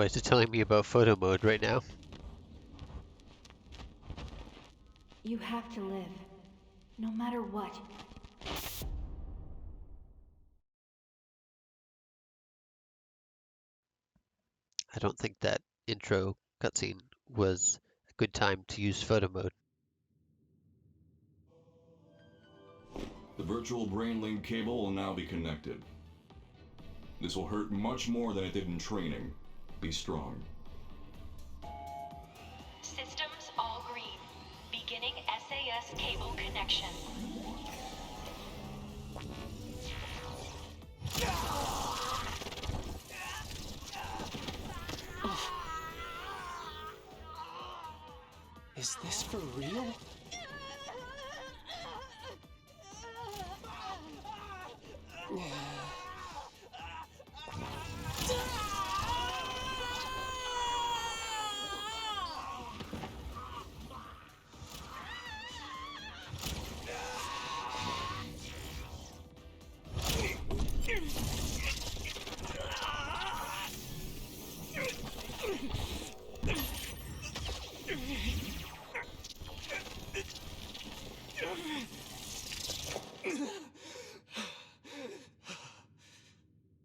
Why is it telling me about photo mode right now? You have to live, no matter what. I don't think that intro cutscene was a good time to use photo mode. The virtual brain link cable will now be connected. This will hurt much more than it did in training. Be strong. Systems all green. Beginning SAS cable connection. Is this for real?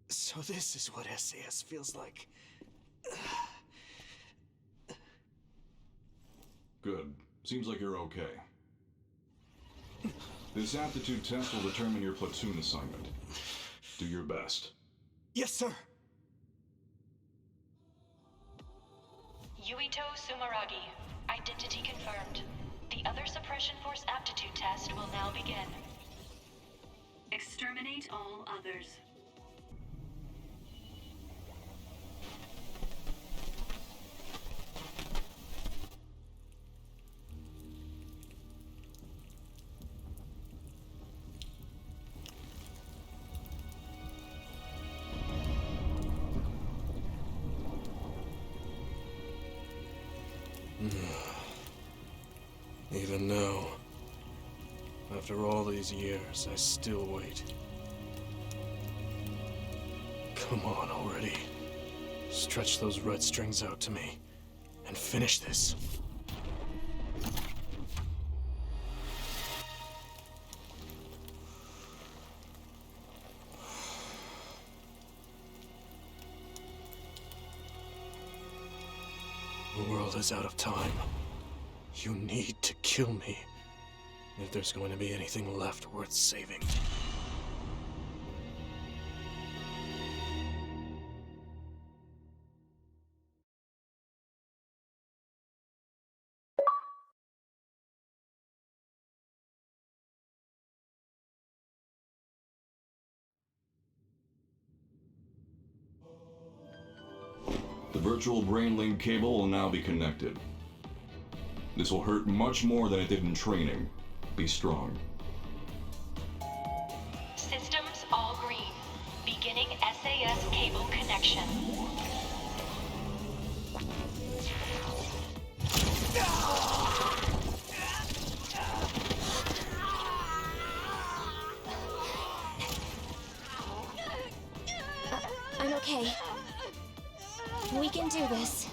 So this is what SAS feels like. Good. Seems like you're okay. This aptitude test will determine your platoon assignment. Do your best. Yes, sir. Yuito Sumeragi. Identity confirmed. The other suppression force aptitude test will now begin. Exterminate all others. Even now, after all these years, I still wait. Come on already. Stretch those red strings out to me, and finish this. The world is out of time. You need to kill me if there's going to be anything left worth saving. The virtual brain link cable will now be connected. This will hurt much more than it did in training. Be strong. Systems all green. Beginning SAS cable connection. I'm okay. We can do this.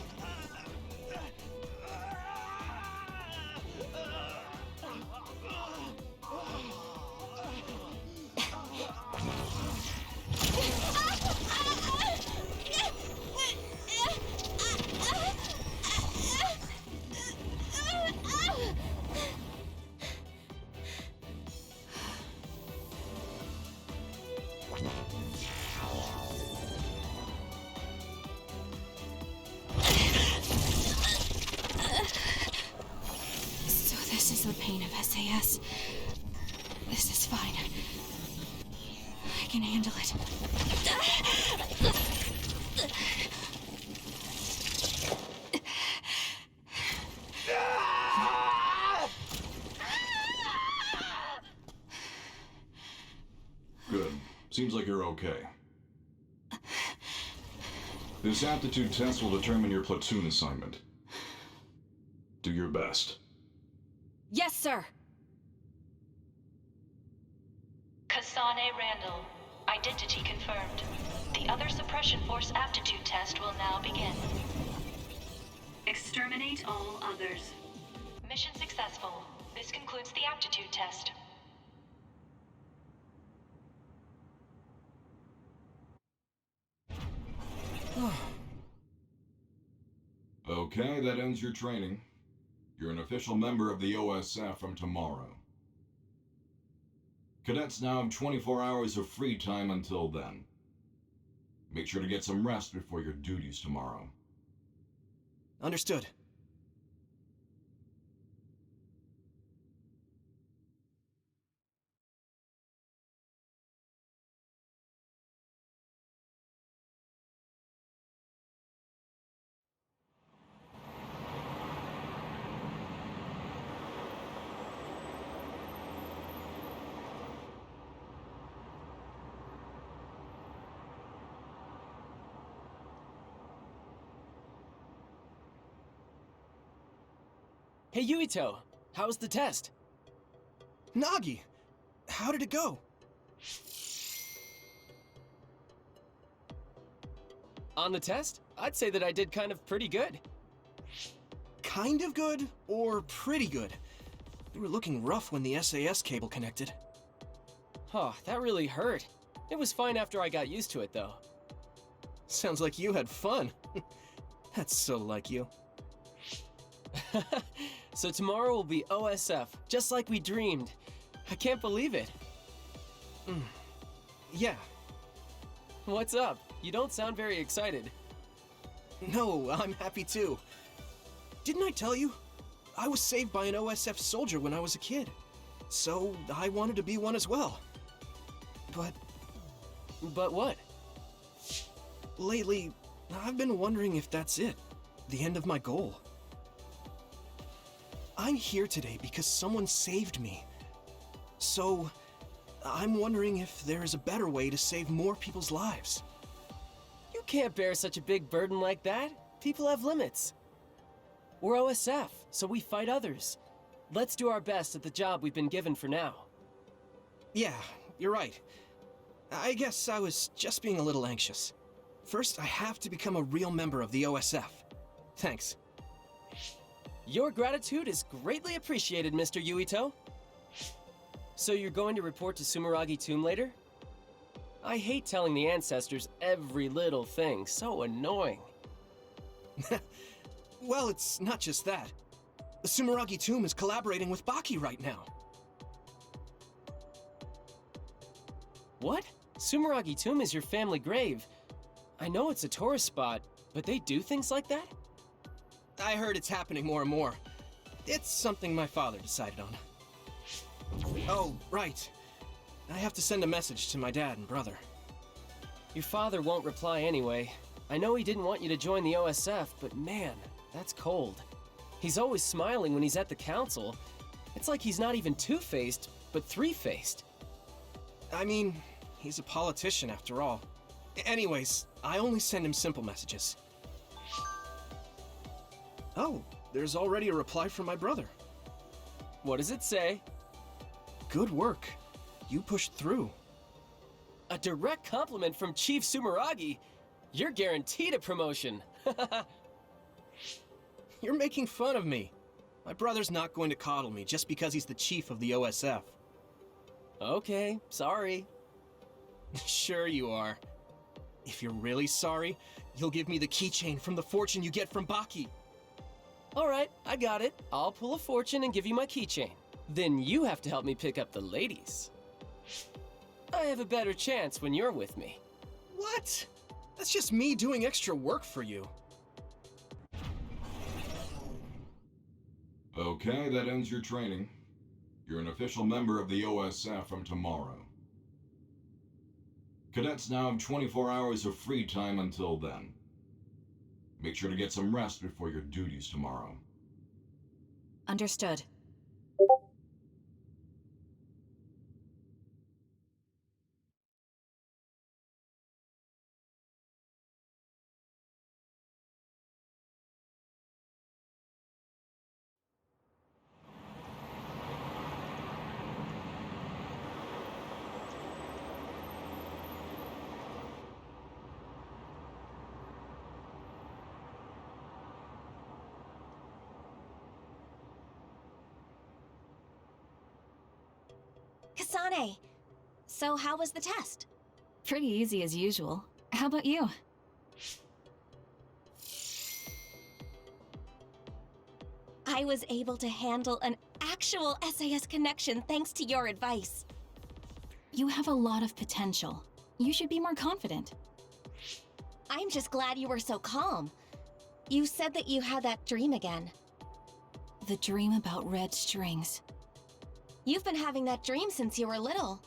This is the pain of SAS. This is fine. I can handle it. Good. Seems like you're okay. This aptitude test will determine your platoon assignment. Do your best. Yes, sir. Kasane Randall. Identity confirmed. The The other suppression force aptitude test will now begin. Exterminate all others. Mission successful. This concludes the aptitude test. Okay, that ends your training. You're an official member of the OSF from tomorrow. Cadets now have 24 hours of free time until then. Make sure to get some rest before your duties tomorrow. Understood. Hey Yuito, how was the test? Nagi! How did it go? On the test, I'd say that I did kind of pretty good. Kind of good, or pretty good? You were looking rough when the SAS cable connected. Oh, that really hurt. It was fine after I got used to it, though. Sounds like you had fun. That's so like you. So tomorrow will be OSF, just like we dreamed. I can't believe it. Yeah. What's up? You don't sound very excited. No, I'm happy too. Didn't I tell you? I was saved by an OSF soldier when I was a kid. So I wanted to be one as well. But what? Lately, I've been wondering if that's it. The end of my goal. I'm here today because someone saved me. So, I'm wondering if there is a better way to save more people's lives. You can't bear such a big burden like that. People have limits. We're OSF, so we fight others. Let's do our best at the job we've been given for now. Yeah, you're right. I guess I was just being a little anxious. First, I have to become a real member of the OSF. Thanks. Your gratitude is greatly appreciated, Mr. Yuito. So you're going to report to Sumeragi Tomb later? I hate telling the ancestors every little thing, so annoying. Well, it's not just that. The Sumeragi Tomb is collaborating with Baki right now. What? Sumeragi Tomb is your family grave. I know it's a tourist spot, but they do things like that? I heard it's happening more and more. It's something my father decided on. Oh, right. I have to send a message to my dad and brother. Your father won't reply anyway. I know he didn't want you to join the OSF, but man, that's cold. He's always smiling when he's at the council. It's like he's not even two-faced, but three-faced. I mean, he's a politician after all. Anyways, I only send him simple messages. Oh, there's already a reply from my brother. What does it say? Good work. You pushed through. A direct compliment from Chief Sumeragi. You're guaranteed a promotion. You're making fun of me. My brother's not going to coddle me just because he's the chief of the OSF. Okay, sorry. Sure you are. If you're really sorry, you'll give me the keychain from the fortune you get from Baki. All right, I got it. I'll pull a fortune and give you my keychain. Then you have to help me pick up the ladies. I have a better chance when you're with me. What? That's just me doing extra work for you. Okay, that ends your training. You're an official member of the OSF from tomorrow. Cadets now have 24 hours of free time until then. Make sure to get some rest before your duties tomorrow. Understood. Sane. So how was the test? Pretty easy as usual. How about you? I was able to handle an actual SAS connection thanks to your advice. You have a lot of potential. You should be more confident. I'm just glad you were so calm. You said that you had that dream again. The dream about red strings. You've been having that dream since you were little.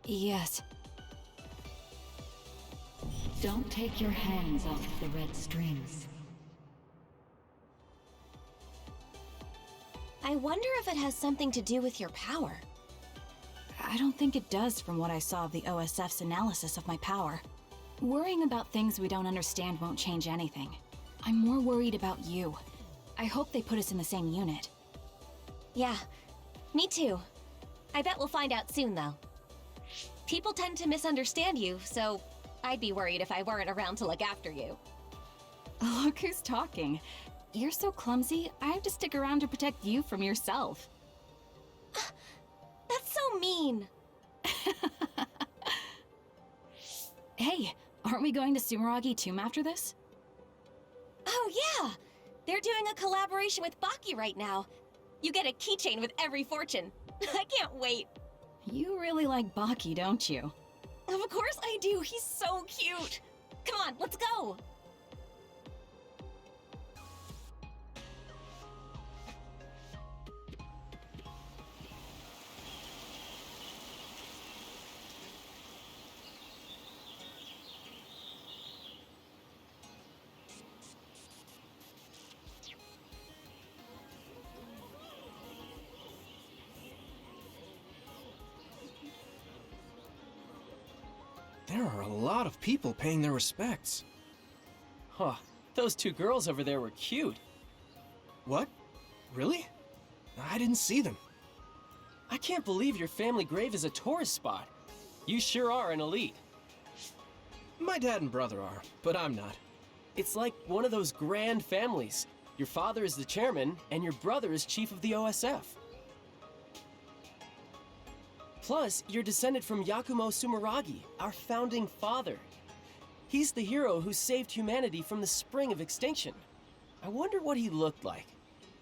Yes. Don't take your hands off the red strings. I wonder if it has something to do with your power. I don't think it does from what I saw of the OSF's analysis of my power. Worrying about things we don't understand won't change anything. I'm more worried about you. I hope they put us in the same unit. Yeah, me too. I bet we'll find out soon, though. People tend to misunderstand you, so I'd be worried if I weren't around to look after you. Look who's talking. You're so clumsy, I have to stick around to protect you from yourself. That's so mean. Hey, aren't we going to Sumeragi Tomb after this? Oh yeah! They're doing a collaboration with Baki right now. You get a keychain with every fortune. I can't wait. You really like Baki, don't you? Of course I do, he's so cute. Come on, let's go. There are a lot of people paying their respects. Huh. Those two girls over there were cute. What? Really? I didn't see them. I can't believe your family grave is a tourist spot. You sure are an elite. My dad and brother are, but I'm not. It's like one of those grand families. Your father is the chairman, and your brother is chief of the OSF. Plus, you're descended from Yakumo Sumeragi, our founding father. He's the hero who saved humanity from the spring of extinction. I wonder what he looked like.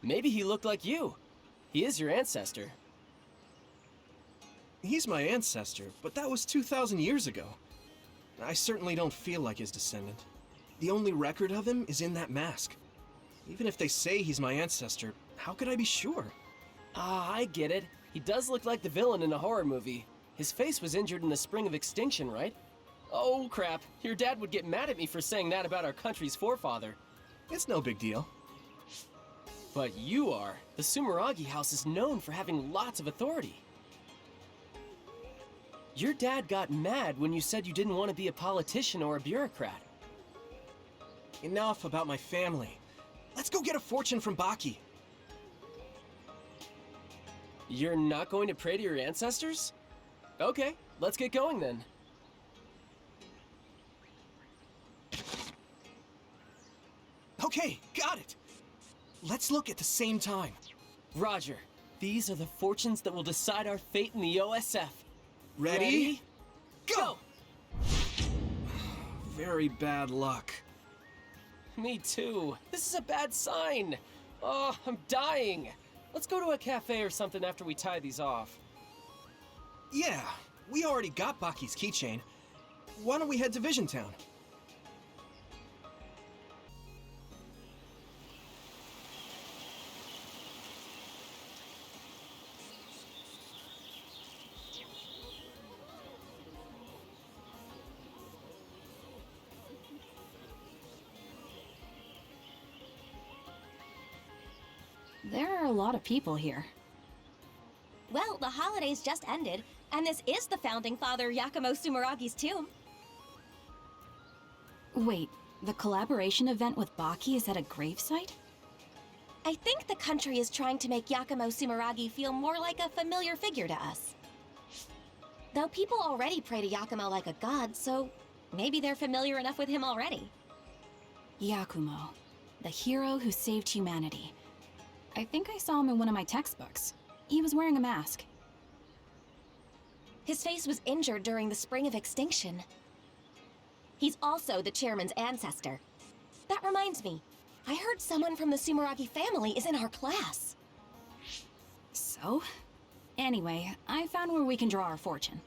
Maybe he looked like you. He is your ancestor. He's my ancestor, but that was 2,000 years ago. I certainly don't feel like his descendant. The only record of him is in that mask. Even if they say he's my ancestor, how could I be sure? Ah, I get it. He does look like the villain in a horror movie. His face was injured in the spring of extinction, right? Oh, crap. Your dad would get mad at me for saying that about our country's forefather. It's no big deal. But you are. The Sumeragi house is known for having lots of authority. Your dad got mad when you said you didn't want to be a politician or a bureaucrat. Enough about my family. Let's go get a fortune from Baki. You're not going to pray to your ancestors? Okay, let's get going then. Okay, got it. Let's look at the same time. Roger. These are the fortunes that will decide our fate in the OSF. Ready? Go! Very bad luck. Me too. This is a bad sign. Oh, I'm dying. Let's go to a cafe or something after we tie these off. Yeah, we already got Baki's keychain. Why don't we head to Vision Town? There are a lot of people here. Well, the holidays just ended, and this is the founding father Yakumo Sumeragi's tomb. Wait, the collaboration event with Baki is at a gravesite? I think the country is trying to make Yakumo Sumeragi feel more like a familiar figure to us. Though people already pray to Yakumo like a god, so maybe they're familiar enough with him already. Yakumo, the hero who saved humanity. I think I saw him in one of my textbooks. He was wearing a mask. His face was injured during the Spring of Extinction. He's also the chairman's ancestor. That reminds me, I heard someone from the Sumeragi family is in our class. So? Anyway, I found where we can draw our fortune.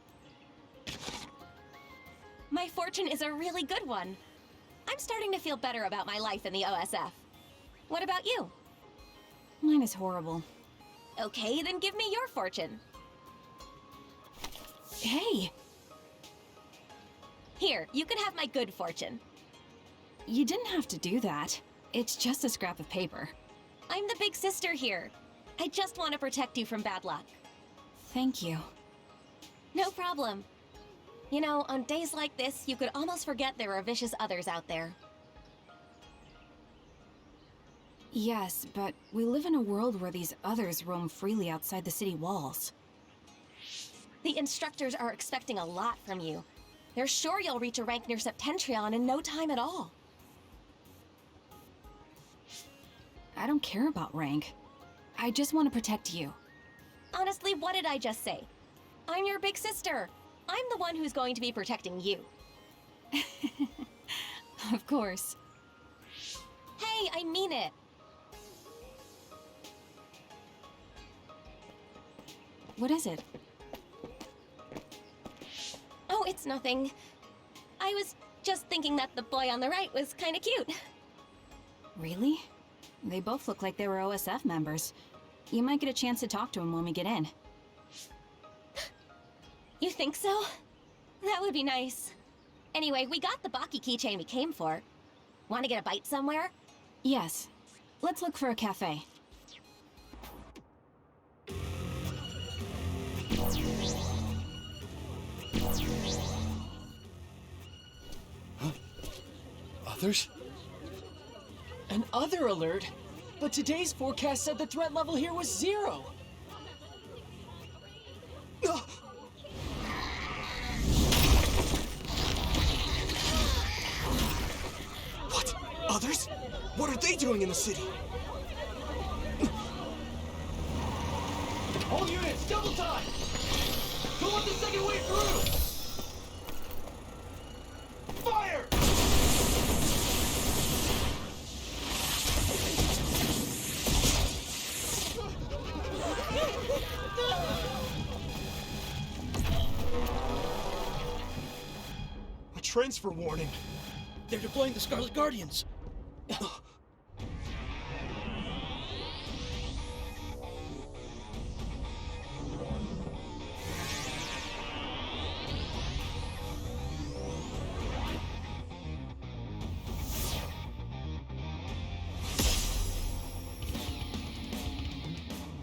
My fortune is a really good one. I'm starting to feel better about my life in the OSF. What about you? Mine is horrible. Okay, then give me your fortune. Hey! Here, you can have my good fortune. You didn't have to do that. It's just a scrap of paper. I'm the big sister here. I just want to protect you from bad luck. Thank you. No problem. You know, on days like this, you could almost forget there are vicious others out there. Yes, but we live in a world where these others roam freely outside the city walls. The instructors are expecting a lot from you. They're sure you'll reach a rank near Septentrion in no time at all. I don't care about rank. I just want to protect you. Honestly, what did I just say? I'm your big sister. I'm the one who's going to be protecting you. Of course. Hey, I mean it. What is it? Oh, it's nothing. I was just thinking that the boy on the right was kind of cute. Really? They both look like they were OSF members. You might get a chance to talk to him when we get in. You think so? That would be nice. Anyway, we got the Baki keychain we came for. Want to get a bite somewhere? Yes. Let's look for a cafe. Others? An other alert? But today's forecast said the threat level here was 0. What? Others? What are they doing in the city? All units, double time! Go up the second way through! Fire! A transfer warning. They're deploying the Scarlet Guardians.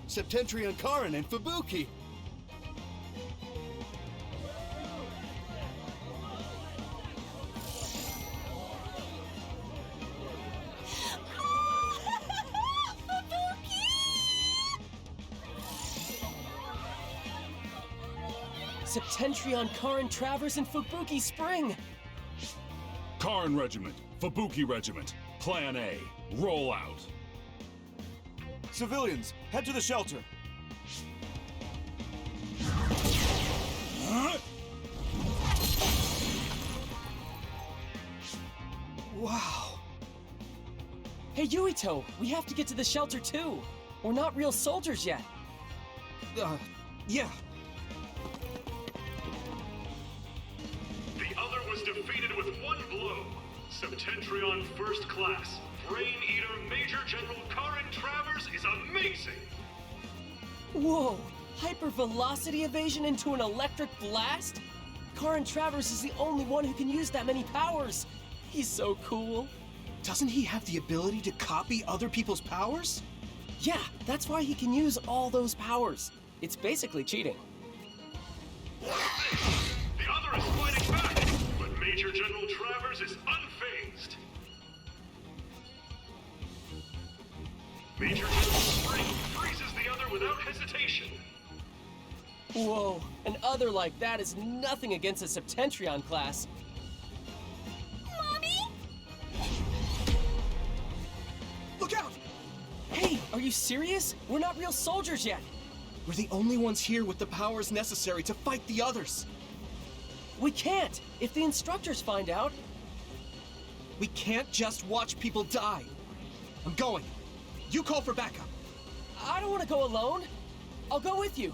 Septentrion Karin and Fubuki. Septentrion, Karin, Travers, and Fubuki Spring! Karn Regiment, Fubuki Regiment, Plan A, roll out. Civilians, head to the shelter. Wow. Hey, Yuito, we have to get to the shelter too. We're not real soldiers yet. Yeah. The other was defeated with one blow. Septentrion First Class, Brain Eater Major General Karin Travers is amazing! Whoa! Hypervelocity evasion into an electric blast? Karin Travers is the only one who can use that many powers. He's so cool. Doesn't he have the ability to copy other people's powers? Yeah, that's why he can use all those powers. It's basically cheating. The other is fighting back, but Major General Travers is unfazed. Major General Spring freezes the other without hesitation. Whoa, an other like that is nothing against a Septentrion class. Mommy? Look out! Hey, are you serious? We're not real soldiers yet. We're the only ones here with the powers necessary to fight the others. We can't! If the instructors find out... We can't just watch people die. I'm going. You call for backup. I don't want to go alone. I'll go with you.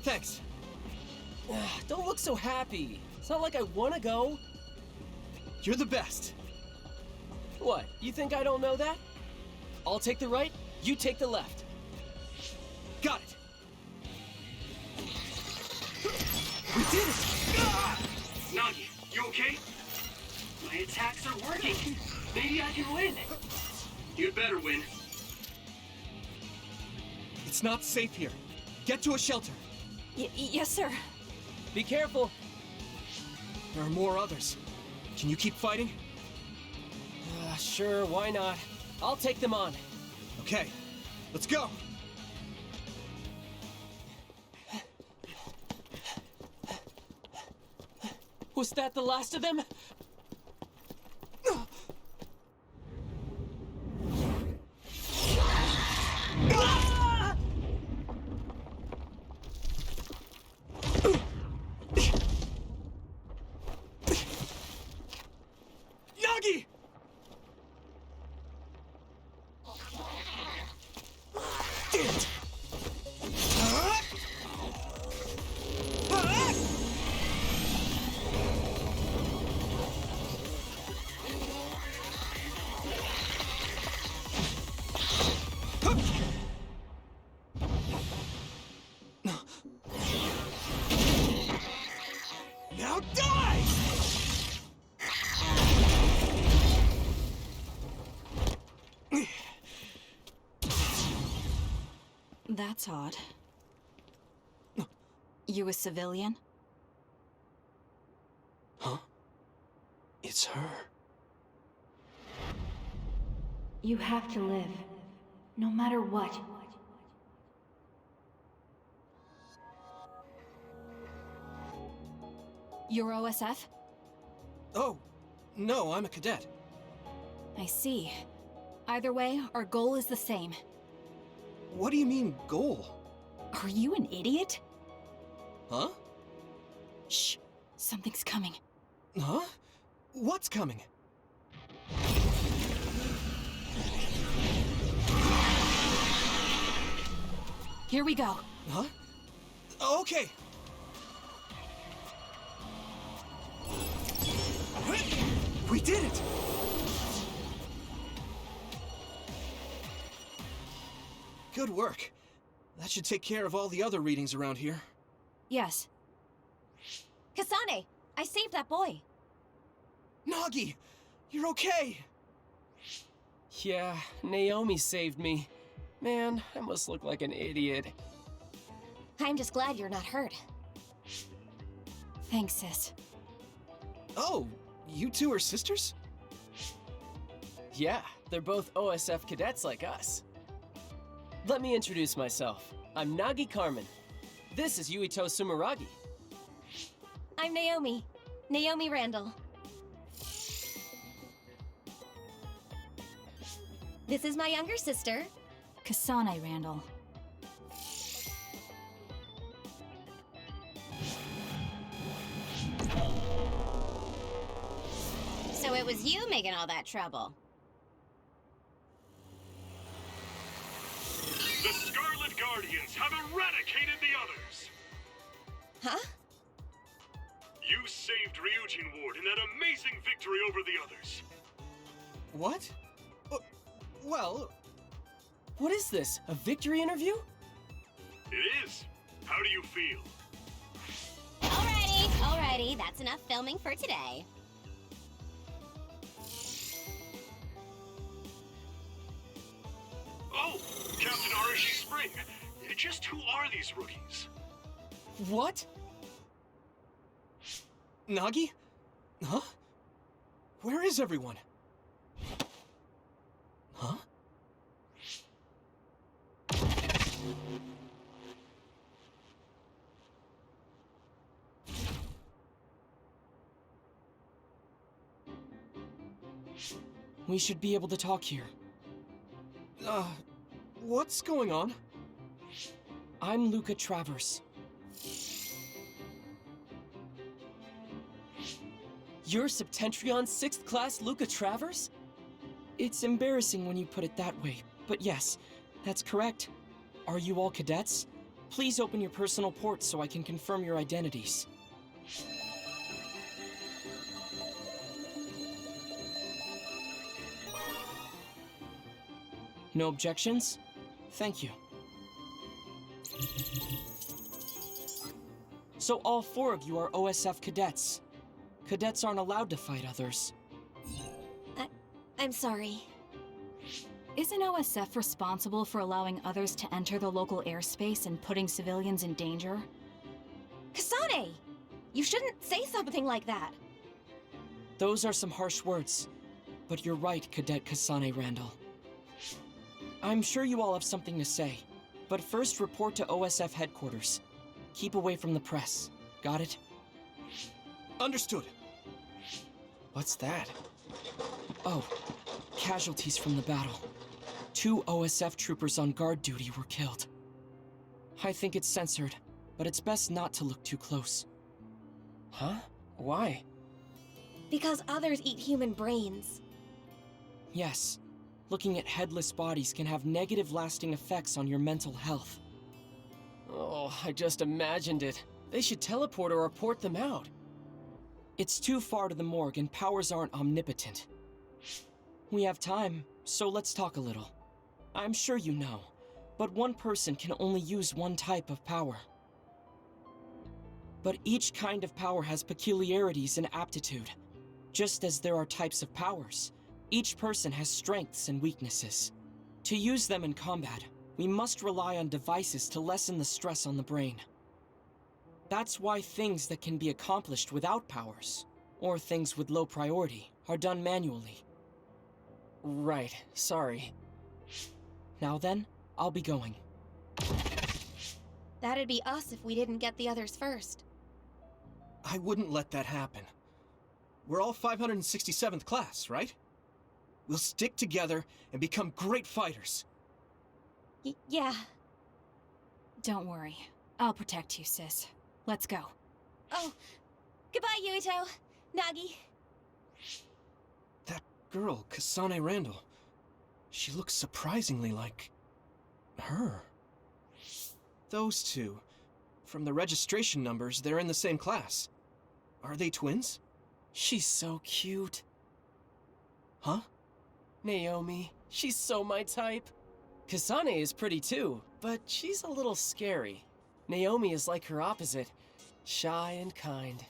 Thanks. Don't look so happy. It's not like I want to go. You're the best. What, you think I don't know that? I'll take the right, you take the left. Got it. We did it! Nagi, you okay? My attacks are working. Maybe I can win. You better win. It's not safe here. Get to a shelter. Yes, sir. Be careful. There are more others. Can you keep fighting? Sure, why not? I'll take them on. Okay, let's go. Was that the last of them? Nagi! Damn it! Now die! That's odd. You a civilian? Huh? It's her. You have to live. No matter what. You're OSF? Oh, no, I'm a cadet. I see. Either way, our goal is the same. What do you mean, goal? Are you an idiot? Huh? Shh. Something's coming. Huh? What's coming? Here we go. Huh? Okay. We did it! Good work. That should take care of all the other readings around here. Yes. Kasane, I saved that boy. Nagi! You're okay! Yeah, Naomi saved me. Man, I must look like an idiot. I'm just glad you're not hurt. Thanks, sis. Oh, you two are sisters? Yeah, they're both OSF cadets like us. Let me introduce myself. I'm Nagi Carmen. This is Yuito Sumeragi. I'm Naomi. Naomi Randall. This is my younger sister. Kasane Randall. So it was you making all that trouble. The Scarlet Guardians have eradicated the others! Huh? You saved Ryujin Ward in that amazing victory over the others. What? Well... What is this? A victory interview? It is. How do you feel? Alrighty, that's enough filming for today. Oh, Captain Arashi Spring. Just who are these rookies? What? Nagi? Huh? Where is everyone? Huh? We should be able to talk here. What's going on? I'm Luca Travers. You're Septentrion 6th Class Luca Travers? It's embarrassing when you put it that way, but yes, that's correct. Are you all cadets? Please open your personal ports so I can confirm your identities. No objections? Thank you. So all 4 of you are OSF cadets. Cadets aren't allowed to fight others. I'm sorry. Isn't OSF responsible for allowing others to enter the local airspace and putting civilians in danger? Kasane! You shouldn't say something like that. Those are some harsh words, but you're right, Cadet Kasane Randall. I'm sure you all have something to say, but first report to OSF headquarters. Keep away from the press. Got it? Understood. What's that? Oh, casualties from the battle. 2 OSF troopers on guard duty were killed. I think it's censored, but it's best not to look too close. Huh? Why? Because others eat human brains. Yes. Looking at headless bodies can have negative lasting effects on your mental health. Oh, I just imagined it. They should teleport or report them out. It's too far to the morgue and powers aren't omnipotent. We have time, so let's talk a little. I'm sure you know, but one person can only use one type of power. But each kind of power has peculiarities and aptitude. Just as there are types of powers, each person has strengths and weaknesses. To use them in combat, we must rely on devices to lessen the stress on the brain. That's why things that can be accomplished without powers, or things with low priority, are done manually. Right, sorry. Now then, I'll be going. That'd be us if we didn't get the others first. I wouldn't let that happen. We're all 567th class, right? We'll stick together and become great fighters. Yeah. Don't worry. I'll protect you, sis. Let's go. Oh, goodbye, Yuito. Nagi. That girl, Kasane Randall, she looks surprisingly like her. Those two, from the registration numbers, they're in the same class. Are they twins? She's so cute. Huh? Naomi, she's so my type. Kasane is pretty too, but she's a little scary. Naomi is like her opposite, shy and kind.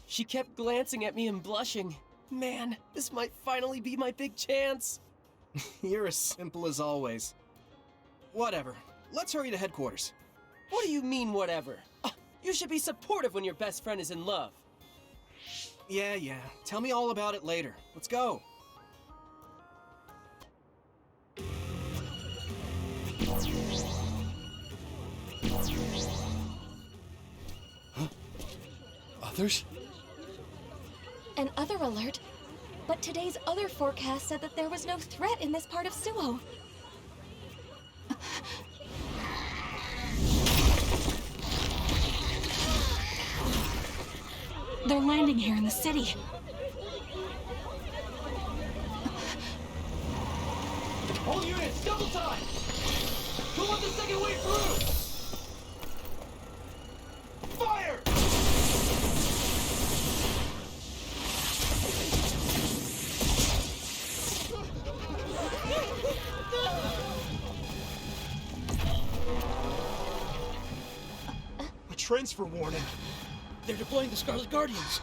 She kept glancing at me and blushing. Man, this might finally be my big chance. You're as simple as always. Whatever. Let's hurry to headquarters. What do you mean, whatever? You should be supportive when your best friend is in love. Yeah. Tell me all about it later. Let's go. Huh? Others? An other alert? But today's other forecast said that there was no threat in this part of Suo. They're landing here in the city. All units, double time! Who wants the second wave through? Fire! A transfer warning. They're deploying the Scarlet Guardians.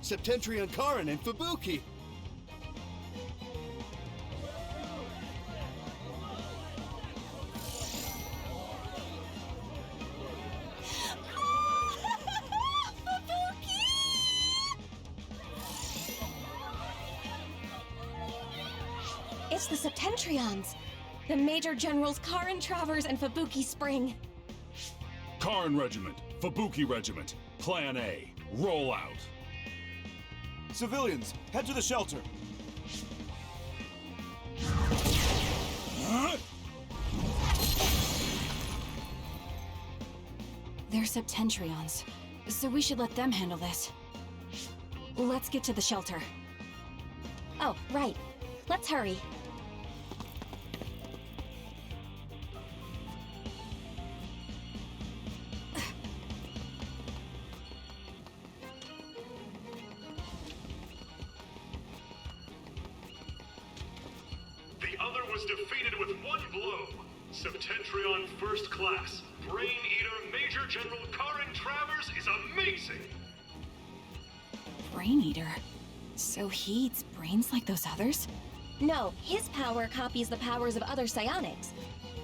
Septentrion Karin and Fubuki. It's the Septentrions. The Major Generals Karin Travers and Fubuki Spring. Karin Regiment, Fubuki Regiment, Plan A, roll out. Civilians, head to the shelter. They're Septentrions, so we should let them handle this. Let's get to the shelter. Oh, right. Let's hurry. The other was defeated with one blow. Septentrion First Class, Brain Eater Major General Karin Travers is amazing! Brain Eater? So he eats brains like those others? No, his power copies the powers of other psionics.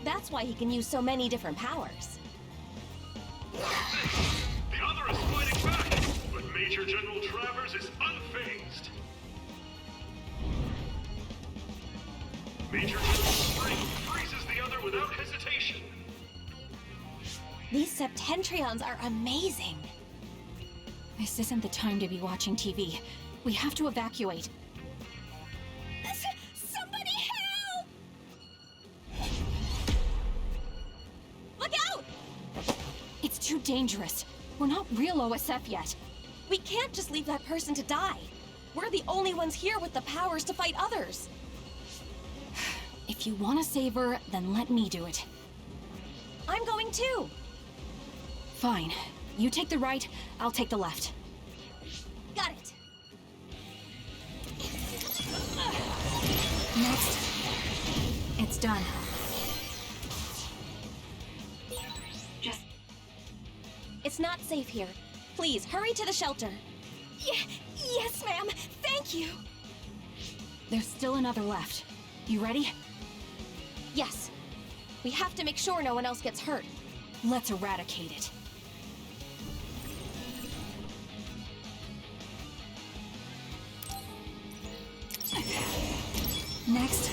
That's why he can use so many different powers. The other is fighting back, but Major General Travers is unfazed. Major General Spring freezes the other without hesitation. These Septentrions are amazing. This isn't the time to be watching TV. We have to evacuate. Somebody help! Look out! It's too dangerous. We're not real OSF yet. We can't just leave that person to die. We're the only ones here with the powers to fight others. If you want to save her, then let me do it. I'm going too. Fine. You take the right, I'll take the left. Got it. Next. It's done. It's not safe here. Please, hurry to the shelter. Yes, ma'am. Thank you. There's still another left. You ready? Yes. We have to make sure no one else gets hurt. Let's eradicate it. Next.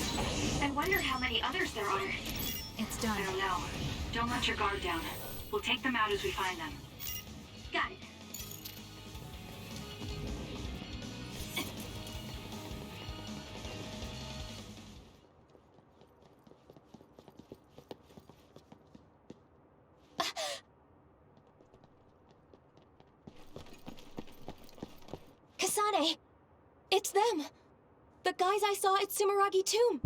I wonder how many others there are. It's done. I don't know. Don't let your guard down. We'll take them out as we find them. Got it. Kasane! It's them! The guys I saw at Sumeragi Tomb!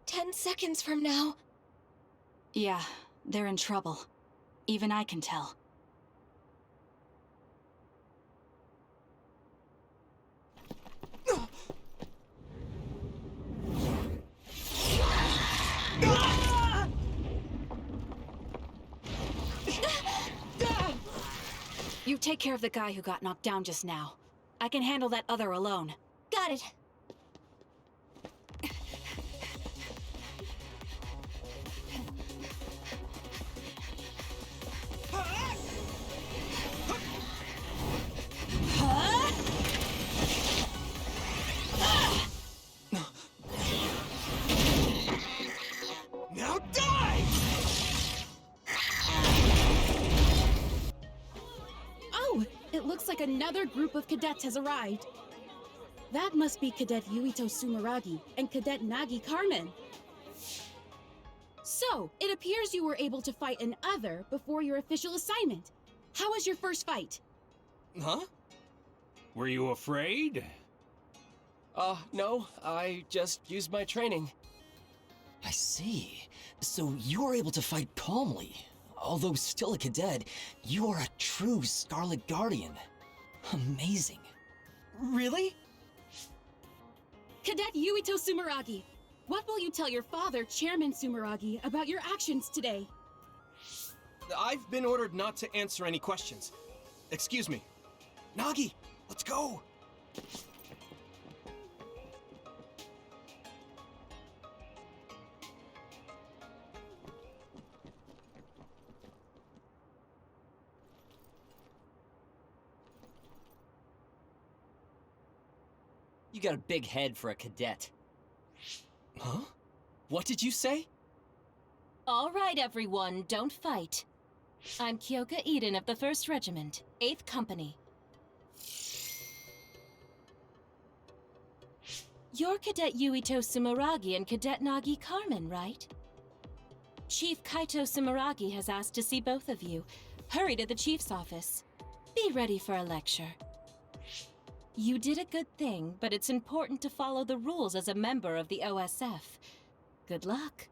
10 seconds from now. Yeah, they're in trouble. Even I can tell. You take care of the guy who got knocked down just now. I can handle that other alone. Got it. Now die! Oh, it looks like another group of cadets has arrived. That must be Cadet Yuito Sumeragi and Cadet Nagi Carmen. So, it appears you were able to fight an other before your official assignment. How was your first fight? Huh? Were you afraid? No. I just used my training. I see. So you were able to fight calmly. Although still a cadet, you are a true Scarlet Guardian. Amazing. Really? Cadet Yuito Sumeragi, what will you tell your father, Chairman Sumeragi, about your actions today? I've been ordered not to answer any questions. Excuse me. Nagi, let's go! You got a big head for a cadet. Huh? What did you say? All right, everyone, don't fight. I'm Kyoka Eden of the 1st Regiment, 8th Company. You're Cadet Yuito Sumeragi and Cadet Nagi Carmen, right? Chief Kaito Sumeragi has asked to see both of you. Hurry to the Chief's office. Be ready for a lecture. You did a good thing, but it's important to follow the rules as a member of the OSF. Good luck.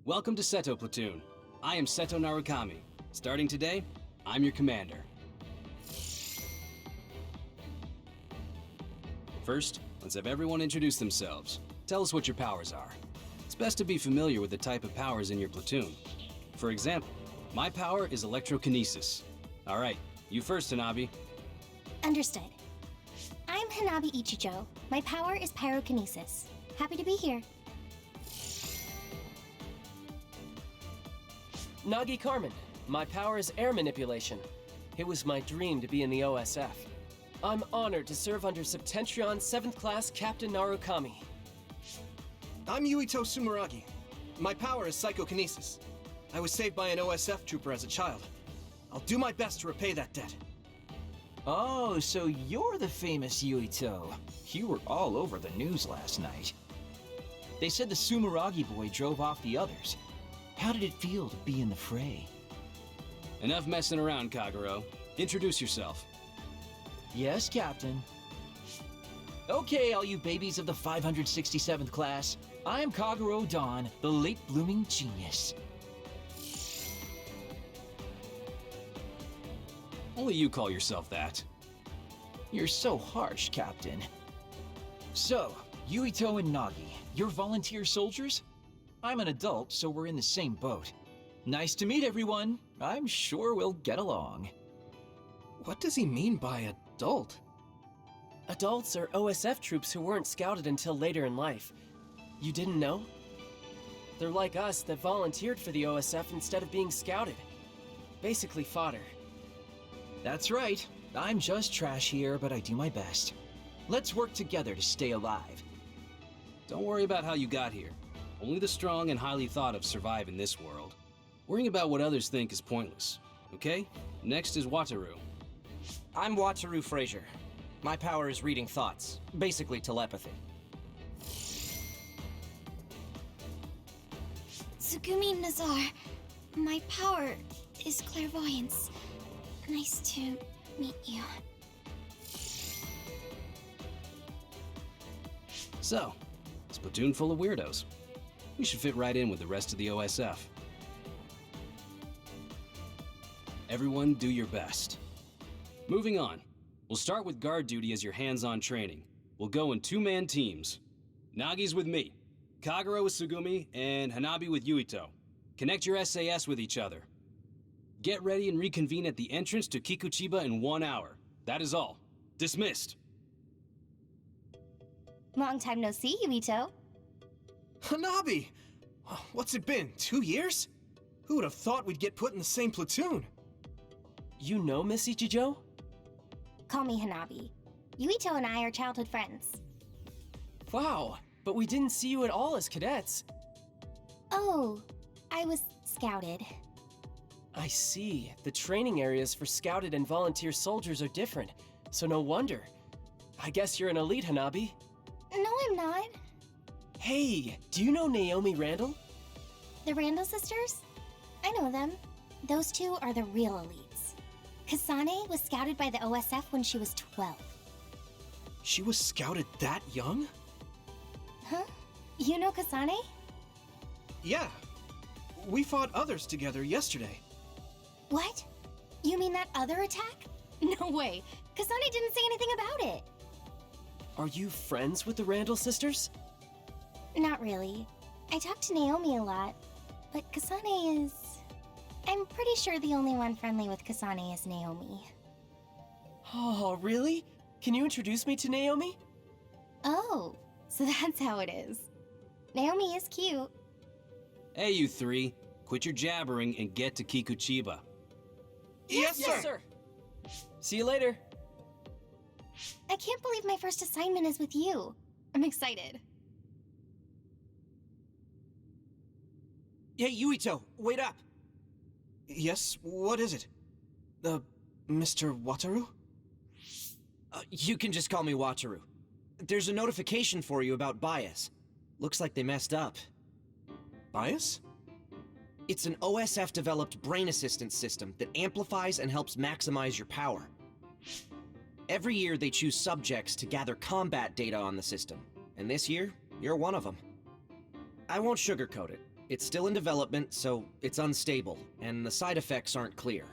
Welcome to Seto Platoon. I am Seto Narukami. Starting today, I'm your commander. First, let's have everyone introduce themselves. Tell us what your powers are. It's best to be familiar with the type of powers in your platoon. For example, my power is electrokinesis. All right, you first, Hanabi. Understood. I'm Hanabi Ichijo. My power is pyrokinesis. Happy to be here. Nagi Carmen. My power is air manipulation. It was my dream to be in the OSF. I'm honored to serve under Septentrion 7th Class Captain Narukami. I'm Yuito Sumeragi. My power is psychokinesis. I was saved by an OSF trooper as a child. I'll do my best to repay that debt. Oh, so you're the famous Yuito. You were all over the news last night. They said the Sumeragi boy drove off the others. How did it feel to be in the fray? Enough messing around, Kagero. Introduce yourself. Yes, Captain. Okay, all you babies of the 567th class. I am Kagero Dawn, the late-blooming genius. Only you call yourself that. You're so harsh, Captain. So, Yuito and Nagi, you're volunteer soldiers? I'm an adult, so we're in the same boat. Nice to meet everyone. I'm sure we'll get along. What does he mean by adult? Adults are OSF troops who weren't scouted until later in life. You didn't know? They're like us that volunteered for the OSF instead of being scouted. Basically fodder. That's right. I'm just trash here, but I do my best. Let's work together to stay alive. Don't worry about how you got here. Only the strong and highly thought of survive in this world. Worrying about what others think is pointless, okay? Next is Wataru. I'm Wataru Frazier. My power is reading thoughts, basically telepathy. Tsugumi Nazar. My power is clairvoyance. Nice to meet you. So, this platoon full of weirdos. We should fit right in with the rest of the OSF. Everyone do your best. Moving on. We'll start with guard duty as your hands-on training. We'll go in 2-man teams. Nagi's with me, Kagura with Sugumi, and Hanabi with Yuito. Connect your SAS with each other. Get ready and reconvene at the entrance to Kikuchiba in 1 hour. That is all. Dismissed. Long time no see, Yuito. Hanabi! What's it been, 2 years? Who would have thought we'd get put in the same platoon? You know Miss Ichijo? Call me Hanabi. Yuito and I are childhood friends. Wow, but we didn't see you at all as cadets. Oh, I was scouted. I see. The training areas for scouted and volunteer soldiers are different, so no wonder. I guess you're an elite, Hanabi. No, I'm not. Hey, do you know Naomi Randall? The Randall sisters? I know them. Those two are the real elites. Kasane was scouted by the OSF when she was 12. She was scouted that young? Huh? You know Kasane? Yeah. We fought others together yesterday. What? You mean that other attack? No way. Kasane didn't say anything about it. Are you friends with the Randall sisters? Not really. I talk to Naomi a lot, but Kasane is... I'm pretty sure the only one friendly with Kasane is Naomi. Oh, really? Can you introduce me to Naomi? Oh, so that's how it is. Naomi is cute. Hey, you three. Quit your jabbering and get to Kikuchiba. Yes, sir! See you later. I can't believe my first assignment is with you. I'm excited. Hey, Yuito, wait up! Yes, what is it? Mr. Wataru? You can just call me Wataru. There's a notification for you about Bias. Looks like they messed up. Bias? It's an OSF-developed brain assistance system that amplifies and helps maximize your power. Every year they choose subjects to gather combat data on the system, and this year, you're one of them. I won't sugarcoat it. It's still in development, so it's unstable, and the side effects aren't clear.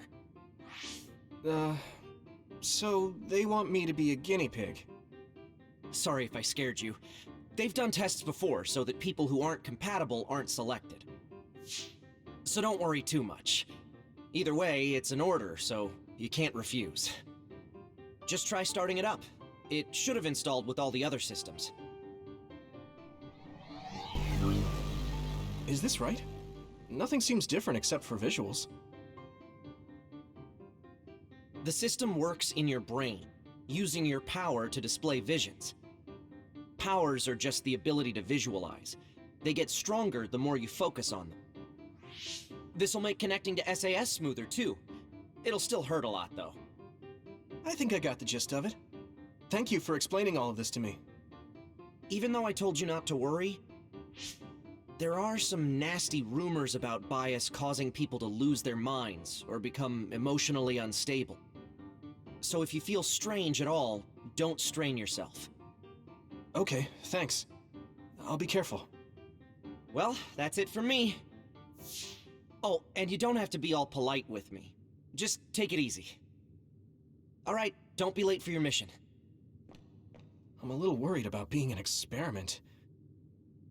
So they want me to be a guinea pig? Sorry if I scared you. They've done tests before so that people who aren't compatible aren't selected. So don't worry too much. Either way, it's an order, so you can't refuse. Just try starting it up. It should have installed with all the other systems. Is this right? Nothing seems different except for visuals. The system works in your brain, using your power to display visions. Powers are just the ability to visualize. They get stronger the more you focus on them. This'll make connecting to SAS smoother too. It'll still hurt a lot though. I think I got the gist of it. Thank you for explaining all of this to me. Even though I told you not to worry, there are some nasty rumors about Bias causing people to lose their minds or become emotionally unstable. So if you feel strange at all, don't strain yourself. Okay, thanks. I'll be careful. Well, that's it from me. Oh, and you don't have to be all polite with me. Just take it easy. All right, don't be late for your mission. I'm a little worried about being an experiment.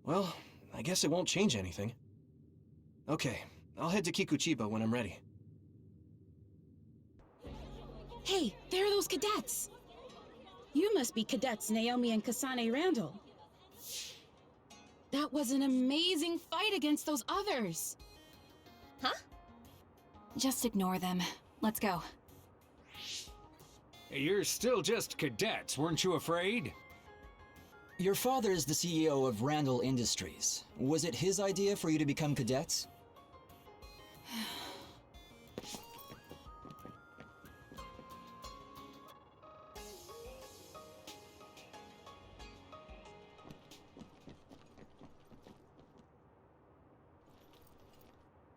Well, I guess it won't change anything. Okay, I'll head to Kikuchiba when I'm ready. Hey, there are those cadets! You must be cadets Naomi and Kasane Randall. That was an amazing fight against those others! Huh? Just ignore them. Let's go. You're still just cadets, weren't you afraid? Your father is the CEO of Randall Industries. Was it his idea for you to become cadets?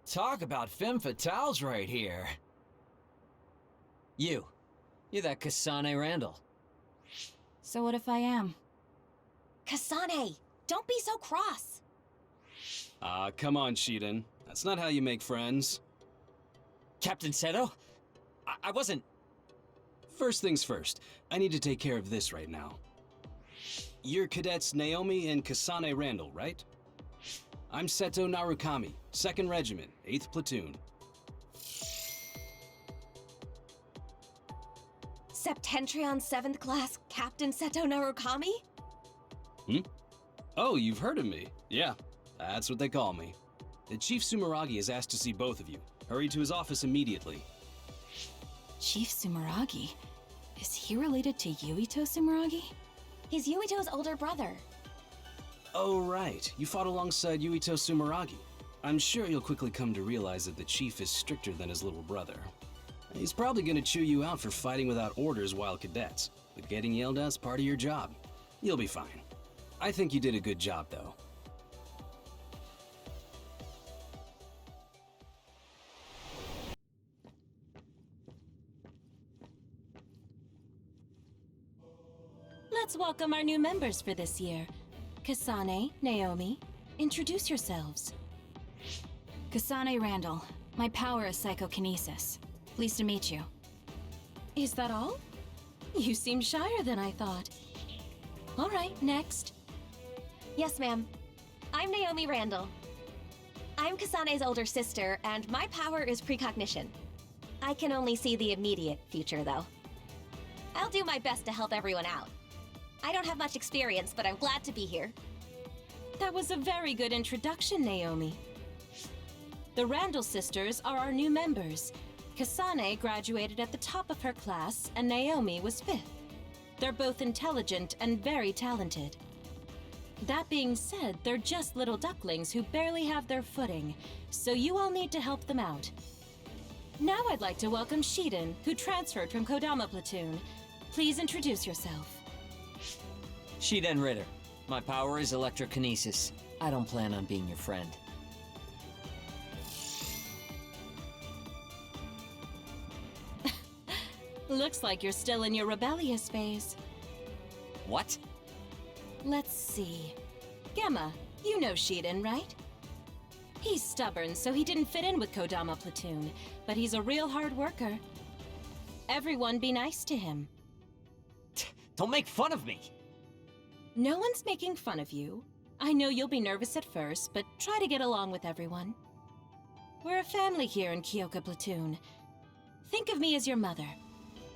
Talk about femme fatales right here. You. You're that Kasane Randall. So what if I am? Kasane, don't be so cross. Come on, Shiden. That's not how you make friends. Captain Seto? I wasn't... First things first, I need to take care of this right now. You're cadets Naomi and Kasane Randall, right? I'm Seto Narukami, 2nd Regiment, 8th Platoon. Septentrion 7th Class Captain Seto Narukami? Oh, you've heard of me. Yeah, that's what they call me. The Chief Sumeragi has asked to see both of you. Hurry to his office immediately. Chief Sumeragi? Is he related to Yuito Sumeragi? He's Yuito's older brother. Oh, right. You fought alongside Yuito Sumeragi. I'm sure you'll quickly come to realize that the Chief is stricter than his little brother. He's probably gonna chew you out for fighting without orders while cadets, but getting yelled at's part of your job. You'll be fine. I think you did a good job, though. Let's welcome our new members for this year. Kasane, Naomi, introduce yourselves. Kasane Randall. My power is psychokinesis. Pleased to meet you. Is that all? You seem shyer than I thought. All right, next. Yes, ma'am. I'm Naomi Randall. I'm Kasane's older sister, and my power is precognition. I can only see the immediate future, though. I'll do my best to help everyone out. I don't have much experience, but I'm glad to be here. That was a very good introduction, Naomi. The Randall sisters are our new members. Kasane graduated at the top of her class, and Naomi was 5th. They're both intelligent and very talented. That being said, they're just little ducklings who barely have their footing, so you all need to help them out. Now I'd like to welcome Shiden, who transferred from Kodama Platoon. Please introduce yourself. Shiden Ritter. My power is electrokinesis. I don't plan on being your friend. Looks like you're still in your rebellious phase. What? Let's see. Gemma, you know Shiden, right? He's stubborn, so he didn't fit in with Kodama Platoon, but he's a real hard worker. Everyone be nice to him. Don't make fun of me! No one's making fun of you. I know you'll be nervous at first, but try to get along with everyone. We're a family here in Kyoka Platoon. Think of me as your mother.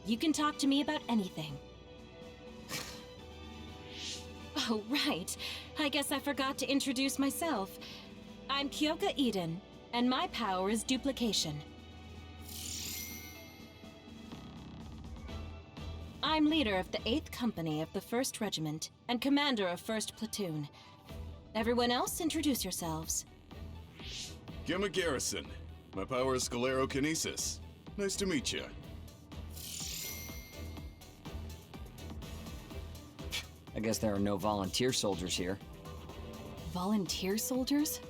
You can talk to me about anything. Oh, right. I guess I forgot to introduce myself. I'm Kyoka Eden, and my power is duplication. I'm leader of the 8th Company of the 1st Regiment, and commander of 1st Platoon. Everyone else, introduce yourselves. Gemma Garrison. My power is sclerokinesis. Nice to meet you. I guess there are no volunteer soldiers here. Volunteer soldiers?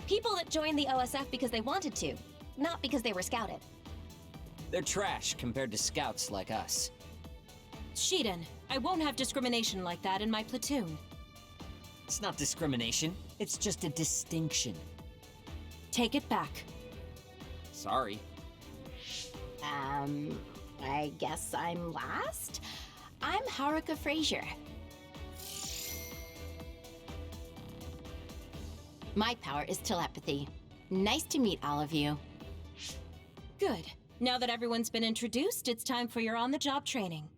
People that joined the OSF because they wanted to, not because they were scouted. They're trash compared to scouts like us. Shiden, I won't have discrimination like that in my platoon. It's not discrimination. It's just a distinction. Take it back. Sorry. I guess I'm last? I'm Haruka Frazier. My power is telepathy. Nice to meet all of you. Good. Now that everyone's been introduced, it's time for your on-the-job training.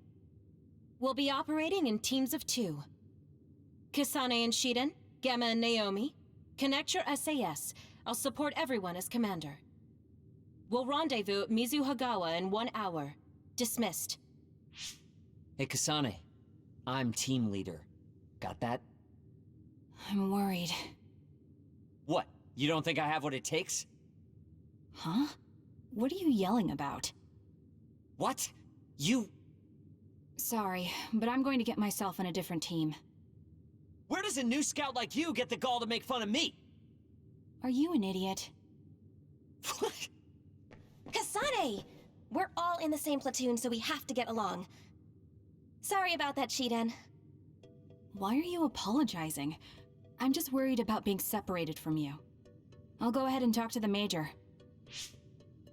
We'll be operating in teams of 2. Kasane and Shiden, Gemma and Naomi, connect your SAS. I'll support everyone as commander. We'll rendezvous at Mizuhagawa in 1 hour. Dismissed. Hey, Kasane. I'm team leader. Got that? I'm worried. What? You don't think I have what it takes? Huh? What are you yelling about? What? You... Sorry, but I'm going to get myself on a different team. Where does a new scout like you get the gall to make fun of me? Are you an idiot? Kasane! We're all in the same platoon, so we have to get along. Sorry about that, Shiden. Why are you apologizing? I'm just worried about being separated from you. I'll go ahead and talk to the Major.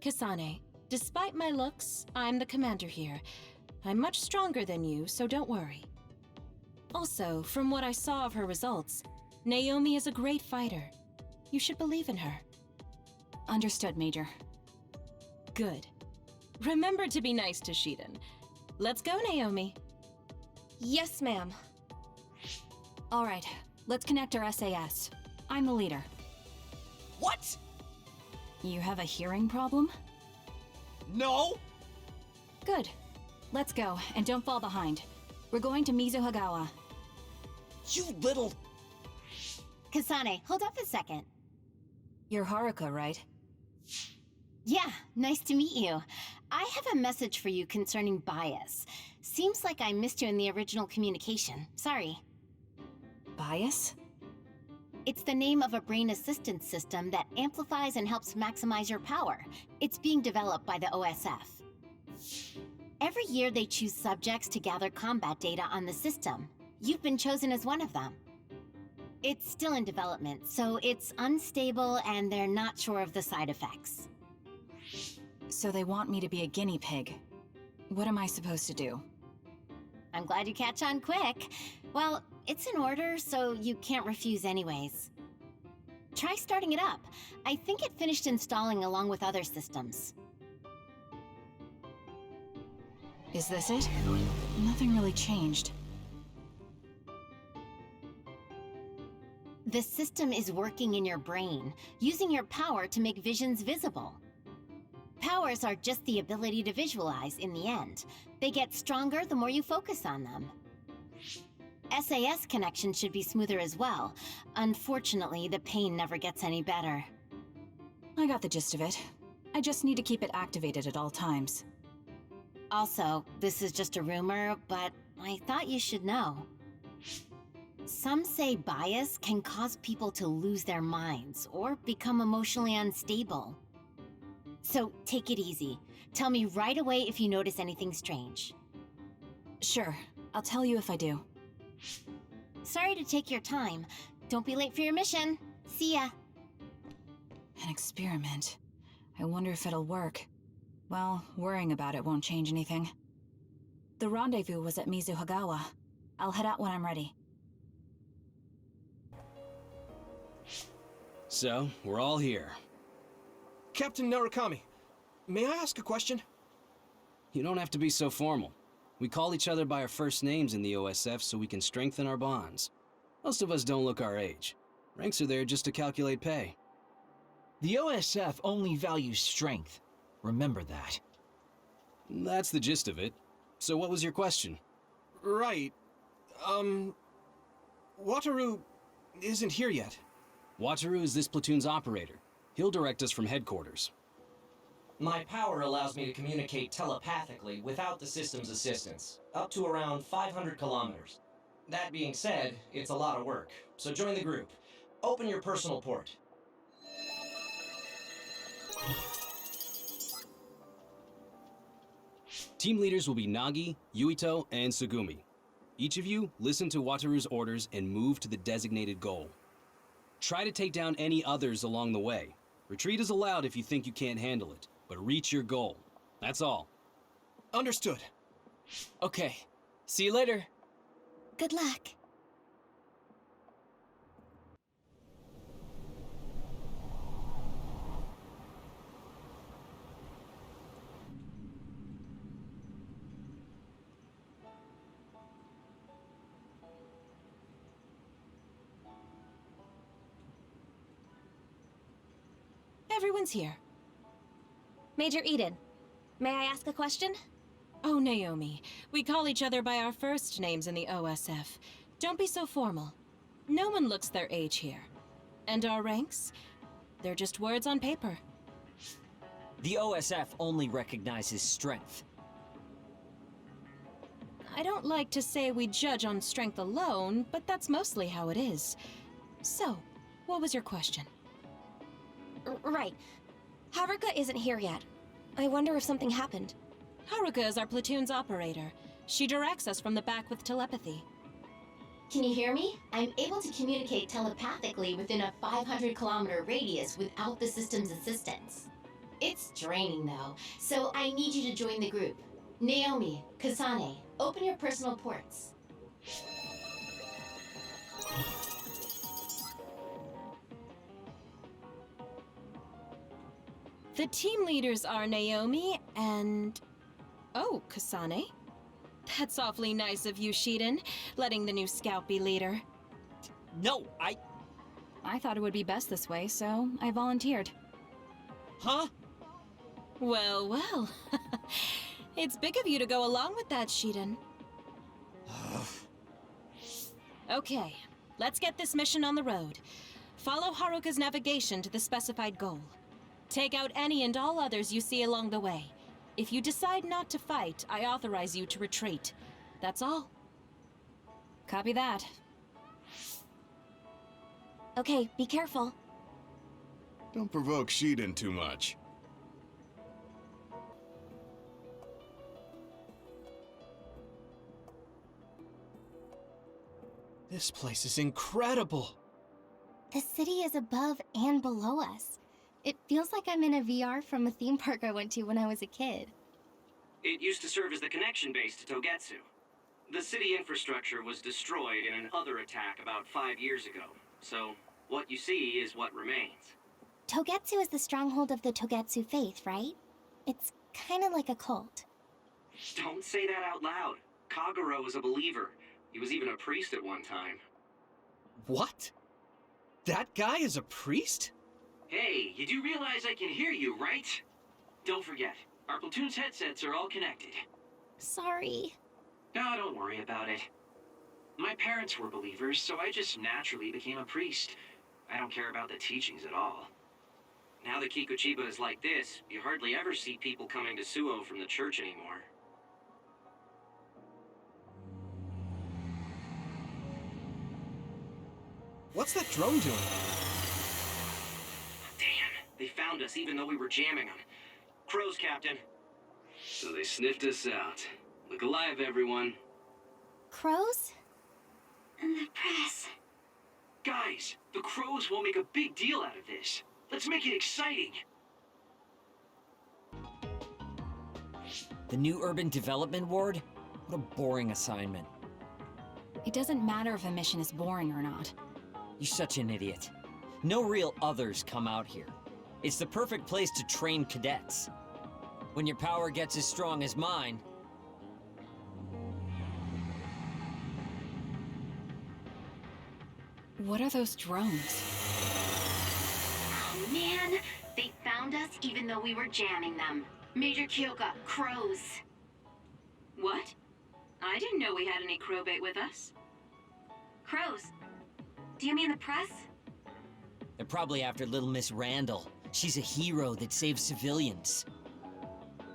Kasane, despite my looks, I'm the commander here. I'm much stronger than you, so don't worry. Also, from what I saw of her results, Naomi is a great fighter. You should believe in her. Understood, Major. Good. Remember to be nice to Shiden. Let's go, Naomi. Yes, ma'am. All right, let's connect our SAS. I'm the leader. What? You have a hearing problem? No! Good. Let's go, and don't fall behind. We're going to Mizuhagawa. You little... Kasane, hold up a second. You're Haruka, right? Yeah, nice to meet you. I have a message for you concerning bias. Seems like I missed you in the original communication. Sorry. Bias? It's the name of a brain assistance system that amplifies and helps maximize your power. It's being developed by the OSF. Every year they choose subjects to gather combat data on the system. You've been chosen as one of them. It's still in development, so it's unstable and they're not sure of the side effects. So they want me to be a guinea pig. What am I supposed to do? I'm glad you catch on quick. Well, it's in order, so you can't refuse anyways. Try starting it up. I think it finished installing along with other systems. Is this it? Nothing really changed. The system is working in your brain, using your power to make visions visible. Powers are just the ability to visualize in the end. They get stronger the more you focus on them. SAS connection should be smoother as well. Unfortunately, the pain never gets any better. I got the gist of it. I just need to keep it activated at all times. Also, this is just a rumor, but I thought you should know. Some say bias can cause people to lose their minds or become emotionally unstable. So take it easy. Tell me right away if you notice anything strange. Sure, I'll tell you if I do. Sorry to take your time. Don't be late for your mission. See ya. An experiment. I wonder if it'll work. Well, worrying about it won't change anything. The rendezvous was at Mizuhagawa. I'll head out when I'm ready. So, we're all here. Captain Narukami, may I ask a question? You don't have to be so formal. We call each other by our first names in the OSF so we can strengthen our bonds. Most of us don't look our age. Ranks are there just to calculate pay. The OSF only values strength. Remember that. That's the gist of it. So what was your question? Right. Wataru isn't here yet. Wataru is this platoon's operator. He'll direct us from headquarters. My power allows me to communicate telepathically without the system's assistance, up to around 500 kilometers. That being said, it's a lot of work, so join the group. Open your personal port. Team leaders will be Nagi, Yuito, and Sugumi. Each of you listen to Wataru's orders and move to the designated goal. Try to take down any others along the way. Retreat is allowed if you think you can't handle it, but reach your goal. That's all. Understood. Okay. See you later. Good luck. Everyone's here. Major Eden, may I ask a question? Oh, Naomi. We call each other by our first names in the OSF. Don't be so formal. No one looks their age here. And our ranks? They're just words on paper. The OSF only recognizes strength. I don't like to say we judge on strength alone, but that's mostly how it is. So, what was your question? Right. Haruka isn't here yet. I wonder if something happened. Haruka is our platoon's operator. She directs us from the back with telepathy. Can you hear me? I'm able to communicate telepathically within a 500-kilometer radius without the system's assistance. It's draining though, so I need you to join the group. Naomi, Kasane, open your personal ports. The team leaders are Naomi and... Oh, Kasane? That's awfully nice of you, Shiden, letting the new scout be leader. No, I thought it would be best this way, so I volunteered. Huh? Well, well. It's big of you to go along with that, Shiden. Okay, let's get this mission on the road. Follow Haruka's navigation to the specified goal. Take out any and all others you see along the way. If you decide not to fight, I authorize you to retreat. That's all. Copy that. Okay, be careful. Don't provoke Shiden too much. This place is incredible! The city is above and below us. It feels like I'm in a VR from a theme park I went to when I was a kid. It used to serve as the connection base to Togetsu. The city infrastructure was destroyed in an other attack about 5 years ago, so what you see is what remains. Togetsu is the stronghold of the Togetsu faith, right? It's kind of like a cult. Don't say that out loud. Kagero was a believer. He was even a priest at one time. What? That guy is a priest? Hey, you do realize I can hear you, right? Don't forget, our platoon's headsets are all connected. Sorry. No, don't worry about it. My parents were believers, so I just naturally became a priest. I don't care about the teachings at all. Now that Kikuchiba is like this, you hardly ever see people coming to Suo from the church anymore. What's that drone doing? Damn, they found us even though we were jamming them. Crows, Captain. So they sniffed us out. Look alive, everyone. Crows? And the press. Guys, the crows will make a big deal out of this. Let's make it exciting. The new urban development ward? What a boring assignment. It doesn't matter if a mission is boring or not. You're such an idiot. No real others come out here. It's the perfect place to train cadets. When your power gets as strong as mine... What are those drones? Oh man, they found us even though we were jamming them. Major Kyoka, crows. What? I didn't know we had any crowbait with us. Crows? Do you mean the press? They're probably after little Miss Randall. She's a hero that saves civilians.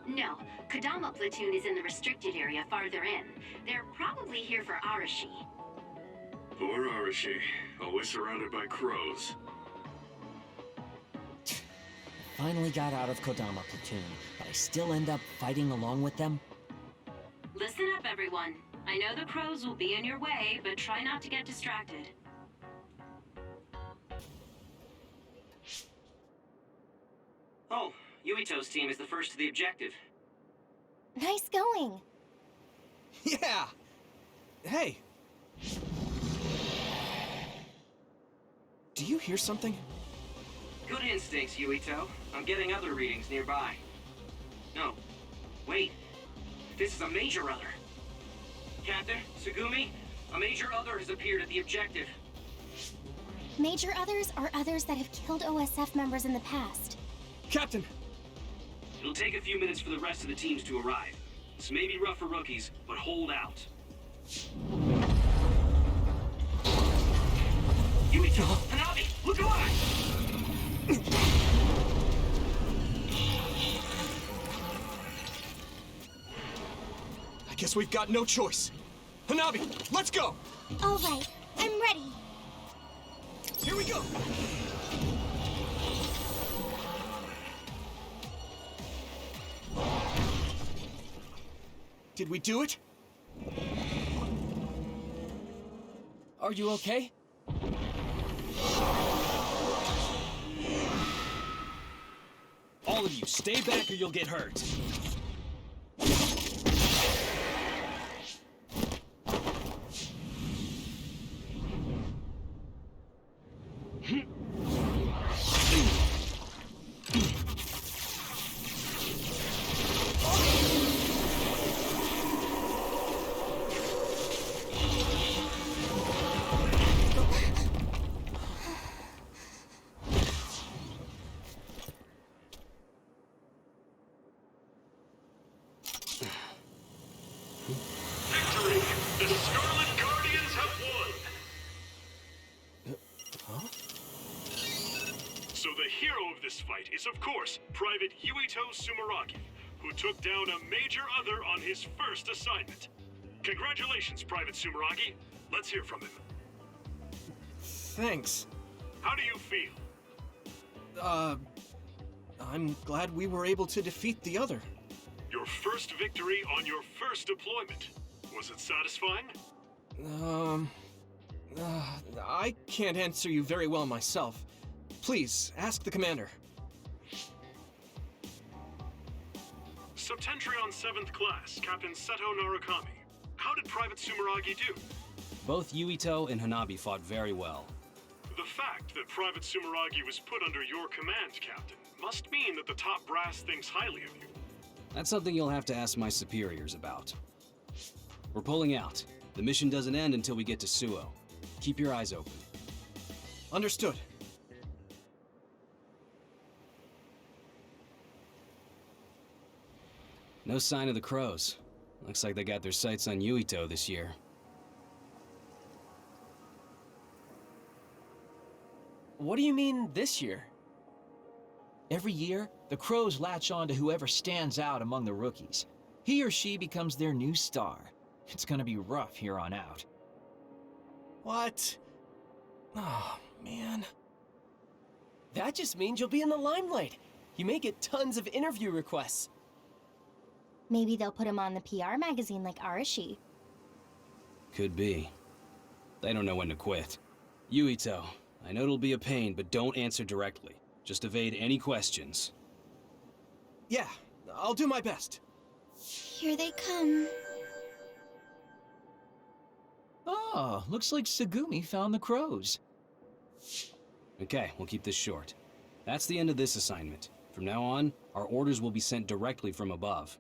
No, Kodama platoon is in the restricted area farther in. They're probably here for Arashi. Poor Arashi, always surrounded by crows. Finally got out of Kodama platoon, but I still end up fighting along with them. Listen up, everyone. I know the crows will be in your way, but try not to get distracted. Oh, Yuito's team is the first to the objective. Nice going. Yeah! Hey! Do you hear something? Good instincts, Yuito. I'm getting other readings nearby. No. Wait. This is a major other. Captain, Sugumi, a major other has appeared at the objective. Major others are others that have killed OSF members in the past. Captain! It'll take a few minutes for the rest of the teams to arrive. This may be rough for rookies, but hold out. Yuito! Hanabi! Look alive! I guess we've got no choice. Hanabi, let's go! All right, I'm ready. Here we go! Did we do it? Are you okay? All of you, stay back or you'll get hurt. Victory! The Scarlet Guardians have won! So the hero of this fight is, of course, Private Yuito Sumeragi, who took down a major other on his first assignment. Congratulations, Private Sumeragi. Let's hear from him. Thanks. How do you feel? I'm glad we were able to defeat the other. Your first victory on your first deployment. Was it satisfying? I can't answer you very well myself. Please, ask the commander. Septentrion 7th Class, Captain Seto Narukami. How did Private Sumeragi do? Both Yuito and Hanabi fought very well. The fact that Private Sumeragi was put under your command, Captain, must mean that the top brass thinks highly of you. That's something you'll have to ask my superiors about. We're pulling out. The mission doesn't end until we get to Suo. Keep your eyes open. Understood. No sign of the crows. Looks like they got their sights on Yuito this year. What do you mean, this year? Every year, the crows latch on to whoever stands out among the rookies. He or she becomes their new star. It's gonna be rough here on out. What? Oh, man. That just means you'll be in the limelight. You may get tons of interview requests. Maybe they'll put him on the PR magazine like Arashi. Could be. They don't know when to quit. Yuito, I know it'll be a pain, but don't answer directly. Just evade any questions. Yeah, I'll do my best. Here they come. Oh, looks like Sagumi found the crows. Okay, we'll keep this short. That's the end of this assignment. From now on, our orders will be sent directly from above.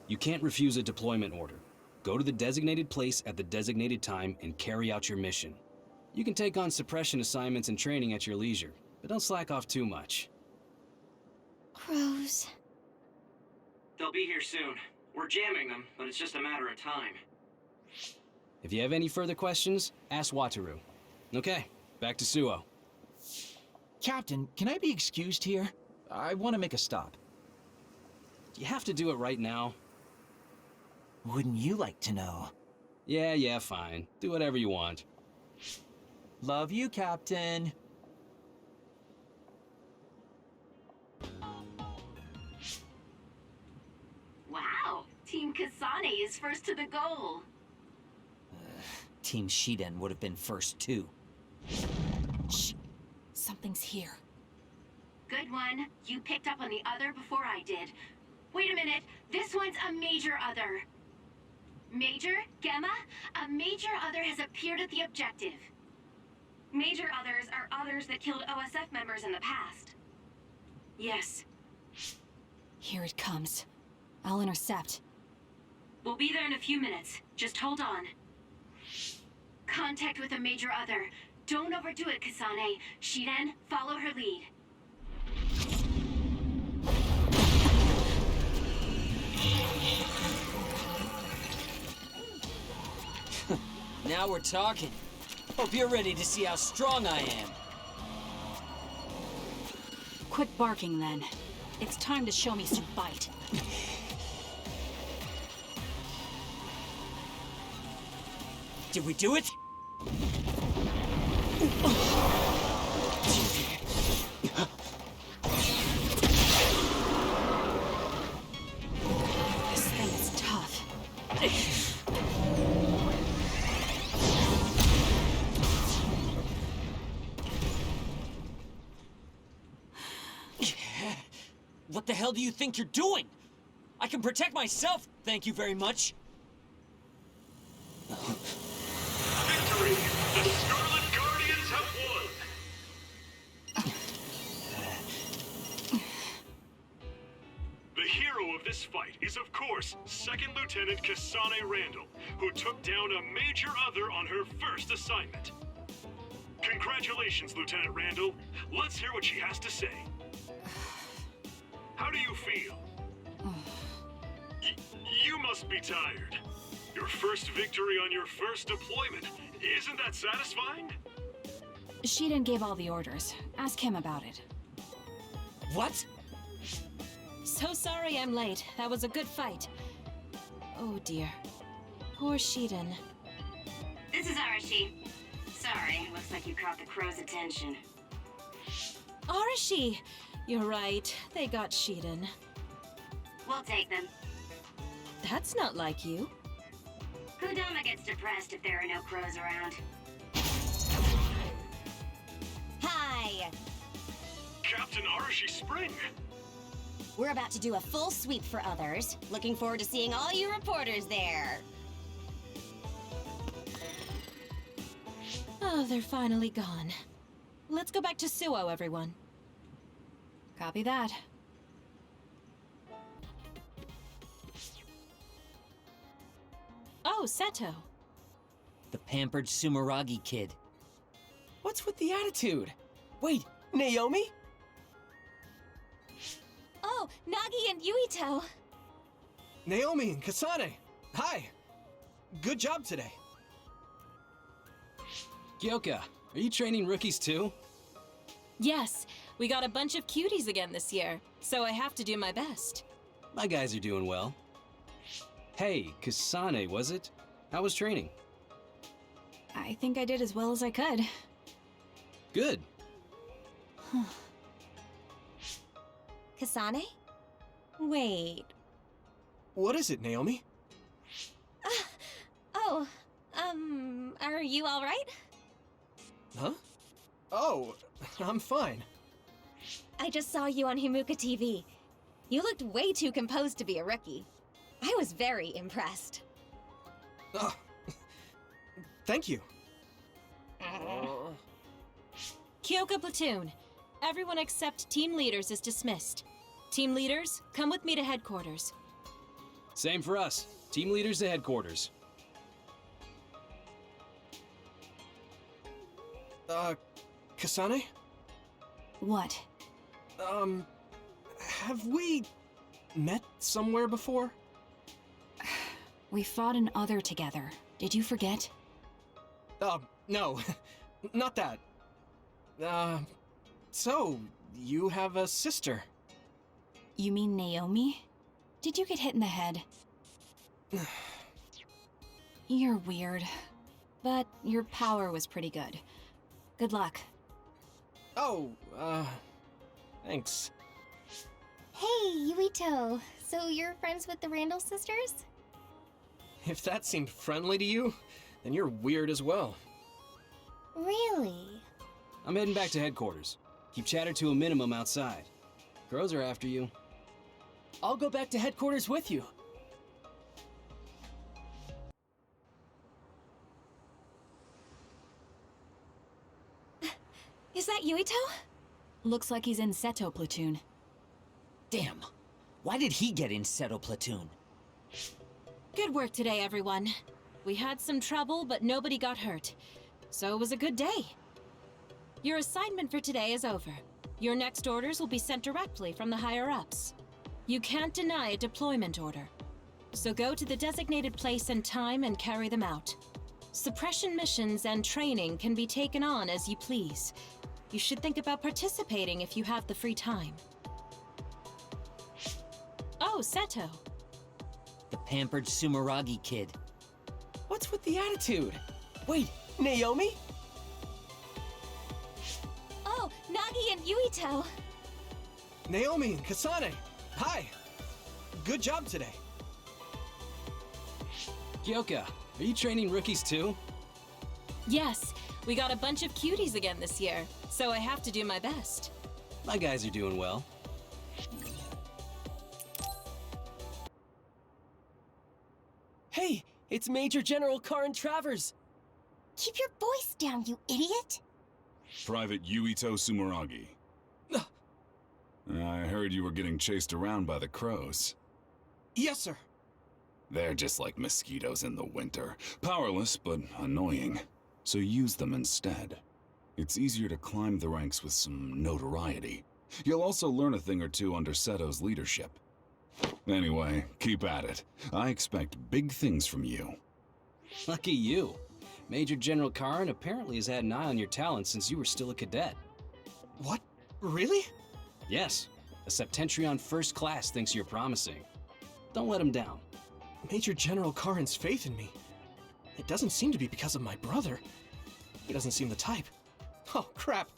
You can't refuse a deployment order. Go to the designated place at the designated time and carry out your mission. You can take on suppression assignments and training at your leisure, but don't slack off too much. Crows. They'll be here soon. We're jamming them, but it's just a matter of time. If you have any further questions, ask Wataru. Okay, back to Suo. Captain, can I be excused here? I want to make a stop. Do you have to do it right now? Wouldn't you like to know? Yeah, fine. Do whatever you want. Love you, Captain. Wow, Team Kasane is first to the goal. Team Shiden would have been first too. Shh. Something's here. Good one. You picked up on the other before I did. Wait a minute. This one's a major other. Major? Gemma? A major other has appeared at the objective. Major others are others that killed OSF members in the past. Yes. Here it comes. I'll intercept. We'll be there in a few minutes. Just hold on. Contact with a major other. Don't overdo it, Kasane. Shiden, follow her lead. Now we're talking. Hope you're ready to see how strong I am. Quit barking then. It's time to show me some bite. Did we do it? What the hell do you think you're doing? I can protect myself, thank you very much. Victory! The Scarlet Guardians have won! The hero of this fight is, of course, Second Lieutenant Kasane Randall, who took down a major other on her first assignment. Congratulations, Lieutenant Randall. Let's hear what she has to say. How do you feel? You must be tired. Your first victory on your first deployment. Isn't that satisfying? Shiden gave all the orders. Ask him about it. What? So sorry I'm late. That was a good fight. Oh dear. Poor Shiden. This is Arashi. Sorry, looks like you caught the crow's attention. Arashi! You're right. They got Shiden. We'll take them. That's not like you. Kudama gets depressed if there are no crows around. Hi! Captain Arashi Spring! We're about to do a full sweep for others. Looking forward to seeing all you reporters there. Oh, they're finally gone. Let's go back to Suo, everyone. Copy that. Oh, Seto. The pampered Sumeragi kid. What's with the attitude? Wait, Naomi? Oh, Nagi and Yuito. Naomi and Kasane. Hi. Good job today. Kyoka, are you training rookies too? Yes, we got a bunch of cuties again this year, so I have to do my best. My guys are doing well. Hey, Kasane, was it? How was training? I think I did as well as I could. Good. Kasane? Wait. What is it, Naomi? Oh, are you all right? Huh? Oh, I'm fine. I just saw you on Himuka TV. You looked way too composed to be a rookie. I was very impressed. Oh, thank you. Kyoka Platoon. Everyone except team leaders is dismissed. Team leaders, come with me to headquarters. Same for us. Team leaders to headquarters. Kasane? What? Have we met somewhere before? We fought an other together. Did you forget? No. Not that. So, you have a sister? You mean Naomi? Did you get hit in the head? You're weird. But your power was pretty good. Good luck. Oh, thanks. Hey, Yuito. So you're friends with the Randall sisters? If that seemed friendly to you, then you're weird as well. Really? I'm heading back to headquarters. Keep chatter to a minimum outside. Girls are after you. I'll go back to headquarters with you. Is that Yuito? Looks like he's in Seto Platoon. Damn. Why did he get in Seto Platoon? Good work today, everyone. We had some trouble, but nobody got hurt. So it was a good day. Your assignment for today is over. Your next orders will be sent directly from the higher-ups. You can't deny a deployment order. So go to the designated place and time and carry them out. Suppression missions and training can be taken on as you please. You should think about participating if you have the free time. Oh, Seto. The pampered Sumeragi kid. What's with the attitude? Wait, Naomi? Oh, Nagi and Yuito. Naomi and Kasane. Hi. Good job today. Kyoka, are you training rookies too? Yes, we got a bunch of cuties again this year, so I have to do my best. My guys are doing well. Hey, it's Major General Karin Travers. Keep your voice down, you idiot! Private Yuito Sumeragi. I heard you were getting chased around by the crows. Yes, sir. They're just like mosquitoes in the winter. Powerless, but annoying. So use them instead. It's easier to climb the ranks with some notoriety. You'll also learn a thing or two under Seto's leadership. Anyway, keep at it. I expect big things from you. Lucky you. Major General Karin apparently has had an eye on your talent since you were still a cadet. What? Really? Yes. A Septentrion First Class thinks you're promising. Don't let him down. Major General Karin's faith in me. It doesn't seem to be because of my brother. He doesn't seem the type. Oh, crap.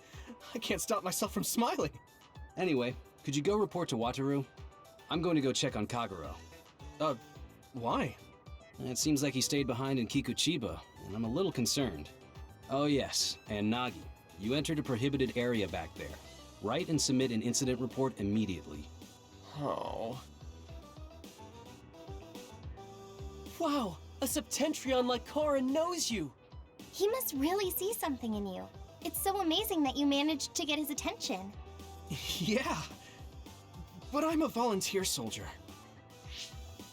I can't stop myself from smiling. Anyway, could you go report to Wataru? I'm going to go check on Kagero. Why? It seems like he stayed behind in Kikuchiba, and I'm a little concerned. Oh yes, and Nagi, you entered a prohibited area back there. Write and submit an incident report immediately. Oh. Wow, a Septentrion like Karin knows you! He must really see something in you. It's so amazing that you managed to get his attention. Yeah. But I'm a volunteer soldier.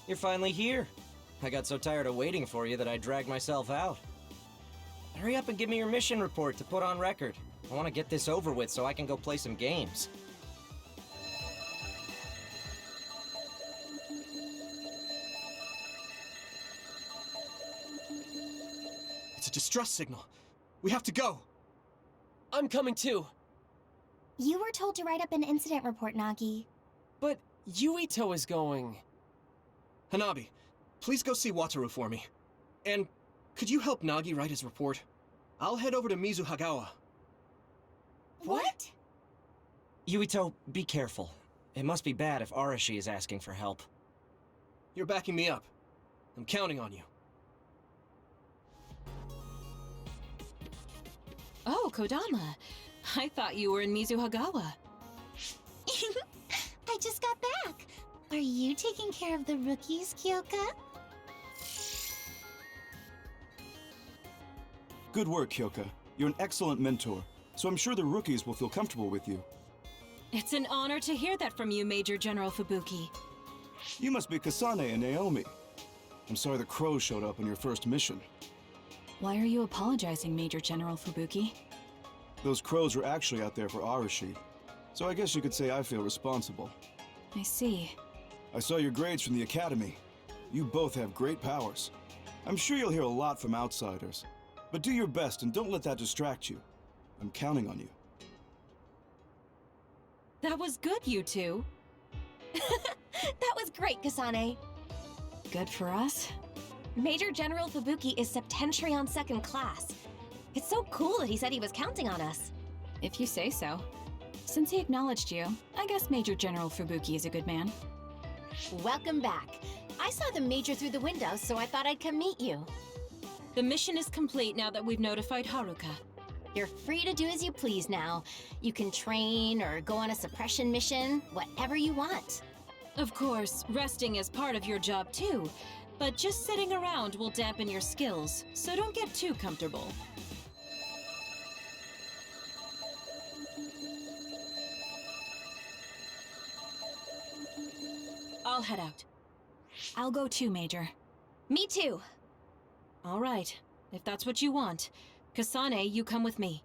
You're finally here. I got so tired of waiting for you that I dragged myself out. Hurry up and give me your mission report to put on record. I want to get this over with so I can go play some games. It's a distress signal. We have to go. I'm coming too. You were told to write up an incident report, Nagi. But Yuito is going. Hanabi, please go see Wataru for me. And could you help Nagi write his report? I'll head over to Mizuhagawa. What? Yuito, be careful. It must be bad if Arashi is asking for help. You're backing me up. I'm counting on you. Oh, Kodama. I thought you were in Mizuhagawa. I just got back. Are you taking care of the rookies, Kyoka? Good work, Kyoka. You're an excellent mentor, so I'm sure the rookies will feel comfortable with you. It's an honor to hear that from you, Major General Fubuki. You must be Kasane and Naomi. I'm sorry the crows showed up on your first mission. Why are you apologizing, Major General Fubuki? Those crows were actually out there for Arashi, so I guess you could say I feel responsible. I see. I saw your grades from the academy. You both have great powers. I'm sure you'll hear a lot from outsiders, but do your best and don't let that distract you. I'm counting on you. That was good, you two. That was great, Kasane. Good for us? Major General Fubuki is Septentrion Second Class. It's so cool that he said he was counting on us. If you say so. Since he acknowledged you, I guess Major General Fubuki is a good man. Welcome back. I saw the Major through the window, so I thought I'd come meet you. The mission is complete now that we've notified Haruka. You're free to do as you please now. You can train or go on a suppression mission, whatever you want. Of course, resting is part of your job too, but just sitting around will dampen your skills, so don't get too comfortable. I'll head out. I'll go too, Major. Me too. All right, if that's what you want. Kasane, you come with me.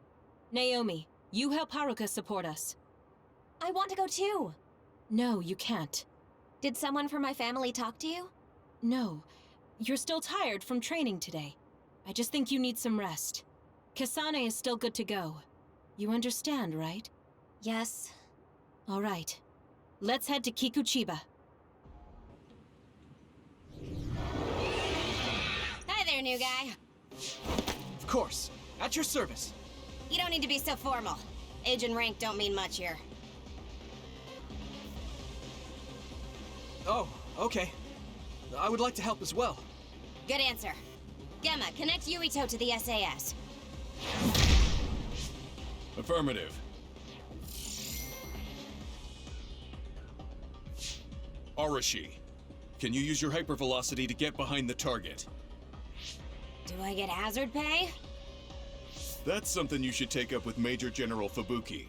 Naomi, you help Haruka support us. I want to go too. No, you can't. Did someone from my family talk to you? No. You're still tired from training today. I just think you need some rest. Kasane is still good to go. You understand, right? Yes. All right. Let's head to Kikuchiba. Hi there, new guy. Of course. At your service. You don't need to be so formal. Age and rank don't mean much here. Oh, okay. I would like to help as well. Good answer. Gemma, connect Yuito to the SAS. Affirmative. Arashi, can you use your hypervelocity to get behind the target? Do I get hazard pay? That's something you should take up with Major General Fubuki.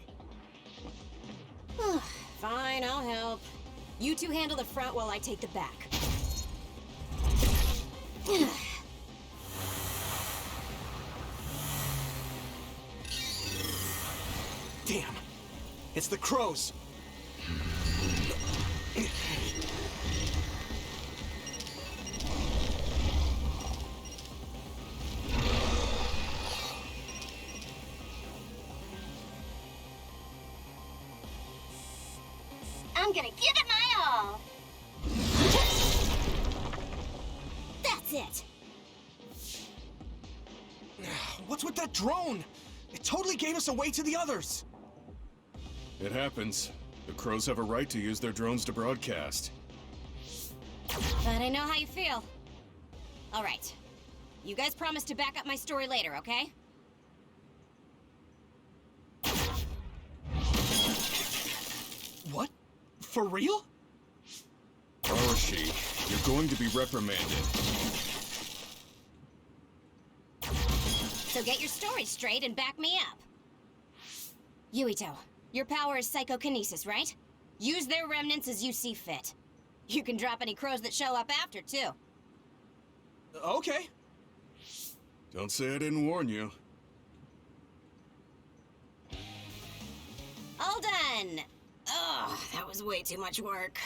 Fine, I'll help. You two handle the front while I take the back. Damn! It's the crows! I'm gonna give it my all. That's it. What's with that drone? It totally gave us away to the others! It happens. The crows have a right to use their drones to broadcast. But I know how you feel. All right. You guys promise to back up my story later, okay? What? For real? Arashi, you're going to be reprimanded. So get your story straight and back me up. Yuito, your power is psychokinesis, right? Use their remnants as you see fit. You can drop any crows that show up after, too. Okay. Don't say I didn't warn you. All done! Ugh, that was way too much work.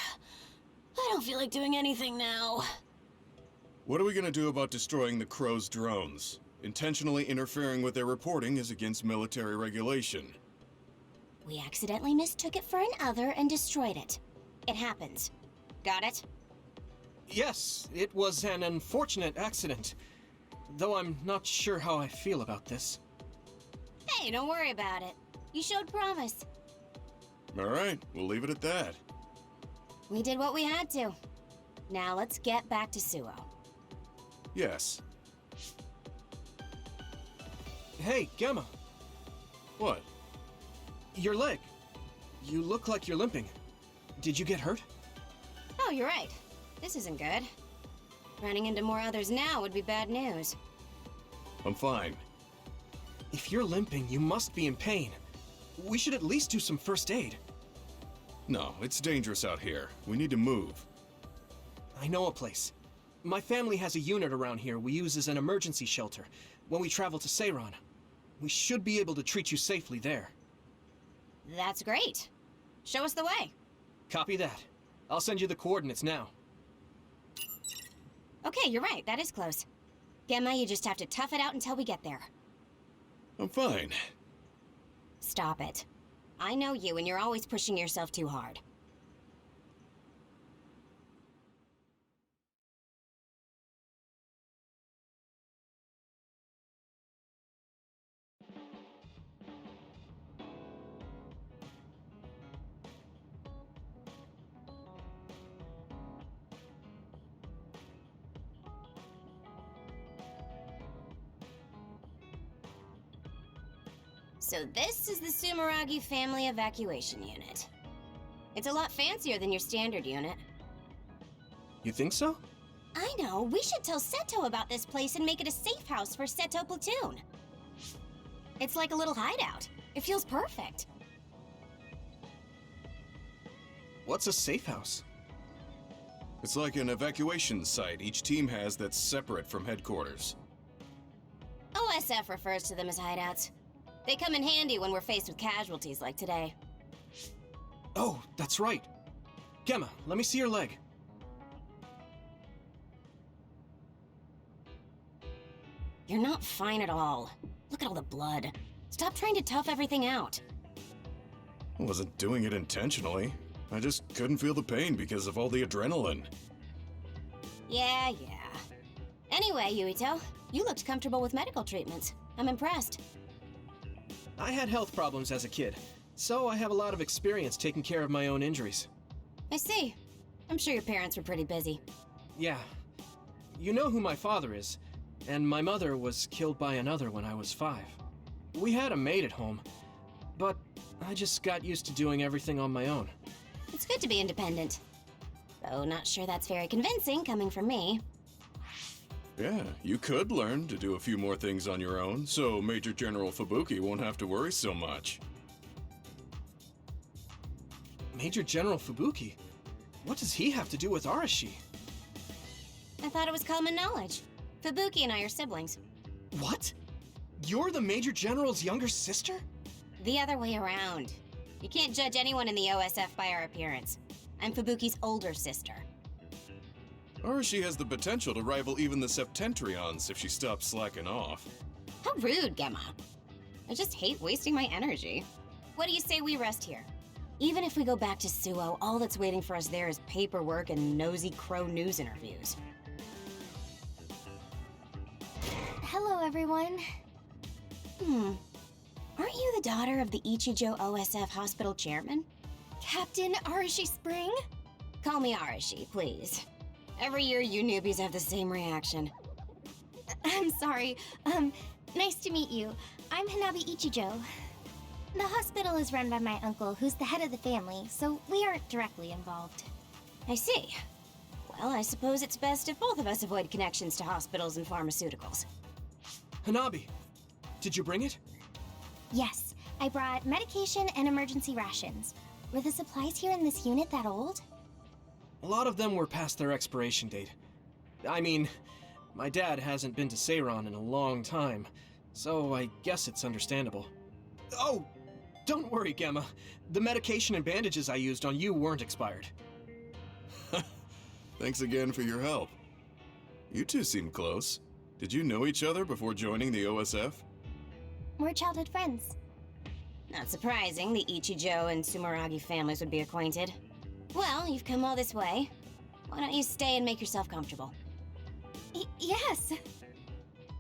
I don't feel like doing anything now. What are we gonna do about destroying the crows' drones? Intentionally interfering with their reporting is against military regulation. We accidentally mistook it for an other and destroyed it. It happens. Got it? Yes, it was an unfortunate accident. Though I'm not sure how I feel about this. Hey, don't worry about it. You showed promise. Alright, we'll leave it at that. We did what we had to. Now let's get back to Suo. Yes. Hey, Gemma. What? Your leg. You look like you're limping. Did you get hurt? Oh, you're right. This isn't good. Running into more others now would be bad news. I'm fine. If you're limping, you must be in pain. We should at least do some first aid. No, it's dangerous out here. We need to move. I know a place. My family has a unit around here we use as an emergency shelter when we travel to Seiron. We should be able to treat you safely there. That's great. Show us the way. Copy that. I'll send you the coordinates now. Okay, you're right. That is close. Gemma, you just have to tough it out until we get there. I'm fine. Stop it. I know you, and you're always pushing yourself too hard. So this is the Sumeragi Family Evacuation Unit. It's a lot fancier than your standard unit. You think so? I know. We should tell Seto about this place and make it a safe house for Seto Platoon. It's like a little hideout. It feels perfect. What's a safe house? It's like an evacuation site each team has that's separate from headquarters. OSF refers to them as hideouts. They come in handy when we're faced with casualties like today. Oh, that's right. Gemma, let me see your leg. You're not fine at all. Look at all the blood. Stop trying to tough everything out. I wasn't doing it intentionally. I just couldn't feel the pain because of all the adrenaline. Yeah. Anyway, Yuito, you looked comfortable with medical treatments. I'm impressed. I had health problems as a kid, so I have a lot of experience taking care of my own injuries. I see. I'm sure your parents were pretty busy. Yeah. You know who my father is, and my mother was killed by another when I was 5. We had a maid at home, but I just got used to doing everything on my own. It's good to be independent. Though not sure that's very convincing coming from me. Yeah, you could learn to do a few more things on your own, so Major General Fubuki won't have to worry so much. Major General Fubuki? What does he have to do with Arashi? I thought it was common knowledge. Fubuki and I are siblings. What? You're the Major General's younger sister? The other way around. You can't judge anyone in the OSF by our appearance. I'm Fubuki's older sister. Arashi has the potential to rival even the Septentrions if she stops slacking off. How rude, Gemma. I just hate wasting my energy. What do you say we rest here? Even if we go back to Suo, all that's waiting for us there is paperwork and nosy crow news interviews. Hello, everyone. Aren't you the daughter of the Ichijo OSF hospital chairman? Captain Arashi Spring? Call me Arashi, please. Every year you newbies have the same reaction. I'm sorry. Nice to meet you. I'm Hanabi Ichijo. The hospital is run by my uncle, who's the head of the family, so we aren't directly involved. I see. Well, I suppose it's best if both of us avoid connections to hospitals and pharmaceuticals. Hanabi, did you bring it? Yes, I brought medication and emergency rations. Were the supplies here in this unit that old? A lot of them were past their expiration date. I mean, my dad hasn't been to Seiron in a long time, so I guess it's understandable. Oh, don't worry, Gemma. The medication and bandages I used on you weren't expired. Thanks again for your help. You two seem close. Did you know each other before joining the OSF? We're childhood friends. Not surprising the Ichijo and Sumeragi families would be acquainted. Well, you've come all this way. Why don't you stay and make yourself comfortable? Yes!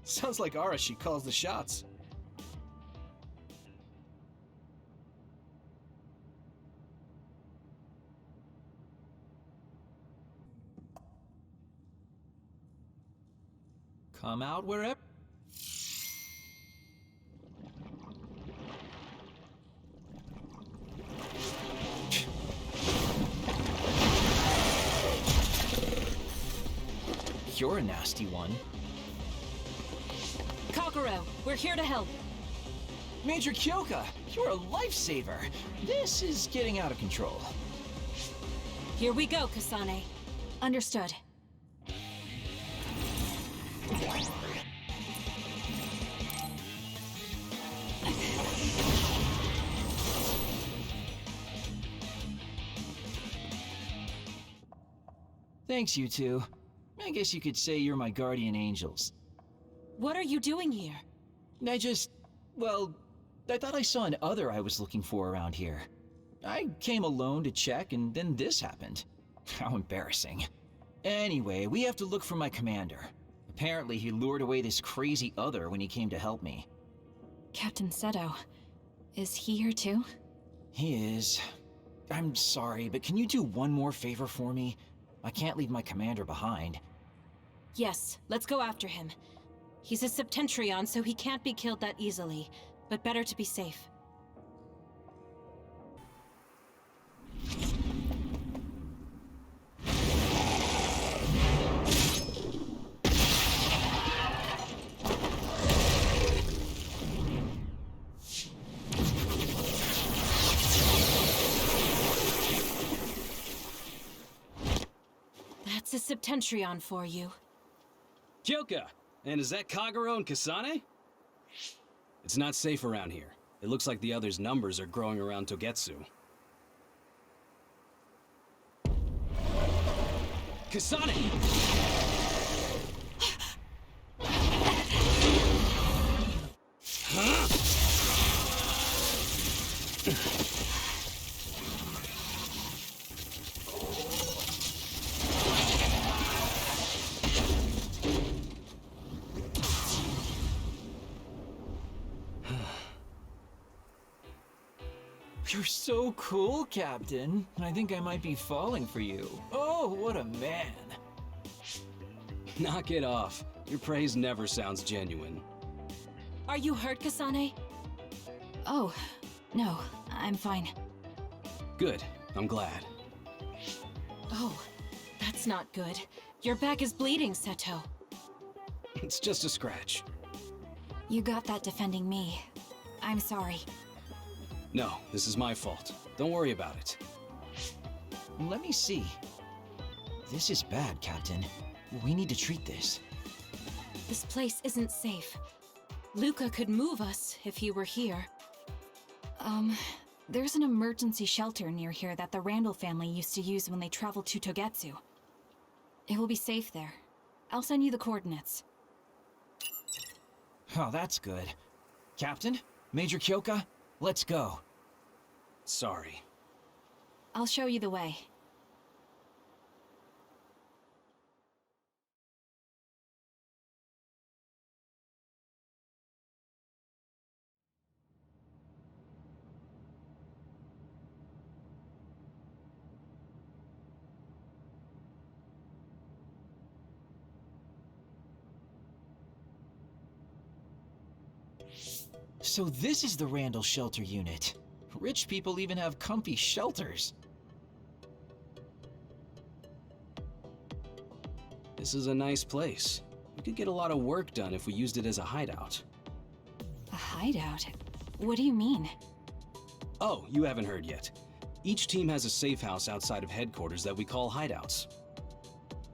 Sounds like Arashi calls the shots. Come out wherever. You're a nasty one. Kakuro, we're here to help. Major Kyoka, you're a lifesaver. This is getting out of control. Here we go, Kasane. Understood. Thanks, you two. I guess you could say you're my guardian angels. What are you doing here? Well, I thought I saw an other I was looking for around here. I came alone to check, and then this happened. How embarrassing. Anyway, we have to look for my commander. Apparently, he lured away this crazy other when he came to help me. Captain Seto. Is he here too? He is. I'm sorry, but can you do one more favor for me? I can't leave my commander behind. Yes, let's go after him. He's a Septentrion, so he can't be killed that easily, but better to be safe. That's a Septentrion for you. Kyoka! And is that Kagero and Kasane? It's not safe around here. It looks like the others' numbers are growing around Togetsu. Kasane! Huh? You're so cool, Captain. I think I might be falling for you. Oh, what a man. Knock it off. Your praise never sounds genuine. Are you hurt, Kasane? Oh, no, I'm fine. Good. I'm glad. Oh, that's not good. Your back is bleeding, Seto. It's just a scratch. You got that defending me. I'm sorry. No, this is my fault. Don't worry about it. Let me see. This is bad, Captain. We need to treat this. This place isn't safe. Luca could move us if he were here. There's an emergency shelter near here that the Randall family used to use when they traveled to Togetsu. It will be safe there. I'll send you the coordinates. Oh, that's good. Captain? Major Kyoka? Let's go. Sorry. I'll show you the way. So this is the Randall Shelter Unit. Rich people even have comfy shelters. This is a nice place. We could get a lot of work done if we used it as a hideout. A hideout? What do you mean? Oh, you haven't heard yet. Each team has a safe house outside of headquarters that we call hideouts.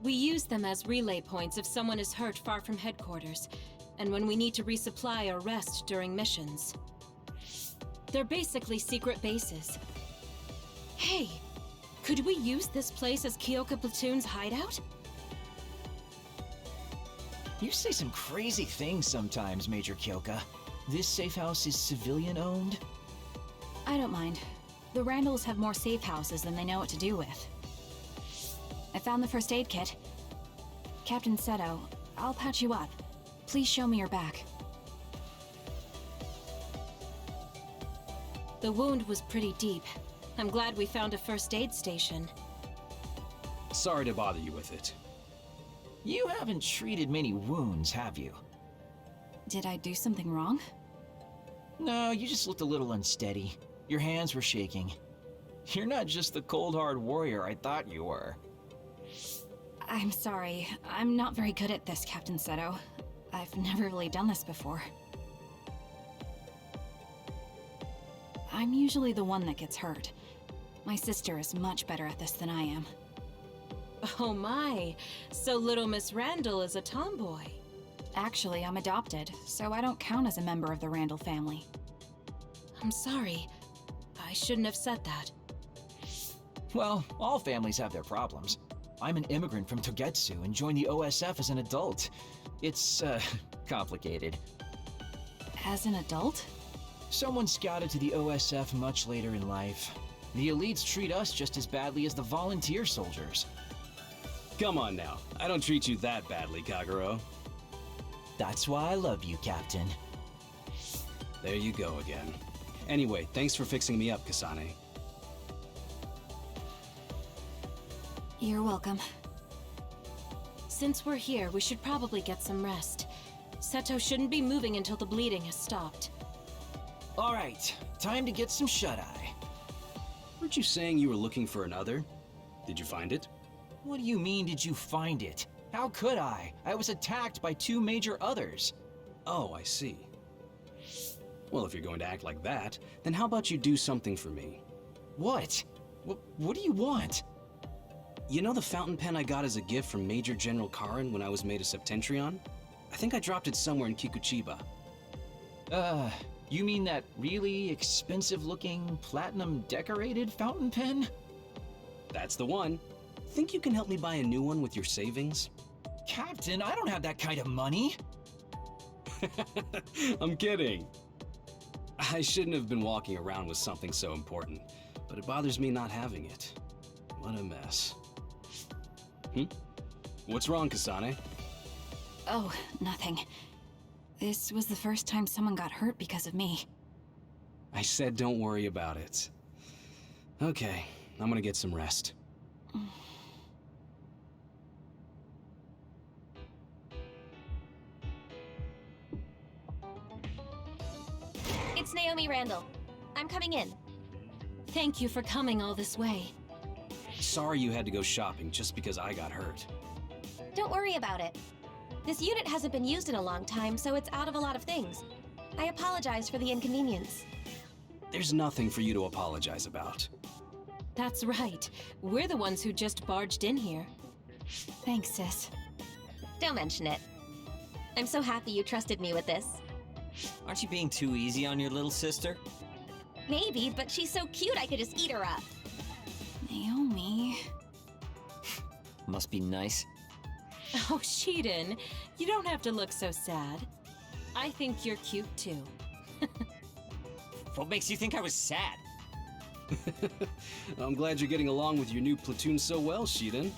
We use them as relay points if someone is hurt far from headquarters, and when we need to resupply or rest during missions. They're basically secret bases. Hey, could we use this place as Kyoka Platoon's hideout? You say some crazy things sometimes, Major Kyoka. This safe house is civilian-owned? I don't mind. The Randalls have more safe houses than they know what to do with. I found the first aid kit. Captain Seto, I'll patch you up. Please show me your back. The wound was pretty deep. I'm glad we found a first aid station. Sorry to bother you with it. You haven't treated many wounds, have you? Did I do something wrong? No, you just looked a little unsteady. Your hands were shaking. You're not just the cold hard warrior I thought you were. I'm sorry. I'm not very good at this, Captain Seto. I've never really done this before. I'm usually the one that gets hurt. My sister is much better at this than I am. Oh my, so little Miss Randall is a tomboy. Actually, I'm adopted, so I don't count as a member of the Randall family. I'm sorry. I shouldn't have said that. Well, all families have their problems. I'm an immigrant from Togetsu and joined the OSF as an adult. It's, complicated. As an adult? Someone scouted to the OSF much later in life. The elites treat us just as badly as the volunteer soldiers. Come on now. I don't treat you that badly, Kagero. That's why I love you, Captain. There you go again. Anyway, thanks for fixing me up, Kasane. You're welcome. Since we're here, we should probably get some rest. Seto shouldn't be moving until the bleeding has stopped. All right, time to get some shut-eye. Weren't you saying you were looking for another? Did you find it? What do you mean, did you find it? How could I? I was attacked by 2 major others. Oh, I see. Well, if you're going to act like that, then how about you do something for me? What? What do you want? You know the fountain pen I got as a gift from Major General Karin when I was made a Septentrion? I think I dropped it somewhere in Kikuchiba. You mean that really expensive-looking, platinum-decorated fountain pen? That's the one. Think you can help me buy a new one with your savings? Captain, I don't have that kind of money. I'm kidding. I shouldn't have been walking around with something so important, but it bothers me not having it. What a mess. What's wrong, Kasane? Oh, nothing. This was the first time someone got hurt because of me. I said don't worry about it. Okay, I'm gonna get some rest. it's Naomi Randall. I'm coming in. Thank you for coming all this way. Sorry you had to go shopping just because I got hurt. Don't worry about it. This unit hasn't been used in a long time, so it's out of a lot of things. I apologize for the inconvenience. There's nothing for you to apologize about. That's right. We're the ones who just barged in here. Thanks, sis. Don't mention it. I'm so happy you trusted me with this. Aren't you being too easy on your little sister? Maybe, but she's so cute I could just eat her up. Naomi... Must be nice. Oh, Sheedan, you don't have to look so sad. I think you're cute too. What makes you think I was sad? I'm glad you're getting along with your new platoon so well, Sheedan.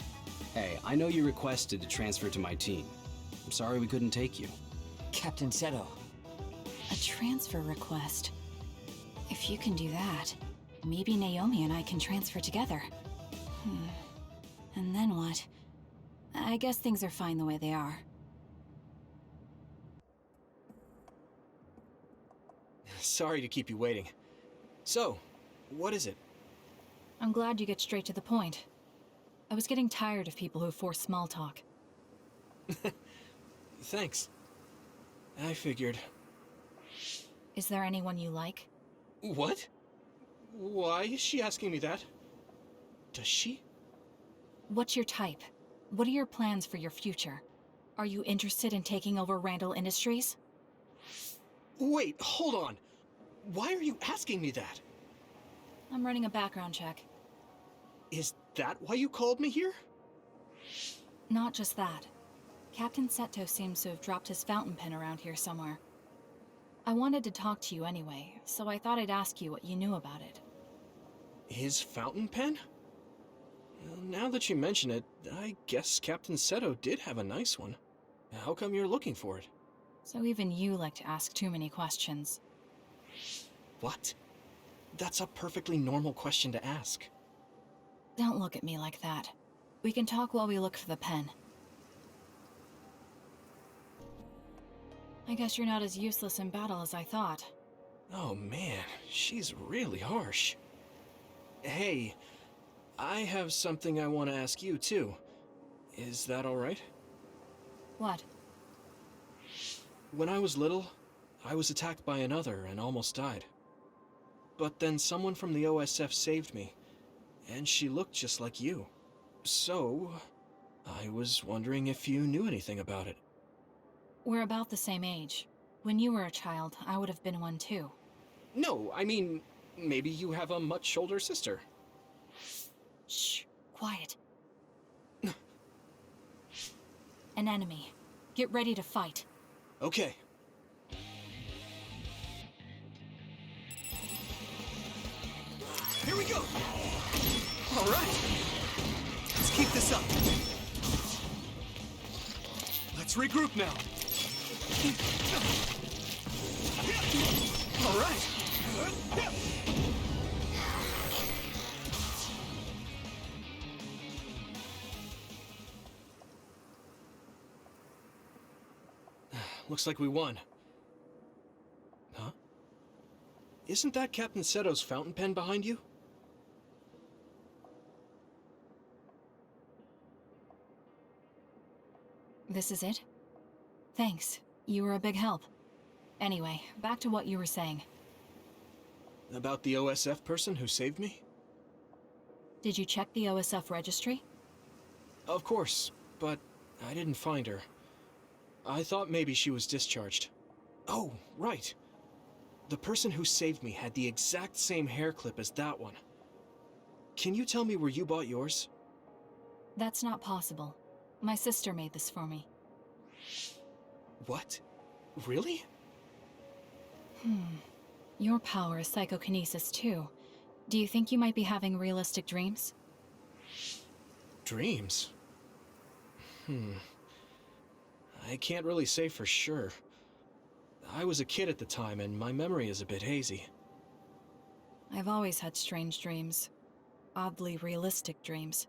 Hey, I know you requested to transfer to my team. I'm sorry we couldn't take you. Captain Seto. A transfer request. If you can do that, maybe Naomi and I can transfer together. And then what? I guess things are fine the way they are. Sorry to keep you waiting. So, what is it? I'm glad you get straight to the point. I was getting tired of people who force small talk. Thanks. I figured. Is there anyone you like? What? Why is she asking me that? Does she? What's your type? What are your plans for your future? Are you interested in taking over Randall Industries? Wait, hold on. Why are you asking me that? I'm running a background check. Is that why you called me here? Not just that. Captain Seto seems to have dropped his fountain pen around here somewhere. I wanted to talk to you anyway, so I thought I'd ask you what you knew about it. His fountain pen? Well, now that you mention it, I guess Captain Seto did have a nice one. How come you're looking for it? So even you like to ask too many questions. What? That's a perfectly normal question to ask. Don't look at me like that. We can talk while we look for the pen. I guess you're not as useless in battle as I thought. Oh man, she's really harsh. Hey, I have something I want to ask you too. Is that alright? What? When I was little, I was attacked by another and almost died. But then someone from the OSF saved me, and she looked just like you. So, I was wondering if you knew anything about it. We're about the same age. When you were a child, I would have been one too. No, I mean, maybe you have a much older sister. Shh, quiet. An enemy. Get ready to fight. Okay. Here we go! All right! Let's keep this up. Let's regroup now. All right! Looks like we won. Huh? Isn't that Captain Seto's fountain pen behind you? This is it? Thanks. You were a big help. Anyway, back to what you were saying. About the OSF person who saved me? Did you check the OSF registry? Of course, but I didn't find her. I thought maybe she was discharged. Oh, right. The person who saved me had the exact same hair clip as that one. Can you tell me where you bought yours? That's not possible. My sister made this for me. What? Really? Your power is psychokinesis too. Do you think you might be having realistic dreams? Dreams? I can't really say for sure. I was a kid at the time, and my memory is a bit hazy. I've always had strange dreams. Oddly realistic dreams.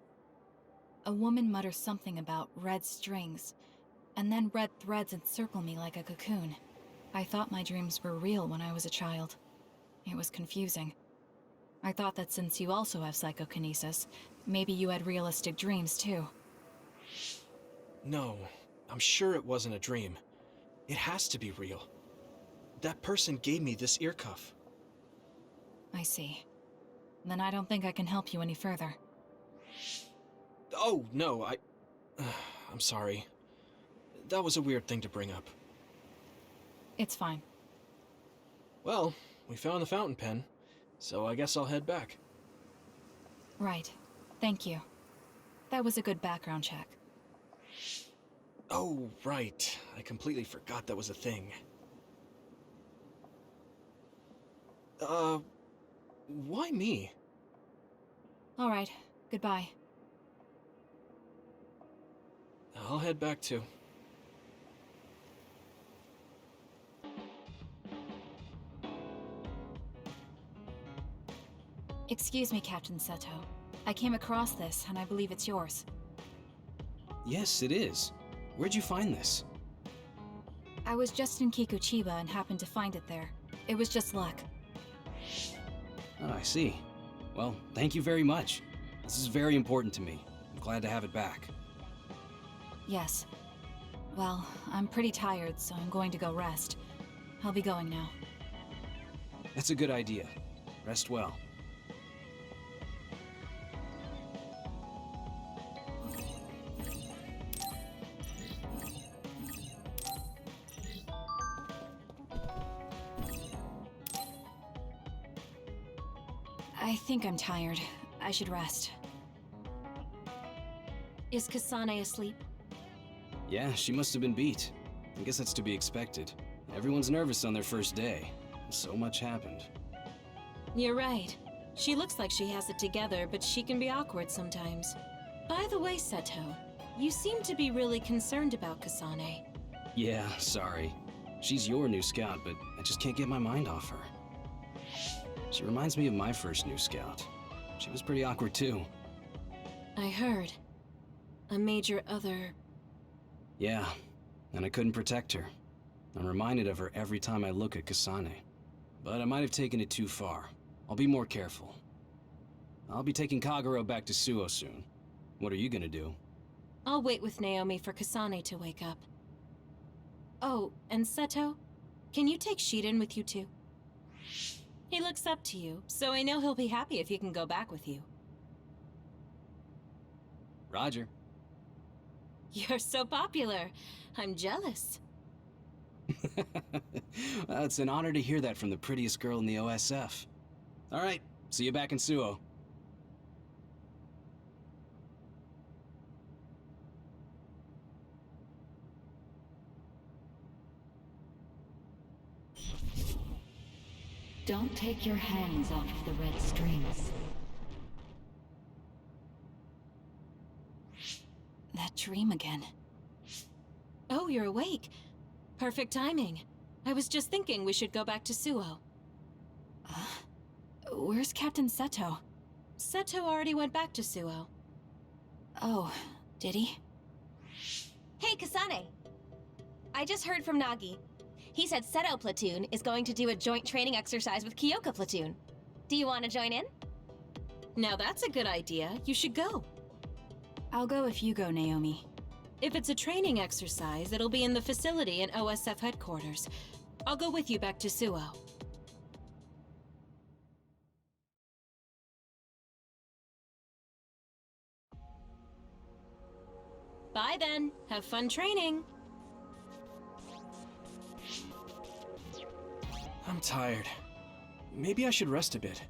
A woman mutters something about red strings, and then red threads encircle me like a cocoon. I thought my dreams were real when I was a child. It was confusing. I thought that since you also have psychokinesis, maybe you had realistic dreams too. No, I'm sure it wasn't a dream. It has to be real. That person gave me this ear cuff. I see. Then I don't think I can help you any further. Oh, no, I'm sorry. That was a weird thing to bring up. It's fine. Well, we found the fountain pen, so I guess I'll head back. Right. Thank you. That was a good background check. Oh, right. I completely forgot that was a thing. Why me? All right. Goodbye. I'll head back too. Excuse me, Captain Seto. I came across this, and I believe it's yours. Yes, it is. Where'd you find this? I was just in Kikuchiba and happened to find it there. It was just luck. Oh, I see. Well, thank you very much. This is very important to me. I'm glad to have it back. Yes. Well, I'm pretty tired, so I'm going to go rest. I'll be going now. That's a good idea. Rest well. I think I'm tired. I should rest. Is Kasane asleep? Yeah, she must have been beat. I guess that's to be expected. Everyone's nervous on their first day. So much happened. You're right. She looks like she has it together, but she can be awkward sometimes. By the way, Seto, you seem to be really concerned about Kasane. Yeah, sorry. She's your new scout, but I just can't get my mind off her. She reminds me of my first new scout. She was pretty awkward too. I heard. A major other... Yeah, and I couldn't protect her. I'm reminded of her every time I look at Kasane. But I might have taken it too far. I'll be more careful. I'll be taking Kagero back to Suo soon. What are you gonna do? I'll wait with Naomi for Kasane to wake up. Oh, and Seto? Can you take Shiden with you too? He looks up to you, so I know he'll be happy if you can go back with you. Roger. You're so popular. I'm jealous. Well, it's an honor to hear that from the prettiest girl in the OSF. All right, see you back in Suo. Don't take your hands off of the red strings. That dream again. Oh, you're awake. Perfect timing. I was just thinking we should go back to Suo. Where's Captain Seto? Seto already went back to Suo. Oh, did he? Hey, Kasane! I just heard from Nagi. He said Seto Platoon is going to do a joint training exercise with Kyoka Platoon. Do you want to join in? Now that's a good idea. You should go. I'll go if you go, Naomi. If it's a training exercise, it'll be in the facility in OSF headquarters. I'll go with you back to Suo. Bye then. Have fun training. I'm tired. Maybe I should rest a bit.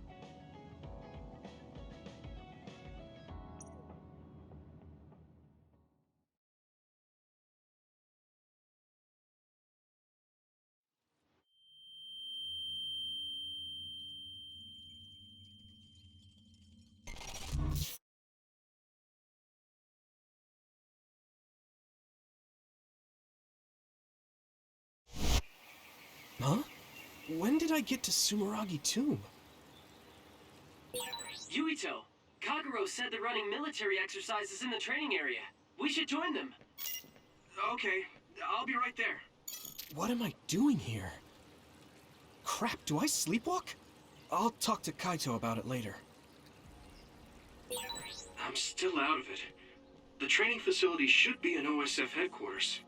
Huh? When did I get to Sumeragi Tomb? Yuito, Kagero said they're running military exercises in the training area. We should join them. Okay, I'll be right there. What am I doing here? Crap, do I sleepwalk? I'll talk to Kaito about it later. I'm still out of it. The training facility should be in OSF headquarters.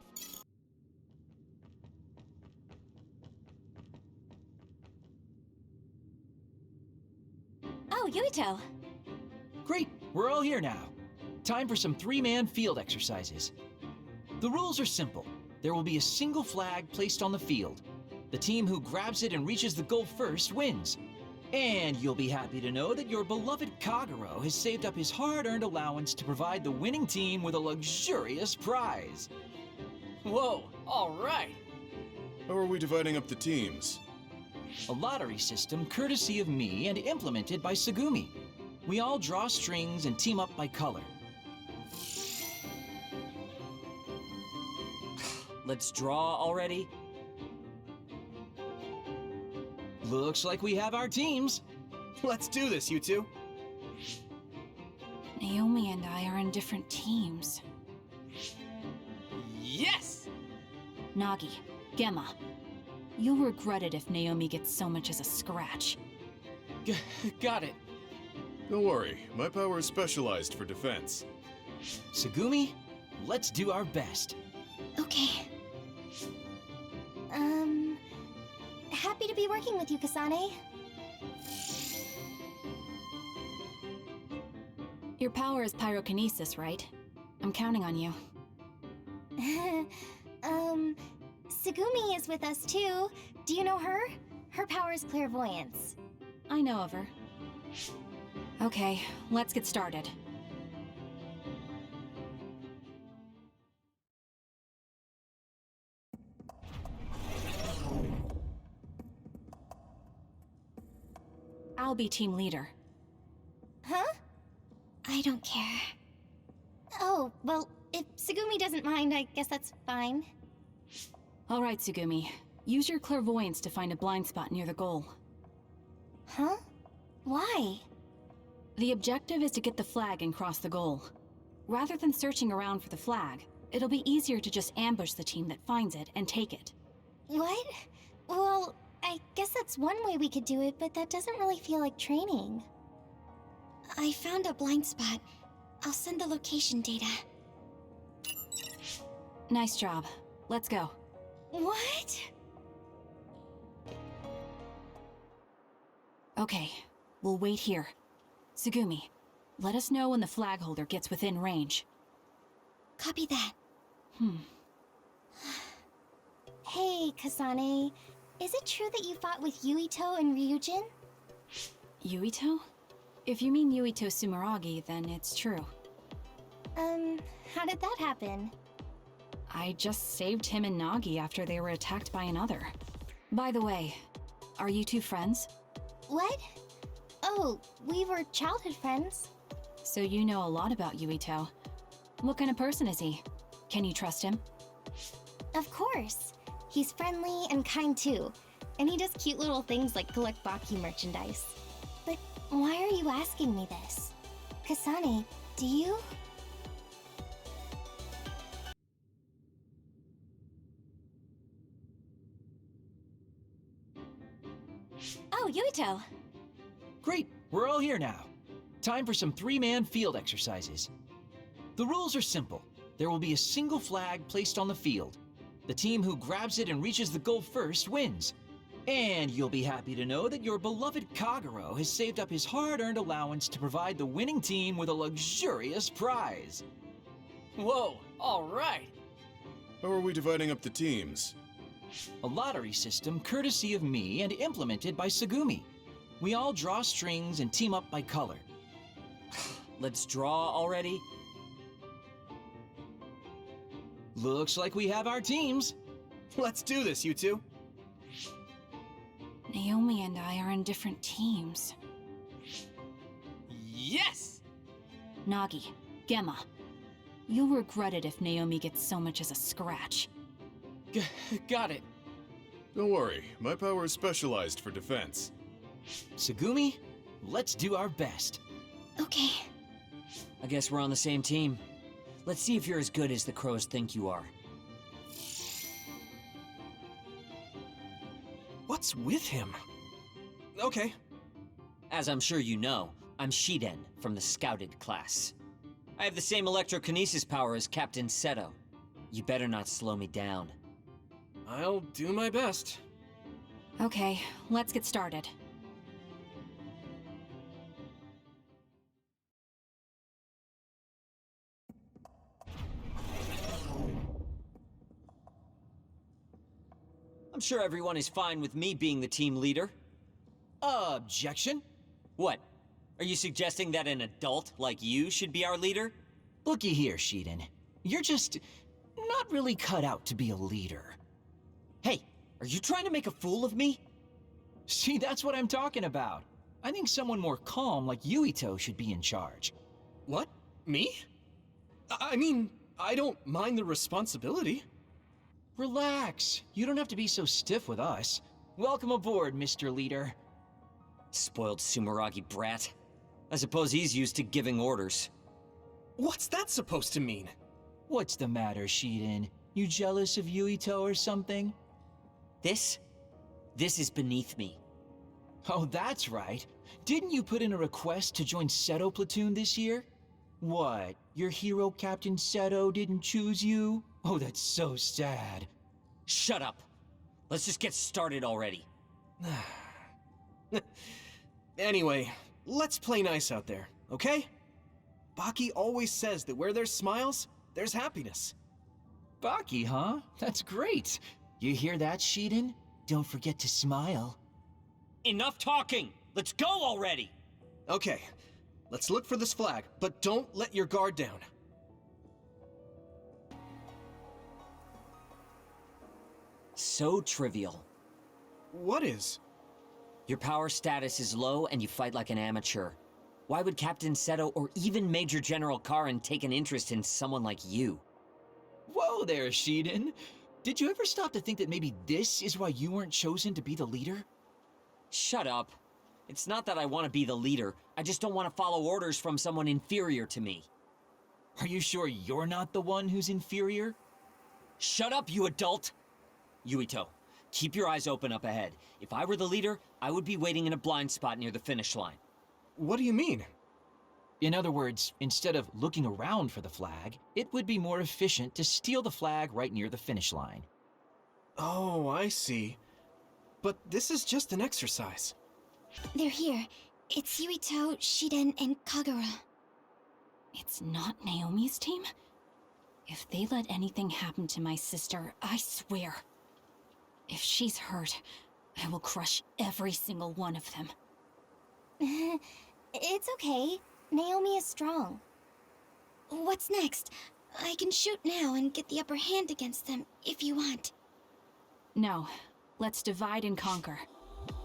Oh, Yuito! Great, we're all here now. Time for some three-man field exercises. The rules are simple. There will be a single flag placed on the field. The team who grabs it and reaches the goal first wins. And you'll be happy to know that your beloved Kagero has saved up his hard-earned allowance to provide the winning team with a luxurious prize. Whoa, all right. How are we dividing up the teams? A lottery system courtesy of me and implemented by Tsugumi. We all draw strings and team up by color. Let's draw already? Looks like we have our teams. Let's do this, you two. Naomi and I are in different teams. Yes! Nagi, Gemma, you'll regret it if Naomi gets so much as a scratch. Got it. Don't worry, my power is specialized for defense. Tsugumi, let's do our best. Okay. Happy to be working with you, Kasane. Your power is pyrokinesis, right? I'm counting on you. Tsugumi is with us too. Do you know her? Her power is clairvoyance. I know of her. Okay, let's get started. I'll be team leader. Huh? I don't care. Oh, well, if Tsugumi doesn't mind, I guess that's fine. All right, Tsugumi. Use your clairvoyance to find a blind spot near the goal. Huh? Why? The objective is to get the flag and cross the goal. Rather than searching around for the flag, it'll be easier to just ambush the team that finds it and take it. What? Well, I guess that's one way we could do it, but that doesn't really feel like training. I found a blind spot. I'll send the location data. Nice job. Let's go. What? Okay, we'll wait here. Tsugumi, let us know when the flag holder gets within range. Copy that. Hmm. Hey, Kasane. Is it true that you fought with Yuito and Ryujin? Yuito? If you mean Yuito Sumeragi, then it's true. How did that happen? I just saved him and Nagi after they were attacked by another. By the way, are you two friends? What? Oh, we were childhood friends. So you know a lot about Yuito. What kind of person is he? Can you trust him? Of course. He's friendly and kind too. And he does cute little things like collect Baki merchandise. But why are you asking me this? Kasane, do you? Oh, Yuito! Great, we're all here now. Time for some three-man field exercises. The rules are simple. There will be a single flag placed on the field. The team who grabs it and reaches the goal first wins. And you'll be happy to know that your beloved Kagero has saved up his hard-earned allowance to provide the winning team with a luxurious prize. Whoa, all right. How are we dividing up the teams? A lottery system courtesy of me and implemented by Tsugumi. We all draw strings and team up by color. Let's draw already? Looks like we have our teams. Let's do this, you two. Naomi and I are in different teams. Yes! Nagi, Gemma, you'll regret it if Naomi gets so much as a scratch. Got it. Don't worry, my power is specialized for defense. Tsugumi, let's do our best. Okay. I guess we're on the same team. Let's see if you're as good as the crows think you are. What's with him? Okay, As I'm sure you know, I'm Shiden from the Scouted class. I have the same electrokinesis power as Captain Seto. You better not slow me down. I'll do my best. Okay, let's get started. I'm sure everyone is fine with me being the team leader. Objection? What? Are you suggesting that an adult like you should be our leader? Looky here, Shiden. You're just not really cut out to be a leader. Hey, are you trying to make a fool of me? See, that's what I'm talking about. I think someone more calm like Yuito should be in charge. What? Me? I mean, I don't mind the responsibility. Relax. You don't have to be so stiff with us. Welcome aboard, Mr. Leader. Spoiled Sumeragi brat. I suppose he's used to giving orders. What's that supposed to mean? What's the matter, Shiden? You jealous of Yuito or something? This is beneath me. Oh, that's right. Didn't you put in a request to join Seto Platoon this year? What, your hero Captain Seto didn't choose you? Oh, that's so sad. Shut up. Let's just get started already. Anyway, let's play nice out there, okay? Baki always says that where there's smiles, there's happiness. Baki, huh? That's great. You hear that, Shiden? Don't forget to smile. Enough talking! Let's go already! Okay, let's look for this flag, but don't let your guard down. So trivial. What is? Your power status is low and you fight like an amateur. Why would Captain Seto or even Major General Karin take an interest in someone like you? Whoa there, Shiden. Did you ever stop to think that maybe this is why you weren't chosen to be the leader? Shut up. It's not that I want to be the leader. I just don't want to follow orders from someone inferior to me. Are you sure you're not the one who's inferior? Shut up, you adult! Yuito, keep your eyes open up ahead. If I were the leader, I would be waiting in a blind spot near the finish line. What do you mean? In other words, instead of looking around for the flag, it would be more efficient to steal the flag right near the finish line. Oh, I see. But this is just an exercise. They're here. It's Yuito, Shiden, and Kagura. It's not Naomi's team? If they let anything happen to my sister, I swear. If she's hurt, I will crush every single one of them. It's okay. Naomi is strong. What's next? I can shoot now and get the upper hand against them, if you want. No. Let's divide and conquer.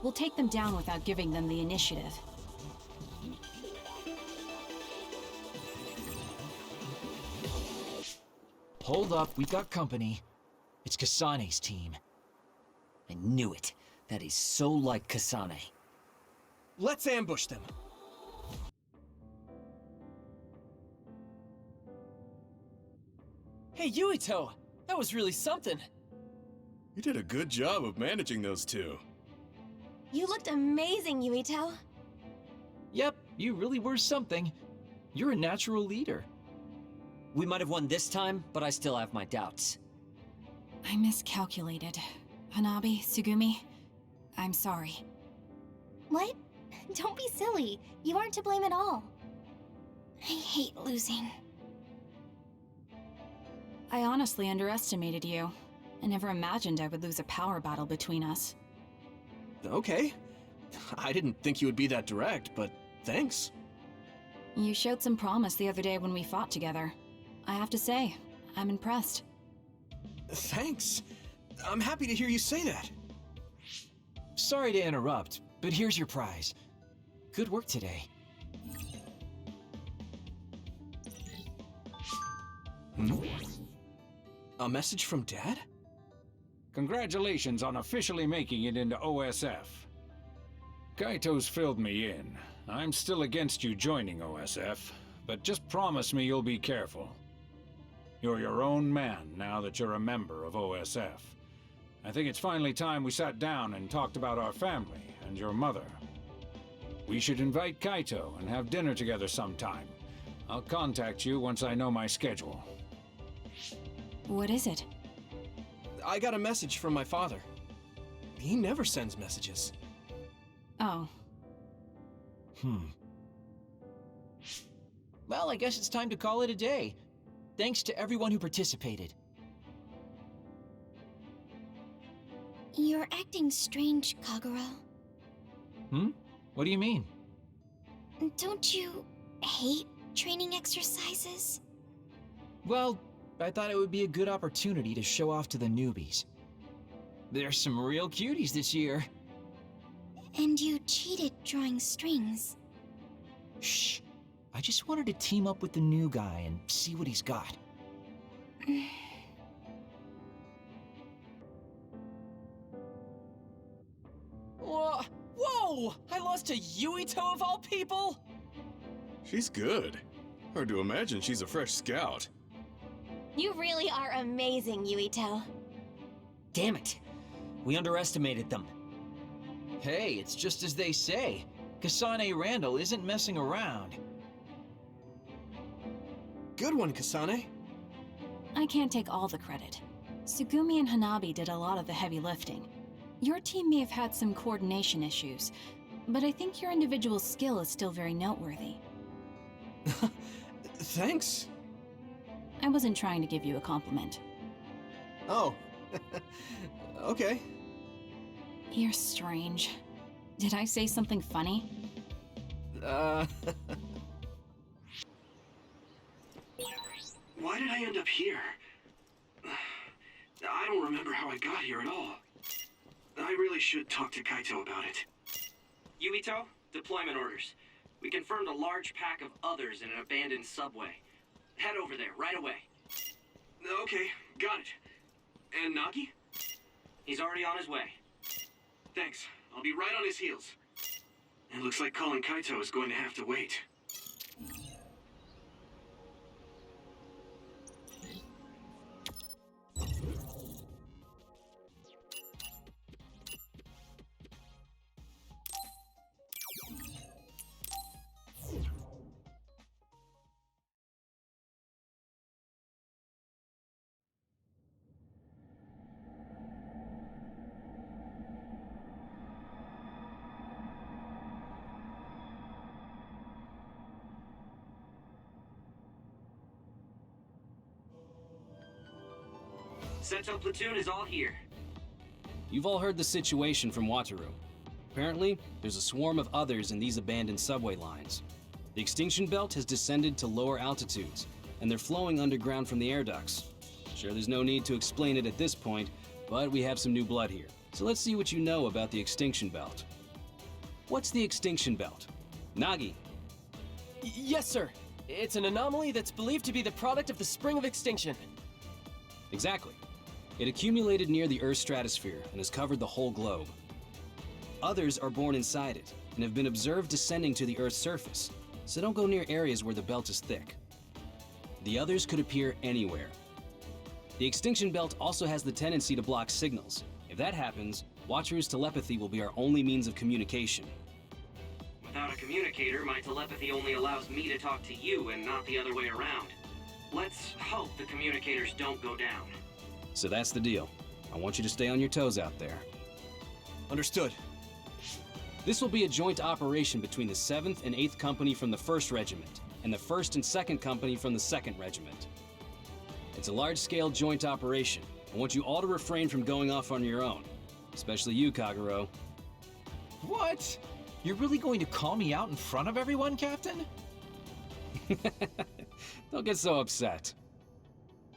We'll take them down without giving them the initiative. Hold up, we got company. It's Kasane's team. I knew it. That is so like Kasane. Let's ambush them. Hey, Yuito! That was really something. You did a good job of managing those two. You looked amazing, Yuito. Yep, you really were something. You're a natural leader. We might have won this time, but I still have my doubts. I miscalculated. Hanabi, Tsugumi, I'm sorry. What? Don't be silly. You aren't to blame at all. I hate losing. I honestly underestimated you. I never imagined I would lose a power battle between us. Okay. I didn't think you would be that direct, but thanks. You showed some promise the other day when we fought together. I have to say, I'm impressed. Thanks. I'm happy to hear you say that. Sorry to interrupt, but here's your prize. Good work today. A message from Dad? Congratulations on officially making it into OSF. Kaito's filled me in. I'm still against you joining OSF, but just promise me you'll be careful. You're your own man now that you're a member of OSF. I think it's finally time we sat down and talked about our family and your mother. We should invite Kaito and have dinner together sometime. I'll contact you once I know my schedule. What is it? I got a message from my father. He never sends messages. Oh. Well, I guess it's time to call it a day. Thanks to everyone who participated. You're acting strange, Kagero. What do you mean? Don't you hate training exercises? Well, I thought it would be a good opportunity to show off to the newbies. There's some real cuties this year. And you cheated drawing strings. Shh. I just wanted to team up with the new guy and see what he's got. Whoa! I lost to Yuito of all people? She's good. Hard to imagine she's a fresh scout. You really are amazing, Yuito. Damn it. We underestimated them. Hey, it's just as they say. Kasane Randall isn't messing around. Good one, Kasane. I can't take all the credit. Sugumi and Hanabi did a lot of the heavy lifting. Your team may have had some coordination issues, but I think your individual skill is still very noteworthy. Thanks. I wasn't trying to give you a compliment. Oh. Okay. You're strange. Did I say something funny? Why did I end up here? I don't remember how I got here at all. I really should talk to Kaito about it. Yuito, deployment orders. We confirmed a large pack of others in an abandoned subway. Head over there, right away. Okay, got it. And Nagi? He's already on his way. Thanks. I'll be right on his heels. It looks like calling Kaito is going to have to wait. Seto platoon is all here. You've all heard the situation from Wataru. Apparently, there's a swarm of others in these abandoned subway lines. The extinction belt has descended to lower altitudes, and they're flowing underground from the air ducts. Sure, there's no need to explain it at this point, but we have some new blood here. So let's see what you know about the extinction belt. What's the extinction belt? Nagi. Yes, sir. It's an anomaly that's believed to be the product of the Spring of Extinction. Exactly. It accumulated near the Earth's stratosphere and has covered the whole globe. Others are born inside it and have been observed descending to the Earth's surface, so don't go near areas where the belt is thick. The others could appear anywhere. The extinction belt also has the tendency to block signals. If that happens, Wataru's telepathy will be our only means of communication. Without a communicator, my telepathy only allows me to talk to you and not the other way around. Let's hope the communicators don't go down. So that's the deal. I want you to stay on your toes out there. Understood. This will be a joint operation between the 7th and 8th Company from the 1st Regiment, and the 1st and 2nd Company from the 2nd Regiment. It's a large-scale joint operation. I want you all to refrain from going off on your own. Especially you, Kagero. What? You're really going to call me out in front of everyone, Captain? Don't get so upset.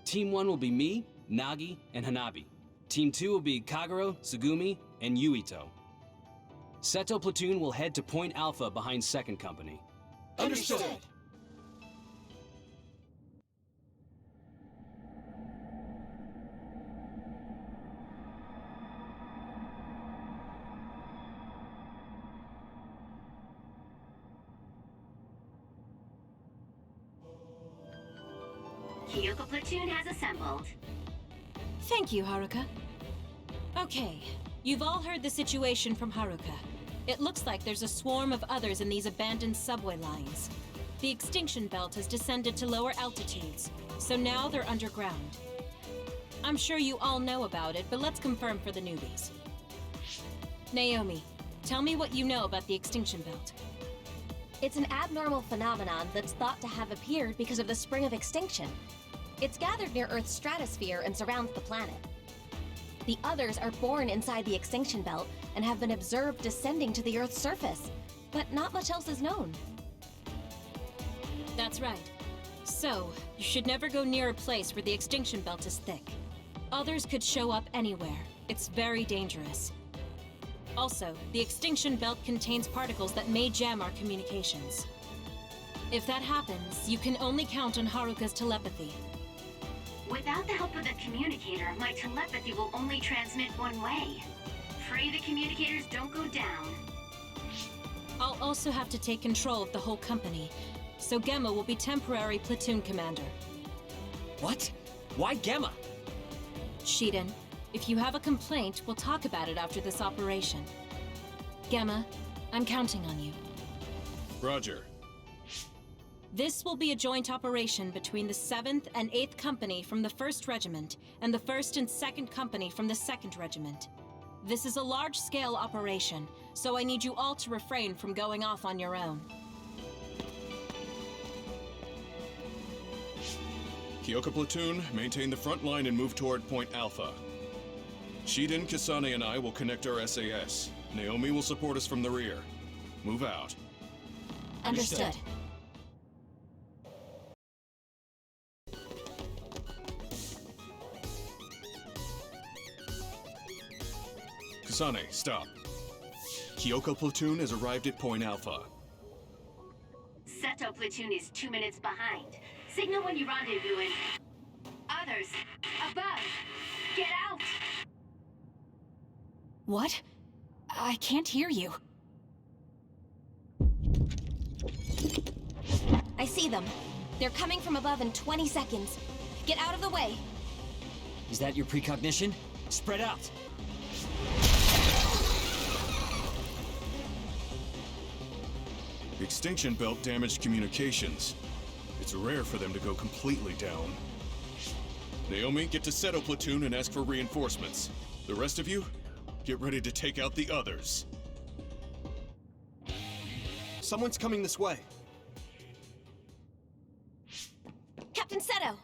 Team 1 will be me, Nagi, and Hanabi. Team 2 will be Kagero, Sugumi, and Yuito. Seto Platoon will head to Point Alpha behind 2nd Company. Understood. Kyoko platoon has assembled. Thank you, Haruka. Okay, you've all heard the situation from Haruka. It looks like there's a swarm of others in these abandoned subway lines. The extinction belt has descended to lower altitudes, so now they're underground. I'm sure you all know about it, but let's confirm for the newbies. Naomi, tell me what you know about the extinction belt. It's an abnormal phenomenon that's thought to have appeared because of the spring of extinction. It's gathered near Earth's stratosphere and surrounds the planet. The others are born inside the extinction belt and have been observed descending to the Earth's surface, but not much else is known. That's right. So, you should never go near a place where the extinction belt is thick. Others could show up anywhere. It's very dangerous. Also, the extinction belt contains particles that may jam our communications. If that happens, you can only count on Haruka's telepathy. Without the help of the communicator, my telepathy will only transmit one way. Pray the communicators don't go down. I'll also have to take control of the whole company, so Gemma will be temporary platoon commander. What? Why Gemma? Shiden, if you have a complaint, we'll talk about it after this operation. Gemma, I'm counting on you. Roger. This will be a joint operation between the 7th and 8th Company from the 1st Regiment and the 1st and 2nd Company from the 2nd Regiment. This is a large-scale operation, so I need you all to refrain from going off on your own. Kyoka Platoon, maintain the front line and move toward Point Alpha. Shiden, Kasane, and I will connect our SAS. Naomi will support us from the rear. Move out. Understood. Kasane, stop. Kyoka Platoon has arrived at Point Alpha. Seto Platoon is 2 minutes behind. Signal when you rendezvous in... Others! Above! Get out! What? I can't hear you. I see them. They're coming from above in 20 seconds. Get out of the way. Is that your precognition? Spread out. The extinction belt damaged communications. It's rare for them to go completely down. Naomi, get to Seto Platoon and ask for reinforcements. The rest of you, get ready to take out the others. Someone's coming this way. Captain Seto!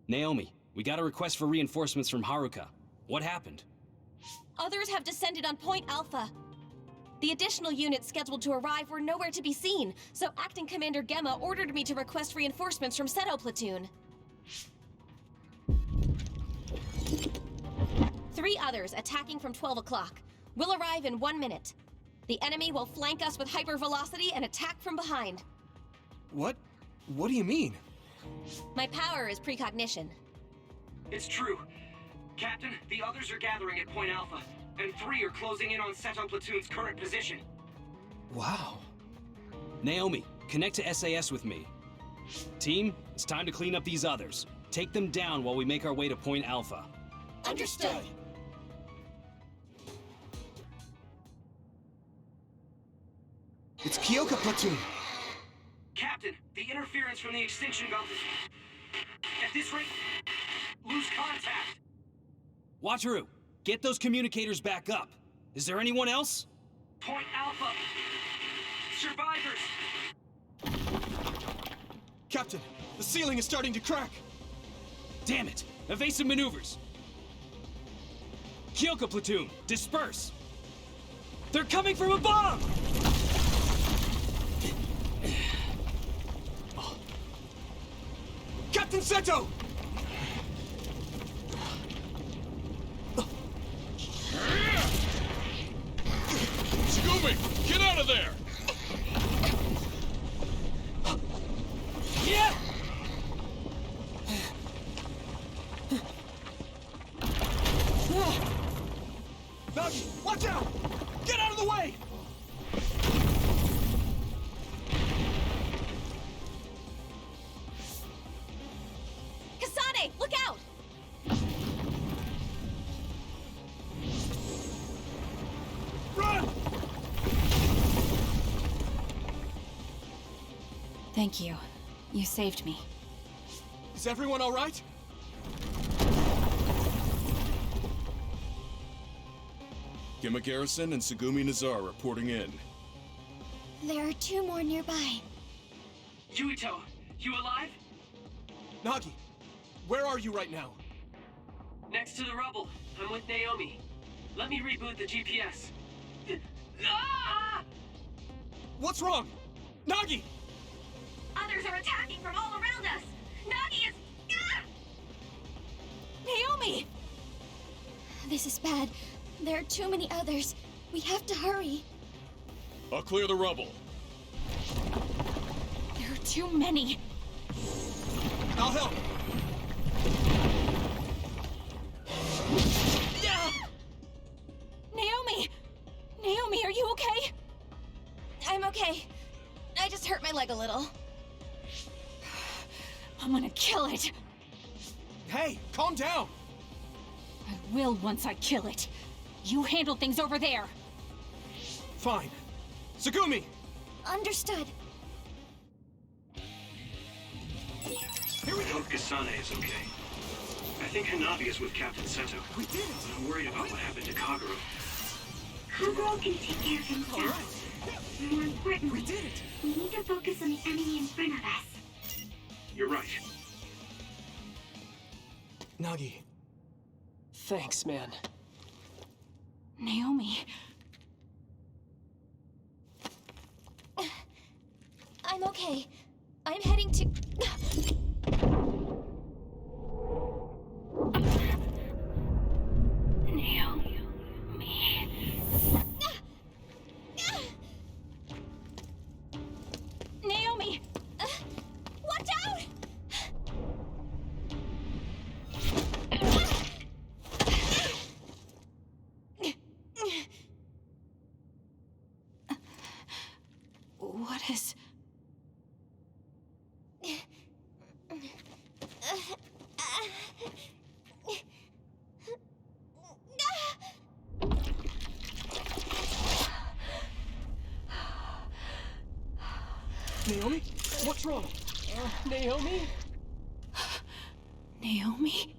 Naomi, we got a request for reinforcements from Haruka. What happened? Others have descended on Point Alpha. The additional units scheduled to arrive were nowhere to be seen, so Acting Commander Gemma ordered me to request reinforcements from Seto Platoon. 3 others attacking from 12 o'clock. Will arrive in 1 minute. The enemy will flank us with hypervelocity and attack from behind. What? What do you mean? My power is precognition. It's true. Captain, the others are gathering at Point Alpha, and 3 are closing in on Seto Platoon's current position. Wow. Naomi, connect to SAS with me. Team, it's time to clean up these others. Take them down while we make our way to Point Alpha. Understood. It's Kyoka Platoon. Captain, the interference from the extinction belt is... At this rate, lose contact. Wataru, get those communicators back up. Is there anyone else? Point Alpha. Survivors. Captain, the ceiling is starting to crack. Damn it! Evasive maneuvers! Kyoka Platoon, disperse! They're coming from above! Captain Seto! Scooby, get out of there! Yeah! Nagi, watch out! Get out of the way! Kasane, look out! Run! Thank you. You saved me. Is everyone all right? Gemma Garrison and Sugumi Nazar reporting in. There are 2 more nearby. Yuito, you alive? Nagi, where are you right now? Next to the rubble. I'm with Naomi. Let me reboot the GPS. Ah! What's wrong? Nagi! Others are attacking from all around us! Nagi is... Ah! Naomi! This is bad. There are too many others. We have to hurry. I'll clear the rubble. There are too many. I'll help. Naomi! Naomi, are you okay? I'm okay. I just hurt my leg a little. I'm gonna kill it. Hey, calm down. I will once I kill it. You handle things over there. Fine. Sugumi! Understood. Here we go. Hope Kasane is okay. I think Hanabi is with Captain Seto. We did it! But I'm worried about what happened to Kagero. Kagero can take care of himself. More importantly, We did it! we need to focus on the enemy in front of us. You're right. Nagi. Thanks, man. Naomi. I'm okay. I'm heading to... Naomi! Watch out! What is... Naomi? What's wrong? Naomi? Naomi?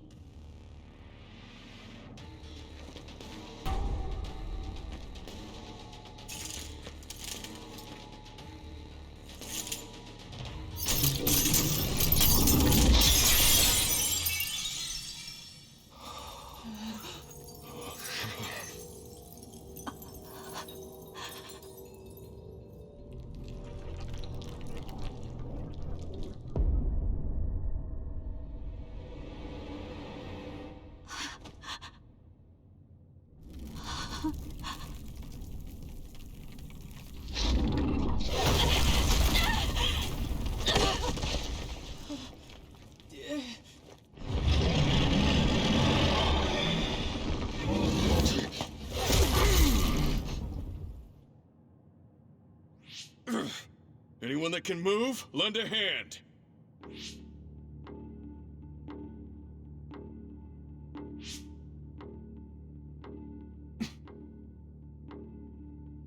Anyone that can move, lend a hand.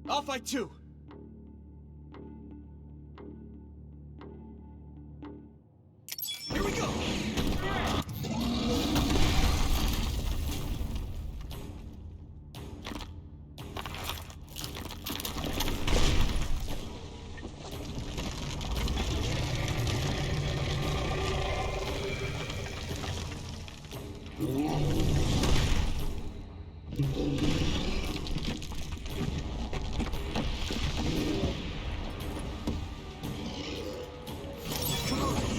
I'll fight too. Here we go.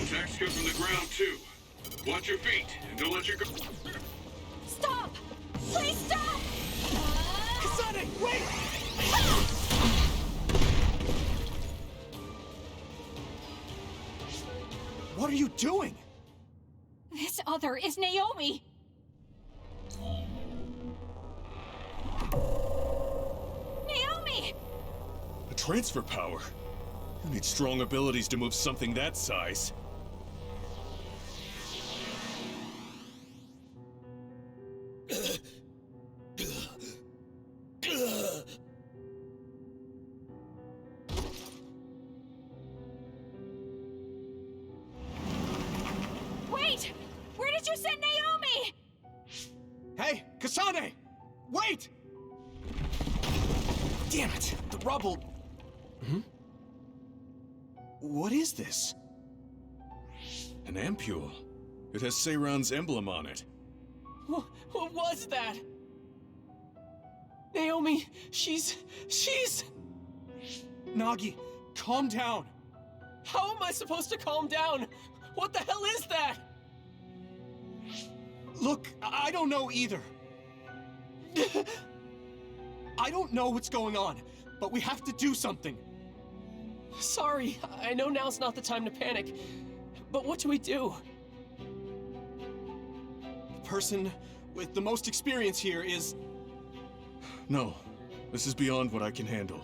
Attacks come from the ground too. Watch your feet and don't let your go. Stop! Please stop! Kasane, wait! What are you doing? This other is Naomi! Naomi! A transfer power? You need strong abilities to move something that size. Hey, Kasane! Wait! Damn it! The rubble... Hmm? What is this? An ampule. It has Seiran's emblem on it. What was that? Naomi, she's... Nagi, calm down. How am I supposed to calm down? What the hell is that? Look, I don't know either. I don't know what's going on, but we have to do something. Sorry, I know now's not the time to panic, but what do we do? The person with the most experience here is... No, this is beyond what I can handle.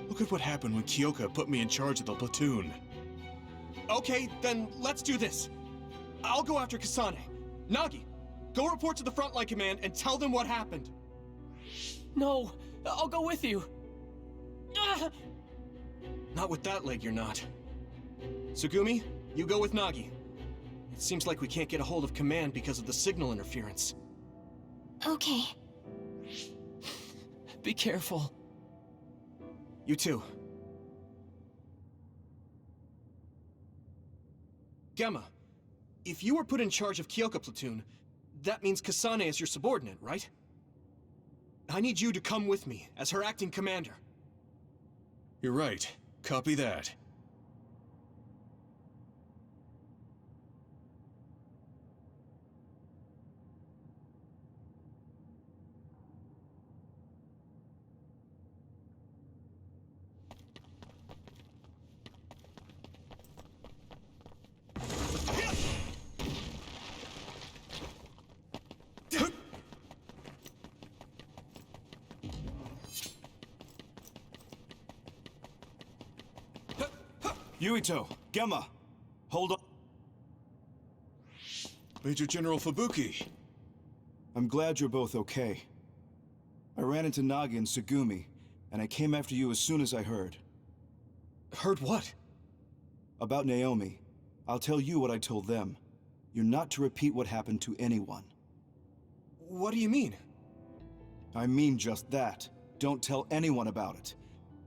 Look at what happened when Kyoka put me in charge of the platoon. Okay, then let's do this. I'll go after Kasane. Nagi, go report to the Frontline Command and tell them what happened. No, I'll go with you. Not with that leg, you're not. Tsugumi, you go with Nagi. It seems like we can't get a hold of Command because of the signal interference. Okay. Be careful. You too. Gemma, if you were put in charge of Kyoka Platoon, that means Kasane is your subordinate, right? I need you to come with me as her acting commander. You're right. Copy that. Yuito, Gemma, hold on. Major General Fubuki. I'm glad you're both okay. I ran into Nagi and Tsugumi, and I came after you as soon as I heard. Heard what? About Naomi. I'll tell you what I told them. You're not to repeat what happened to anyone. What do you mean? I mean just that. Don't tell anyone about it.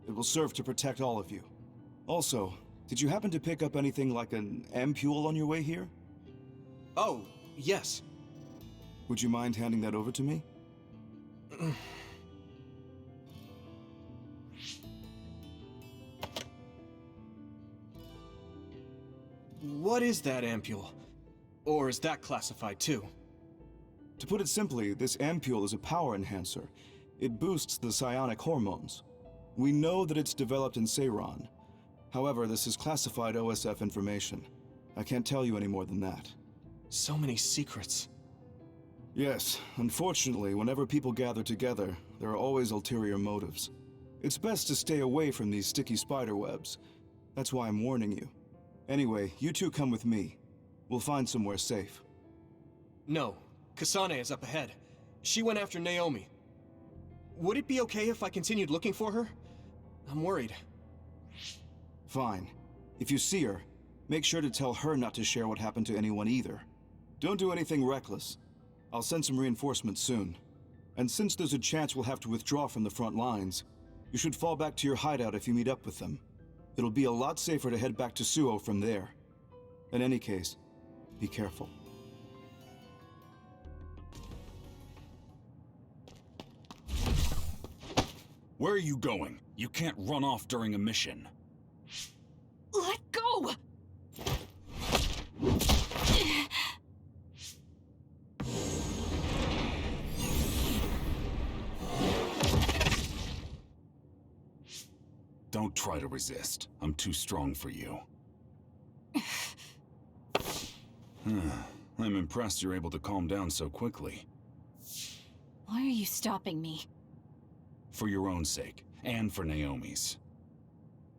It will serve to protect all of you. Also, did you happen to pick up anything like an ampule on your way here? Oh, yes. Would you mind handing that over to me? What is that ampule? Or is that classified too? To put it simply, this ampule is a power enhancer. It boosts the psionic hormones. We know that it's developed in Seiran. However, this is classified OSF information. I can't tell you any more than that. So many secrets. Yes, unfortunately, whenever people gather together, there are always ulterior motives. It's best to stay away from these sticky spider webs. That's why I'm warning you. Anyway, you two come with me. We'll find somewhere safe. No, Kasane is up ahead. She went after Naomi. Would it be okay if I continued looking for her? I'm worried. Fine. If you see her, make sure to tell her not to share what happened to anyone either. Don't do anything reckless. I'll send some reinforcements soon. And since there's a chance we'll have to withdraw from the front lines, you should fall back to your hideout if you meet up with them. It'll be a lot safer to head back to Suo from there. In any case, be careful. Where are you going? You can't run off during a mission. Let go! Don't try to resist. I'm too strong for you. I'm impressed you're able to calm down so quickly. Why are you stopping me? For your own sake, and for Naomi's.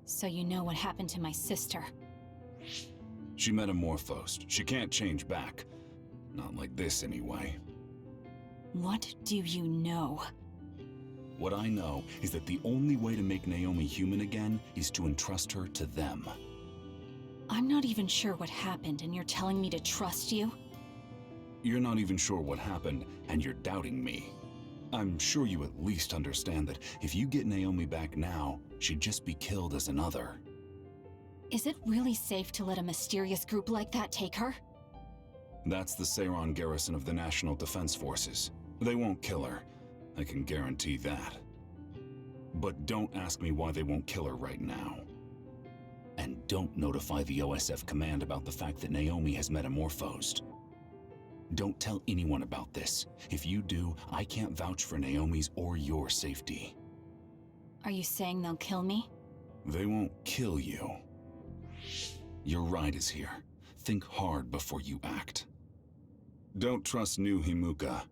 So you know what happened to my sister. She metamorphosed. She can't change back. Not like this, anyway. What do you know? What I know is that the only way to make Naomi human again is to entrust her to them. I'm not even sure what happened, and you're telling me to trust you? You're not even sure what happened, and you're doubting me. I'm sure you at least understand that if you get Naomi back now, she'd just be killed as another. Is it really safe to let a mysterious group like that take her? That's the Seiran garrison of the National Defense Forces. They won't kill her. I can guarantee that. But don't ask me why they won't kill her right now. And don't notify the OSF command about the fact that Naomi has metamorphosed. Don't tell anyone about this. If you do, I can't vouch for Naomi's or your safety. Are you saying they'll kill me? They won't kill you. Your ride is here. Think hard before you act. Don't trust new Himuka.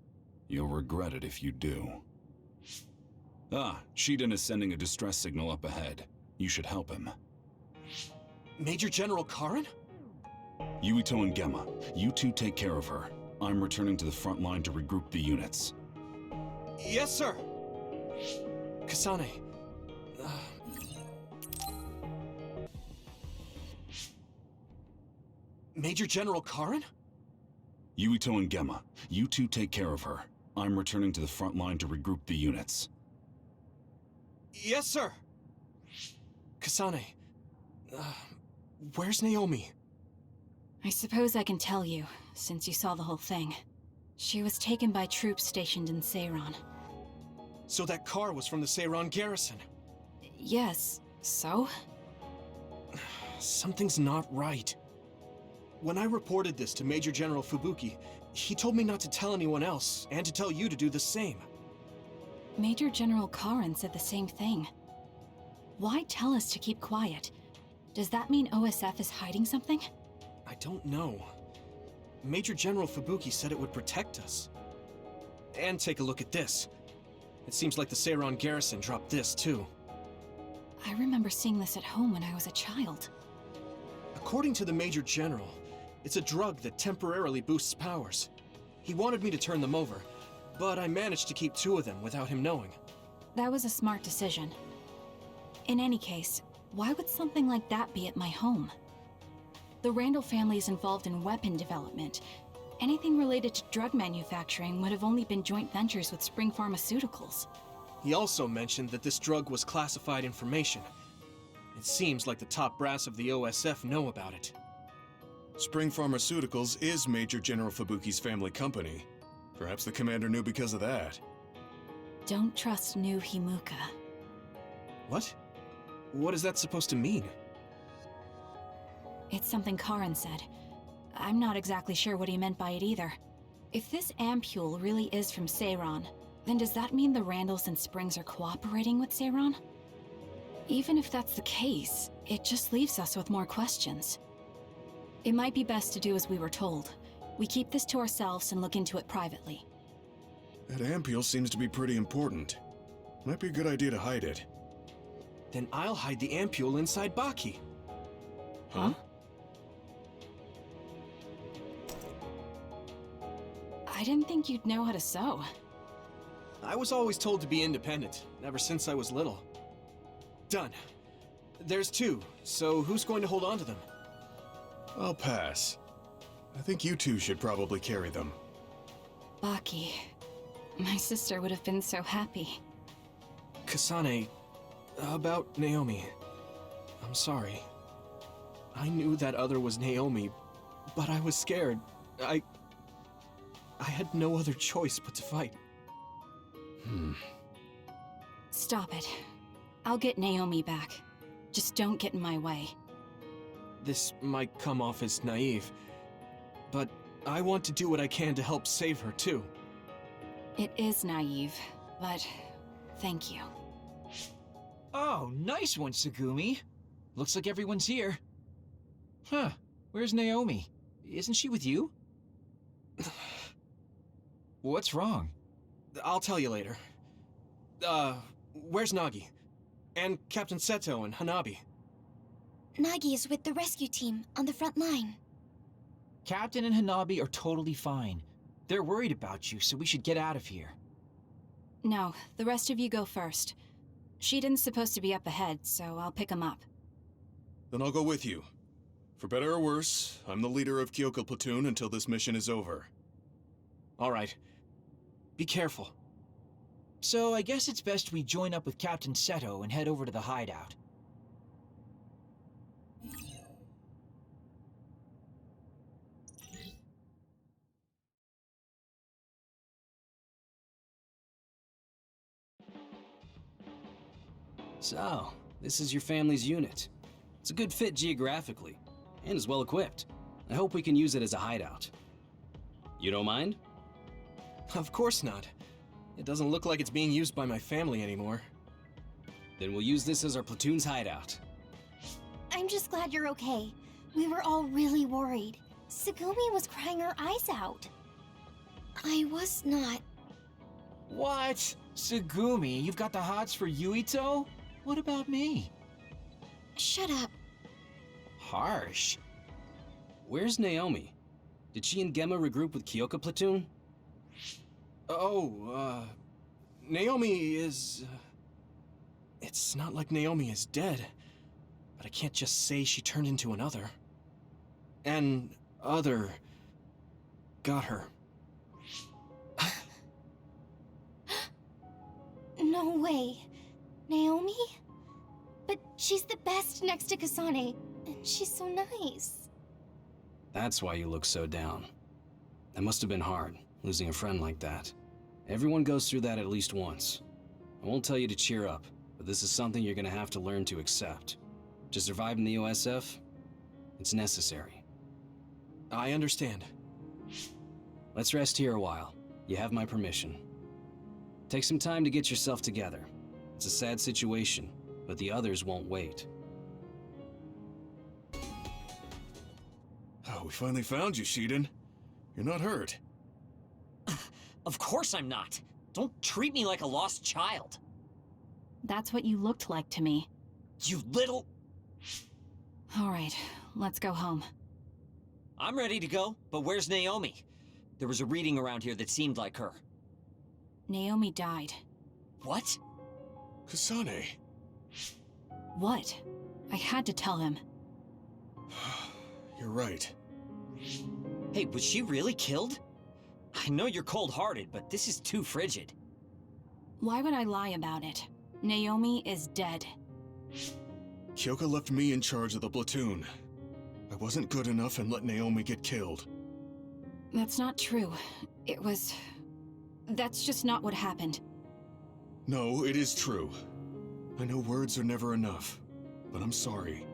You'll regret it if you do. Ah, Shiden is sending a distress signal up ahead. You should help him. Major General Karin? Yuito and Gemma, you two take care of her. I'm returning to the front line to regroup the units. Yes, sir! Kasane... Major General Karin? Yuito and Gemma, you two take care of her. I'm returning to the front line to regroup the units. Yes, sir! Kasane... where's Naomi? I suppose I can tell you, since you saw the whole thing. She was taken by troops stationed in Seiran. So that car was from the Seiran garrison? Yes, so? Something's not right. When I reported this to Major General Fubuki, he told me not to tell anyone else, and to tell you to do the same. Major General Karin said the same thing. Why tell us to keep quiet? Does that mean OSF is hiding something? I don't know. Major General Fubuki said it would protect us. And take a look at this. It seems like the Seiran garrison dropped this, too. I remember seeing this at home when I was a child. According to the Major General, it's a drug that temporarily boosts powers. He wanted me to turn them over, but I managed to keep 2 of them without him knowing. That was a smart decision. In any case, why would something like that be at my home? The Randall family is involved in weapon development. Anything related to drug manufacturing would have only been joint ventures with Spring Pharmaceuticals. He also mentioned that this drug was classified information. It seems like the top brass of the OSF know about it. Spring Pharmaceuticals is Major General Fubuki's family company. Perhaps the commander knew because of that. Don't trust new Himuka. What? What is that supposed to mean? It's something Karin said. I'm not exactly sure what he meant by it either. If this ampule really is from Seiran, then does that mean the Randalls and Springs are cooperating with Seiran? Even if that's the case, it just leaves us with more questions. It might be best to do as we were told. We keep this to ourselves and look into it privately. That ampule seems to be pretty important. Might be a good idea to hide it. Then I'll hide the ampule inside Baki. Huh? I didn't think you'd know how to sew. I was always told to be independent, ever since I was little. Done. There's 2, so who's going to hold on to them? I'll pass. I think you two should probably carry them. Baki. My sister would have been so happy. Kasane, about Naomi. I'm sorry. I knew that other was Naomi, but I was scared. I had no other choice but to fight. Stop it. I'll get Naomi back. Just don't get in my way. This might come off as naive, but I want to do what I can to help save her, too. It is naive, but thank you. Oh, nice one, Tsugumi. Looks like everyone's here. Huh, where's Naomi? Isn't she with you? What's wrong? I'll tell you later. Where's Nagi? And Captain Seto and Hanabi? Nagi is with the rescue team on the front line. Captain and Hanabi are totally fine. They're worried about you, so we should get out of here. No, the rest of you go first. Shiden's supposed to be up ahead, so I'll pick him up. Then I'll go with you. For better or worse, I'm the leader of Kyoko Platoon until this mission is over. All right. Be careful. So I guess it's best we join up with Captain Seto and head over to the hideout. So, this is your family's unit. It's a good fit geographically, and is well equipped. I hope we can use it as a hideout. You don't mind? Of course not. It doesn't look like it's being used by my family anymore. Then we'll use this as our platoon's hideout. I'm just glad you're okay. We were all really worried. Segumi was crying her eyes out. I was not. What? Segumi, you've got the hots for Yuito? What about me? Shut up. Harsh. Where's Naomi? Did she and Gemma regroup with Kyoka platoon? Naomi is... It's not like Naomi is dead, but I can't just say she turned into another. An other got her. No way. Naomi? But she's the best next to Kasane, and she's so nice. That's why you look so down. That must have been hard, losing a friend like that. Everyone goes through that at least once. I won't tell you to cheer up, but this is something you're gonna have to learn to accept. To survive in the OSF, it's necessary. I understand. Let's rest here a while. You have my permission. Take some time to get yourself together. It's a sad situation, but the others won't wait. Oh, we finally found you, Shiden. You're not hurt. Of course I'm not. Don't treat me like a lost child. That's what you looked like to me. You little... All right, let's go home. I'm ready to go, but where's Naomi? There was a reading around here that seemed like her. Naomi died. What? Kasane. What? I had to tell him. You're right. Hey, was she really killed? I know you're cold-hearted, but this is too frigid. Why would I lie about it? Naomi is dead. Kyoka left me in charge of the platoon. I wasn't good enough and let Naomi get killed. That's not true. It was... That's just not what happened. No, it is true. I know words are never enough, but I'm sorry.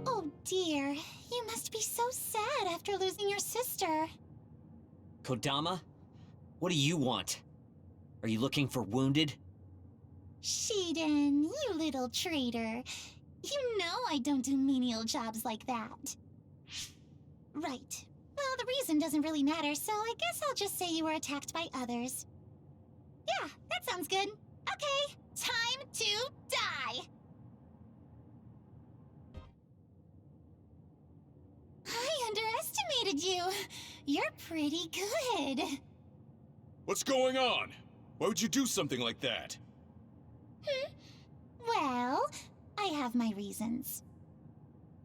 Oh dear, you must be so sad after losing your sister. Kodama? What do you want? Are you looking for wounded? Shiden, you little traitor. You know I don't do menial jobs like that. Right. Well, the reason doesn't really matter, so I guess I'll just say you were attacked by others. Yeah, that sounds good. Okay, time to die! I underestimated you. You're pretty good. What's going on? Why would you do something like that? Well, I have my reasons.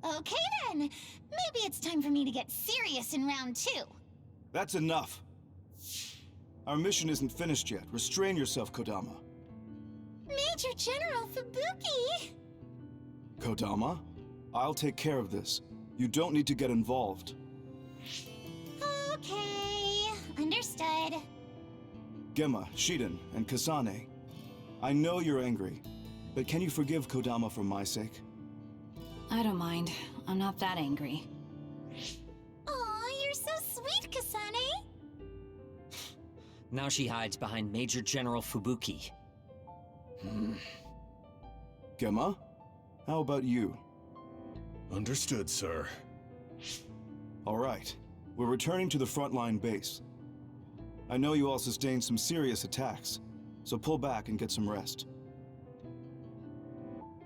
Okay then, maybe it's time for me to get serious in round 2. That's enough. Our mission isn't finished yet. Restrain yourself, Kodama. Major General Fubuki! Kodama, I'll take care of this. You don't need to get involved. Okay, understood. Gemma, Shiden, and Kasane. I know you're angry, but can you forgive Kodama for my sake? I don't mind. I'm not that angry. Aw, you're so sweet, Kasane! Now she hides behind Major General Fubuki. Gemma, how about you? Understood, sir. All right. We're returning to the frontline base. I know you all sustained some serious attacks, so pull back and get some rest.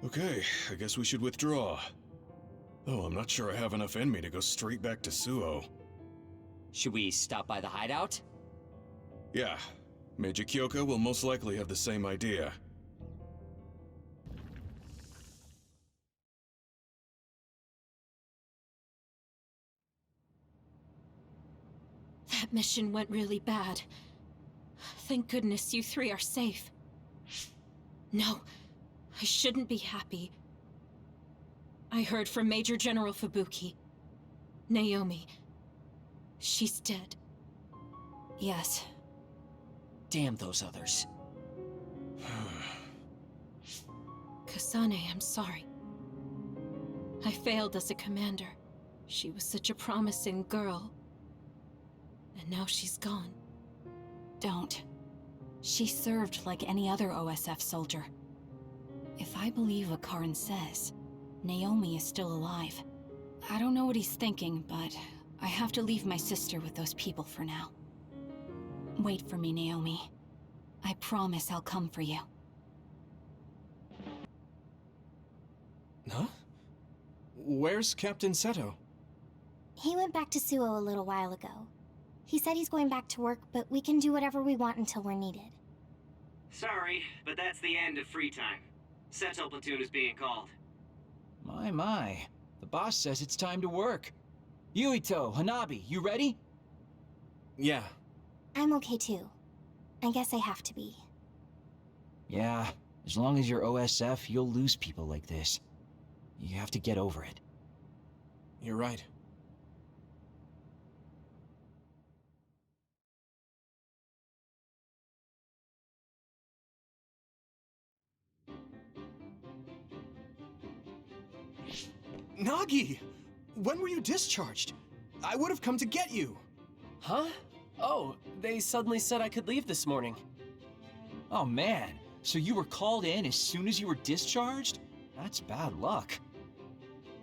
Okay, I guess we should withdraw. Though I'm not sure I have enough in me to go straight back to Suo. Should we stop by the hideout? Yeah, Major Kyoka will most likely have the same idea. That mission went really bad. Thank goodness you three are safe. No, I shouldn't be happy. I heard from Major General Fubuki. Naomi. She's dead. Yes. Damn those others. Kasane, I'm sorry. I failed as a commander. She was such a promising girl. And now she's gone. Don't. She served like any other OSF soldier. If I believe what Karin says, Naomi is still alive. I don't know what he's thinking, but I have to leave my sister with those people for now. Wait for me, Naomi. I promise I'll come for you. Huh? Where's Captain Seto? He went back to Suo a little while ago. He said he's going back to work, but we can do whatever we want until we're needed. Sorry, but that's the end of free time. Seto platoon is being called. My. The boss says it's time to work. Yuito, Hanabi, you ready? Yeah. I'm okay too. I guess I have to be. Yeah, as long as you're OSF, you'll lose people like this. You have to get over it. You're right. Nagi! When were you discharged? I would have come to get you! Huh? Oh, they suddenly said I could leave this morning. Oh man, so you were called in as soon as you were discharged? That's bad luck.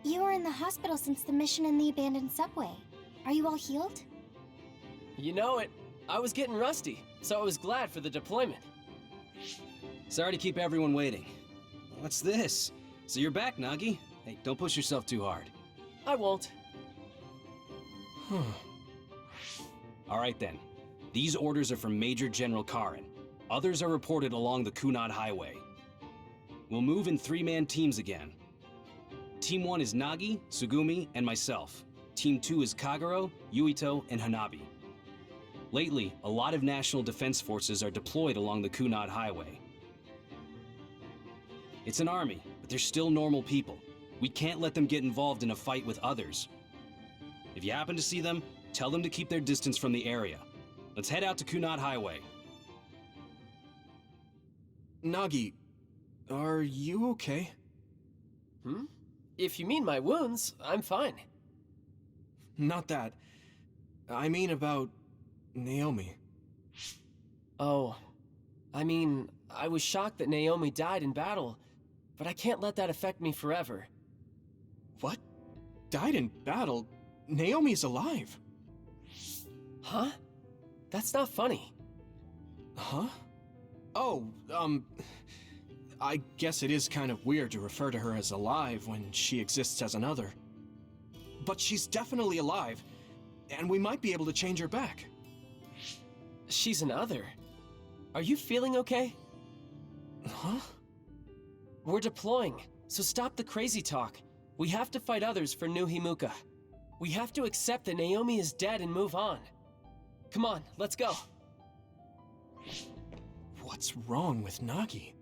You were in the hospital since the mission in the abandoned subway. Are you all healed? You know it. I was getting rusty, so I was glad for the deployment. Sorry to keep everyone waiting. What's this? So you're back, Nagi? Hey, don't push yourself too hard. I won't. All right then. These orders are from Major General Karin. Others are reported along the Kunad Highway. We'll move in 3-man teams again. Team 1 is Nagi, Tsugumi, and myself. Team 2 is Kagero, Yuito, and Hanabi. Lately, a lot of national defense forces are deployed along the Kunad Highway. It's an army, but they're still normal people. We can't let them get involved in a fight with others. If you happen to see them, tell them to keep their distance from the area. Let's head out to Kunad Highway. Nagi, are you okay? If you mean my wounds, I'm fine. Not that. I mean about Naomi. Oh, I mean, I was shocked that Naomi died in battle, but I can't let that affect me forever. What? Died in battle? Naomi's alive. Huh? That's not funny. Huh? Oh, I guess it is kind of weird to refer to her as alive when she exists as another. But she's definitely alive, and we might be able to change her back. She's an other. Are you feeling okay? Huh? We're deploying, so stop the crazy talk. We have to fight others for New Himuka. We have to accept that Naomi is dead and move on. Come on, let's go. What's wrong with Nagi?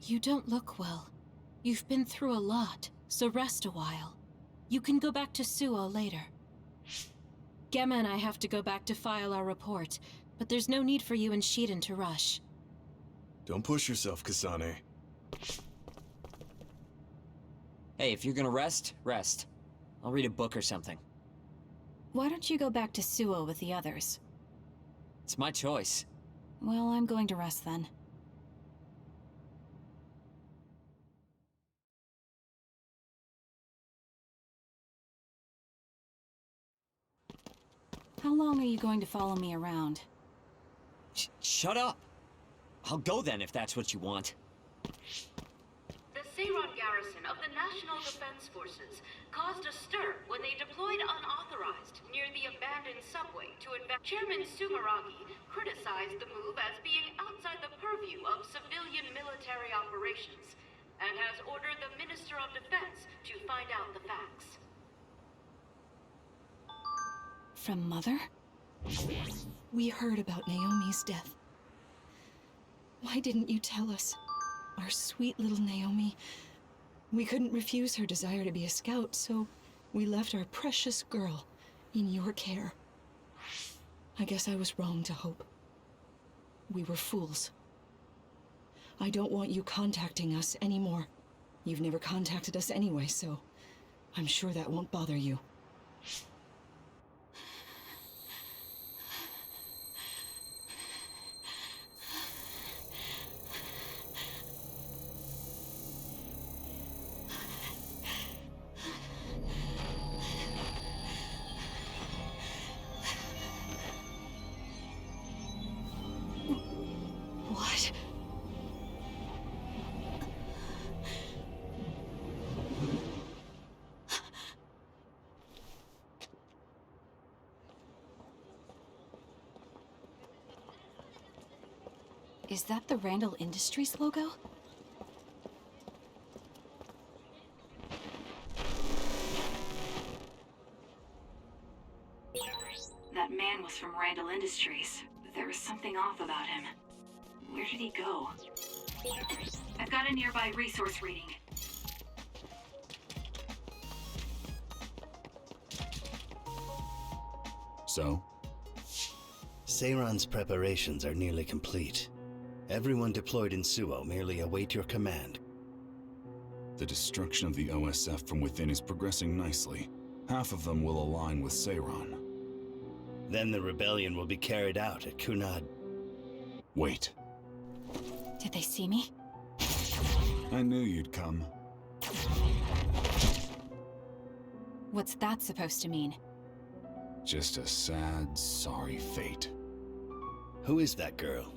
You don't look well. You've been through a lot, so rest a while. You can go back to Suo later. Gemma and I have to go back to file our report, but there's no need for you and Shiden to rush. Don't push yourself, Kasane. Hey, if you're gonna rest, rest. I'll read a book or something. Why don't you go back to Suo with the others? It's my choice. Well, I'm going to rest then. How long are you going to follow me around? Shut up! I'll go then if that's what you want. The Seiron garrison of the National Defense Forces caused a stir when they deployed unauthorized near the abandoned subway to invest. Chairman Sumeragi criticized the move as being outside the purview of civilian military operations, and has ordered the Minister of Defense to find out the facts. From Mother? We heard about Naomi's death. Why didn't you tell us? Our sweet little Naomi. We couldn't refuse her desire to be a scout, so we left our precious girl in your care. I guess I was wrong to hope. We were fools. I don't want you contacting us anymore. You've never contacted us anyway, so I'm sure that won't bother you. What? Is that the Randall Industries logo? That man was from Randall Industries. There was something off about him. Where did he go? I've got a nearby resource reading. So? Seiron's preparations are nearly complete. Everyone deployed in Suo merely await your command. The destruction of the OSF from within is progressing nicely. Half of them will align with Seiron. Then the rebellion will be carried out at Kunad. Wait. Did they see me? I knew you'd come. What's that supposed to mean? Just a sad, sorry fate. Who is that girl?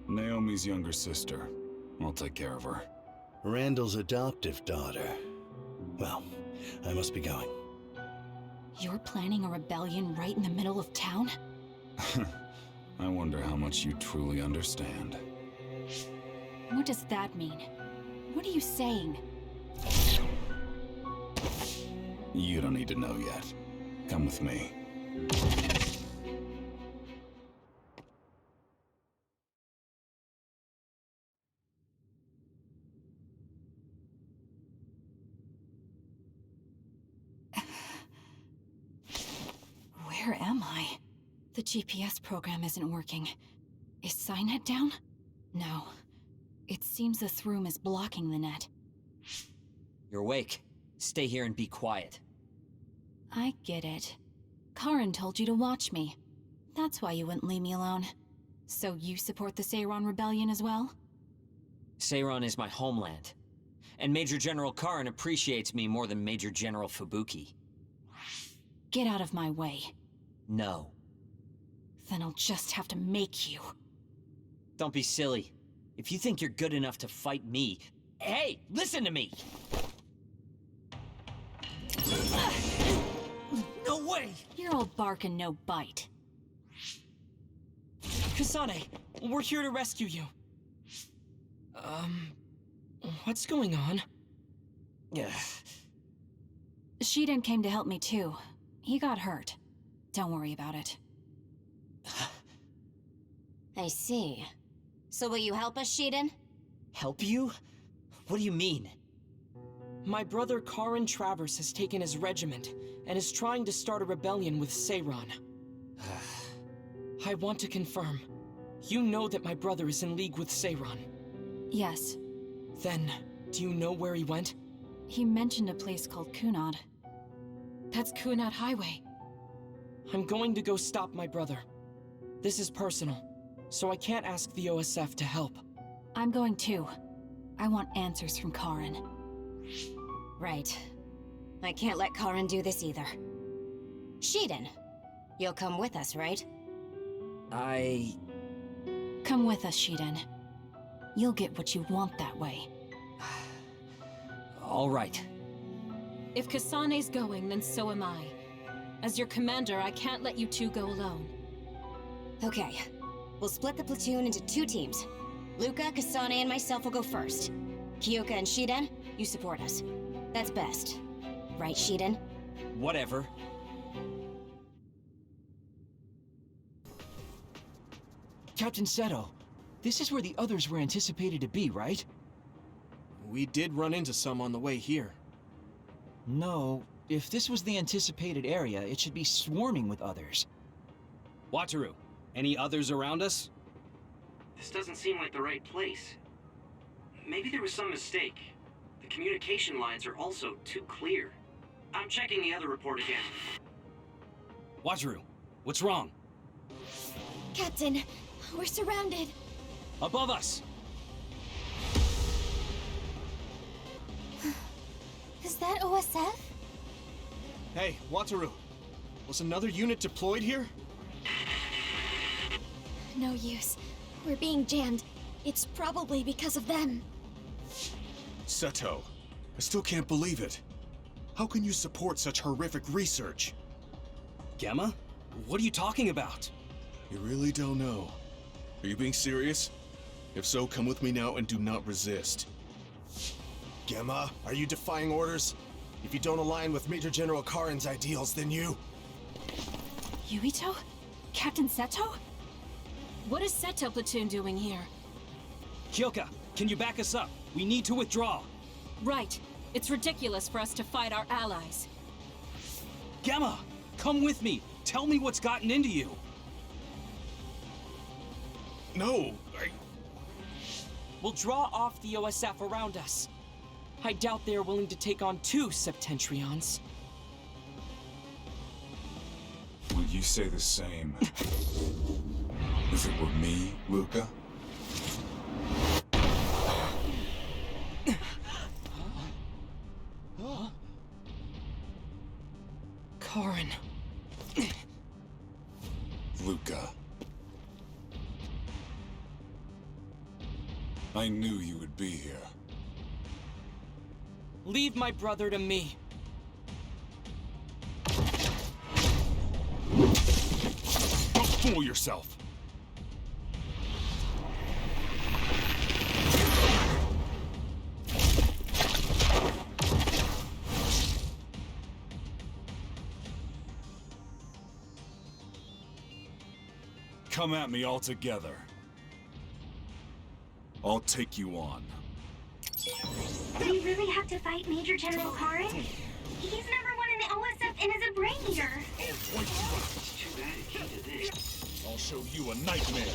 Naomi's younger sister. I'll take care of her. Randall's adoptive daughter. Well, I must be going. You're planning a rebellion right in the middle of town? I wonder how much you truly understand. What does that mean? What are you saying? You don't need to know yet. Come with me. Where am I? The GPS program isn't working. Is Signet down? No. It seems the Throom is blocking the net. You're awake. Stay here and be quiet. I get it. Karin told you to watch me. That's why you wouldn't leave me alone. So you support the Seiron Rebellion as well? Seiron is my homeland. And Major General Karin appreciates me more than Major General Fubuki. Get out of my way. No. Then I'll just have to make you. Don't be silly. If you think you're good enough to fight me... Hey, listen to me! No way! You're all bark and no bite. Kasane, we're here to rescue you. What's going on? Shiden came to help me too. He got hurt. Don't worry about it. I see. So will you help us, Shiden? Help you? What do you mean? My brother Karin Travers has taken his regiment and is trying to start a rebellion with Seiron. I want to confirm. You know that my brother is in league with Seiron. Yes. Then, do you know where he went? He mentioned a place called Kunad. That's Kunad Highway. I'm going to go stop my brother. This is personal, so I can't ask the OSF to help. I'm going too. I want answers from Karin. Right. I can't let Karin do this either. Shiden, you'll come with us, right? Come with us, Shiden. You'll get what you want that way. All right. If Kasane's going, then so am I. As your commander, I can't let you two go alone. Okay. We'll split the platoon into 2 teams. Luca, Kasane, and myself will go first. Kyoka and Shiden, you support us. That's best. Right, Shiden? Whatever. Captain Seto, this is where the others were anticipated to be, right? We did run into some on the way here. No, if this was the anticipated area, it should be swarming with others. Wataru, any others around us? This doesn't seem like the right place. Maybe there was some mistake. The communication lines are also too clear. I'm checking the other report again. Wataru, what's wrong? Captain, we're surrounded. Above us! Is that OSF? Hey, Wataru. Was another unit deployed here? No use. We're being jammed. It's probably because of them. Seto, I still can't believe it. How can you support such horrific research? Gemma? What are you talking about? You really don't know. Are you being serious? If so, come with me now and do not resist. Gemma, are you defying orders? If you don't align with Major General Karin's ideals, then you... Yuito? Captain Seto? What is Seto Platoon doing here? Kyoka, can you back us up? We need to withdraw. Right. It's ridiculous for us to fight our allies. Gemma, come with me. Tell me what's gotten into you. No, We'll draw off the OSF around us. I doubt they are willing to take on 2 Septentrions. Would you say the same if it were me, Luca? Karin. Luca. I knew you would be here. Leave my brother to me. Don't fool yourself! Come at me all together. I'll take you on. We really have to fight Major General Karin? He's number 1 in the OSF and is a brain eater. It's too bad it came to this. I'll show you a nightmare.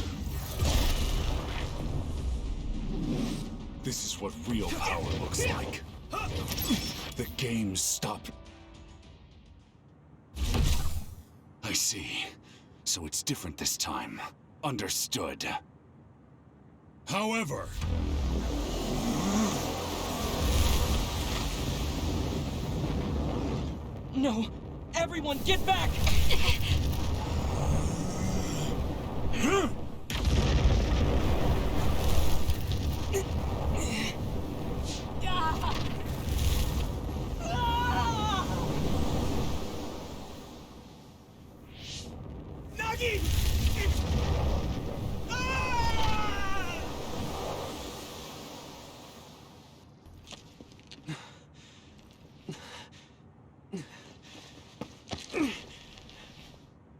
This is what real power looks like. The game's stopped. I see. So it's different this time. Understood. However... No! Everyone, get back! Nagi!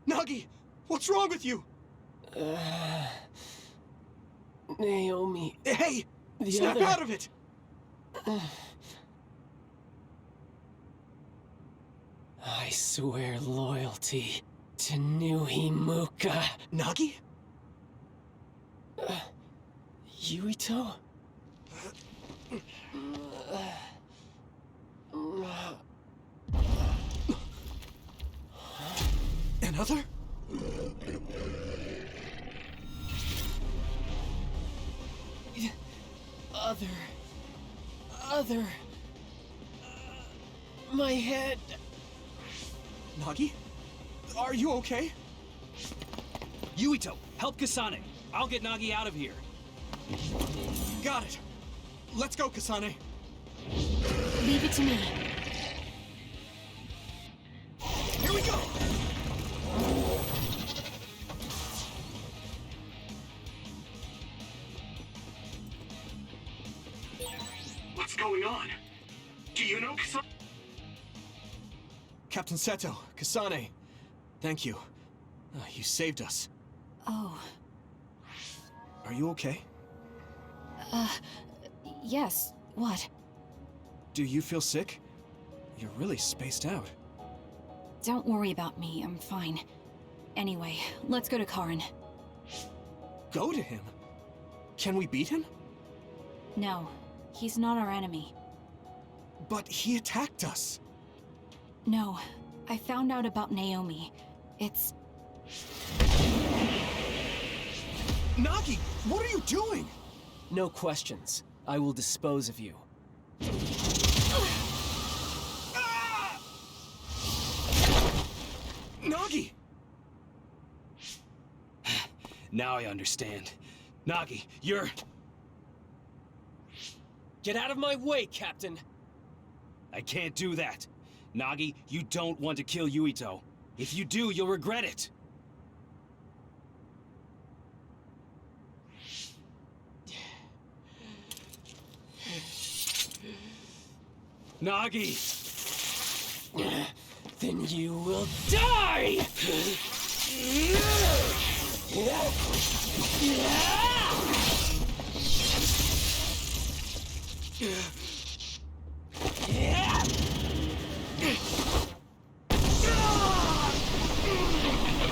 Nagi, what's wrong with you? Naomi. Hey! The Snap other... out of it! I swear loyalty to Nui Muka. Nagi? Yuito? Another? Other... My head... Nagi? Are you okay? Yuito, help Kasane. I'll get Nagi out of here. Got it. Let's go, Kasane. Leave it to me. Here we go! going on? Do you know Kasane? Captain Seto, Kasane, thank you. You saved us. Oh. Are you okay? Yes. What? Do you feel sick? You're really spaced out. Don't worry about me, I'm fine. Anyway, let's go to Karin. Go to him? Can we beat him? No, he's not our enemy. But he attacked us. No, I found out about Naomi. It's... Nagi, what are you doing? No questions. I will dispose of you. Nagi! Now I understand. Nagi, you're... Get out of my way, Captain! I can't do that. Nagi, you don't want to kill Yuito. If you do, you'll regret it. Nagi! Then you will die!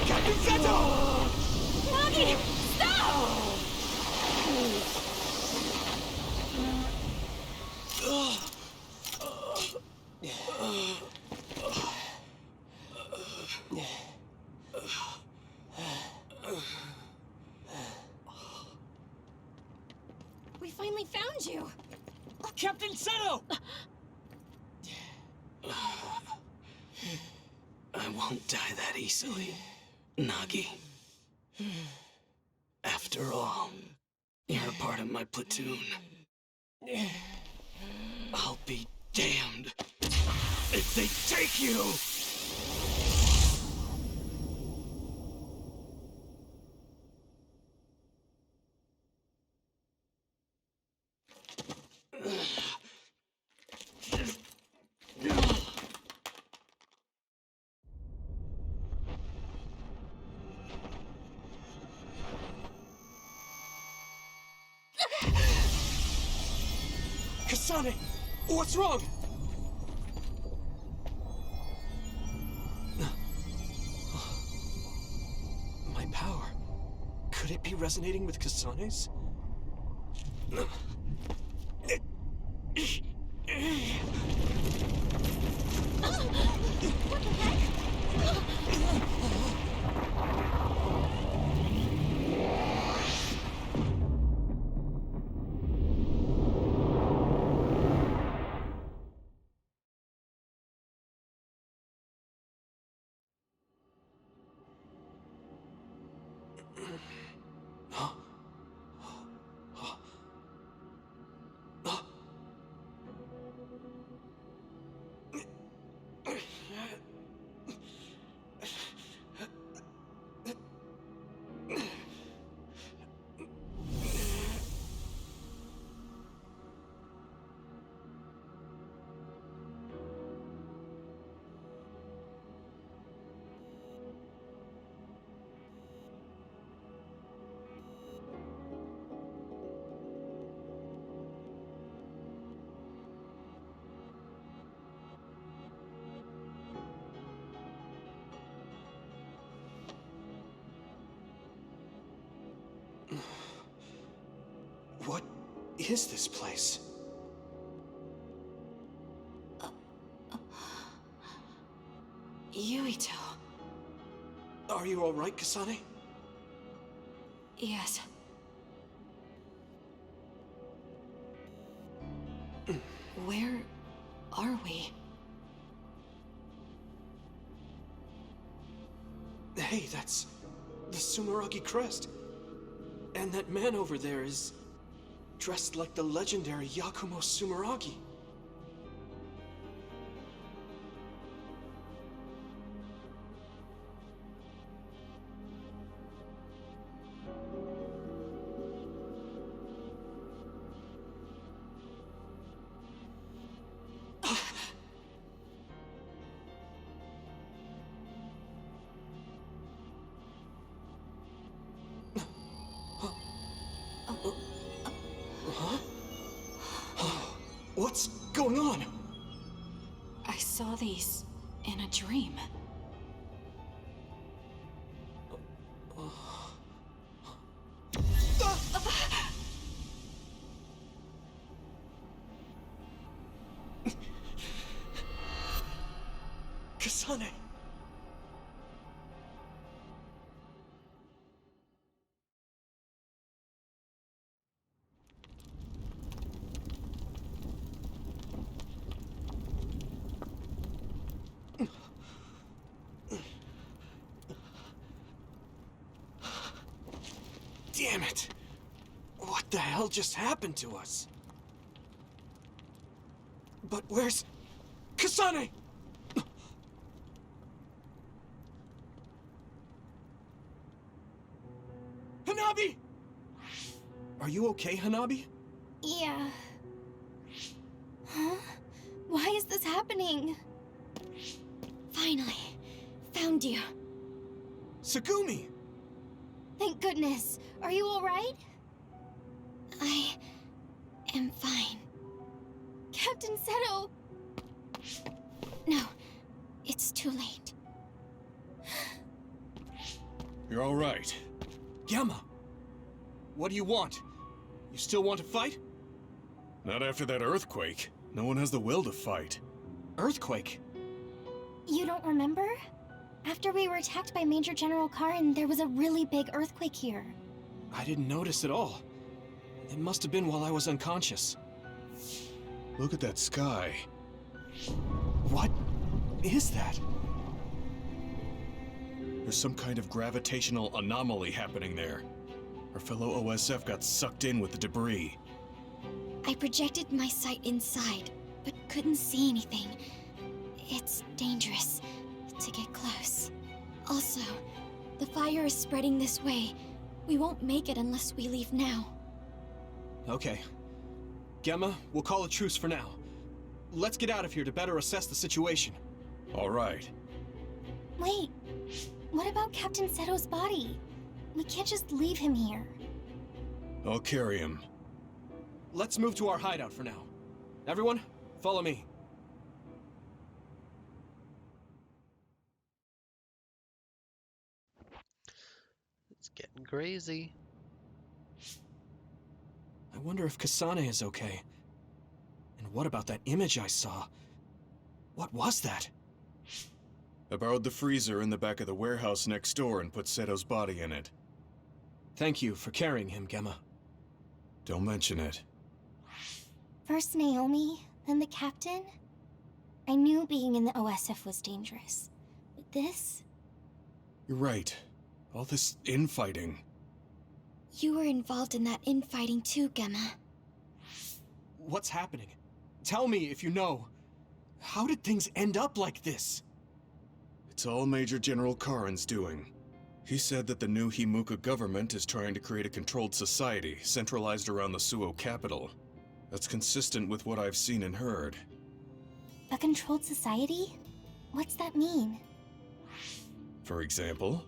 Captain Seto! Nagi! Stop! We finally found you! Captain Seto! I won't die that easily, Nagi. After all, you're a part of my platoon. I'll be damned if they take you! Kasane! What's wrong? My power. Could it be resonating with Kasane's? What the heck? What is this place? Yuito. Are you alright, Kasane? Yes. Where are we? Hey, that's the Sumeragi crest. And that man over there is dressed like the legendary Yakumo Sumeragi. going on? I saw these in a dream. Kasane! Damn it! What the hell just happened to us? But where's... Kasane! Hanabi! Are you okay, Hanabi? Yeah. Huh? Why is this happening? Finally, found you. Sagumi! Thank goodness. Are you alright? I am fine. Captain Seto! No, it's too late. You're all right. Gamma! What do you want? You still want to fight? Not after that earthquake. No one has the will to fight. Earthquake? You don't remember? After we were attacked by Major General Karin, there was a really big earthquake here. I didn't notice at all. It must have been while I was unconscious. Look at that sky. What is that? There's some kind of gravitational anomaly happening there. Our fellow OSF got sucked in with the debris. I projected my sight inside, but couldn't see anything. It's dangerous to get close. Also, the fire is spreading this way. We won't make it unless we leave now. Okay. Gemma, we'll call a truce for now. Let's get out of here to better assess the situation. All right. Wait, what about Captain Seto's body? We can't just leave him here. I'll carry him. Let's move to our hideout for now. Everyone, follow me. It's getting crazy. I wonder if Kasane is okay. And what about that image I saw? What was that? I borrowed the freezer in the back of the warehouse next door and put Seto's body in it. Thank you for carrying him, Gemma. Don't mention it. First Naomi, then the captain? I knew being in the OSF was dangerous. But this? You're right. All this infighting. You were involved in that infighting too, Gemma. What's happening? Tell me if you know. How did things end up like this? It's all Major General Karin's doing. He said that the new Himuka government is trying to create a controlled society centralized around the Suo capital. That's consistent with what I've seen and heard. A controlled society? What's that mean? For example,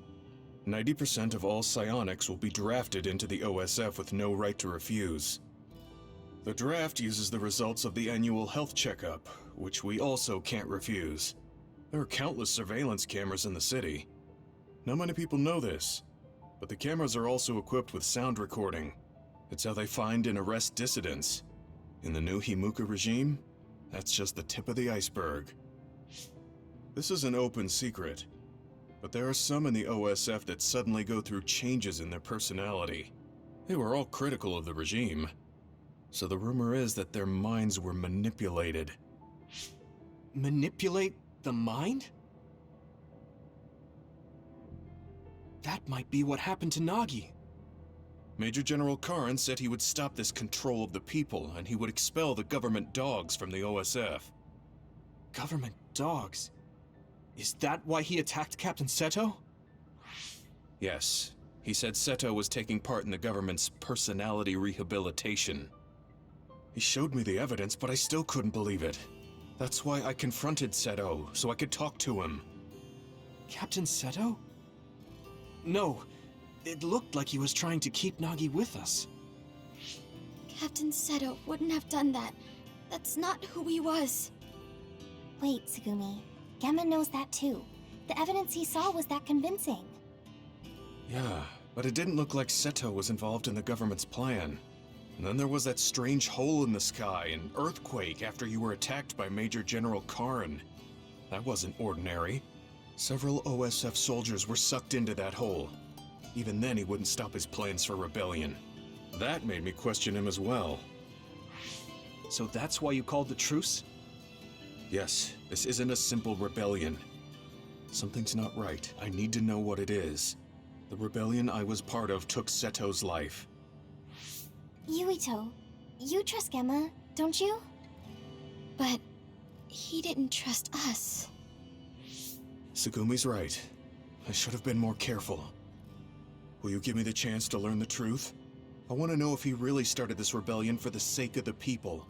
90% of all psionics will be drafted into the OSF with no right to refuse. The draft uses the results of the annual health checkup, which we also can't refuse. There are countless surveillance cameras in the city. Not many people know this, but the cameras are also equipped with sound recording. It's how they find and arrest dissidents. In the new Himuka regime, that's just the tip of the iceberg. This is an open secret, but there are some in the OSF that suddenly go through changes in their personality. They were all critical of the regime, so the rumor is that their minds were manipulated. Manipulate the mind? That might be what happened to Nagi. Major General Karin said he would stop this control of the people, and he would expel the government dogs from the OSF. Government dogs? Is that why he attacked Captain Seto? Yes. He said Seto was taking part in the government's personality rehabilitation. He showed me the evidence, but I still couldn't believe it. That's why I confronted Seto, so I could talk to him. Captain Seto? No. It looked like he was trying to keep Nagi with us. Captain Seto wouldn't have done that. That's not who he was. Wait, Tsugumi. Gemma knows that too. The evidence he saw was that convincing. Yeah, but it didn't look like Seto was involved in the government's plan. And then there was that strange hole in the sky, an earthquake after you were attacked by Major General Karin. That wasn't ordinary. Several OSF soldiers were sucked into that hole. Even then, he wouldn't stop his plans for rebellion. That made me question him as well. So that's why you called the truce? Yes, this isn't a simple rebellion. Something's not right. I need to know what it is. The rebellion I was part of took Seto's life. Yuito, you trust Gemma, don't you? But he didn't trust us. Tsugumi's right. I should have been more careful. Will you give me the chance to learn the truth? I want to know if he really started this rebellion for the sake of the people.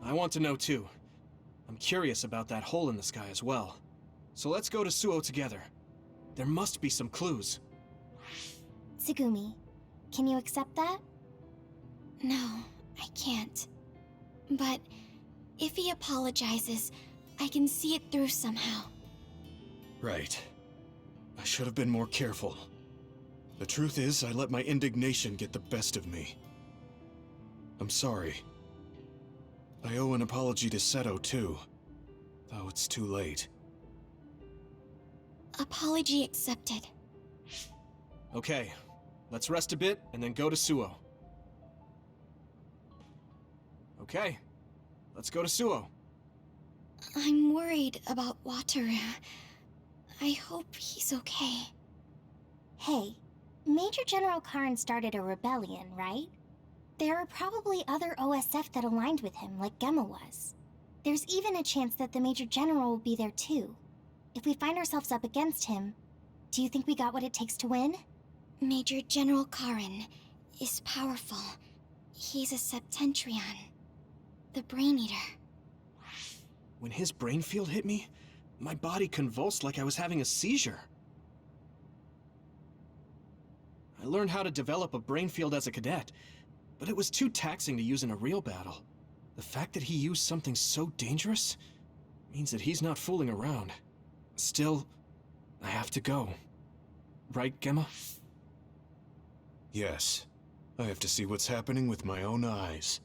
I want to know too. I'm curious about that hole in the sky as well. So let's go to Suo together. There must be some clues. Tsugumi, can you accept that? No, I can't. But if he apologizes, I can see it through somehow. Right. I should have been more careful. The truth is, I let my indignation get the best of me. I'm sorry. I owe an apology to Seto, too. Though it's too late. Apology accepted. Okay, let's rest a bit and then go to Suo. Okay, let's go to Suo. I'm worried about Wataru. I hope he's okay. Hey, Major General Karin started a rebellion, right? There are probably other OSF that aligned with him, like Gemma was. There's even a chance that the Major General will be there too. If we find ourselves up against him, do you think we got what it takes to win? Major General Karin is powerful. He's a Septentrion, the Brain Eater. When his brain field hit me, my body convulsed like I was having a seizure. I learned how to develop a brain field as a cadet, but it was too taxing to use in a real battle. The fact that he used something so dangerous means that he's not fooling around. Still, I have to go. Right, Gemma? Yes. I have to see what's happening with my own eyes.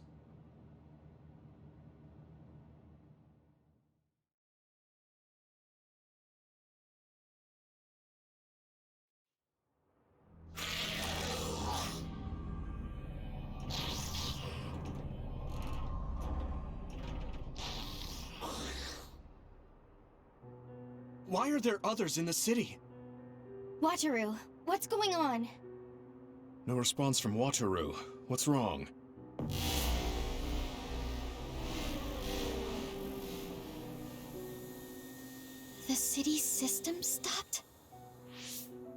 Why are there others in the city? Wataru, what's going on? No response from Wataru. What's wrong? The city's system stopped?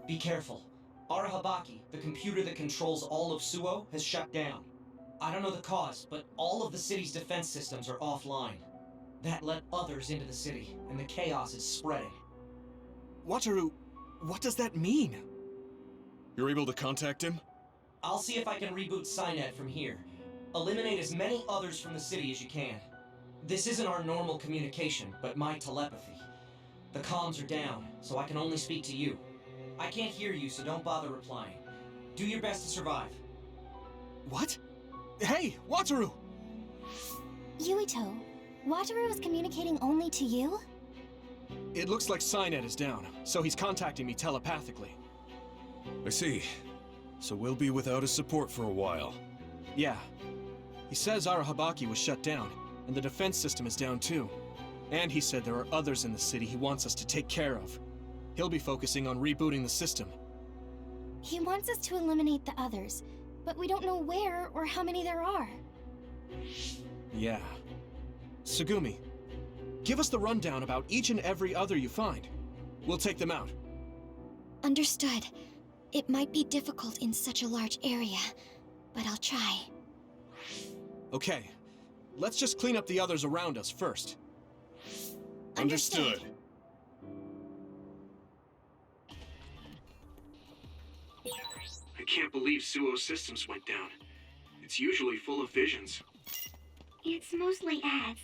Be careful. Arahabaki, the computer that controls all of Suo, has shut down. I don't know the cause, but all of the city's defense systems are offline. That let others into the city, and the chaos is spreading. Wataru, what does that mean? You're able to contact him? I'll see if I can reboot Cynet from here. Eliminate as many others from the city as you can. This isn't our normal communication, but my telepathy. The comms are down, so I can only speak to you. I can't hear you, so don't bother replying. Do your best to survive. What? Hey, Wataru! Yuito, Wataru is communicating only to you? It looks like Cynet is down, so he's contacting me telepathically. I see. So we'll be without his support for a while. Yeah. He says Arahabaki was shut down, and the defense system is down too. And he said there are others in the city he wants us to take care of. He'll be focusing on rebooting the system. He wants us to eliminate the others, but we don't know where or how many there are. Yeah. Tsugumi, give us the rundown about each and every other you find. We'll take them out. Understood. It might be difficult in such a large area, but I'll try. Okay. Let's just clean up the others around us first. Understood. I can't believe Suo's systems went down. It's usually full of visions. It's mostly ads,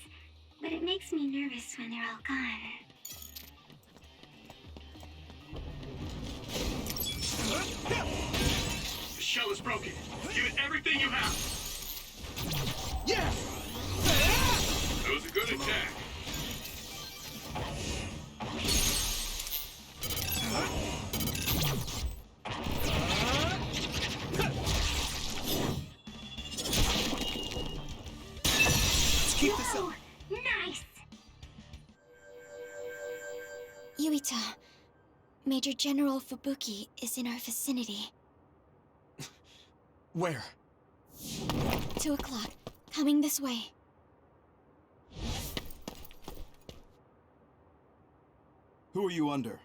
but it makes me nervous when they're all gone. The shell is broken. Give it everything you have. Yeah! That was a good attack. Let's keep this up. Nice! Yuito, Major General Fubuki is in our vicinity. Where? 2 o'clock. Coming this way. Who are you under?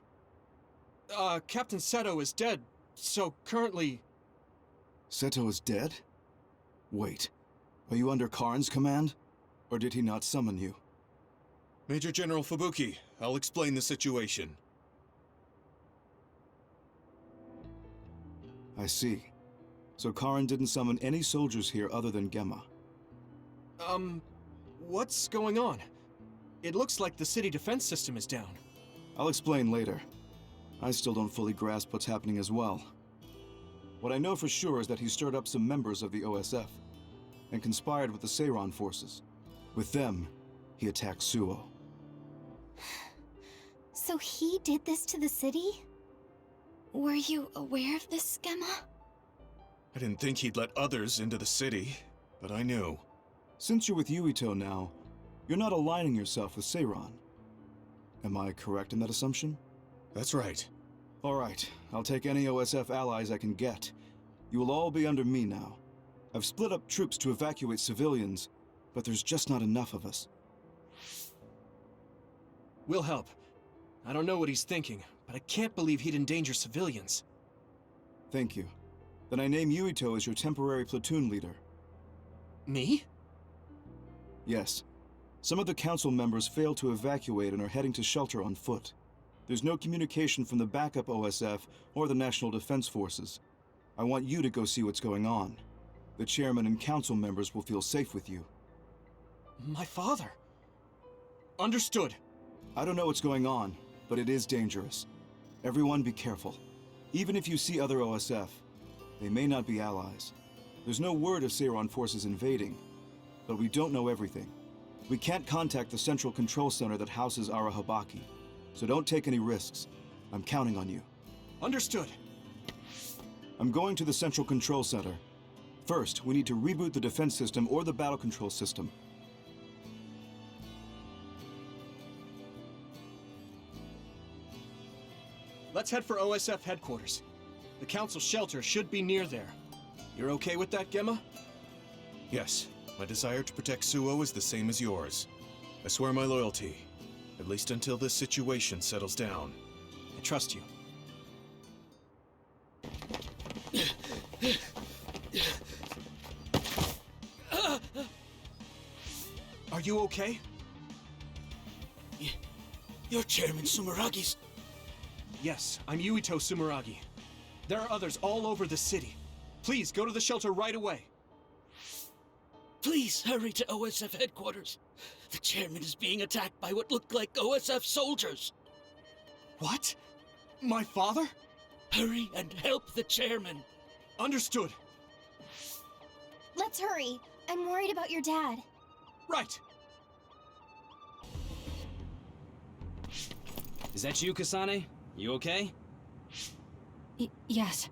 Captain Seto is dead, so currently... Seto is dead? Wait, are you under Karn's command? Or did he not summon you? Major General Fubuki, I'll explain the situation. I see. So Karn didn't summon any soldiers here other than Gemma. What's going on? It looks like the city defense system is down. I'll explain later. I still don't fully grasp what's happening as well. What I know for sure is that he stirred up some members of the OSF and conspired with the Seiran forces. With them, he attacked Suo. So he did this to the city? Were you aware of this, Gemma? I didn't think he'd let others into the city, but I knew. Since you're with Yuito now, you're not aligning yourself with Seiran. Am I correct in that assumption? That's right. All right, I'll take any OSF allies I can get. You will all be under me now. I've split up troops to evacuate civilians, but there's just not enough of us. We'll help. I don't know what he's thinking, but I can't believe he'd endanger civilians. Thank you. Then I name Yuito as your temporary platoon leader. Me? Yes. Some of the council members failed to evacuate and are heading to shelter on foot. There's no communication from the backup OSF or the National Defense Forces. I want you to go see what's going on. The chairman and council members will feel safe with you. My father. Understood. I don't know what's going on, but it is dangerous. Everyone be careful. Even if you see other OSF, they may not be allies. There's no word of Seiran forces invading, but we don't know everything. We can't contact the central control center that houses Arahabaki, so don't take any risks. I'm counting on you. Understood. I'm going to the central control center. First, we need to reboot the defense system or the battle control system. Let's head for OSF headquarters. The council shelter should be near there. You're okay with that, Gemma? Yes. My desire to protect Suo is the same as yours. I swear my loyalty, at least until this situation settles down. I trust you. Are you okay? You're Chairman Sumeragi's... Yes, I'm Yuito Sumeragi. There are others all over the city. Please, go to the shelter right away. Please hurry to OSF headquarters. The chairman is being attacked by what look like OSF soldiers. What? My father? Hurry and help the chairman. Understood. Let's hurry. I'm worried about your dad. Right. Is that you, Kasane? You okay? Yes.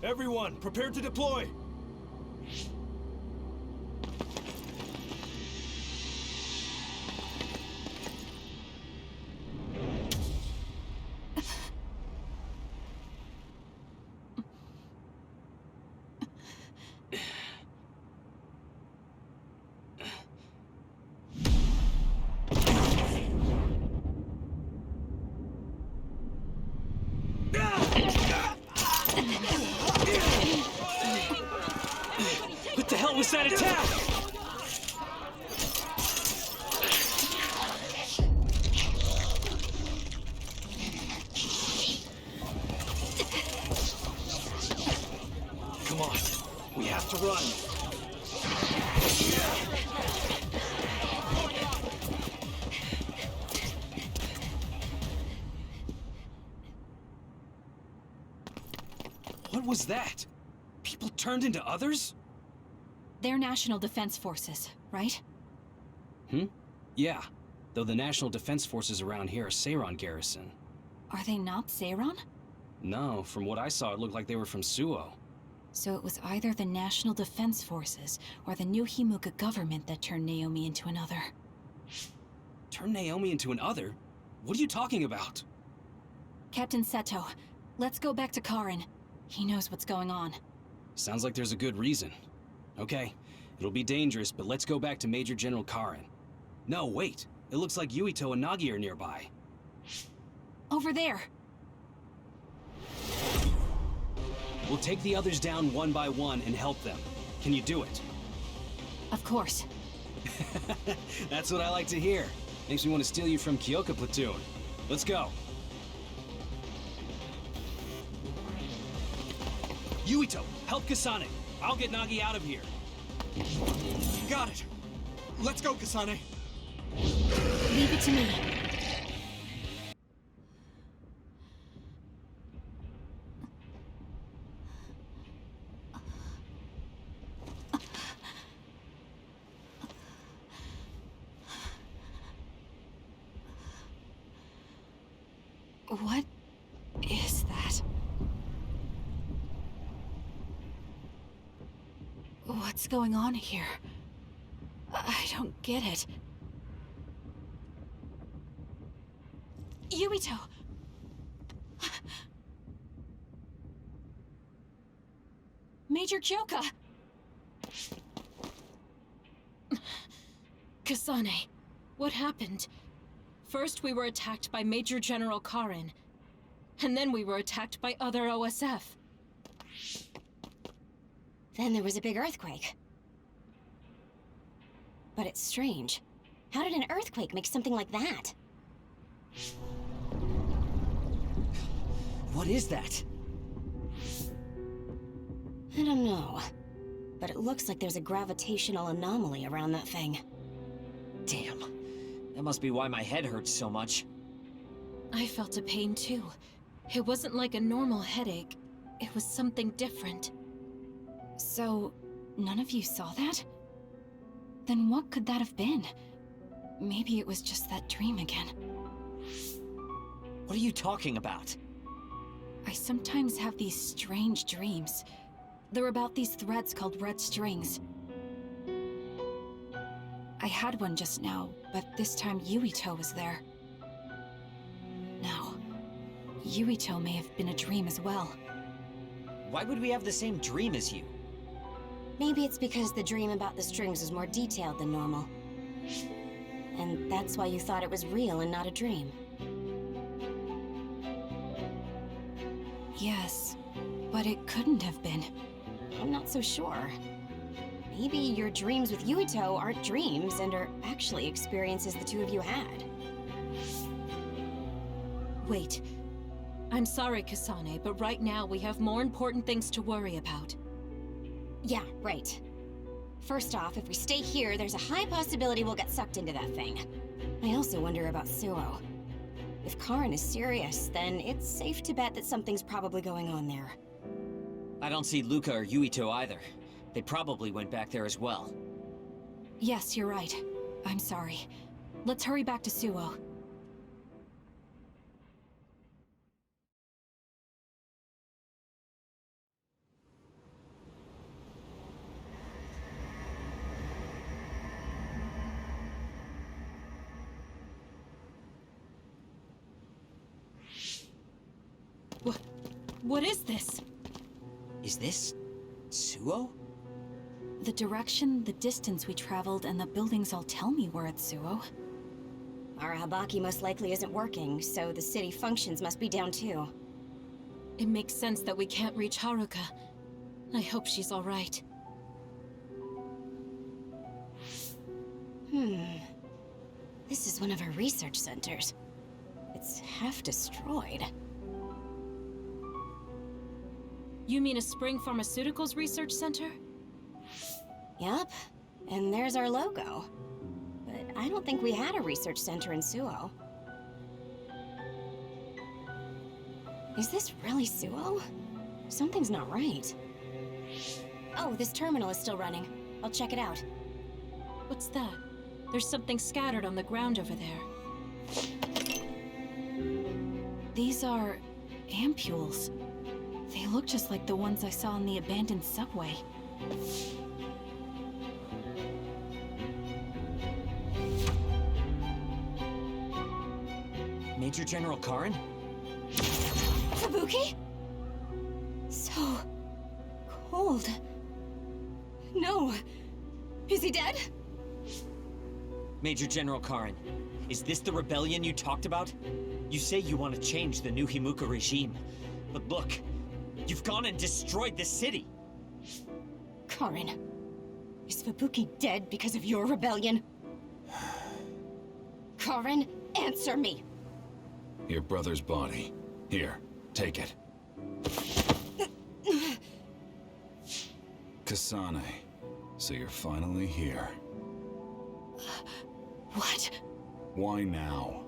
Everyone, prepare to deploy! What the hell was that attack? Come on, we have to run. What was that? People turned into others? They're National Defense Forces, right? Yeah. Though the National Defense Forces around here are Seiron garrison. Are they not Seiron? No, from what I saw, it looked like they were from Suo. So it was either the National Defense Forces or the new Himuka government that turned Naomi into another. Turn Naomi into an other? What are you talking about? Captain Seto, let's go back to Karin. He knows what's going on. Sounds like there's a good reason. Okay, it'll be dangerous, but let's go back to Major General Karin. No, wait. It looks like Yuito and Nagi are nearby. Over there. We'll take the others down one by one and help them. Can you do it? Of course. That's what I like to hear. Makes me want to steal you from Kyoka Platoon. Let's go. Yuito, help Kasane. I'll get Nagi out of here. Got it. Let's go, Kasane. Leave it to me. What is that? What's going on here? I don't get it. Yuito! Major Kyoka! Kasane, what happened? First we were attacked by Major General Karin, and then we were attacked by other OSF. Then there was a big earthquake. But it's strange. How did an earthquake make something like that? What is that? I don't know. But it looks like there's a gravitational anomaly around that thing. Damn. That must be why my head hurts so much. I felt a pain too. It wasn't like a normal headache. It was something different. So, none of you saw that? Then what could that have been? Maybe it was just that dream again. What are you talking about? I sometimes have these strange dreams. They're about these threads called red strings. I had one just now, but this time Yuito was there. Now, Yuito may have been a dream as well. Why would we have the same dream as you? Maybe it's because the dream about the strings is more detailed than normal. And that's why you thought it was real and not a dream. Yes, but it couldn't have been. I'm not so sure. Maybe your dreams with Yuito aren't dreams and are actually experiences the two of you had. Wait. I'm sorry, Kasane, but right now we have more important things to worry about. Yeah, right. First off, if we stay here, there's a high possibility we'll get sucked into that thing. I also wonder about Suo. If Karin is serious, then it's safe to bet that something's probably going on there. I don't see Luca or Yuito either. They probably went back there as well. Yes, you're right. I'm sorry. Let's hurry back to Suo. What is this? Is this Suo? The direction, the distance we traveled, and the buildings all tell me we're at Suo. Our Habaki most likely isn't working, so the city functions must be down too. It makes sense that we can't reach Haruka. I hope she's all right. This is one of her research centers. It's half destroyed. You mean a Spring Pharmaceuticals research center? Yup. And there's our logo. But I don't think we had a research center in Suo. Is this really Suo? Something's not right. Oh, this terminal is still running. I'll check it out. What's that? There's something scattered on the ground over there. These are ampules. They look just like the ones I saw in the abandoned subway. Major General Karin? Fubuki? So cold. No. Is he dead? Major General Karin, is this the rebellion you talked about? You say you want to change the new Himuka regime, but look, you've gone and destroyed the city! Karin, is Fubuki dead because of your rebellion? Karin, answer me! Your brother's body. Here, take it. Kasane, so you're finally here. What? Why now?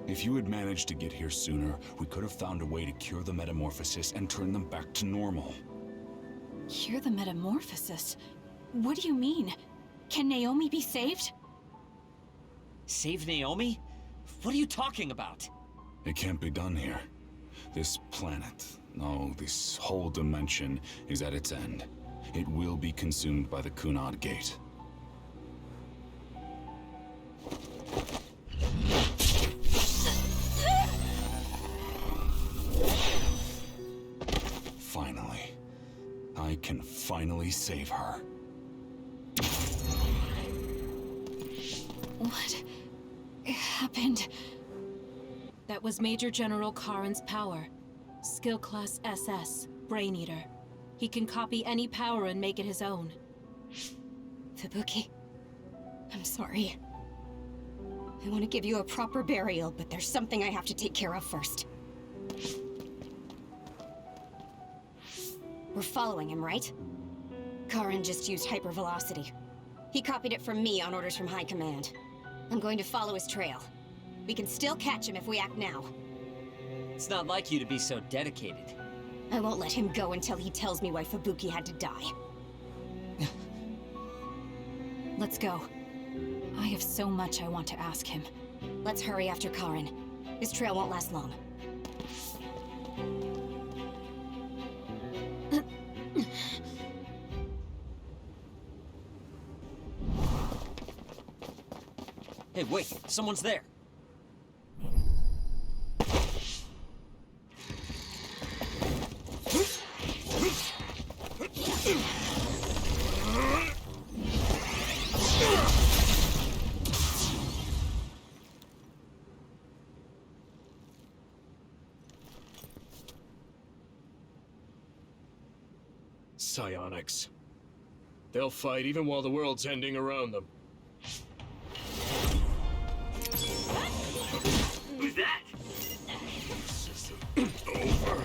If you had managed to get here sooner, we could have found a way to cure the metamorphosis and turn them back to normal. Cure the metamorphosis? What do you mean? Can Naomi be saved? Save Naomi? What are you talking about? It can't be done here. This planet, no, this whole dimension is at its end. It will be consumed by the Kunad Gate. Finally. I can finally save her. What happened? That was Major General Karin's power. Skill class SS, Brain Eater. He can copy any power and make it his own. Fubuki, I'm sorry. I want to give you a proper burial, but there's something I have to take care of first. We're following him, right? Karin just used hypervelocity. He copied it from me on orders from High Command. I'm going to follow his trail. We can still catch him if we act now. It's not like you to be so dedicated. I won't let him go until he tells me why Fubuki had to die. Let's go. I have so much I want to ask him. Let's hurry after Karin. His trail won't last long. Hey, wait! Someone's there! Psionics. They'll fight even while the world's ending around them. Who's that? This isn't over.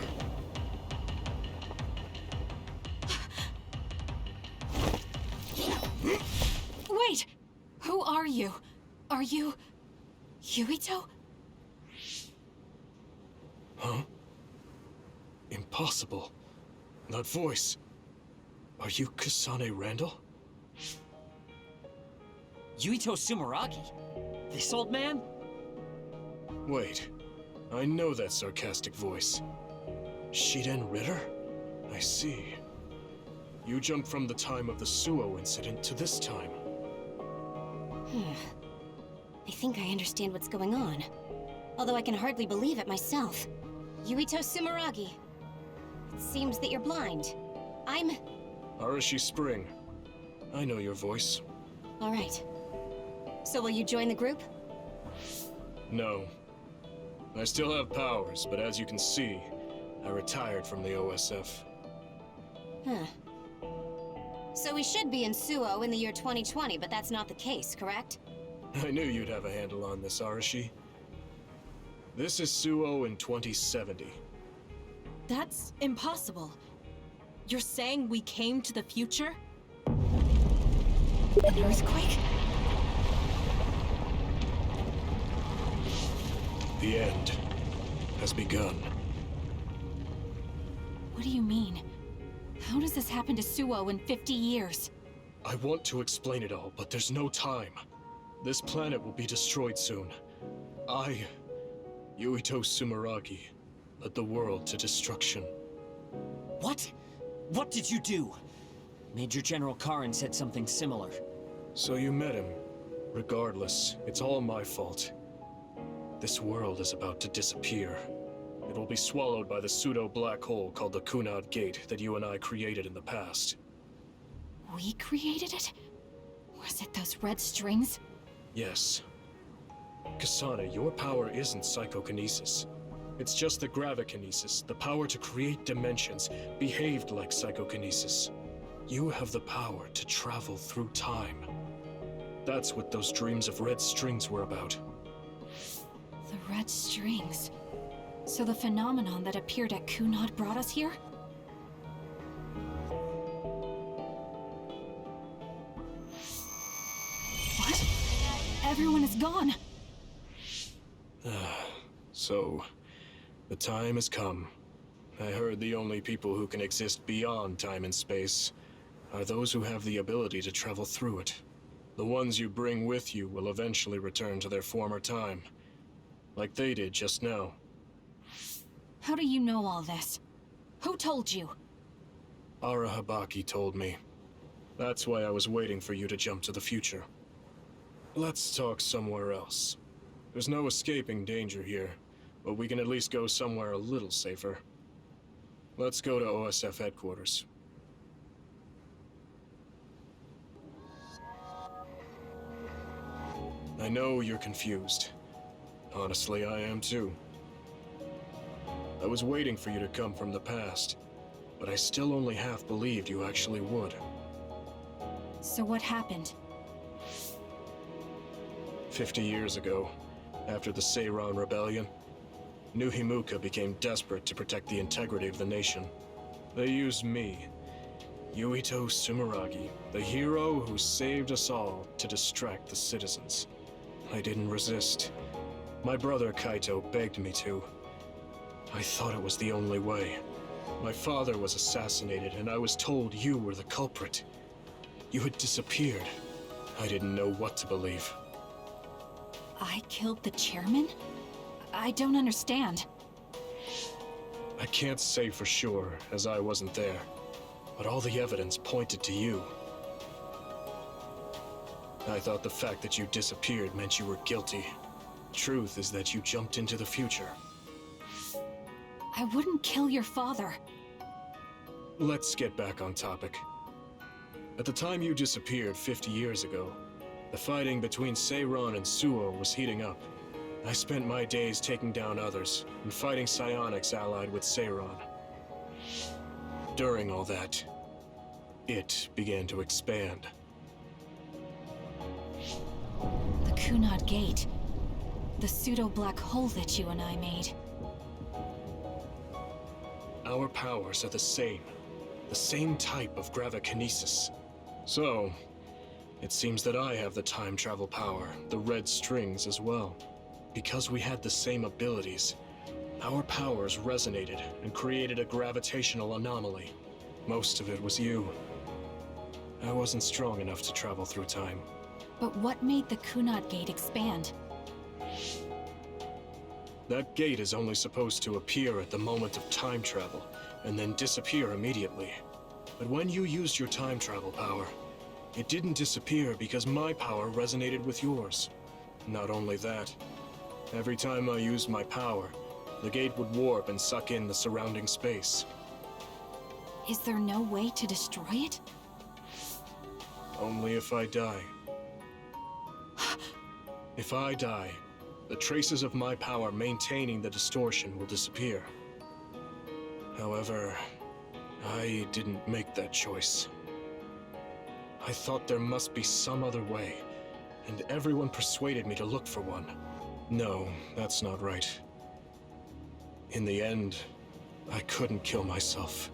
Wait! Who are you? Are you... Yuito? Huh? Impossible. That voice. Are you Kasane Randall? Yuito Sumeragi? This old man? Wait. I know that sarcastic voice. Shiden Ritter? I see. You jumped from the time of the Suo incident to this time. I think I understand what's going on. Although I can hardly believe it myself. Yuito Sumeragi. It seems that you're blind. I'm... Arashi Spring. I know your voice. All right. So will you join the group? No. I still have powers, but as you can see, I retired from the OSF. Huh. So we should be in Suo in the year 2020, but that's not the case, correct? I knew you'd have a handle on this, Arashi. This is Suo in 2070. That's impossible. You're saying we came to the future? An earthquake? The end has begun. What do you mean? How does this happen to Suo in 50 years? I want to explain it all, but there's no time. This planet will be destroyed soon. I, Yuito Sumeragi, led the world to destruction. What? What did you do? Major General Karin said something similar. So you met him. Regardless, it's all my fault. This world is about to disappear. It will be swallowed by the pseudo-black hole called the Kunad Gate that you and I created in the past. We created it? Was it those red strings? Yes. Kasane, your power isn't psychokinesis. It's just the gravikinesis, the power to create dimensions, behaved like psychokinesis. You have the power to travel through time. That's what those dreams of red strings were about. The red strings. So the phenomenon that appeared at Kunad brought us here? What? Everyone is gone. So, the time has come. I heard the only people who can exist beyond time and space are those who have the ability to travel through it. The ones you bring with you will eventually return to their former time, like they did just now. How do you know all this? Who told you? Arahabaki told me. That's why I was waiting for you to jump to the future. Let's talk somewhere else. There's no escaping danger here, but we can at least go somewhere a little safer. Let's go to OSF headquarters. I know you're confused. Honestly, I am too. I was waiting for you to come from the past, but I still only half believed you actually would. So what happened? 50 years ago, after the Seiran Rebellion, New Himuka became desperate to protect the integrity of the nation. They used me, Yuito Sumeragi, the hero who saved us all, to distract the citizens. I didn't resist. My brother Kaito begged me to. I thought it was the only way. My father was assassinated, and I was told you were the culprit. You had disappeared. I didn't know what to believe. I killed the chairman? I don't understand. I can't say for sure, as I wasn't there, but all the evidence pointed to you. I thought the fact that you disappeared meant you were guilty. Truth is that you jumped into the future. I wouldn't kill your father. Let's get back on topic. At the time you disappeared 50 years ago, the fighting between Seiran and Suo was heating up. I spent my days taking down others and fighting psionics allied with Seiran. During all that, it began to expand. The Kunad Gate. The pseudo-black hole that you and I made. Our powers are the same type of gravikinesis. So, it seems that I have the time travel power, the red strings as well. Because we had the same abilities, our powers resonated and created a gravitational anomaly. Most of it was you. I wasn't strong enough to travel through time. But what made the Kunad Gate expand? That gate is only supposed to appear at the moment of time travel, and then disappear immediately. But when you used your time travel power, it didn't disappear because my power resonated with yours. Not only that, every time I used my power, the gate would warp and suck in the surrounding space. Is there no way to destroy it? Only if I die. If I die, the traces of my power maintaining the distortion will disappear. However, I didn't make that choice. I thought there must be some other way, and everyone persuaded me to look for one. No, that's not right. In the end, I couldn't kill myself.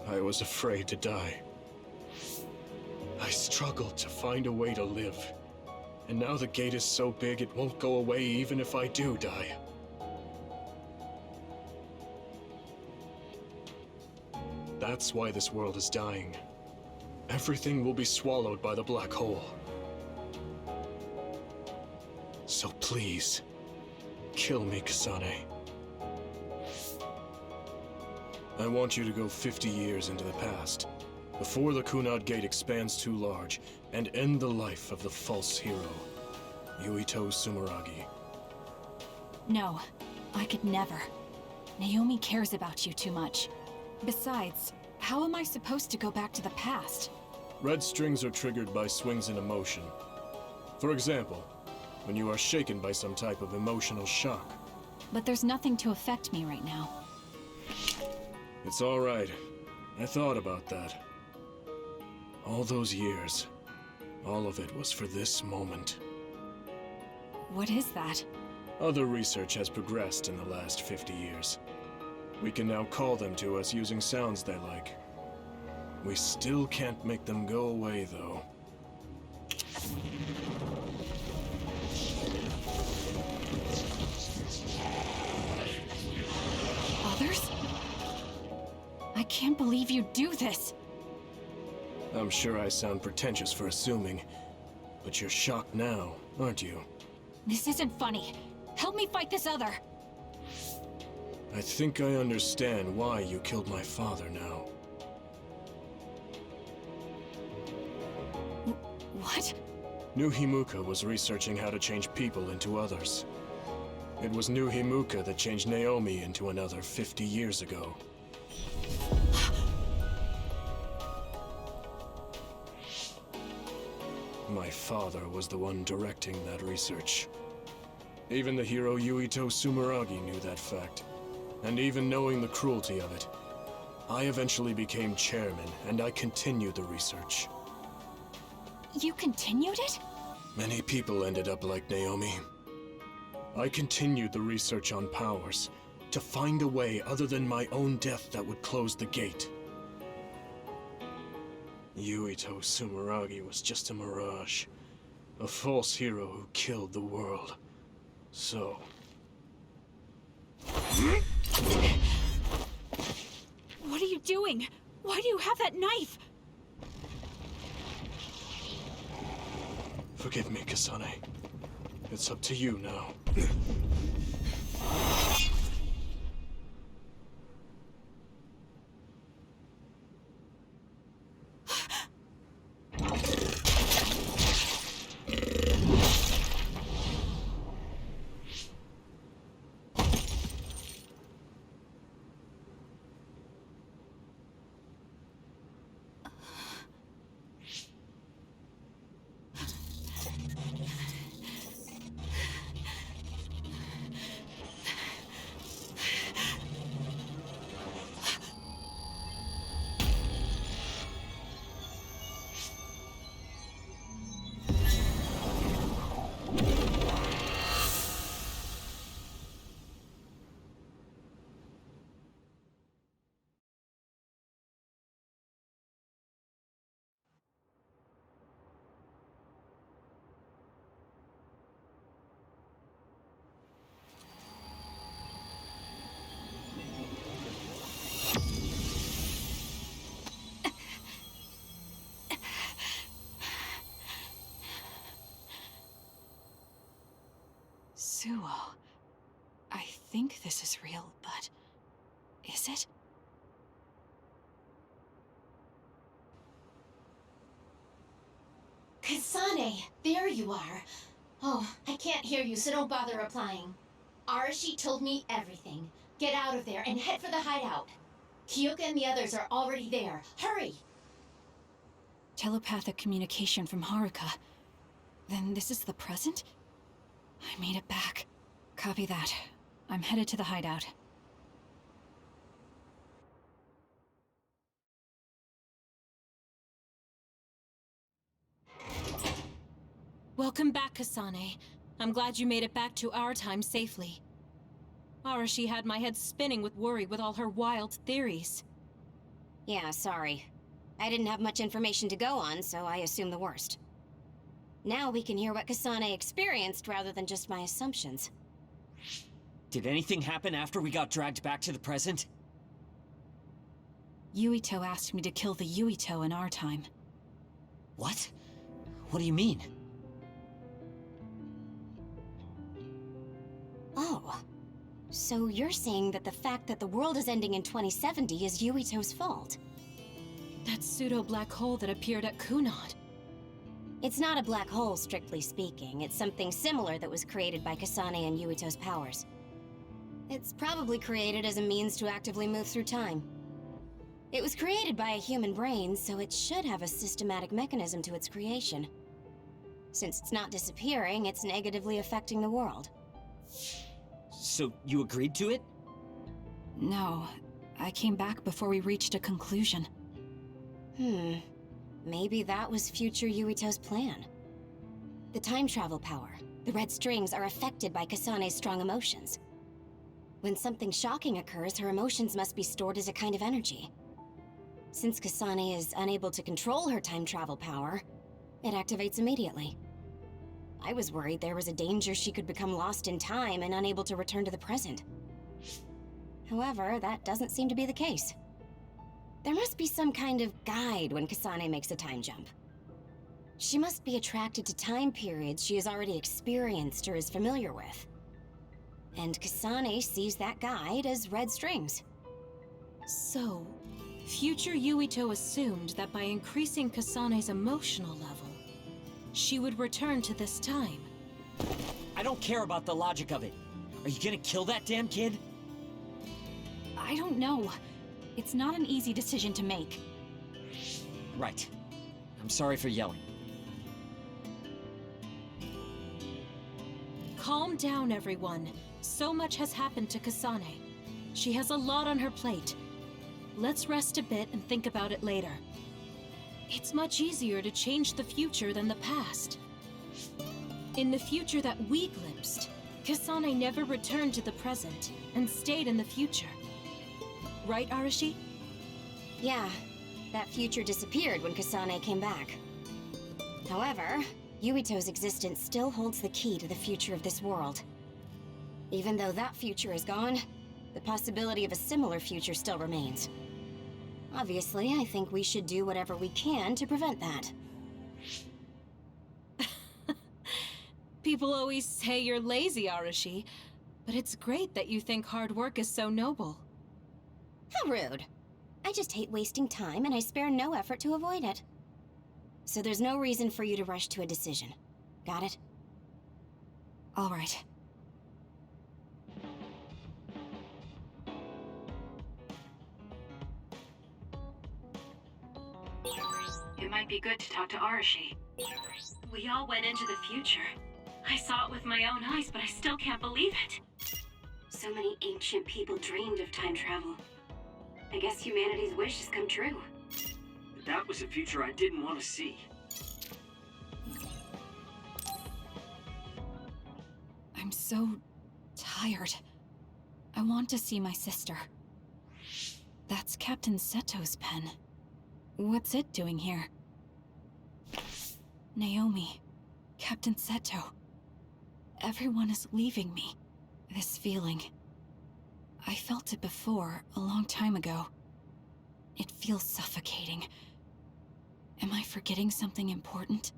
I was afraid to die. I struggled to find a way to live. And now the gate is so big it won't go away even if I do die. That's why this world is dying. Everything will be swallowed by the black hole. So please, kill me, Kasane. I want you to go 50 years into the past, before the Kunad Gate expands too large, and end the life of the false hero, Yuito Sumeragi. No, I could never. Naomi cares about you too much. Besides, how am I supposed to go back to the past? Red strings are triggered by swings in emotion. For example, when you are shaken by some type of emotional shock. But there's nothing to affect me right now. It's all right. I thought about that. All those years, all of it was for this moment. What is that? Other research has progressed in the last 50 years. We can now call them to us using sounds they like. We still can't make them go away, though. Others? I can't believe you do this! I'm sure I sound pretentious for assuming, but you're shocked now, aren't you? This isn't funny. Help me fight this other! I think I understand why you killed my father now. What? New Himuka was researching how to change people into others. It was New Himuka that changed Naomi into another 50 years ago. My father was the one directing that research. Even the hero Yuito Sumeragi knew that fact. And even knowing the cruelty of it, I eventually became chairman, and I continued the research. You continued it? Many people ended up like Naomi. I continued the research on powers, to find a way other than my own death that would close the gate. Yuito Sumeragi was just a mirage, a false hero who killed the world. So... What are you doing? Why do you have that knife? Forgive me, Kasane. It's up to you now. Suo. I think this is real, but... is it? Kasane, there you are. Oh, I can't hear you, so don't bother replying. Arashi told me everything. Get out of there and head for the hideout. Kyoka and the others are already there. Hurry! Telepathic communication from Haruka. Then this is the present? I made it back. Copy that. I'm headed to the hideout. Welcome back, Kasane. I'm glad you made it back to our time safely. Arashi had my head spinning with worry with all her wild theories. Yeah, sorry. I didn't have much information to go on, so I assumed the worst. Now we can hear what Kasane experienced rather than just my assumptions. Did anything happen after we got dragged back to the present? Yuito asked me to kill the Yuito in our time. What? What do you mean? Oh. So you're saying that the fact that the world is ending in 2070 is Yuito's fault? That pseudo-black hole that appeared at Kunad. It's not a black hole, strictly speaking. It's something similar that was created by Kasane and Yuito's powers. It's probably created as a means to actively move through time. It was created by a human brain, so it should have a systematic mechanism to its creation. Since it's not disappearing, it's negatively affecting the world. So you agreed to it? No, I came back before we reached a conclusion. Maybe that was future Yuito's plan. The time travel power, the red strings, are affected by Kasane's strong emotions. When something shocking occurs, her emotions must be stored as a kind of energy. Since Kasane is unable to control her time travel power, it activates immediately. I was worried there was a danger she could become lost in time and unable to return to the present. However, that doesn't seem to be the case. There must be some kind of guide when Kasane makes a time jump. She must be attracted to time periods she has already experienced or is familiar with. And Kasane sees that guide as red strings. So, future Yuito assumed that by increasing Kasane's emotional level, she would return to this time. I don't care about the logic of it. Are you gonna kill that damn kid? I don't know. It's not an easy decision to make. Right. I'm sorry for yelling. Calm down, everyone. So much has happened to Kasane. She has a lot on her plate. Let's rest a bit and think about it later. It's much easier to change the future than the past. In the future that we glimpsed, Kasane never returned to the present and stayed in the future. Right, Arashi? Yeah, that future disappeared when Kasane came back. However, Yuito's existence still holds the key to the future of this world. Even though that future is gone, the possibility of a similar future still remains. Obviously, I think we should do whatever we can to prevent that. People always say you're lazy, Arashi, but it's great that you think hard work is so noble. How rude. I just hate wasting time, and I spare no effort to avoid it. So there's no reason for you to rush to a decision. Got it? All right. It might be good to talk to Arashi. We all went into the future. I saw it with my own eyes, but I still can't believe it. So many ancient people dreamed of time travel. I guess humanity's wish has come true. But that was a future I didn't want to see. I'm so tired. I want to see my sister. That's Captain Seto's pen. What's it doing here? Naomi, Captain Seto. Everyone is leaving me. This feeling. I felt it before, a long time ago. It feels suffocating. Am I forgetting something important?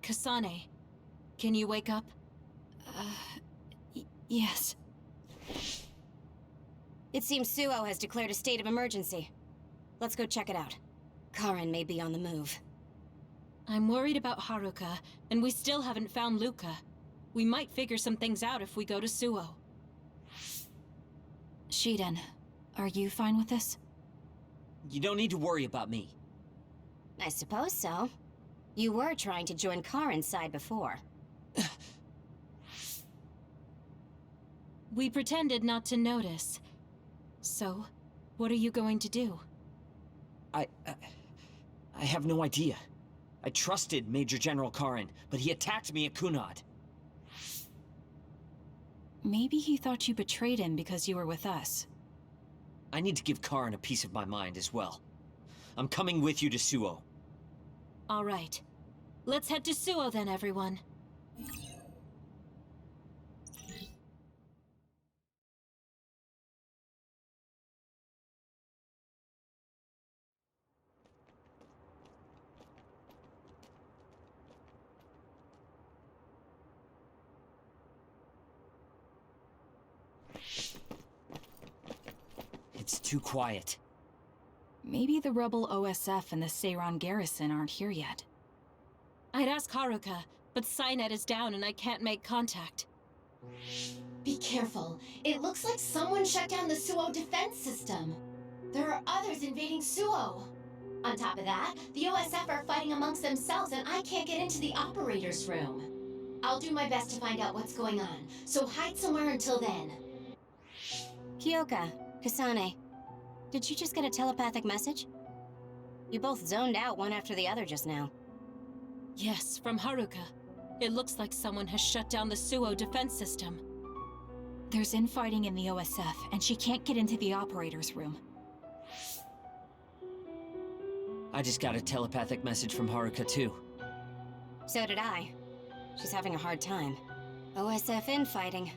Kasane, can you wake up? Yes. It seems Suo has declared a state of emergency. Let's go check it out. Karin may be on the move. I'm worried about Haruka, and we still haven't found Luca. We might figure some things out if we go to Suo. Shiden, are you fine with this? You don't need to worry about me. I suppose so. You were trying to join Karin's side before. We pretended not to notice. So, what are you going to do? I have no idea. I trusted Major General Karin, but he attacked me at Kunad. Maybe he thought you betrayed him because you were with us. I need to give Karin a piece of my mind as well. I'm coming with you to Suo. All right. Let's head to Suo then, everyone. It's too quiet. Maybe the rebel OSF and the Seiran garrison aren't here yet. I'd ask Haruka, but Cynet is down and I can't make contact. Be careful. It looks like someone shut down the Suo defense system. There are others invading Suo. On top of that, the OSF are fighting amongst themselves and I can't get into the operator's room. I'll do my best to find out what's going on, so hide somewhere until then. Kyoka, Kasane, did you just get a telepathic message? You both zoned out one after the other just now. Yes, from Haruka. It looks like someone has shut down the Suo defense system. There's infighting in the OSF, and she can't get into the operator's room. I just got a telepathic message from Haruka too. So did I. She's having a hard time. OSF infighting.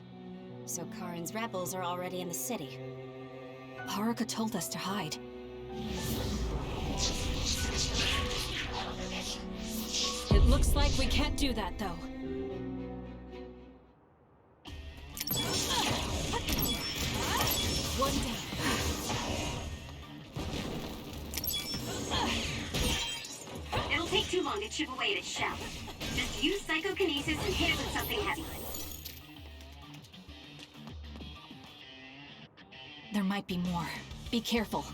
So Karin's rebels are already in the city. Haruka told us to hide. It looks like we can't do that, though. One down. It'll take too long to chip away at its shell. Just use psychokinesis and hit it with something heavy. There might be more. Be careful.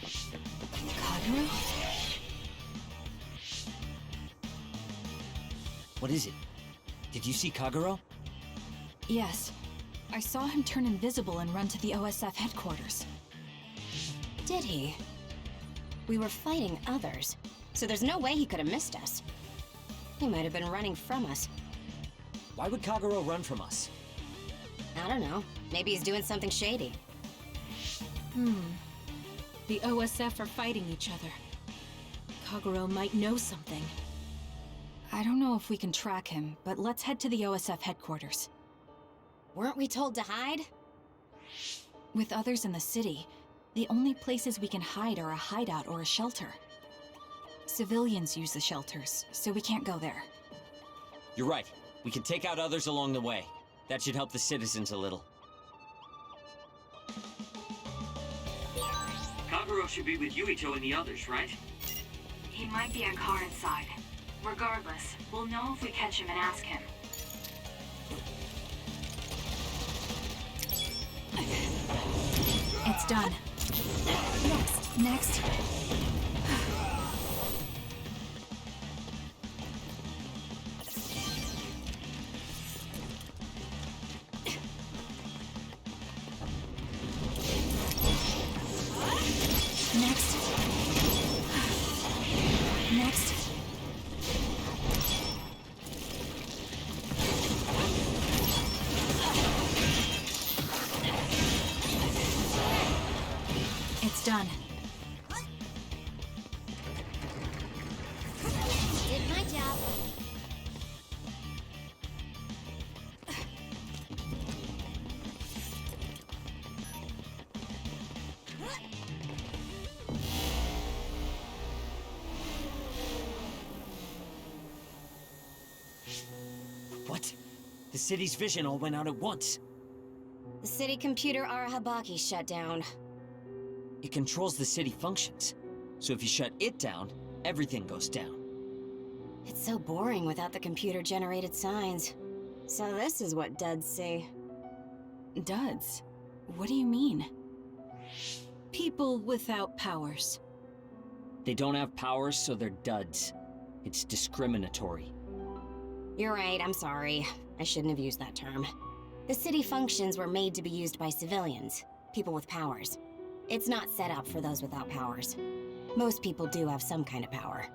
Kagero? What is it? Did you see Kagero? Yes. I saw him turn invisible and run to the OSF headquarters. Did he? We were fighting others, so there's no way he could have missed us. He might have been running from us. Why would Kagero run from us? I don't know. Maybe he's doing something shady. The OSF are fighting each other. Kagero might know something. I don't know if we can track him, but let's head to the OSF headquarters. Weren't we told to hide? With others in the city, the only places we can hide are a hideout or a shelter. Civilians use the shelters, so we can't go there. You're right. We can take out others along the way. That should help the citizens a little. Kagero should be with Yuito and the others, right? He might be on Karin's side. Regardless, we'll know if we catch him and ask him. It's done. Next. It's done. Did my job. What? The city's vision all went out at once. The city computer Arahabaki shut down. It controls the city functions. So if you shut it down, everything goes down. It's so boring without the computer-generated signs. So this is what duds see. Duds? What do you mean? People without powers. They don't have powers, so they're duds. It's discriminatory. You're right, I'm sorry. I shouldn't have used that term. The city functions were made to be used by civilians, people with powers. It's not set up for those without powers. Most people do have some kind of power.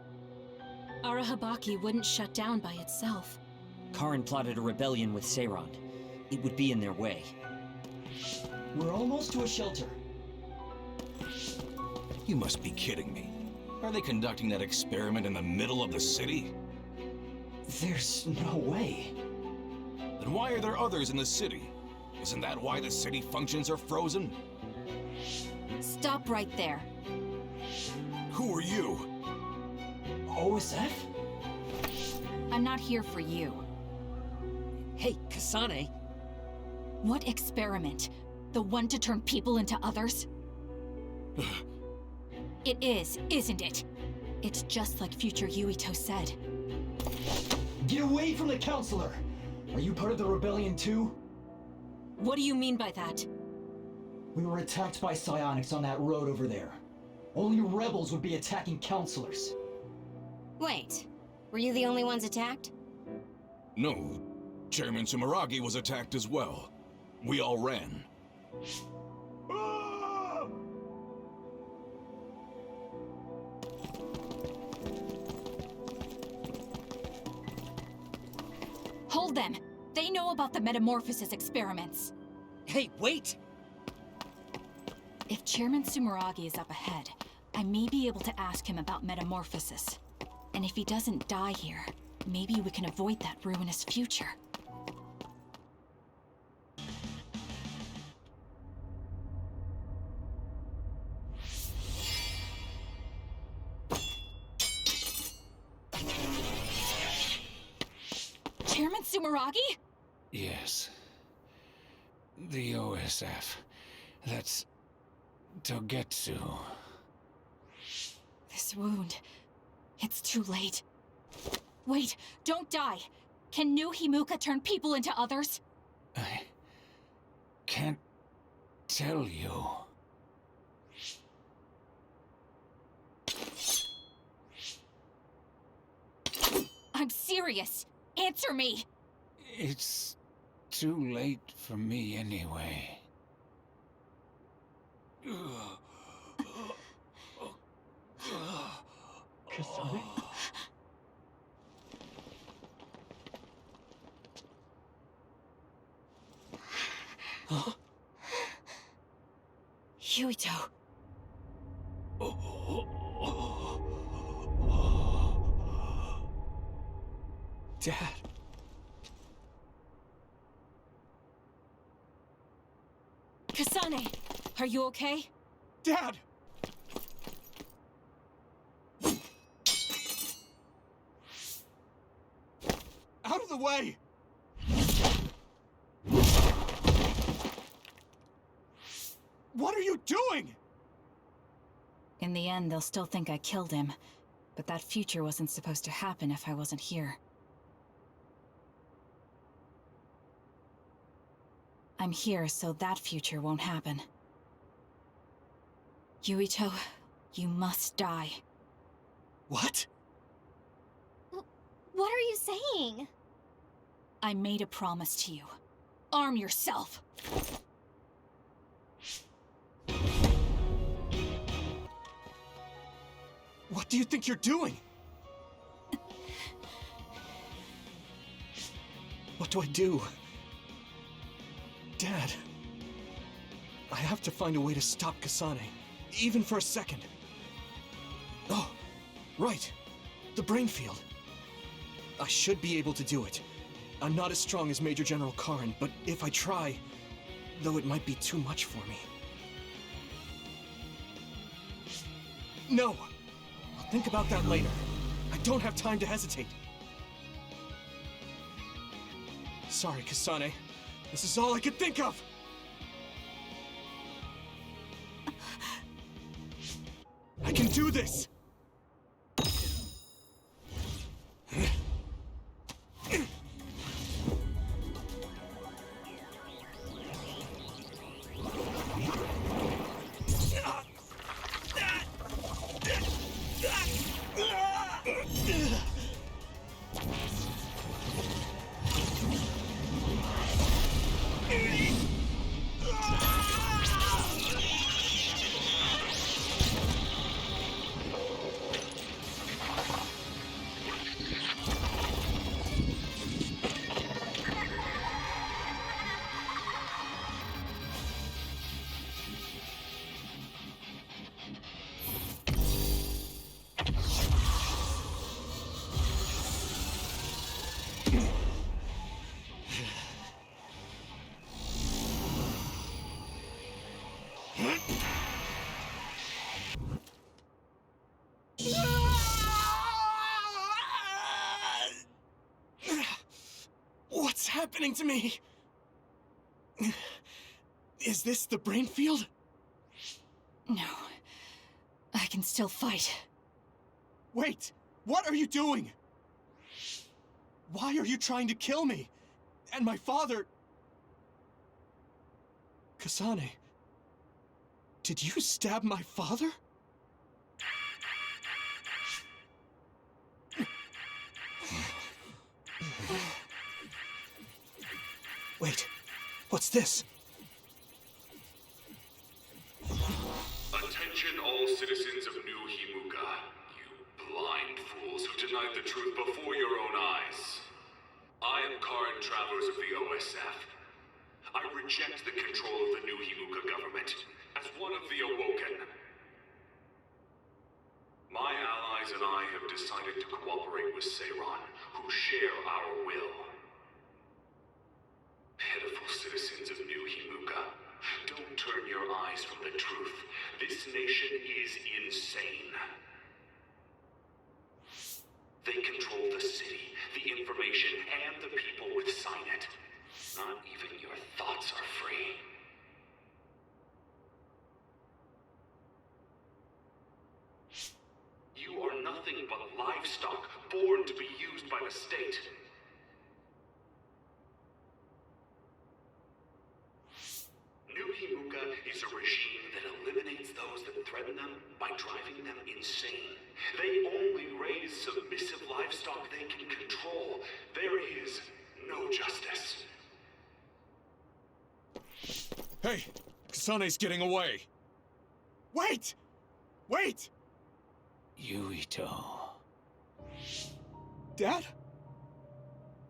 Arahabaki wouldn't shut down by itself. Karin plotted a rebellion with Seiron. It would be in their way. We're almost to a shelter. You must be kidding me. Are they conducting that experiment in the middle of the city? There's no way. Then why are there others in the city? Isn't that why the city functions are frozen? Stop right there. Who are you? OSF? I'm not here for you. Hey, Kasane. What experiment? The one to turn people into others? It is, isn't it? It's just like future Yuito said. Get away from the counselor! Are you part of the rebellion too? What do you mean by that? We were attacked by psionics on that road over there. Only rebels would be attacking counselors. Wait, were you the only ones attacked? No. Chairman Sumeragi was attacked as well. We all ran. Hold them! They know about the metamorphosis experiments. Hey, wait! If Chairman Sumeragi is up ahead, I may be able to ask him about metamorphosis. And if he doesn't die here, maybe we can avoid that ruinous future. Chairman Sumeragi? Yes. The OSF. That's Togetsu. This wound. It's too late. Wait, don't die! Can new Himuka turn people into others? I can't tell you. I'm serious! Answer me! It's too late for me anyway. Kasane? Huh? Yuito. Dad. Kasane, are you okay? Dad! Out of the way! What are you doing? In the end, they'll still think I killed him. But that future wasn't supposed to happen if I wasn't here. I'm here so that future won't happen. Yuito, you must die. What? What are you saying? I made a promise to you. Arm yourself! What do you think you're doing? What do I do? Dad, I have to find a way to stop Kasane, even for a second. Oh, right. The brain field. I should be able to do it. I'm not as strong as Major General Karin, but if I try, though it might be too much for me. No! I'll think about that later. I don't have time to hesitate. Sorry, Kasane. This is all I could think of! I can do this! happening to me? Is this the brain field? No. I can still fight. Wait! What are you doing? Why are you trying to kill me? And my father? Kasane, did you stab my father? Wait, what's this? Attention all citizens of New Himuka, you blind fools who denied the truth before your own eyes. I am current travelers of the OSF. I reject the control of the New Himuka government as one of the Awoken. My allies and I have decided to cooperate with Seiron, who share our will. Pitiful citizens of New Himuka, don't turn your eyes from the truth. This nation is insane. They control the city, the information, and the people with Signet. Not even your thoughts are free. You are nothing but livestock, born to be used by the state. New Himuka is a regime that eliminates those that threaten them by driving them insane. They only raise submissive livestock they can control. There is no justice. Hey! Kasane's getting away! Wait! Wait! Yuito. Dad?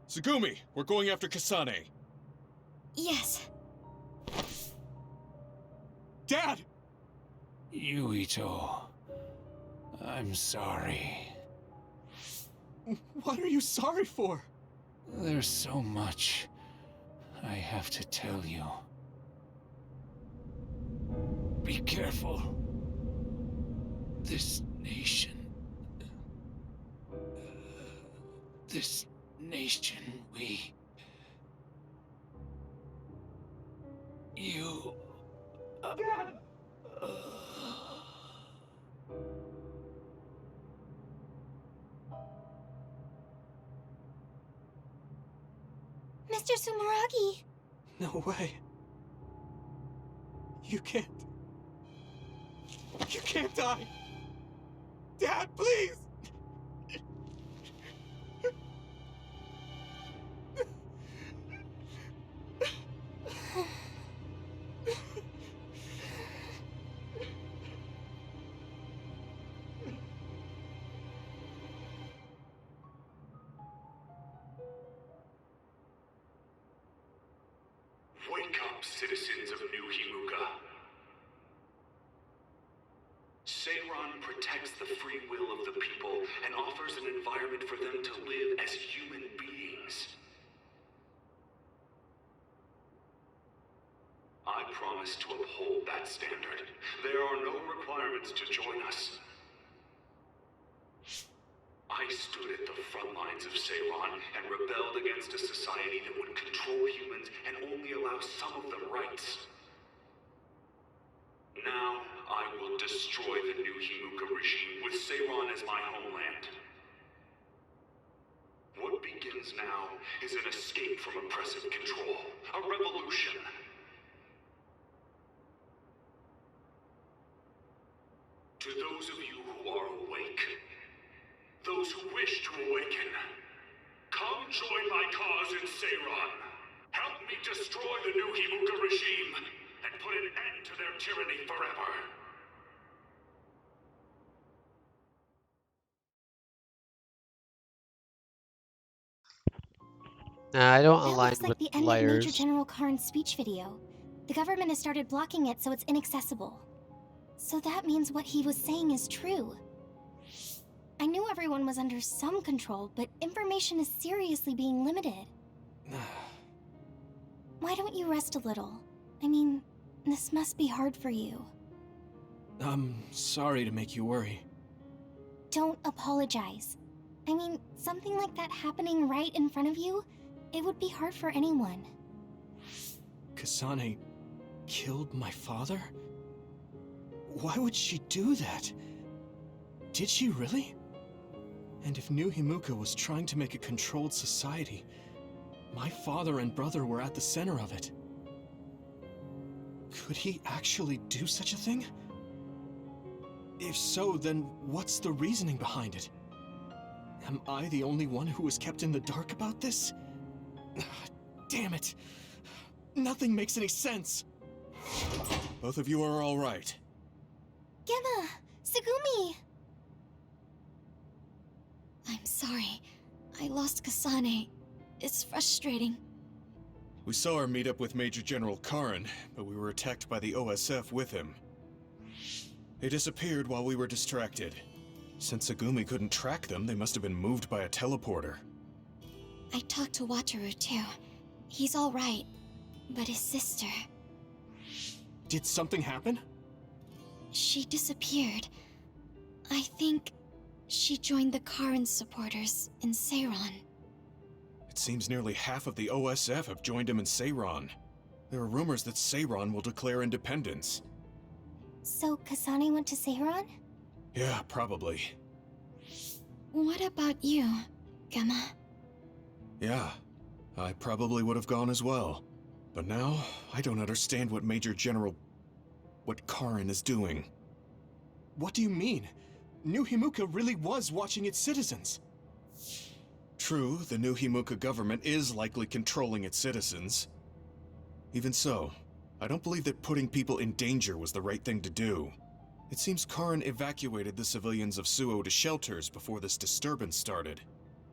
Tsugumi, we're going after Kasane. Yes. Dad! Yuito. I'm sorry. What are you sorry for? There's so much I have to tell you. Be careful. This nation... This nation, You... Mr. Sumeragi! No way. You can't... You can't die! Dad, please! Wake up, citizens of New Himuka. Seiron protects the free will of the people and offers an environment for them to live as human beings. I promise to uphold that standard. There are no requirements to join us. I stood at the front lines of Seiron and rebelled against a society that would control humans and only allow some of them rights. Now, I will destroy the New Himuka regime with Seiron as my homeland. What begins now is an escape from oppressive control, a revolution. To those of you who are awake, those who wish to awaken, come join my cause in Seiron. Help me destroy the New Himuka regime and put an end to their tyranny forever. Nah, I don't That align looks like with the end of Major liars. General Karn's speech video. The government has started blocking it so it's inaccessible. So that means what he was saying is true. I knew everyone was under some control, but information is seriously being limited. Why don't you rest a little? I mean, this must be hard for you. I'm sorry to make you worry. Don't apologize. I mean, something like that happening right in front of you, It would be hard for anyone. Kasane killed my father? Why would she do that? Did she really? And if New Himuka was trying to make a controlled society, my father and brother were at the center of it. Could he actually do such a thing? If so, then what's the reasoning behind it? Am I the only one who was kept in the dark about this? Damn it! Nothing makes any sense! Both of you are all right. Gemma! Tsugumi! I'm sorry. I lost Kasane. It's frustrating. We saw her meet up with Major General Karin, but we were attacked by the OSF with him. They disappeared while we were distracted. Since Tsugumi couldn't track them, they must have been moved by a teleporter. I talked to Wataru too. He's all right. But his sister... Did something happen? She disappeared. I think she joined the Karin supporters in Seiron. It seems nearly half of the OSF have joined him in Seiron. There are rumors that Seiron will declare independence. So Kasane went to Seiron? Yeah, probably. What about you, Gemma? Yeah, I probably would have gone as well. But now, I don't understand what what Karin is doing. What do you mean? New Himuka really was watching its citizens. True, the New Himuka government is likely controlling its citizens. Even so, I don't believe that putting people in danger was the right thing to do. It seems Karin evacuated the civilians of Suo to shelters before this disturbance started.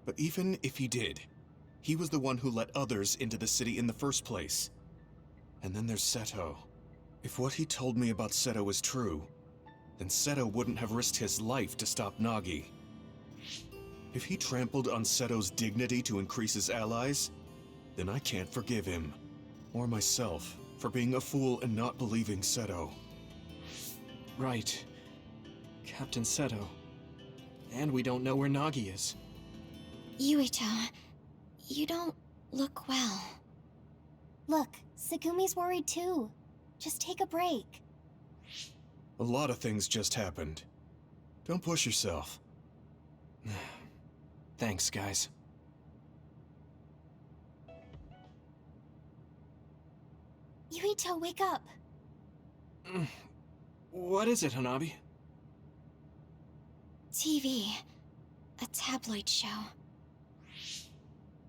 But even if he did, he was the one who let others into the city in the first place. And then there's Seto. If what he told me about Seto is true, then Seto wouldn't have risked his life to stop Nagi. If he trampled on Seto's dignity to increase his allies, then I can't forgive him, or myself, for being a fool and not believing Seto. Right. Captain Seto. And we don't know where Nagi is. Yuito, you don't look well. Look, Tsugumi's worried too. Just take a break. A lot of things just happened. Don't push yourself. Thanks, guys. Yuito, wake up. What is it, Hanabi? TV. A tabloid show.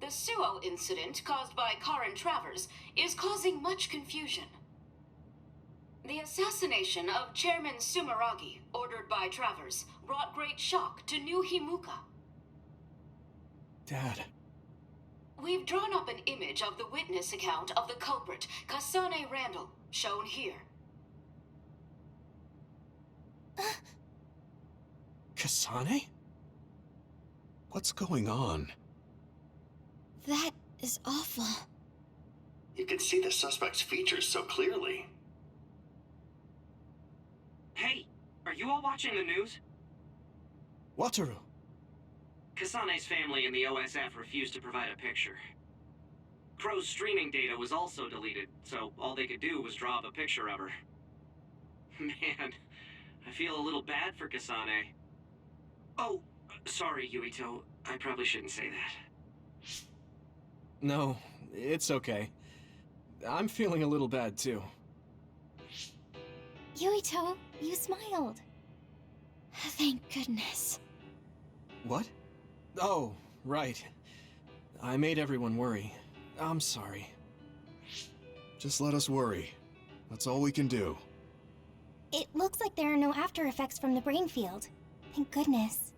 The Suo incident caused by Karin Travers is causing much confusion. The assassination of Chairman Sumeragi, ordered by Travers, brought great shock to New Himuka. Dad. We've drawn up an image of the witness account of the culprit, Kasane Randall, shown here. Kasane? What's going on? That is awful. You can see the suspect's features so clearly. Hey, are you all watching the news? Wataru. Kasane's family and the OSF refused to provide a picture. Crow's streaming data was also deleted, so all they could do was draw up a picture of her. Man, I feel a little bad for Kasane. Oh, sorry, Yuito. I probably shouldn't say that. No, it's okay. I'm feeling a little bad, too. Yuito, you smiled. Thank goodness. What? Oh, right. I made everyone worry. I'm sorry. Just let us worry. That's all we can do. It looks like there are no after effects from the brain field. Thank goodness.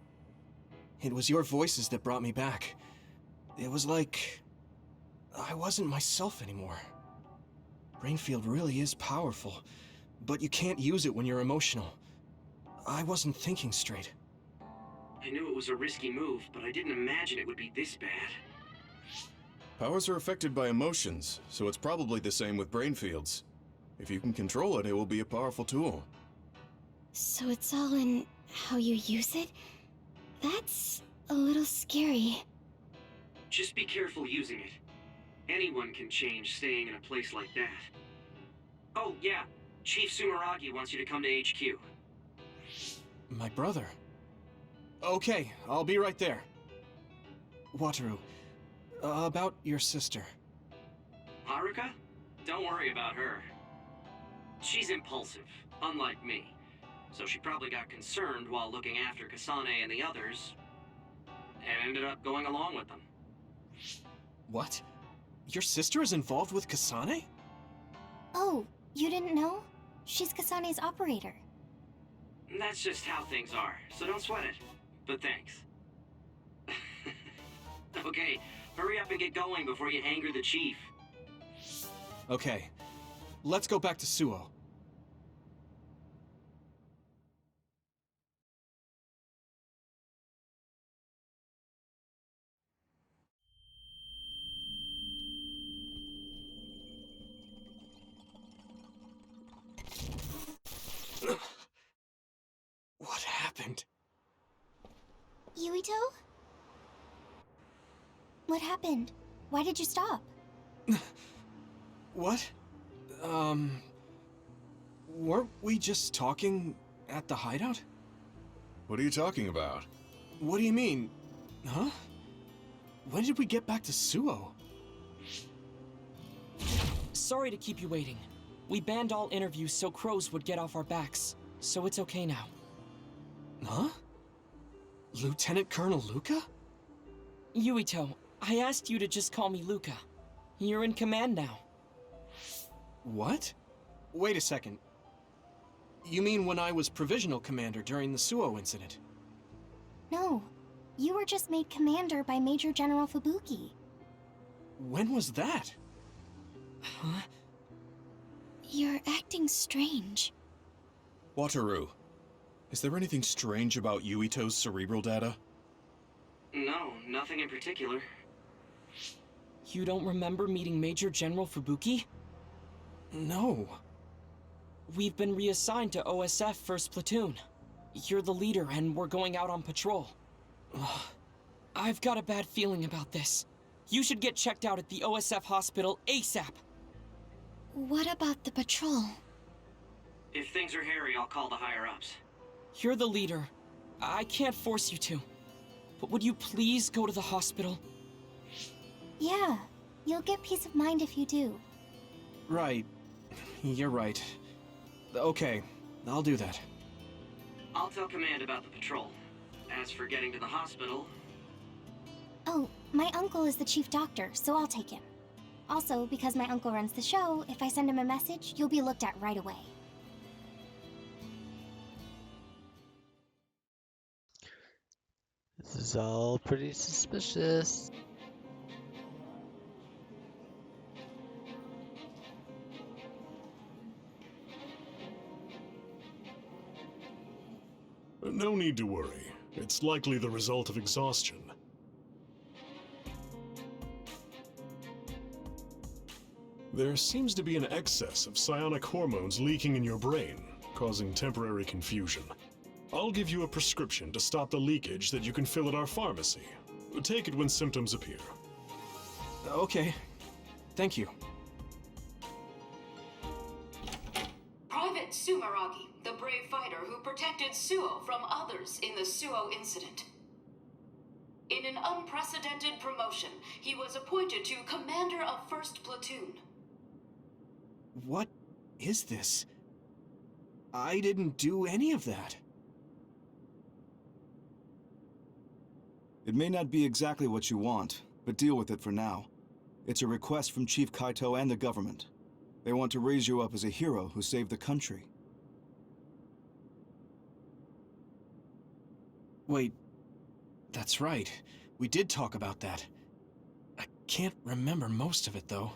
It was your voices that brought me back. It was like I wasn't myself anymore. Brainfield really is powerful, but you can't use it when you're emotional. I wasn't thinking straight. I knew it was a risky move, but I didn't imagine it would be this bad. Powers are affected by emotions, so it's probably the same with brain fields. If you can control it, it will be a powerful tool. So it's all in how you use it? That's a little scary. Just be careful using it. Anyone can change staying in a place like that. Oh, yeah. Chief Sumeragi wants you to come to HQ. My brother. Okay, I'll be right there. Wataru, about your sister. Haruka? Don't worry about her. She's impulsive, unlike me. So she probably got concerned while looking after Kasane and the others, and ended up going along with them. What? Your sister is involved with Kasane? Oh, you didn't know? She's Kasane's operator. That's just how things are, so don't sweat it. But thanks. Okay, hurry up and get going before you anger the chief. Okay, let's go back to Suo. What happened? Yuito? What happened? Why did you stop? What? Weren't we just talking at the hideout? What are you talking about? What do you mean? Huh? When did we get back to Suo? Sorry to keep you waiting. We banned all interviews so crows would get off our backs, so it's okay now. Huh? Lieutenant Colonel Luca? Yuito, I asked you to just call me Luca. You're in command now. What? Wait a second. You mean when I was provisional commander during the Suo incident? No, you were just made commander by Major General Fubuki. When was that? Huh? You're acting strange. Wataru, is there anything strange about Yuito's cerebral data? No, nothing in particular. You don't remember meeting Major General Fubuki? No. We've been reassigned to OSF 1st Platoon. You're the leader and we're going out on patrol. I've got a bad feeling about this. You should get checked out at the OSF hospital ASAP. What about the patrol? If things are hairy, I'll call the higher-ups. You're the leader. I can't force you to. But would you please go to the hospital? Yeah, you'll get peace of mind if you do. Right. You're right. Okay, I'll do that. I'll tell Command about the patrol. As for getting to the hospital... Oh, my uncle is the chief doctor, so I'll take him. Also, because my uncle runs the show, if I send him a message, you'll be looked at right away. This is all pretty suspicious. No need to worry. It's likely the result of exhaustion. There seems to be an excess of psionic hormones leaking in your brain, causing temporary confusion. I'll give you a prescription to stop the leakage that you can fill at our pharmacy. Take it when symptoms appear. Okay. Thank you. Private Sumeragi, the brave fighter who protected Suo from others in the Suo incident. In an unprecedented promotion, he was appointed to Commander of 1st Platoon. What is this? I didn't do any of that. It may not be exactly what you want, but deal with it for now. It's a request from Chief Kaito and the government. They want to raise you up as a hero who saved the country. Wait, that's right. We did talk about that. I can't remember most of it, though.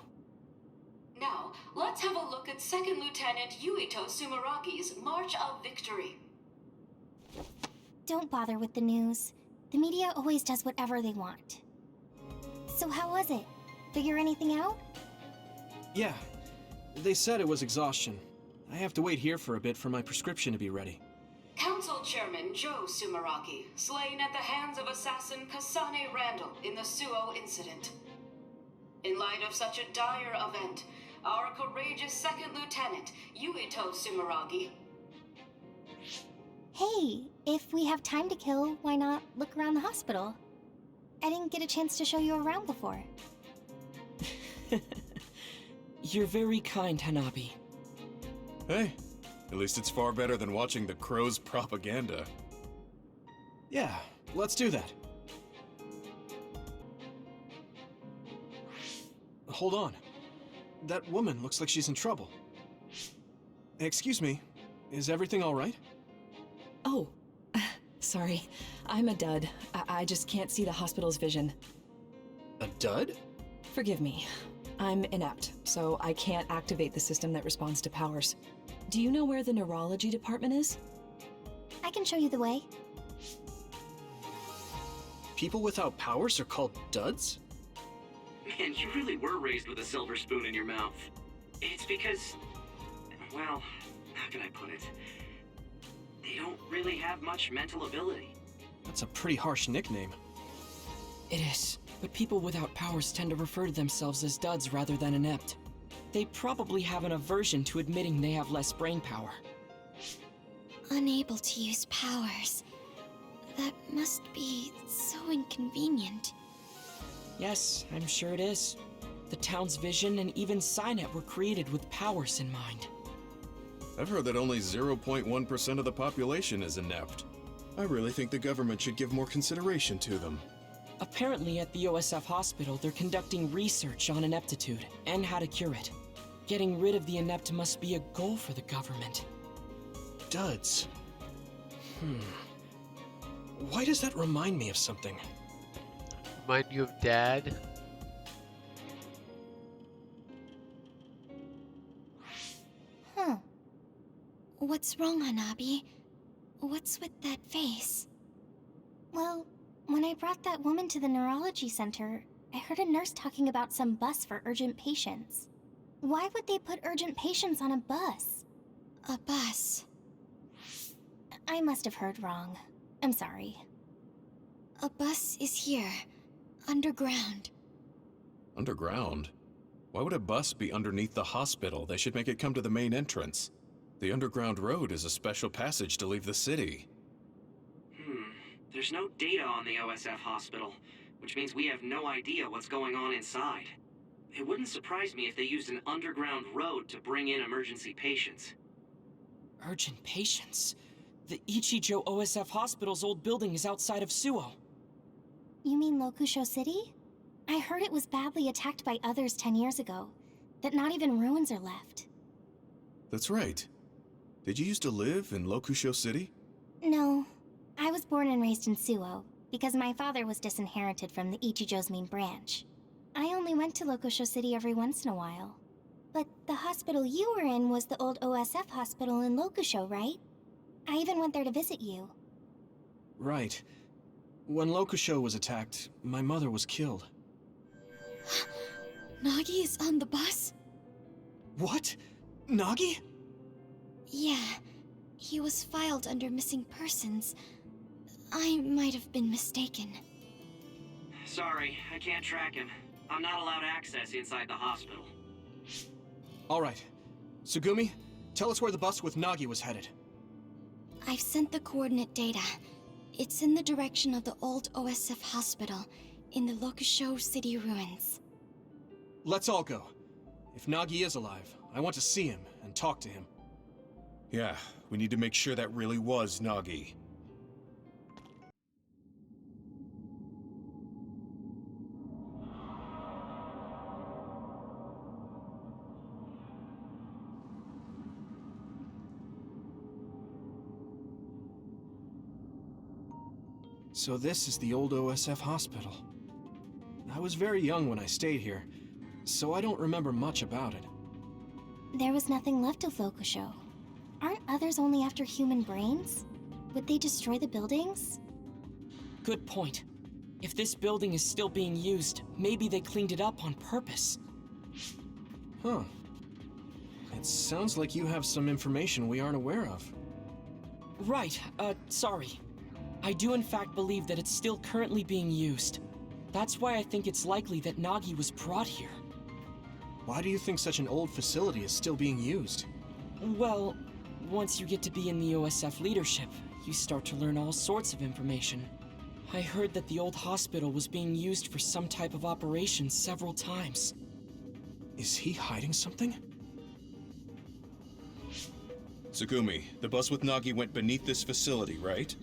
Now, let's have a look at 2nd Lieutenant Yuito Sumeragi's March of Victory. Don't bother with the news. The media always does whatever they want. So how was it? Figure anything out? Yeah. They said it was exhaustion. I have to wait here for a bit for my prescription to be ready. Council Chairman Joe Sumeragi, slain at the hands of assassin Kasane Randall in the Suo incident. In light of such a dire event, our courageous Second Lieutenant, Yuito Sumeragi. Hey, if we have time to kill, why not look around the hospital? I didn't get a chance to show you around before. You're very kind, Hanabi. Hey, at least it's far better than watching the Crow's propaganda. Yeah, let's do that. Hold on. That woman looks like she's in trouble. Excuse me, is everything all right? Oh, sorry. I'm a dud. I just can't see the hospital's vision. A dud? Forgive me. I'm inept, so I can't activate the system that responds to powers. Do you know where the neurology department is? I can show you the way. People without powers are called duds? Man, you really were raised with a silver spoon in your mouth. It's because, well, how can I put it? They don't really have much mental ability. That's a pretty harsh nickname. It is, but people without powers tend to refer to themselves as duds rather than inept. They probably have an aversion to admitting they have less brain power. Unable to use powers. That must be so inconvenient. Yes, I'm sure it is. The town's vision and even Cynet were created with powers in mind. I've heard that only 0.1% of the population is inept. I really think the government should give more consideration to them. Apparently at the OSF hospital, they're conducting research on ineptitude and how to cure it. Getting rid of the inept must be a goal for the government. Duds. Why does that remind me of something? Remind you of Dad? Huh. What's wrong, Hanabi? What's with that face? Well, when I brought that woman to the neurology center, I heard a nurse talking about some bus for urgent patients. Why would they put urgent patients on a bus? A bus? I must have heard wrong. I'm sorry. A bus is here. Underground. Underground? Why would a bus be underneath the hospital? They should make it come to the main entrance. The underground road is a special passage to leave the city. There's no data on the OSF hospital, which means we have no idea what's going on inside. It wouldn't surprise me if they used an underground road to bring in emergency patients. Urgent patients? The Ichijo OSF hospital's old building is outside of Suo. You mean Lokusho City? I heard it was badly attacked by others 10 years ago. That not even ruins are left. That's right. Did you used to live in Lokusho City? No. I was born and raised in Suo, because my father was disinherited from the Ichijo's main branch. I only went to Lokusho City every once in a while. But the hospital you were in was the old OSF hospital in Lokusho, right? I even went there to visit you. Right. When Lokusho was attacked, my mother was killed. Nagi is on the bus? What? Nagi? Yeah. He was filed under missing persons. I might have been mistaken. Sorry, I can't track him. I'm not allowed access inside the hospital. All right. Tsugumi, tell us where the bus with Nagi was headed. I've sent the coordinate data. It's in the direction of the old OSF hospital, in the Lokusho City ruins. Let's all go. If Nagi is alive, I want to see him and talk to him. Yeah, we need to make sure that really was Nagi. So this is the old OSF hospital. I was very young when I stayed here, so I don't remember much about it. There was nothing left of Lokusho. Aren't others only after human brains? Would they destroy the buildings? Good point. If this building is still being used, maybe they cleaned it up on purpose. Huh. It sounds like you have some information we aren't aware of. Right, sorry. I do in fact believe that it's still currently being used. That's why I think it's likely that Nagi was brought here. Why do you think such an old facility is still being used? Well, once you get to be in the OSF leadership, you start to learn all sorts of information. I heard that the old hospital was being used for some type of operation several times. Is he hiding something? Tsugumi, the bus with Nagi went beneath this facility, right?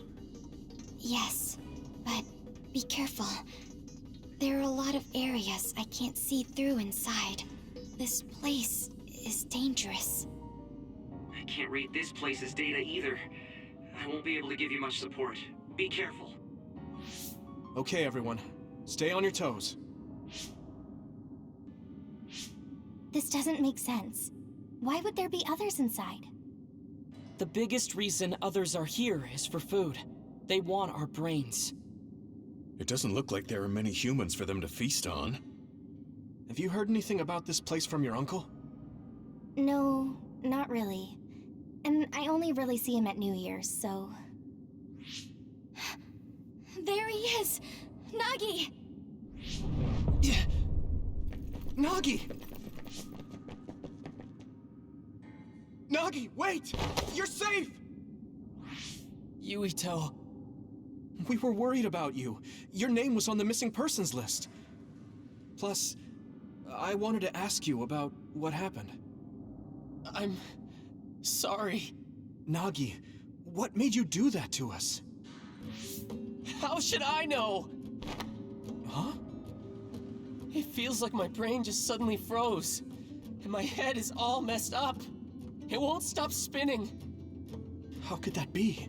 Yes, but be careful. There are a lot of areas I can't see through inside. This place is dangerous. I can't read this place's data either. I won't be able to give you much support. Be careful. Okay, everyone. Stay on your toes. This doesn't make sense. Why would there be others inside? The biggest reason others are here is for food. They want our brains. It doesn't look like there are many humans for them to feast on. Have you heard anything about this place from your uncle? No, not really. And I only really see him at New Year's, so... There he is! Nagi! Nagi! Nagi, wait! You're safe! Yuito. We were worried about you. Your name was on the missing persons list. Plus, I wanted to ask you about what happened. I'm... sorry. Nagi, what made you do that to us? How should I know? Huh? It feels like my brain just suddenly froze, and my head is all messed up. It won't stop spinning. How could that be?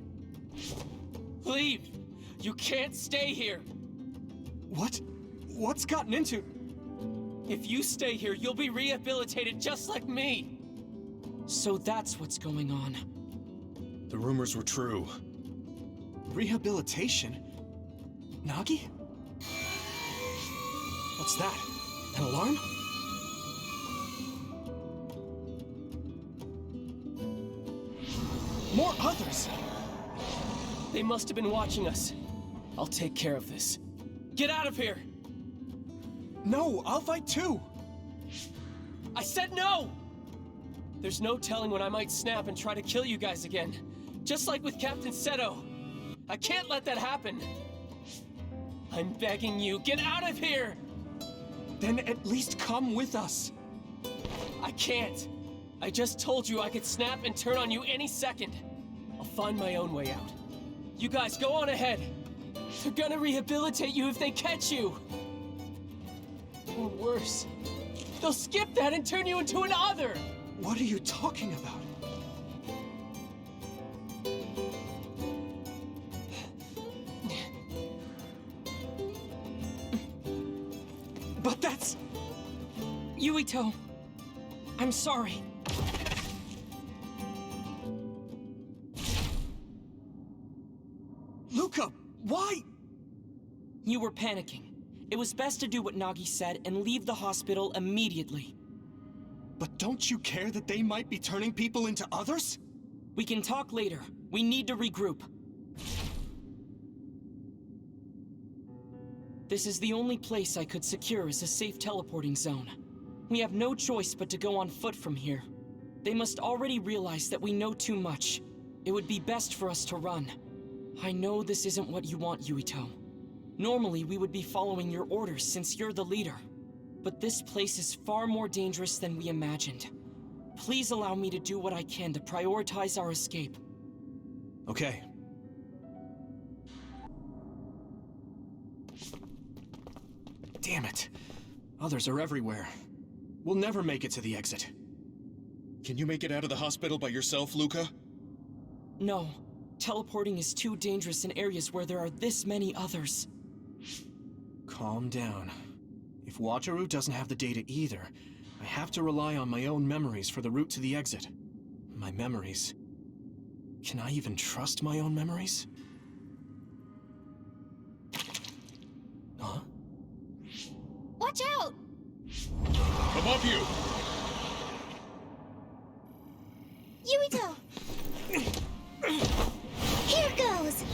Leave! You can't stay here! What? What's gotten into... If you stay here, you'll be rehabilitated just like me! So that's what's going on. The rumors were true. Rehabilitation? Nagi? What's that? An alarm? More others! They must have been watching us. I'll take care of this. Get out of here! No, I'll fight too! I said no! There's no telling when I might snap and try to kill you guys again. Just like with Captain Seto. I can't let that happen. I'm begging you, get out of here! Then at least come with us. I can't. I just told you I could snap and turn on you any second. I'll find my own way out. You guys, go on ahead. They're gonna rehabilitate you if they catch you. Or worse, they'll skip that and turn you into an other. What are you talking about? But that's... Yuito, I'm sorry. Luca, why? You were panicking. It was best to do what Nagi said and leave the hospital immediately. But don't you care that they might be turning people into others? We can talk later. We need to regroup. This is the only place I could secure as a safe teleporting zone. We have no choice but to go on foot from here. They must already realize that we know too much. It would be best for us to run. I know this isn't what you want, Yuito. Normally, we would be following your orders since you're the leader. But this place is far more dangerous than we imagined. Please allow me to do what I can to prioritize our escape. Okay. Damn it. Others are everywhere. We'll never make it to the exit. Can you make it out of the hospital by yourself, Luca? No. Teleporting is too dangerous in areas where there are this many others. Calm down. If Wataru doesn't have the data either, I have to rely on my own memories for the route to the exit. My memories. Can I even trust my own memories? Huh? Watch out! Above you! Yuito! Here goes!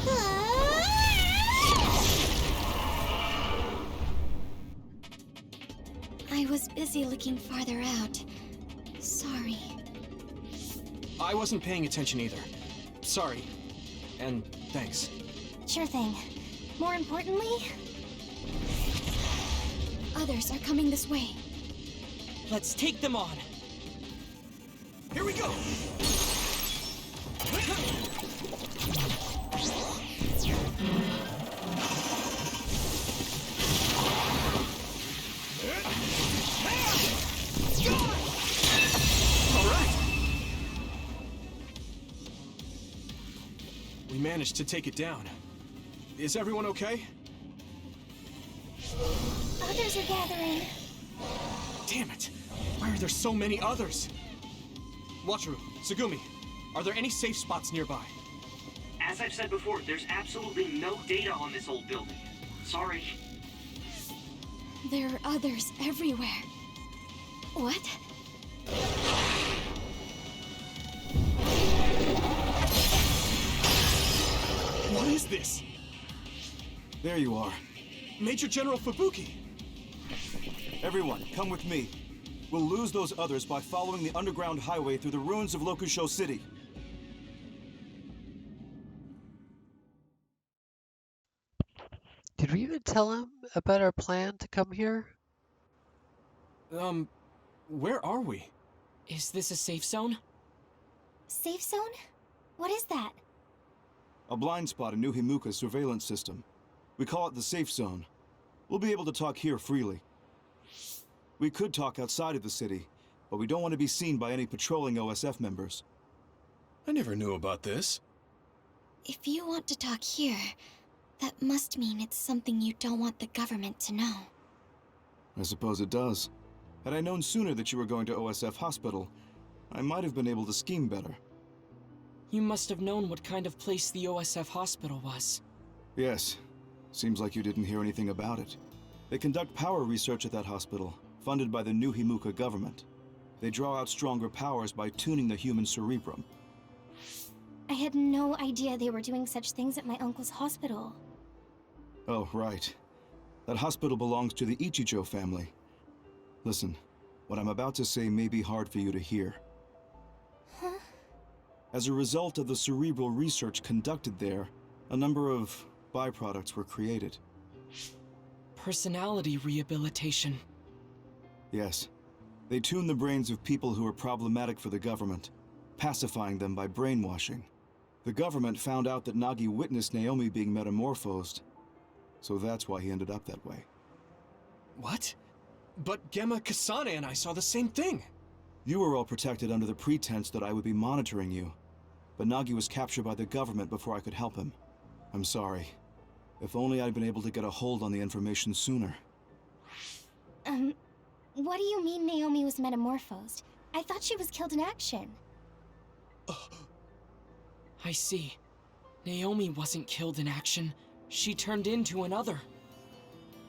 I was busy looking farther out. Sorry. I wasn't paying attention either. Sorry. And thanks. Sure thing. More importantly, others are coming this way. Let's take them on. Here we go! We managed to take it down. Is everyone okay? Others are gathering. Damn it! Why are there so many others? Wataru, Tsugumi, are there any safe spots nearby? As I've said before, there's absolutely no data on this old building. Sorry. There are others everywhere. What? What is this? There you are. Major General Fubuki! Everyone, come with me. We'll lose those others by following the underground highway through the ruins of Lokusho City. Did we even tell him about our plan to come here? Where are we? Is this a safe zone? Safe zone? What is that? A blind spot in New Himuka's surveillance system. We call it the safe zone. We'll be able to talk here freely. We could talk outside of the city, but we don't want to be seen by any patrolling OSF members. I never knew about this. If you want to talk here, that must mean it's something you don't want the government to know. I suppose it does. Had I known sooner that you were going to OSF Hospital, I might have been able to scheme better. You must have known what kind of place the OSF hospital was. Yes. Seems like you didn't hear anything about it. They conduct power research at that hospital, funded by the New Himuka government. They draw out stronger powers by tuning the human cerebrum. I had no idea they were doing such things at my uncle's hospital. Oh, right. That hospital belongs to the Ichijo family. Listen, what I'm about to say may be hard for you to hear. Huh? As a result of the cerebral research conducted there, a number of byproducts were created. Personality rehabilitation. Yes. They tune the brains of people who are problematic for the government, pacifying them by brainwashing. The government found out that Nagi witnessed Naomi being metamorphosed, so that's why he ended up that way. What? But Gemma, Kasane, and I saw the same thing! You were all protected under the pretense that I would be monitoring you, but Nagi was captured by the government before I could help him. I'm sorry. If only I'd been able to get a hold on the information sooner. What do you mean Naomi was metamorphosed? I thought she was killed in action. I see. Naomi wasn't killed in action. She turned into another.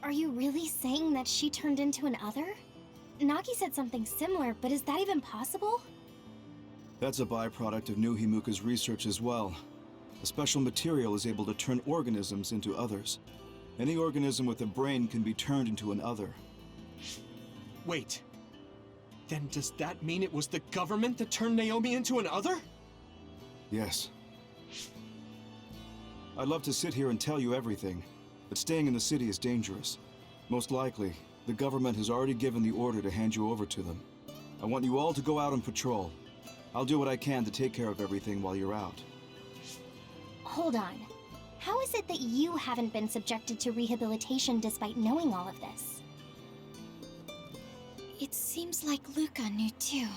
Are you really saying that she turned into an other? Nagi said something similar, but is that even possible? That's a byproduct of New Himuka's research as well. A special material is able to turn organisms into others. Any organism with a brain can be turned into an other. Wait. Then does that mean it was the government that turned Naomi into an other? Yes. I'd love to sit here and tell you everything, but staying in the city is dangerous. Most likely, the government has already given the order to hand you over to them. I want you all to go out on patrol. I'll do what I can to take care of everything while you're out. Hold on. How is it that you haven't been subjected to rehabilitation despite knowing all of this? It seems like Luca knew too.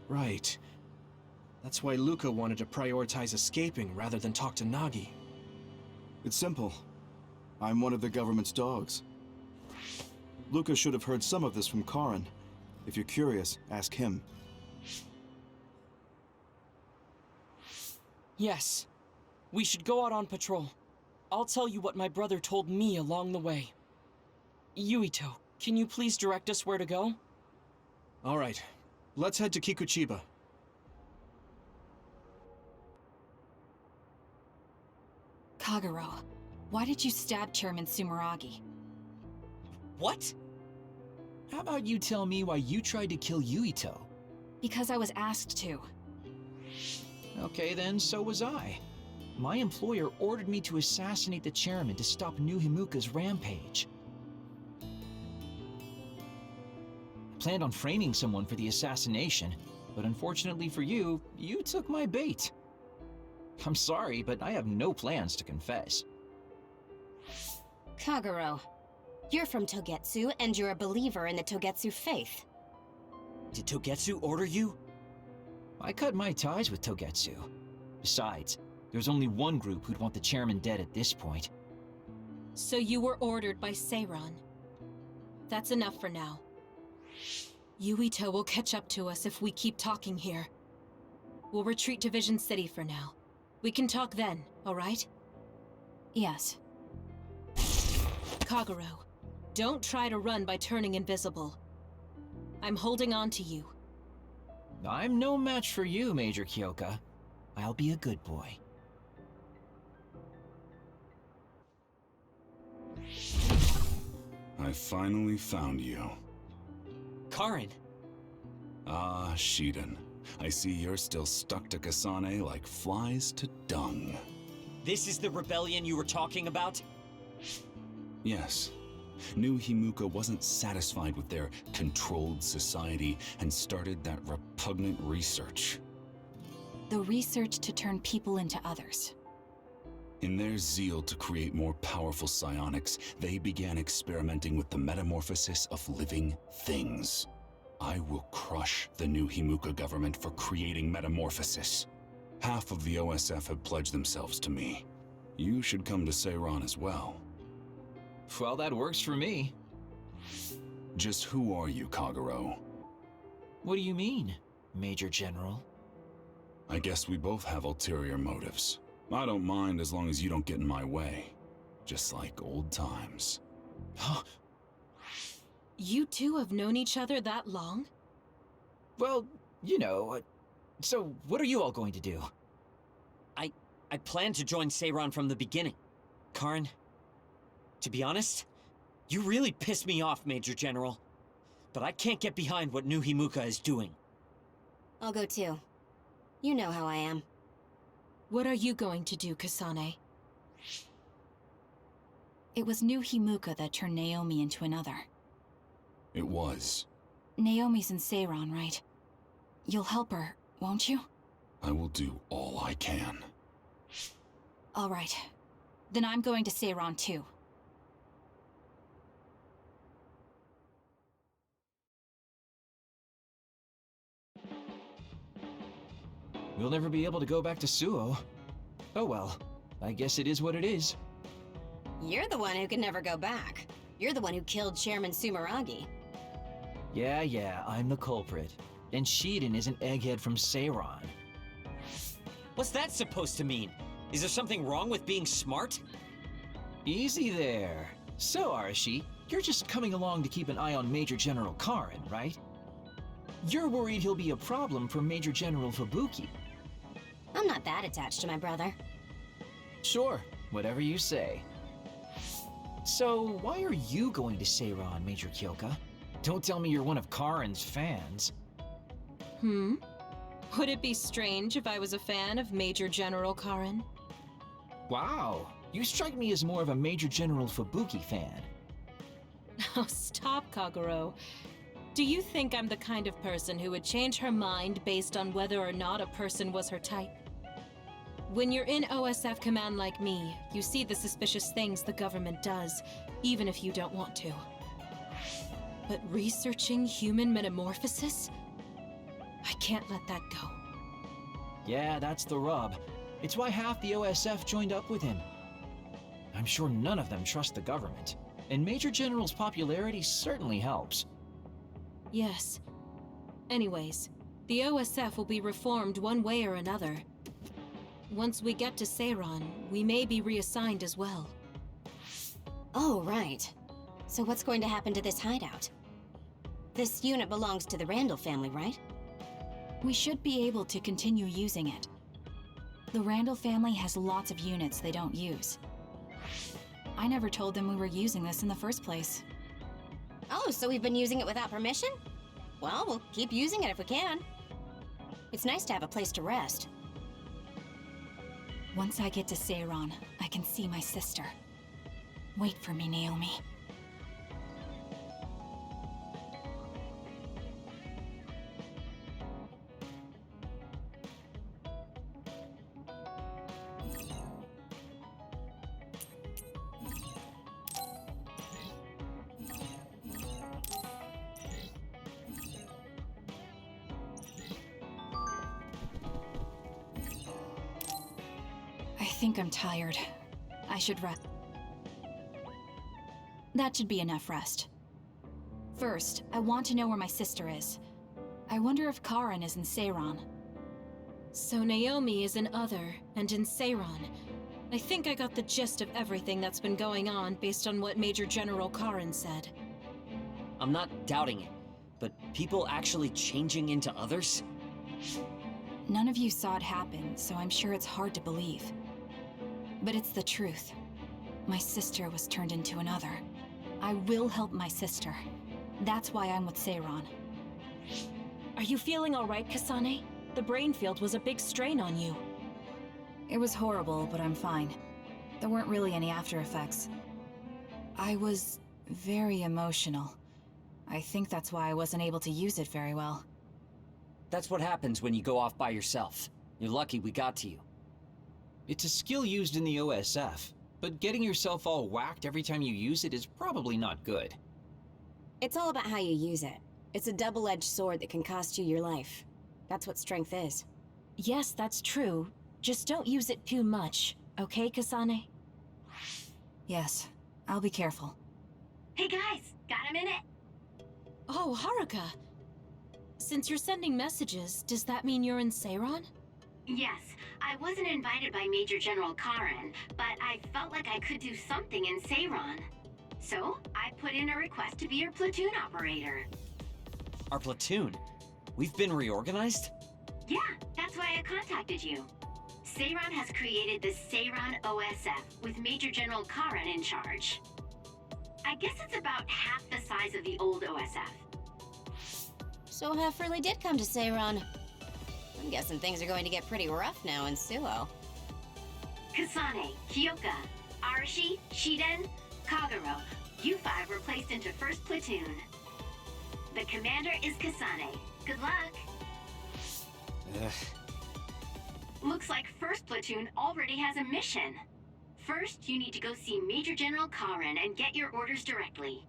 Right. That's why Luca wanted to prioritize escaping rather than talk to Nagi. It's simple. I'm one of the government's dogs. Luca should have heard some of this from Karin. If you're curious, ask him. Yes. We should go out on patrol. I'll tell you what my brother told me along the way. Yuito, can you please direct us where to go? Alright. Let's head to Kikuchiba. Kagero, why did you stab Chairman Sumeragi? What? How about you tell me why you tried to kill Yuito? Because I was asked to. Okay then, so was I. My employer ordered me to assassinate the chairman to stop New Himuka's rampage. I planned on framing someone for the assassination, but unfortunately for you, you took my bait. I'm sorry, but I have no plans to confess. Kagero, you're from Togetsu, and you're a believer in the Togetsu faith. Did Togetsu order you? I cut my ties with Togetsu. Besides, there's only one group who'd want the chairman dead at this point. So you were ordered by Seiran. That's enough for now. Yuito will catch up to us if we keep talking here. We'll retreat to Vision City for now. We can talk then, alright? Yes. Kagero, don't try to run by turning invisible. I'm holding on to you. I'm no match for you, Major Kyoka. I'll be a good boy. I finally found you. Karin! Ah, Shiden. I see you're still stuck to Kasane like flies to dung. This is the rebellion you were talking about? Yes. New Himuka wasn't satisfied with their controlled society and started that repugnant research. The research to turn people into others. In their zeal to create more powerful psionics, they began experimenting with the metamorphosis of living things. I will crush the New Himuka government for creating metamorphosis. Half of the OSF have pledged themselves to me. You should come to Seiran as well. Well, that works for me. Just who are you, Kagero? What do you mean, Major General? I guess we both have ulterior motives. I don't mind as long as you don't get in my way. Just like old times. You two have known each other that long? Well, you know, so what are you all going to do? I planned to join Seiran from the beginning. Karin, to be honest, you really pissed me off, Major General. But I can't get behind what New Himuka is doing. I'll go too. You know how I am. What are you going to do, Kasane? It was New Himuka that turned Naomi into another. It was. Naomi's in Seiran, right? You'll help her, won't you? I will do all I can. All right. Then I'm going to Seiran too. We'll never be able to go back to Suo. Oh well, I guess it is what it is. You're the one who can never go back. You're the one who killed Chairman Sumeragi. Yeah, I'm the culprit. And Shiden is an egghead from Seiran. What's that supposed to mean? Is there something wrong with being smart? Easy there. So, Arashi, you're just coming along to keep an eye on Major General Karin, right? You're worried he'll be a problem for Major General Fubuki. I'm not that attached to my brother. Sure, whatever you say. So, why are you going to Seiran, Major Kyoka? Don't tell me you're one of Karin's fans. Would it be strange if I was a fan of Major General Karin? Wow, you strike me as more of a Major General Fubuki fan. Oh, stop, Kagero. Do you think I'm the kind of person who would change her mind based on whether or not a person was her type? When you're in OSF command like me, you see the suspicious things the government does, even if you don't want to. But researching human metamorphosis? I can't let that go. Yeah, that's the rub. It's why half the OSF joined up with him. I'm sure none of them trust the government, and Major General's popularity certainly helps. Yes. Anyways, the OSF will be reformed one way or another. Once we get to Seiran, we may be reassigned as well. Oh, right. So what's going to happen to this hideout? This unit belongs to the Randall family, right? We should be able to continue using it. The Randall family has lots of units they don't use. I never told them we were using this in the first place. Oh, so we've been using it without permission? Well, we'll keep using it if we can. It's nice to have a place to rest. Once I get to Seiron, I can see my sister. Wait for me, Naomi. I think I'm tired. I should rest. That should be enough rest. First, I want to know where my sister is. I wonder if Karin is in Seiron. So Naomi is in Other and in Seiron. I think I got the gist of everything that's been going on based on what Major General Karin said. I'm not doubting it, but people actually changing into others? None of you saw it happen, so I'm sure it's hard to believe. But it's the truth. My sister was turned into another. I will help my sister. That's why I'm with Seiron. Are you feeling all right, Kasane? The brain field was a big strain on you. It was horrible, but I'm fine. There weren't really any after effects. I was very emotional. I think that's why I wasn't able to use it very well. That's what happens when you go off by yourself. You're lucky we got to you. It's a skill used in the OSF, but getting yourself all whacked every time you use it is probably not good. It's all about how you use it. It's a double-edged sword that can cost you your life. That's what strength is. Yes, that's true. Just don't use it too much, okay, Kasane? Yes, I'll be careful. Hey guys, got a minute? Oh, Haruka! Since you're sending messages, does that mean you're in Seiron? Yes, I wasn't invited by Major General Karin, but I felt like I could do something in Seiron. So, I put in a request to be your platoon operator. Our platoon? We've been reorganized? Yeah, that's why I contacted you. Seiron has created the Seiron OSF with Major General Karin in charge. I guess it's about half the size of the old OSF. So Hef really did come to Seiron. I'm guessing things are going to get pretty rough now in Suo. Kasane, Kyoka, Arashi, Shiden, Kagero, you five were placed into 1st Platoon. The commander is Kasane. Good luck. Looks like 1st Platoon already has a mission. First, you need to go see Major General Karin and get your orders directly.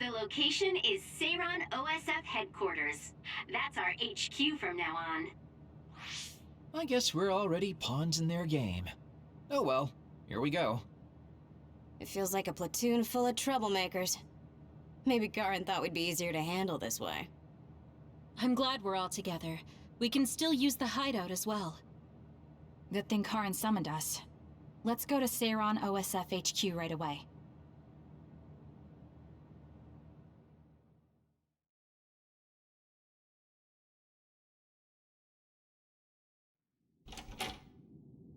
The location is Seiron OSF headquarters. That's our HQ from now on. I guess we're already pawns in their game. Oh well, here we go. It feels like a platoon full of troublemakers. Maybe Karin thought we'd be easier to handle this way. I'm glad we're all together. We can still use the hideout as well. Good thing Karin summoned us. Let's go to Seiron OSF HQ right away.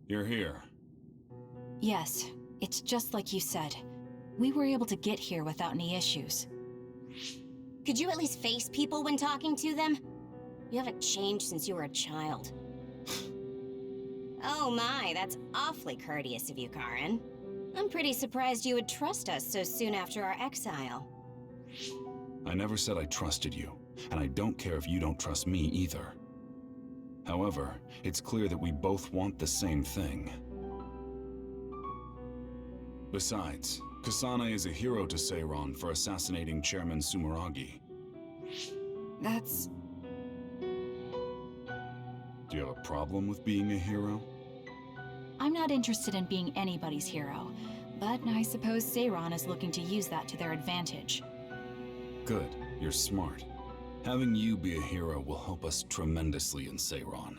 You're here. Yes, it's just like you said. We were able to get here without any issues. Could you at least face people when talking to them? You haven't changed since you were a child. Oh my, that's awfully courteous of you, Karin. I'm pretty surprised you would trust us so soon after our exile. I never said I trusted you, and I don't care if you don't trust me either. However, it's clear that we both want the same thing. Besides, Kasane is a hero to Seiron for assassinating Chairman Sumeragi. That's... Do you have a problem with being a hero? I'm not interested in being anybody's hero, but I suppose Seiron is looking to use that to their advantage. Good, you're smart. Having you be a hero will help us tremendously in Seiron.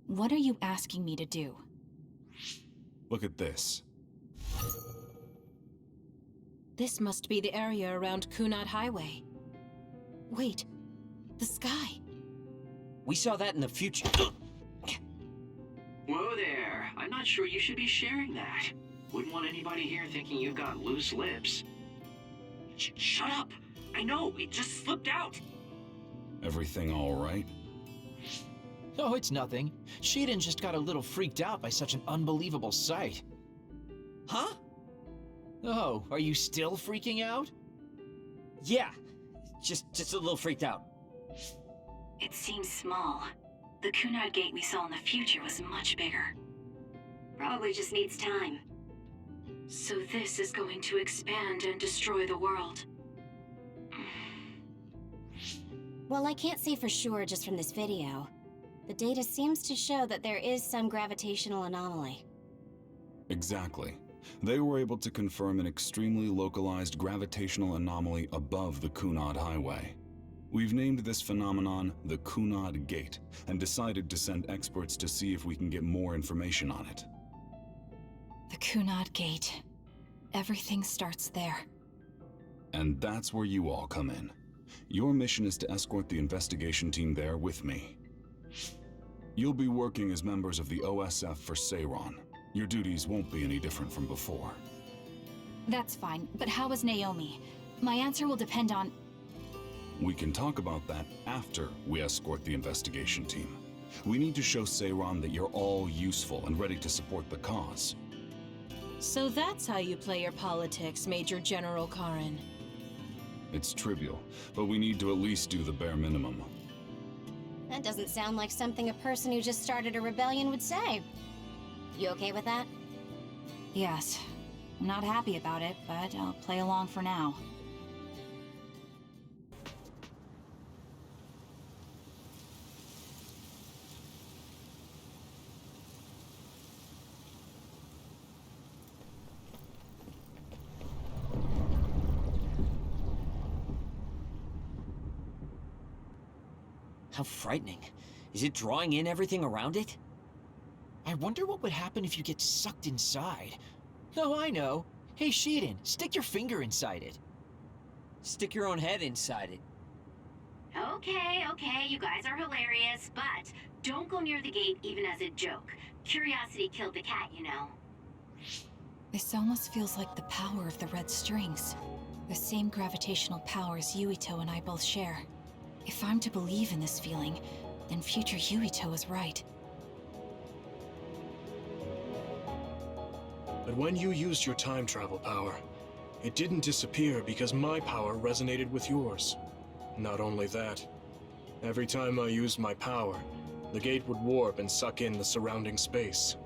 What are you asking me to do? Look at this. This must be the area around Kunad Highway. Wait, the sky. We saw that in the future. Whoa there. I'm not sure you should be sharing that. Wouldn't want anybody here thinking you've got loose lips. Shut up! I know, it just slipped out. Everything all right? Oh, it's nothing. Shiden just got a little freaked out by such an unbelievable sight. Huh? Oh, are you still freaking out? Yeah, just a little freaked out. It seems small. The Cunard gate we saw in the future was much bigger. Probably just needs time. So this is going to expand and destroy the world. Well, I can't say for sure just from this video. The data seems to show that there is some gravitational anomaly. Exactly. They were able to confirm an extremely localized gravitational anomaly above the Cunard Highway. We've named this phenomenon the Cunard Gate, and decided to send experts to see if we can get more information on it. The Cunard Gate. Everything starts there. And that's where you all come in. Your mission is to escort the investigation team there with me. You'll be working as members of the OSF for Seiron. Your duties won't be any different from before. That's fine, but how is Naomi? My answer will depend on... We can talk about that after we escort the investigation team. We need to show Seiron that you're all useful and ready to support the cause. So that's how you play your politics, Major General Karen. It's trivial, but we need to at least do the bare minimum. That doesn't sound like something a person who just started a rebellion would say. You okay with that? Yes. I'm not happy about it, but I'll play along for now. How frightening. Is it drawing in everything around it? I wonder what would happen if you get sucked inside. Oh, I know. Hey, Shiden, stick your finger inside it. Stick your own head inside it. Okay, you guys are hilarious, but don't go near the gate even as a joke. Curiosity killed the cat, you know. This almost feels like the power of the red strings. The same gravitational powers Yuito and I both share. If I'm to believe in this feeling, then future Yuito is right. But when you used your time travel power, it didn't disappear because my power resonated with yours. Not only that, every time I used my power, the gate would warp and suck in the surrounding space.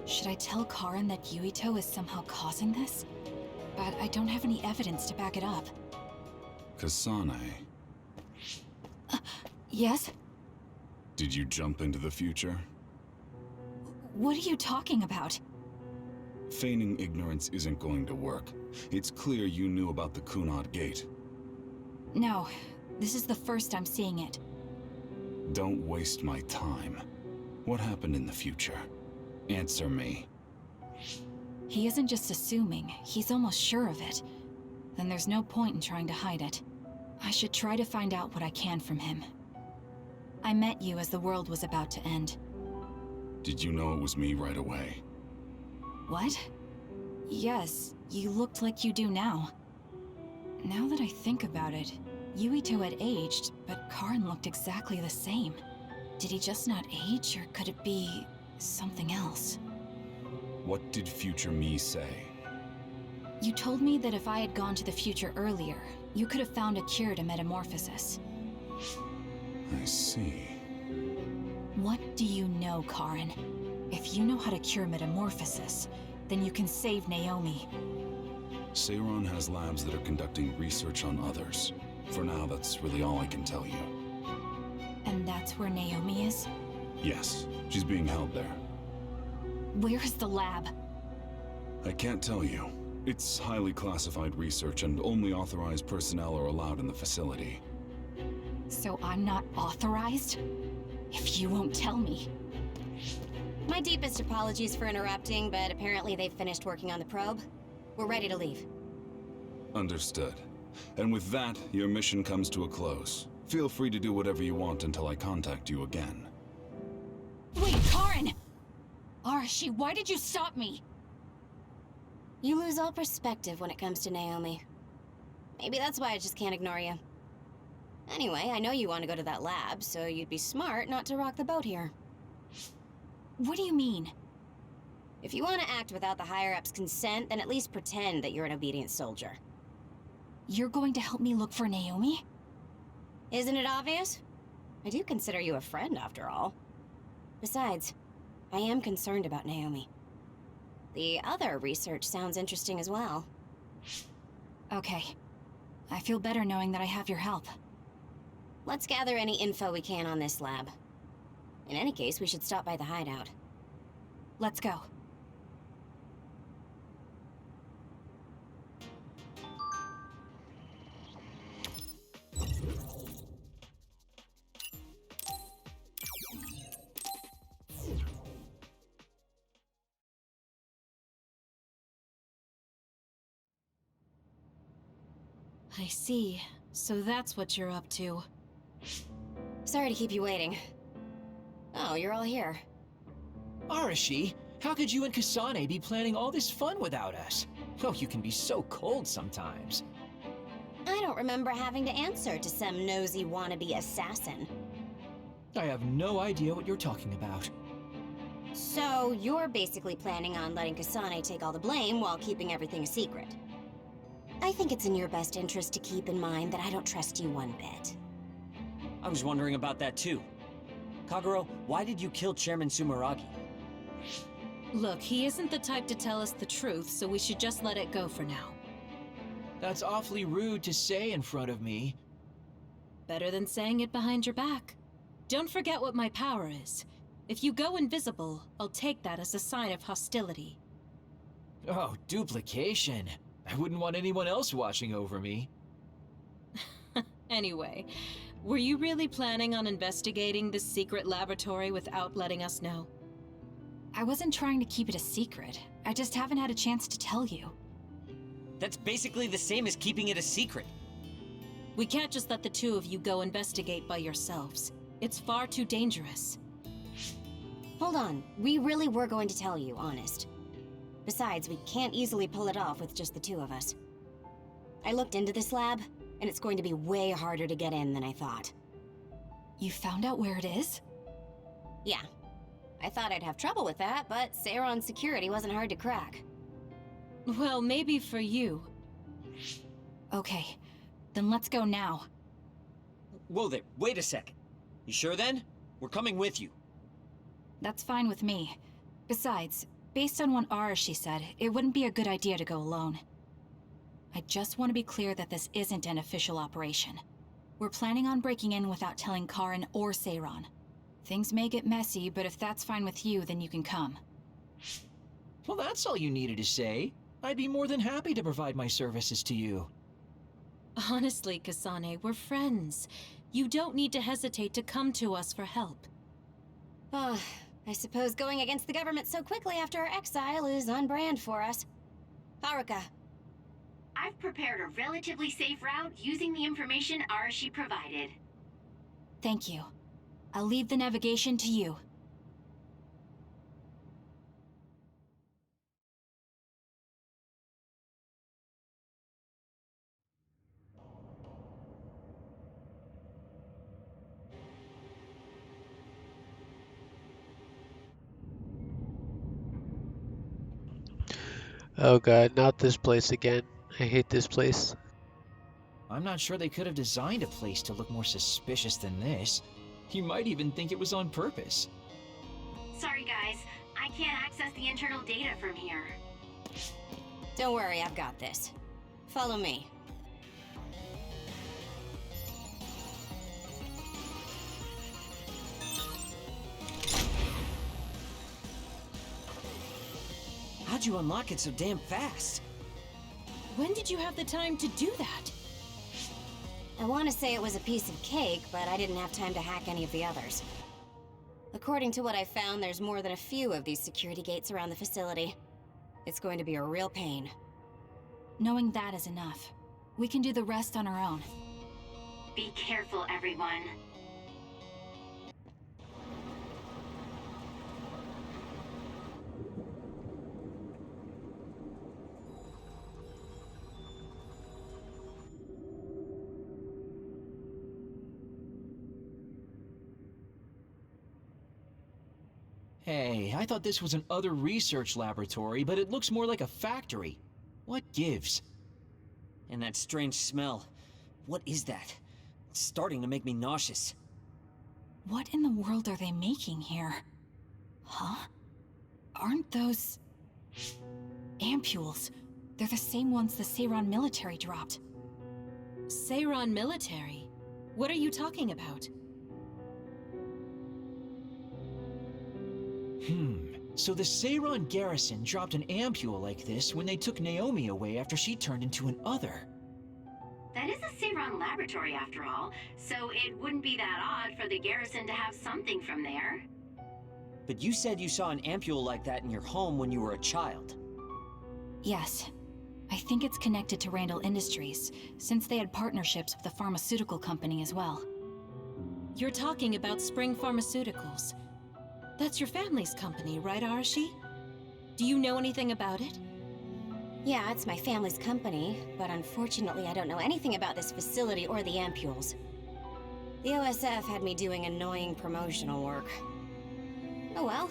Should I tell Karen that Yuito is somehow causing this? But I don't have any evidence to back it up. Kasane, Yes? did you jump into the future? What are you talking about? Feigning ignorance isn't going to work. It's clear you knew about the Cunard Gate. No, this is the first I'm seeing it. Don't waste my time. What happened in the future? Answer me. He isn't just assuming, he's almost sure of it. Then there's no point in trying to hide it. I should try to find out what I can from him. I met you as the world was about to end. Did you know it was me right away? What? Yes, you looked like you do now. Now that I think about it, Yuito had aged, but Karen looked exactly the same. Did he just not age, or could it be something else? What did future me say? You told me that if I had gone to the future earlier, you could have found a cure to metamorphosis. I see. What do you know, Karen? If you know how to cure metamorphosis, then you can save Naomi. Seiron has labs that are conducting research on others. For now, that's really all I can tell you. And that's where Naomi is? Yes, she's being held there. Where is the lab? I can't tell you. It's highly classified research and only authorized personnel are allowed in the facility. So I'm not authorized? If you won't tell me. My deepest apologies for interrupting, but apparently they've finished working on the probe. We're ready to leave. Understood. And with that, your mission comes to a close. Feel free to do whatever you want until I contact you again. Wait, Karen! Arashi, why did you stop me? You lose all perspective when it comes to Naomi. Maybe that's why I just can't ignore you. Anyway, I know you want to go to that lab, so you'd be smart not to rock the boat here. What do you mean? If you want to act without the higher-ups' consent, then at least pretend that you're an obedient soldier. You're going to help me look for Naomi? Isn't it obvious? I do consider you a friend, after all. Besides, I am concerned about Naomi. The other research sounds interesting as well. Okay. I feel better knowing that I have your help. Let's gather any info we can on this lab. In any case, we should stop by the hideout. Let's go. I see. So that's what you're up to. Sorry to keep you waiting. Oh, you're all here. Arashi, how could you and Kasane be planning all this fun without us? Oh, you can be so cold sometimes. I don't remember having to answer to some nosy wannabe assassin. I have no idea what you're talking about. So, you're basically planning on letting Kasane take all the blame while keeping everything a secret. I think it's in your best interest to keep in mind that I don't trust you one bit. I was wondering about that too. Kagero, why did you kill Chairman Sumeragi? Look, he isn't the type to tell us the truth, so we should just let it go for now. That's awfully rude to say in front of me. Better than saying it behind your back. Don't forget what my power is. If you go invisible, I'll take that as a sign of hostility. Oh, duplication. I wouldn't want anyone else watching over me. Anyway, were you really planning on investigating this secret laboratory without letting us know? I wasn't trying to keep it a secret. I just haven't had a chance to tell you. That's basically the same as keeping it a secret. We can't just let the two of you go investigate by yourselves. It's far too dangerous. Hold on, we really were going to tell you, honest. Besides, we can't easily pull it off with just the two of us. I looked into this lab, and it's going to be way harder to get in than I thought. You found out where it is? Yeah. I thought I'd have trouble with that, but Seiron's security wasn't hard to crack. Well, maybe for you. Okay, then let's go now. Whoa there, wait a sec. You sure then? We're coming with you. That's fine with me. Besides, based on what Arashi said, it wouldn't be a good idea to go alone. I just want to be clear that this isn't an official operation. We're planning on breaking in without telling Karin or Seiron. Things may get messy, but if that's fine with you, then you can come. Well, that's all you needed to say. I'd be more than happy to provide my services to you. Honestly, Kasane, we're friends. You don't need to hesitate to come to us for help. I suppose going against the government so quickly after our exile is on brand for us. Haruka. I've prepared a relatively safe route using the information Arashi provided. Thank you. I'll leave the navigation to you. Oh god, not this place again. I hate this place. I'm not sure they could have designed a place to look more suspicious than this. You might even think it was on purpose. Sorry guys, I can't access the internal data from here. Don't worry, I've got this. Follow me. How'd you unlock it so damn fast? When did you have the time to do that? I want to say it was a piece of cake, but I didn't have time to hack any of the others. According to what I found, there's more than a few of these security gates around the facility. It's going to be a real pain. Knowing that is enough. We can do the rest on our own. Be careful, everyone. Hey, I thought this was an other research laboratory, but it looks more like a factory. What gives? And that strange smell. What is that? It's starting to make me nauseous. What in the world are they making here? Huh? Aren't those... ampules? They're the same ones the Seiran military dropped. Seiran military? What are you talking about? So the Seiran garrison dropped an ampule like this when they took Naomi away after she turned into an other. That is a Seiran laboratory, after all, so it wouldn't be that odd for the garrison to have something from there. But you said you saw an ampule like that in your home when you were a child. Yes. I think it's connected to Randall Industries, since they had partnerships with a pharmaceutical company as well. You're talking about Spring Pharmaceuticals. That's your family's company, right, Arashi? Do you know anything about it? Yeah, it's my family's company, but unfortunately I don't know anything about this facility or the ampules. The OSF had me doing annoying promotional work. Oh well,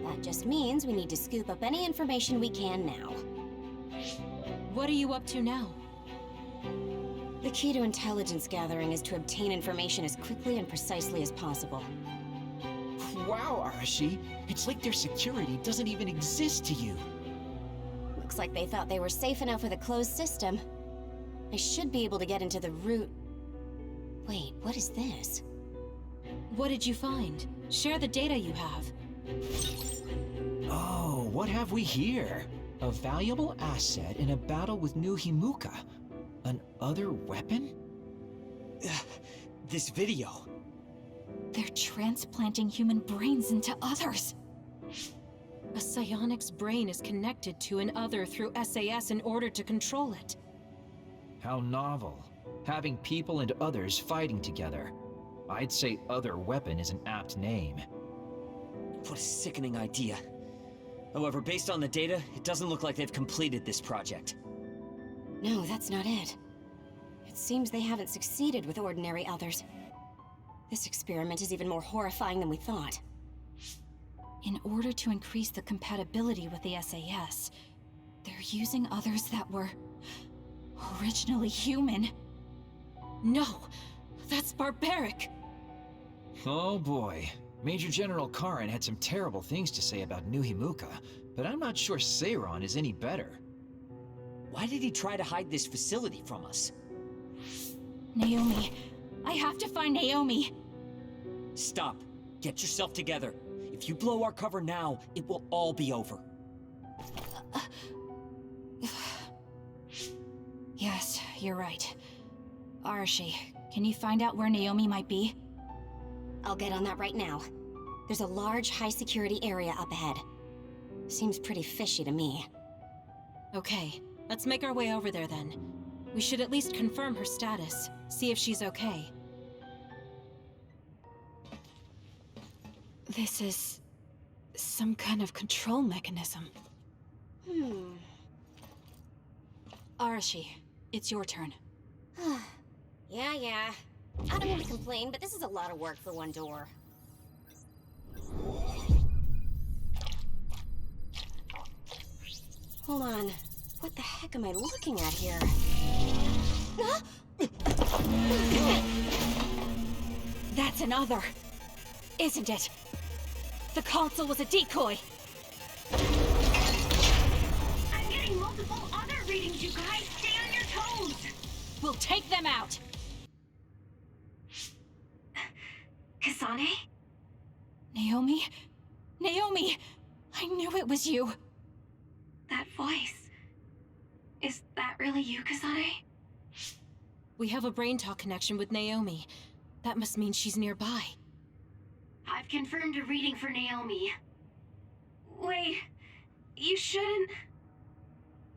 that just means we need to scoop up any information we can now. What are you up to now? The key to intelligence gathering is to obtain information as quickly and precisely as possible. Wow, Arashi, it's like their security doesn't even exist to you. Looks like they thought they were safe enough with a closed system. I should be able to get into the root... Wait, what is this? What did you find? Share the data you have. Oh, what have we here? A valuable asset in a battle with New Himuka. An other weapon? This video. They're transplanting human brains into others. A psionic's brain is connected to an other through SAS in order to control it. How novel. Having people and others fighting together. I'd say other weapon is an apt name. What a sickening idea. However, based on the data, it doesn't look like they've completed this project. No, that's not it. It seems they haven't succeeded with ordinary others. This experiment is even more horrifying than we thought. In order to increase the compatibility with the SAS, they're using others that were... originally human. No! That's barbaric! Oh boy. Major General Karin had some terrible things to say about New Himuka, but I'm not sure Seiran is any better. Why did he try to hide this facility from us? Naomi. I have to find Naomi! Stop. Get yourself together. If you blow our cover now, it will all be over. Yes, you're right. Arashi, can you find out where Naomi might be? I'll get on that right now. There's a large, high-security area up ahead. Seems pretty fishy to me. Okay, let's make our way over there then. We should at least confirm her status, see if she's okay. This is... some kind of control mechanism. Arashi, it's your turn. Yeah. I don't want to complain, but this is a lot of work for one door. Hold on. What the heck am I looking at here? That's another, isn't it? The console was a decoy! I'm getting multiple other readings, you guys! Stay on your toes! We'll take them out! Kasane? Naomi? Naomi! I knew it was you! That voice... is that really you, Kasane? We have a brain talk connection with Naomi. That must mean she's nearby. I've confirmed a reading for Naomi. Wait, you shouldn't...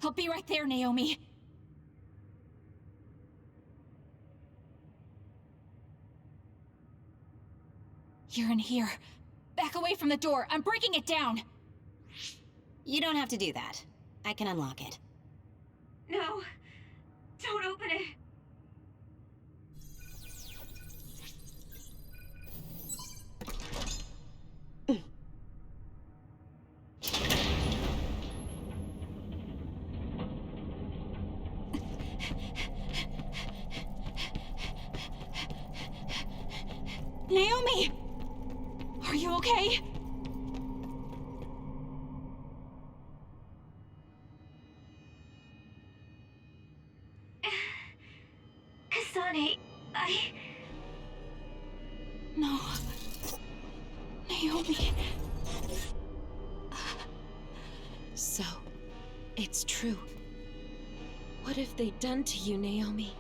I'll be right there, Naomi. You're in here. Back away from the door. I'm breaking it down. You don't have to do that. I can unlock it. No, don't open it. Naomi! Are you okay? Kasane, No. Naomi. So, it's true. What have they done to you, Naomi?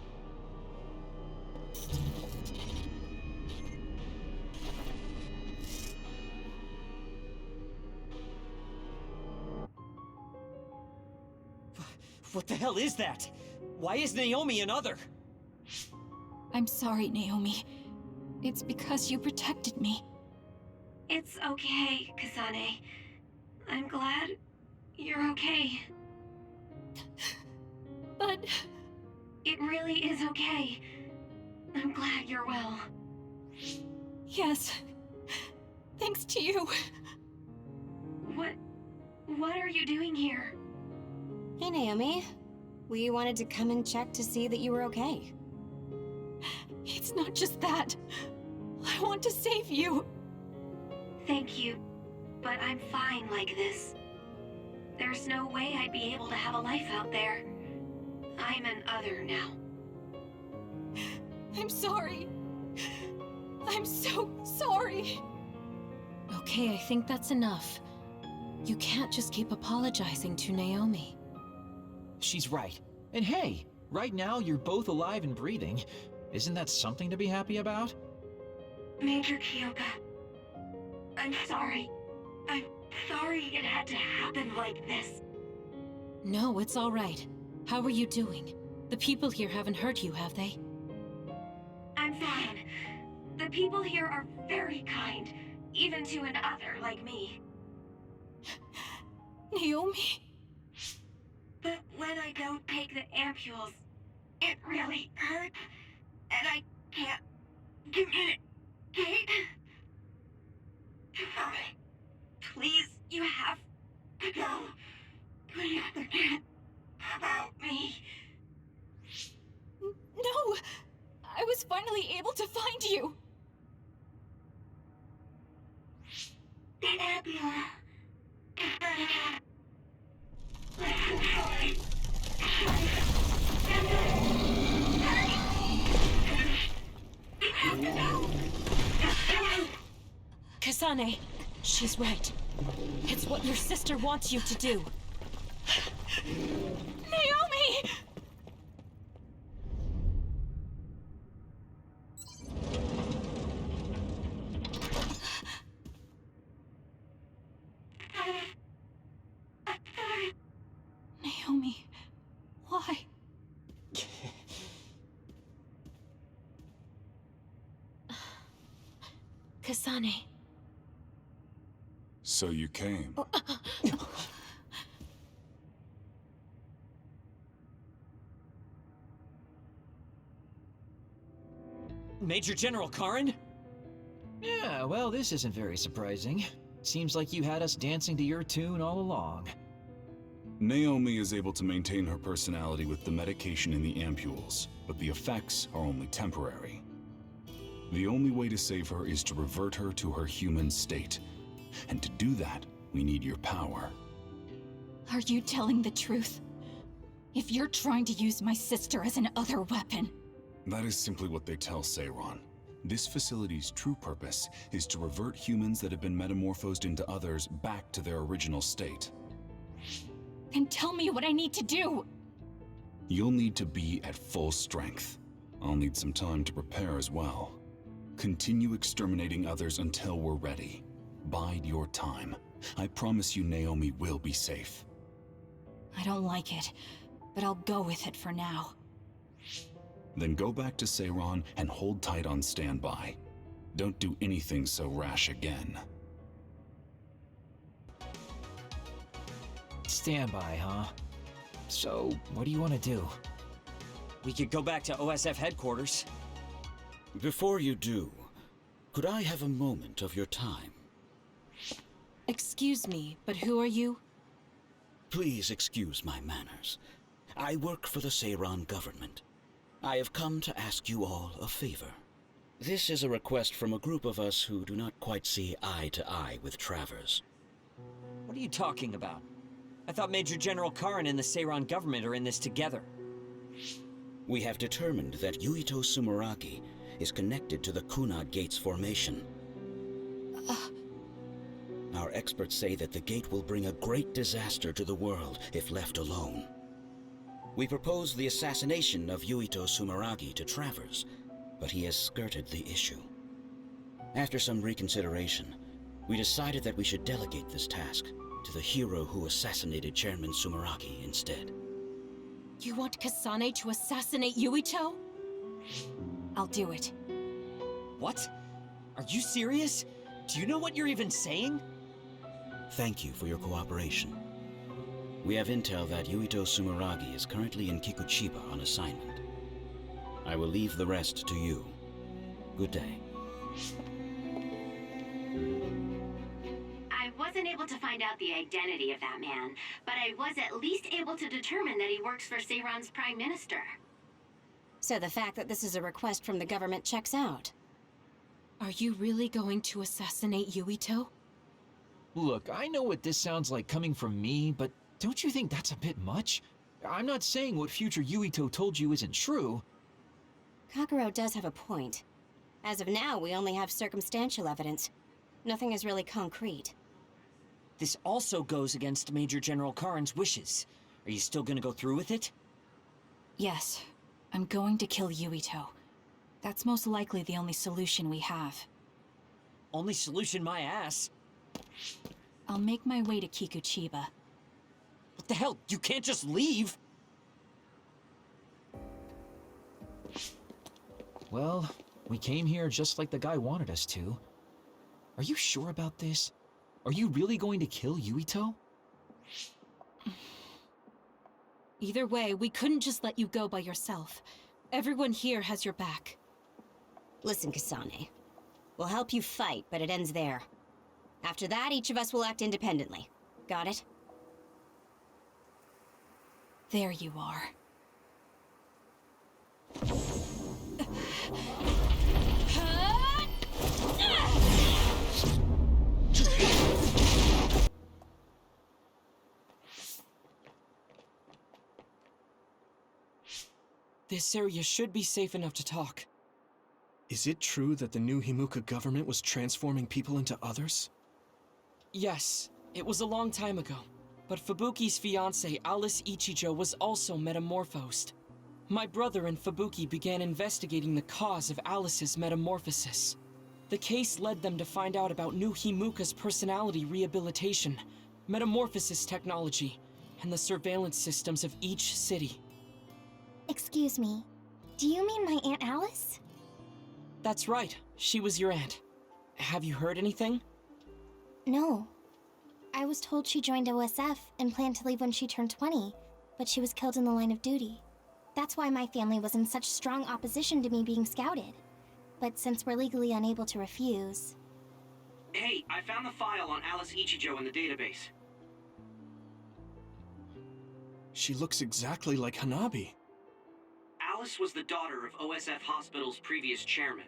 What the hell is that? Why is Naomi another? I'm sorry, Naomi. It's because you protected me. It's okay, Kasane. I'm glad you're okay. But... It really is okay. I'm glad you're well. Yes. Thanks to you. What are you doing here? Hey, Naomi. We wanted to come and check to see that you were okay. It's not just that. I want to save you. Thank you, but I'm fine like this. There's no way I'd be able to have a life out there. I'm an other now. I'm sorry. I'm so sorry. Okay, I think that's enough. You can't just keep apologizing to Naomi. She's right. And hey, right now you're both alive and breathing. Isn't that something to be happy about? Major Kyoka, I'm sorry. I'm sorry it had to happen like this. No, it's all right. How are you doing? The people here haven't hurt you, have they? I'm fine. The people here are very kind, even to an other like me. Naomi. But when I don't take the ampules, it really hurts, and I can't communicate. Sorry. Please, you have to go. Please forget about me. No! I was finally able to find you! The ambulance. Kasane, she's right. It's what your sister wants you to do. Naomi! Naomi, why? Kasane. So you came. Major General Karin? Yeah, well, this isn't very surprising. Seems like you had us dancing to your tune all along. Naomi is able to maintain her personality with the medication in the ampules, but the effects are only temporary. The only way to save her is to revert her to her human state. And to do that, we need your power. Are you telling the truth? If you're trying to use my sister as an other weapon... That is simply what they tell Seiron. This facility's true purpose is to revert humans that have been metamorphosed into others back to their original state. Then tell me what I need to do! You'll need to be at full strength. I'll need some time to prepare as well. Continue exterminating others until we're ready. Bide your time. I promise you Naomi will be safe. I don't like it, but I'll go with it for now. Then go back to Seiron and hold tight on standby. Don't do anything so rash again. Standby, huh? So, what do you want to do? We could go back to OSF headquarters. Before you do, could I have a moment of your time? Excuse me, but who are you? Please excuse my manners. I work for the Seiron government. I have come to ask you all a favor. This is a request from a group of us who do not quite see eye to eye with Travers. What are you talking about? I thought Major General Karin and the Seiran government are in this together. We have determined that Yuito Sumeragi is connected to the Kunad Gates formation. Our experts say that the gate will bring a great disaster to the world if left alone. We proposed the assassination of Yuito Sumeragi to Travers, but he has skirted the issue. After some reconsideration, we decided that we should delegate this task to the hero who assassinated Chairman Sumeragi instead. You want Kasane to assassinate Yuito? I'll do it. What? Are you serious? Do you know what you're even saying? Thank you for your cooperation. We have intel that Yuito Sumeragi is currently in Kikuchiba on assignment. I will leave the rest to you. Good day. I wasn't able to find out the identity of that man, but I was at least able to determine that he works for Seiran's Prime Minister. So the fact that this is a request from the government checks out. Are you really going to assassinate Yuito? Look, I know what this sounds like coming from me, but don't you think that's a bit much? I'm not saying what future Yuito told you isn't true. Kakuro does have a point. As of now, we only have circumstantial evidence. Nothing is really concrete. This also goes against Major General Karin's wishes. Are you still gonna go through with it? Yes, I'm going to kill Yuito. That's most likely the only solution we have. Only solution, my ass. I'll make my way to Kikuchiba. What the hell? You can't just leave! Well, we came here just like the guy wanted us to. Are you sure about this? Are you really going to kill Yuito? Either way, we couldn't just let you go by yourself. Everyone here has your back. Listen, Kasane. We'll help you fight, but it ends there. After that, each of us will act independently. Got it? There you are. This area should be safe enough to talk. Is it true that the new Himuka government was transforming people into others? Yes, it was a long time ago. But Fubuki's fiancée, Alice Ichijo, was also metamorphosed. My brother and Fubuki began investigating the cause of Alice's metamorphosis. The case led them to find out about new Himuka's personality rehabilitation, metamorphosis technology, and the surveillance systems of each city. Excuse me, do you mean my Aunt Alice? That's right, she was your aunt. Have you heard anything? No. I was told she joined OSF and planned to leave when she turned 20, but she was killed in the line of duty. That's why my family was in such strong opposition to me being scouted. But since we're legally unable to refuse... Hey, I found the file on Alice Ichijo in the database. She looks exactly like Hanabi. Alice was the daughter of OSF Hospital's previous chairman.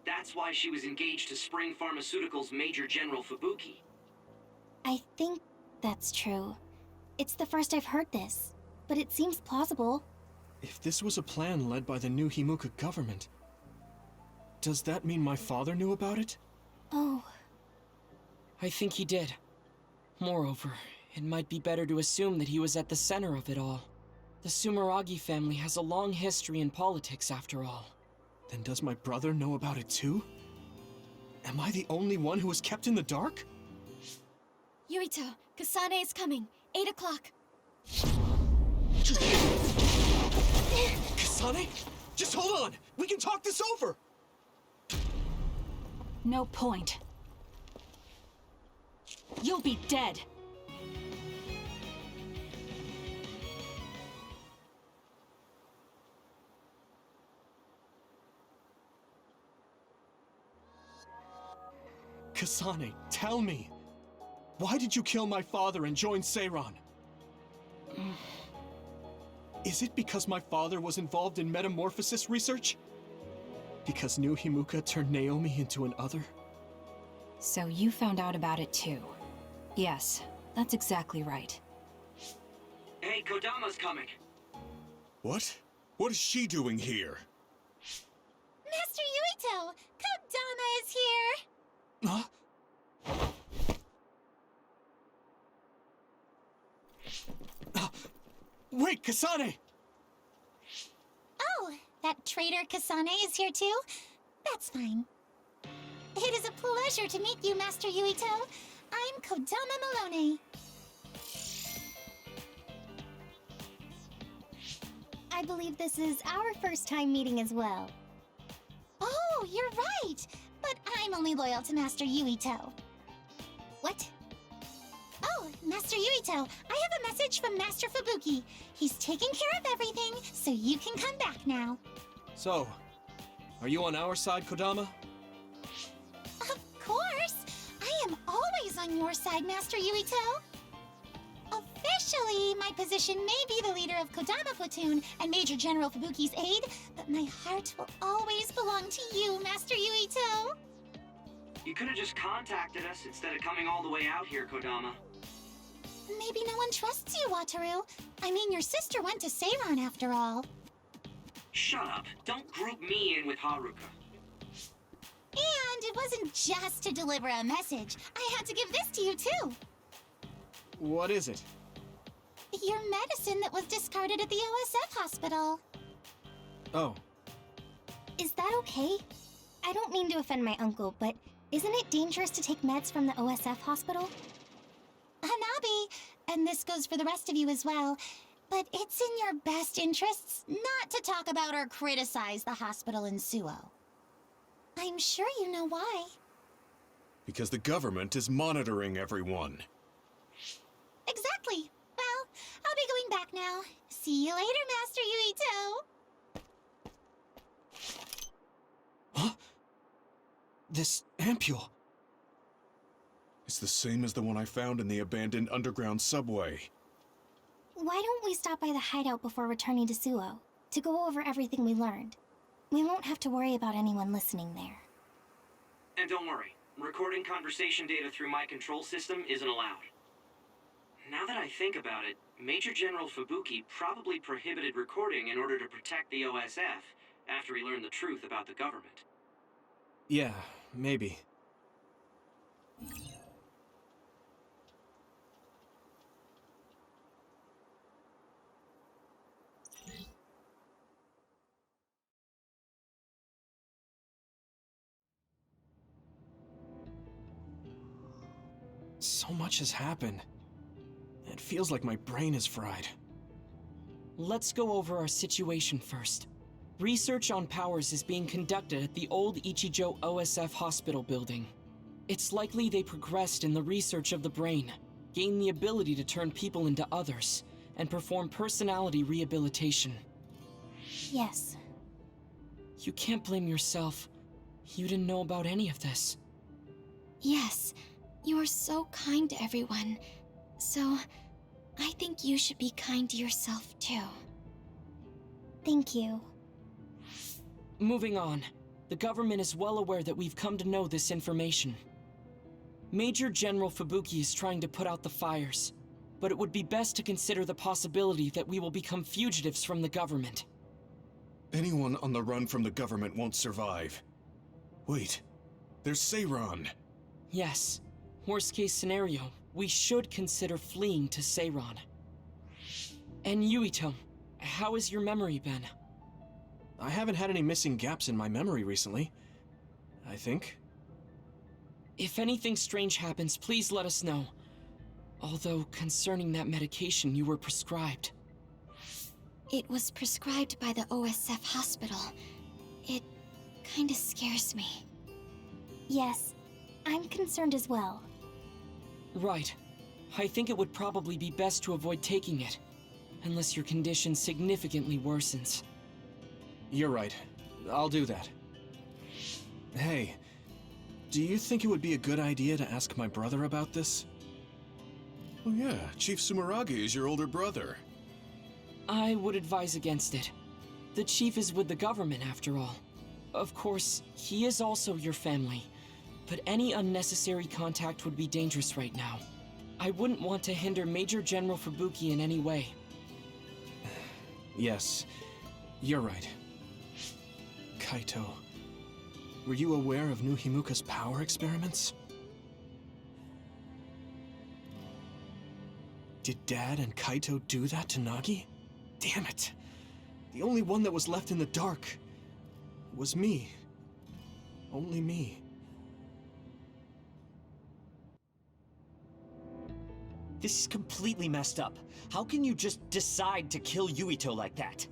That's why she was engaged to Spring Pharmaceuticals' Major General Fubuki. I think that's true. It's the first I've heard this, but it seems plausible. If this was a plan led by the new Himuka government, does that mean my father knew about it? Oh. I think he did. Moreover, it might be better to assume that he was at the center of it all. The Sumeragi family has a long history in politics, after all. Then does my brother know about it too? Am I the only one who was kept in the dark? Yuito, Kasane is coming. 8 o'clock. Kasane? Just hold on! We can talk this over! No point. You'll be dead. Kasane, tell me! Why did you kill my father and join Seiran? Is it because my father was involved in metamorphosis research? Because New Himuka turned Naomi into an other? So you found out about it too. Yes, that's exactly right. Hey, Kodama's coming. What? What is she doing here? Master Yuito! Kodama is here! Huh? Wait, Kasane! Oh, that traitor Kasane is here too? That's fine. It is a pleasure to meet you, Master Yuito. I'm Kodama Malone. I believe this is our first time meeting as well. Oh, you're right! But I'm only loyal to Master Yuito. What? Oh, Master Yuito, I have a message from Master Fubuki. He's taking care of everything, so you can come back now. So, are you on our side, Kodama? Of course! I am always on your side, Master Yuito. Officially, my position may be the leader of Kodama Platoon and Major General Fubuki's aide, but my heart will always belong to you, Master Yuito. You could have just contacted us instead of coming all the way out here, Kodama. Maybe no one trusts you, Wataru. I mean, your sister went to Seiran after all. Shut up. Don't group me in with Haruka. And it wasn't just to deliver a message. I had to give this to you, too. What is it? Your medicine that was discarded at the OSF hospital. Oh. Is that okay? I don't mean to offend my uncle, but isn't it dangerous to take meds from the OSF hospital? Hanabi, and this goes for the rest of you as well, but it's in your best interests not to talk about or criticize the hospital in Suo. I'm sure you know why. Because the government is monitoring everyone. Exactly. Well, I'll be going back now. See you later, Master Yuito. Huh? This ampule. It's the same as the one I found in the abandoned underground subway. Why don't we stop by the hideout before returning to Suo, to go over everything we learned? We won't have to worry about anyone listening there. And don't worry, recording conversation data through my control system isn't allowed. Now that I think about it, Major General Fubuki probably prohibited recording in order to protect the OSF after he learned the truth about the government. Yeah, maybe. So much has happened. It feels like my brain is fried. Let's go over our situation first. Research on powers is being conducted at the old Ichijo OSF hospital building. It's likely they progressed in the research of the brain, gained the ability to turn people into others, and perform personality rehabilitation. Yes. You can't blame yourself. You didn't know about any of this. Yes, you are so kind to everyone. So, I think you should be kind to yourself too. Thank you. Moving on. The government is well aware that we've come to know this information. Major General Fubuki is trying to put out the fires, but it would be best to consider the possibility that we will become fugitives from the government. Anyone on the run from the government won't survive. Wait, there's Seiran. Yes. Worst case scenario, we should consider fleeing to Seiran. And Yuito, how has your memory been? I haven't had any missing gaps in my memory recently, I think. If anything strange happens, please let us know. Although, concerning that medication you were prescribed. It was prescribed by the OSF hospital. It kinda scares me. Yes, I'm concerned as well. Right. I think it would probably be best to avoid taking it, unless your condition significantly worsens. You're right. I'll do that. Hey, do you think it would be a good idea to ask my brother about this? Oh yeah, Chief Sumeragi is your older brother. I would advise against it. The chief is with the government, after all. Of course, he is also your family, but any unnecessary contact would be dangerous right now. I wouldn't want to hinder Major General Fubuki in any way. Yes, you're right. Kaito, were you aware of New Himuka's power experiments? Did Dad and Kaito do that to Nagi? Damn it! The only one that was left in the dark was me. Only me. This is completely messed up. How can you just decide to kill Yuito like that?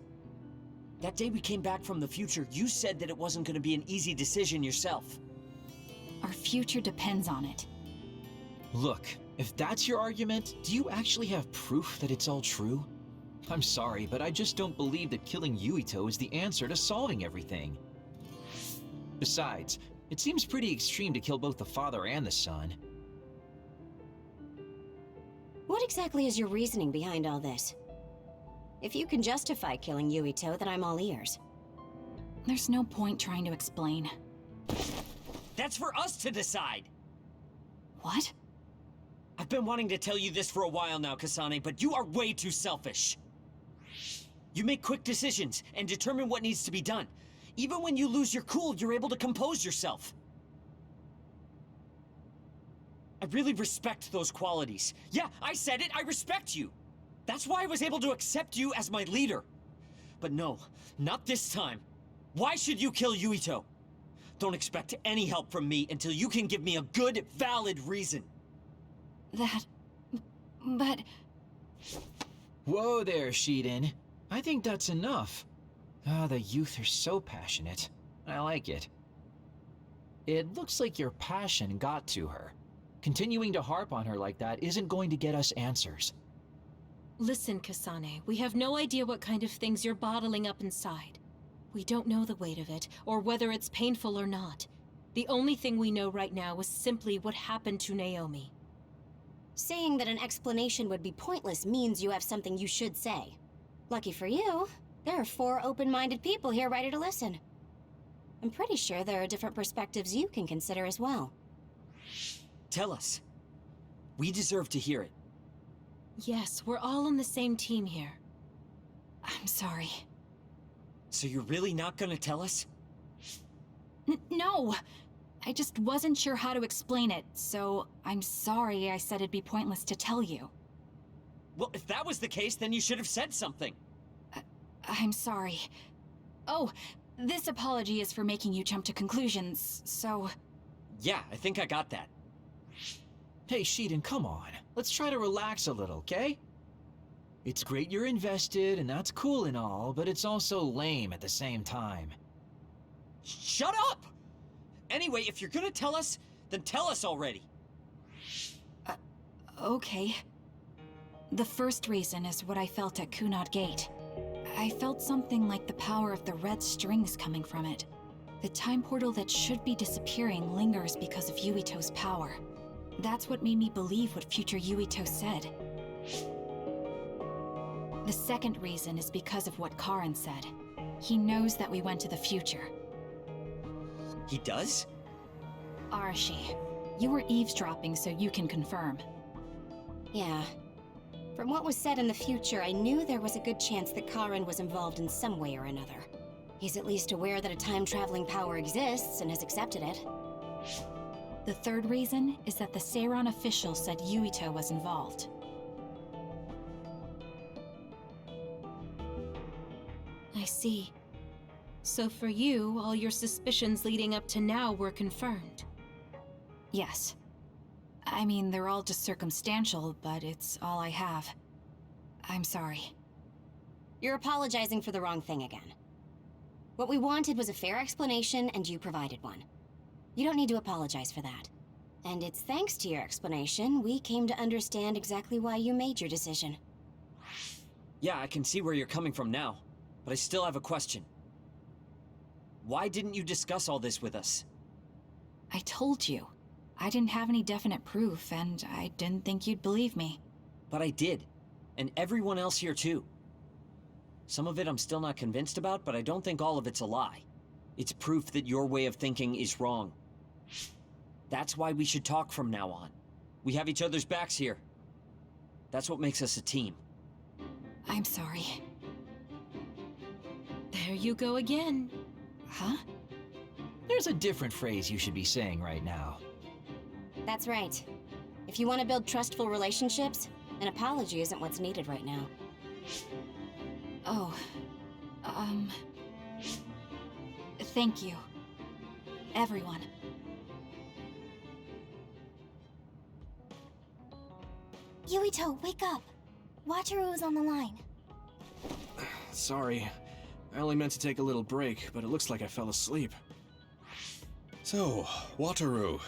That day we came back from the future, you said that it wasn't going to be an easy decision yourself. Our future depends on it. Look, if that's your argument, do you actually have proof that it's all true? I'm sorry, but I just don't believe that killing Yuito is the answer to solving everything. Besides, it seems pretty extreme to kill both the father and the son. What exactly is your reasoning behind all this? If you can justify killing Yuito, then I'm all ears. There's no point trying to explain. That's for us to decide! What? I've been wanting to tell you this for a while now, Kasane, but you are way too selfish. You make quick decisions and determine what needs to be done. Even when you lose your cool, you're able to compose yourself. I really respect those qualities. Yeah, I said it, I respect you. That's why I was able to accept you as my leader. But no, not this time. Why should you kill Yuito? Don't expect any help from me until you can give me a good, valid reason. But... Whoa there, Shiden. I think that's enough. The youth are so passionate. I like it. It looks like your passion got to her. Continuing to harp on her like that isn't going to get us answers. Listen, Kasane, we have no idea what kind of things you're bottling up inside. We don't know the weight of it, or whether it's painful or not. The only thing we know right now is simply what happened to Naomi. Saying that an explanation would be pointless means you have something you should say. Lucky for you, there are 4 open-minded people here ready to listen. I'm pretty sure there are different perspectives you can consider as well. Tell us. We deserve to hear it. Yes, we're all on the same team here. I'm sorry. So you're really not gonna tell us? No! I just wasn't sure how to explain it, so I'm sorry I said it'd be pointless to tell you. Well, if that was the case, then you should have said something. I'm sorry. Oh, this apology is for making you jump to conclusions, so... Yeah, I think I got that. Hey, Shiden, come on. Let's try to relax a little, okay? It's great you're invested, and that's cool and all, but it's also lame at the same time. Shut up! Anyway, if you're gonna tell us, then tell us already. Okay. The first reason is what I felt at Kunad Gate. I felt something like the power of the red strings coming from it. The time portal that should be disappearing lingers because of Yuito's power. That's what made me believe what future Yuito said. The second reason is because of what Karin said. He knows that we went to the future. He does? Arashi, you were eavesdropping so you can confirm. Yeah. From what was said in the future, I knew there was a good chance that Karin was involved in some way or another. He's at least aware that a time-traveling power exists and has accepted it. The third reason is that the Seiran official said Yuito was involved. I see. So for you, all your suspicions leading up to now were confirmed. Yes. I mean, they're all just circumstantial, but it's all I have. I'm sorry. You're apologizing for the wrong thing again. What we wanted was a fair explanation, and you provided one. You don't need to apologize for that. And it's thanks to your explanation we came to understand exactly why you made your decision. Yeah, I can see where you're coming from now, but I still have a question. Why didn't you discuss all this with us? I told you. I didn't have any definite proof, and I didn't think you'd believe me. But I did. And everyone else here too. Some of it I'm still not convinced about, but I don't think all of it's a lie. It's proof that your way of thinking is wrong. That's why we should talk from now on. We have each other's backs here. That's what makes us a team. I'm sorry. There you go again. Huh? There's a different phrase you should be saying right now. That's right. If you want to build trustful relationships, an apology isn't what's needed right now. Oh, thank you. Everyone. Yuito, wake up. Wataru is on the line. Sorry. I only meant to take a little break, but it looks like I fell asleep. So, Wataru,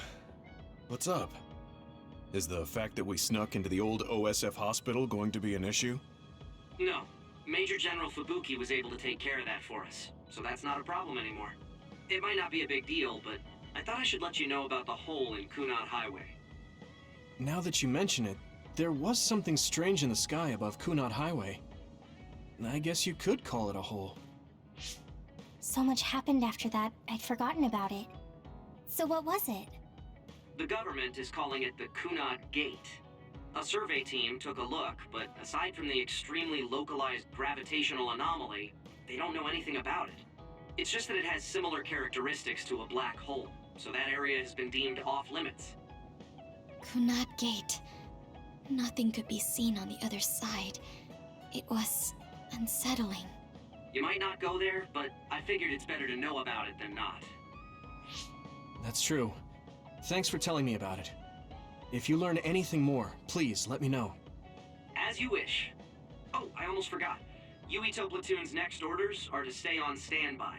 what's up? Is the fact that we snuck into the old OSF hospital going to be an issue? No. Major General Fubuki was able to take care of that for us, so that's not a problem anymore. It might not be a big deal, but I thought I should let you know about the hole in Kunad Highway. Now that you mention it, there was something strange in the sky above Kunad Highway. I guess you could call it a hole. So much happened after that, I'd forgotten about it. So what was it? The government is calling it the Kunad Gate. A survey team took a look, but aside from the extremely localized gravitational anomaly, they don't know anything about it. It's just that it has similar characteristics to a black hole, so that area has been deemed off-limits. Kunad Gate. Nothing could be seen on the other side. It was unsettling. You might not go there, but I figured it's better to know about it than not. That's true. Thanks for telling me about it. If you learn anything more, please let me know. As you wish. Oh, I almost forgot. Yuito Platoon's next orders are to stay on standby,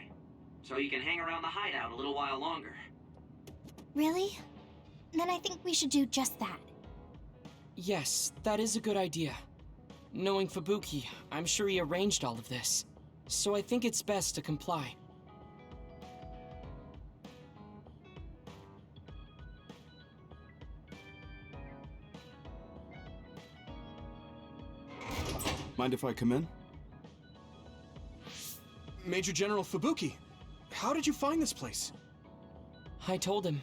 so you can hang around the hideout a little while longer. Really? Then I think we should do just that. Yes, that is a good idea. Knowing Fubuki, I'm sure he arranged all of this. So I think it's best to comply. Mind if I come in? Major General Fubuki, how did you find this place? I told him.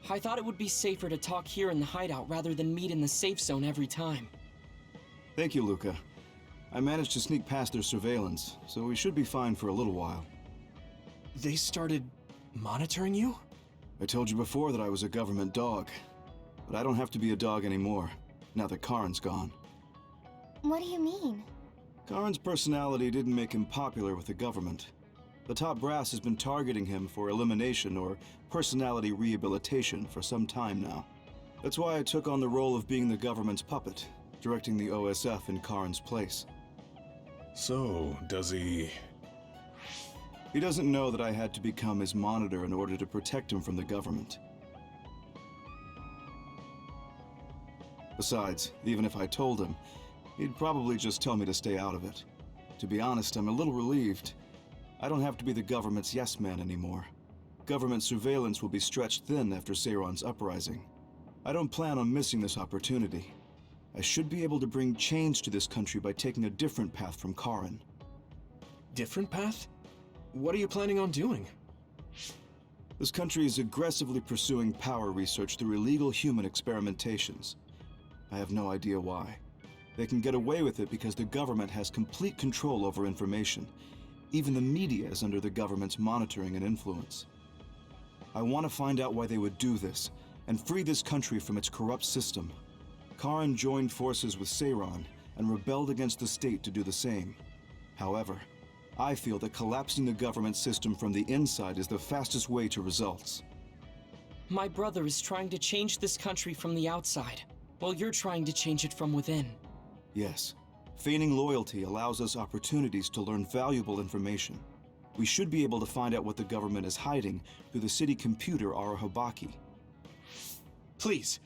I thought it would be safer to talk here in the hideout rather than meet in the safe zone every time. Thank you, Luca. I managed to sneak past their surveillance, so we should be fine for a little while. They started monitoring you? I told you before that I was a government dog, but I don't have to be a dog anymore, now that Karin's gone. What do you mean? Karin's personality didn't make him popular with the government. The top brass has been targeting him for elimination or personality rehabilitation for some time now. That's why I took on the role of being the government's puppet, directing the OSF in Karin's place. So, does he... He doesn't know that I had to become his monitor in order to protect him from the government. Besides, even if I told him, he'd probably just tell me to stay out of it. To be honest, I'm a little relieved. I don't have to be the government's yes man anymore. Government surveillance will be stretched thin after Seiron's uprising. I don't plan on missing this opportunity. I should be able to bring change to this country by taking a different path from Karin. Different path? What are you planning on doing? This country is aggressively pursuing power research through illegal human experimentations. I have no idea why. They can get away with it because the government has complete control over information. Even the media is under the government's monitoring and influence. I want to find out why they would do this, and free this country from its corrupt system. Karin joined forces with Seiron, and rebelled against the state to do the same. However, I feel that collapsing the government system from the inside is the fastest way to results. My brother is trying to change this country from the outside, while you're trying to change it from within. Yes. Feigning loyalty allows us opportunities to learn valuable information. We should be able to find out what the government is hiding through the city computer Arahobaki. Please,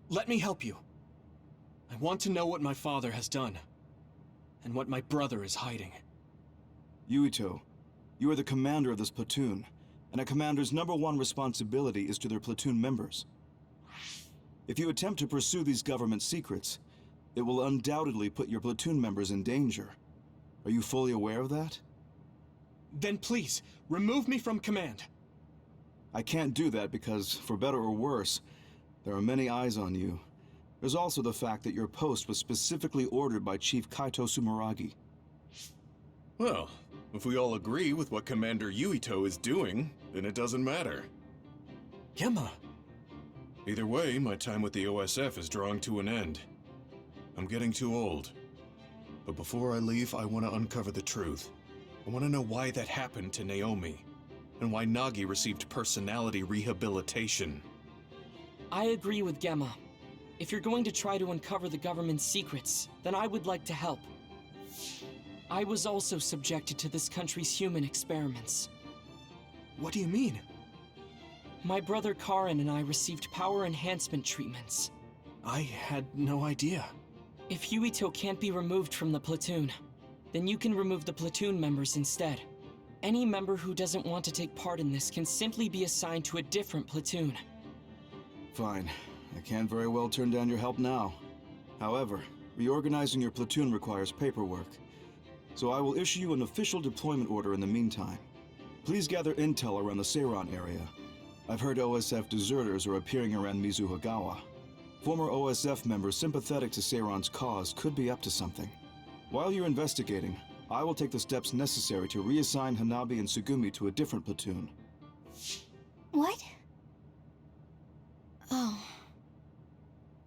let me help you. I want to know what my father has done, and what my brother is hiding. Yuito, you are the commander of this platoon, and a commander's #1 responsibility is to their platoon members. If you attempt to pursue these government secrets, it will undoubtedly put your platoon members in danger. Are you fully aware of that? Then please, remove me from command. I can't do that because, for better or worse, there are many eyes on you. There's also the fact that your post was specifically ordered by Chief Kaito Sumeragi. Well, if we all agree with what Commander Yuito is doing, then it doesn't matter. Gemma! Either way, my time with the OSF is drawing to an end. I'm getting too old. But before I leave, I want to uncover the truth. I want to know why that happened to Naomi, and why Nagi received personality rehabilitation. I agree with Gemma. If you're going to try to uncover the government's secrets, then I would like to help. I was also subjected to this country's human experiments. What do you mean? My brother Karin and I received power enhancement treatments. I had no idea. If Yuito can't be removed from the platoon, then you can remove the platoon members instead. Any member who doesn't want to take part in this can simply be assigned to a different platoon. Fine. I can't very well turn down your help now. However, reorganizing your platoon requires paperwork. So I will issue you an official deployment order in the meantime. Please gather intel around the Seiran area. I've heard OSF deserters are appearing around Mizuhagawa. Former OSF members sympathetic to Seiran's cause could be up to something. While you're investigating, I will take the steps necessary to reassign Hanabi and Tsugumi to a different platoon. What? Oh.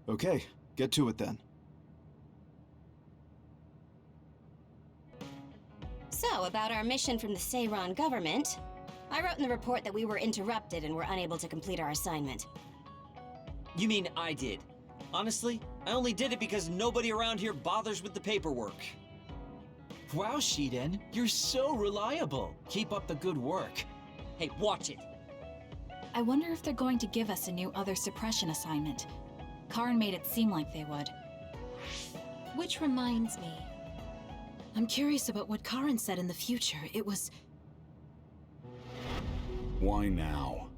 Okay, get to it then. So, about our mission from the Seiran government, I wrote in the report that we were interrupted and were unable to complete our assignment. You mean I did? Honestly, I only did it because nobody around here bothers with the paperwork. Wow, Shiden, you're so reliable. Keep up the good work. Hey, watch it. I wonder if they're going to give us a new other suppression assignment. Karin made it seem like they would. Which reminds me, I'm curious about what Karin said in the future. It was... Why now?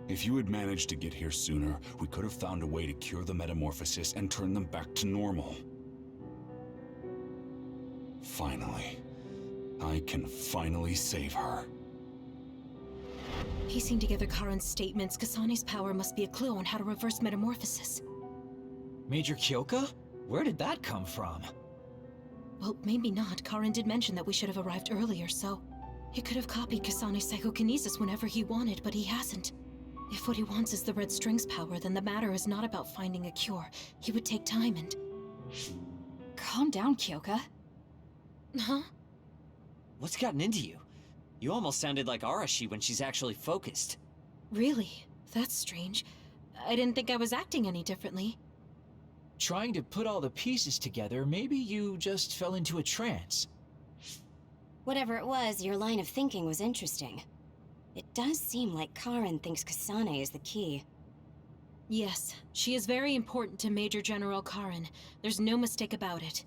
If you had managed to get here sooner, we could have found a way to cure the metamorphosis and turn them back to normal. Finally. I can finally save her. Piecing together Karin's statements, Kasane's power must be a clue on how to reverse metamorphosis. Major Kyoka? Where did that come from? Well, maybe not. Karin did mention that we should have arrived earlier, so... He could have copied Kasane's psychokinesis whenever he wanted, but he hasn't. If what he wants is the Red String's power, then the matter is not about finding a cure. He would take time and... Calm down, Kyoka. Huh? What's gotten into you? You almost sounded like Arashi when she's actually focused. Really? That's strange. I didn't think I was acting any differently. Trying to put all the pieces together, maybe you just fell into a trance. Whatever it was, your line of thinking was interesting. It does seem like Karin thinks Kasane is the key. Yes, she is very important to Major General Karin. There's no mistake about it.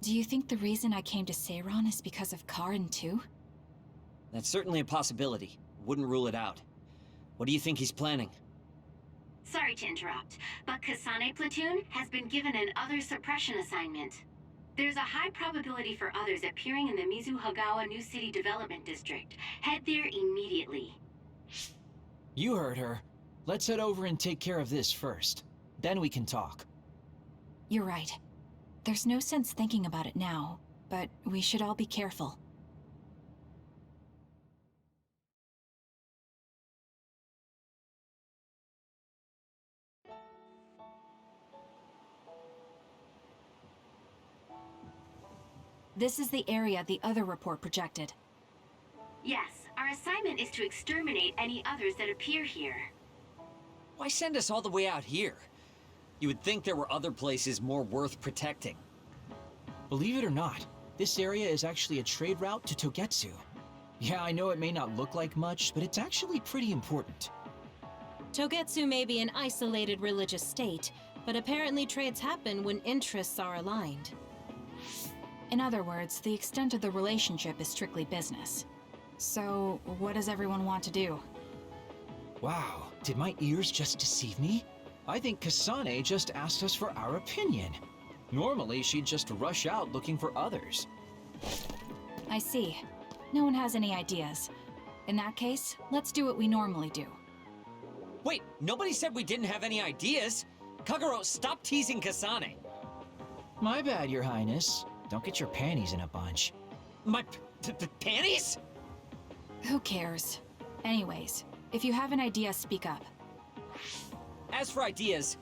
Do you think the reason I came to Seiran is because of Karin too? That's certainly a possibility. Wouldn't rule it out. What do you think he's planning? Sorry to interrupt, but Kasane Platoon has been given an other suppression assignment. There's a high probability for others appearing in the Mizuhagawa New City Development District. Head there immediately. You heard her. Let's head over and take care of this first. Then we can talk. You're right. There's no sense thinking about it now, but we should all be careful. This is the area the other report projected. Yes, our assignment is to exterminate any others that appear here. Why send us all the way out here? You would think there were other places more worth protecting. Believe it or not, this area is actually a trade route to Togetsu. Yeah, I know it may not look like much, but it's actually pretty important. Togetsu may be an isolated religious state, but apparently trades happen when interests are aligned. In other words, the extent of the relationship is strictly business. So, what does everyone want to do? Wow, did my ears just deceive me? I think Kasane just asked us for our opinion. Normally, she'd just rush out looking for others. I see. No one has any ideas. In that case, let's do what we normally do. Wait, nobody said we didn't have any ideas. Kagero, stop teasing Kasane. My bad, Your Highness. Don't get your panties in a bunch. My panties? Who cares? Anyways, if you have an idea, speak up. As for ideas,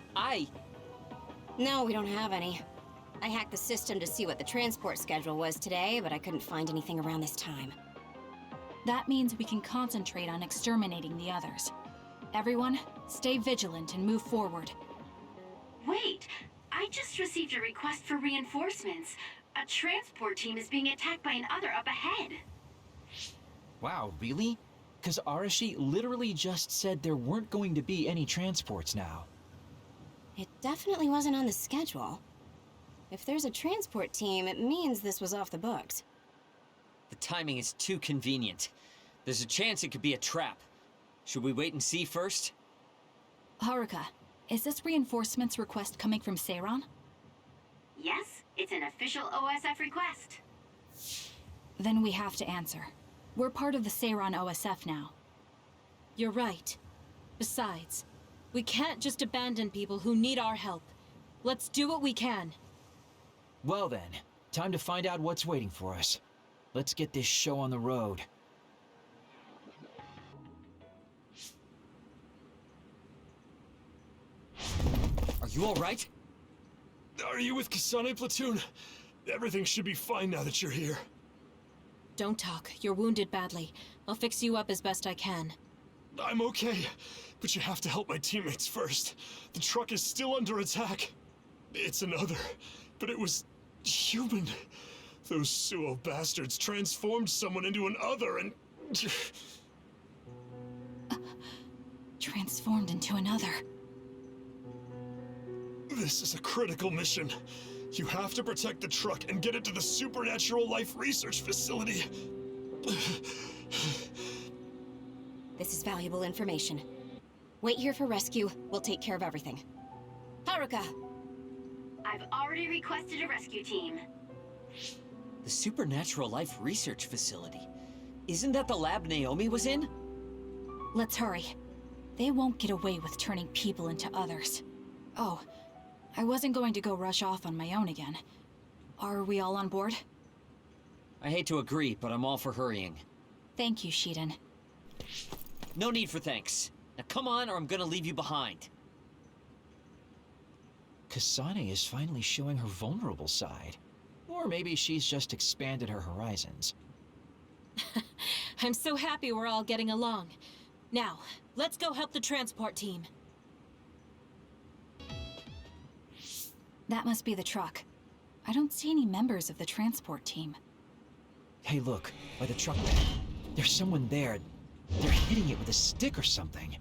No, we don't have any. I hacked the system to see what the transport schedule was today, but I couldn't find anything around this time. That means we can concentrate on exterminating the others. Everyone, stay vigilant and move forward. Wait, I just received a request for reinforcements. A transport team is being attacked by another up ahead. Wow, really? Because Arashi literally just said there weren't going to be any transports now. It definitely wasn't on the schedule. If there's a transport team, it means this was off the books. The timing is too convenient. There's a chance it could be a trap. Should we wait and see first? Haruka, is this reinforcements request coming from Seiran? Yes, it's an official OSF request. Then we have to answer. We're part of the Seiran OSF now. You're right. Besides, we can't just abandon people who need our help. Let's do what we can. Well then, time to find out what's waiting for us. Let's get this show on the road. Are you alright? Are you with Kasane Platoon? Everything should be fine now that you're here. Don't talk. You're wounded badly. I'll fix you up as best I can. I'm okay, but you have to help my teammates first. The truck is still under attack. It's another, but it was human. Those Suo bastards transformed someone into an other and... Transformed into another. This is a critical mission. You have to protect the truck and get it to the Supernatural Life Research Facility. This is valuable information. Wait here for rescue. We'll take care of everything. Haruka! I've already requested a rescue team. The Supernatural Life Research Facility. Isn't that the lab Naomi was in? Let's hurry. They won't get away with turning people into others. Oh, I wasn't going to go rush off on my own again. Are we all on board? I hate to agree, but I'm all for hurrying. Thank you, Shiden. No need for thanks. Now come on, or I'm gonna leave you behind. Kasane is finally showing her vulnerable side. Or maybe she's just expanded her horizons. I'm so happy we're all getting along. Now, let's go help the transport team. That must be the truck. I don't see any members of the transport team. Hey look, by the truck bed. There's someone there. They're hitting it with a stick or something.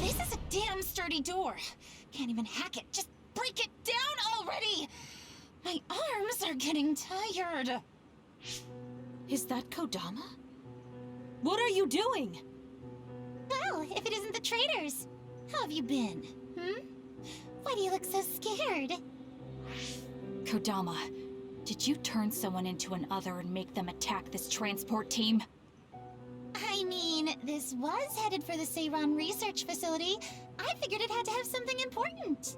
This is a damn sturdy door. Can't even hack it. Just break it down already! My arms are getting tired. Is that Kodama? What are you doing? Well, if it isn't the traitors. How have you been? Why do you look so scared? Kodama, did you turn someone into an other and make them attack this transport team? I mean, this was headed for the Seiran research facility. I figured it had to have something important.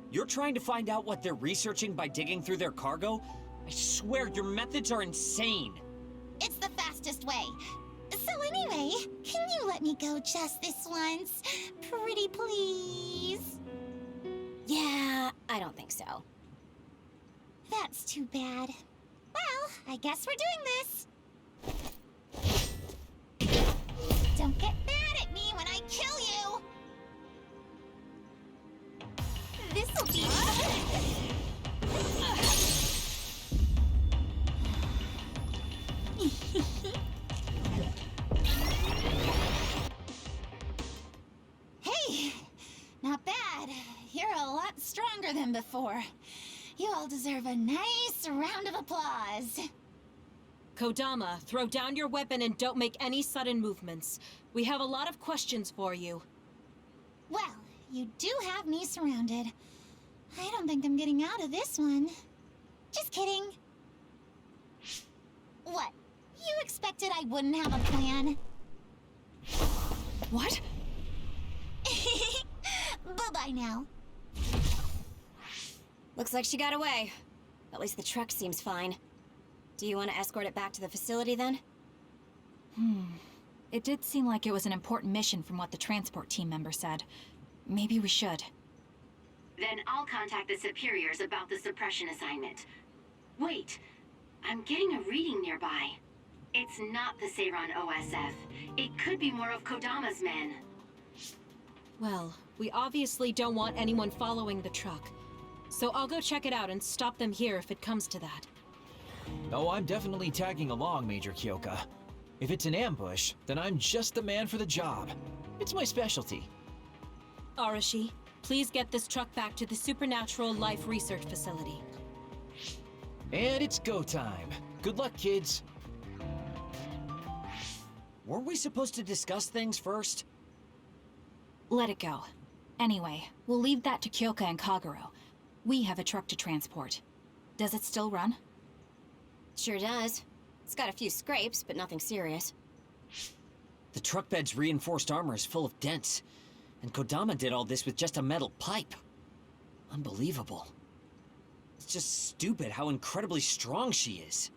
You're trying to find out what they're researching by digging through their cargo? I swear, your methods are insane. It's the fastest way. So anyway, can you let me go just this once? Pretty please? Yeah, I don't think so. That's too bad. Well, I guess we're doing this. Don't get mad at me when I kill you! This'll be fun! Hey! Not bad. You're a lot stronger than before. You all deserve a nice round of applause. Kodama, throw down your weapon and don't make any sudden movements. We have a lot of questions for you. Well, you do have me surrounded. I don't think I'm getting out of this one. Just kidding. I wouldn't have a plan. What? Bye-bye now. Looks like she got away. At least the truck seems fine. Do you want to escort it back to the facility then? It did seem like it was an important mission from what the transport team member said. Maybe we should. Then I'll contact the superiors about the suppression assignment. Wait, I'm getting a reading nearby. It's not the Seiran OSF. It could be more of Kodama's men. Well, we obviously don't want anyone following the truck. So I'll go check it out and stop them here if it comes to that. Oh, I'm definitely tagging along, Major Kyoka. If it's an ambush, then I'm just the man for the job. It's my specialty. Arashi, please get this truck back to the Supernatural Life Research Facility. And it's go time. Good luck, kids. Weren't we supposed to discuss things first? Let it go. Anyway, we'll leave that to Kyoka and Kagero. We have a truck to transport. Does it still run? Sure does. It's got a few scrapes, but nothing serious. The truck bed's reinforced armor is full of dents. And Kodama did all this with just a metal pipe. Unbelievable. It's just stupid how incredibly strong she is.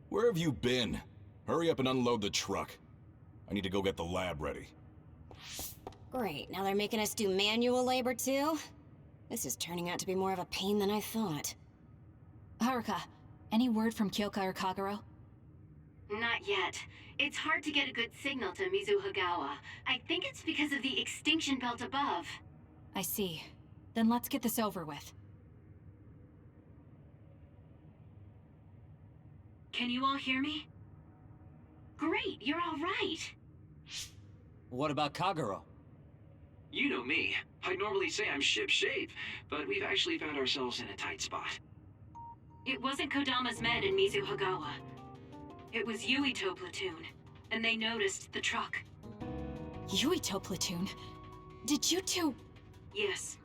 Where have you been? Hurry up and unload the truck. I need to go get the lab ready. Great, now they're making us do manual labor too? This is turning out to be more of a pain than I thought. Haruka, any word from Kyoka or Kagero? Not yet. It's hard to get a good signal to Mizuhagawa. I think it's because of the extinction belt above. I see. Then let's get this over with. Can you all hear me? Great, you're all right. What about Kagero? You know me. I normally say I'm ship-shape, but we've actually found ourselves in a tight spot. It wasn't Kodama's men in Mizuhagawa. It was Yuito platoon, and they noticed the truck. Yuito platoon? Did you two... Yes.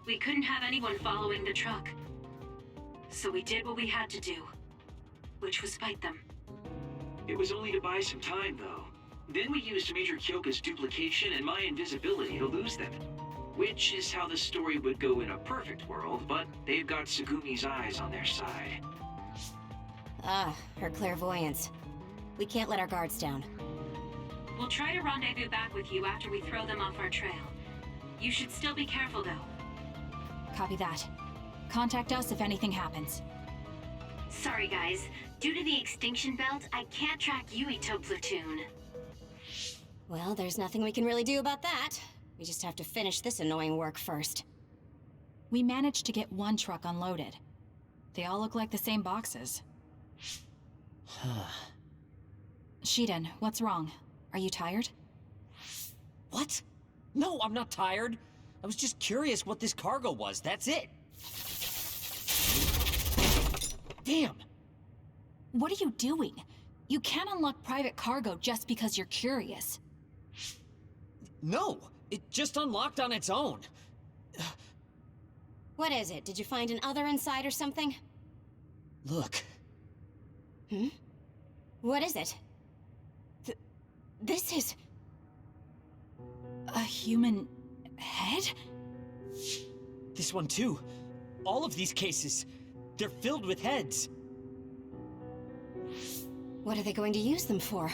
We couldn't have anyone following the truck. So we did what we had to do, which was fight them. It was only to buy some time, though. Then we used Major Kyoka's duplication and my invisibility to lose them. Which is how the story would go in a perfect world, but they've got Segumi's eyes on their side. Ah, her clairvoyance. We can't let our guards down. We'll try to rendezvous back with you after we throw them off our trail. You should still be careful, though. Copy that. Contact us if anything happens. Sorry, guys. Due to the extinction belt, I can't track Yuito platoon. Well, there's nothing we can really do about that. We just have to finish this annoying work first. We managed to get one truck unloaded. They all look like the same boxes. Shiden, what's wrong? Are you tired? What? No, I'm not tired. I was just curious what this cargo was, that's it. Damn! What are you doing? You can't unlock private cargo just because you're curious. No, it just unlocked on its own. What is it? Did you find an other inside or something? Look. What is it? This is... a human head? This one too. All of these cases, they're filled with heads. What are they going to use them for?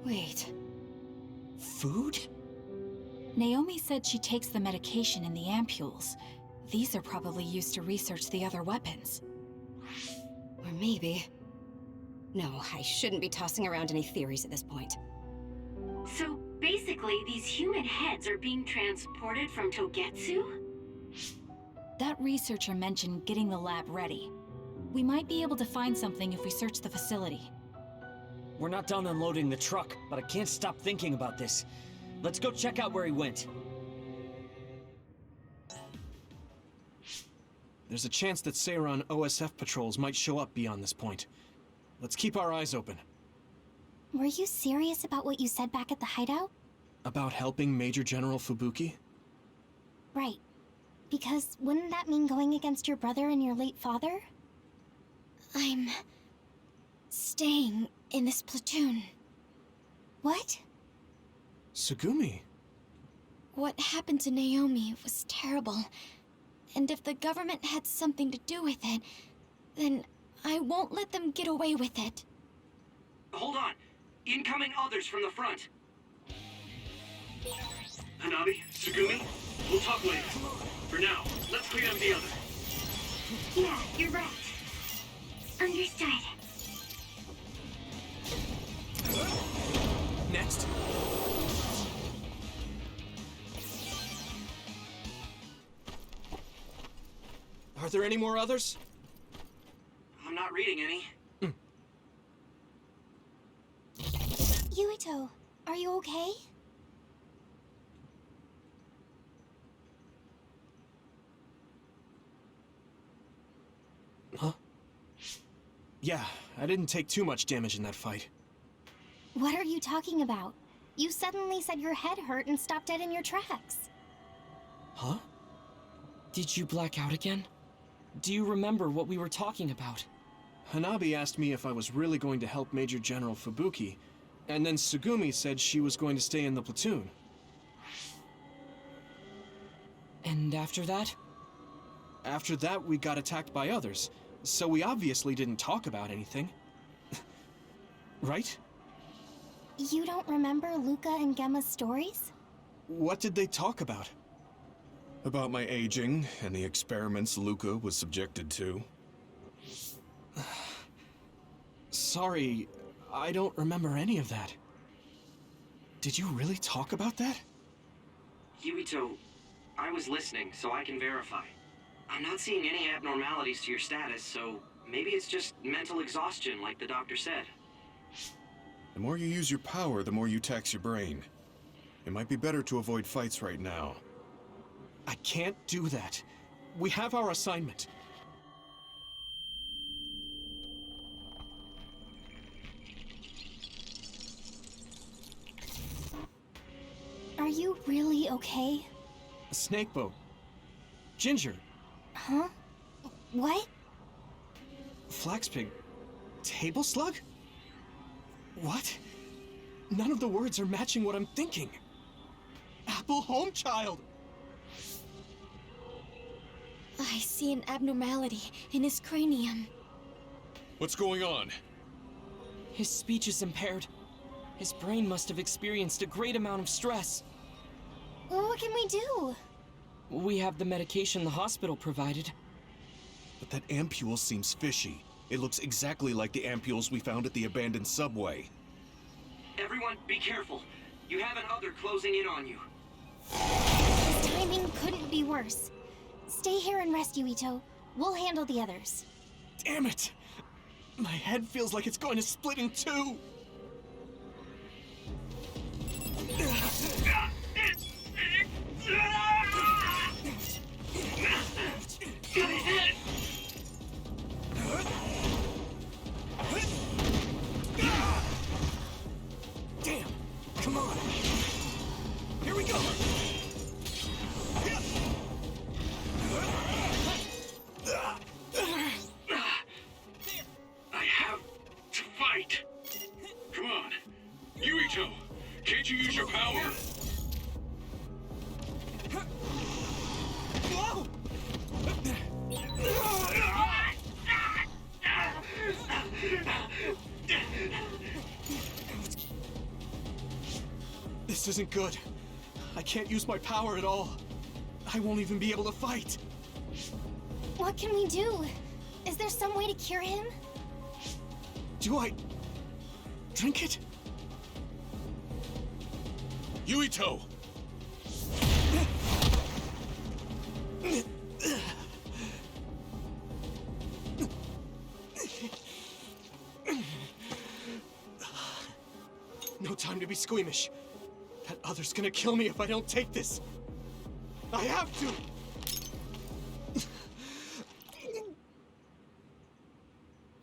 Wait. Food? Naomi said she takes the medication in the ampules. These are probably used to research the other weapons. Or maybe... No, I shouldn't be tossing around any theories at this point. So basically, these human heads are being transported from Togetsu? That researcher mentioned getting the lab ready. We might be able to find something if we search the facility. We're not done unloading the truck, but I can't stop thinking about this. Let's go check out where he went. There's a chance that Seiran OSF patrols might show up beyond this point. Let's keep our eyes open. Were you serious about what you said back at the hideout? About helping Major General Fubuki? Right. Because wouldn't that mean going against your brother and your late father? I'm staying in this platoon. What? Sugumi. What happened to Naomi was terrible. And if the government had something to do with it, then I won't let them get away with it. Hold on. Incoming others from the front. Hanabi, Sugumi, we'll talk later. For now, let's clean up the others. Yeah, you're right. Understood. Next. Are there any more others? I'm not reading any. Yuito, are you okay? Huh? Yeah, I didn't take too much damage in that fight. What are you talking about? You suddenly said your head hurt and stopped dead in your tracks. Huh? Did you black out again? Do you remember what we were talking about? Hanabi asked me if I was really going to help Major General Fubuki, and then Sugumi said she was going to stay in the platoon. And after that? After that, we got attacked by others, so we obviously didn't talk about anything. Right? You don't remember Luca and Gemma's stories? What did they talk about? About my aging and the experiments Luca was subjected to. Sorry, I don't remember any of that. Did you really talk about that? Yuito, I was listening, so I can verify. I'm not seeing any abnormalities to your status, so maybe it's just mental exhaustion, like the doctor said. The more you use your power, the more you tax your brain. It might be better to avoid fights right now. I can't do that. We have our assignment. Are you really okay? A snake boat. Ginger. Huh? What? Flaxpig. Table slug? What? None of the words are matching what I'm thinking. Apple home child! I see an abnormality in his cranium. What's going on? His speech is impaired. His brain must have experienced a great amount of stress. Well, what can we do? We have the medication the hospital provided. But that ampule seems fishy. It looks exactly like the ampules we found at the abandoned subway. Everyone, be careful. You have an other closing in on you. His timing couldn't be worse. Stay here and rest, Yuito. We'll handle the others. Damn it! My head feels like it's going to split in two! Damn! Come on! Here we go! I have to fight. Come on. Yuito, can't you use your power? Whoa! This isn't good. I can't use my power at all. I won't even be able to fight. What can we do? Is there some way to cure him? Do I drink it? Yuito! No time to be squeamish. That other's gonna kill me if I don't take this. I have to!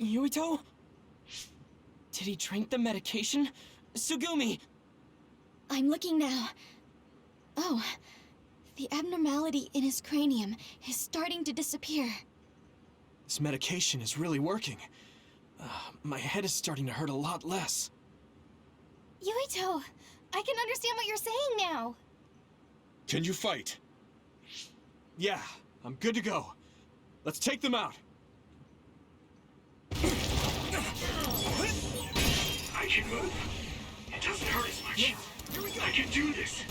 Yuito? Did he drink the medication? Sugumi! I'm looking now. Oh, the abnormality in his cranium is starting to disappear. This medication is really working. My head is starting to hurt a lot less. Yuito, I can understand what you're saying now. Can you fight? Yeah, I'm good to go. Let's take them out. I can move. It doesn't hurt as much. Here we go. I can do this.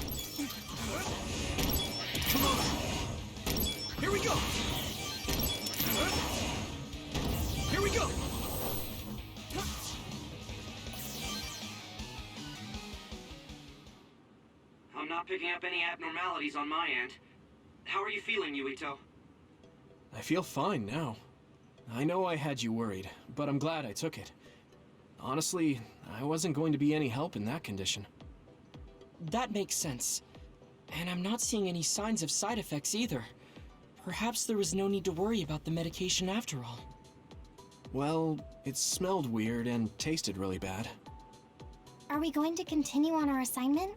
Come on. Here we go. Here we go. I'm not picking up any abnormalities on my end. How are you feeling, Yuito? I feel fine now. I know I had you worried, but I'm glad I took it. Honestly, I wasn't going to be any help in that condition. That makes sense. And I'm not seeing any signs of side effects either. Perhaps there was no need to worry about the medication after all. Well, it smelled weird and tasted really bad. Are we going to continue on our assignment?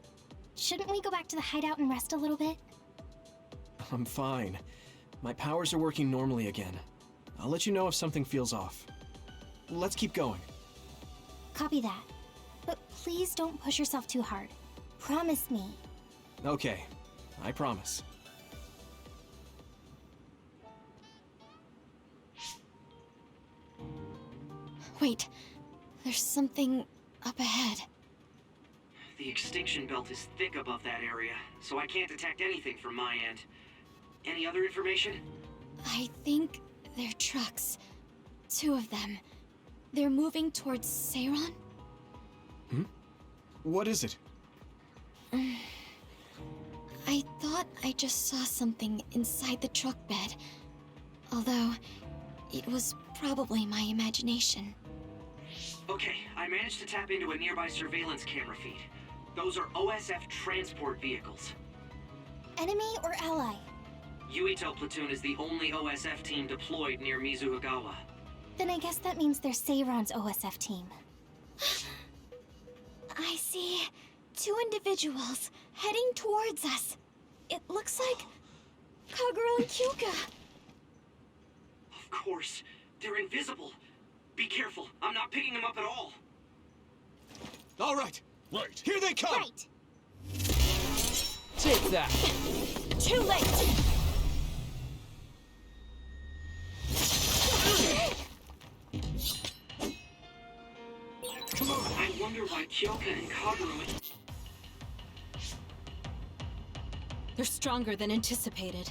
Shouldn't we go back to the hideout and rest a little bit? I'm fine. My powers are working normally again. I'll let you know if something feels off. Let's keep going. Copy that. But please don't push yourself too hard. Promise me. Okay, I promise. Wait, there's something up ahead. The extinction belt is thick above that area, so I can't detect anything from my end. Any other information? I think they're trucks. 2 of them. They're moving towards Seiron? What is it? I thought I just saw something inside the truck bed. Although, it was probably my imagination. Okay, I managed to tap into a nearby surveillance camera feed. Those are OSF transport vehicles. Enemy or ally? Yuito Platoon is the only OSF team deployed near Mizuhagawa. Then I guess that means they're Seiron's OSF team. I see 2 individuals heading towards us. It looks like Kagura and Kyuka. Of course, they're invisible. Be careful, I'm not picking them up at all. All right. Right. Here they come. Right. Take that. Too late. Come on. I wonder why Kyoka and Kagura... They're stronger than anticipated.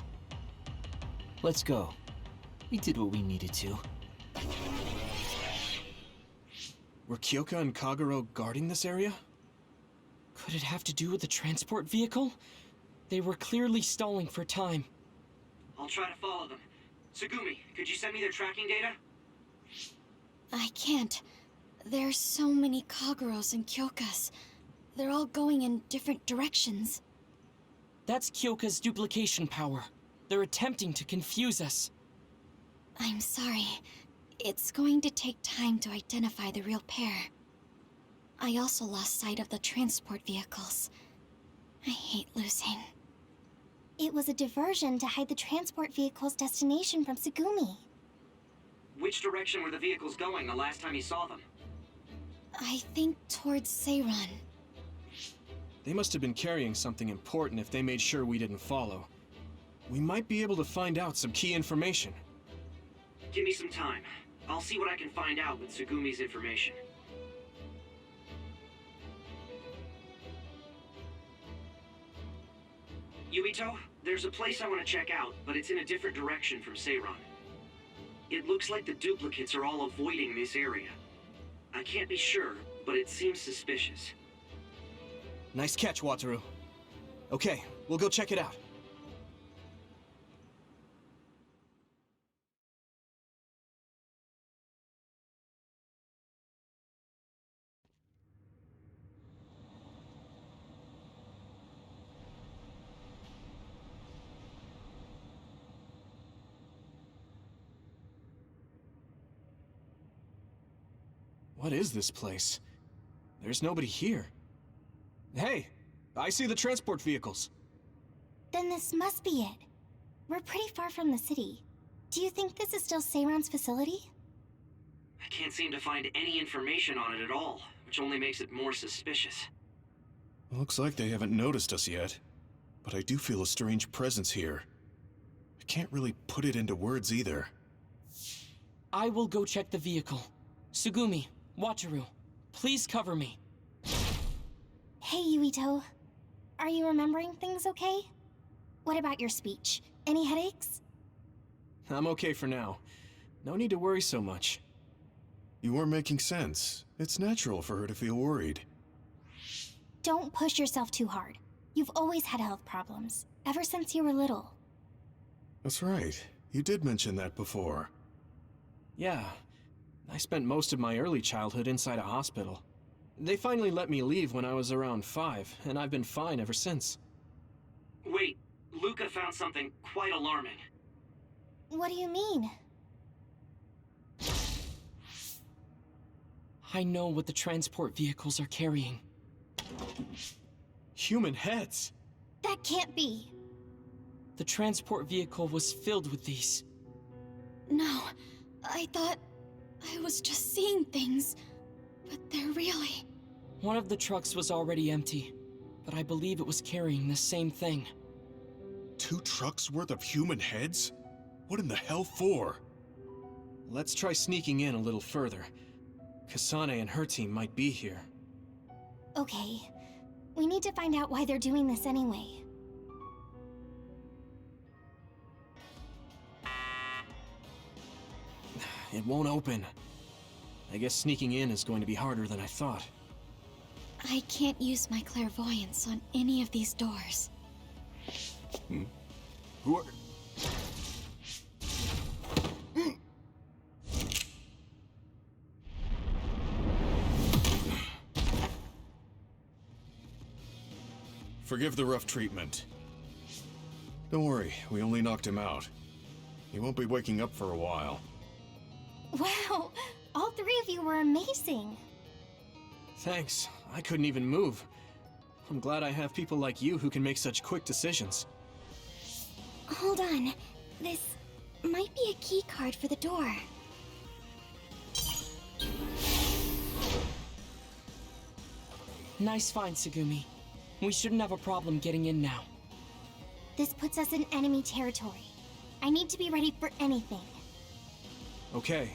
Let's go. We did what we needed to. Were Kyoka and Kaguro guarding this area? Could it have to do with the transport vehicle? They were clearly stalling for time. I'll try to follow them. Sugumi, could you send me their tracking data? I can't. There's so many Kaguros and Kyokas. They're all going in different directions. That's Kyoka's duplication power. They're attempting to confuse us. I'm sorry. It's going to take time to identify the real pair. I also lost sight of the transport vehicles. I hate losing. It was a diversion to hide the transport vehicle's destination from Sugumi. Which direction were the vehicles going the last time you saw them? I think towards Seiron. They must have been carrying something important if they made sure we didn't follow. We might be able to find out some key information. Give me some time. I'll see what I can find out with Sugumi's information. Yuito, there's a place I want to check out, but it's in a different direction from Seiron. It looks like the duplicates are all avoiding this area. I can't be sure, but it seems suspicious. Nice catch, Wataru. Okay, we'll go check it out. What is this place? There's nobody here. Hey, I see the transport vehicles. Then this must be it. We're pretty far from the city. Do you think this is still Seiron's facility? I can't seem to find any information on it at all, which only makes it more suspicious. Looks like they haven't noticed us yet, but I do feel a strange presence here. I can't really put it into words either. I will go check the vehicle. Sugumi, Wataru, please cover me. Hey, Yuito. Are you remembering things okay? What about your speech? Any headaches? I'm okay for now. No need to worry so much. You are making sense. It's natural for her to feel worried. Don't push yourself too hard. You've always had health problems, ever since you were little. That's right. You did mention that before. Yeah. I spent most of my early childhood inside a hospital. They finally let me leave when I was around 5, and I've been fine ever since. Wait, Luca found something quite alarming. What do you mean? I know what the transport vehicles are carrying. Human heads? That can't be. The transport vehicle was filled with these. No, I thought I was just seeing things, but they're really... One of the trucks was already empty, but I believe it was carrying the same thing. 2 trucks worth of human heads? What in the hell for? Let's try sneaking in a little further. Kasane and her team might be here. Okay. We need to find out why they're doing this anyway. It won't open. I guess sneaking in is going to be harder than I thought. I can't use my clairvoyance on any of these doors. Who are... Forgive the rough treatment. Don't worry, we only knocked him out. He won't be waking up for a while. Wow! All 3 of you were amazing! Thanks. I couldn't even move. I'm glad I have people like you who can make such quick decisions. Hold on. This might be a key card for the door. Nice find, Sugumi. We shouldn't have a problem getting in now. This puts us in enemy territory. I need to be ready for anything. Okay,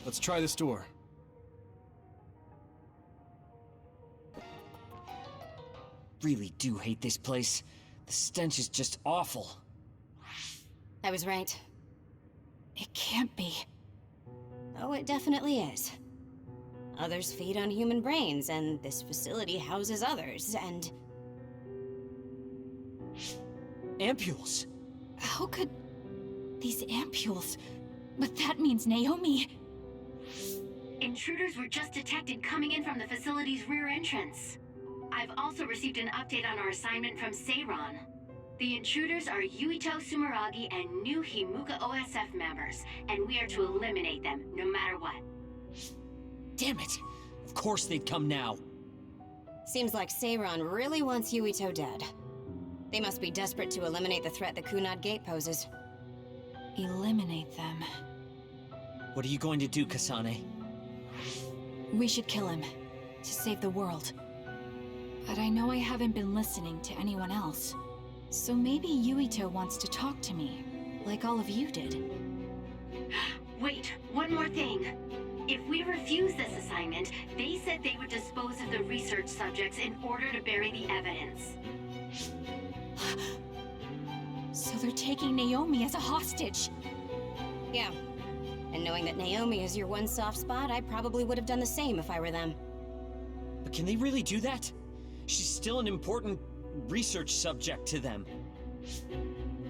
let's try this door. Really do hate this place. The stench is just awful. I was right. It can't be. Oh, it definitely is. Others feed on human brains, and this facility houses others, and... Ampules! How could... these ampules... But that means Naomi... Intruders were just detected coming in from the facility's rear entrance. I've also received an update on our assignment from Seiron. The intruders are Yuito Sumeragi and new Himuka OSF members, and we are to eliminate them, no matter what. Damn it! Of course they'd come now. Seems like Seiron really wants Yuito dead. They must be desperate to eliminate the threat the Kunad Gate poses. Eliminate them. What are you going to do, Kasane? We should kill him, to save the world. But I know I haven't been listening to anyone else. So maybe Yuito wants to talk to me, like all of you did. Wait, one more thing. If we refuse this assignment, they said they would dispose of the research subjects in order to bury the evidence. So they're taking Naomi as a hostage. Yeah. And knowing that Naomi is your one soft spot, I probably would have done the same if I were them. But can they really do that? She's still an important research subject to them.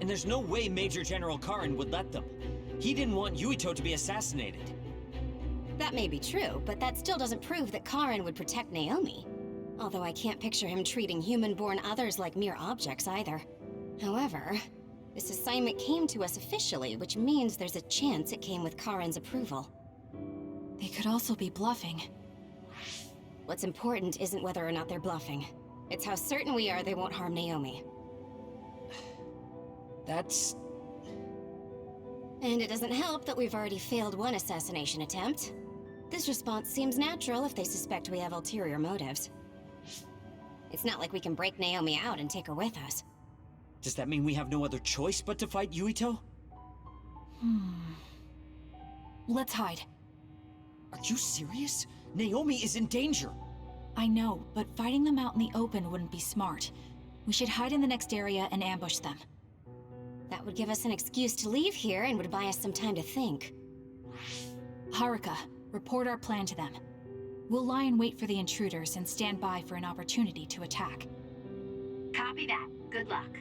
And there's no way Major General Karin would let them. He didn't want Yuito to be assassinated. That may be true, but that still doesn't prove that Karin would protect Naomi. Although I can't picture him treating human-born others like mere objects either. However, this assignment came to us officially, which means there's a chance it came with Karin's approval. They could also be bluffing. What's important isn't whether or not they're bluffing. It's how certain we are they won't harm Naomi. That's... And it doesn't help that we've already failed one assassination attempt. This response seems natural if they suspect we have ulterior motives. It's not like we can break Naomi out and take her with us. Does that mean we have no other choice but to fight Yuito? Let's hide. Are you serious? Naomi is in danger. I know, but fighting them out in the open wouldn't be smart. We should hide in the next area and ambush them. That would give us an excuse to leave here and would buy us some time to think. Haruka, report our plan to them. We'll lie in wait for the intruders and stand by for an opportunity to attack. Copy that. Good luck.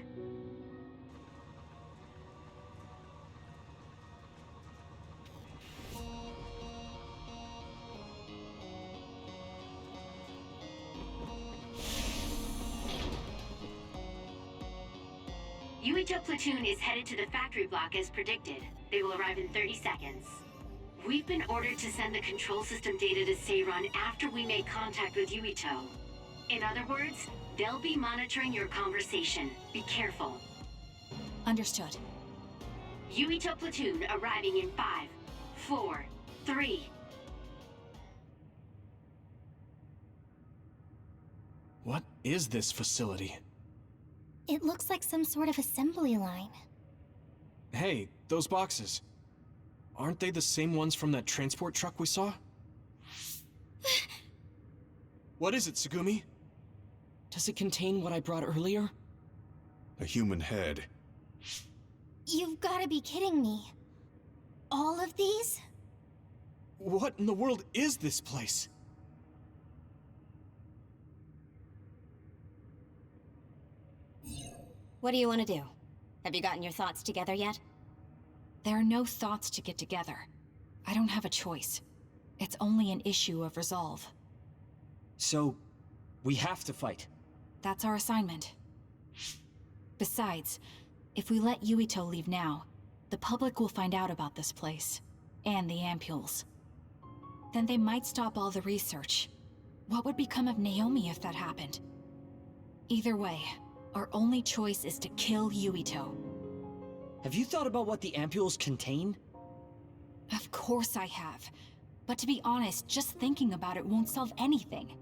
Yuito platoon is headed to the factory block as predicted. They will arrive in 30 seconds. We've been ordered to send the control system data to Seiran after we make contact with Yuito. In other words, they'll be monitoring your conversation. Be careful. Understood. Yuito platoon arriving in 5, 4, 3. What is this facility? It looks like some sort of assembly line. Hey, those boxes. Aren't they the same ones from that transport truck we saw? What is it, Tsugumi? Does it contain what I brought earlier? A human head. You've gotta be kidding me. All of these? What in the world is this place? What do you want to do? Have you gotten your thoughts together yet? There are no thoughts to get together. I don't have a choice. It's only an issue of resolve. So, we have to fight. That's our assignment. Besides, if we let Yuito leave now, the public will find out about this place, and the ampules. Then they might stop all the research. What would become of Naomi if that happened? Either way, our only choice is to kill Yuito. Have you thought about what the ampules contain? Of course I have. But to be honest, just thinking about it won't solve anything.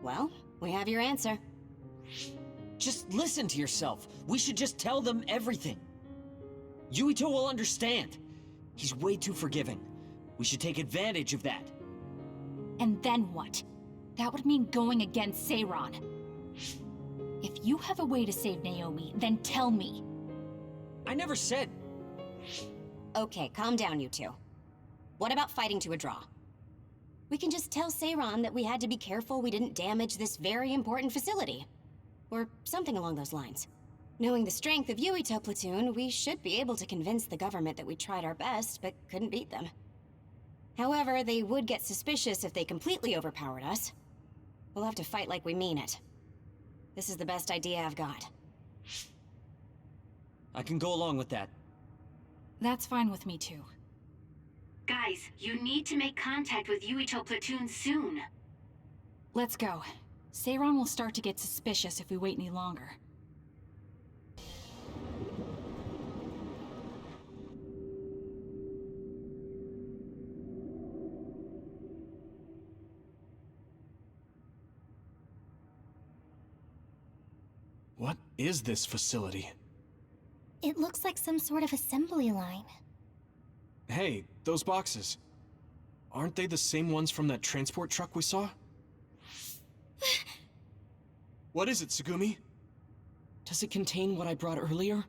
Well, we have your answer. Just listen to yourself. We should just tell them everything. Yuito will understand. He's way too forgiving. We should take advantage of that. And then what? That would mean going against Seiran. If you have a way to save Naomi, then tell me. I never said... Okay, calm down, you two. What about fighting to a draw? We can just tell Seiran that we had to be careful we didn't damage this very important facility. Or something along those lines. Knowing the strength of Yuito platoon, we should be able to convince the government that we tried our best, but couldn't beat them. However, they would get suspicious if they completely overpowered us. We'll have to fight like we mean it. This is the best idea I've got. I can go along with that. That's fine with me too. Guys, you need to make contact with Yuito platoon soon. Let's go. Seiran will start to get suspicious if we wait any longer. What is this facility? It looks like some sort of assembly line. Hey, those boxes. Aren't they the same ones from that transport truck we saw? What is it, Tsugumi? Does it contain what I brought earlier?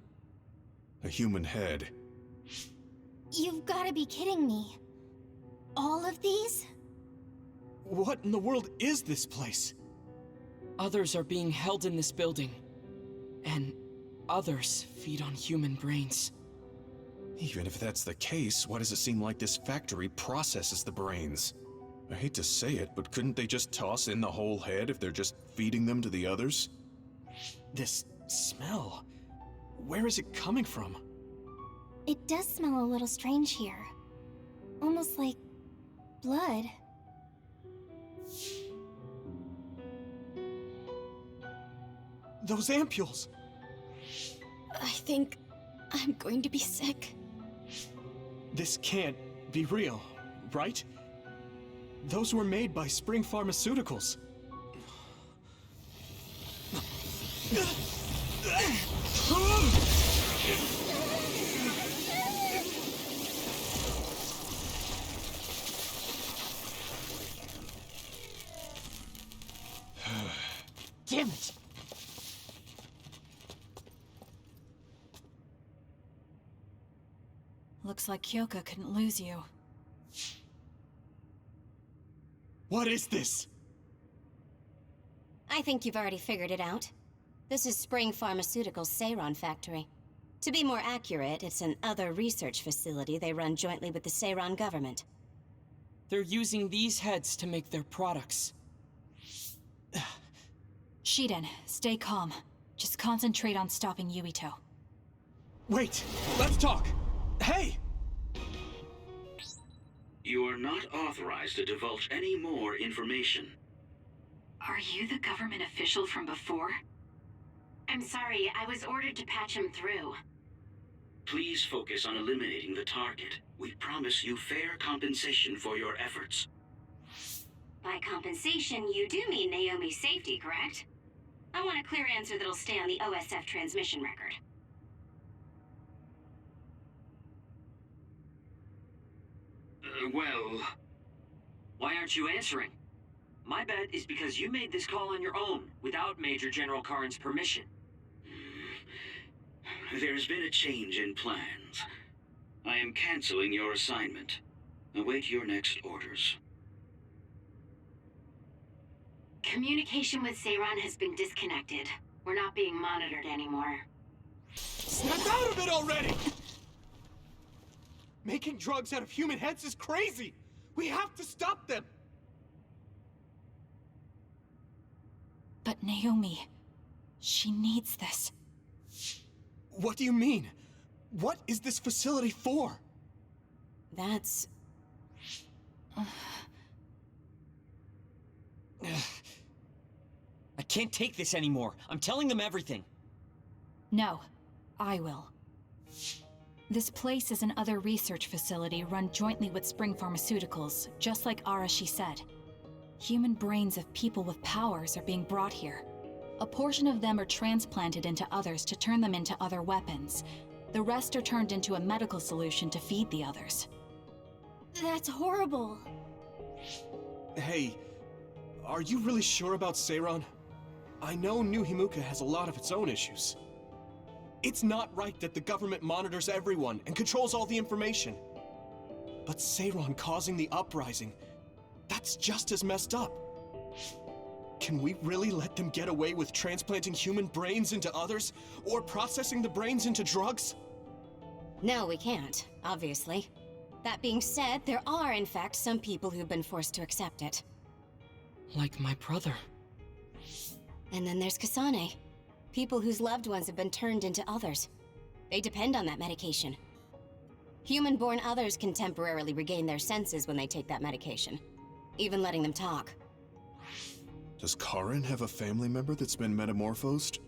A human head. You've gotta be kidding me. All of these? What in the world is this place? Others are being held in this building. And others feed on human brains. Even if that's the case, why does it seem like this factory processes the brains? I hate to say it, but couldn't they just toss in the whole head if they're just feeding them to the others? This smell. Where is it coming from? It does smell a little strange here. Almost like blood. Those ampules! I think I'm going to be sick. This can't be real, right? Those were made by Spring Pharmaceuticals. Damn it! Looks like Kyoka couldn't lose you. What is this? I think you've already figured it out. This is Spring Pharmaceuticals' Seiron factory. To be more accurate, it's an other research facility they run jointly with the Seiron government. They're using these heads to make their products. Shiden, stay calm. Just concentrate on stopping Yuito. Wait! Let's talk! Hey! You are not authorized to divulge any more information. Are you the government official from before? I'm sorry, I was ordered to patch him through. Please focus on eliminating the target. We promise you fair compensation for your efforts. By compensation, you do mean Naomi's safety, correct? I want a clear answer that'll stay on the OSF transmission record. Well... Why aren't you answering? My bet is because you made this call on your own, without Major General Karin's permission. There's been a change in plans. I am canceling your assignment. Await your next orders. Communication with Seiron has been disconnected. We're not being monitored anymore. Snap out of it already! Making drugs out of human heads is crazy! We have to stop them! But Naomi, she needs this. What do you mean? What is this facility for? That's... I can't take this anymore. I'm telling them everything. No, I will. This place is an other research facility run jointly with Spring Pharmaceuticals, just like Arashi said. Human brains of people with powers are being brought here. A portion of them are transplanted into others to turn them into other weapons. The rest are turned into a medical solution to feed the others. That's horrible. Hey, are you really sure about Seiron? I know New Himuka has a lot of its own issues. It's not right that the government monitors everyone and controls all the information. But Seiron causing the uprising, that's just as messed up. Can we really let them get away with transplanting human brains into others, or processing the brains into drugs? No, we can't, obviously. That being said, there are, in fact, some people who've been forced to accept it. Like my brother. And then there's Kasane. People whose loved ones have been turned into others. They depend on that medication. Human-born others can temporarily regain their senses when they take that medication, even letting them talk. Does Karin have a family member that's been metamorphosed?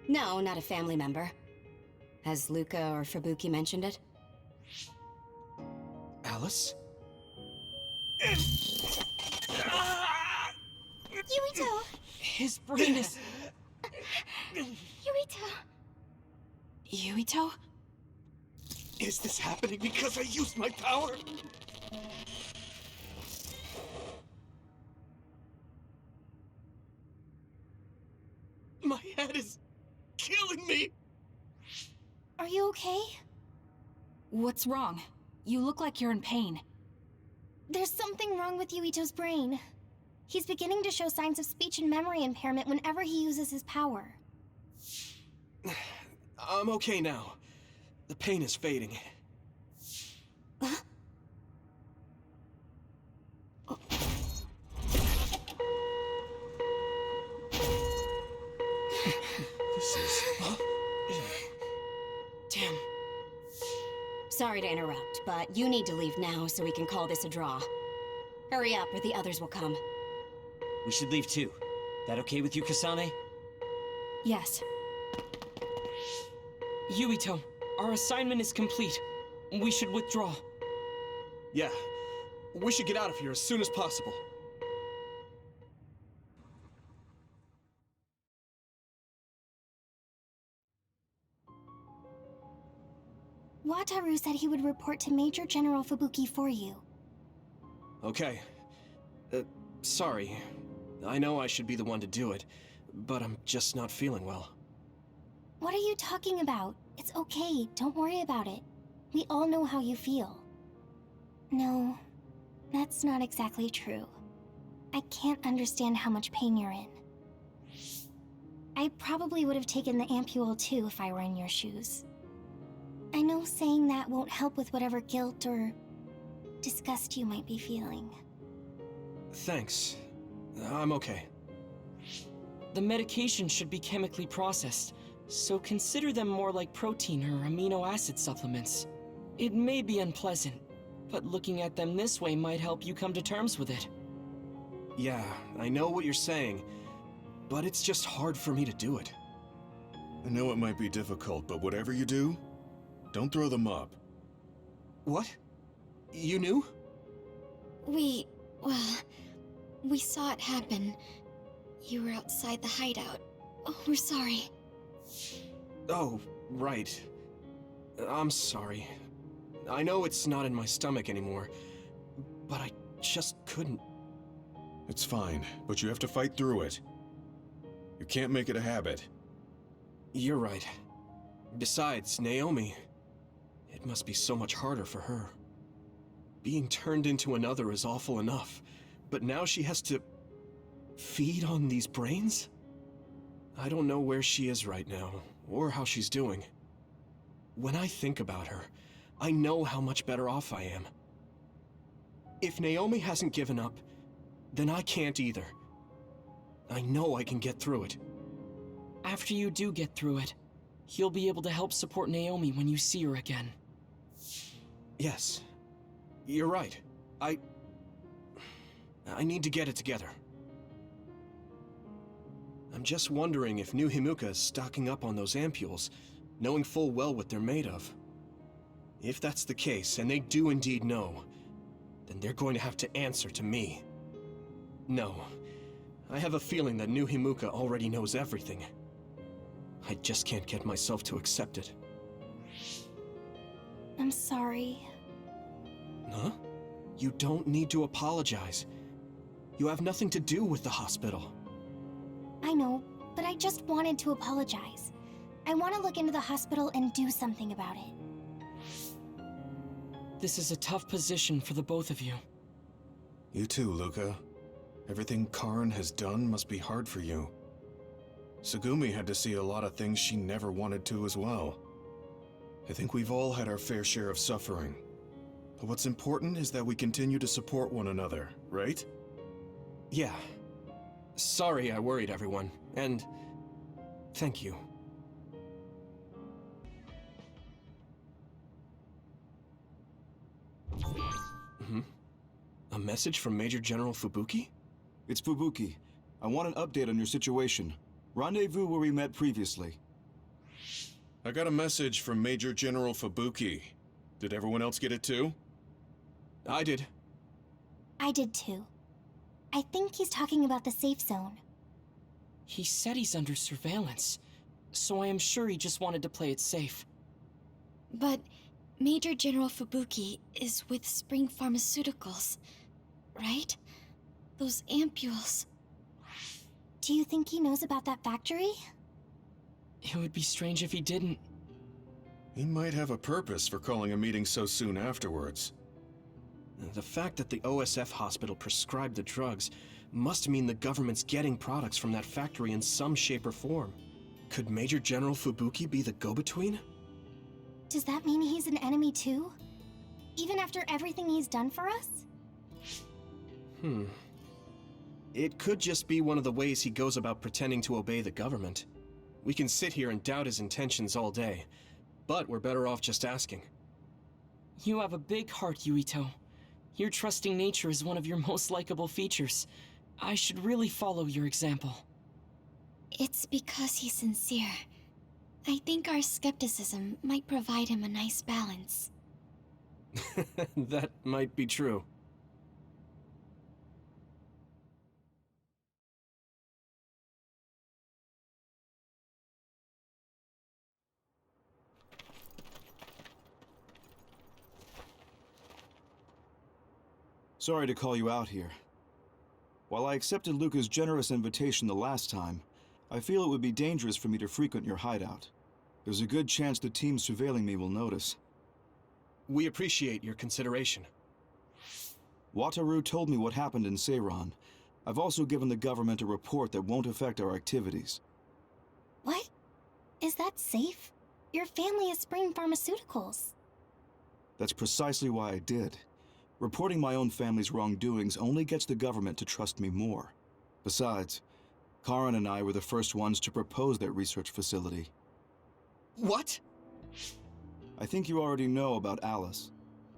No, not a family member. Has Luca or Fubuki mentioned it? Alice? Yuito! His brain is... Yuito! Yuito? Is this happening because I used my power? My head is killing me! Are you okay? What's wrong? You look like you're in pain. There's something wrong with Yuito's brain. He's beginning to show signs of speech and memory impairment whenever he uses his power. I'm okay now. The pain is fading. This is... Damn. Sorry to interrupt, but you need to leave now so we can call this a draw. Hurry up or the others will come. We should leave too. That okay with you, Kasane? Yes. Yuito, our assignment is complete. We should withdraw. Yeah, we should get out of here as soon as possible. Wataru said he would report to Major General Fubuki for you. Okay. Sorry. I know I should be the one to do it, but I'm just not feeling well. What are you talking about? It's okay, don't worry about it. We all know how you feel. No, that's not exactly true. I can't understand how much pain you're in. I probably would have taken the ampule too if I were in your shoes. I know saying that won't help with whatever guilt or disgust you might be feeling. Thanks. I'm okay. The medication should be chemically processed, so consider them more like protein or amino acid supplements. It may be unpleasant, but looking at them this way might help you come to terms with it. Yeah, I know what you're saying, but it's just hard for me to do it. I know it might be difficult, but whatever you do, don't throw them up. What? You knew? We saw it happen. You were outside the hideout. Oh, we're sorry. Oh, right. I'm sorry. I know it's not in my stomach anymore, but I just couldn't. It's fine, but you have to fight through it. You can't make it a habit. You're right. Besides, Naomi, it must be so much harder for her. Being turned into another is awful enough, but now she has to feed on these brains? I don't know where she is right now, or how she's doing. When I think about her, I know how much better off I am. If Naomi hasn't given up, then I can't either. I know I can get through it. After you do get through it, you'll be able to help support Naomi when you see her again. Yes, you're right. I need to get it together. I'm just wondering if New Himuka is stocking up on those ampules, knowing full well what they're made of. If that's the case, and they do indeed know, then they're going to have to answer to me. No, I have a feeling that New Himuka already knows everything. I just can't get myself to accept it. I'm sorry. Huh? You don't need to apologize. You have nothing to do with the hospital. I know, but I just wanted to apologize. I want to look into the hospital and do something about it. This is a tough position for the both of you. You too, Luca. Everything Karin has done must be hard for you. Tsugumi had to see a lot of things she never wanted to as well. I think we've all had our fair share of suffering. But what's important is that we continue to support one another, right? Yeah. Sorry I worried everyone, and thank you. A message from Major General Fubuki? It's Fubuki. I want an update on your situation. Rendezvous where we met previously. I got a message from Major General Fubuki. Did everyone else get it too? I did. I did too. I think he's talking about the safe zone. He said he's under surveillance, so I am sure he just wanted to play it safe. But Major General Fubuki is with Spring Pharmaceuticals, right? Those ampules. Do you think he knows about that factory? It would be strange if he didn't. He might have a purpose for calling a meeting so soon afterwards. The fact that the OSF hospital prescribed the drugs must mean the government's getting products from that factory in some shape or form. Could Major General Fubuki be the go-between? Does that mean he's an enemy too? Even after everything he's done for us? It could just be one of the ways he goes about pretending to obey the government. We can sit here and doubt his intentions all day, but we're better off just asking. You have a big heart, Yuito. Your trusting nature is one of your most likable features. I should really follow your example. It's because he's sincere. I think our skepticism might provide him a nice balance. That might be true. Sorry to call you out here. While I accepted Luca's generous invitation the last time, I feel it would be dangerous for me to frequent your hideout. There's a good chance the team surveilling me will notice. We appreciate your consideration. Wataru told me what happened in Seiran. I've also given the government a report that won't affect our activities. What? Is that safe? Your family is Spring Pharmaceuticals. That's precisely why I did. Reporting my own family's wrongdoings only gets the government to trust me more. Besides, Karen and I were the first ones to propose that research facility. What? I think you already know about Alice.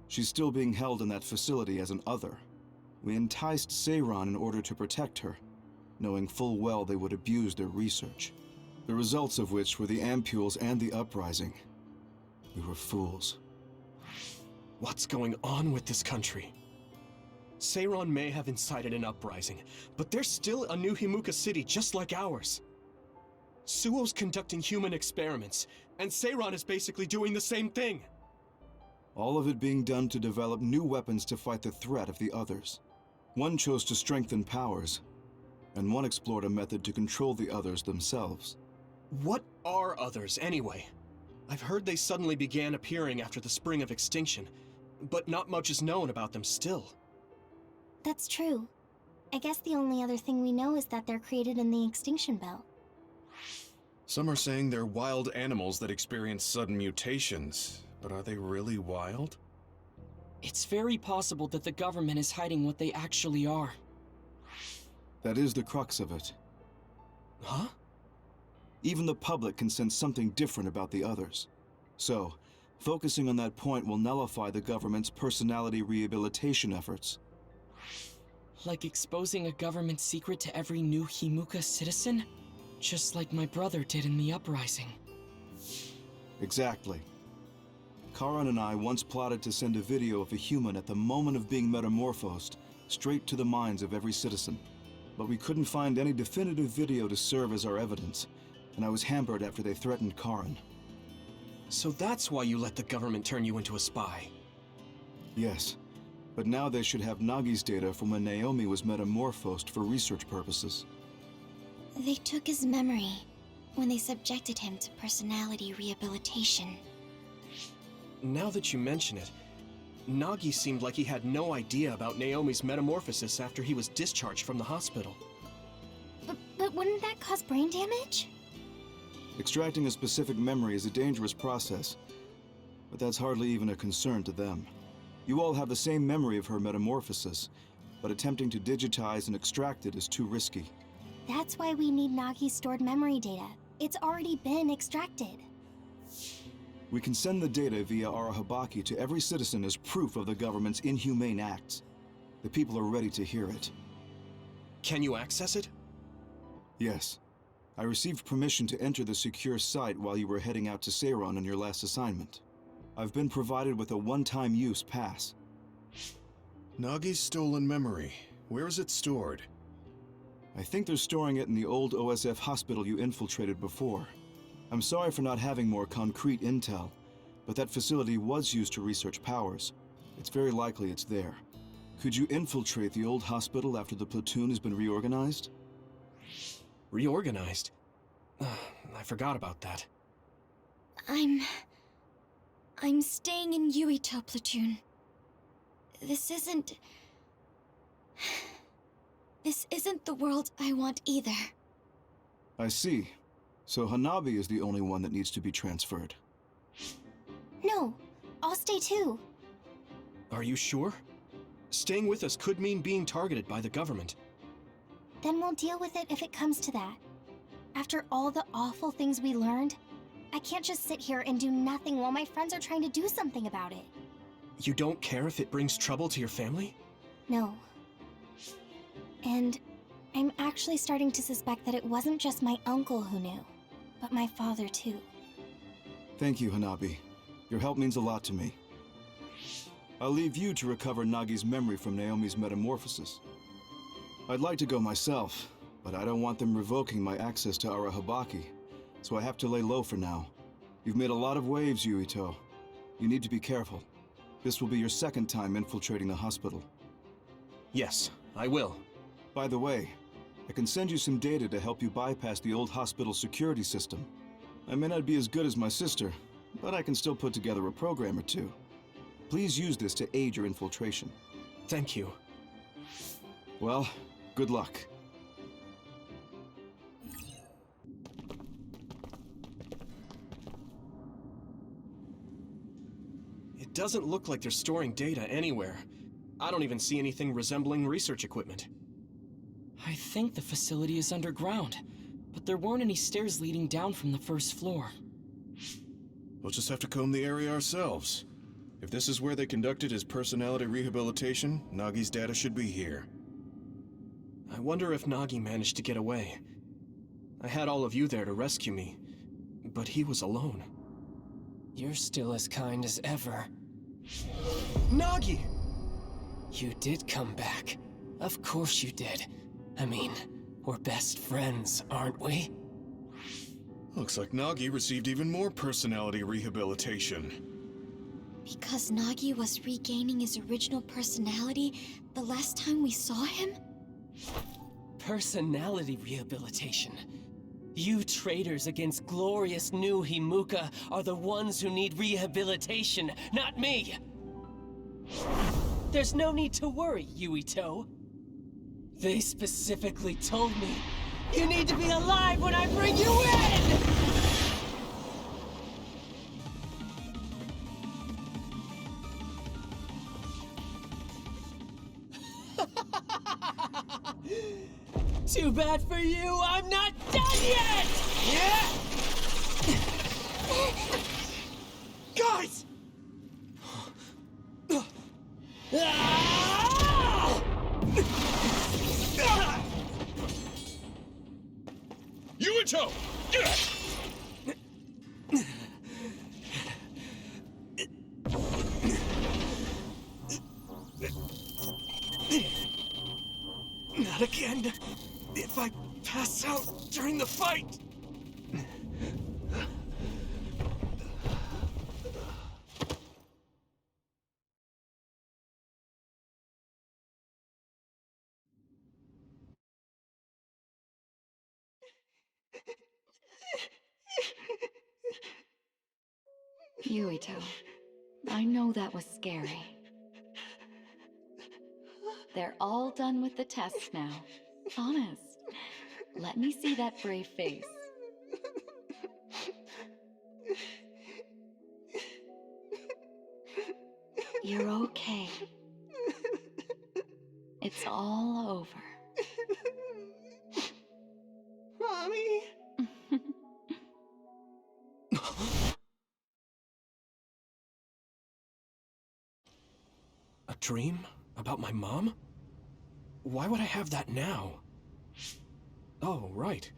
She's still being held in that facility as an other. We enticed Seiran in order to protect her, knowing full well they would abuse their research. The results of which were the ampules and the uprising. We were fools. What's going on with this country? Seiran may have incited an uprising, but there's still a new Himuka city just like ours. Suo's conducting human experiments, and Seiran is basically doing the same thing. All of it being done to develop new weapons to fight the threat of the others. One chose to strengthen powers, and one explored a method to control the others themselves. What are others, anyway? I've heard they suddenly began appearing after the Spring of Extinction, but not much is known about them still. That's true. I guess the only other thing we know is that they're created in the Extinction Belt. Some are saying they're wild animals that experience sudden mutations, but are they really wild? It's very possible that the government is hiding what they actually are. That is the crux of it. Huh? Even the public can sense something different about the others. So, focusing on that point will nullify the government's personality rehabilitation efforts. Like exposing a government secret to every new Himuka citizen? Just like my brother did in the uprising. Exactly. Karen and I once plotted to send a video of a human at the moment of being metamorphosed straight to the minds of every citizen. But we couldn't find any definitive video to serve as our evidence, and I was hampered after they threatened Karen. So that's why you let the government turn you into a spy? Yes, but now they should have Nagi's data from when Naomi was metamorphosed for research purposes. They took his memory when they subjected him to personality rehabilitation. Now that you mention it, Nagi seemed like he had no idea about Naomi's metamorphosis after he was discharged from the hospital. But wouldn't that cause brain damage? Extracting a specific memory is a dangerous process, but that's hardly even a concern to them. You all have the same memory of her metamorphosis, but attempting to digitize and extract it is too risky. That's why we need Nagi's stored memory data. It's already been extracted. We can send the data via Arahabaki to every citizen as proof of the government's inhumane acts. The people are ready to hear it. Can you access it? Yes. I received permission to enter the secure site while you were heading out to Seiran on your last assignment. I've been provided with a one-time use pass. Nagi's stolen memory. Where is it stored? I think they're storing it in the old OSF hospital you infiltrated before. I'm sorry for not having more concrete intel, but that facility was used to research powers. It's very likely it's there. Could you infiltrate the old hospital after the platoon has been reorganized? Reorganized? I forgot about that. I'm staying in Yuito platoon. This isn't the world I want either. I see. So Hanabi is the only one that needs to be transferred. No, I'll stay too. Are you sure? Staying with us could mean being targeted by the government. Then we'll deal with it if it comes to that. After all the awful things we learned, I can't just sit here and do nothing while my friends are trying to do something about it. You don't care if it brings trouble to your family? No. And I'm actually starting to suspect that it wasn't just my uncle who knew, but my father too. Thank you, Hanabi. Your help means a lot to me. I'll leave you to recover Nagi's memory from Naomi's metamorphosis. I'd like to go myself, but I don't want them revoking my access to Arahabaki, so I have to lay low for now. You've made a lot of waves, Yuito. You need to be careful. This will be your second time infiltrating the hospital. Yes, I will. By the way, I can send you some data to help you bypass the old hospital security system. I may not be as good as my sister, but I can still put together a program or two. Please use this to aid your infiltration. Thank you. Well, good luck. It doesn't look like they're storing data anywhere. I don't even see anything resembling research equipment. I think the facility is underground, but there weren't any stairs leading down from the first floor. We'll just have to comb the area ourselves. If this is where they conducted his personality rehabilitation, Nagi's data should be here. I wonder if Nagi managed to get away. I had all of you there to rescue me, but he was alone. You're still as kind as ever. Nagi! You did come back. Of course you did. I mean, we're best friends, aren't we? Looks like Nagi received even more personality rehabilitation. Because Nagi was regaining his original personality the last time we saw him? Personality rehabilitation. You traitors against glorious new Himuka are the ones who need rehabilitation, not me! There's no need to worry, Yuito. They specifically told me, you need to be alive when I bring you in! Too bad for you, I'm not done yet! Yeah! Guys! Yuito! Not again. If I pass out during the fight. Yuito, I know that was scary. They're all done with the tests now. Honest. Let me see that brave face. You're okay. It's all over. Mommy! A dream? About my mom? Why would I have that now? Oh, right.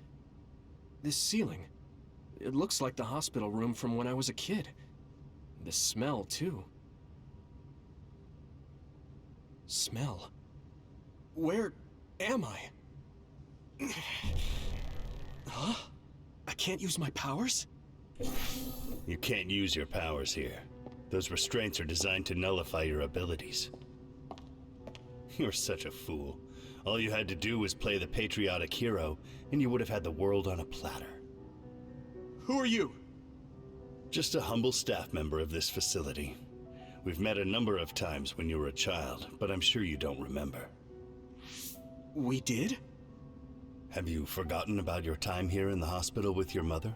This ceiling. It looks like the hospital room from when I was a kid. The smell, too. Smell? Where am I? Huh? I can't use my powers? You can't use your powers here. Those restraints are designed to nullify your abilities. You're such a fool. All you had to do was play the patriotic hero, and you would have had the world on a platter. Who are you? Just a humble staff member of this facility. We've met a number of times when you were a child, but I'm sure you don't remember. We did? Have you forgotten about your time here in the hospital with your mother?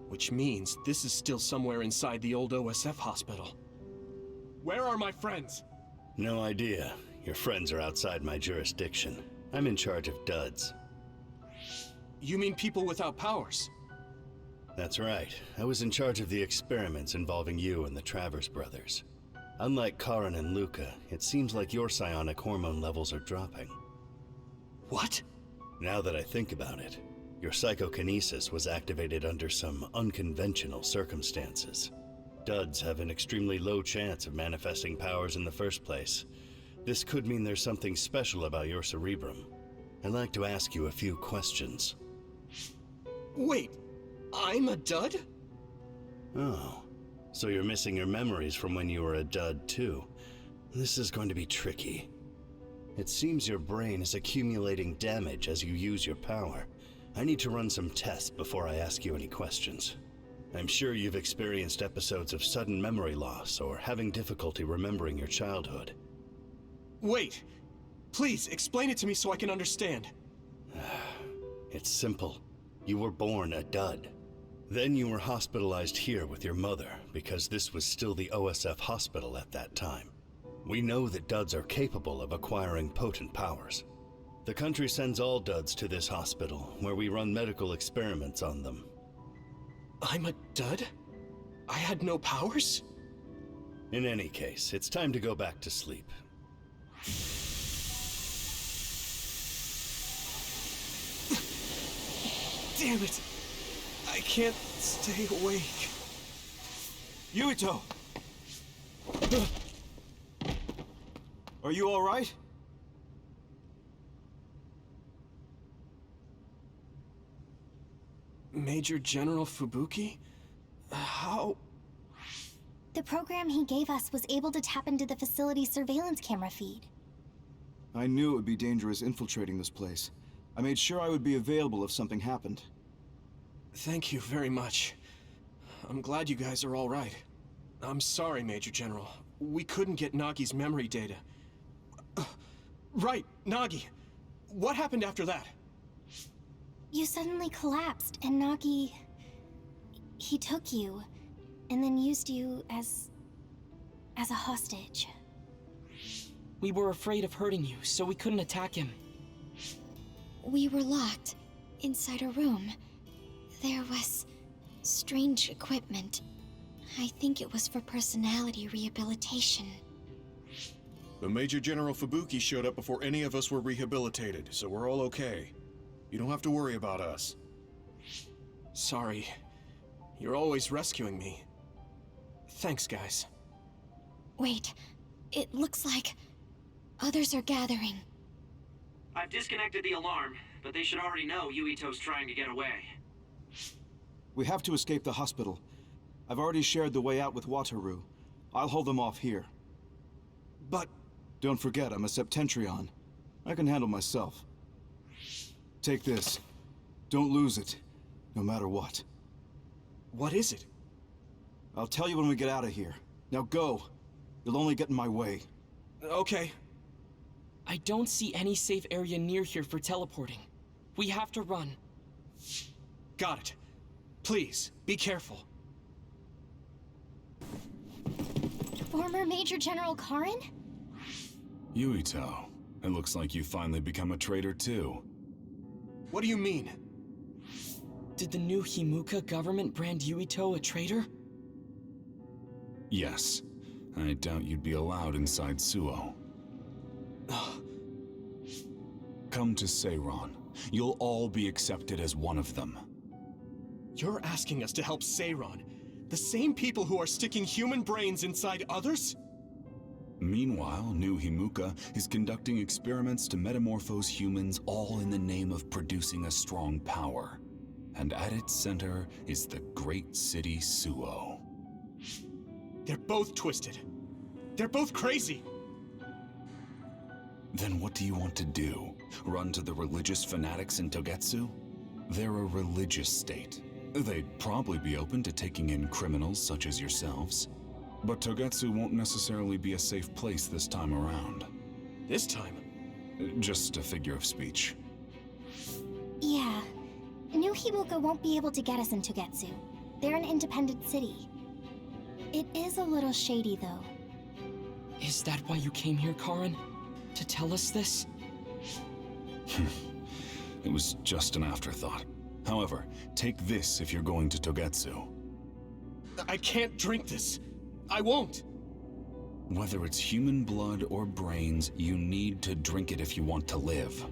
Which means this is still somewhere inside the old OSF hospital. Where are my friends? No idea. Your friends are outside my jurisdiction. I'm in charge of duds. You mean people without powers? That's right. I was in charge of the experiments involving you and the Travers brothers. Unlike Karin and Luca, it seems like your psionic hormone levels are dropping. What? Now that I think about it, your psychokinesis was activated under some unconventional circumstances. Duds have an extremely low chance of manifesting powers in the first place. This could mean there's something special about your cerebrum. I'd like to ask you a few questions. Wait, I'm a dud? Oh, so you're missing your memories from when you were a dud too. This is going to be tricky. It seems your brain is accumulating damage as you use your power. I need to run some tests before I ask you any questions. I'm sure you've experienced episodes of sudden memory loss or having difficulty remembering your childhood. Wait! Please, explain it to me so I can understand. It's simple. You were born a dud. Then you were hospitalized here with your mother, because this was still the OSF hospital at that time. We know that duds are capable of acquiring potent powers. The country sends all duds to this hospital, where we run medical experiments on them. I'm a dud? I had no powers? In any case, it's time to go back to sleep. Damn it! I can't stay awake. Yuito! Are you all right? Major General Fubuki? How? The program he gave us was able to tap into the facility's surveillance camera feed. I knew it would be dangerous infiltrating this place. I made sure I would be available if something happened. Thank you very much. I'm glad you guys are all right. I'm sorry, Major General. We couldn't get Nagi's memory data. Right, Nagi. What happened after that? You suddenly collapsed, and Nagi... he took you, and then used you as a hostage. We were afraid of hurting you, so we couldn't attack him. We were locked inside a room. There was strange equipment. I think it was for personality rehabilitation. But Major General Fubuki showed up before any of us were rehabilitated, so we're all okay. You don't have to worry about us. Sorry. You're always rescuing me. Thanks, guys. Wait, it looks like others are gathering. I've disconnected the alarm, but they should already know Yuito's trying to get away. We have to escape the hospital. I've already shared the way out with Wataru. I'll hold them off here. But... Don't forget, I'm a Septentrion. I can handle myself. Take this. Don't lose it, no matter what. What is it? I'll tell you when we get out of here. Now go. You'll only get in my way. Okay. I don't see any safe area near here for teleporting. We have to run. Got it. Please, be careful. Former Major General Karin? Yuito, it looks like you finally become a traitor too. What do you mean? Did the new Himuka government brand Yuito a traitor? Yes. I doubt you'd be allowed inside Suo. Come to Seiran. You'll all be accepted as one of them. You're asking us to help Seiran, the same people who are sticking human brains inside others? Meanwhile, New Himuka is conducting experiments to metamorphose humans, all in the name of producing a strong power. And at its center is the great city Suo. They're both twisted. They're both crazy. Then what do you want to do? Run to the religious fanatics in Togetsu? They're a religious state. They'd probably be open to taking in criminals such as yourselves. But Togetsu won't necessarily be a safe place this time around. This time? Just a figure of speech. Yeah. New Himuka won't be able to get us in Togetsu. They're an independent city. It is a little shady, though. Is that why you came here, Karin? To tell us this? It was just an afterthought. However, take this if you're going to Togetsu. I can't drink this. I won't. Whether it's human blood or brains, you need to drink it if you want to live.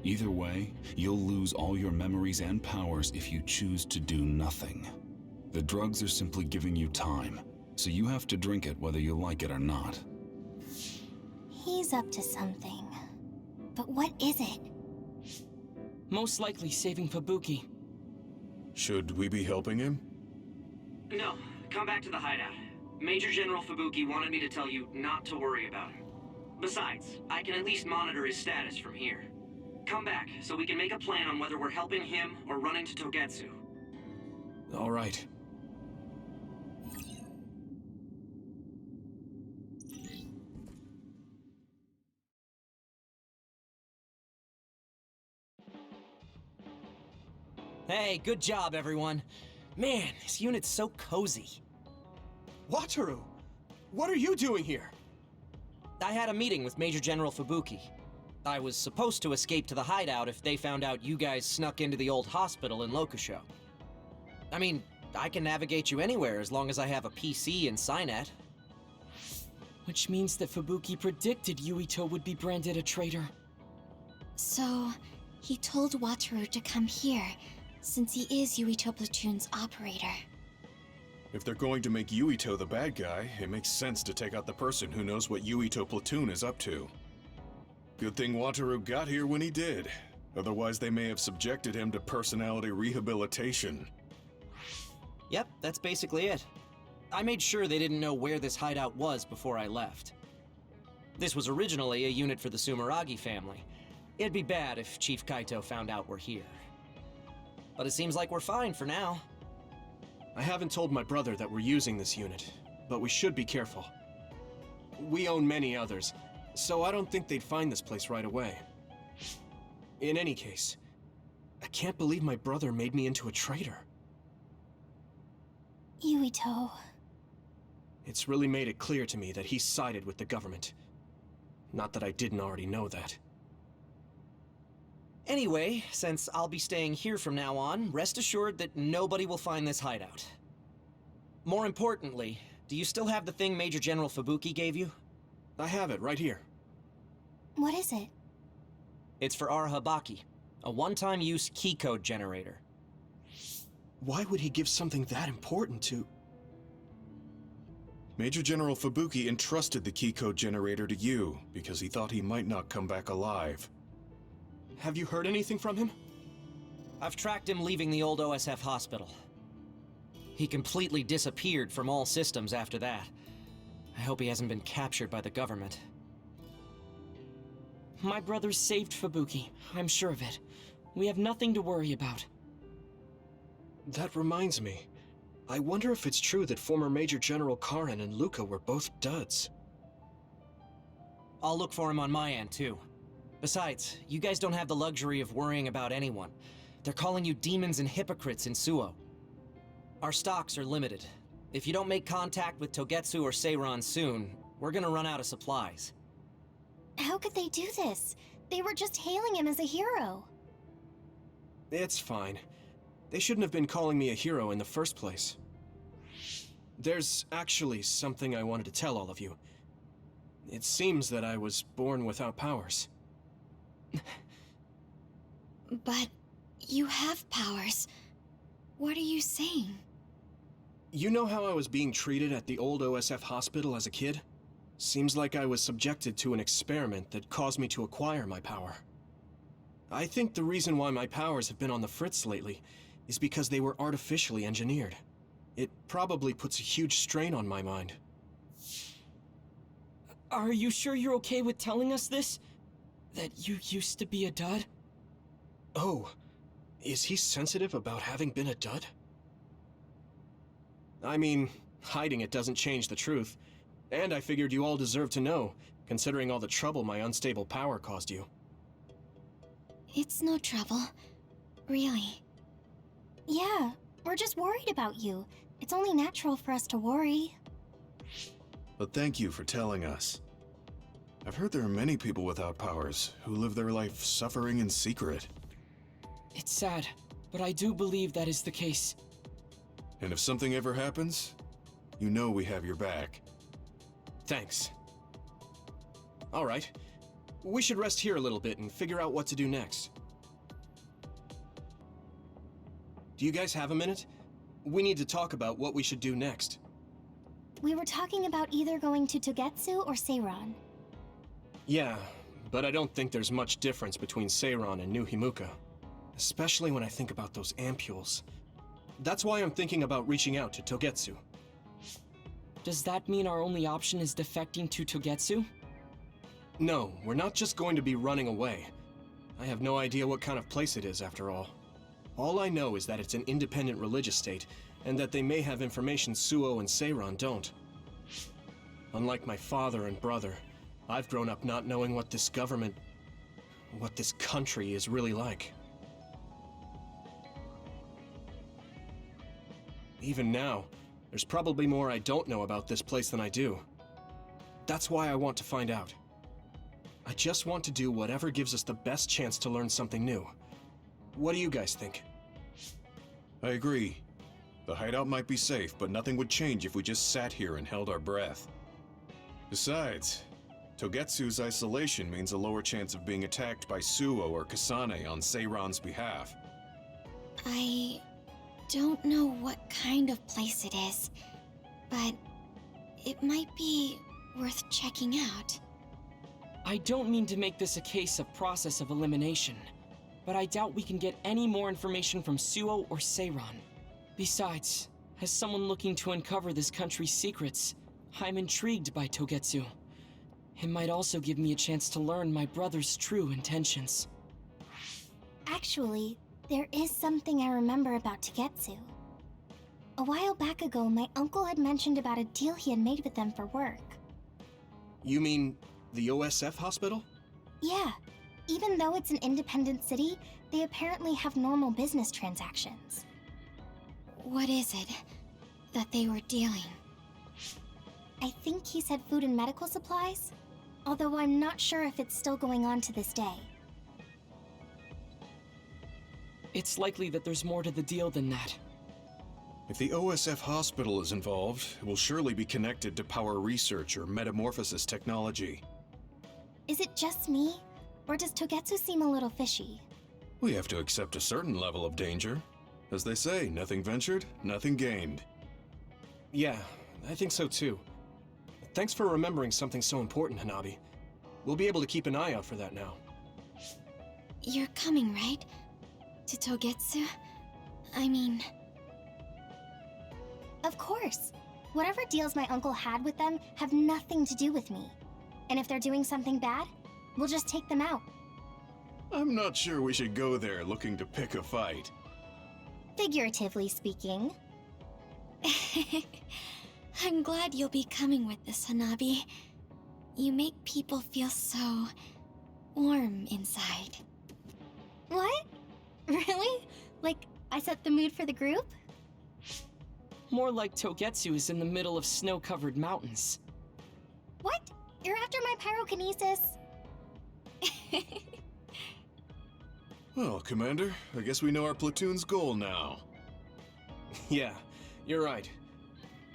Either way, you'll lose all your memories and powers if you choose to do nothing. The drugs are simply giving you time, so you have to drink it whether you like it or not. He's up to something. But what is it? Most likely saving Fubuki. Should we be helping him? No, come back to the hideout. Major General Fubuki wanted me to tell you not to worry about him. Besides, I can at least monitor his status from here. Come back, so we can make a plan on whether we're helping him or running to Togetsu. All right. Hey, good job, everyone. Man, this unit's so cozy. Wataru! What are you doing here? I had a meeting with Major General Fubuki. I was supposed to escape to the hideout if they found out you guys snuck into the old hospital in Lokusho. I mean, I can navigate you anywhere as long as I have a PC and Cynet. Which means that Fubuki predicted Yuito would be branded a traitor. So, he told Wataru to come here, since he is Yuito Platoon's operator. If they're going to make Yuito the bad guy, it makes sense to take out the person who knows what Yuito Platoon is up to. Good thing Wataru got here when he did. Otherwise, they may have subjected him to personality rehabilitation. Yep, that's basically it. I made sure they didn't know where this hideout was before I left. This was originally a unit for the Sumeragi family. It'd be bad if Chief Kaito found out we're here. But it seems like we're fine for now. I haven't told my brother that we're using this unit, but we should be careful. We own many others, so I don't think they'd find this place right away. In any case, I can't believe my brother made me into a traitor. Yuito. It's really made it clear to me that he sided with the government. Not that I didn't already know that. Anyway, since I'll be staying here from now on, rest assured that nobody will find this hideout. More importantly, do you still have the thing Major General Fubuki gave you? I have it right here. What is it? It's for our Habaki, a one-time use key code generator. Why would he give something that important to... Major General Fubuki entrusted the key code generator to you because he thought he might not come back alive. Have you heard anything from him? I've tracked him leaving the old OSF hospital. He completely disappeared from all systems after that. I hope he hasn't been captured by the government. My brother saved Fubuki, I'm sure of it. We have nothing to worry about. That reminds me. I wonder if it's true that former Major General Karen and Luca were both duds. I'll look for him on my end, too. Besides, you guys don't have the luxury of worrying about anyone. They're calling you demons and hypocrites in Suo. Our stocks are limited. If you don't make contact with Togetsu or Seiran soon, we're gonna run out of supplies. How could they do this? They were just hailing him as a hero. It's fine. They shouldn't have been calling me a hero in the first place. There's actually something I wanted to tell all of you. It seems that I was born without powers. But you have powers. What are you saying? You know how I was being treated at the old OSF hospital as a kid? Seems like I was subjected to an experiment that caused me to acquire my power. I think the reason why my powers have been on the fritz lately is because they were artificially engineered. It probably puts a huge strain on my mind. Are you sure you're okay with telling us this? That you used to be a dud? Oh, is he sensitive about having been a dud? I mean, hiding it doesn't change the truth. And I figured you all deserve to know, considering all the trouble my unstable power caused you. It's no trouble. Really. Yeah, we're just worried about you. It's only natural for us to worry. But thank you for telling us. I've heard there are many people without powers who live their life suffering in secret. It's sad, but I do believe that is the case. And if something ever happens, you know we have your back. Thanks. All right. we should rest here a little bit and figure out what to do next. Do you guys have a minute? We need to talk about what we should do next. We were talking about either going to Togetsu or Seiran. Yeah, but I don't think there's much difference between Seiran and New Himuka. Especially when I think about those ampules. That's why I'm thinking about reaching out to Togetsu. Does that mean our only option is defecting to Togetsu? No, we're not just going to be running away. I have no idea what kind of place it is, after all. All I know is that it's an independent religious state, and that they may have information Suo and Seiran don't. Unlike my father and brother, I've grown up not knowing what this government, what this country is really like. Even now, there's probably more I don't know about this place than I do. That's why I want to find out. I just want to do whatever gives us the best chance to learn something new. What do you guys think? I agree. The hideout might be safe, but nothing would change if we just sat here and held our breath. Besides, Togetsu's isolation means a lower chance of being attacked by Suo or Kasane on Seiran's behalf. I don't know what kind of place it is, but it might be worth checking out. I don't mean to make this a case of process of elimination, but I doubt we can get any more information from Suo or Seiran. Besides, as someone looking to uncover this country's secrets, I'm intrigued by Togetsu. It might also give me a chance to learn my brother's true intentions. Actually, there is something I remember about Togetsu. A while back ago, my uncle had mentioned about a deal he had made with them for work. You mean the OSF hospital? Yeah. Even though it's an independent city, they apparently have normal business transactions. What is it that they were dealing? I think he said food and medical supplies, although I'm not sure if it's still going on to this day. It's likely that there's more to the deal than that. If the OSF hospital is involved, it will surely be connected to power research or metamorphosis technology. Is it just me, or does Togetsu seem a little fishy? We have to accept a certain level of danger. As they say, nothing ventured, nothing gained. Yeah, I think so too. Thanks for remembering something so important, Hanabi. We'll be able to keep an eye out for that now. You're coming, right? To Togetsu? I mean... Of course. Whatever deals my uncle had with them have nothing to do with me. And if they're doing something bad, we'll just take them out. I'm not sure we should go there looking to pick a fight. Figuratively speaking. I'm glad you'll be coming with us, Hanabi. You make people feel so... warm inside. What? Really? Like, I set the mood for the group? More like Togetsu is in the middle of snow-covered mountains. What? You're after my pyrokinesis? Well, Commander, I guess we know our platoon's goal now. Yeah, you're right.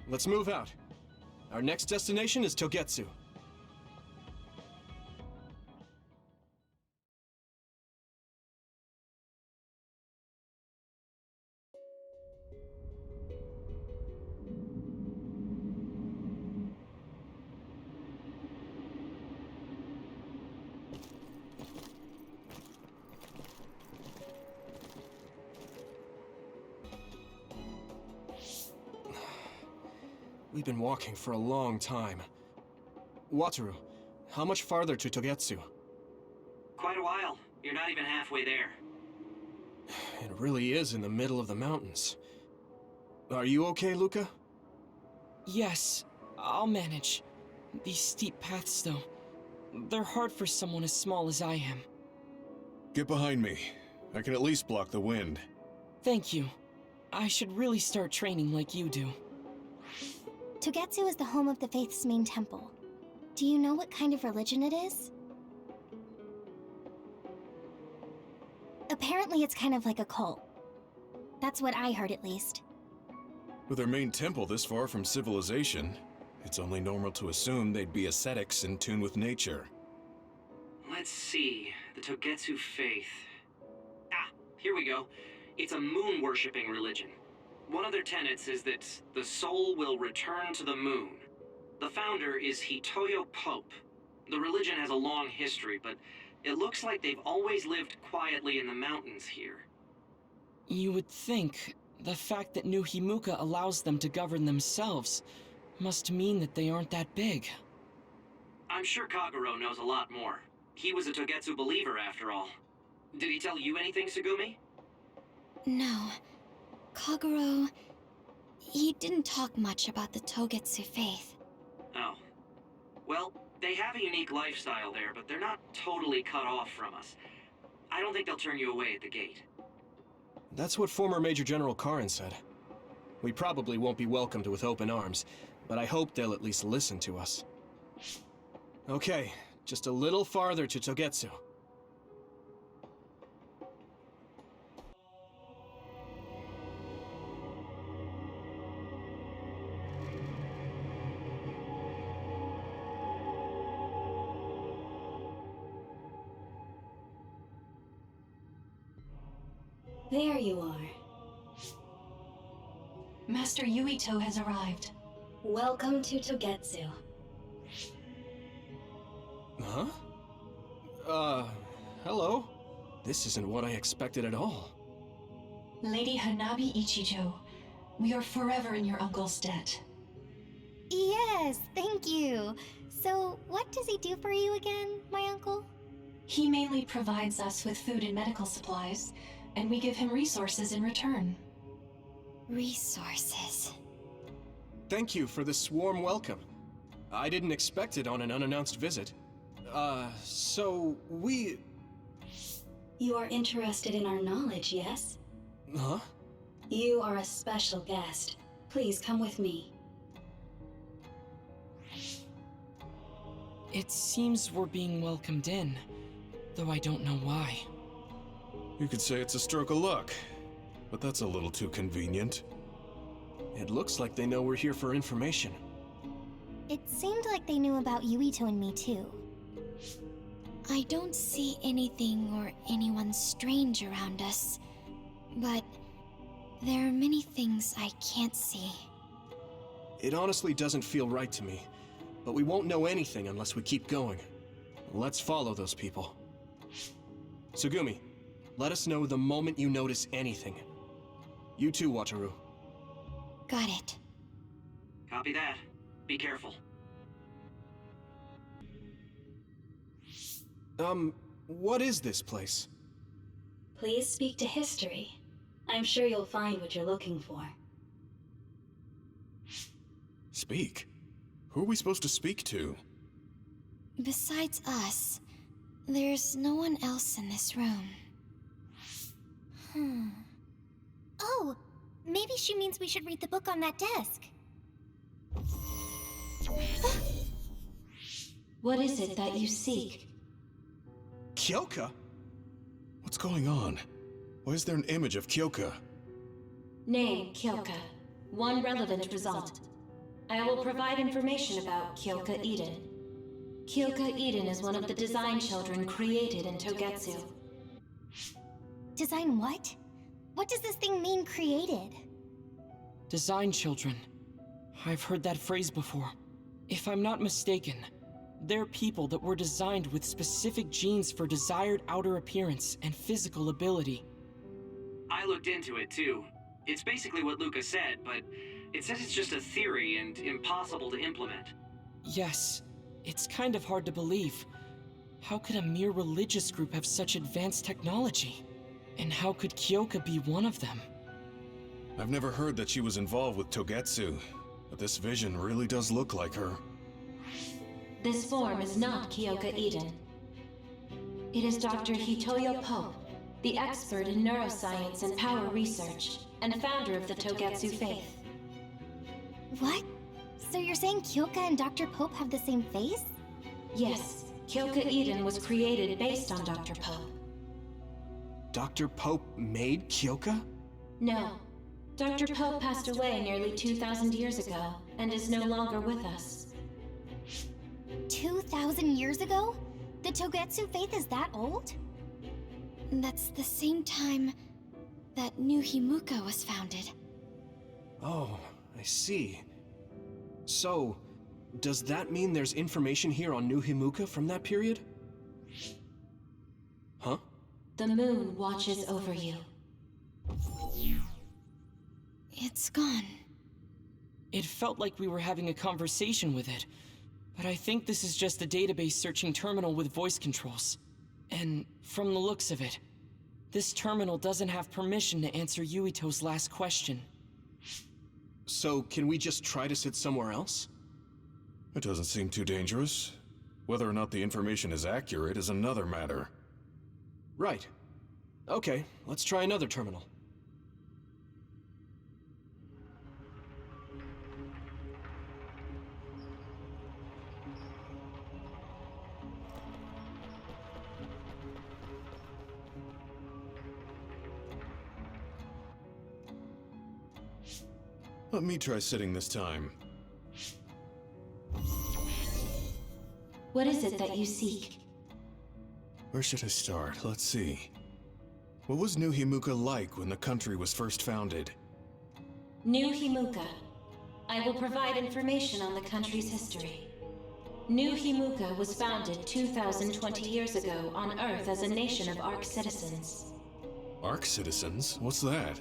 Let's move out. Our next destination is Togetsu. We've been walking for a long time. Wataru, how much farther to Togetsu? Quite a while. You're not even halfway there. It really is in the middle of the mountains. Are you okay, Luca? Yes, I'll manage. These steep paths, though, they're hard for someone as small as I am. Get behind me. I can at least block the wind. Thank you. I should really start training like you do. Togetsu is the home of the Faith's main temple. Do you know what kind of religion it is? Apparently it's kind of like a cult. That's what I heard, at least. With their main temple this far from civilization, it's only normal to assume they'd be ascetics in tune with nature. Let's see. The Togetsu faith. Ah, here we go. It's a moon-worshipping religion. One of their tenets is that the soul will return to the moon. The founder is Hitoyo Pope. The religion has a long history, but it looks like they've always lived quietly in the mountains here. You would think the fact that New Himuka allows them to govern themselves must mean that they aren't that big. I'm sure Kagero knows a lot more. He was a Togetsu believer, after all. Did he tell you anything, Sugumi? No. Kagero... he didn't talk much about the Togetsu faith. Oh. Well, they have a unique lifestyle there, but they're not totally cut off from us. I don't think they'll turn you away at the gate. That's what former Major General Karin said. We probably won't be welcomed with open arms, but I hope they'll at least listen to us. Okay, just a little farther to Togetsu. There you are. Master Yuito has arrived. Welcome to Togetsu. Huh? Hello? This isn't what I expected at all. Lady Hanabi Ichijo, we are forever in your uncle's debt. Yes, thank you. So, what does he do for you again, my uncle? He mainly provides us with food and medical supplies, and we give him resources in return. Resources. Thank you for this warm welcome. I didn't expect it on an unannounced visit. So we... You are interested in our knowledge, yes? Huh? You are a special guest. Please come with me. It seems we're being welcomed in, though I don't know why. You could say it's a stroke of luck, but that's a little too convenient. It looks like they know we're here for information. It seemed like they knew about Yuito and me too. I don't see anything or anyone strange around us, but there are many things I can't see. It honestly doesn't feel right to me, but we won't know anything unless we keep going. Let's follow those people. Sugumi, let us know the moment you notice anything. You too, Wataru. Got it. Copy that. Be careful. What is this place? Please speak to history. I'm sure you'll find what you're looking for. Speak? Who are we supposed to speak to? Besides us, there's no one else in this room. Oh, maybe she means we should read the book on that desk. What is it that you seek? Kyoka? What's going on? Why is there an image of Kyoka? Name, Kyoka. One relevant result. I will provide information about Kyoka Eden. Kyoka Eden is one of the design children created in Togetsu. Design what? What does this thing mean, created? Design children. I've heard that phrase before. If I'm not mistaken, they're people that were designed with specific genes for desired outer appearance and physical ability. I looked into it too. It's basically what Luca said, but it says it's just a theory and impossible to implement. Yes, it's kind of hard to believe. How could a mere religious group have such advanced technology? And how could Kyoka be one of them? I've never heard that she was involved with Togetsu, but this vision really does look like her. This form is not Kyoka Eden. It is Dr. Hitoyo Pope, the expert in neuroscience and power research, and founder of the Togetsu faith. What? So you're saying Kyoka and Dr. Pope have the same face? Yes, Kyoka Eden was created based on Dr. Pope. Dr. Pope made Kyoka? No. Dr. Pope passed away nearly 2,000 years ago, and is no longer with us. 2,000 years ago? The Togetsu faith is that old? That's the same time that New Himuka was founded. Oh, I see. So, does that mean there's information here on New Himuka from that period? Huh? The moon watches over you. It's gone. It felt like we were having a conversation with it, but I think this is just a database searching terminal with voice controls. And from the looks of it, this terminal doesn't have permission to answer Yuito's last question. So, can we just try to sit somewhere else? It doesn't seem too dangerous. Whether or not the information is accurate is another matter. Right. Okay, let's try another terminal. Let me try sitting this time. What is it that you seek? Where should I start? Let's see. What was New Himuka like when the country was first founded? New Himuka. I will provide information on the country's history. New Himuka was founded 2,020 years ago on Earth as a nation of Ark citizens. Ark citizens? What's that?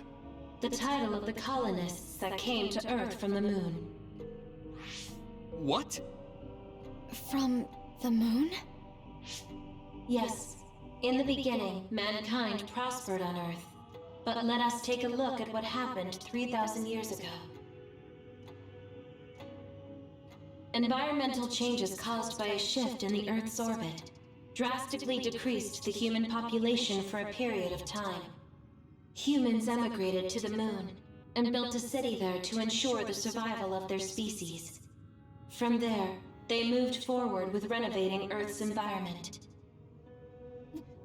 The title of the colonists that came to Earth from the moon. What? From the moon? Yes. In the beginning, mankind prospered on Earth. But let us take a look at what happened 3,000 years ago. Environmental changes caused by a shift in the Earth's orbit drastically decreased the human population for a period of time. Humans emigrated to the moon and built a city there to ensure the survival of their species. From there, they moved forward with renovating Earth's environment.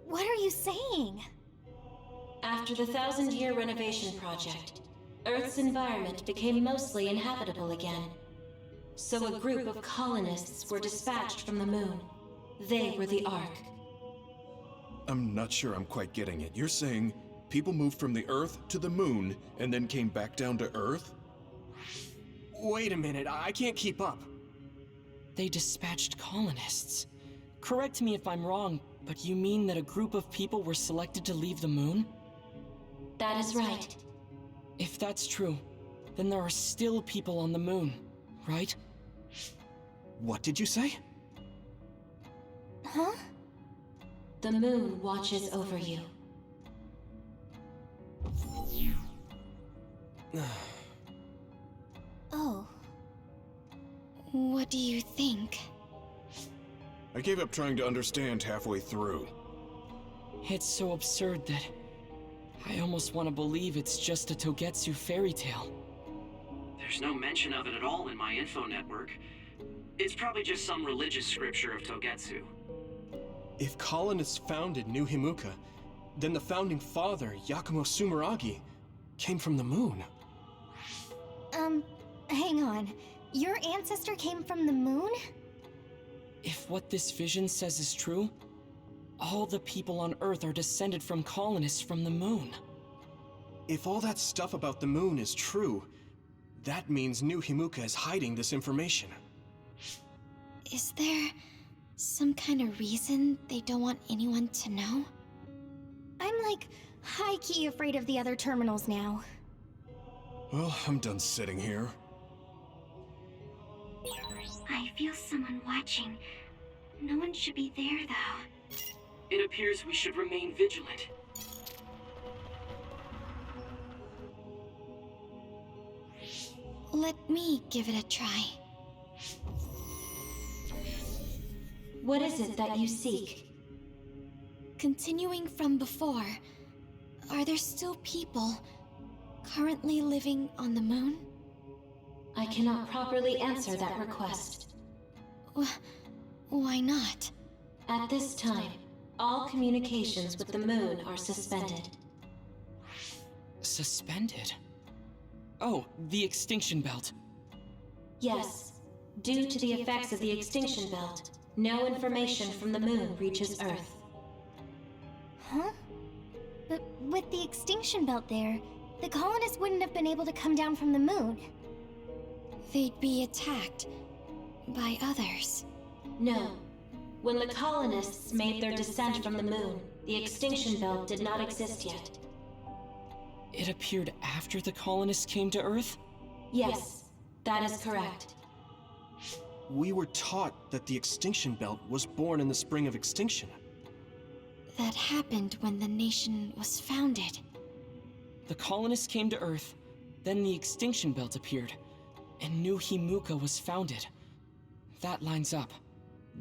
What are you saying? After the 1,000-year renovation project, Earth's environment became mostly inhabitable again. So a group of colonists were dispatched from the moon. They were the Ark. I'm not sure I'm quite getting it. You're saying people moved from the Earth to the moon and then came back down to Earth? Wait a minute, I can't keep up. They dispatched colonists. Correct me if I'm wrong, but you mean that a group of people were selected to leave the moon? That is right. If that's true, then there are still people on the moon, right? What did you say? Huh? The moon watches over you. Oh. What do you think? I gave up trying to understand halfway through. It's so absurd that I almost want to believe it's just a Togetsu fairy tale. There's no mention of it at all in my info network. It's probably just some religious scripture of Togetsu. If colonists founded New Himuka, then the founding father, Yakumo Sumeragi, came from the moon. Hang on. Your ancestor came from the moon? If what this vision says is true, all the people on Earth are descended from colonists from the moon. If all that stuff about the moon is true, that means New Himuka is hiding this information. Is there some kind of reason they don't want anyone to know? I'm like high-key afraid of the other terminals now. Well, I'm done sitting here. I feel someone watching. No one should be there, though. It appears we should remain vigilant. Let me give it a try. What is it that you seek? Continuing from before, are there still people currently living on the moon? I cannot properly answer that request. Why not? At this time, all communications with the moon are suspended. Suspended? Oh, the extinction belt. Yes, due to the effects of the extinction belt, No information from the moon reaches Earth. Huh? But with the extinction belt there, the colonists wouldn't have been able to come down from the moon. They'd be attacked by others. No. When the colonists made their descent from the moon, the extinction belt did not exist yet. It appeared after the colonists came to Earth? Yes, that is correct. We were taught that the extinction belt was born in the spring of extinction. That happened when the nation was founded. The colonists came to Earth, then the extinction belt appeared, and New Himuka was founded. That lines up.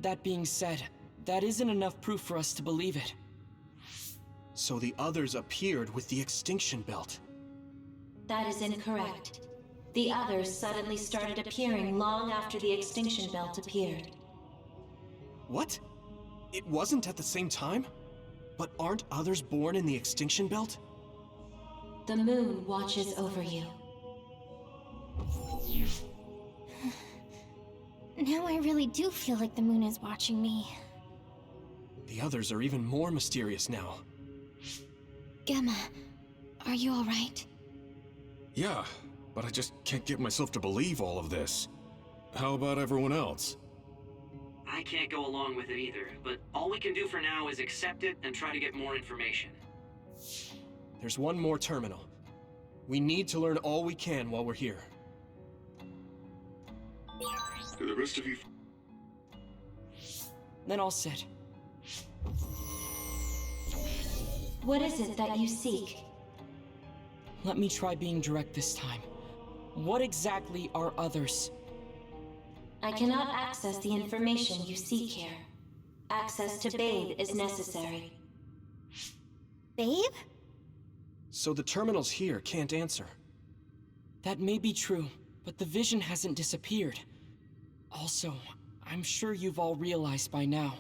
That being said, that isn't enough proof for us to believe it. So the others appeared with the extinction belt. That is incorrect. The others suddenly started appearing long after the extinction belt appeared. What? It wasn't at the same time? But aren't others born in the extinction belt? The moon watches over you. Now I really do feel like the moon is watching me. The others are even more mysterious now. Gemma, are you alright? Yeah, but I just can't get myself to believe all of this. How about everyone else? I can't go along with it either, but all we can do for now is accept it and try to get more information. There's one more terminal. We need to learn all we can while we're here. To the rest of you. Then all set. What is it that you seek? Let me try being direct this time. What exactly are others? I cannot access the information you seek here. Access to Babe is necessary. Babe? So the terminals here can't answer. That may be true, but the vision hasn't disappeared. Also, I'm sure you've all realized by now.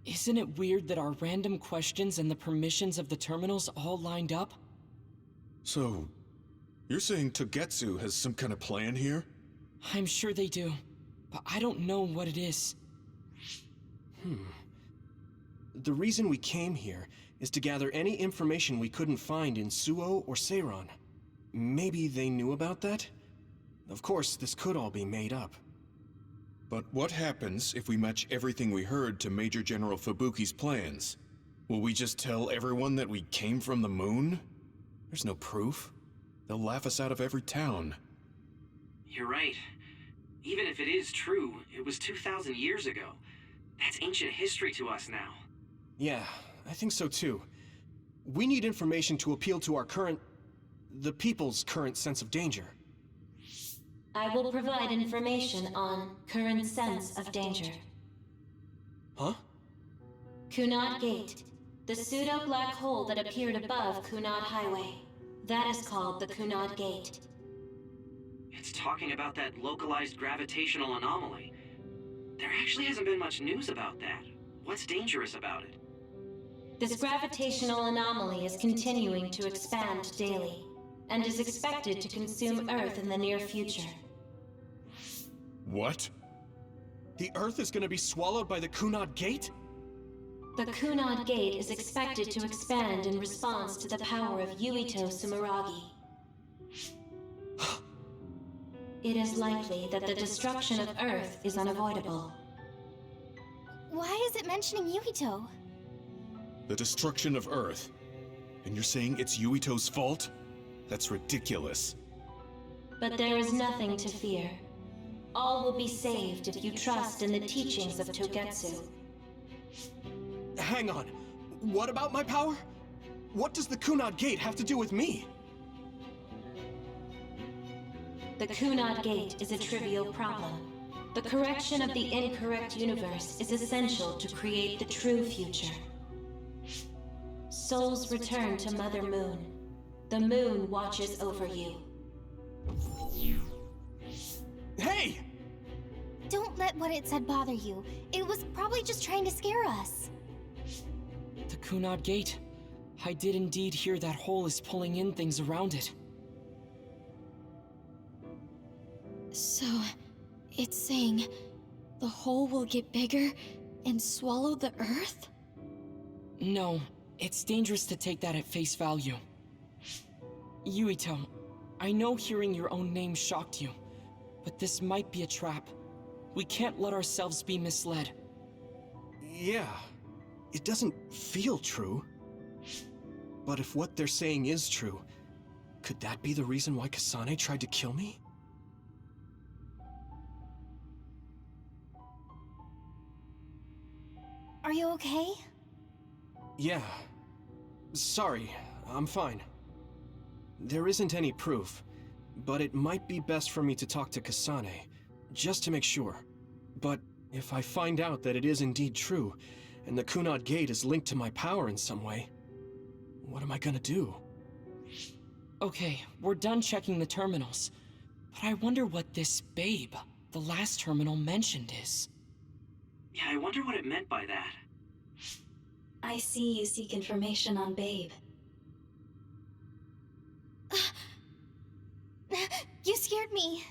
Isn't it weird that our random questions and the permissions of the terminals all lined up? So, you're saying Togetsu has some kind of plan here? I'm sure they do, but I don't know what it is. The reason we came here is to gather any information we couldn't find in Suo or Seiran. Maybe they knew about that? Of course, this could all be made up. But what happens if we match everything we heard to Major General Fubuki's plans? Will we just tell everyone that we came from the moon? There's no proof. They'll laugh us out of every town. You're right. Even if it is true, it was 2,000 years ago. That's ancient history to us now. Yeah, I think so too. We need information to appeal to our the people's current sense of danger. I will provide information on current sense of danger. Huh? Kunad Gate, the pseudo-black hole that appeared above Kunad Highway. That is called the Kunad Gate. It's talking about that localized gravitational anomaly. There actually hasn't been much news about that. What's dangerous about it? This gravitational anomaly is continuing to expand daily, and is expected to consume Earth in the near future. What? The Earth is going to be swallowed by the Kunad Gate? The Kunad Gate is expected to expand in response to the power of Yuito Sumeragi. It is likely that the destruction of Earth is unavoidable. Why is it mentioning Yuito? The destruction of Earth. And you're saying it's Yuito's fault? That's ridiculous. But there is nothing to fear. All will be saved if you trust in the teachings of Togetsu. Hang on. What about my power? What does the Kunad Gate have to do with me? The Kunad Gate is a trivial problem. The correction of the incorrect universe is essential to create the true future. Souls return to Mother Moon. The moon watches over you. Hey! Don't let what it said bother you. It was probably just trying to scare us. The Kunad Gate. I did indeed hear that hole is pulling in things around it. So, it's saying the hole will get bigger And swallow the Earth? No, it's dangerous to take that at face value. Yuito, I know hearing your own name shocked you, but this might be a trap. We can't let ourselves be misled. Yeah, it doesn't feel true. But if what they're saying is true, could that be the reason why Kasane tried to kill me? Are you okay? Yeah. Sorry, I'm fine. There isn't any proof, but it might be best for me to talk to Kasane, just to make sure. But if I find out that it is indeed true, and the Kunad Gate is linked to my power in some way, what am I gonna do? Okay, we're done checking the terminals. But I wonder what this Babe, the last terminal mentioned, is. Yeah, I wonder what it meant by that. I see you seek information on Babe. You scared me.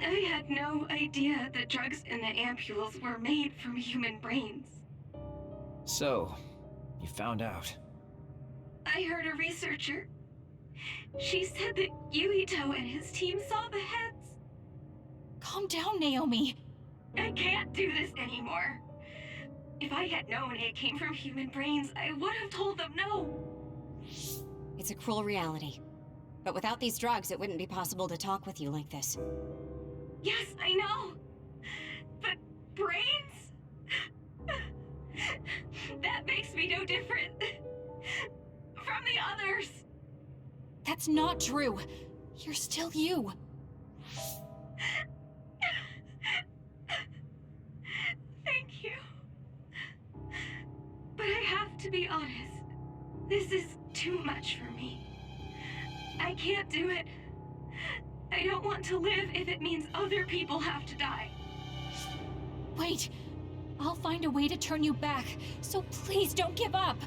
I had no idea the drugs in the ampules were made from human brains. So, you found out. I heard a researcher. She said that Yuito and his team saw the heads. Calm down, Naomi. I can't do this anymore. If I had known it came from human brains, I would have told them no. It's a cruel reality. But without these drugs, it wouldn't be possible to talk with you like this. Yes, I know. But brains? That makes me no different from the others. That's not true. You're still you. Thank you. But I have to be honest. This is too much for me. I can't do it. I don't want to live if it means other people have to die. Wait. I'll find a way to turn you back, so please don't give up.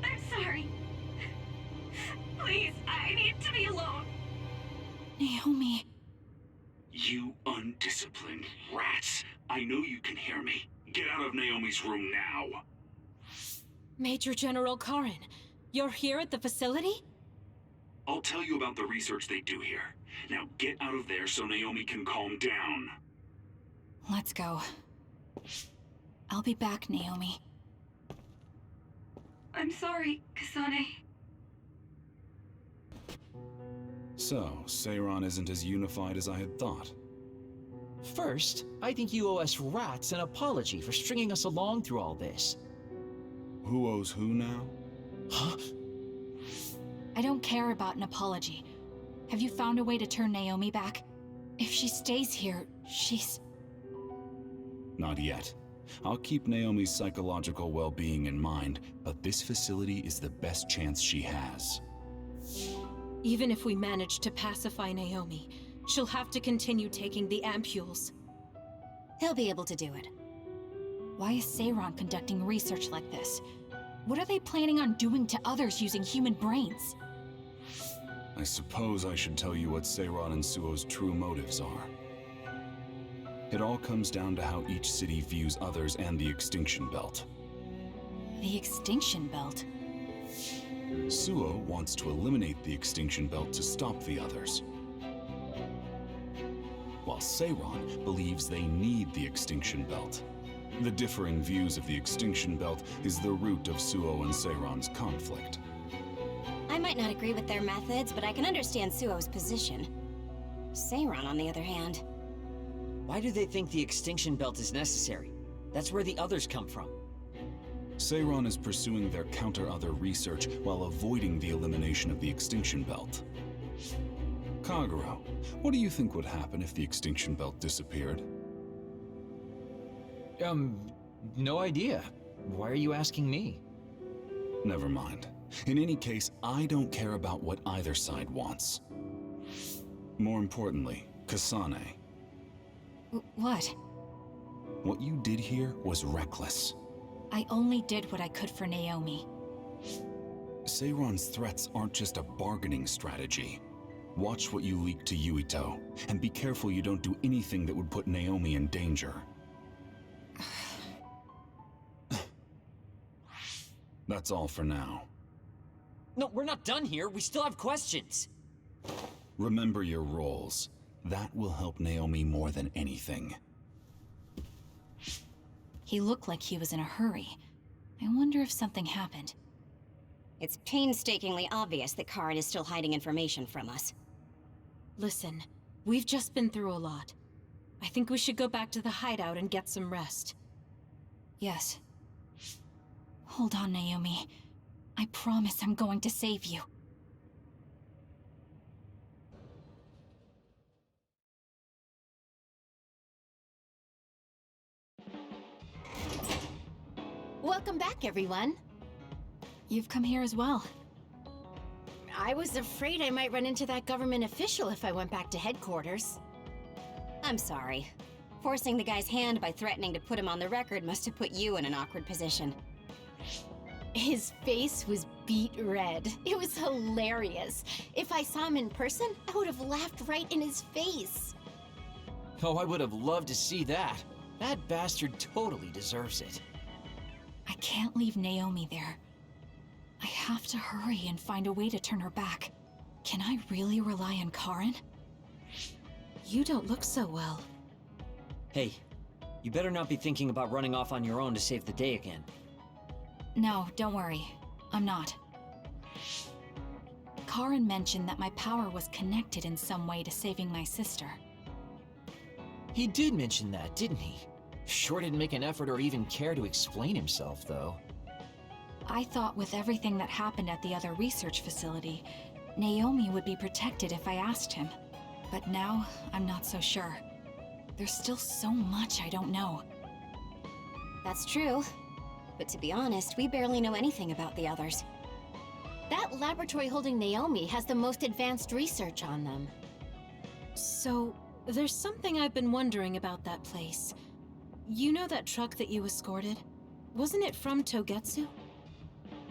I'm sorry. Please, I need to be alone. Naomi. You undisciplined rats. I know you can hear me. Get out of Naomi's room now. Major General Karin, you're here at the facility? I'll tell you about the research they do here. Now get out of there so Naomi can calm down. Let's go. I'll be back, Naomi. I'm sorry, Kasane. So, Seiran isn't as unified as I had thought. First, I think you owe us rats an apology for stringing us along through all this. Who owes who now? Huh? I don't care about an apology. Have you found a way to turn Naomi back? If she stays here, she's... Not yet. I'll keep Naomi's psychological well-being in mind, but this facility is the best chance she has. Even if we manage to pacify Naomi, she'll have to continue taking the ampules. He'll be able to do it. Why is Seiran conducting research like this? What are they planning on doing to others using human brains? I suppose I should tell you what Seiran and Suo's true motives are. It all comes down to how each city views others and the Extinction Belt. The Extinction Belt? Suo wants to eliminate the Extinction Belt to stop the others, while Seiran believes they need the Extinction Belt. The differing views of the Extinction Belt is the root of Suo and Seiran's conflict. I might not agree with their methods, but I can understand Suo's position. Seiran, on the other hand... Why do they think the Extinction Belt is necessary? That's where the others come from. Seiran is pursuing their counter-other research while avoiding the elimination of the Extinction Belt. Kagero, what do you think would happen if the Extinction Belt disappeared? No idea. Why are you asking me? Never mind. In any case, I don't care about what either side wants. More importantly, Kasane, What? what you did here was reckless. I only did what I could for Naomi. Seiron's threats aren't just a bargaining strategy. Watch what you leak to Yuito, and be careful you don't do anything that would put Naomi in danger. That's all for now. No, we're not done here. We still have questions. Remember your roles. That will help Naomi more than anything. He looked like he was in a hurry. I wonder if something happened. It's painstakingly obvious that Karen is still hiding information from us. Listen, we've just been through a lot. I think we should go back to the hideout and get some rest. Yes. Hold on, Naomi. I promise I'm going to save you. Welcome back, everyone. You've come here as well. I was afraid I might run into that government official if I went back to headquarters. I'm sorry. Forcing the guy's hand by threatening to put him on the record must have put you in an awkward position. His face was beet red. It was hilarious. If I saw him in person, I would have laughed right in his face. Oh, I would have loved to see that. That bastard totally deserves it. I can't leave Naomi there. I have to hurry and find a way to turn her back. Can I really rely on Karen? You don't look so well. Hey, you better not be thinking about running off on your own to save the day again. No, don't worry. I'm not. Karen mentioned that my power was connected in some way to saving my sister. He did mention that, didn't he? Sure didn't make an effort or even care to explain himself, though. I thought with everything that happened at the other research facility, Naomi would be protected if I asked him. But now, I'm not so sure. There's still so much I don't know. That's true. But to be honest, we barely know anything about the others. That laboratory holding Naomi has the most advanced research on them. So, there's something I've been wondering about that place. You know that truck that you escorted? Wasn't it from Togetsu?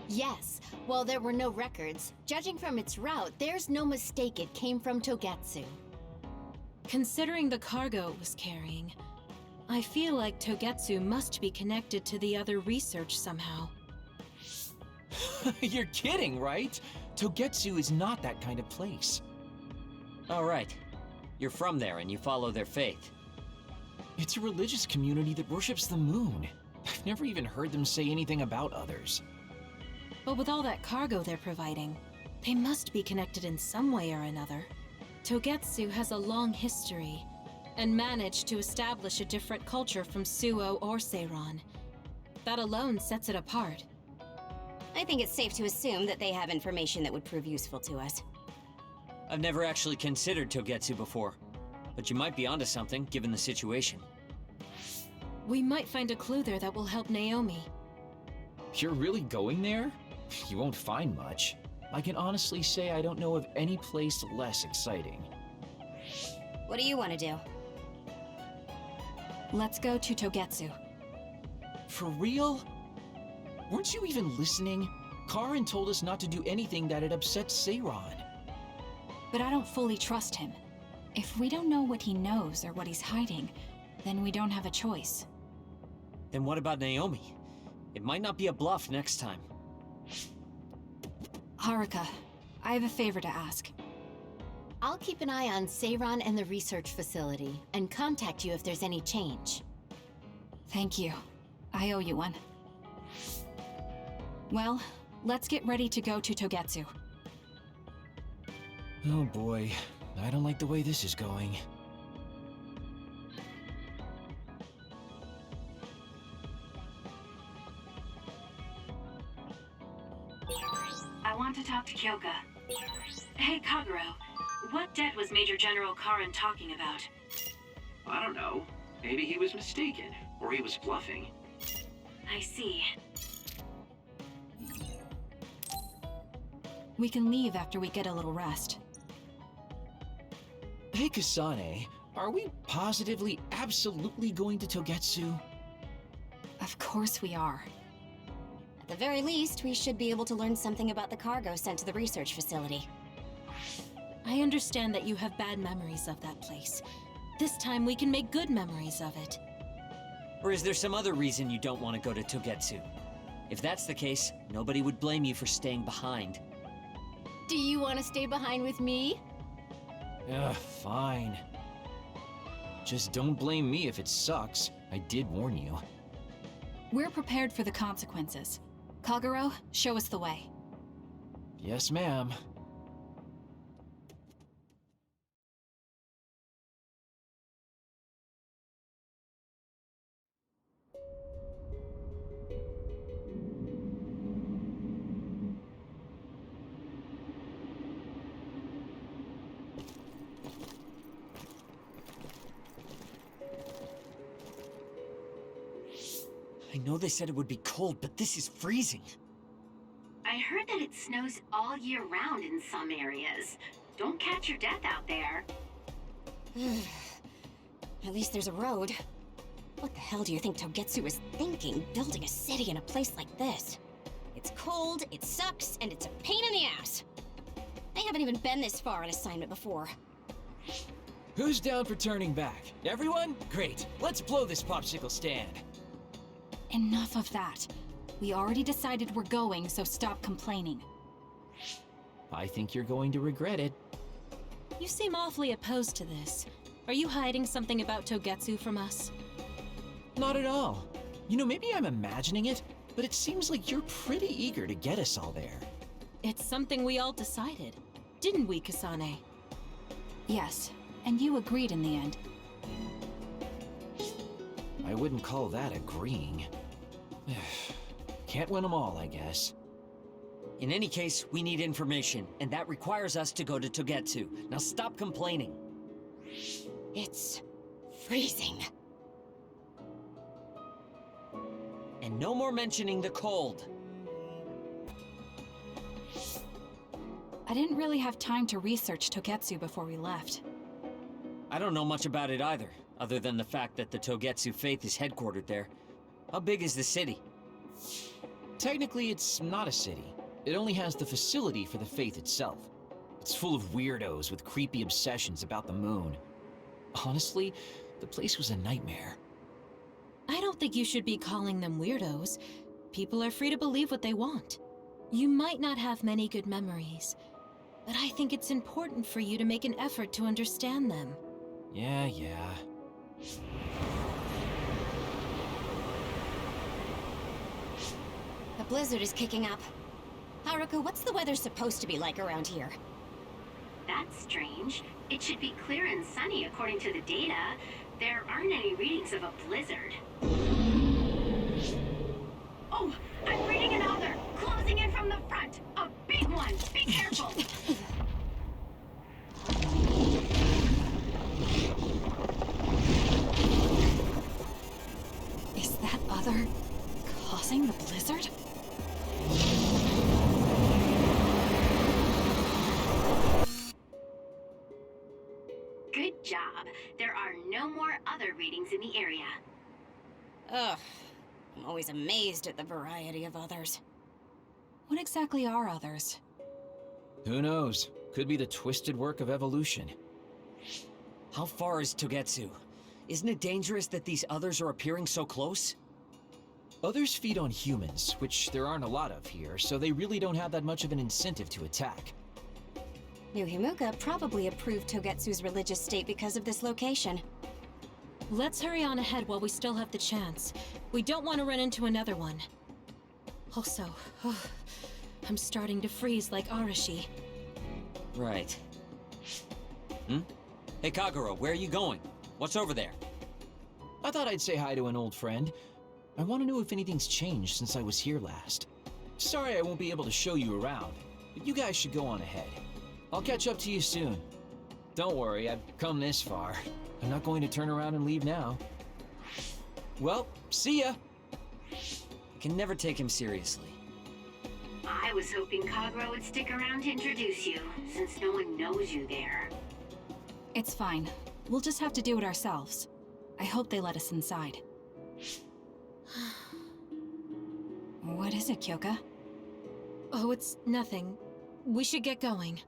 Yes. While there were no records, judging from its route, there's no mistake it came from Togetsu. Considering the cargo it was carrying, I feel like Togetsu must be connected to the other research somehow. You're kidding, right? Togetsu is not that kind of place. All right. You're from there and you follow their faith. It's a religious community that worships the moon. I've never even heard them say anything about others. But with all that cargo they're providing, they must be connected in some way or another. Togetsu has a long history, and managed to establish a different culture from Suo or Seiron. That alone sets it apart. I think it's safe to assume that they have information that would prove useful to us. I've never actually considered Togetsu before, but you might be onto something given the situation. We might find a clue there that will help Naomi. You're really going there? You won't find much. I can honestly say I don't know of any place less exciting. What do you want to do? Let's go to Togetsu. For real? Weren't you even listening? Karen told us not to do anything that'd upset Seiron. But I don't fully trust him. If we don't know what he knows or what he's hiding, then we don't have a choice. Then what about Naomi? It might not be a bluff next time. Haruka, I have a favor to ask. I'll keep an eye on Seiron and the research facility, and contact you if there's any change. Thank you. I owe you one. Well, let's get ready to go to Togetsu. Oh boy, I don't like the way this is going. I want to talk to Kyoka. Hey, Kagero, what debt was Major General Karen talking about? I don't know. Maybe he was mistaken, or he was bluffing. I see. We can leave after we get a little rest. Hey, Kasane, are we positively, absolutely going to Togetsu? Of course we are. At the very least, we should be able to learn something about the cargo sent to the research facility. I understand that you have bad memories of that place. This time we can make good memories of it. Or is there some other reason you don't want to go to Togetsu? If that's the case, nobody would blame you for staying behind. Do you want to stay behind with me? Ugh, fine. Just don't blame me if it sucks. I did warn you. We're prepared for the consequences. Kagero, show us the way. Yes, ma'am. I know they said it would be cold, but this is freezing. I heard that it snows all year round in some areas. Don't catch your death out there. At least there's a road. What the hell do you think Togetsu is thinking, building a city in a place like this? It's cold, it sucks, and it's a pain in the ass. I haven't even been this far on assignment before. Who's down for turning back? Everyone? Great. Let's blow this popsicle stand. Enough of that. We already decided we're going, so stop complaining. I think you're going to regret it. You seem awfully opposed to this. Are you hiding something about Togetsu from us? Not at all. You know, maybe I'm imagining it, but it seems like you're pretty eager to get us all there. It's something we all decided. Didn't we, Kasane? Yes, and you agreed in the end. I wouldn't call that agreeing. Can't win them all, I guess. In any case, we need information, and that requires us to go to Togetsu. Now stop complaining. It's freezing. And no more mentioning the cold. I didn't really have time to research Togetsu before we left. I don't know much about it either, other than the fact that the Togetsu faith is headquartered there. How big is the city? Technically, it's not a city. It only has the facility for the faith itself. It's full of weirdos with creepy obsessions about the moon. Honestly, the place was a nightmare. I don't think you should be calling them weirdos. People are free to believe what they want. You might not have many good memories, but I think it's important for you to make an effort to understand them. Yeah. A blizzard is kicking up. Haruka, what's the weather supposed to be like around here? That's strange. It should be clear and sunny according to the data. There aren't any readings of a blizzard. Oh, I'm reading another! Closing in from the front! A big one! Be careful! Is that other causing the blizzard? Good job. There are no more other readings in the area. Ugh. I'm always amazed at the variety of others. What exactly are others? Who knows? Could be the twisted work of evolution. How far is Togetsu? Isn't it dangerous that these others are appearing so close? Others feed on humans, which there aren't a lot of here, so they really don't have that much of an incentive to attack. New Himuka probably approved Togetsu's religious state because of this location. Let's hurry on ahead while we still have the chance. We don't want to run into another one. Also, I'm starting to freeze like Arashi. Right. Hey, Kagero, where are you going? What's over there? I thought I'd say hi to an old friend. I want to know if anything's changed since I was here last. Sorry I won't be able to show you around, but you guys should go on ahead. I'll catch up to you soon. Don't worry, I've come this far. I'm not going to turn around and leave now. Well, see ya! I can never take him seriously. I I was hoping Kagro would stick around to introduce you, since no one knows you there. It's fine. We'll just have to do it ourselves. I hope they let us inside. What is it, Kyoka? Oh, it's nothing. We should get going.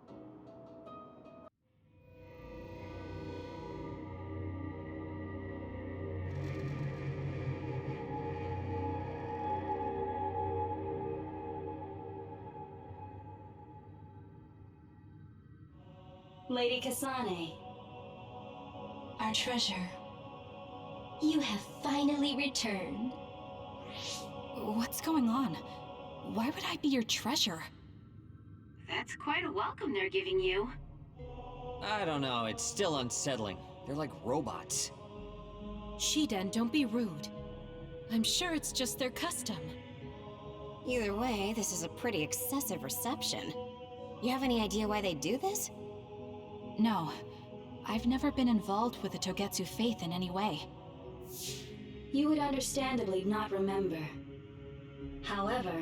Lady Kasane, Our treasure. you have finally returned. What's going on? Why would I be your treasure? That's quite a welcome they're giving you. I don't know, it's still unsettling. They're like robots. Shiden, don't be rude. I'm sure it's just their custom. Either way, this is a pretty excessive reception. You have any idea why they do this? No. I've never been involved with the Togetsu faith in any way. You would understandably not remember. However,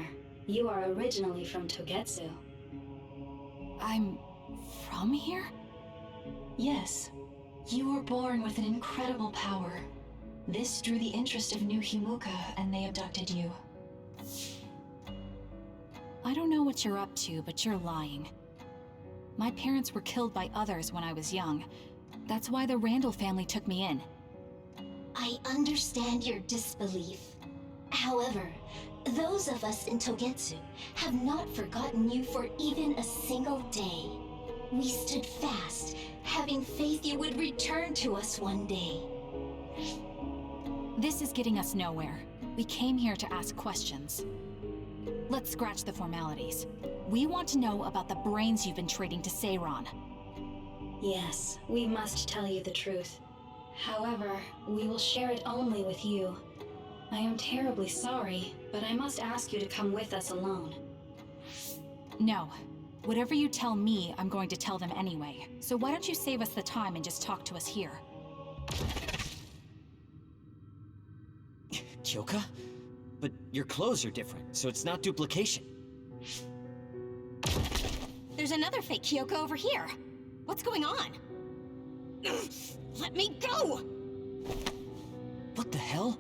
you are originally from Togetsu. I'm from here? Yes. You were born with an incredible power. This drew the interest of New Himuka, and they abducted you. I don't know what you're up to, but you're lying. My parents were killed by others when I was young. That's why the Randall family took me in. I understand your disbelief. However, those of us in Togetsu have not forgotten you for even a single day. We stood fast, having faith you would return to us one day. This is getting us nowhere. We came here to ask questions. Let's scratch the formalities. We want to know about the brains you've been trading to Seiron. Yes, we must tell you the truth. However, we will share it only with you. I am terribly sorry, but I must ask you to come with us alone. No. Whatever you tell me, I'm going to tell them anyway. So why don't you save us the time and just talk to us here? Kyoka? But your clothes are different, so it's not duplication. There's another fake Kyoko over here. What's going on? Let me go! What the hell?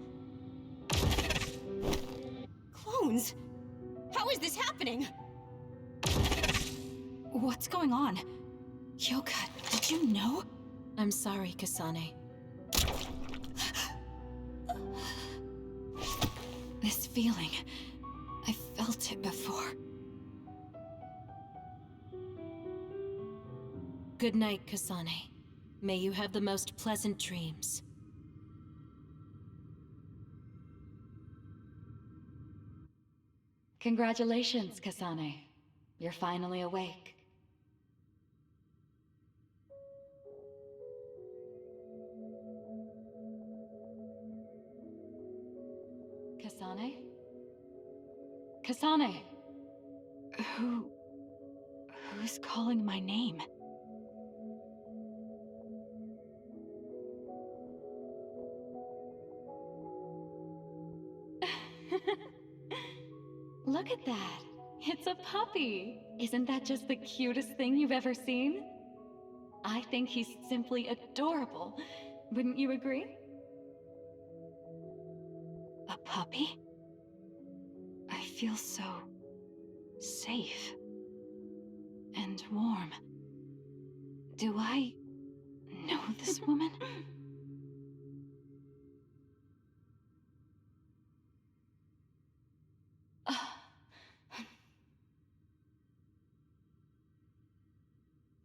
Clones? How is this happening? What's going on? Kyoka, did you know? I'm sorry, Kasane. This feeling, I felt it before. Good night, Kasane. May you have the most pleasant dreams. Congratulations, Kasane. You're finally awake. Kasane? Kasane! Who's calling my name? Look at that! It's a puppy! Isn't that just the cutest thing you've ever seen? I think he's simply adorable. Wouldn't you agree? A puppy? I feel so safe and warm. Do I know this woman?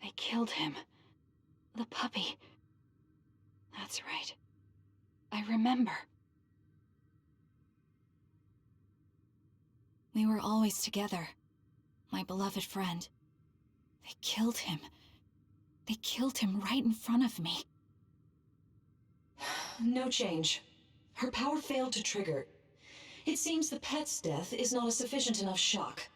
They killed him. The puppy. That's right. I remember. We were always together. My beloved friend. They killed him. They killed him right in front of me. No change. Her power failed to trigger. It seems the pet's death is not a sufficient enough shock.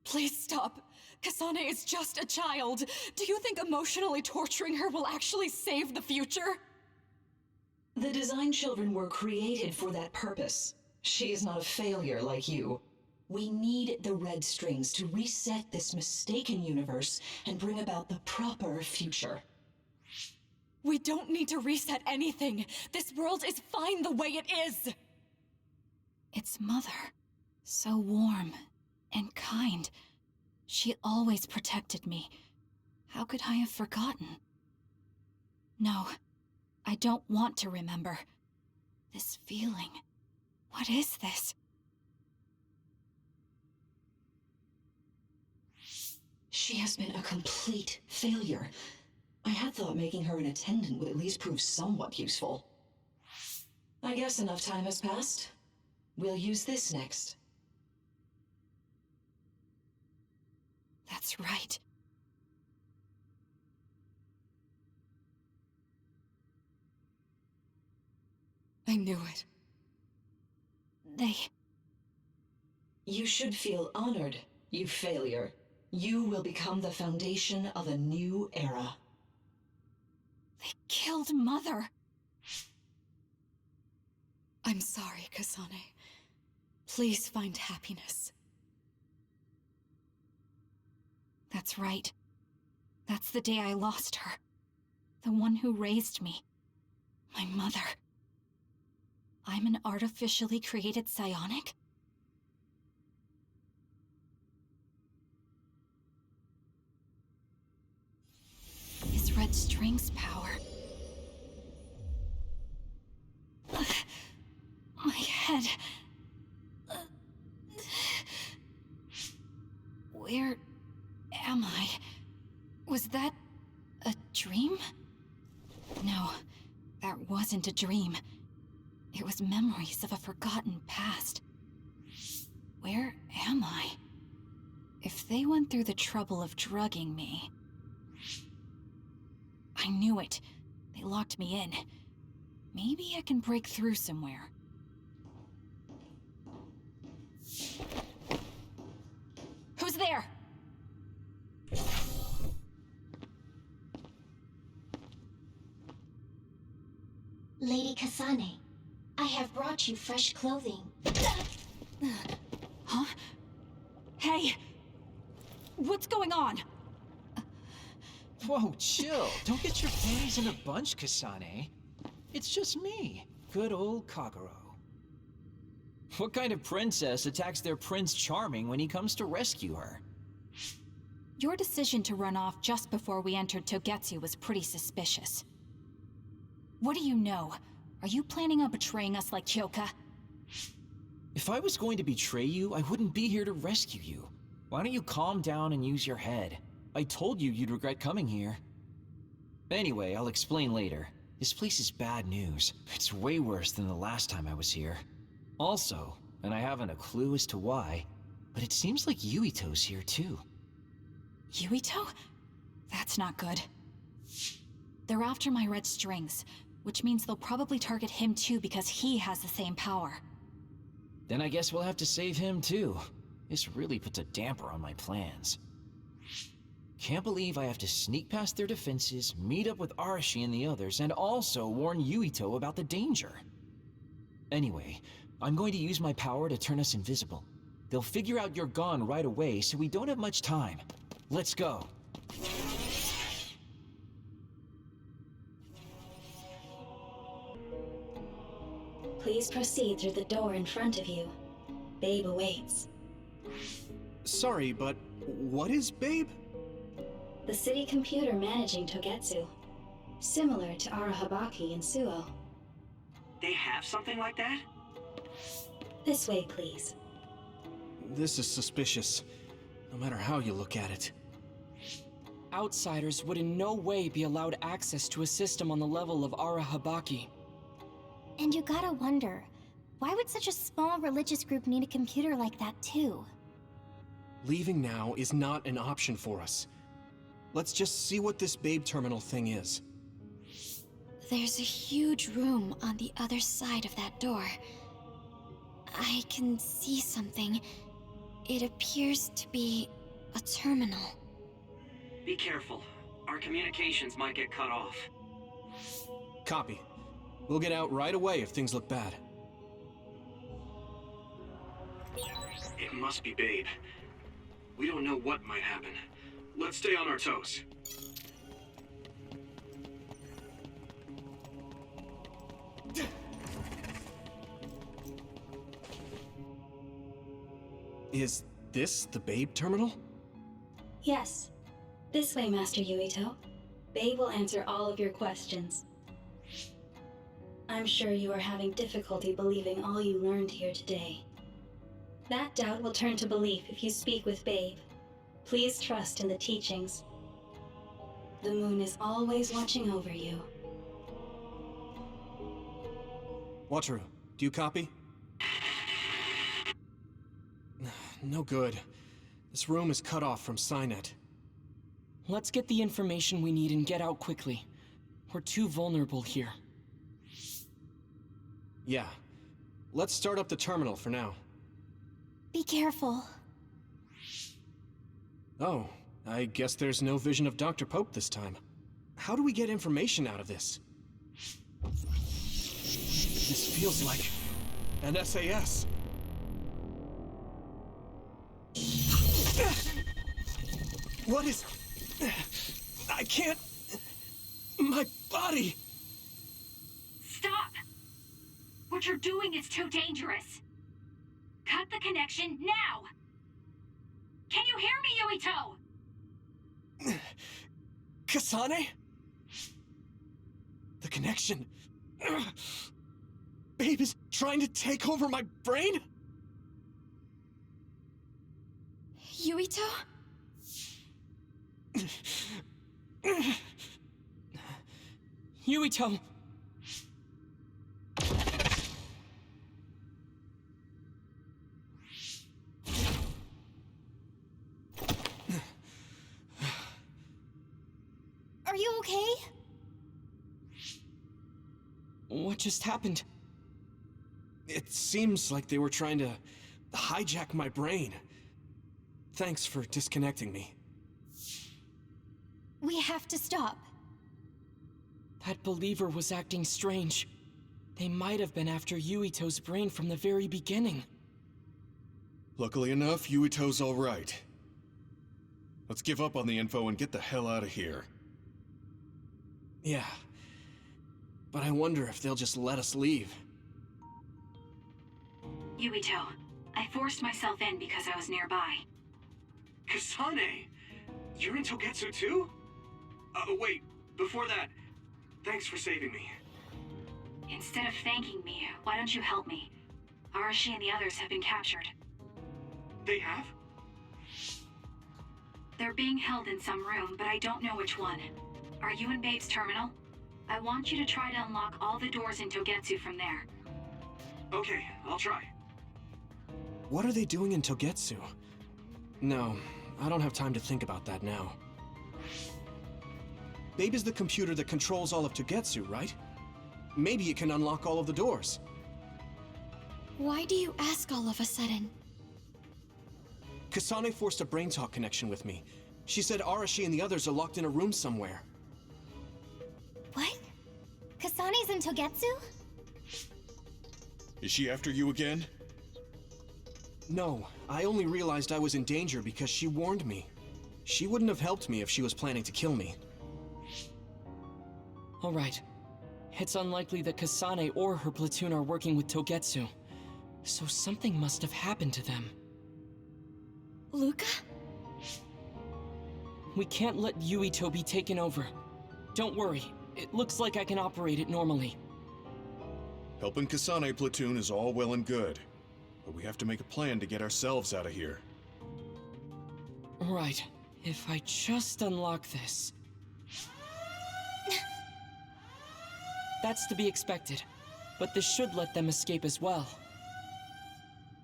Please stop. Kasane is just a child. Do you think emotionally torturing her will actually save the future? The design children were created for that purpose. She is not a failure like you. We need the red strings to reset this mistaken universe and bring about the proper future. We don't need to reset anything. This world is fine the way it is. It's Mother. So warm and kind. She always protected me. How could I have forgotten? No, I don't want to remember. This feeling. What is this? She has been a complete failure. I had thought making her an attendant would at least prove somewhat useful. I guess enough time has passed. We'll use this next. That's right. I knew it. You should feel honored, you failure. You will become the foundation of a new era. They killed Mother. I'm sorry, Kasane. Please find happiness. That's right. That's the day I lost her. The one who raised me. My mother. I'm an artificially created psionic? Is Red String's power? My head. Where am I? Was that a dream? No, that wasn't a dream. It was memories of a forgotten past. Where am I? If they went through the trouble of drugging me... I knew it. They locked me in. Maybe I can break through somewhere. Who's there? Lady Kasane, I have brought you fresh clothing. Huh? Hey! What's going on? Whoa, chill. Don't get your panties in a bunch, Kasane. It's just me, good old Kagero. What kind of princess attacks their Prince Charming when he comes to rescue her? Your decision to run off just before we entered Togetsu was pretty suspicious. What do you know? Are you planning on betraying us like Kyoka? If I was going to betray you, I wouldn't be here to rescue you. Why don't you calm down and use your head? I told you you'd regret coming here. Anyway, I'll explain later. This place is bad news. It's way worse than the last time I was here. Also, and I haven't a clue as to why, but it seems like Yuito's here too. Yuito? That's not good. They're after my red strings, which means they'll probably target him too because he has the same power. Then I guess we'll have to save him too. This really puts a damper on my plans. Can't believe I have to sneak past their defenses, meet up with Arashi and the others, and also warn Yuito about the danger. Anyway, I'm going to use my power to turn us invisible. They'll figure out you're gone right away, so we don't have much time. Let's go. Please proceed through the door in front of you. Babe awaits. Sorry, but what is Babe? The city computer managing Togetsu. Similar to Arahabaki and Suo. They have something like that? This way, please. This is suspicious, no matter how you look at it. Outsiders would in no way be allowed access to a system on the level of Arahabaki. And you gotta wonder, why would such a small religious group need a computer like that too? Leaving now is not an option for us. Let's just see what this Babe terminal thing is. There's a huge room on the other side of that door. I can see something. It appears to be a terminal. Be careful. Our communications might get cut off. Copy. We'll get out right away if things look bad. It must be Babe. We don't know what might happen. Let's stay on our toes. Is this the Babe terminal? Yes. This way, Master Yuito. Babe will answer all of your questions. I'm sure you are having difficulty believing all you learned here today. That doubt will turn to belief if you speak with Babe. Please trust in the teachings. The moon is always watching over you. Wataru, do you copy? No good. This room is cut off from Cynet. Let's get the information we need and get out quickly. We're too vulnerable here. Yeah. Let's start up the terminal for now. Be careful. Oh, I guess there's no vision of Dr. Pope this time. How do we get information out of this? This feels like an SAS. What is... I can't... My body... Stop! What you're doing is too dangerous. Cut the connection now! Can you hear me, Yuito? Kasane? The connection... Babe is trying to take over my brain? Yuito? Yuito! Are you okay? What just happened? It seems like they were trying to hijack my brain. Thanks for disconnecting me. We have to stop. That believer was acting strange. They might have been after Yuito's brain from the very beginning. Luckily enough, Yuito's all right. Let's give up on the info and get the hell out of here. Yeah. But I wonder if they'll just let us leave. Yuito, I forced myself in because I was nearby. Kasane! You're in Togetsu too? Wait, before that, thanks for saving me. Instead of thanking me, why don't you help me? Arashi and the others have been captured. They have? They're being held in some room, but I don't know which one. Are you in Babe's terminal? I want you to try to unlock all the doors in Togetsu from there. Okay, I'll try. What are they doing in Togetsu? No, I don't have time to think about that now. Babe is the computer that controls all of Togetsu, right? Maybe it can unlock all of the doors. Why do you ask all of a sudden? Kasane forced a brain talk connection with me. She said Arashi and the others are locked in a room somewhere. What? Kasane's in Togetsu? Is she after you again? No, I only realized I was in danger because she warned me. She wouldn't have helped me if she was planning to kill me. All right. It's unlikely that Kasane or her platoon are working with Togetsu. So something must have happened to them. Luca? We can't let Yuito be taken over. Don't worry. It looks like I can operate it normally. Helping Kasane platoon is all well and good, but we have to make a plan to get ourselves out of here. Right. If I just unlock this... That's to be expected, but this should let them escape as well.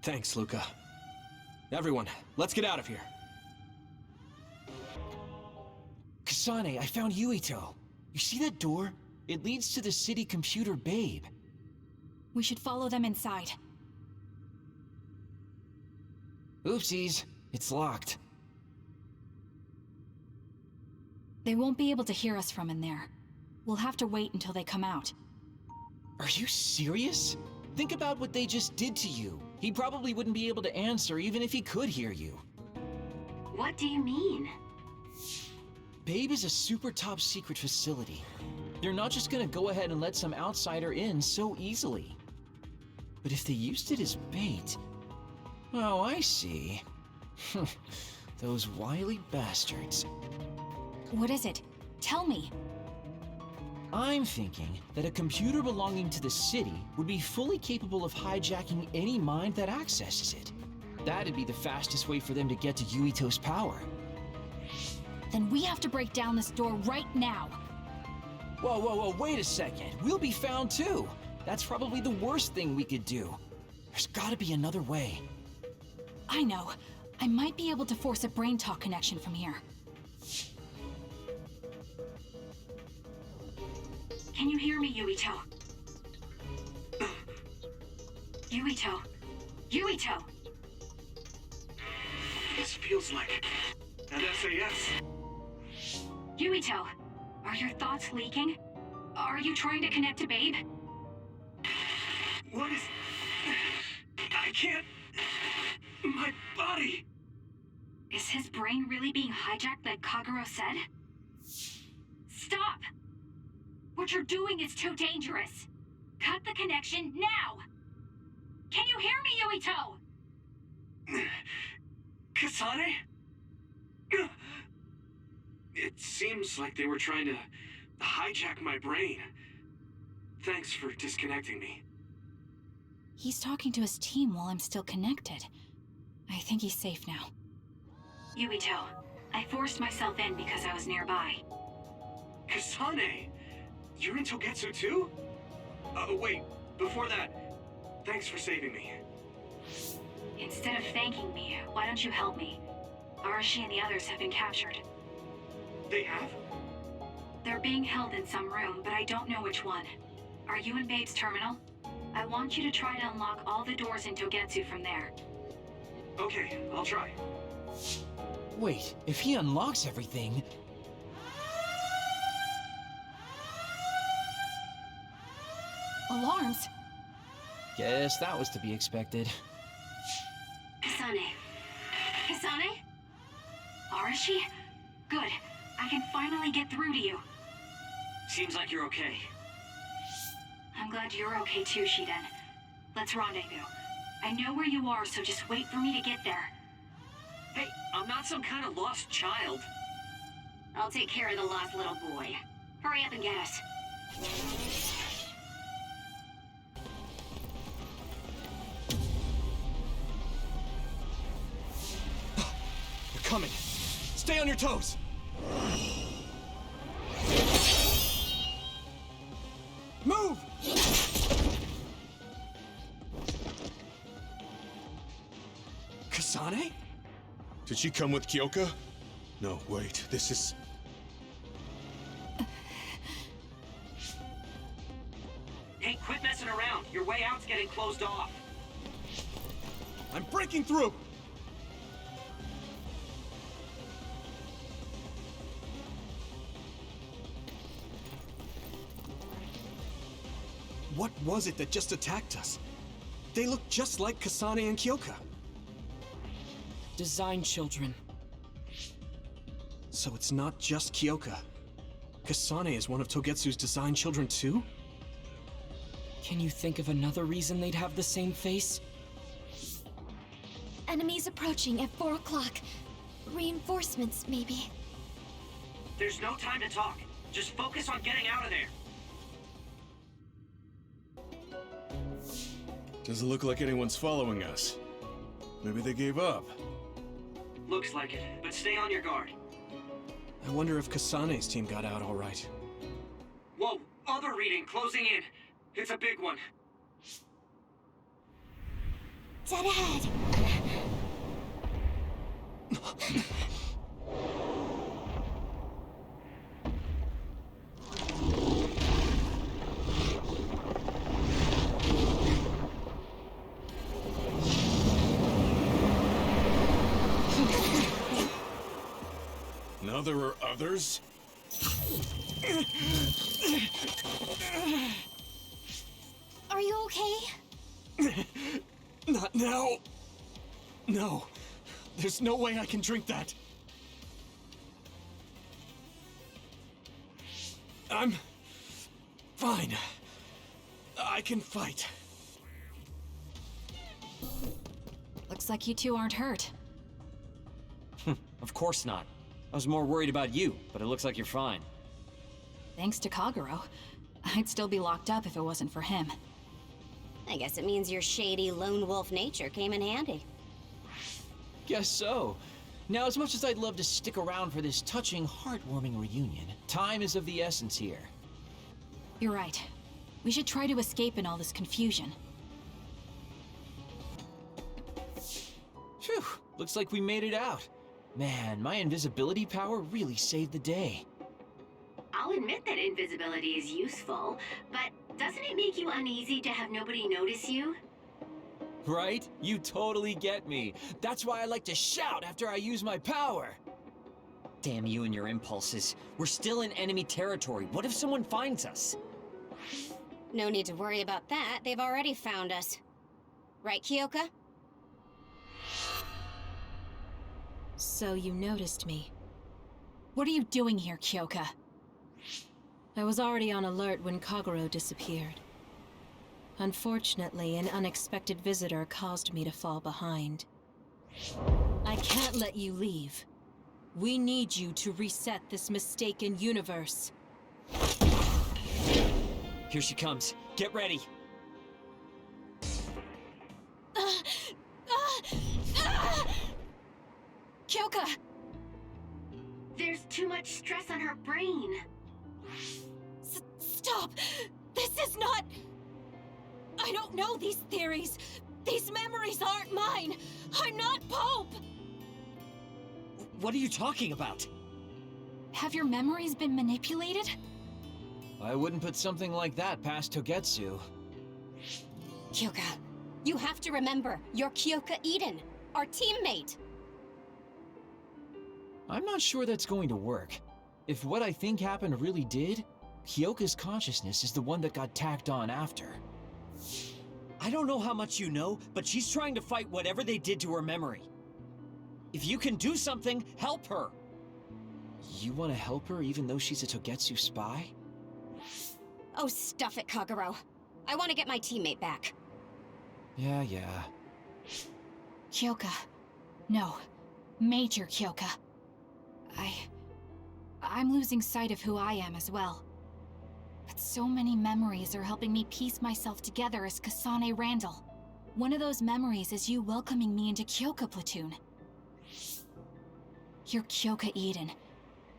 Thanks, Luca. Everyone, let's get out of here. Kasane, I found Yuito. You see that door? It leads to the city computer Babe. We should follow them inside. Oopsies, it's locked. They won't be able to hear us from in there. We'll have to wait until they come out. Are you serious? Think about what they just did to you. He probably wouldn't be able to answer even if he could hear you. What do you mean? Babe is a super top secret facility. They're not just gonna go ahead and let some outsider in so easily. But if they used it as bait... Oh, I see. Those wily bastards. What is it? Tell me. I'm thinking that a computer belonging to the city would be fully capable of hijacking any mind that accesses it. That'd be the fastest way for them to get to Yuito's power. Then we have to break down this door right now. Whoa, wait a second. We'll be found too. That's probably the worst thing we could do. There's gotta be another way. I know. I might be able to force a brain talk connection from here. Can you hear me, Yuito? Yuito? Yuito! This feels like an SAS. Yuito, are your thoughts leaking? Are you trying to connect to Babe? What is... I can't... My body... Is his brain really being hijacked like Kagero said? Stop! What you're doing is too dangerous. Cut the connection now! Can you hear me, Yuito? Kasane? It seems like they were trying to hijack my brain. Thanks for disconnecting me. He's talking to his team while I'm still connected. I think he's safe now. Yuito, I forced myself in because I was nearby. Kasane! You're in Togetsu too? Wait, before that, thanks for saving me. Instead of thanking me, why don't you help me? Arashi and the others have been captured. They have? They're being held in some room, but I don't know which one. Are you in Babe's terminal? I want you to try to unlock all the doors in Togetsu from there. Okay, I'll try. Wait, if he unlocks everything... Alarms? Guess that was to be expected. Kasane. Kasane? Arashi? Good. I can finally get through to you. Seems like you're okay. I'm glad you're okay too, Shiden. Let's rendezvous. I know where you are, so just wait for me to get there. Hey, I'm not some kind of lost child. I'll take care of the lost little boy. Hurry up and get us. They're coming. Stay on your toes. Move! Kasane? Did she come with Kyoka? No, wait, this is... Hey, quit messing around. Your way out's getting closed off. I'm breaking through! What was it that just attacked us? They look just like Kasane and Kyoka. Design children. So it's not just Kyoka. Kasane is one of Togetsu's design children too? Can you think of another reason they'd have the same face? Enemies approaching at 4 o'clock. Reinforcements, maybe. There's no time to talk. Just focus on getting out of there. Doesn't look like anyone's following us. Maybe they gave up. Looks like it, but stay on your guard. I wonder if Kasane's team got out all right. Whoa, other reading closing in. It's a big one. Dead ahead. Now there are others? Are you okay? Not now. No. There's no way I can drink that. I'm fine. I can fight. Looks like you two aren't hurt. Of course not. I was more worried about you, but it looks like you're fine. Thanks to Kagero. I'd still be locked up if it wasn't for him. I guess it means your shady lone wolf nature came in handy. Guess so. Now, as much as I'd love to stick around for this touching, heartwarming reunion, time is of the essence here. You're right. We should try to escape in all this confusion. Phew, looks like we made it out. Man, my invisibility power really saved the day. I'll admit that invisibility is useful, but doesn't it make you uneasy to have nobody notice you? Right? You totally get me. That's why I like to shout after I use my power. Damn you and your impulses. We're still in enemy territory. What if someone finds us? No need to worry about that. They've already found us. Right, Kyoka? So you noticed me. What are you doing here, Kyoka? I was already on alert when Kagero disappeared. Unfortunately, an unexpected visitor caused me to fall behind. I can't let you leave. We need you to reset this mistaken universe. Here she comes. Get ready. Kyoka! There's too much stress on her brain. Stop! This is not... I don't know these theories. These memories aren't mine. I'm not Pope! What are you talking about? Have your memories been manipulated? I wouldn't put something like that past Togetsu. Kyoka, you have to remember, you're Kyoka Eden, our teammate! I'm not sure that's going to work. If what I think happened really did, Kyoka's consciousness is the one that got tacked on after. I don't know how much you know, but she's trying to fight whatever they did to her memory. If you can do something, help her! You want to help her even though she's a Togetsu spy? Oh, stuff it, Kagero. I want to get my teammate back. Yeah. Kyoka. No. Major Kyoka. I'm losing sight of who I am as well. But so many memories are helping me piece myself together as Kasane Randall. One of those memories is you welcoming me into Kyoka Platoon. You're Kyoka Eden.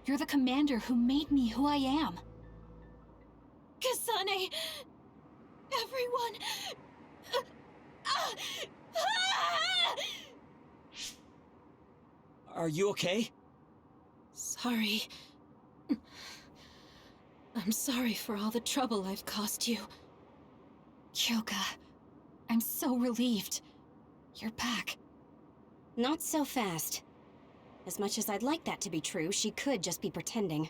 You're the commander who made me who I am. Kasane! Everyone! Are you okay? Sorry. I'm sorry for all the trouble I've caused you. Kyoka, I'm so relieved. You're back. Not so fast. As much as I'd like that to be true, she could just be pretending.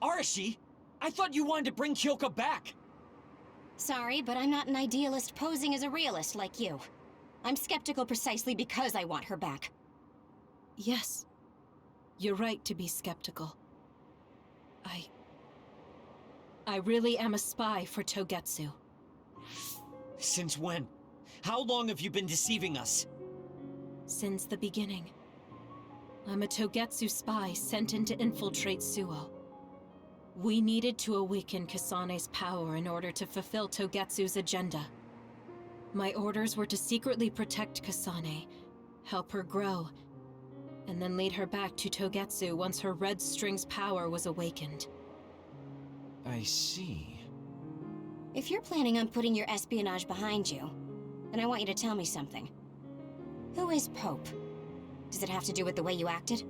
Arashi! I thought you wanted to bring Kyoka back! Sorry, but I'm not an idealist posing as a realist like you. I'm skeptical precisely because I want her back. Yes. You're right to be skeptical. I really am a spy for Togetsu. Since when? How long have you been deceiving us? Since the beginning. I'm a Togetsu spy sent in to infiltrate Suo. We needed to awaken Kasane's power in order to fulfill Togetsu's agenda. My orders were to secretly protect Kasane, help her grow, and then lead her back to Togetsu once her Red String's power was awakened. I see. If you're planning on putting your espionage behind you, then I want you to tell me something. Who is Pope? Does it have to do with the way you acted?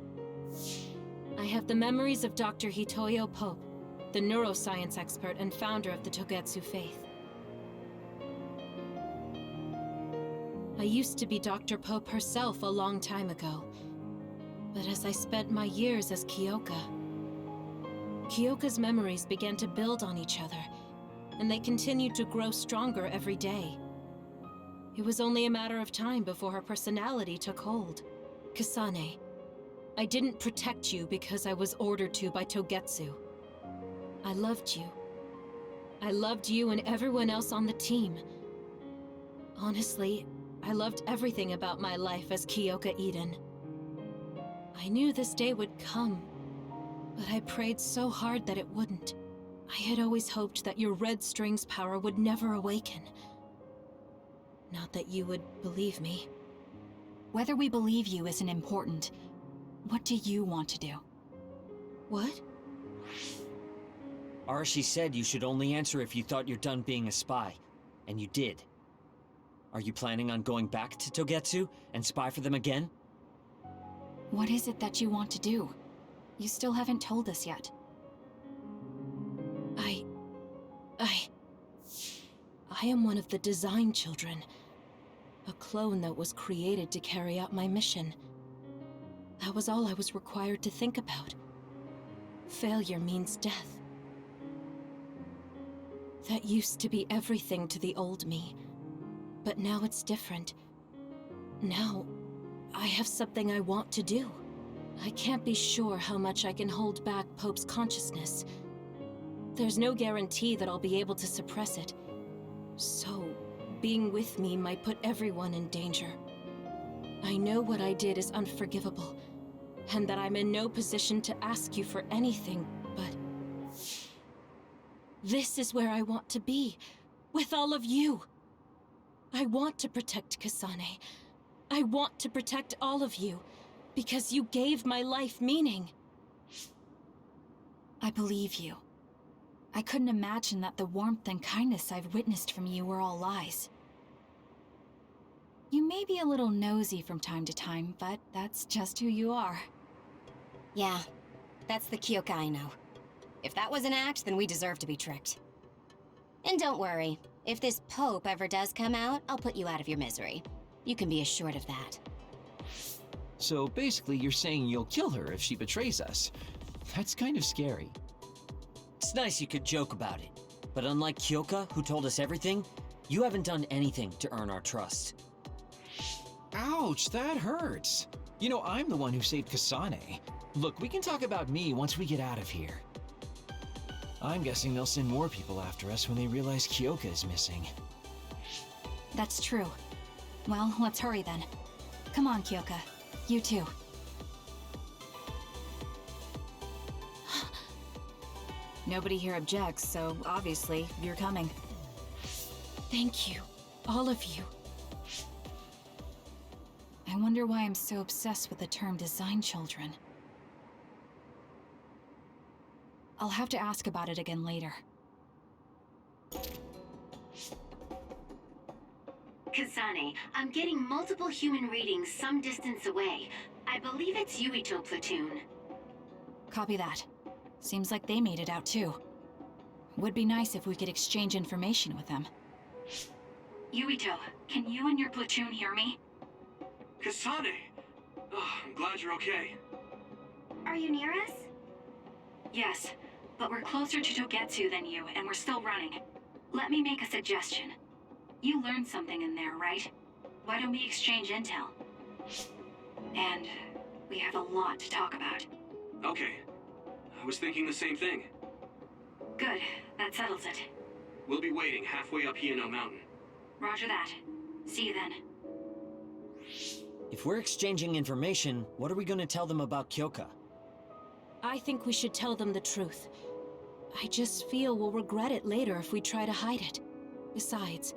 I have the memories of Dr. Hitoyo Pope, the neuroscience expert and founder of the Togetsu faith. I used to be Dr. Pope herself a long time ago, but as I spent my years as Kyoka's memories began to build on each other, and they continued to grow stronger every day. It was only a matter of time before her personality took hold. Kasane, I didn't protect you because I was ordered to by Togetsu. I loved you. I loved you and everyone else on the team. Honestly, I loved everything about my life as Kyoka Eden. I knew this day would come, but I prayed so hard that it wouldn't. I had always hoped that your red string's power would never awaken. Not that you would believe me. Whether we believe you isn't important. What do you want to do? What? Arashi said you should only answer if you thought you're done being a spy. And you did. Are you planning on going back to Togetsu and spy for them again? What is it that you want to do? You still haven't told us yet. I am one of the design children. A clone that was created to carry out my mission. That was all I was required to think about. Failure means death. That used to be everything to the old me. But now it's different. Now, I have something I want to do. I can't be sure how much I can hold back Pope's consciousness. There's no guarantee that I'll be able to suppress it. So, being with me might put everyone in danger. I know what I did is unforgivable, and that I'm in no position to ask you for anything, but... this is where I want to be, with all of you. I want to protect Kasane. I want to protect all of you, because you gave my life meaning. I believe you. I couldn't imagine that the warmth and kindness I've witnessed from you were all lies. You may be a little nosy from time to time, but that's just who you are. Yeah, that's the Kyoka I know. If that was an act, then we deserve to be tricked. And don't worry, if this Pope ever does come out, I'll put you out of your misery. You can be assured of that. So basically you're saying you'll kill her if she betrays us. That's kind of scary. It's nice you could joke about it, but unlike Kyoka, who told us everything, you haven't done anything to earn our trust. Ouch, that hurts. You know, I'm the one who saved Kasane. Look, we can talk about me once we get out of here. I'm guessing they'll send more people after us when they realize Kyoka is missing. That's true. Well, let's hurry then. Come on, Kyoka. You too. Nobody here objects, so obviously you're coming. Thank you, all of you. I wonder why I'm so obsessed with the term design children. I'll have to ask about it again later. Kasane, I'm getting multiple human readings some distance away. I believe it's Yuito platoon. Copy that. Seems like they made it out too. Would be nice if we could exchange information with them. Yuito, can you and your platoon hear me? Kasane! Oh, I'm glad you're okay. Are you near us? Yes, but we're closer to Togetsu than you, and we're still running. Let me make a suggestion. You learned something in there, right? Why don't we exchange intel? And we have a lot to talk about. Okay. I was thinking the same thing. Good. That settles it. We'll be waiting halfway up Hieno Mountain. Roger that. See you then. If we're exchanging information, what are we going to tell them about Kyoka? I think we should tell them the truth. I just feel we'll regret it later if we try to hide it. Besides,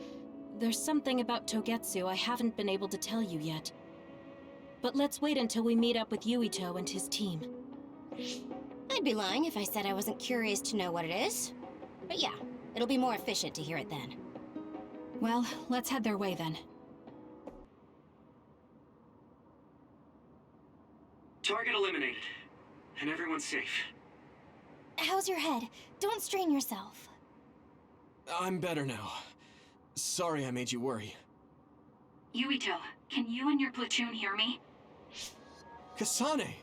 there's something about Togetsu I haven't been able to tell you yet. But let's wait until we meet up with Yuito and his team. I'd be lying if I said I wasn't curious to know what it is. But yeah, it'll be more efficient to hear it then. Well, let's head their way then. Target eliminated. And everyone's safe. How's your head? Don't strain yourself. I'm better now. Sorry I made you worry. Yuito, can you and your platoon hear me? Kasane!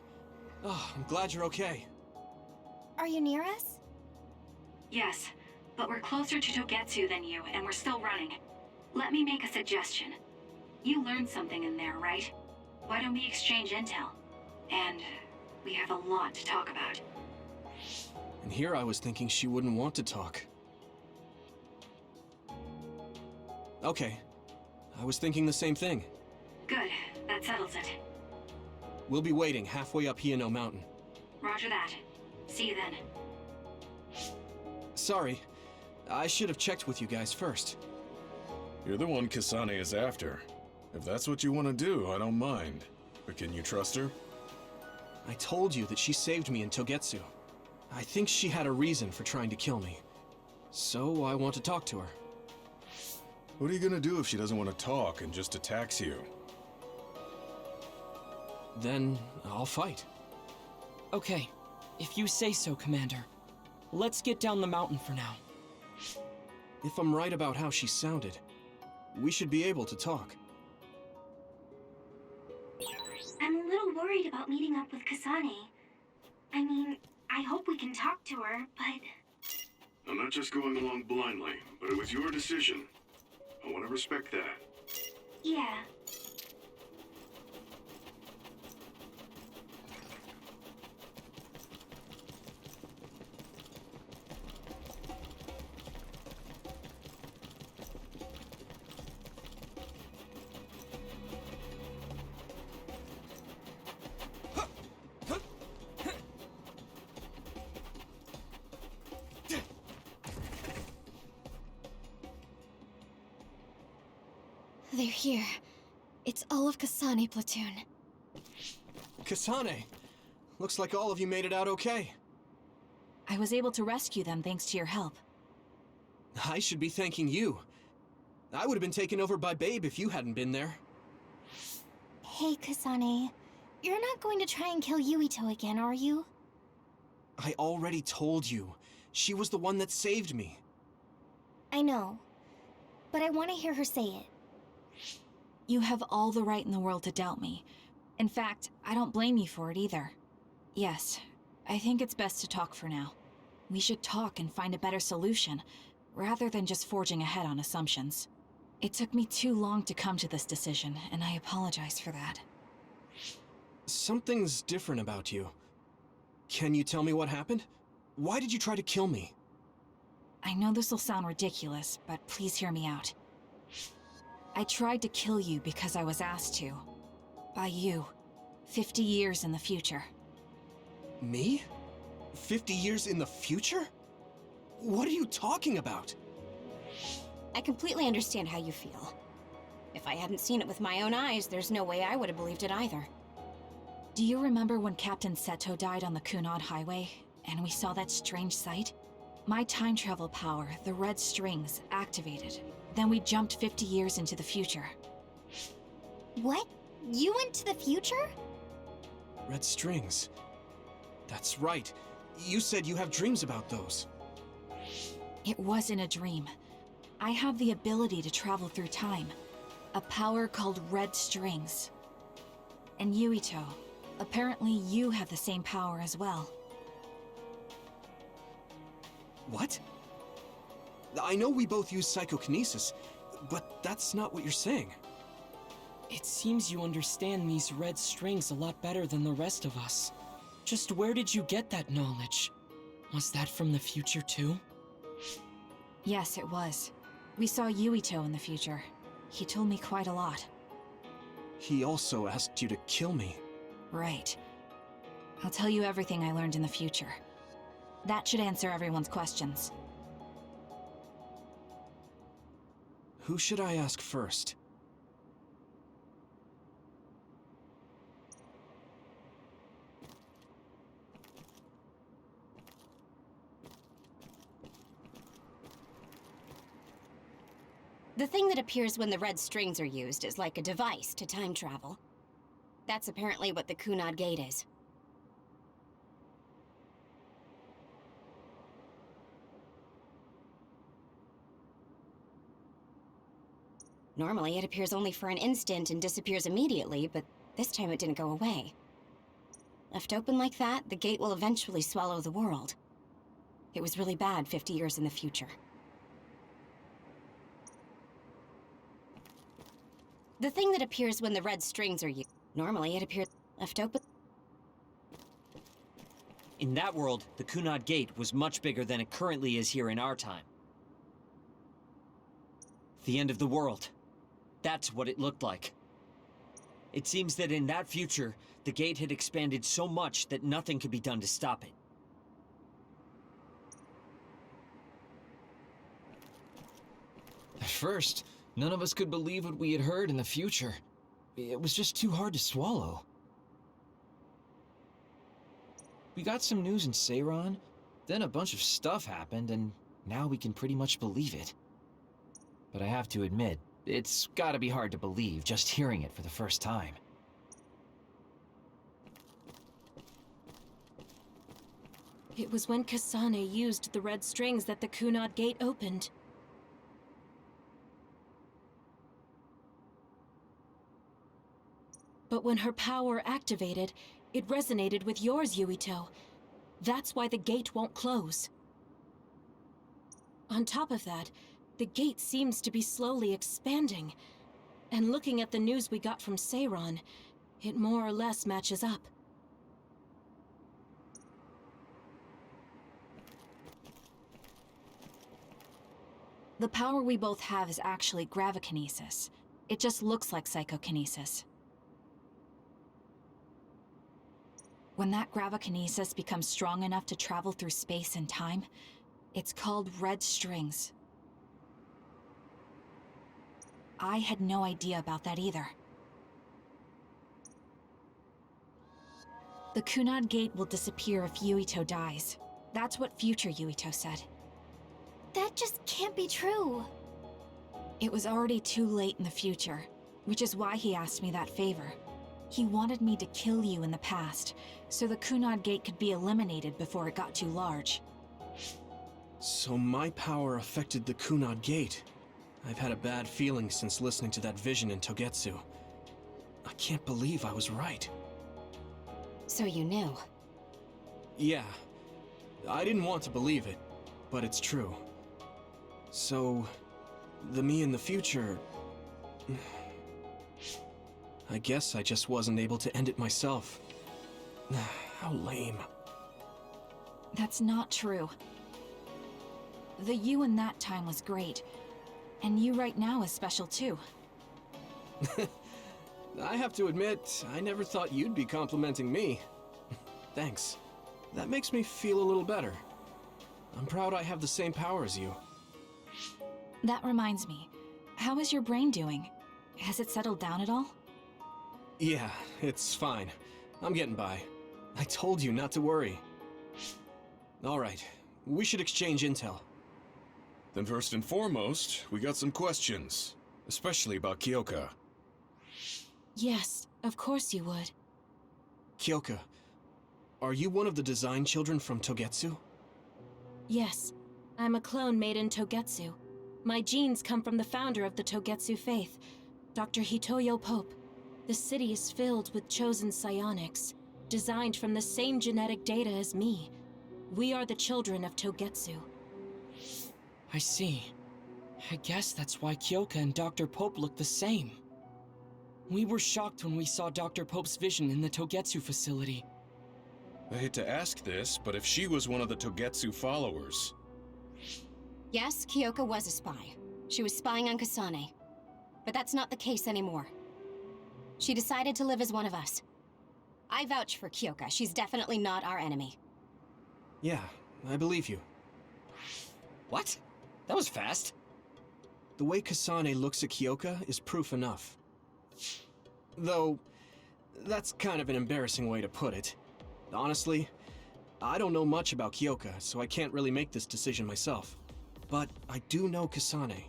Oh, I'm glad you're okay. Are you near us? Yes, but we're closer to Togetsu than you, and we're still running. Let me make a suggestion. You learned something in there, right? Why don't we exchange intel? And we have a lot to talk about. And here I was thinking she wouldn't want to talk. Okay. I was thinking the same thing. Good. That settles it. We'll be waiting halfway up Hiano Mountain. Roger that. See you then. Sorry. I should have checked with you guys first. You're the one Kasane is after. If that's what you want to do, I don't mind. But can you trust her? I told you that she saved me in Togetsu. I think she had a reason for trying to kill me. So I want to talk to her. What are you gonna do if she doesn't want to talk and just attacks you? Then I'll fight. Okay, if you say so, Commander. Let's get down the mountain for now. If I'm right about how she sounded, we should be able to talk. I'm a little worried about meeting up with Kasane. I mean, I hope we can talk to her, but... I'm not just going along blindly, but it was your decision. I want to respect that. Yeah. They're here. It's all of Kasane platoon. Kasane! Looks like all of you made it out okay. I was able to rescue them thanks to your help. I should be thanking you. I would have been taken over by Babe if you hadn't been there. Hey, Kasane. You're not going to try and kill Yuito again, are you? I already told you. She was the one that saved me. I know. But I want to hear her say it. You have all the right in the world to doubt me. In fact, I don't blame you for it either. Yes, I think it's best to talk for now. We should talk and find a better solution, rather than just forging ahead on assumptions. It took me too long to come to this decision, and I apologize for that. Something's different about you. Can you tell me what happened? Why did you try to kill me? I know this will sound ridiculous, but please hear me out. I tried to kill you because I was asked to. By you. 50 years in the future. Me? 50 years in the future? What are you talking about? I completely understand how you feel. If I hadn't seen it with my own eyes, there's no way I would have believed it either. Do you remember when Captain Seto died on the Kunad Highway, and we saw that strange sight? My time travel power, the red strings, activated. Then we jumped 50 years into the future. What? You went to the future? Red strings. That's right. You said you have dreams about those. It wasn't a dream. I have the ability to travel through time. A power called red strings. And Yuito, apparently you have the same power as well. What? I know we both use psychokinesis, but that's not what you're saying. It seems you understand these red strings a lot better than the rest of us. Just where did you get that knowledge? Was that from the future too? Yes, it was. We saw Yuito in the future. He told me quite a lot. He also asked you to kill me. Right. I'll tell you everything I learned in the future. That should answer everyone's questions. Who should I ask first? The thing that appears when the red strings are used is like a device to time travel. That's apparently what the Kunad Gate is. Normally, it appears only for an instant and disappears immediately, but this time it didn't go away. Left open like that, the gate will eventually swallow the world. It was really bad 50 years in the future. The thing that appears when the red strings are used. Normally, it appears left open. In that world, the Kunad Gate was much bigger than it currently is here in our time. The end of the world. That's what it looked like. It seems that in that future, the gate had expanded so much that nothing could be done to stop it. At first, none of us could believe what we had heard in the future. It was just too hard to swallow. We got some news in Seiran, then a bunch of stuff happened, and now we can pretty much believe it. But I have to admit, it's gotta be hard to believe just hearing it for the first time. It was when Kasane used the red strings that the Kunad Gate opened. But when her power activated, it resonated with yours, Yuito. That's why the gate won't close. On top of that, the gate seems to be slowly expanding. And looking at the news we got from Seiran, it more or less matches up. The power we both have is actually gravikinesis. It just looks like psychokinesis. When that gravikinesis becomes strong enough to travel through space and time, it's called red strings. I had no idea about that either. The Kunad Gate will disappear if Yuito dies. That's what future Yuito said. That just can't be true. It was already too late in the future, which is why he asked me that favor. He wanted me to kill you in the past, so the Kunad Gate could be eliminated before it got too large. So my power affected the Kunad Gate. I've had a bad feeling since listening to that vision in Togetsu. I can't believe I was right. So you knew? Yeah. I didn't want to believe it, but it's true. So, the me in the future... I guess I just wasn't able to end it myself. How lame. That's not true. The you in that time was great, and you right now is special too. I have to admit, I never thought you'd be complimenting me. Thanks. That makes me feel a little better. I'm proud I have the same power as you. That reminds me, how is your brain doing? Has it settled down at all? Yeah, it's fine. I'm getting by. I told you not to worry. Alright, we should exchange intel. Then first and foremost, we got some questions. Especially about Kyoka. Yes, of course you would. Kyoka, are you one of the design children from Togetsu? Yes, I'm a clone made in Togetsu. My genes come from the founder of the Togetsu faith, Dr. Hitoyo Pope. The city is filled with chosen psionics, designed from the same genetic data as me. We are the children of Togetsu. I see. I guess that's why Kyoka and Dr. Pope look the same. We were shocked when we saw Dr. Pope's vision in the Togetsu facility. I hate to ask this, but if she was one of the Togetsu followers... Yes, Kyoka was a spy. She was spying on Kasane. But that's not the case anymore. She decided to live as one of us. I vouch for Kyoka. She's definitely not our enemy. Yeah, I believe you. What? That was fast. The way Kasane looks at Kyoka is proof enough. Though, that's kind of an embarrassing way to put it. Honestly, I don't know much about Kyoka, so I can't really make this decision myself. But I do know Kasane.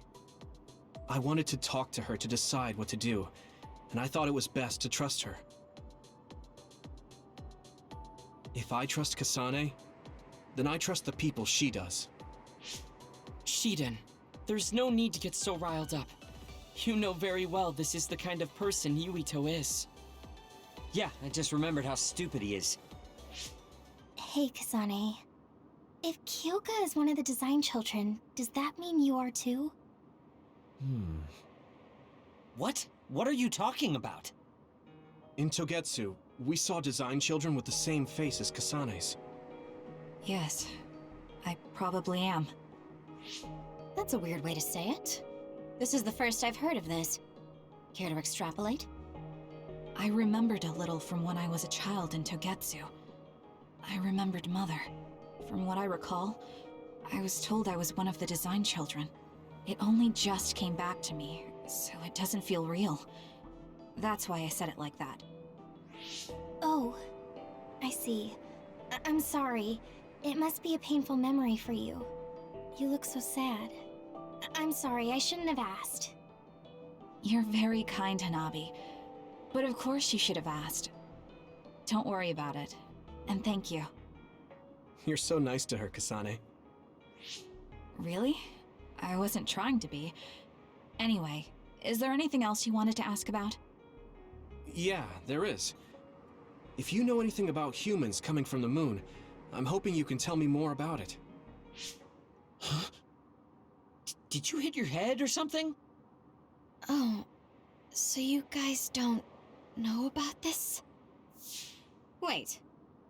I wanted to talk to her to decide what to do, and I thought it was best to trust her. If I trust Kasane, then I trust the people she does. Shiden, there's no need to get so riled up. You know very well this is the kind of person Yuito is. Yeah, I just remembered how stupid he is. Hey, Kasane. If Kyoka is one of the design children, does that mean you are too? What? What are you talking about? In Togetsu, we saw design children with the same face as Kasane's. Yes, I probably am. That's a weird way to say it. This is the first I've heard of this. Care to extrapolate? I remembered a little from when I was a child in Togetsu. I remembered Mother. From what I recall, I was told I was one of the design children. It only just came back to me, so it doesn't feel real. That's why I said it like that. Oh, I see. I'm sorry. It must be a painful memory for you. You look so sad. I'm sorry, I shouldn't have asked. You're very kind, Hanabi. But of course you should have asked. Don't worry about it. And thank you. You're so nice to her, Kasane. Really? I wasn't trying to be. Anyway, is there anything else you wanted to ask about? Yeah, there is. If you know anything about humans coming from the moon, I'm hoping you can tell me more about it. Huh? Did you hit your head or something? Oh, so you guys don't know about this? Wait,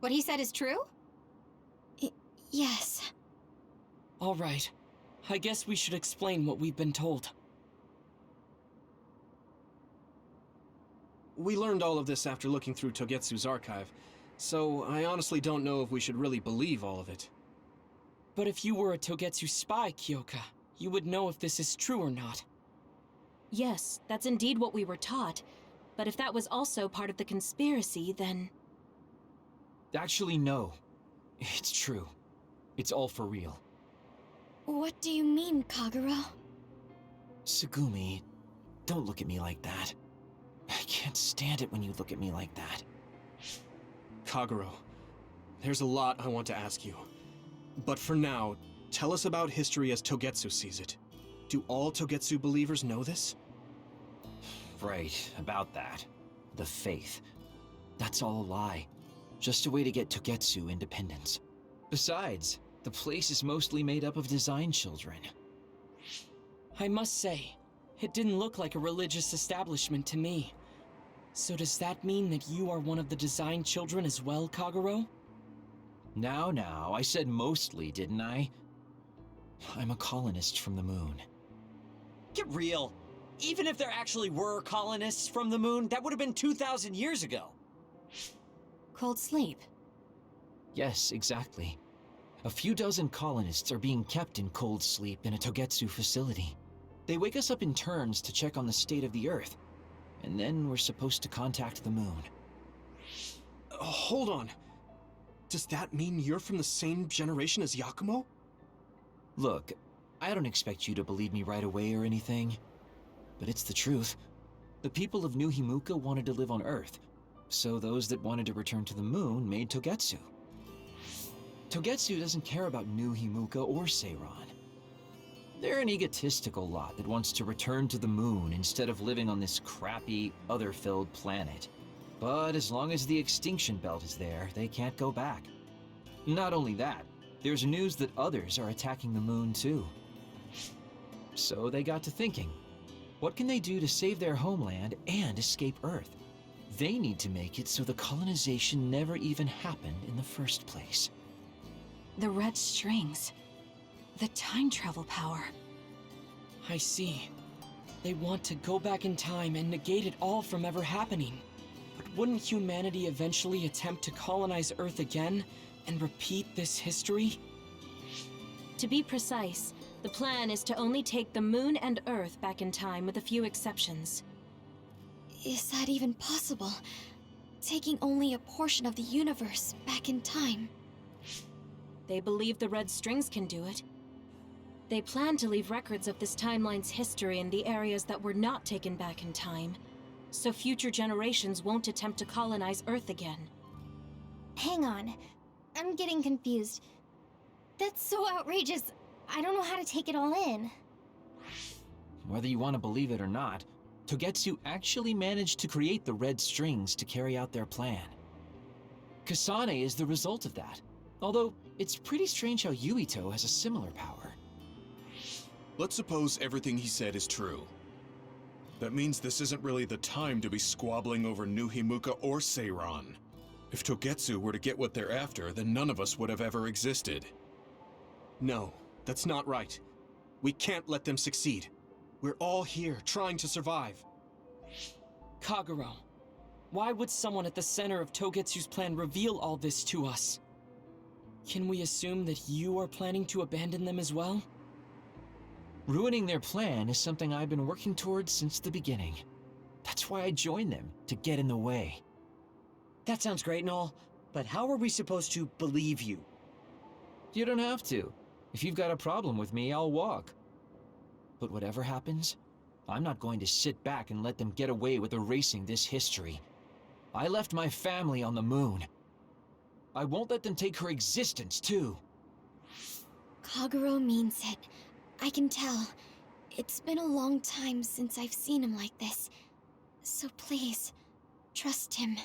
what he said is true? Yes. All right. I guess we should explain what we've been told. We learned all of this after looking through Togetsu's archive, so I honestly don't know if we should really believe all of it. But if you were a Togetsu spy, Kyoka, you would know if this is true or not. Yes, that's indeed what we were taught. But if that was also part of the conspiracy, then... Actually, no. It's true. It's all for real. What do you mean, Kagero? Tsugumi, don't look at me like that. I can't stand it when you look at me like that. Kagero, there's a lot I want to ask you. But for now, tell us about history as Togetsu sees it. Do all Togetsu believers know this? Right, about that. The faith. That's all a lie. Just a way to get Togetsu independence. Besides, the place is mostly made up of design children. I must say, it didn't look like a religious establishment to me. So does that mean that you are one of the design children as well, Kagero? Now, I said mostly, didn't I? I'm a colonist from the moon. Get real. Even if there actually were colonists from the moon, that would have been 2,000 years ago. Cold sleep. Yes, exactly. A few dozen colonists are being kept in cold sleep in a Togetsu facility. They wake us up in turns to check on the state of the Earth, and then we're supposed to contact the moon. Hold on. Does that mean you're from the same generation as Yakumo? Look, I don't expect you to believe me right away or anything, but it's the truth. The people of New Himuka wanted to live on Earth, so those that wanted to return to the moon made Togetsu. Togetsu doesn't care about New Himuka or Seiran. They're an egotistical lot that wants to return to the moon instead of living on this crappy, other-filled planet. But as long as the extinction belt is there, they can't go back. Not only that, there's news that others are attacking the moon too. So they got to thinking, what can they do to save their homeland and escape Earth? They need to make it so the colonization never even happened in the first place. The red strings. The time travel power. I see. They want to go back in time and negate it all from ever happening. But wouldn't humanity eventually attempt to colonize Earth again and repeat this history? To be precise, the plan is to only take the moon and Earth back in time with a few exceptions. Is that even possible? Taking only a portion of the universe back in time? They believe the red strings can do it. They plan to leave records of this timeline's history in the areas that were not taken back in time, so future generations won't attempt to colonize Earth again. Hang on. I'm getting confused. That's so outrageous. I don't know how to take it all in. Whether you want to believe it or not, Togetsu actually managed to create the red strings to carry out their plan. Kasane is the result of that, although it's pretty strange how Yuito has a similar power. Let's suppose everything he said is true. That means this isn't really the time to be squabbling over New Himuka or Seiran. If Togetsu were to get what they're after, then none of us would have ever existed. No, that's not right. We can't let them succeed. We're all here, trying to survive. Kagero, why would someone at the center of Togetsu's plan reveal all this to us? Can we assume that you are planning to abandon them as well? Ruining their plan is something I've been working towards since the beginning. That's why I joined them, to get in the way. That sounds great and all, but how are we supposed to believe you? You don't have to. If you've got a problem with me, I'll walk. But whatever happens, I'm not going to sit back and let them get away with erasing this history. I left my family on the moon. I won't let them take her existence, too. Kagero means it. I can tell. It's been a long time since I've seen him like this. So please, trust him.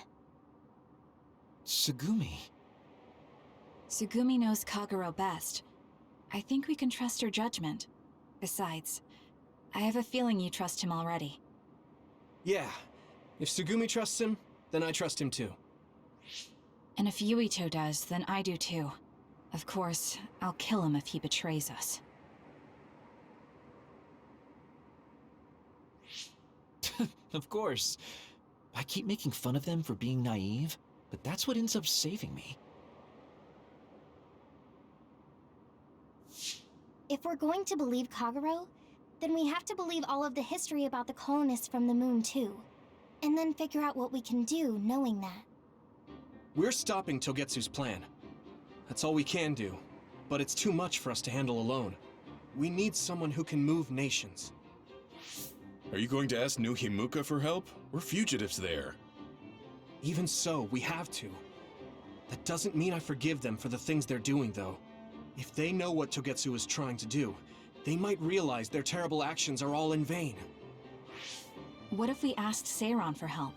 Tsugumi. Tsugumi knows Kagero best. I think we can trust her judgment. Besides, I have a feeling you trust him already. Yeah. If Tsugumi trusts him, then I trust him too. And if Yuito does, then I do too. Of course, I'll kill him if he betrays us. Of course. I keep making fun of them for being naive, but that's what ends up saving me. If we're going to believe Kagero, then we have to believe all of the history about the colonists from the moon too. And then figure out what we can do knowing that. We're stopping Togetsu's plan. That's all we can do. But it's too much for us to handle alone. We need someone who can move nations. Are you going to ask New Himuka for help? We're fugitives there. Even so, we have to. That doesn't mean I forgive them for the things they're doing, though. If they know what Togetsu is trying to do, they might realize their terrible actions are all in vain. What if we asked Seiran for help?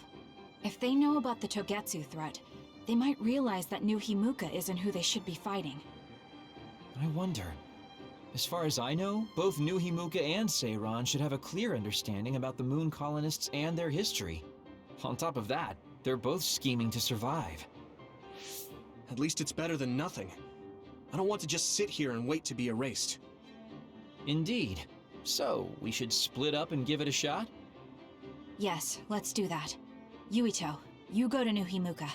If they know about the Togetsu threat, they might realize that New Himuka isn't who they should be fighting. I wonder. As far as I know, both New Himuka and Seiran should have a clear understanding about the moon colonists and their history. On top of that, they're both scheming to survive. At least it's better than nothing. I don't want to just sit here and wait to be erased. Indeed. So, we should split up and give it a shot? Yes, let's do that. Yuito, you go to New Himuka.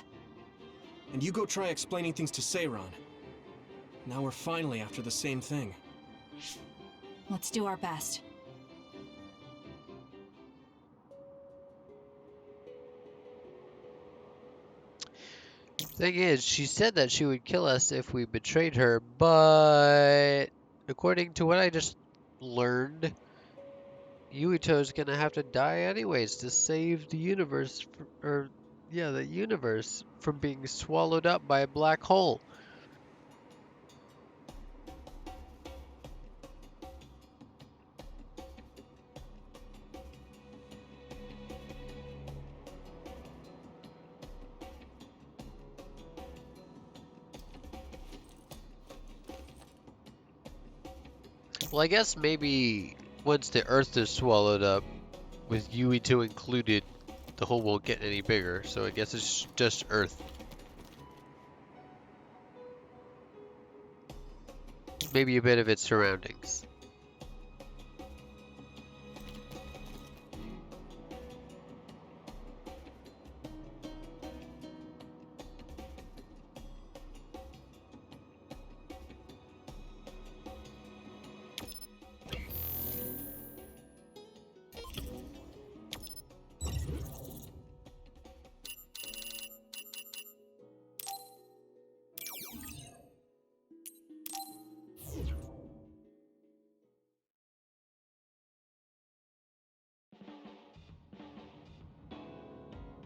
And you go try explaining things to Seiran. Now we're finally after the same thing. Let's do our best. Thing is, she said that she would kill us if we betrayed her, but according to what I just learned, Yuito's gonna have to die anyways to save the universe, the universe from being swallowed up by a black hole. Well, I guess maybe once the Earth is swallowed up, with Yuito included, the hole won't get any bigger, so I guess it's just Earth. Maybe a bit of its surroundings.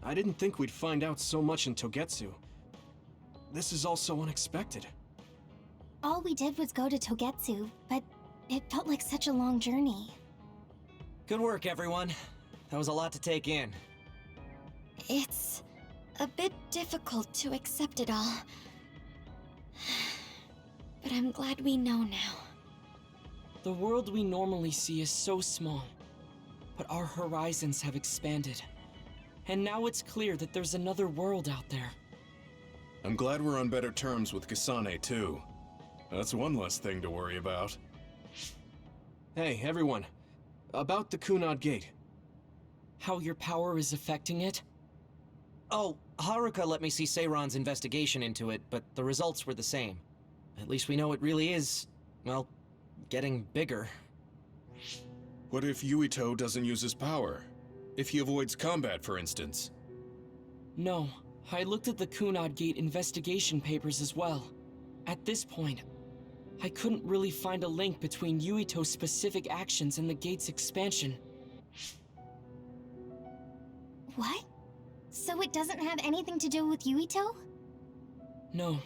I didn't think we'd find out so much in Togetsu. This is all so unexpected. All we did was go to Togetsu, but it felt like such a long journey. Good work, everyone. That was a lot to take in. It's a bit difficult to accept it all. But I'm glad we know now. The world we normally see is so small. but our horizons have expanded. And now it's clear that there's another world out there. I'm glad we're on better terms with Kasane, too. That's one less thing to worry about. Hey, everyone. About the Kunad Gate. How your power is affecting it? Oh, Haruka let me see Seiron's investigation into it, but the results were the same. At least we know it really is, well, getting bigger. What if Yuito doesn't use his power? If he avoids combat, for instance? No, I looked at the Kunad Gate investigation papers as well. At this point, I couldn't really find a link between Yuito's specific actions and the gate's expansion. What? So it doesn't have anything to do with Yuito? No.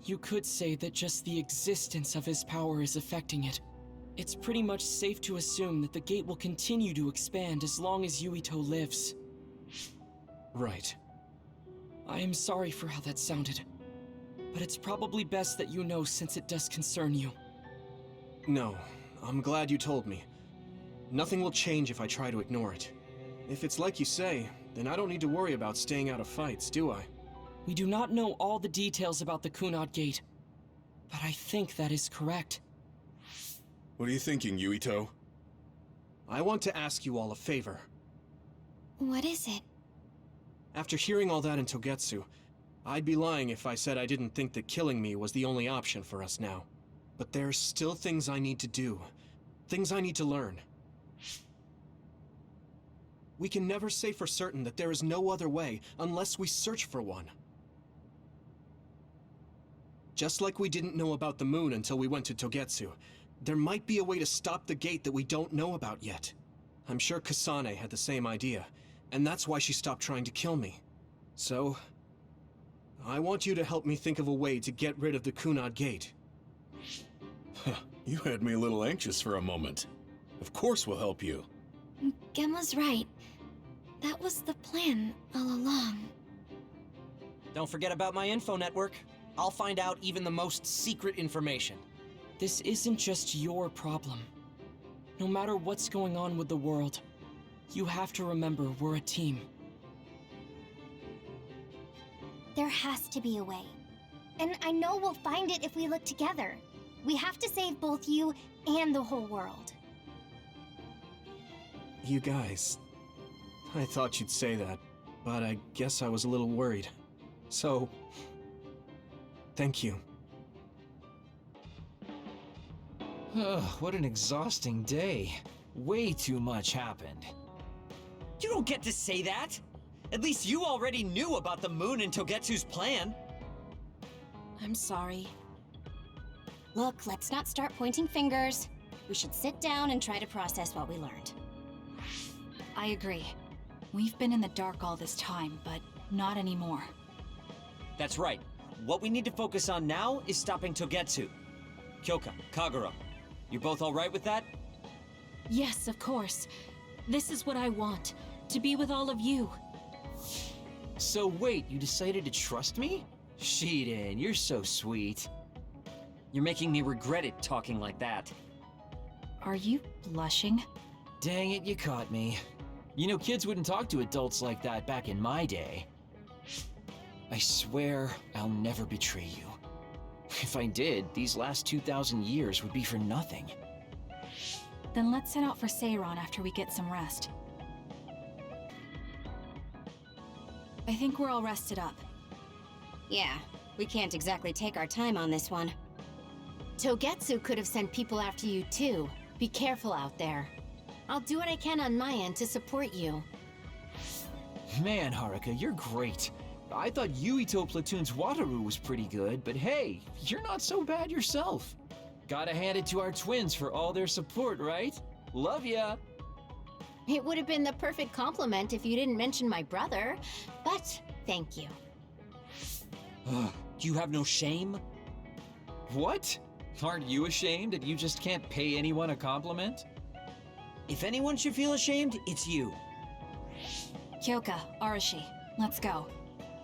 You could say that just the existence of his power is affecting it. It's pretty much safe to assume that the gate will continue to expand as long as Yuito lives. Right. I am sorry for how that sounded, but it's probably best that you know since it does concern you. No, I'm glad you told me. Nothing will change if I try to ignore it. If it's like you say, then I don't need to worry about staying out of fights, do I? We do not know all the details about the Kunad Gate, but I think that is correct. What are you thinking, Yuito? I want to ask you all a favor. What is it? After hearing all that in Togetsu, I'd be lying if I said I didn't think that killing me was the only option for us now. But there's still things I need to do. Things I need to learn. We can never say for certain that there is no other way unless we search for one. Just like we didn't know about the moon until we went to Togetsu, there might be a way to stop the gate that we don't know about yet. I'm sure Kasane had the same idea, and that's why she stopped trying to kill me. So, I want you to help me think of a way to get rid of the Kunad Gate. You had me a little anxious for a moment. Of course we'll help you. Gemma's right. That was the plan all along. Don't forget about my info network. I'll find out even the most secret information. This isn't just your problem. No matter what's going on with the world, you have to remember we're a team. There has to be a way. And I know we'll find it if we look together. We have to save both you and the whole world. You guys... I thought you'd say that, but I guess I was a little worried. So... thank you. What an exhausting day. Way too much happened. You don't get to say that! At least you already knew about the moon and Togetsu's plan! I'm sorry. Look, let's not start pointing fingers. We should sit down and try to process what we learned. I agree. We've been in the dark all this time, but not anymore. That's right. What we need to focus on now is stopping Togetsu. Kyoka, Kagura, you both alright with that? Yes, of course. This is what I want, to be with all of you. So wait, you decided to trust me? Shiden, you're so sweet. You're making me regret it talking like that. Are you blushing? Dang it, you caught me. You know, kids wouldn't talk to adults like that back in my day. I swear I'll never betray you. If I did, these last 2,000 years would be for nothing. Then let's set out for Seiron after we get some rest. I think we're all rested up. Yeah, we can't exactly take our time on this one. Togetsu could have sent people after you too. Be careful out there. I'll do what I can on my end to support you. Man, Haruka, you're great. I thought Yuito Platoon's Wataru was pretty good, but hey, you're not so bad yourself. Gotta hand it to our twins for all their support, right? Love ya! It would have been the perfect compliment if you didn't mention my brother, but thank you. Do you have no shame? What? Aren't you ashamed that you just can't pay anyone a compliment? If anyone should feel ashamed, it's you. Kyoka, Arashi, let's go.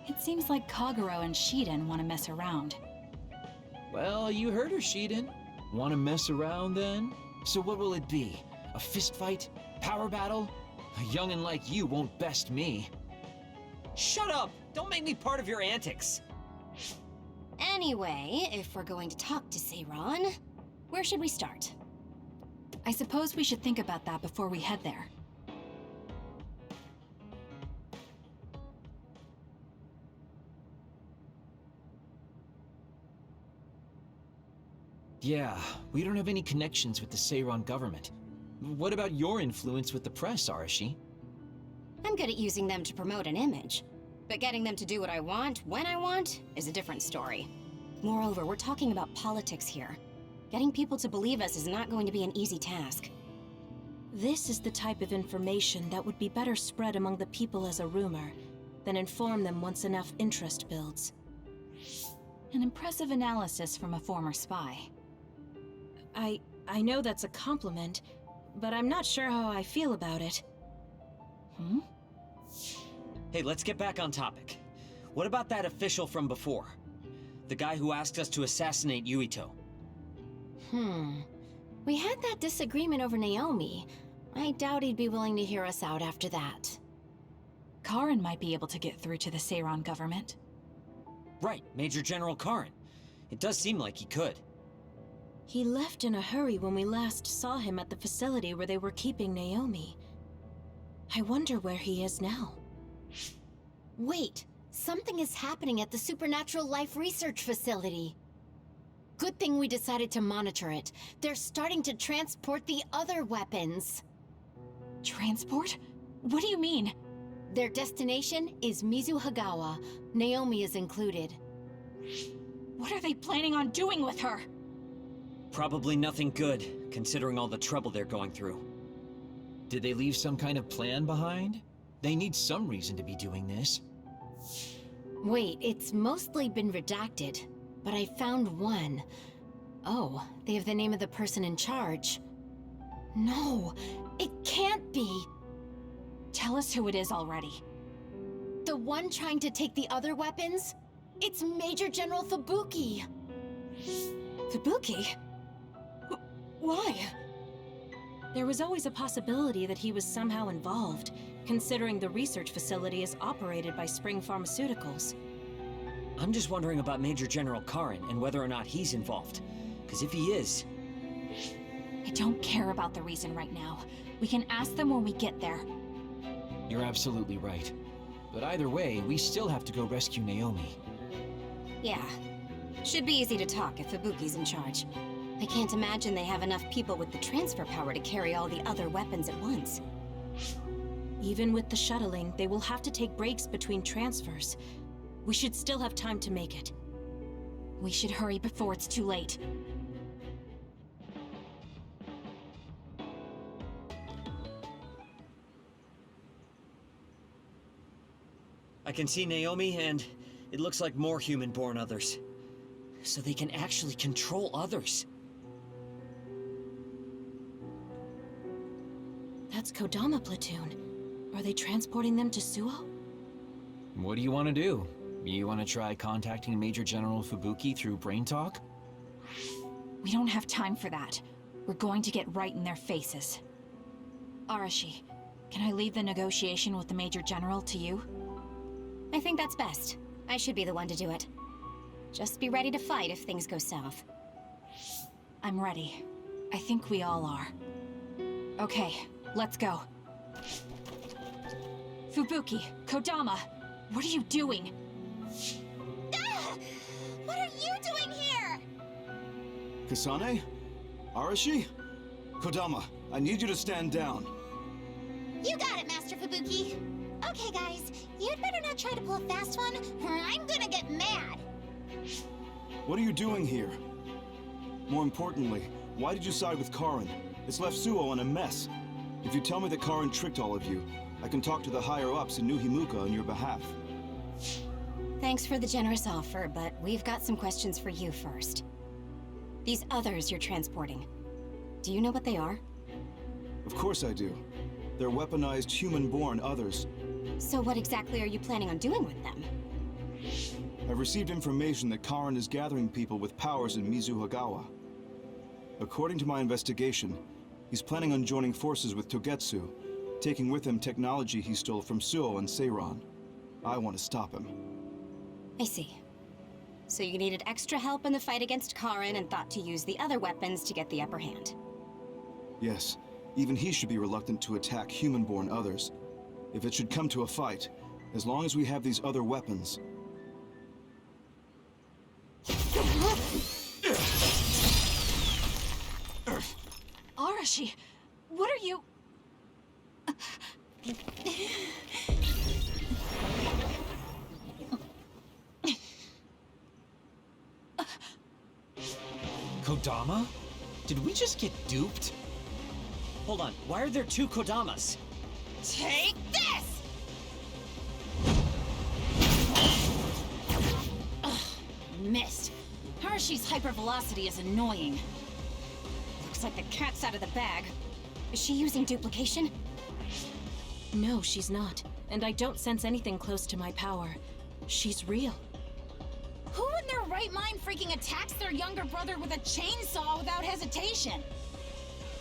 It seems like Kaguro and Shiden want to mess around. Well, you heard her, Shiden. Want to mess around then? So what will it be? A fist fight? Power battle? A youngin' like you won't best me. Shut up! Don't make me part of your antics. Anyway, if we're going to talk to Seiran, where should we start? I suppose we should think about that before we head there. Yeah, we don't have any connections with the Seiran government. What about your influence with the press, Arashi? I'm good at using them to promote an image. But getting them to do what I want, when I want, is a different story. Moreover, we're talking about politics here. Getting people to believe us is not going to be an easy task. This is the type of information that would be better spread among the people as a rumor, than inform them once enough interest builds. An impressive analysis from a former spy. I know that's a compliment, but I'm not sure how I feel about it. Hey, let's get back on topic. What about that official from before? The guy who asked us to assassinate Yuito? We had that disagreement over Naomi. I doubt he'd be willing to hear us out after that. Karin might be able to get through to the Seiran government. Right, Major General Karin. It does seem like he could. He left in a hurry when we last saw him at the facility where they were keeping Naomi. I wonder where he is now. Wait, something is happening at the Supernatural Life Research Facility. Good thing we decided to monitor it. They're starting to transport the other weapons. Transport? What do you mean? Their destination is Mizuhagawa. Naomi is included. What are they planning on doing with her? Probably nothing good, considering all the trouble they're going through. Did they leave some kind of plan behind? They need some reason to be doing this. Wait, it's mostly been redacted, but I found one. Oh, they have the name of the person in charge. No, it can't be. Tell us who it is already. The one trying to take the other weapons? It's Major General Fubuki. Fubuki? Why? There was always a possibility that he was somehow involved, considering the research facility is operated by Spring Pharmaceuticals. I'm just wondering about Major General Karin and whether or not he's involved. Because if he is... I don't care about the reason right now. We can ask them when we get there. You're absolutely right. But either way, we still have to go rescue Naomi. Yeah. Should be easy to talk if Fubuki's in charge. I can't imagine they have enough people with the transfer power to carry all the other weapons at once. Even with the shuttling, they will have to take breaks between transfers. We should still have time to make it. We should hurry before it's too late. I can see Naomi, and it looks like more human-born others. So they can actually control others. That's Kodama Platoon. Are they transporting them to Suo? What do you want to do? You want to try contacting Major General Fubuki through Brain Talk? We don't have time for that. We're going to get right in their faces. Arashi, can I leave the negotiation with the Major General to you? I think that's best. I should be the one to do it. Just be ready to fight if things go south. I'm ready. I think we all are. Okay, let's go. Fubuki, Kodama, what are you doing? What are you doing here? Kasane? Arashi? Kodama, I need you to stand down. You got it, Master Fubuki. Okay, guys, you'd better not try to pull a fast one, or I'm gonna get mad. What are you doing here? More importantly, why did you side with Karin? It's left Suo in a mess. If you tell me that Karin tricked all of you, I can talk to the higher-ups in New Himuka on your behalf. Thanks for the generous offer, but we've got some questions for you first. These others you're transporting, do you know what they are? Of course I do. They're weaponized human-born others. So what exactly are you planning on doing with them? I've received information that Karin is gathering people with powers in Mizuhagawa. According to my investigation, He's planning on joining forces with Togetsu, taking with him technology he stole from Suo and Seiran. I want to stop him. I see. So you needed extra help in the fight against Karin and thought to use the other weapons to get the upper hand. Yes, even he should be reluctant to attack human-born others. If it should come to a fight, as long as we have these other weapons... Arashi, what are you... Kodama? Did we just get duped? Hold on, why are there two Kodamas? Take this! Ugh, missed. Arashi's hypervelocity is annoying. Looks like the cat's out of the bag. Is she using duplication? No, she's not. And I don't sense anything close to my power. She's real. Who in their right mind freaking attacks their younger brother with a chainsaw without hesitation?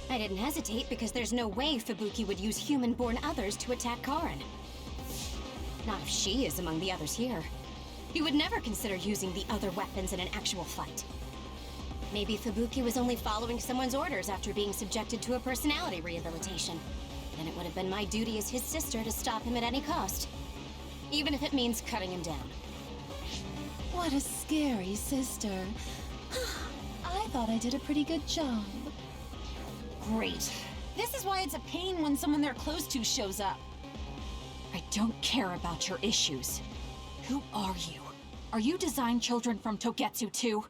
I didn't hesitate because there's no way Fubuki would use human-born others to attack Karin. Not if she is among the others here. He would never consider using the other weapons in an actual fight. Maybe Fubuki was only following someone's orders after being subjected to a personality rehabilitation. Then it would have been my duty as his sister to stop him at any cost. Even if it means cutting him down. What a scary sister. I thought I did a pretty good job. Great. This is why it's a pain when someone they're close to shows up. I don't care about your issues. Who are you? Are you design children from Togetsu too?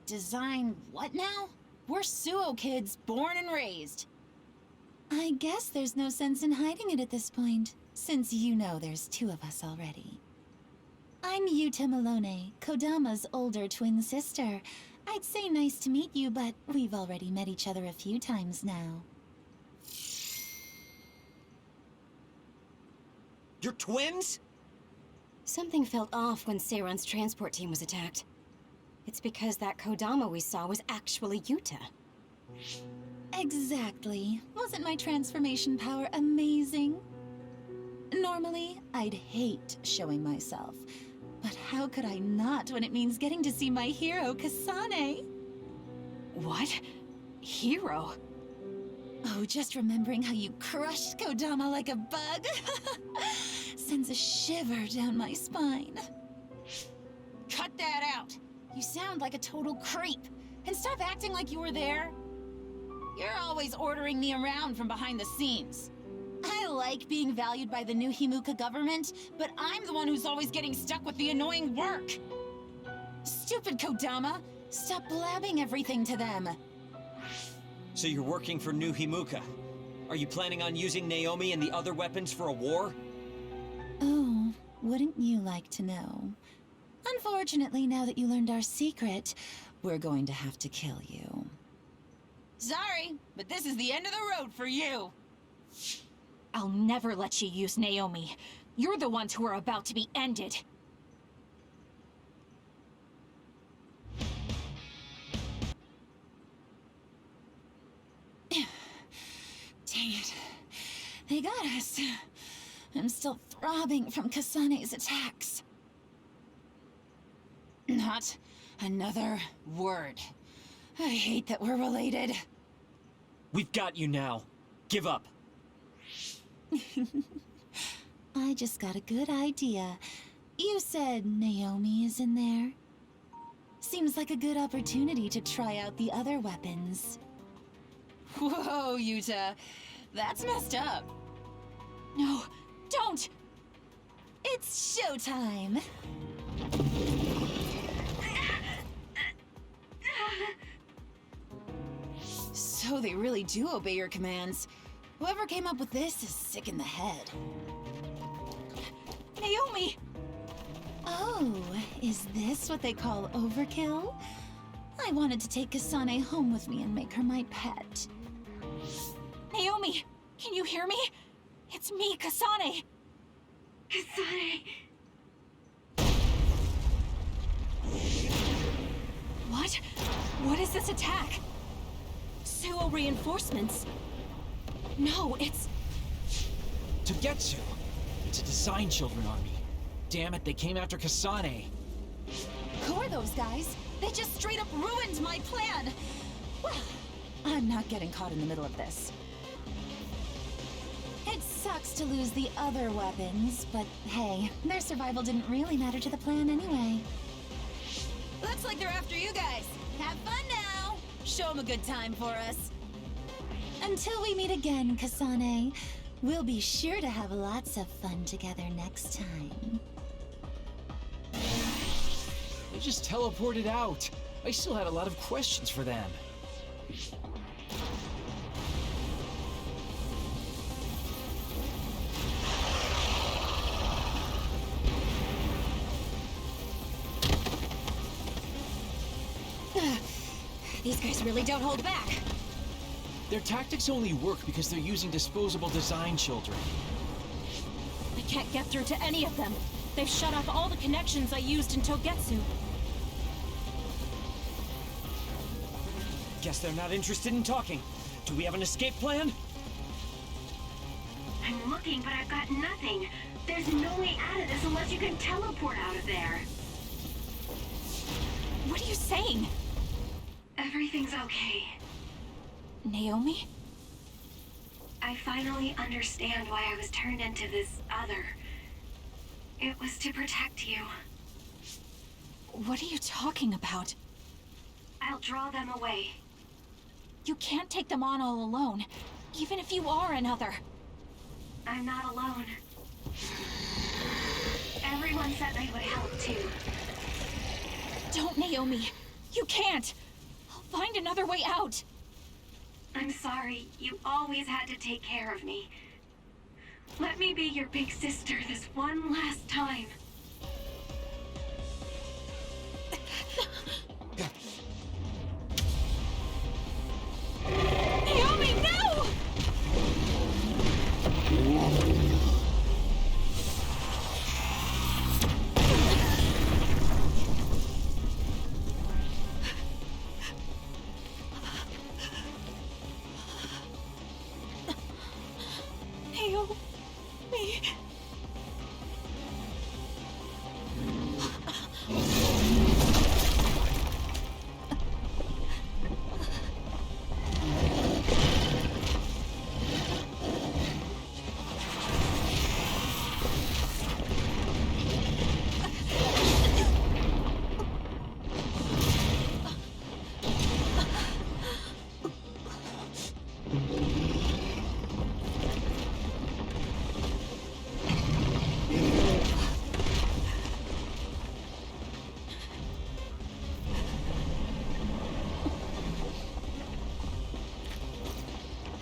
Design what now? We're Suo kids, born and raised. I guess there's no sense in hiding it at this point, since you know there's two of us already. I'm Yuta Malone, Kodama's older twin sister. I'd say nice to meet you, but we've already met each other a few times now. You're twins? Something felt off when Seiran's transport team was attacked. It's because that Kodama we saw was actually Yuta. Exactly. Wasn't my transformation power amazing? Normally, I'd hate showing myself. But how could I not when it means getting to see my hero, Kasane? What? Hero? Oh, just remembering how you crushed Kodama like a bug sends a shiver down my spine. Cut that out! You sound like a total creep. And stop acting like you were there. You're always ordering me around from behind the scenes. I like being valued by the new Himuka government, but I'm the one who's always getting stuck with the annoying work. Stupid Kodama! Stop blabbing everything to them. So you're working for New Himuka. Are you planning on using Naomi and the other weapons for a war? Oh, wouldn't you like to know? Unfortunately, now that you learned our secret, we're going to have to kill you. Sorry, but this is the end of the road for you. I'll never let you use Naomi. You're the ones who are about to be ended. Dang it. They got us. I'm still throbbing from Kasane's attacks. Not another word. I hate that we're related. We've got you now. Give up. I just got a good idea. You said Naomi is in there? Seems like a good opportunity to try out the other weapons. Whoa, Yuta. That's messed up. No, don't! It's showtime! So they really do obey your commands. Whoever came up with this is sick in the head. Naomi! Oh, is this what they call overkill? I wanted to take Kasane home with me and make her my pet. Naomi, can you hear me? It's me, Kasane. Kasane. What? What is this attack? Tetsuo reinforcements? No, it's... Togetsu! It's a Design Children army. Damn it, they came after Kasane. Who are those guys? They just straight up ruined my plan! Well, I'm not getting caught in the middle of this. It sucks to lose the other weapons, but hey, their survival didn't really matter to the plan anyway. Looks like they're after you guys. Have fun now! Show them a good time for us. Until we meet again, Kasane, we'll be sure to have lots of fun together next time. They just teleported out. I still had a lot of questions for them. These guys really don't hold back. Their tactics only work because they're using disposable Design Children. I can't get through to any of them. They've shut off all the connections I used in Togetsu. Guess they're not interested in talking. Do we have an escape plan? I'm looking, but I've got nothing. There's no way out of this unless you can teleport out of there. What are you saying? Everything's okay. Naomi? I finally understand why I was turned into this other. It was to protect you. What are you talking about? I'll draw them away. You can't take them on all alone, even if you are another. I'm not alone. Everyone said they would help too. Don't, Naomi. You can't. I'll find another way out. I'm sorry. You always had to take care of me. Let me be your big sister this one last time. Naomi, no! Naomi.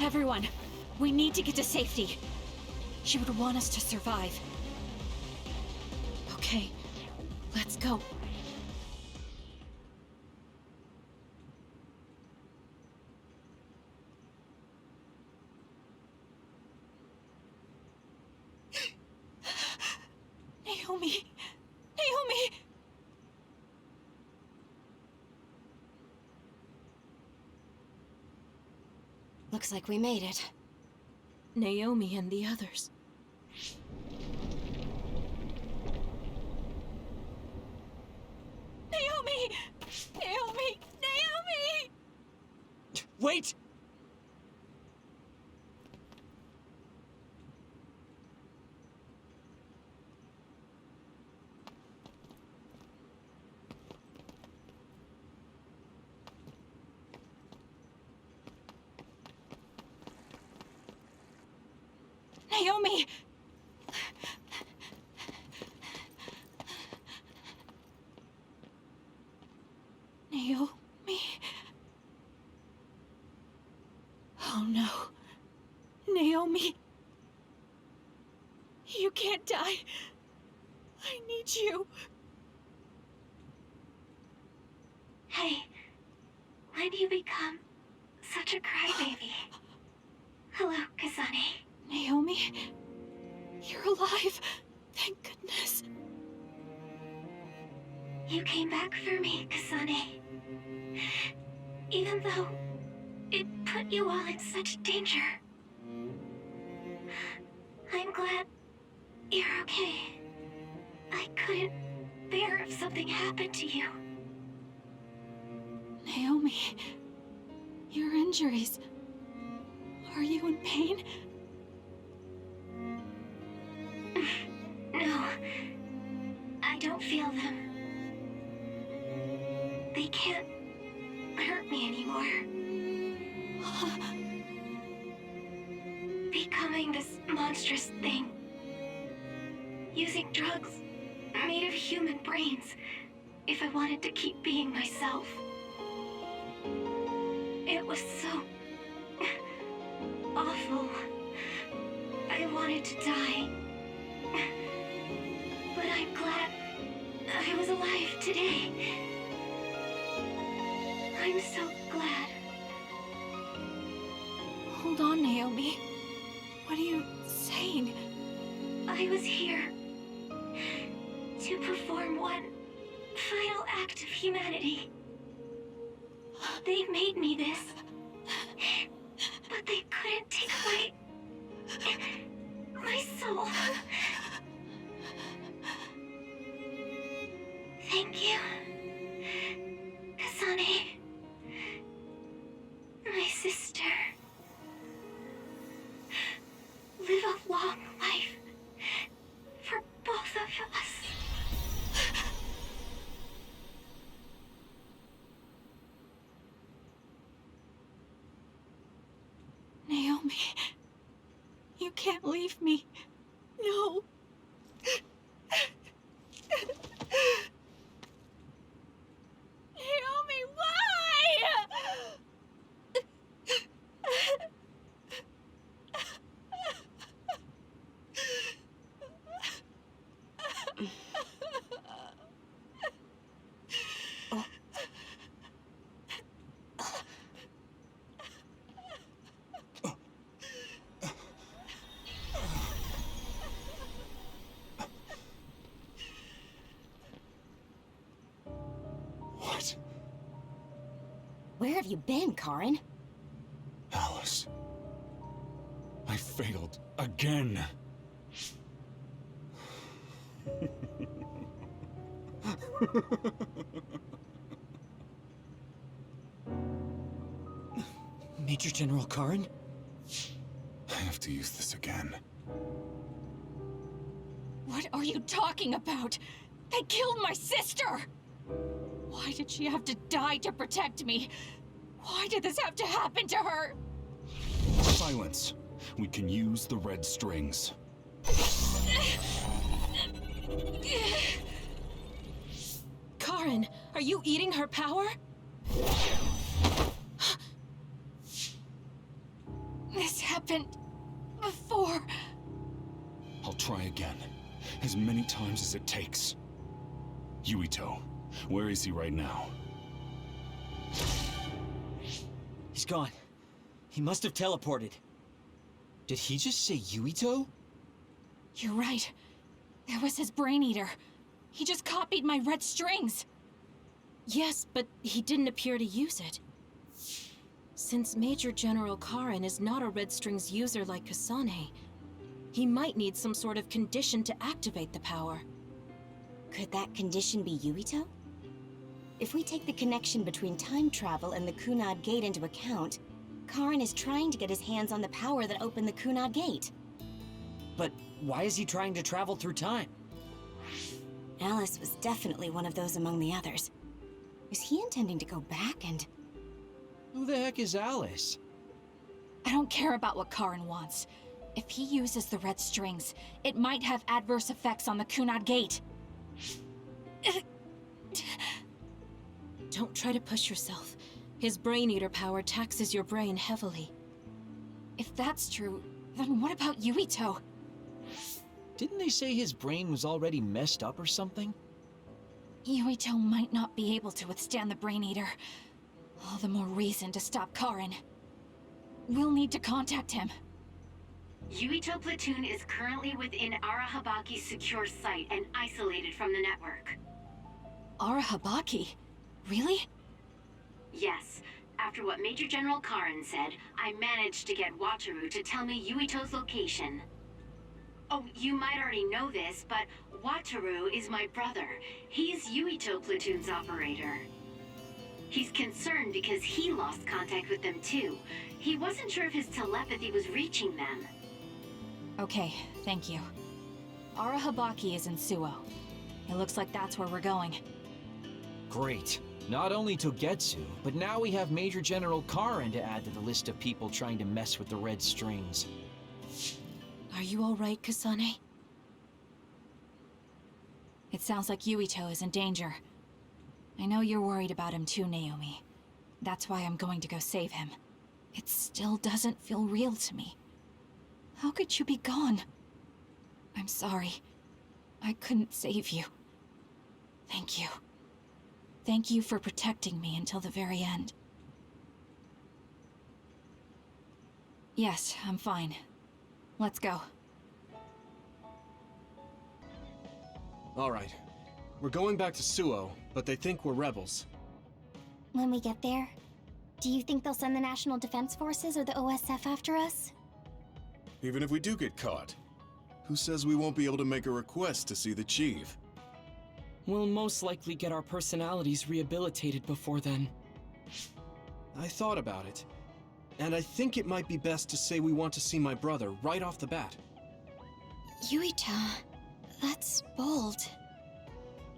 Everyone, we need to get to safety. She would want us to survive. Okay, let's go. Naomi! Naomi! Looks like we made it. Naomi and the others. Naomi! Naomi! Naomi! Wait! Naomi! Naomi? Oh no. Naomi. You can't die. I need you. Hey, when do you become such a crybaby? Hello, Kasane. Naomi, you're alive. Thank goodness. You came back for me, Kasane. Even though it put put you all in such danger. I'm glad you're okay. I couldn't bear if something happened to you. Naomi, your injuries. Are you in pain? No, I don't feel them. They can't hurt me anymore. Becoming this monstrous thing. Using drugs made of human brains if I wanted to keep being myself. It was so awful. I wanted to die. But I'm glad I was alive today. I'm so glad. Hold on, Naomi. What are you saying? I was here to perform one final act of humanity. They made me this, but they couldn't take away my soul. Thank you, Kasane, my sister. Live a long life for both of us. Naomi, you can't leave me. No. Naomi, why? What? Where have you been, Karin? Alice. I failed again. Major General Karin? I have to use this again. What are you talking about? They killed my sister! Why did she have to die to protect me? Why did this have to happen to her? Silence. We can use the red strings. Karin, are you eating her power? This happened before. I'll try again. As many times as it takes. Yuito, where is he right now? He's gone. He must have teleported. Did he just say Yuito? You're right. It was his brain eater. He just copied my red strings. Yes, but he didn't appear to use it. Since Major General Karin is not a red strings user like Kasane, he might need some sort of condition to activate the power. Could that condition be Yuito? If we take the connection between time travel and the Kunad Gate into account, Karin is trying to get his hands on the power that opened the Kunad Gate. But why is he trying to travel through time? Alice was definitely one of those among the others. Is he intending to go back and... Who the heck is Alice? I don't care about what Karin wants. If he uses the red strings, it might have adverse effects on the Kunad Gate. Don't try to push yourself. His brain eater power taxes your brain heavily. If that's true, then what about Yuito? Didn't they say his brain was already messed up or something? Yuito might not be able to withstand the brain eater. All the more reason to stop Karin. We'll need to contact him. Yuito Platoon is currently within Arahabaki's secure site and isolated from the network. Arahabaki? Really? Yes. After what Major General Karin said, I managed to get Wataru to tell me Yuito's location. Oh, you might already know this, but Wataru is my brother. He's Yuito Platoon's operator. He's concerned because he lost contact with them too. He wasn't sure if his telepathy was reaching them. Okay, thank you. Arahabaki is in Suo. It looks like that's where we're going. Great. Not only Togetsu, but now we have Major General Karin to add to the list of people trying to mess with the Red Strings. Are you alright, Kasane? It sounds like Yuito is in danger. I know you're worried about him too, Naomi. That's why I'm going to go save him. It still doesn't feel real to me. How could you be gone? I'm sorry. I couldn't save you. Thank you. Thank you for protecting me until the very end. Yes, I'm fine. Let's go. All right. We're going back to Suo, but they think we're rebels. When we get there, do you think they'll send the National Defense Forces or the OSF after us? Even if we do get caught, who says we won't be able to make a request to see the chief? We'll most likely get our personalities rehabilitated before then. I thought about it, and I think it might be best to say we want to see my brother right off the bat. Yuito, that's bold.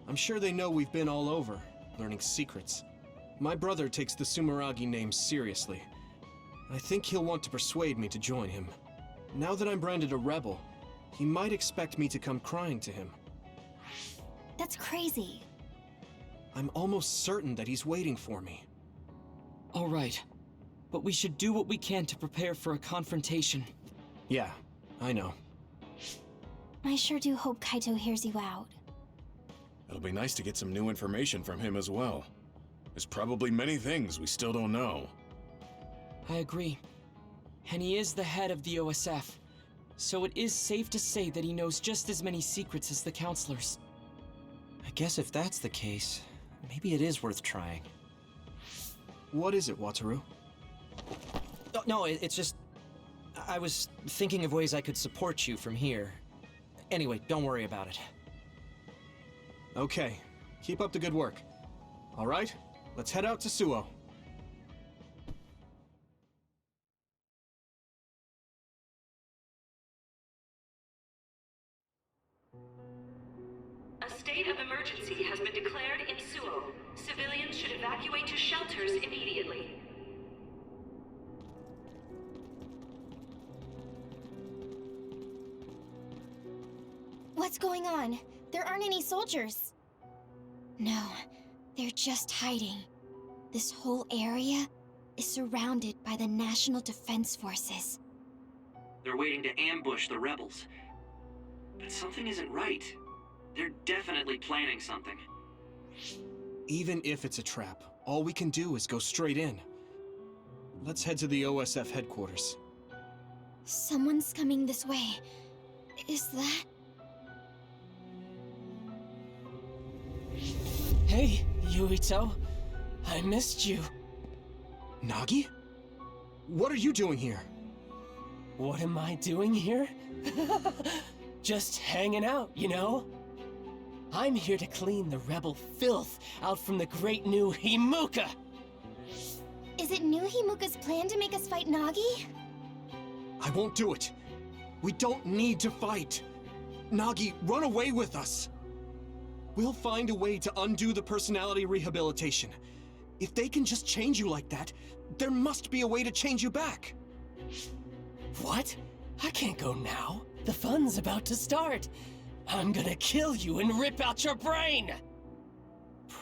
I'm sure they know we've been all over, learning secrets. My brother takes the Sumeragi name seriously. I think he'll want to persuade me to join him. Now that I'm branded a rebel, he might expect me to come crying to him. That's crazy. I'm almost certain that he's waiting for me. All right, but we should do what we can to prepare for a confrontation. Yeah, I know. I sure do hope Kaito hears you out. It'll be nice to get some new information from him as well. There's probably many things we still don't know. I agree. And he is the head of the OSF, so it is safe to say that he knows just as many secrets as the counselors. I guess if that's the case, maybe it is worth trying. What is it, Wataru? Oh, no, it's just... I was thinking of ways I could support you from here. Anyway, don't worry about it. Okay, keep up the good work. All right, let's head out to Suo. A state of emergency has been declared in Suo. Civilians should evacuate to shelters immediately. What's going on? There aren't any soldiers. No, they're just hiding. This whole area is surrounded by the National Defense Forces. They're waiting to ambush the rebels. But something isn't right. They're definitely planning something. Even if it's a trap, all we can do is go straight in. Let's head to the OSF headquarters. Someone's coming this way. Is that... Hey, Yuito. I missed you. Nagi? What are you doing here? What am I doing here? Just hanging out, you know? I'm here to clean the rebel filth out from the great new Himuka! Is it new Himuka's plan to make us fight Nagi? I won't do it. We don't need to fight. Nagi, run away with us. We'll find a way to undo the personality rehabilitation. If they can just change you like that, there must be a way to change you back. What? I can't go now. The fun's about to start. I'm gonna kill you and rip out your brain!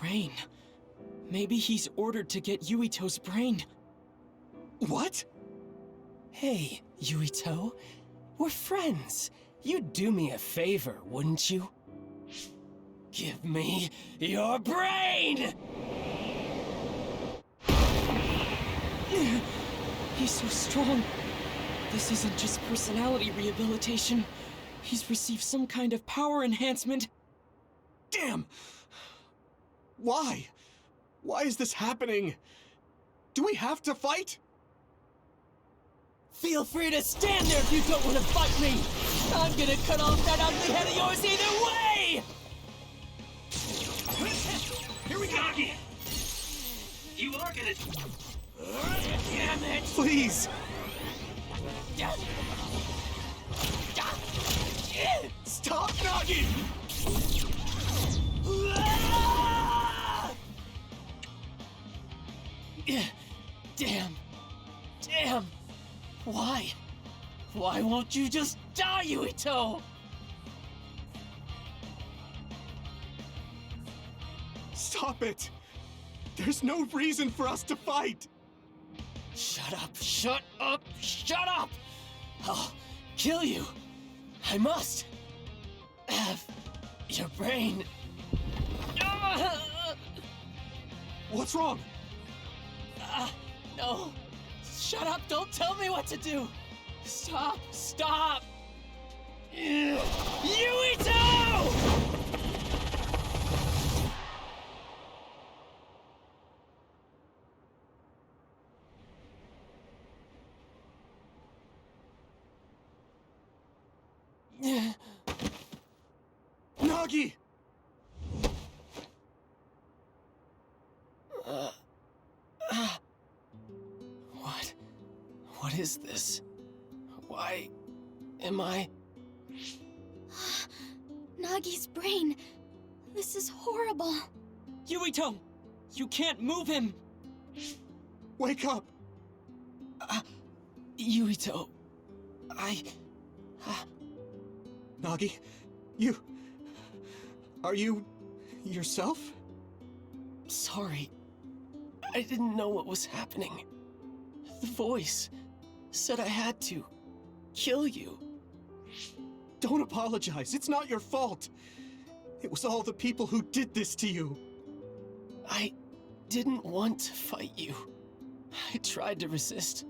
Brain? Maybe he's ordered to get Yuito's brain. What? Hey, Yuito. We're friends. You'd do me a favor, wouldn't you? Give me your brain! He's so strong. This isn't just personality rehabilitation. He's received some kind of power enhancement. Damn! Why? Why is this happening? Do we have to fight? Feel free to stand there if you don't want to fight me! I'm gonna cut off that ugly head of yours either way! Here we go! Nagi! You are gonna... Damn it! Please! Stop, Nagi! Damn. Damn. Why? Why won't you just die, Yuito? Stop it! There's no reason for us to fight! Shut up, shut up, shut up! I'll kill you. I must have your brain. What's wrong? No. Shut up, don't tell me what to do. Stop, stop. Yuito! Nagi! What is this? Why am I... Nagi's brain. This is horrible. Yuito! You can't move him! Wake up! Yuito... Nagi, you... Are you... yourself? Sorry. I didn't know what was happening. The voice said I had to kill you. Don't apologize. It's not your fault. It was all the people who did this to you. I didn't want to fight you. I tried to resist,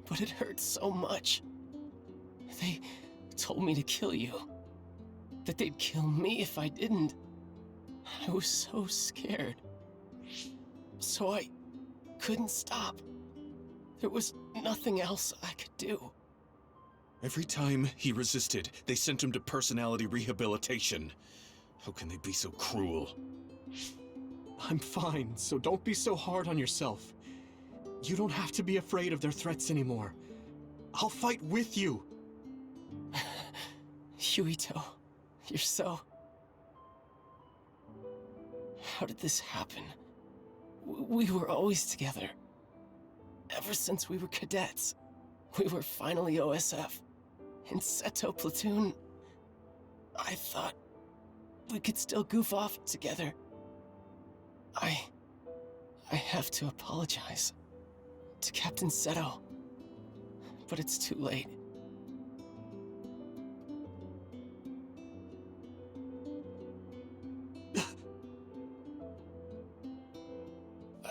but it hurt so much. They told me to kill you. That they'd kill me if I didn't. I was so scared. So I couldn't stop. There was nothing else I could do. Every time he resisted, they sent him to personality rehabilitation. How can they be so cruel? I'm fine, so don't be so hard on yourself. You don't have to be afraid of their threats anymore. I'll fight with you. Yuito, you're so... How did this happen? We were always together. Ever since we were cadets. We were finally OSF. In Seto Platoon. I thought we could still goof off together. I have to apologize to Captain Seto. But it's too late.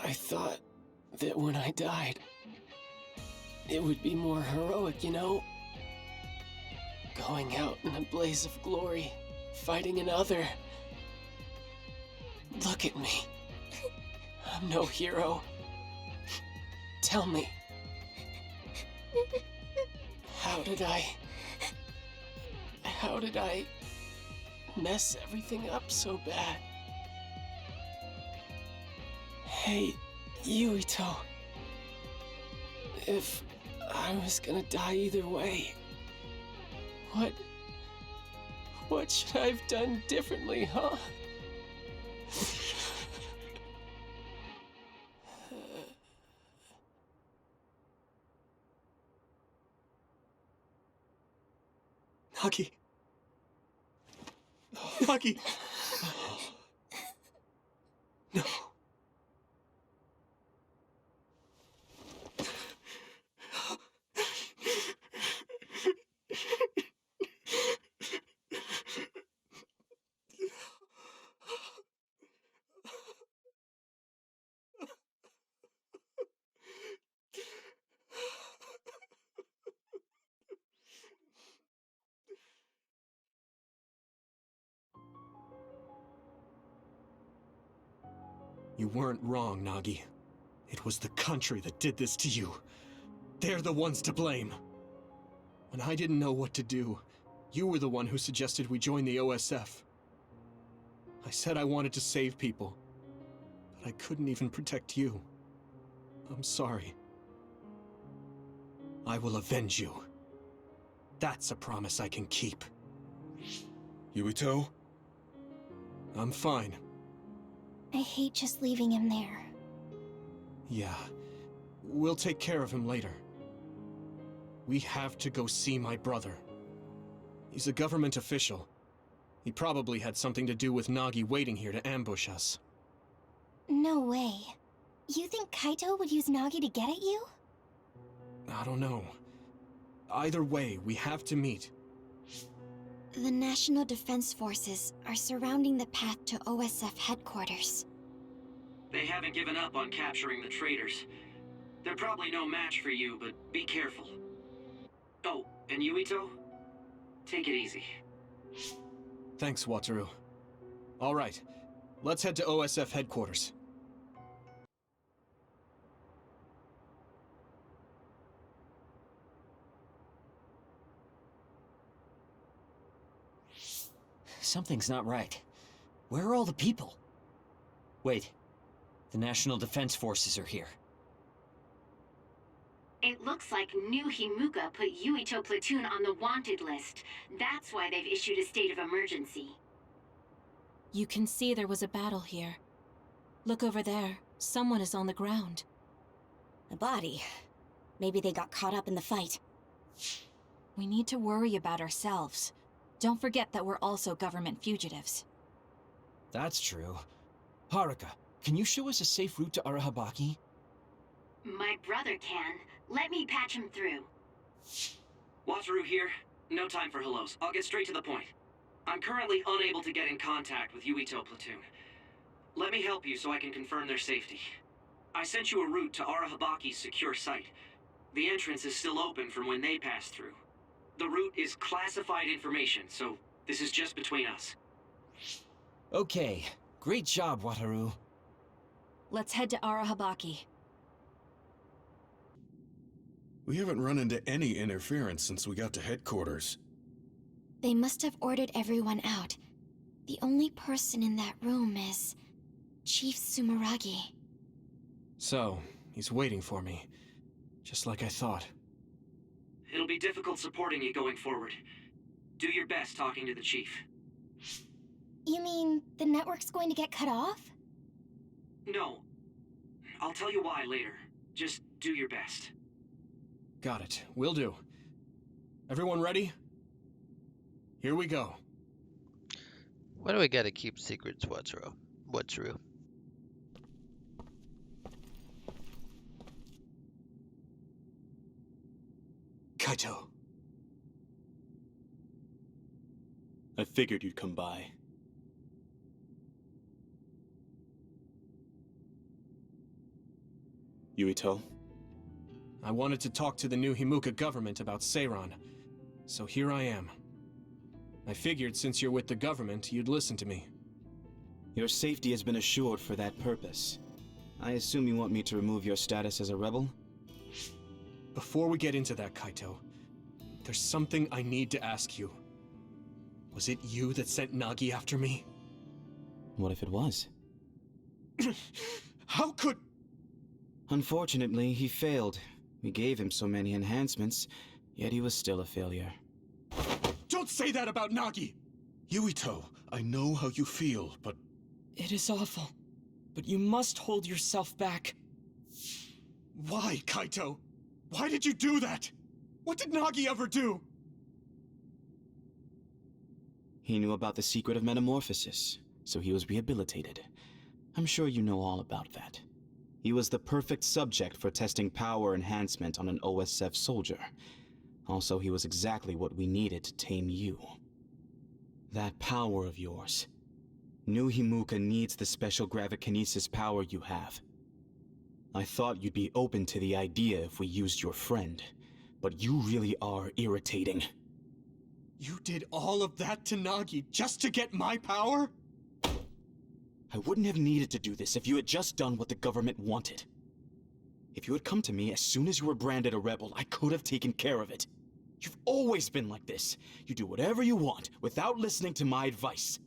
I thought that when I died, it would be more heroic, you know? Going out in a blaze of glory, fighting another. Look at me. I'm no hero. Tell me. How did I mess everything up so bad? Hey, Yuito. If I was gonna die either way, what should I have done differently, huh? Nagi. Nagi. No. You weren't wrong, Nagi. It was the country that did this to you. They're the ones to blame. When I didn't know what to do, you were the one who suggested we join the OSF. I said I wanted to save people, but I couldn't even protect you. I'm sorry. I will avenge you. That's a promise I can keep. Yuito? I'm fine. I hate just leaving him there. Yeah. We'll take care of him later. We have to go see my brother. He's a government official. He probably had something to do with Nagi waiting here to ambush us. No way. You think Kaito would use Nagi to get at you? I don't know. Either way, we have to meet. The National Defense Forces are surrounding the path to OSF headquarters. They haven't given up on capturing the traitors. They're probably no match for you, but be careful. Oh, and Yuito? Take it easy. Thanks, Wataru. All right, let's head to OSF headquarters. Something's not right. Where are all the people? Wait, the National Defense Forces are here. It looks like New Himuka put Yuito Platoon on the wanted list. That's why they've issued a state of emergency. You can see there was a battle here. Look over there. Someone is on the ground. A body. Maybe they got caught up in the fight. We need to worry about ourselves. Don't forget that we're also government fugitives. That's true. Haruka, can you show us a safe route to Arahabaki? My brother can. Let me patch him through. Wataru here. No time for hellos. I'll get straight to the point. I'm currently unable to get in contact with Yuito Platoon. Let me help you so I can confirm their safety. I sent you a route to Arahabaki's secure site. The entrance is still open from when they passed through. The route is classified information, so this is just between us. Okay. Great job, Wataru. Let's head to Arahabaki. We haven't run into any interference since we got to headquarters. They must have ordered everyone out. The only person in that room is Chief Sumeragi. So, he's waiting for me. Just like I thought. It'll be difficult supporting you going forward. Do your best talking to the chief. You mean the network's going to get cut off? No. I'll tell you why later. Just do your best. Got it. Will do. Everyone ready? Here we go. Why do we gotta keep secrets, Wataru? Wataru? Kaito. I figured you'd come by. Yuito? I wanted to talk to the new Himuka government about Seiran, so here I am. I figured since you're with the government, you'd listen to me. Your safety has been assured for that purpose. I assume you want me to remove your status as a rebel? Before we get into that, Kaito, there's something I need to ask you. Was it you that sent Nagi after me? What if it was? How could... Unfortunately, he failed. We gave him so many enhancements, yet he was still a failure. Don't say that about Nagi! Yuito, I know how you feel, but... It is awful, but you must hold yourself back. Why, Kaito? Why did you do that? What did Nagi ever do? He knew about the secret of metamorphosis, so he was rehabilitated. I'm sure you know all about that. He was the perfect subject for testing power enhancement on an OSF soldier. Also, he was exactly what we needed to tame you. That power of yours. New Himuka needs the special gravikinesis power you have. I thought you'd be open to the idea if we used your friend, but you really are irritating. You did all of that to Nagi just to get my power? I wouldn't have needed to do this if you had just done what the government wanted. If you had come to me as soon as you were branded a rebel, I could have taken care of it. You've always been like this. You do whatever you want without listening to my advice.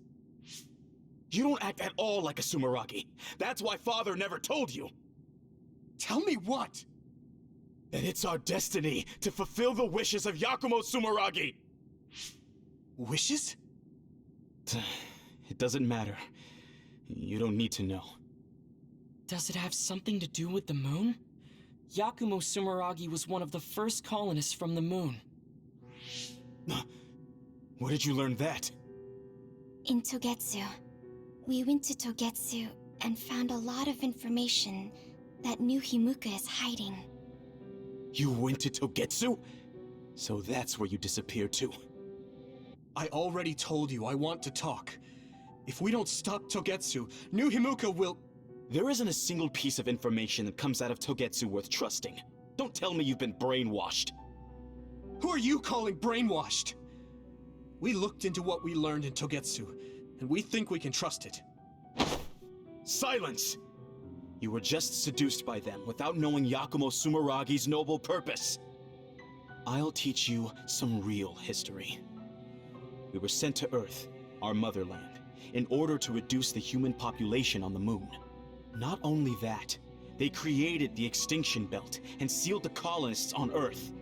You don't act at all like a Sumeragi. That's why Father never told you. Tell me what? That it's our destiny to fulfill the wishes of Yakumo Sumeragi. Wishes? It doesn't matter. You don't need to know. Does it have something to do with the moon? Yakumo Sumeragi was one of the first colonists from the moon. Where did you learn that? In Togetsu. We went to Togetsu and found a lot of information that New Himuka is hiding. You went to Togetsu? So that's where you disappeared to. I already told you I want to talk. If we don't stop Togetsu, New Himuka will... There isn't a single piece of information that comes out of Togetsu worth trusting. Don't tell me you've been brainwashed. Who are you calling brainwashed? We looked into what we learned in Togetsu, and we think we can trust it. Silence! You were just seduced by them without knowing Yakumo Sumeragi's noble purpose. I'll teach you some real history. We were sent to Earth, our motherland, in order to reduce the human population on the moon. Not only that, they created the extinction belt and sealed the colonists on Earth.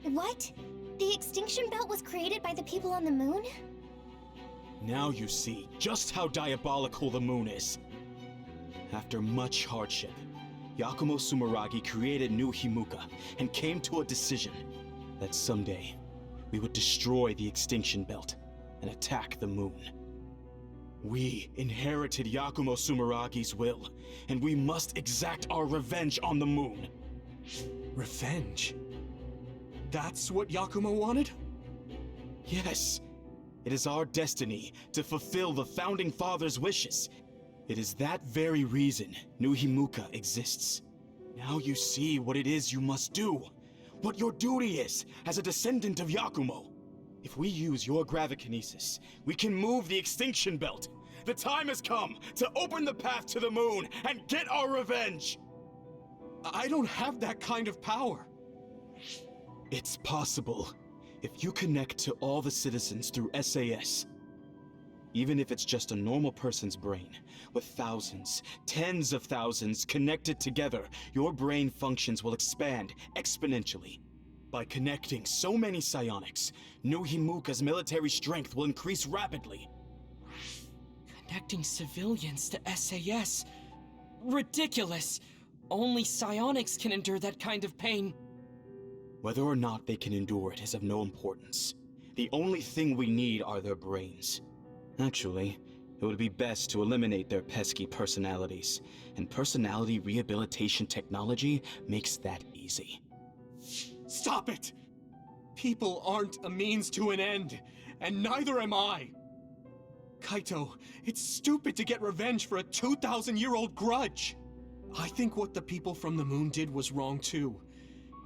What? The extinction belt was created by the people on the moon? Now you see just how diabolical the moon is. After much hardship, Yakumo Sumeragi created New Himuka and came to a decision that someday we would destroy the extinction belt and attack the moon. We inherited Yakumo Sumeragi's will, and we must exact our revenge on the moon. Revenge? That's what Yakumo wanted? Yes. It is our destiny to fulfill the Founding Father's wishes. It is that very reason New Himuka exists. Now you see what it is you must do. What your duty is as a descendant of Yakumo. If we use your gravikinesis, we can move the extinction belt. The time has come to open the path to the moon and get our revenge! I don't have that kind of power. It's possible if you connect to all the citizens through SAS. Even if it's just a normal person's brain, with thousands, tens of thousands connected together, your brain functions will expand exponentially. By connecting so many psionics, New Himuka's military strength will increase rapidly. Connecting civilians to SAS? Ridiculous! Only psionics can endure that kind of pain. Whether or not they can endure it is of no importance. The only thing we need are their brains. Actually, it would be best to eliminate their pesky personalities, and personality rehabilitation technology makes that easy. Stop it! People aren't a means to an end, and neither am I. Kaito, it's stupid to get revenge for a 2,000-year-old grudge. I think what the people from the moon did was wrong too.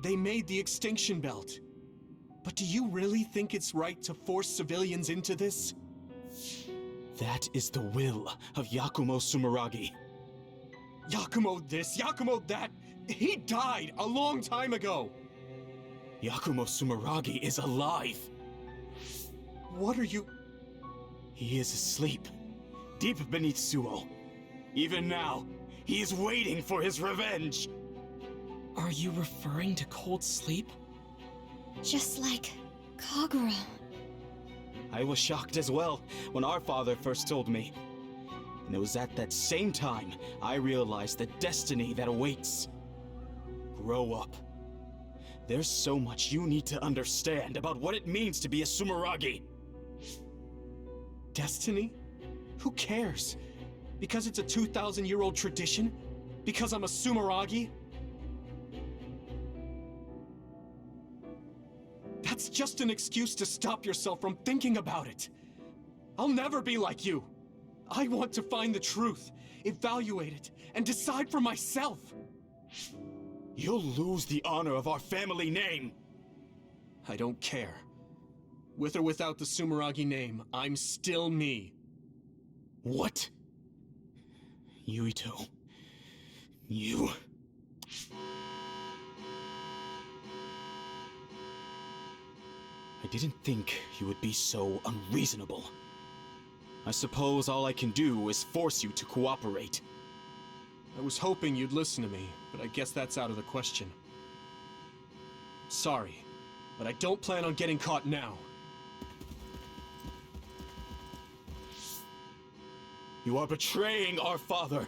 They made the extinction belt. But do you really think it's right to force civilians into this? That is the will of Yakumo Sumeragi. Yakumo this, Yakumo that. He died a long time ago. Yakumo Sumeragi is alive. What are you... He is asleep, deep beneath Suo. Even now, he is waiting for his revenge. Are you referring to cold sleep? Just like Kagura. I was shocked as well when our father first told me. And it was at that same time I realized the destiny that awaits. Grow up. There's so much you need to understand about what it means to be a Sumeragi. Destiny? Who cares? Because it's a 2,000-year-old tradition? Because I'm a Sumeragi? That's just an excuse to stop yourself from thinking about it. I'll never be like you. I want to find the truth, evaluate it, and decide for myself. You'll lose the honor of our family name. I don't care. With or without the Sumeragi name, I'm still me. What? Yuito. You... I didn't think you would be so unreasonable. I suppose all I can do is force you to cooperate. I was hoping you'd listen to me, but I guess that's out of the question. Sorry, but I don't plan on getting caught now. You are betraying our father!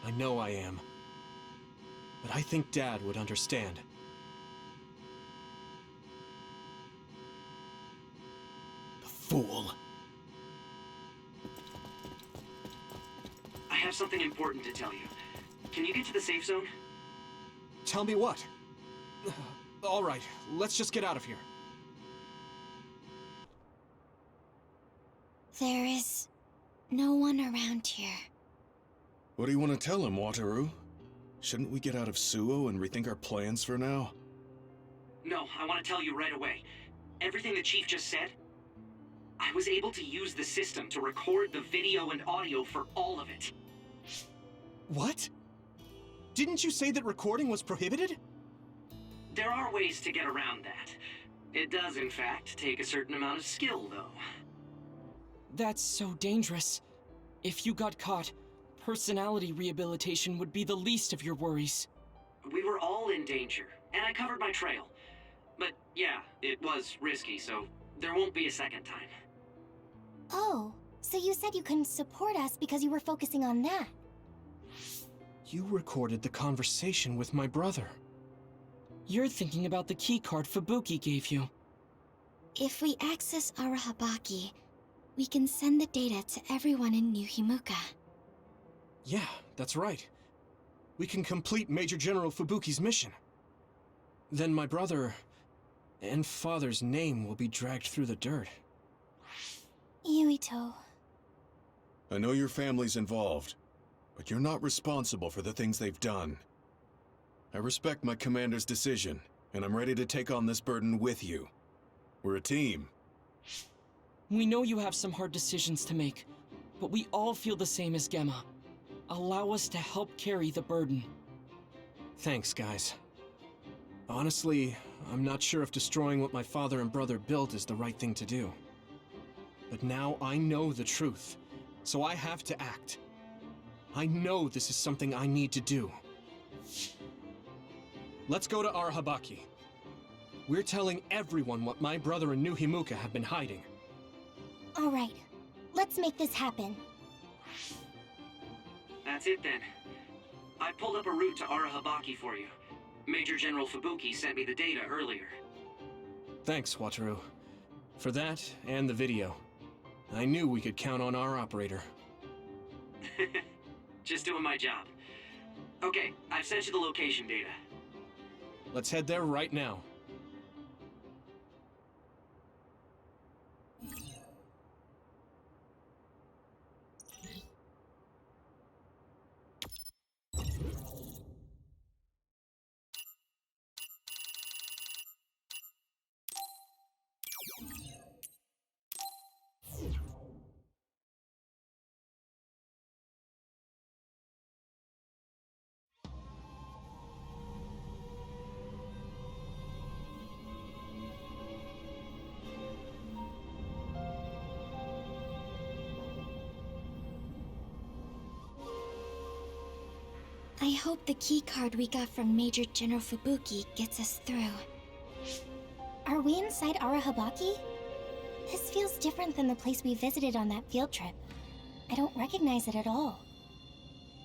I know I am. But I think Dad would understand. The fool. I have something important to tell you. Can you get to the safe zone? Tell me what? All right, let's just get out of here. There is no one around here. What do you want to tell him, Wataru? Shouldn't we get out of Suo and rethink our plans for now? No, I want to tell you right away. Everything the Chief just said, I was able to use the system to record the video and audio for all of it. What? Didn't you say that recording was prohibited? There are ways to get around that. It does, in fact, take a certain amount of skill, though. That's so dangerous. If you got caught, personality rehabilitation would be the least of your worries. We were all in danger, and I covered my trail. But yeah, it was risky, so there won't be a second time. Oh, so you said you couldn't support us because you were focusing on that. You recorded the conversation with my brother. You're thinking about the keycard Fubuki gave you. If we access Arahabaki, we can send the data to everyone in New Himuka. Yeah, that's right. We can complete Major General Fubuki's mission. Then my brother and father's name will be dragged through the dirt. Yuito. I know your family's involved, but you're not responsible for the things they've done. I respect my commander's decision, and I'm ready to take on this burden with you. We're a team. We know you have some hard decisions to make, but we all feel the same as Gemma. Allow us to help carry the burden. Thanks, guys. Honestly, I'm not sure if destroying what my father and brother built is the right thing to do. But now I know the truth, so I have to act. I know this is something I need to do. Let's go to Arahabaki. We're telling everyone what my brother and New Himuka have been hiding. All right, let's make this happen. That's it then. I pulled up a route to Arahabaki for you. Major General Fubuki sent me the data earlier. Thanks, Wataru. For that and the video. I knew we could count on our operator. Just doing my job. Okay, I've sent you the location data. Let's head there right now. I hope the keycard we got from Major General Fubuki gets us through. Are we inside Arahabaki? This feels different than the place we visited on that field trip. I don't recognize it at all.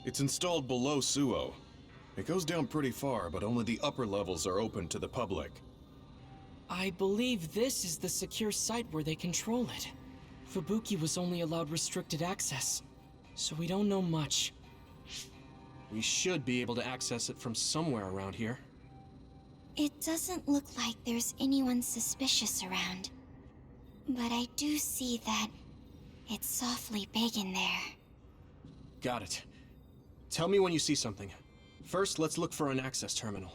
It's installed below Suo. It goes down pretty far, but only the upper levels are open to the public. I believe this is the secure site where they control it. Fubuki was only allowed restricted access, so we don't know much. We should be able to access it from somewhere around here. It doesn't look like there's anyone suspicious around. But I do see that it's softly big in there. Got it. Tell me when you see something. First, let's look for an access terminal.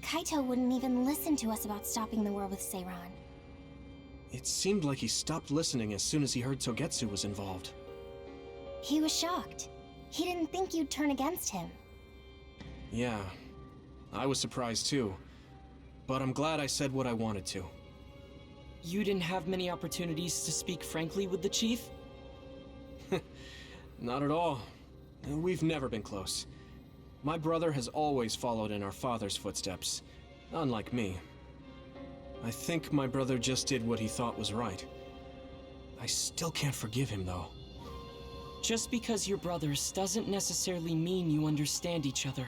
Kaito wouldn't even listen to us about stopping the war with Seiran. It seemed like he stopped listening as soon as he heard Togetsu was involved. He was shocked. He didn't think you'd turn against him. Yeah, I was surprised too. But I'm glad I said what I wanted to. You didn't have many opportunities to speak frankly with the chief? Not at all. We've never been close. My brother has always followed in our father's footsteps, unlike me. I think my brother just did what he thought was right. I still can't forgive him, though. Just because you're brothers doesn't necessarily mean you understand each other.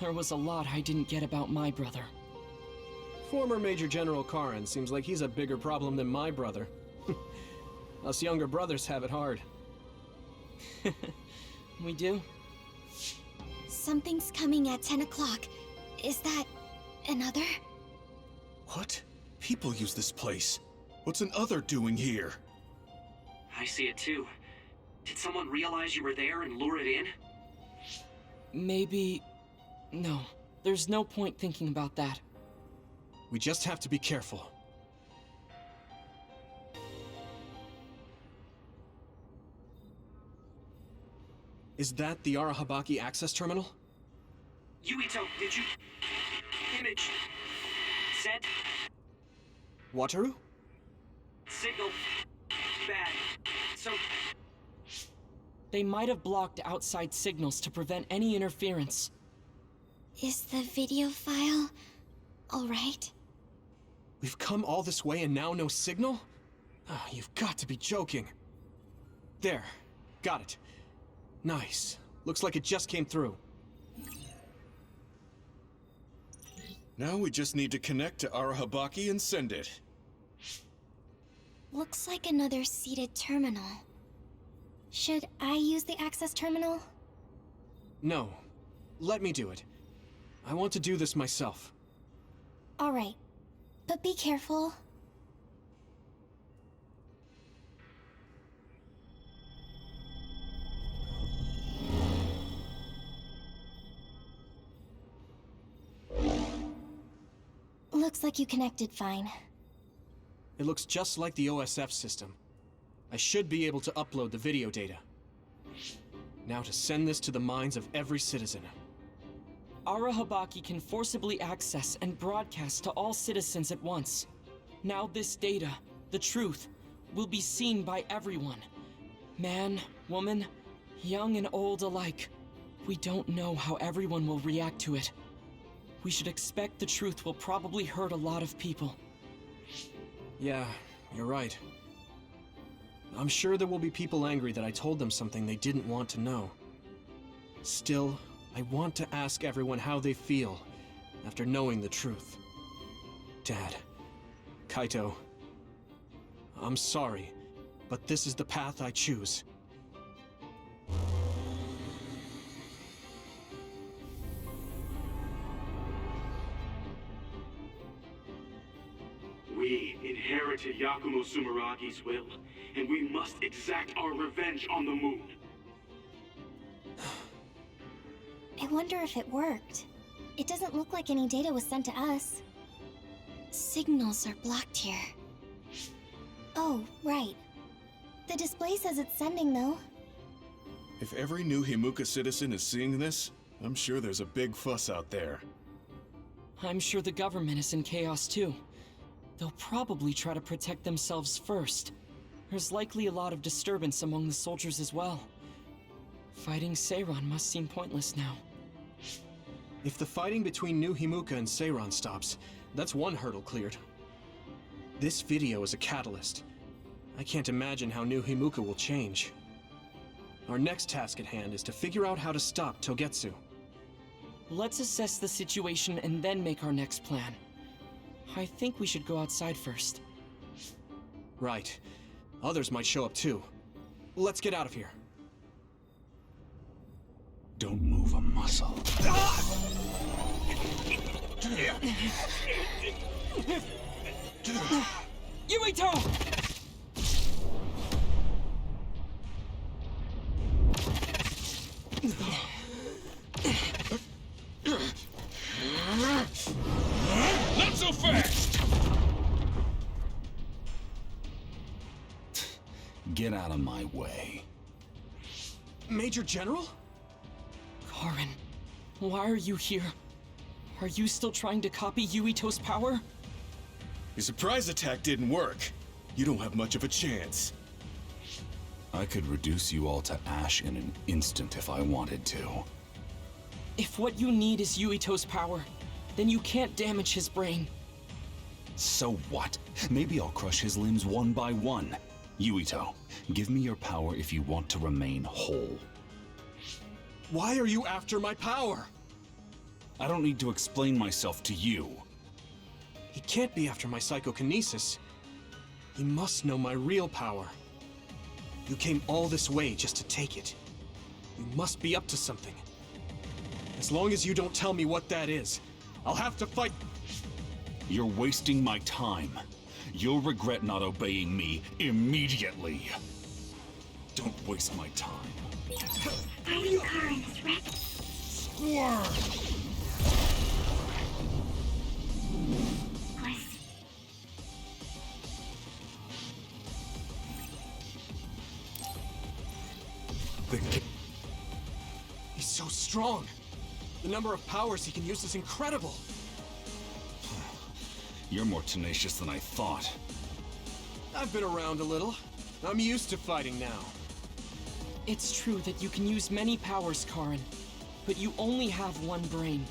There was a lot I didn't get about my brother. Former Major General Karin seems like he's a bigger problem than my brother. Us younger brothers have it hard. We do? Something's coming at 10 o'clock. Is that another? What? People use this place. What's an other doing here? I see it too. Did someone realize you were there and lure it in? Maybe... No. There's no point thinking about that. We just have to be careful. Is that the Arahabaki access terminal? Yuito, did you... Image... Sent? Wataru? Signal... Bad. So... They might have blocked outside signals to prevent any interference. Is the video file all right? We've come all this way and now no signal? Oh, you've got to be joking. There. Got it. Nice. Looks like it just came through. Now we just need to connect to Arahabaki and send it. Looks like another seated terminal. Should I use the access terminal? No. Let me do it. I want to do this myself. All right. But be careful. Looks like you connected fine. It looks just like the OSF system. I should be able to upload the video data. Now to send this to the minds of every citizen. Arahabaki can forcibly access and broadcast to all citizens at once. Now this data, the truth, will be seen by everyone. Man, woman, young and old alike. We don't know how everyone will react to it. We should expect the truth will probably hurt a lot of people. Yeah, you're right. I'm sure there will be people angry that I told them something they didn't want to know. Still, I want to ask everyone how they feel after knowing the truth. Dad, Kaito, I'm sorry, but this is the path I choose. We inherited Yakumo Sumeragi's will, and we must exact our revenge on the moon. I wonder if it worked. It doesn't look like any data was sent to us. Signals are blocked here. Oh, right. The display says it's sending, though. If every new Himuka citizen is seeing this, I'm sure there's a big fuss out there. I'm sure the government is in chaos too. They'll probably try to protect themselves first. There's likely a lot of disturbance among the soldiers as well. Fighting Seiran must seem pointless now. If the fighting between New Himuka and Seiran stops, that's one hurdle cleared. This video is a catalyst. I can't imagine how New Himuka will change. Our next task at hand is to figure out how to stop Togetsu. Let's assess the situation and then make our next plan. I think we should go outside first. Right. Others might show up too. Let's get out of here. Don't move a muscle. Yuito! Not so fast! Get out of my way. Major General? Karin, why are you here? Are you still trying to copy Yuito's power? Your surprise attack didn't work. You don't have much of a chance. I could reduce you all to ash in an instant if I wanted to. If what you need is Yuito's power, then you can't damage his brain. So what? Maybe I'll crush his limbs one by one. Yuito, give me your power if you want to remain whole. Why are you after my power? I don't need to explain myself to you. He can't be after my psychokinesis. He must know my real power. You came all this way just to take it. You must be up to something. As long as you don't tell me what that is, I'll have to fight. You're wasting my time. You'll regret not obeying me immediately. Don't waste my time. Fighting Karin is ready. Squirt! He's so strong. The number of powers he can use is incredible. You're more tenacious than I thought. I've been around a little. I'm used to fighting now. It's true that you can use many powers, Karin, but you only have one brain.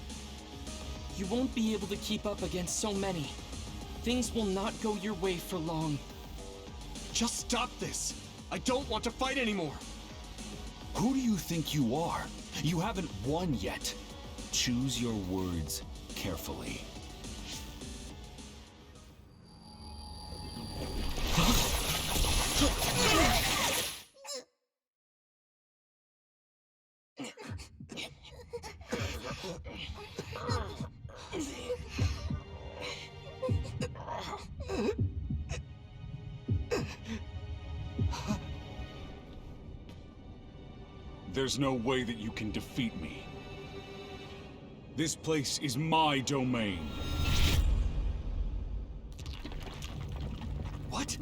You won't be able to keep up against so many. Things will not go your way for long. Just stop this. I don't want to fight anymore. Who do you think you are? You haven't won yet. Choose your words carefully. There's no way that you can defeat me. This place is my domain. What?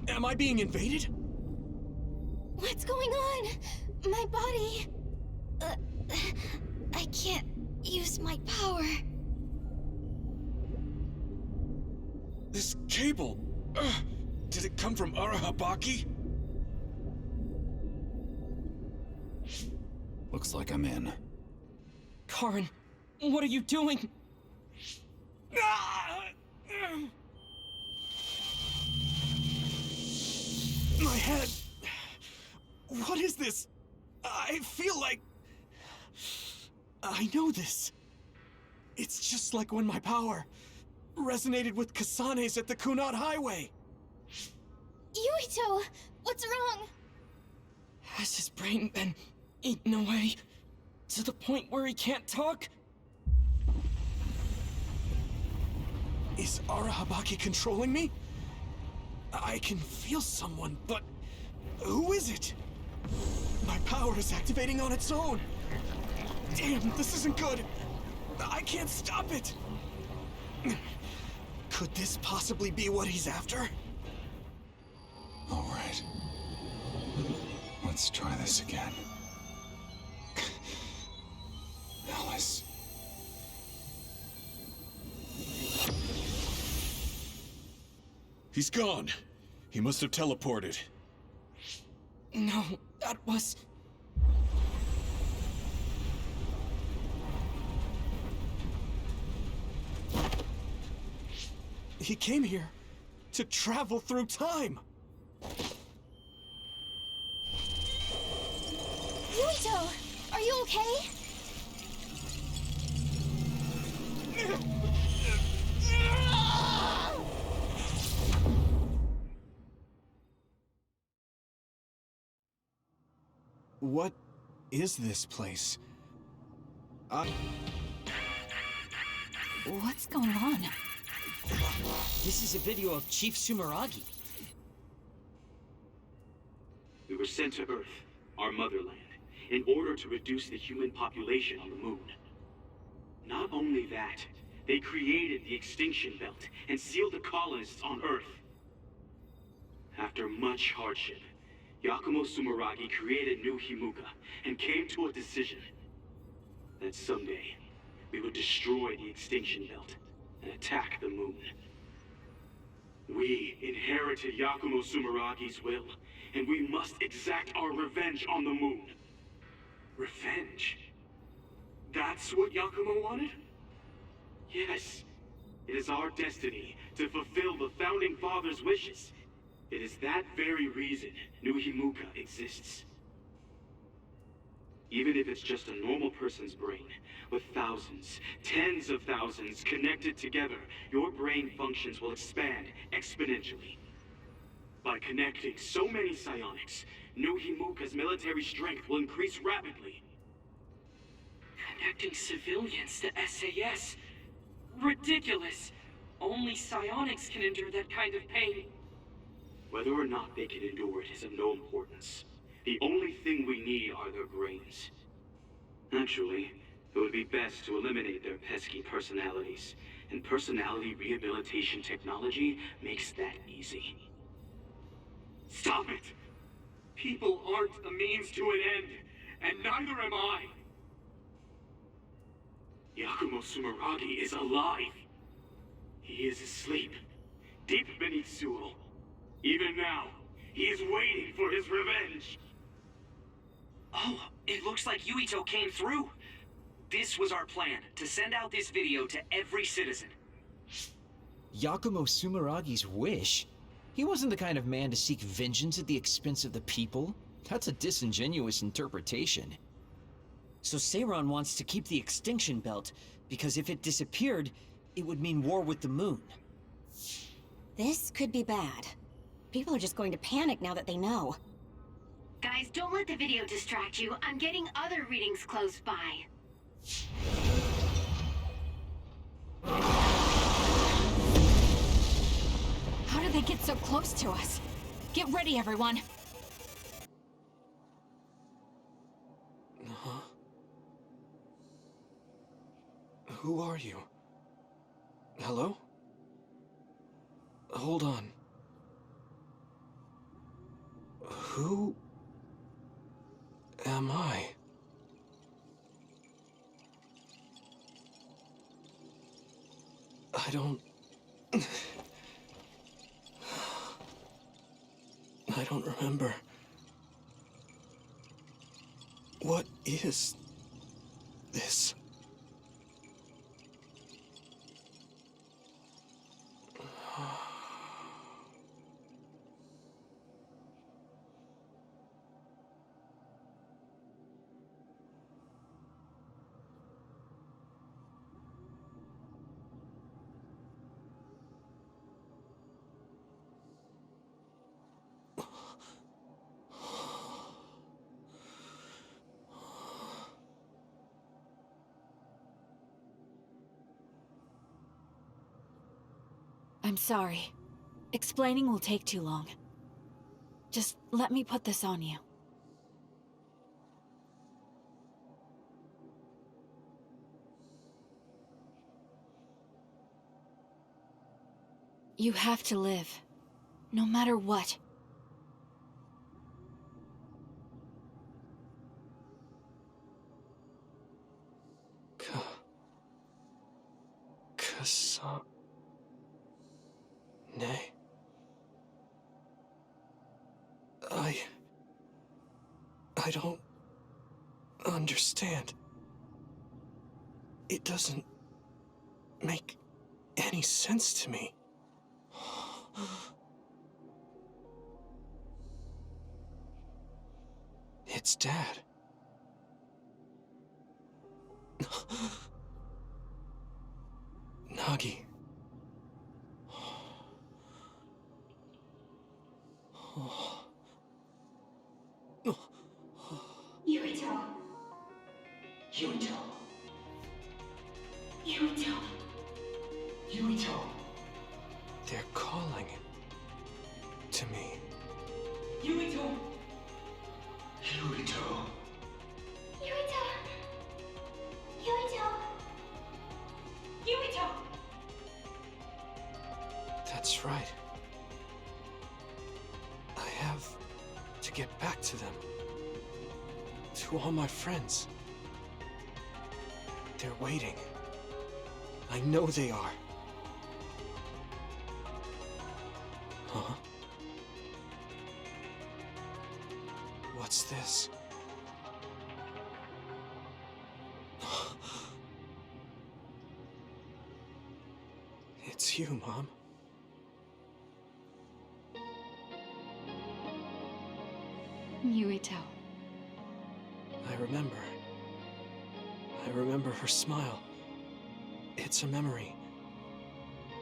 Am I being invaded? What's going on? My body... I can't use my power. This cable... did it come from Arahabaki? Looks like I'm in. Karin, what are you doing? My head... What is this? I feel like... I know this. It's just like when my power resonated with Kasane's at the Kunad Highway. Yuito, what's wrong? Has his brain been eaten away to the point where he can't talk? Is Arahabaki controlling me? I can feel someone, but who is it? My power is activating on its own. Damn, this isn't good. I can't stop it. Could this possibly be what he's after? All right. Let's try this again. Alice. He's gone. He must have teleported. No, that was... He came here to travel through time. Yuito, are you okay? What is this place? What's going on? This is a video of Chief Sumeragi. We were sent to Earth, our motherland, in order to reduce the human population on the moon. Not only that, they created the extinction belt and sealed the colonists on Earth. After much hardship, Yakumo Sumeragi created New Himuka and came to a decision that someday we would destroy the extinction belt and attack the moon. We inherited Yakumo Sumeragi's will, and we must exact our revenge on the moon. Revenge? That's what Yakumo wanted? Yes. It is our destiny to fulfill the Founding Father's wishes. It is that very reason New Himuka exists. Even if it's just a normal person's brain, with thousands, tens of thousands connected together, your brain functions will expand exponentially. By connecting so many psionics, New Himuka's military strength will increase rapidly. Connecting civilians to SAS? Ridiculous! Only psionics can endure that kind of pain. Whether or not they can endure it is of no importance. The only thing we need are their brains. Naturally, it would be best to eliminate their pesky personalities, and personality rehabilitation technology makes that easy. Stop it! People aren't a means to an end, and neither am I! Yakumo Sumeragi is alive! He is asleep, deep beneath Suo. Even now, he is waiting for his revenge! Oh, it looks like Yuito came through. This was our plan, to send out this video to every citizen. Yakumo Sumeragi's wish? He wasn't the kind of man to seek vengeance at the expense of the people. That's a disingenuous interpretation. So Seiran wants to keep the extinction belt, because if it disappeared, it would mean war with the moon. This could be bad. People are just going to panic now that they know. Guys, don't let the video distract you. I'm getting other readings close by. How did they get so close to us? Get ready, everyone. Huh? Who are you? Hello? Hold on. Who am I? I don't remember. What is this? I'm sorry. Explaining will take too long. Just let me put this on you. You have to live, no matter what. Nay. I don't understand. It doesn't make any sense to me. It's Dad. Nagi. Yuito. Yuito. Yuito. Yuito. They're calling to me. Yuito. Yuito. Yuito! Yuito! Yuito. That's right. I have to get back to them. To all my friends. They're waiting. I know they are. Huh? What's this? It's you, Mom. Yuito. I remember. I remember her smile. It's a memory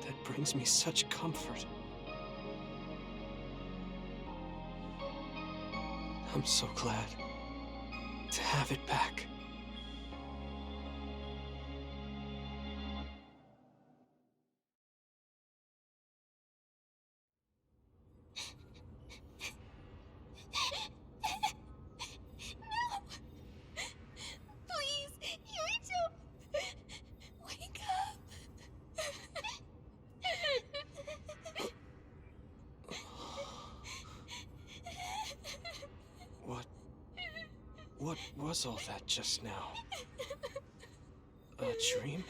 that brings me such comfort. I'm so glad to have it back. Please, Yuito! Wake up! What was all that just now? A dream?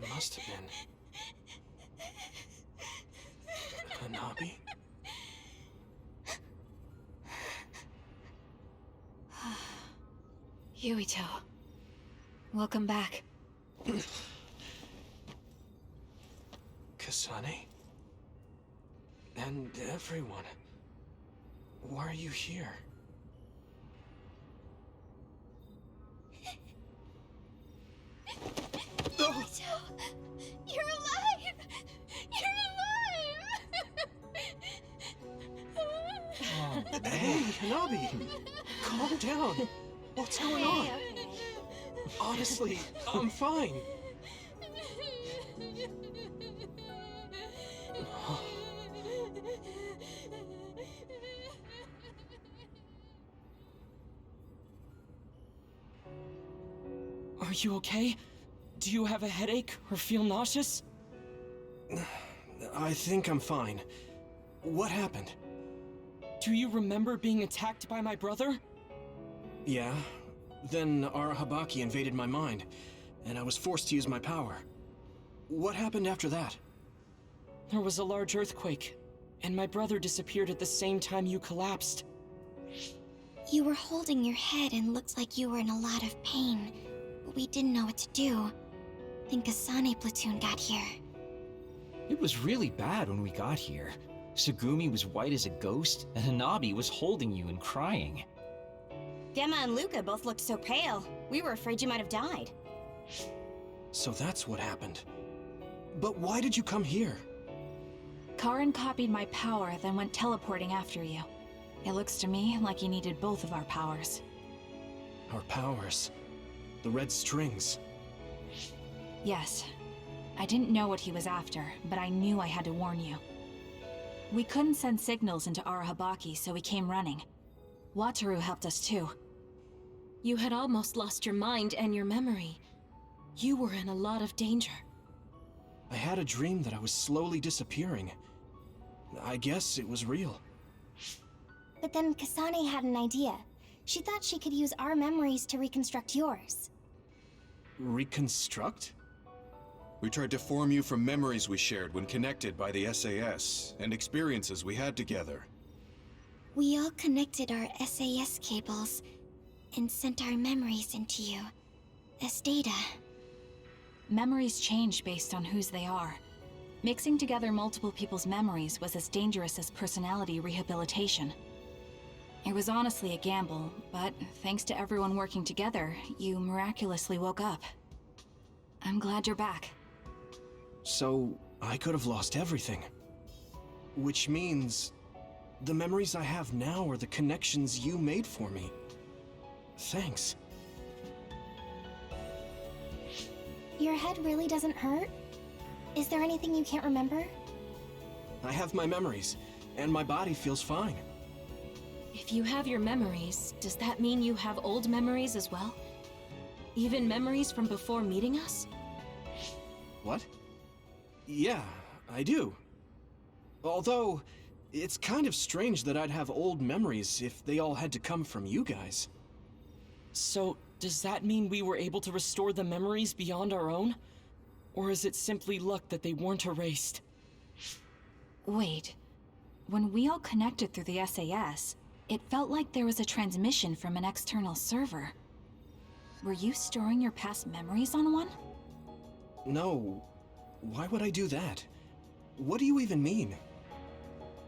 Must have been. Hanabi? Yuito. Welcome back. Kasane? And everyone. Why are you here? Yuito! You're alive! You're alive! Hey, Hanabi! Calm down! What's going on? Honestly, I'm fine. Are you okay? Do you have a headache or feel nauseous? I think I'm fine. What happened? Do you remember being attacked by my brother? Yeah. Then Arahabaki invaded my mind, and I was forced to use my power. What happened after that? There was a large earthquake, and my brother disappeared at the same time you collapsed. You were holding your head and looked like you were in a lot of pain. We didn't know what to do. Then Kasane platoon got here. It was really bad when we got here. Sugumi was white as a ghost, and Hanabi was holding you and crying. Gemma and Luca both looked so pale. We were afraid you might have died. So that's what happened. But why did you come here? Karin copied my power, then went teleporting after you. It looks to me like you needed both of our powers. Our powers. The red strings. Yes. I didn't know what he was after, but I knew I had to warn you. We couldn't send signals into Arahabaki, so we came running. Wataru helped us too. You had almost lost your mind and your memory. You were in a lot of danger. I had a dream that I was slowly disappearing. I guess it was real. But then Kasane had an idea. She thought she could use our memories to reconstruct yours. Reconstruct? We tried to form you from memories we shared when connected by the SAS, and experiences we had together. We all connected our SAS cables and sent our memories into you as data. Memories change based on whose they are. Mixing together multiple people's memories was as dangerous as personality rehabilitation. It was honestly a gamble, but thanks to everyone working together, you miraculously woke up. I'm glad you're back. So, I could have lost everything. Which means, the memories I have now are the connections you made for me. Thanks. Your head really doesn't hurt? Is there anything you can't remember? I have my memories, and my body feels fine. If you have your memories, does that mean you have old memories as well? Even memories from before meeting us? What? Yeah, I do. Although, It's kind of strange that I'd have old memories if they all had to come from you guys. So, does that mean we were able to restore the memories beyond our own? Or is it simply luck that they weren't erased? Wait. When we all connected through the SAS, it felt like there was a transmission from an external server. Were you storing your past memories on one? No. Why would I do that? What do you even mean?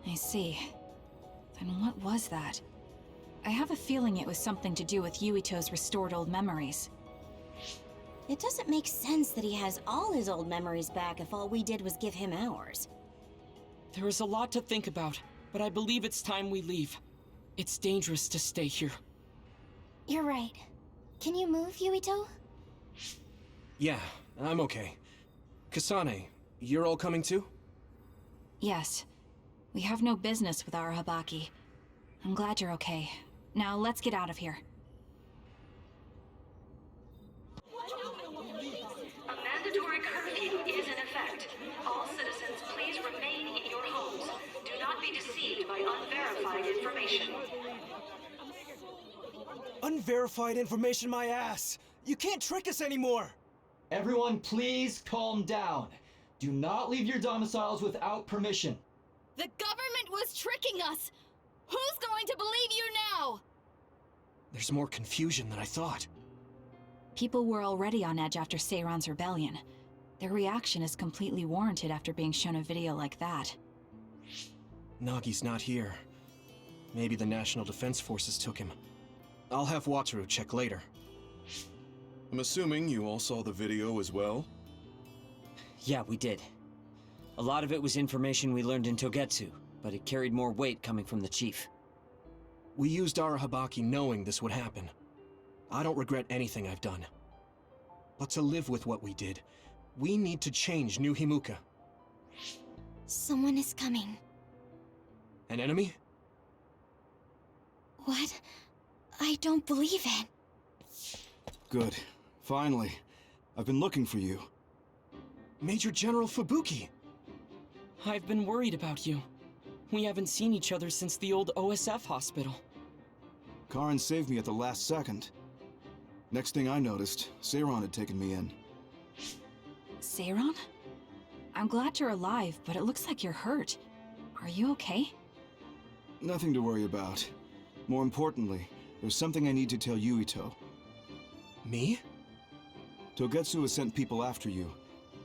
I see. Then what was that? I have a feeling it was something to do with Yuito's restored old memories. It doesn't make sense that he has all his old memories back if all we did was give him ours. There is a lot to think about, but I believe it's time we leave. It's dangerous to stay here. You're right. Can you move, Yuito? Yeah, I'm okay. Kasane, you're all coming too? Yes. We have no business with our Habaki. I'm glad you're okay. Now let's get out of here. A mandatory curfew is in effect. All citizens, please remain in your homes. Do not be deceived by unverified information. Unverified information, my ass! You can't trick us anymore! Everyone, please calm down. Do not leave your domiciles without permission. The government was tricking us! Who's going to believe you now? There's more confusion than I thought. People were already on edge after Seiran's rebellion. Their reaction is completely warranted after being shown a video like that. Nagi's not here. Maybe the National Defense Forces took him. I'll have Wataru check later. I'm assuming you all saw the video as well? Yeah, we did. A lot of it was information we learned in Togetsu, but it carried more weight coming from the chief. We used our Habaki knowing this would happen. I don't regret anything I've done. But to live with what we did, we need to change New Himuka. Someone is coming. An enemy? What? I don't believe it. Good. Finally. I've been looking for you. Major General Fubuki! I've been worried about you. We haven't seen each other since the old OSF hospital. Karin saved me at the last second. Next thing I noticed, Seiran had taken me in. Seiran? I'm glad you're alive, but it looks like you're hurt. Are you okay? Nothing to worry about. More importantly, there's something I need to tell Yuito. Me? Togetsu has sent people after you.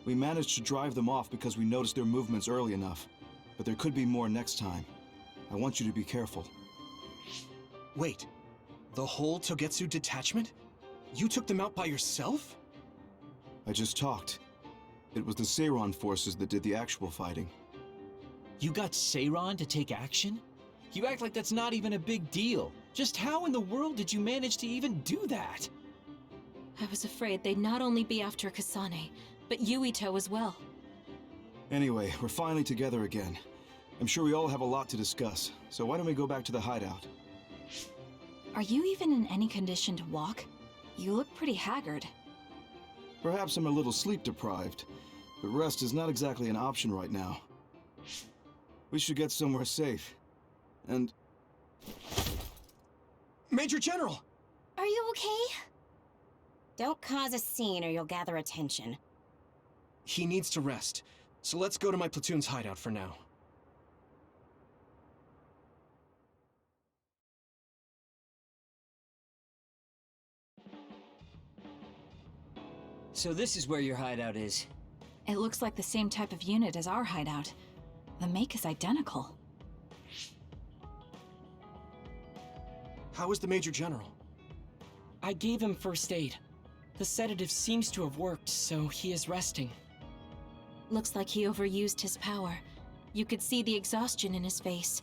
We managed to drive them off because we noticed their movements early enough. But there could be more next time. I want you to be careful. Wait, the whole Togetsu detachment? You took them out by yourself? I just talked. It was the Seiran forces that did the actual fighting. You got Seiran to take action? You act like that's not even a big deal. Just how in the world did you manage to even do that? I was afraid they'd not only be after Kasane, but Yuito as well. Anyway, we're finally together again. I'm sure we all have a lot to discuss, so why don't we go back to the hideout? Are you even in any condition to walk? You look pretty haggard. Perhaps I'm a little sleep deprived, but rest is not exactly an option right now. We should get somewhere safe. And... Major General! Are you okay? Don't cause a scene or you'll gather attention. He needs to rest, so let's go to my platoon's hideout for now. So this is where your hideout is. It looks like the same type of unit as our hideout. The make is identical. How is the Major General? I gave him first aid. The sedative seems to have worked, so he is resting. Looks like he overused his power. You could see the exhaustion in his face.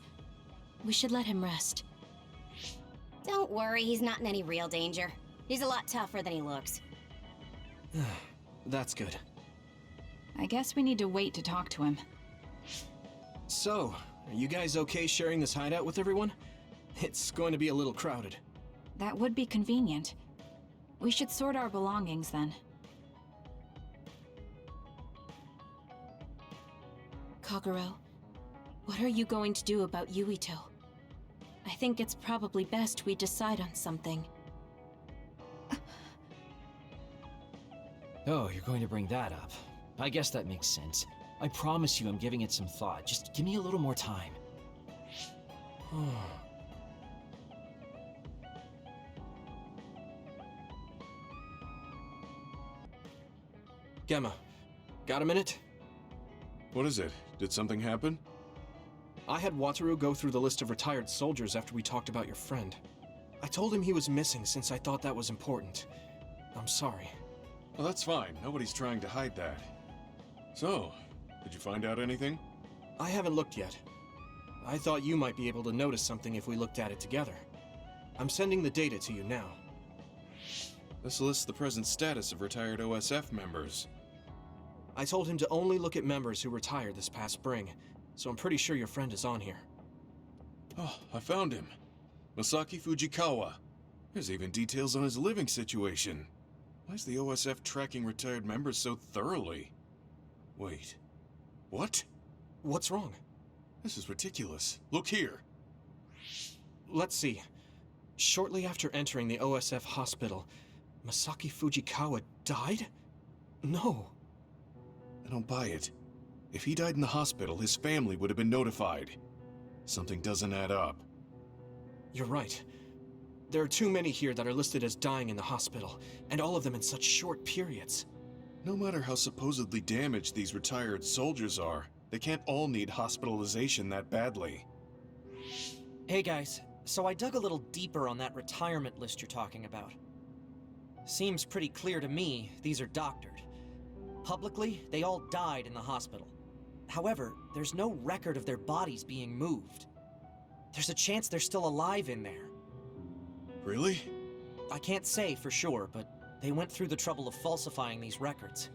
We should let him rest. Don't worry, he's not in any real danger. He's a lot tougher than he looks. That's good. I guess we need to wait to talk to him. So, are you guys okay sharing this hideout with everyone? It's going to be a little crowded. That would be convenient. We should sort our belongings then. Kagero, What are you going to do about Yuito? I think it's probably best we decide on something. Oh, you're going to bring that up. I guess that makes sense. I promise you I'm giving it some thought. Just give me a little more time. Gemma, got a minute? What is it? Did something happen? I had Wataru go through the list of retired soldiers after we talked about your friend. I told him he was missing since I thought that was important. I'm sorry. Well, that's fine. Nobody's trying to hide that. So, did you find out anything? I haven't looked yet. I thought you might be able to notice something if we looked at it together. I'm sending the data to you now. This lists the present status of retired OSF members. I told him to only look at members who retired this past spring, so I'm pretty sure your friend is on here. Oh, I found him. Masaki Fujikawa. There's even details on his living situation. Why is the OSF tracking retired members so thoroughly? Wait. What? What's wrong? This is ridiculous. Look here. Let's see. Shortly after entering the OSF hospital, Masaki Fujikawa died? No. I don't buy it. If he died in the hospital, his family would have been notified. Something doesn't add up. You're right. There are too many here that are listed as dying in the hospital, and all of them in such short periods. No matter how supposedly damaged these retired soldiers are, they can't all need hospitalization that badly. Hey guys, so I dug a little deeper on that retirement list you're talking about. Seems pretty clear to me these are doctored. Publicly, they all died in the hospital. However, there's no record of their bodies being moved. There's a chance they're still alive in there. Really? I can't say for sure, but they went through the trouble of falsifying these records.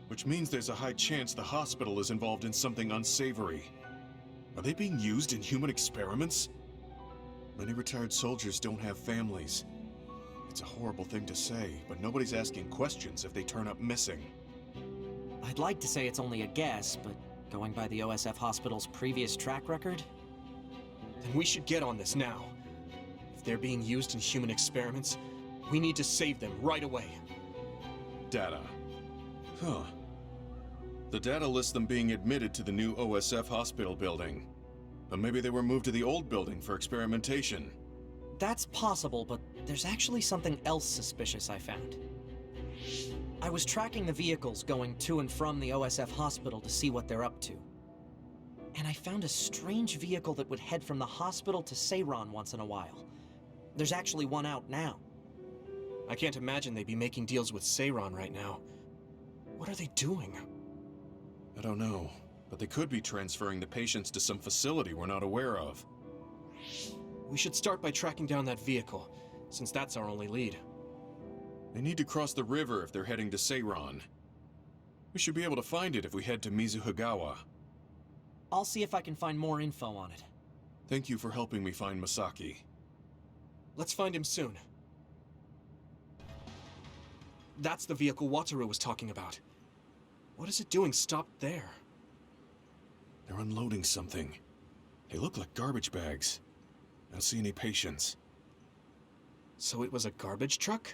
Which means there's a high chance the hospital is involved in something unsavory. Are they being used in human experiments? Many retired soldiers don't have families. It's a horrible thing to say, but nobody's asking questions if they turn up missing. I'd like to say it's only a guess, but going by the OSF hospital's previous track record? Then we should get on this now. If they're being used in human experiments, we need to save them right away. Data. Huh. The data lists them being admitted to the new OSF hospital building. But maybe they were moved to the old building for experimentation. That's possible, but there's actually something else suspicious I found. I was tracking the vehicles going to and from the OSF hospital to see what they're up to. And I found a strange vehicle that would head from the hospital to Seiran once in a while. There's actually one out now. I can't imagine they'd be making deals with Seiran right now. What are they doing? I don't know, but they could be transferring the patients to some facility we're not aware of. We should start by tracking down that vehicle, since that's our only lead. They need to cross the river if they're heading to Seiran. We should be able to find it if we head to Mizuhigawa. I'll see if I can find more info on it. Thank you for helping me find Masaki. Let's find him soon. That's the vehicle Wataru was talking about. What is it doing stopped there? They're unloading something. They look like garbage bags. I don't see any patients. So it was a garbage truck?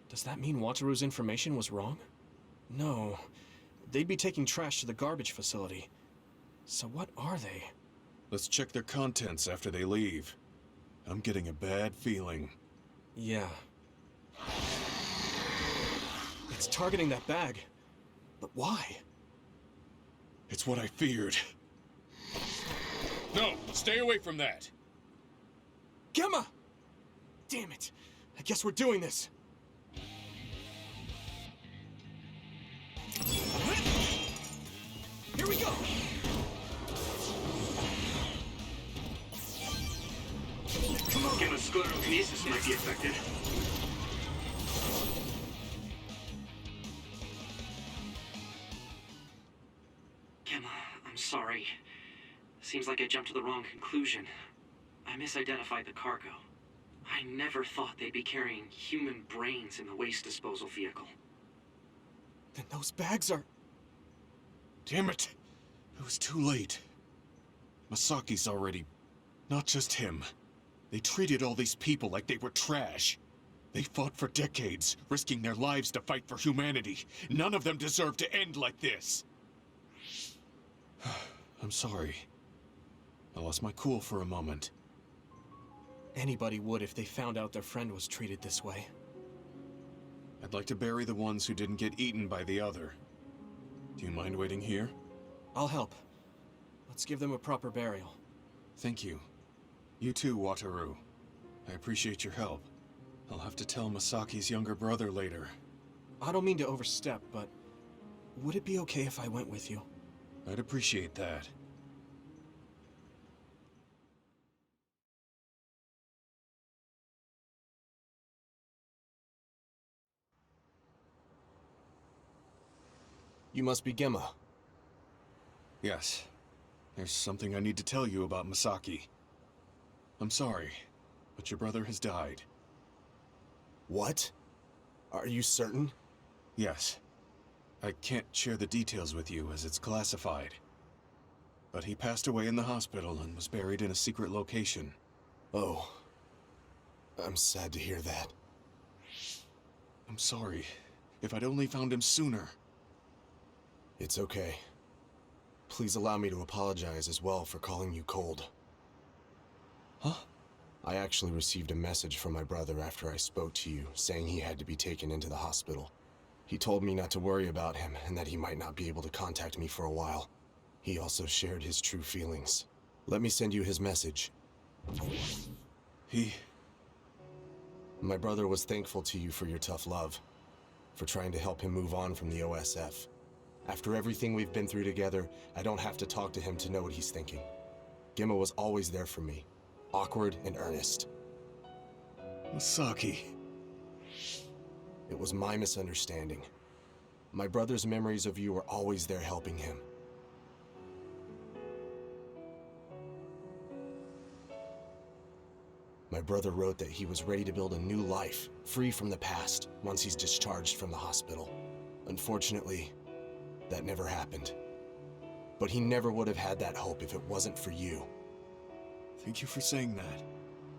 Does that mean Wataru's information was wrong? No. They'd be taking trash to the garbage facility. So what are they? Let's check their contents after they leave. I'm getting a bad feeling. Yeah. It's targeting that bag. But why? It's what I feared. No! Stay away from that! Gemma! Damn it! I guess we're doing this. Here we go! Come on. Gemma's sclerokinesis might be affected. Gemma, I'm sorry. Seems like I jumped to the wrong conclusion. I misidentified the cargo. I never thought they'd be carrying human brains in the waste disposal vehicle. Then those bags are... Damn it! It was too late. Masaki's already... Not just him. They treated all these people like they were trash. They fought for decades, risking their lives to fight for humanity. None of them deserve to end like this. I'm sorry. I lost my cool for a moment. Anybody would if they found out their friend was treated this way. I'd like to bury the ones who didn't get eaten by the other. Do you mind waiting here? I'll help. Let's give them a proper burial. Thank you. You too, Wataru. I appreciate your help. I'll have to tell Masaki's younger brother later. I don't mean to overstep, but would it be okay if I went with you? I'd appreciate that. You must be Gemma. Yes. There's something I need to tell you about Masaki. I'm sorry, but your brother has died. What? Are you certain? Yes. I can't share the details with you as it's classified. But he passed away in the hospital and was buried in a secret location. Oh. I'm sad to hear that. I'm sorry. If I'd only found him sooner. It's okay. Please allow me to apologize as well for calling you cold. Huh? I actually received a message from my brother after I spoke to you, saying he had to be taken into the hospital. He told me not to worry about him, and that he might not be able to contact me for a while. He also shared his true feelings. Let me send you his message. My brother was thankful to you for your tough love, for trying to help him move on from the OSF. After everything we've been through together, I don't have to talk to him to know what he's thinking. Gemma was always there for me, awkward and earnest. Masaki. It was my misunderstanding. My brother's memories of you were always there helping him. My brother wrote that he was ready to build a new life, free from the past, once he's discharged from the hospital. Unfortunately, that never happened. But he never would have had that hope if it wasn't for you. Thank you for saying that.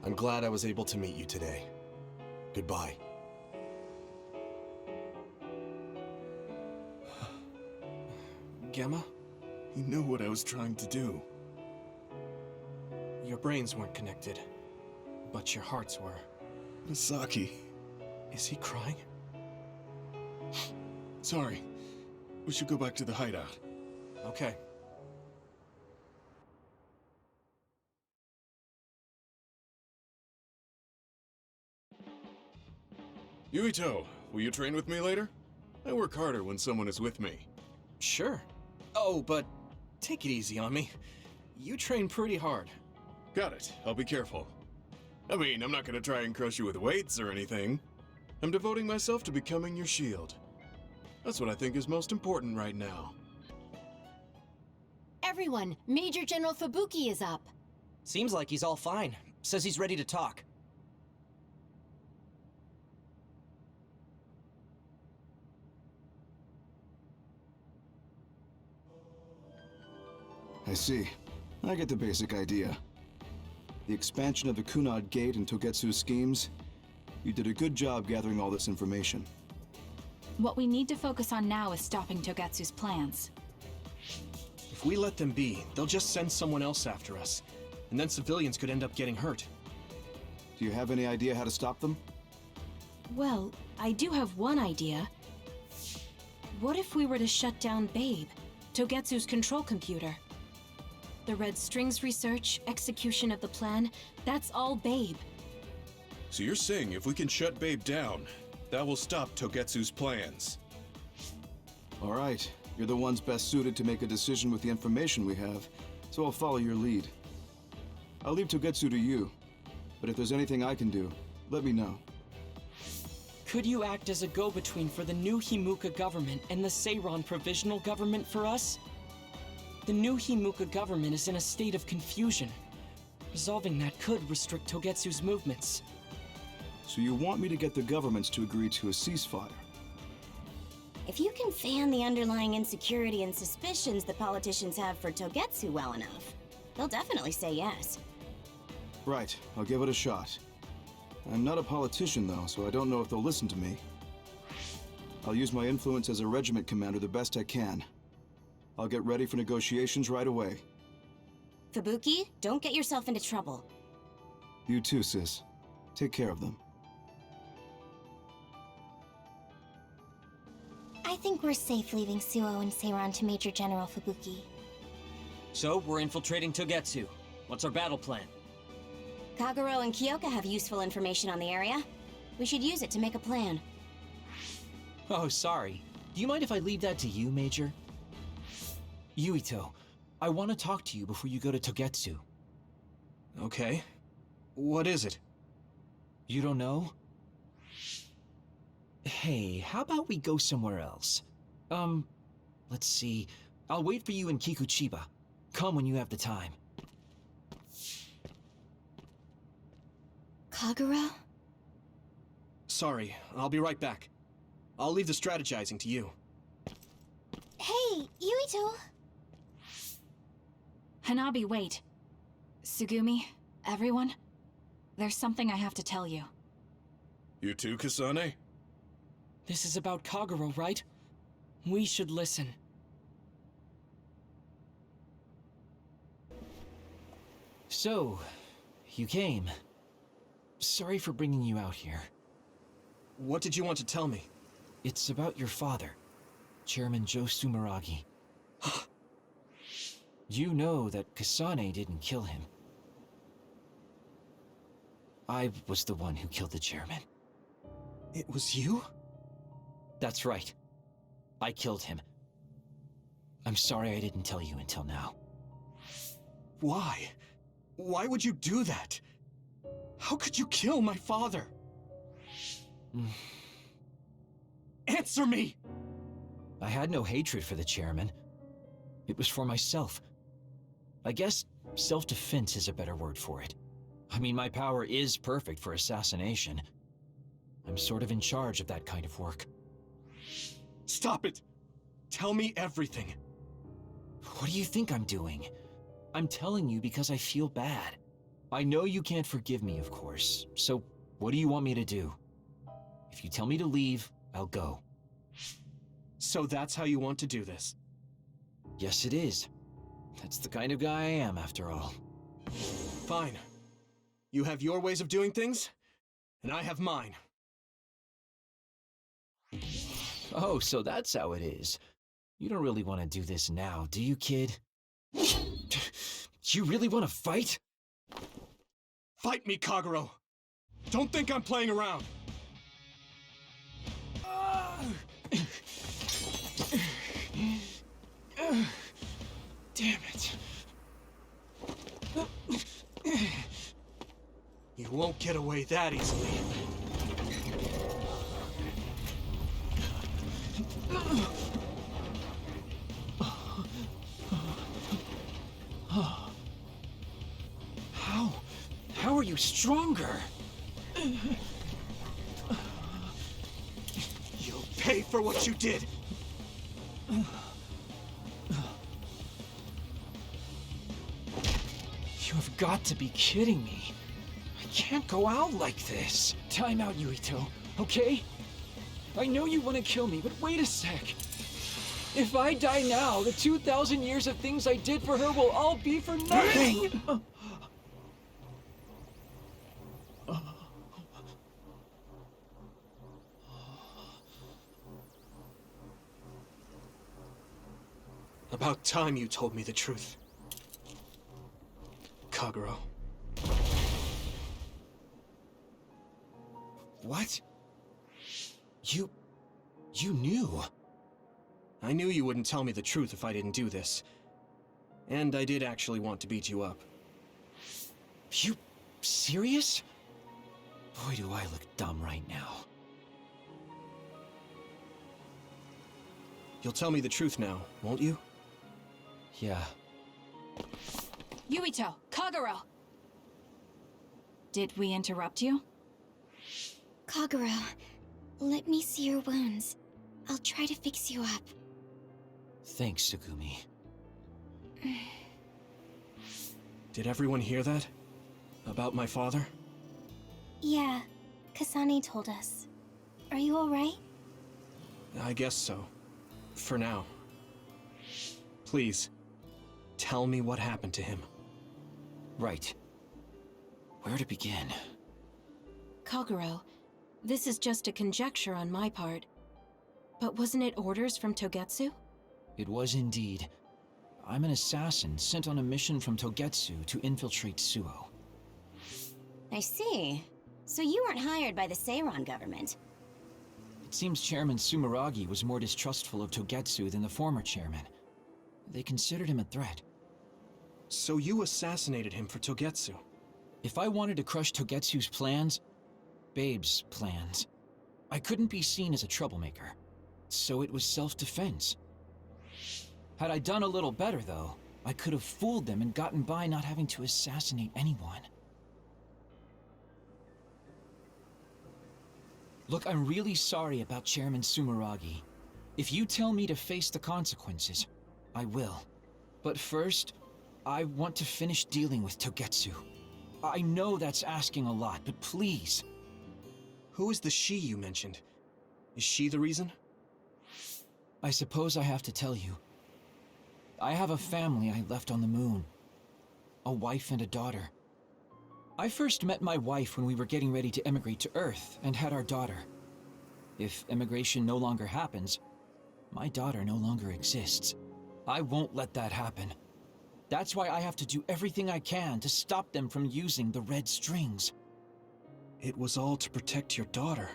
I'm glad I was able to meet you today. Goodbye. Gemma? You knew what I was trying to do. Your brains weren't connected, but your hearts were. Masaki. Is he crying? Sorry. We should go back to the hideout. Okay. Yuito, will you train with me later? I work harder when someone is with me. Sure. Oh, but take it easy on me. You train pretty hard. Got it. I'll be careful. I mean, I'm not gonna try and crush you with weights or anything. I'm devoting myself to becoming your shield. That's what I think is most important right now. Everyone, Major General Fubuki is up. Seems like he's all fine. Says he's ready to talk. I see. I get the basic idea. The expansion of the Kunad Gate and Togetsu's schemes. You did a good job gathering all this information. What we need to focus on now is stopping Togetsu's plans. If we let them be, they'll just send someone else after us, and then civilians could end up getting hurt. Do you have any idea how to stop them? Well, I do have one idea. What if we were to shut down Babe, Togetsu's control computer? The Red Strings research, execution of the plan, that's all Babe. So you're saying if we can shut Babe down, that will stop Togetsu's plans? All right. You're the ones best suited to make a decision with the information we have, so I'll follow your lead. I'll leave Togetsu to you, but if there's anything I can do, let me know. Could you act as a go-between for the new Himuka government and the Seiran provisional government for us? The new Himuka government is in a state of confusion. Resolving that could restrict Togetsu's movements. So you want me to get the governments to agree to a ceasefire? If you can fan the underlying insecurity and suspicions the politicians have for Togetsu well enough, they'll definitely say yes. Right, I'll give it a shot. I'm not a politician, though, so I don't know if they'll listen to me. I'll use my influence as a regiment commander the best I can. I'll get ready for negotiations right away. Fubuki, don't get yourself into trouble. You too, sis. Take care of them. I think we're safe leaving Suo and Seiran to Major General Fubuki. So, we're infiltrating Togetsu. What's our battle plan? Kagero and Kyoka have useful information on the area. We should use it to make a plan. Oh, sorry. Do you mind if I leave that to you, Major? Yuito, I want to talk to you before you go to Togetsu. Okay. What is it? You don't know? Hey, how about we go somewhere else? Let's see. I'll wait for you in Kikuchiba. Come when you have the time. Kagero? Sorry, I'll be right back. I'll leave the strategizing to you. Hey, Yuito! Hanabi, wait. Sugumi, everyone, there's something I have to tell you. You too, Kasane? This is about Kagero, right? We should listen. So, you came. Sorry for bringing you out here. What did you want to tell me? It's about your father, Chairman Joe Sumeragi. You know that Kasane didn't kill him. I was the one who killed the chairman. It was you? That's right. I killed him. I'm sorry I didn't tell you until now. Why? Why would you do that? How could you kill my father? Answer me! I had no hatred for the chairman. It was for myself. I guess self-defense is a better word for it. I mean, my power is perfect for assassination. I'm sort of in charge of that kind of work. Stop it! Tell me everything. What do you think I'm doing? I'm telling you because I feel bad. I know you can't forgive me, of course, so what do you want me to do? If you tell me to leave, I'll go. So that's how you want to do this? Yes, it is. That's the kind of guy I am, after all. Fine. You have your ways of doing things, and I have mine. Oh, so that's how it is. You don't really want to do this now, do you, kid? You really want to fight? Fight me, Kagero! Don't think I'm playing around! Damn it. You won't get away that easily. How are you stronger? You'll pay for what you did! You have got to be kidding me. I can't go out like this. Time out, Yuito, okay? I know you want to kill me, but wait a sec. If I die now, the 2,000 years of things I did for her will all be for nothing! About time you told me the truth. Kagero. What? You knew? I knew you wouldn't tell me the truth if I didn't do this. And I did actually want to beat you up. You serious? Boy, do I look dumb right now. You'll tell me the truth now, won't you? Yeah. Yuito, Kagero! Did we interrupt you? Kagero, let me see your wounds. I'll try to fix you up. Thanks, Tsugumi. Did everyone hear that? About my father? Yeah, Kasane told us. Are you alright? I guess so. For now. Please, tell me what happened to him. Right. Where to begin? Kagero, this is just a conjecture on my part. But wasn't it orders from Togetsu? It was indeed. I'm an assassin sent on a mission from Togetsu to infiltrate Suo. I see. So you weren't hired by the Seiran government. It seems Chairman Sumeragi was more distrustful of Togetsu than the former chairman. They considered him a threat. So you assassinated him for Togetsu? If I wanted to crush Togetsu's plans, Babe's plans, I couldn't be seen as a troublemaker. So it was self-defense. Had I done a little better, though, I could have fooled them and gotten by not having to assassinate anyone. Look, I'm really sorry about Chairman Sumeragi. If you tell me to face the consequences, I will. But first, I want to finish dealing with Togetsu. I know that's asking a lot, but please. Who is the she you mentioned? Is she the reason? I suppose I have to tell you. I have a family I left on the moon. A wife and a daughter. I first met my wife when we were getting ready to emigrate to Earth and had our daughter. If immigration no longer happens, my daughter no longer exists. I won't let that happen. That's why I have to do everything I can to stop them from using the red strings. It was all to protect your daughter.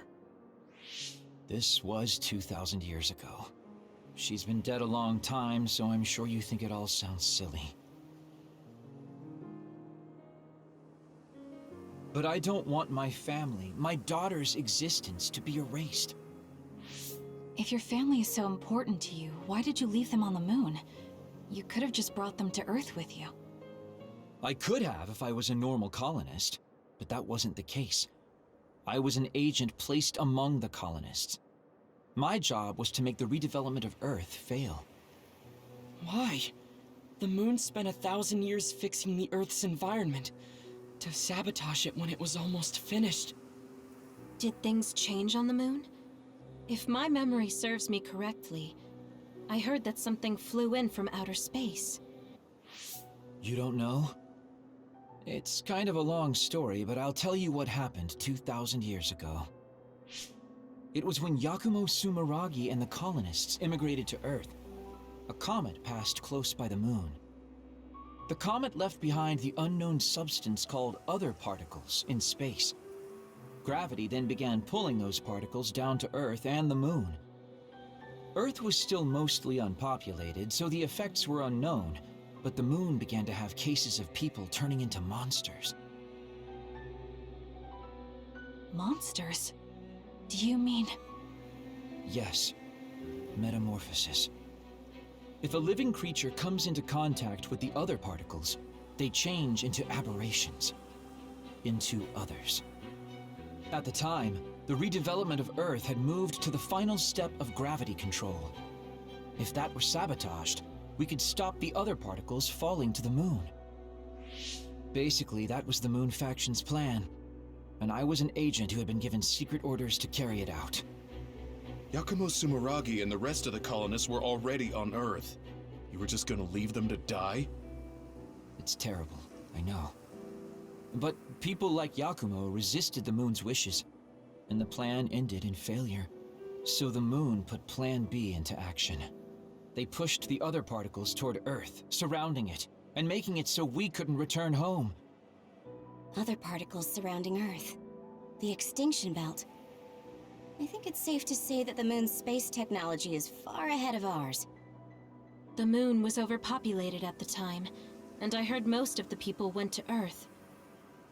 This was 2,000 years ago. She's been dead a long time, so I'm sure you think it all sounds silly. But I don't want my family, my daughter's existence, to be erased. If your family is so important to you, why did you leave them on the moon? You could have just brought them to Earth with you. I could have if I was a normal colonist, but that wasn't the case. I was an agent placed among the colonists. My job was to make the redevelopment of Earth fail. Why? The moon spent 1,000 years fixing the Earth's environment. To sabotage it when it was almost finished. Did things change on the moon? If my memory serves me correctly, I heard that something flew in from outer space. You don't know? It's kind of a long story, but I'll tell you what happened 2,000 years ago. It was when Yakumo Sumeragi and the colonists immigrated to Earth. A comet passed close by the moon. The comet left behind the unknown substance called other particles in space. Gravity then began pulling those particles down to Earth and the moon. Earth was still mostly unpopulated, so the effects were unknown, but the moon began to have cases of people turning into monsters. Monsters? Do you mean... Yes. Metamorphosis. If a living creature comes into contact with the other particles, they change into aberrations. Into others. At the time, the redevelopment of Earth had moved to the final step of gravity control. If that were sabotaged, we could stop the other particles falling to the moon. Basically, that was the Moon Faction's plan, and I was an agent who had been given secret orders to carry it out. Yakumo Sumeragi and the rest of the colonists were already on Earth. You were just gonna leave them to die? It's terrible, I know. But people like Yakumo resisted the moon's wishes, and the plan ended in failure. So the moon put Plan B into action. They pushed the other particles toward Earth, surrounding it, and making it so we couldn't return home. Other particles surrounding Earth. The extinction belt. I think it's safe to say that the moon's space technology is far ahead of ours. The moon was overpopulated at the time, and I heard most of the people went to Earth.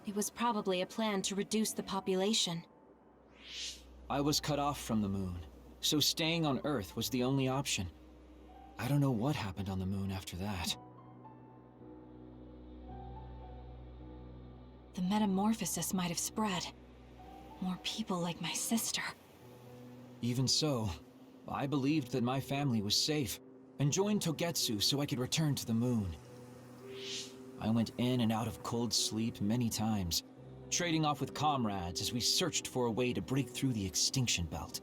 It was probably a plan to reduce the population. I was cut off from the moon, so staying on Earth was the only option. I don't know what happened on the moon after that. The metamorphosis might have spread. More people like my sister. Even so, I believed that my family was safe, and joined Togetsu so I could return to the moon. I went in and out of cold sleep many times, trading off with comrades as we searched for a way to break through the extinction belt.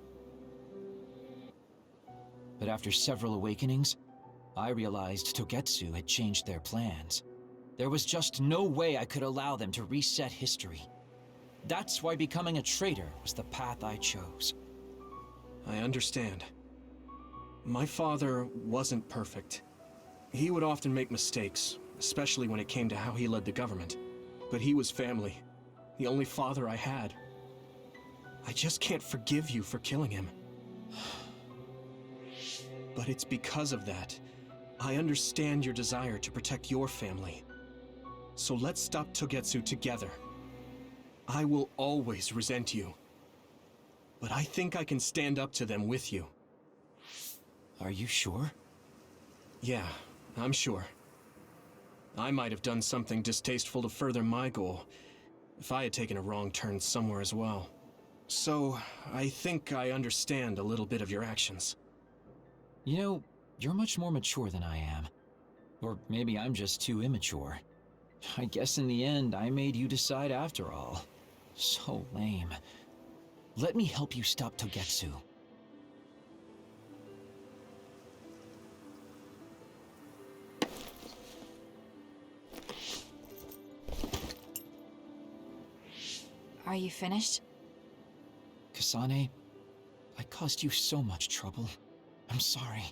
But after several awakenings, I realized Togetsu had changed their plans. There was just no way I could allow them to reset history. That's why becoming a traitor was the path I chose. I understand. My father wasn't perfect. He would often make mistakes, especially when it came to how he led the government. But he was family, the only father I had. I just can't forgive you for killing him. But it's because of that. I understand your desire to protect your family. So let's stop Togetsu together. I will always resent you. But I think I can stand up to them with you. Are you sure? Yeah, I'm sure. I might have done something distasteful to further my goal, if I had taken a wrong turn somewhere as well. So, I think I understand a little bit of your actions. You know, you're much more mature than I am. Or maybe I'm just too immature. I guess in the end, I made you decide after all. So lame. Let me help you stop Togetsu. Are you finished? Kasane, I caused you so much trouble. I'm sorry.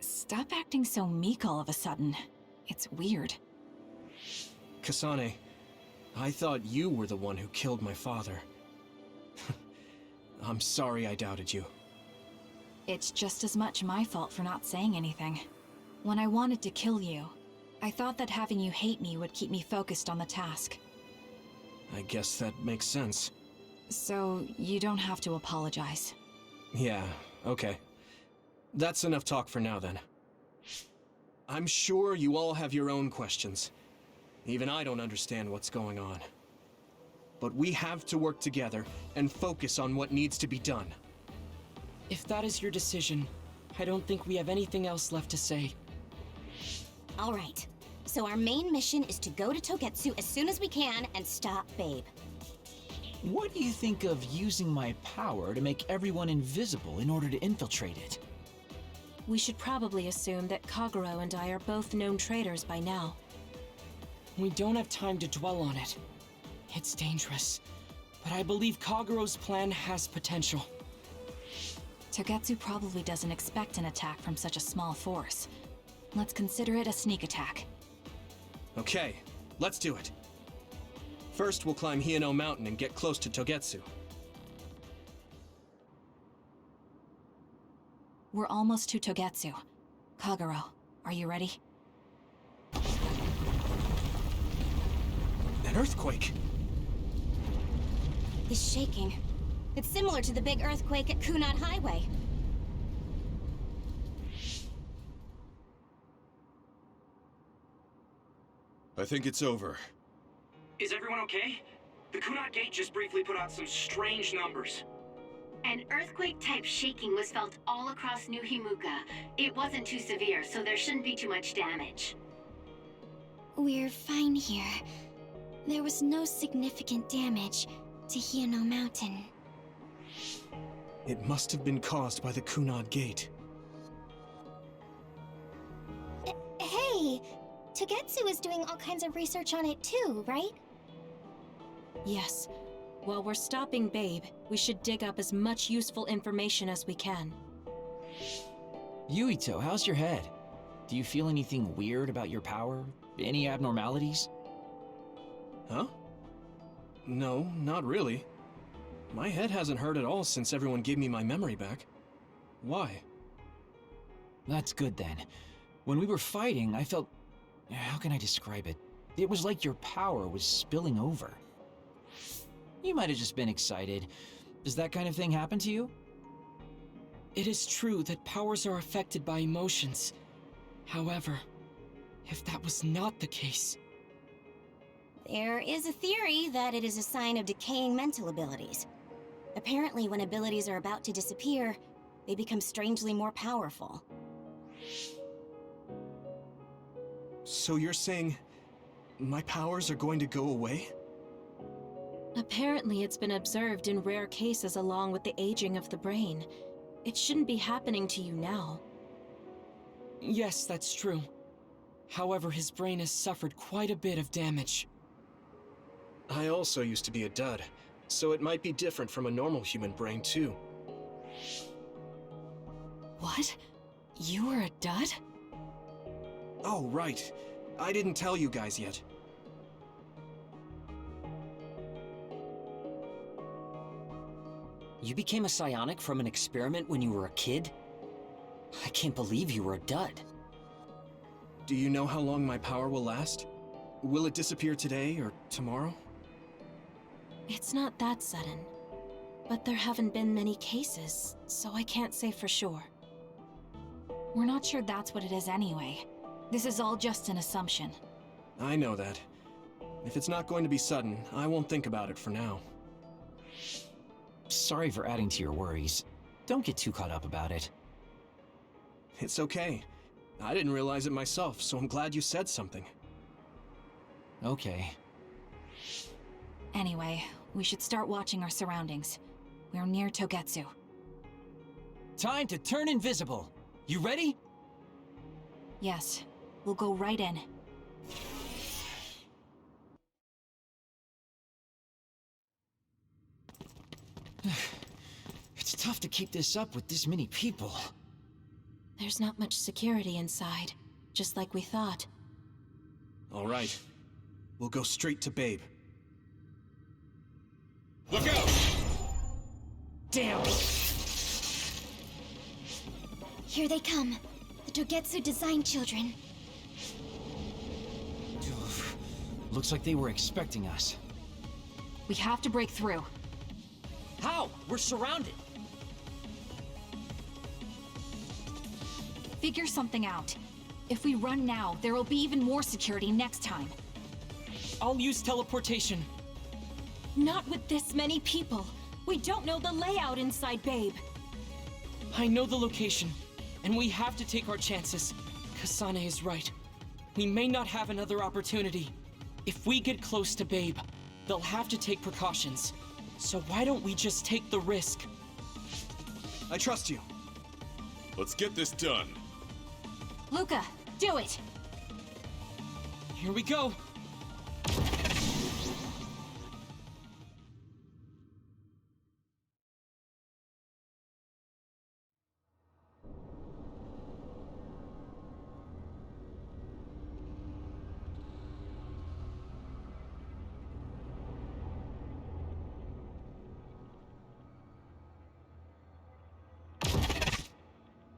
Stop acting so meek all of a sudden. It's weird. Kasane, I thought you were the one who killed my father. I'm sorry I doubted you. It's just as much my fault for not saying anything. When I wanted to kill you, I thought that having you hate me would keep me focused on the task. I guess that makes sense. So, you don't have to apologize. Yeah, okay. That's enough talk for now, then. I'm sure you all have your own questions. Even I don't understand what's going on. But we have to work together and focus on what needs to be done. If that is your decision, I don't think we have anything else left to say. All right. So our main mission is to go to Togetsu as soon as we can and stop Babe. What do you think of using my power to make everyone invisible in order to infiltrate it? We should probably assume that Kagero and I are both known traitors by now. We don't have time to dwell on it. It's dangerous, but I believe Kagero's plan has potential. Togetsu probably doesn't expect an attack from such a small force. Let's consider it a sneak attack. Okay, let's do it. First, we'll climb Hino Mountain and get close to Togetsu. We're almost to Togetsu. Kagero, are you ready? An earthquake! It's shaking. It's similar to the big earthquake at Kunad Highway. I think it's over. Is everyone okay? The Kunad Gate just briefly put out some strange numbers. An earthquake-type shaking was felt all across New Himuka. It wasn't too severe, so there shouldn't be too much damage. We're fine here. There was no significant damage to Hino Mountain. It must have been caused by the Kunad Gate. Hey! Togetsu is doing all kinds of research on it too, right? Yes. While we're stopping Babe, we should dig up as much useful information as we can. Yuito, how's your head? Do you feel anything weird about your power? Any abnormalities? Huh? No, not really. My head hasn't hurt at all since everyone gave me my memory back. Why? That's good then. When we were fighting, I felt... How can I describe it? It was like your power was spilling over. You might have just been excited. Does that kind of thing happen to you? It is true that powers are affected by emotions. However, if that was not the case... There is a theory that it is a sign of decaying mental abilities. Apparently, when abilities are about to disappear, they become strangely more powerful. So you're saying my powers are going to go away? Apparently, it's been observed in rare cases along with the aging of the brain. It shouldn't be happening to you now. Yes, that's true. However, his brain has suffered quite a bit of damage. I also used to be a dud, so it might be different from a normal human brain, too. What? You were a dud? Oh, right. I didn't tell you guys yet. You became a psionic from an experiment when you were a kid? I can't believe you were a dud. Do you know how long my power will last? Will it disappear today or tomorrow? It's not that sudden. But there haven't been many cases, so I can't say for sure. We're not sure that's what it is anyway. This is all just an assumption. I know that. If it's not going to be sudden, I won't think about it for now. Sorry for adding to your worries. Don't get too caught up about it. It's okay. I didn't realize it myself, so I'm glad you said something. Okay. Anyway, we should start watching our surroundings. We're near Togetsu. Time to turn invisible. You ready? Yes, we'll go right in. It's tough to keep this up with this many people. There's not much security inside, just like we thought. All right. We'll go straight to Babe. Look out! Damn! Here they come. The Togetsu design children. Looks like they were expecting us. We have to break through. How? We're surrounded. Figure something out. If we run now, there will be even more security next time. I'll use teleportation. Not with this many people. We don't know the layout inside Babe. I know the location, and we have to take our chances. Kasane is right. We may not have another opportunity. If we get close to Babe, they'll have to take precautions. So why don't we just take the risk? I trust you. Let's get this done. Luca, do it! Here we go!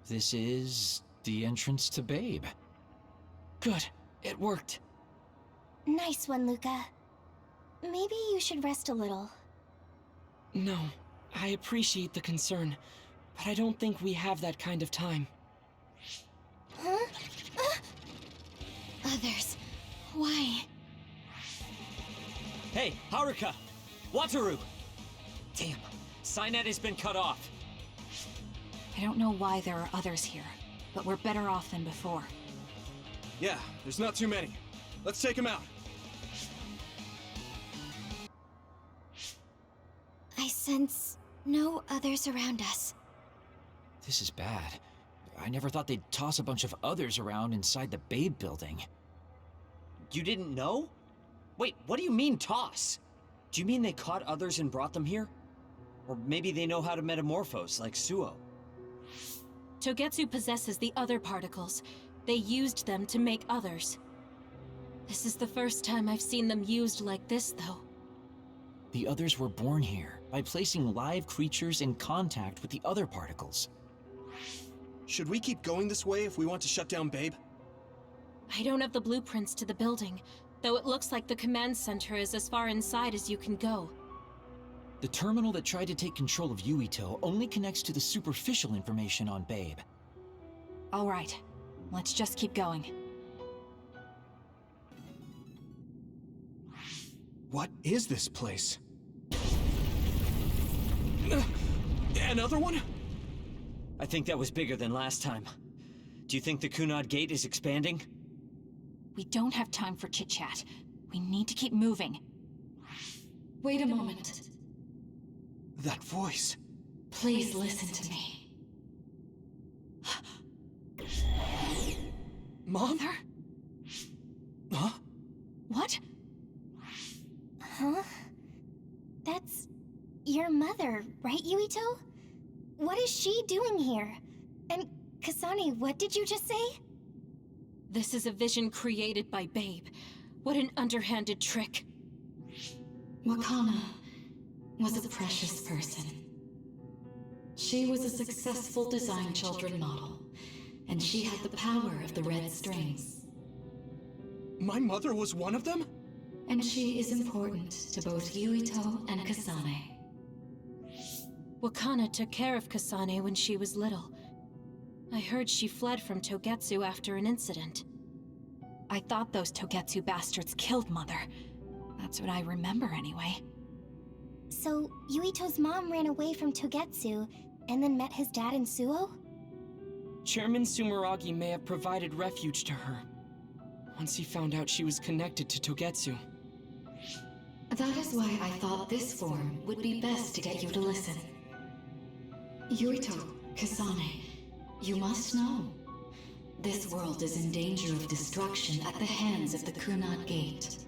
This is the entrance to Babe. Good. It worked. Nice one, Luca. Maybe you should rest a little. No, I appreciate the concern, but I don't think we have that kind of time. Huh? Others. Why? Hey, Haruka! Wataru! Damn, Cynet has been cut off. I don't know why there are others here, but we're better off than before. Yeah, there's not too many. Let's take them out. I sense no others around us. This is bad. I never thought they'd toss a bunch of others around inside the Babe building. You didn't know? Wait, what do you mean toss? Do you mean they caught others and brought them here? Or maybe they know how to metamorphose, like Suo? Togetsu possesses the other particles. They used them to make others. This is the first time I've seen them used like this, though. The others were born here by placing live creatures in contact with the other particles. Should we keep going this way if we want to shut down Babe? I don't have the blueprints to the building, though it looks like the command center is as far inside as you can go. The terminal that tried to take control of Yuito only connects to the superficial information on Babe. All right, let's just keep going. What is this place? Another one? I think that was bigger than last time. Do you think the Kunad Gate is expanding? We don't have time for chit-chat. We need to keep moving. Wait a moment. That voice. Please listen to me. Mom? Mother? Huh? What? Huh? That's your mother, right, Yuito? What is she doing here? And Kasane, what did you just say? This is a vision created by Babe. What an underhanded trick. Wakana was a precious person. She was a successful design children model, and she had the power of the red strings. My mother was one of them? And she is important to both Yuito and Kasane. Wakana took care of Kasane when she was little. I heard she fled from Togetsu after an incident. I thought those Togetsu bastards killed Mother. That's what I remember anyway. So, Yuito's mom ran away from Togetsu and then met his dad in Suo? Chairman Sumeragi may have provided refuge to her once he found out she was connected to Togetsu. That is why I thought this form would be best to get you to listen. Yuito, Kasane, you must know. This world is in danger of destruction at the hands of the Kunad Gate.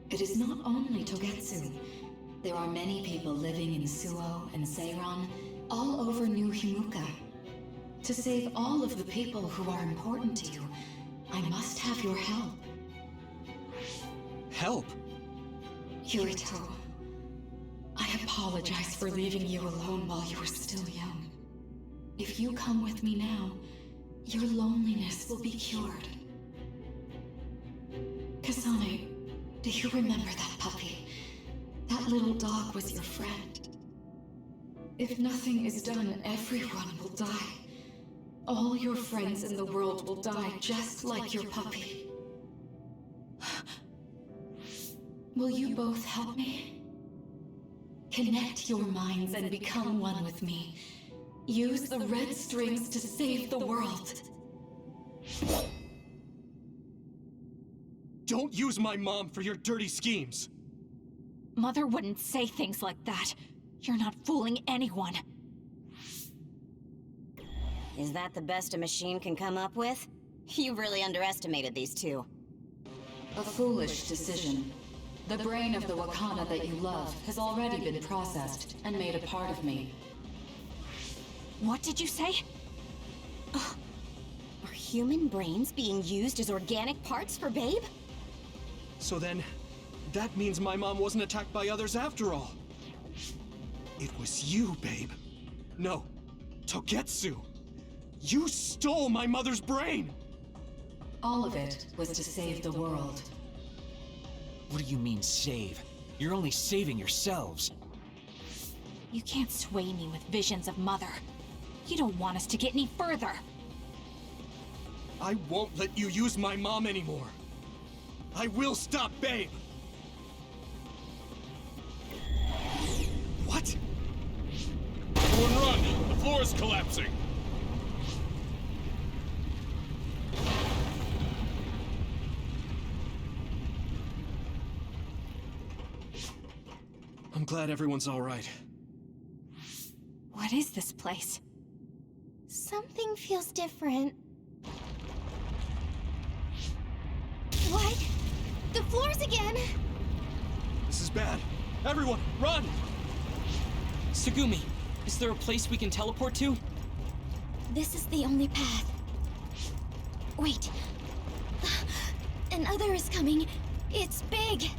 It is not only Togetsu. There are many people living in Suo and Seiran, all over New Himuka. To save all of the people who are important to you, I must have your help. Help? Yuito, I apologize for leaving you alone while you were still young. If you come with me now, your loneliness will be cured. Kasane, do you remember that puppy? That little dog was your friend. If nothing is done, everyone will die. All your friends in the world will die just like your puppy. Will you both help me? Connect your minds and become one with me. Use the red strings to save the world. Don't use my mom for your dirty schemes! Mother wouldn't say things like that. You're not fooling anyone. Is that the best a machine can come up with? You really underestimated these two. A foolish decision. The brain of the Wakana that you love has already been processed and made a part of me. What did you say? Are human brains being used as organic parts for Babe? So then, that means my mom wasn't attacked by others after all. It was you, Babe. No, Togetsu. You stole my mother's brain! All of it was to save the world. What do you mean, save? You're only saving yourselves. You can't sway me with visions of Mother. You don't want us to get any further. I won't let you use my mom anymore. I will stop Babe! What? Everyone run! The floor is collapsing! I'm glad everyone's all right. What is this place? Something feels different. What? The floors again! This is bad. Everyone, run! Tsugumi, is there a place we can teleport to? This is the only path. Wait. Another is coming. It's big.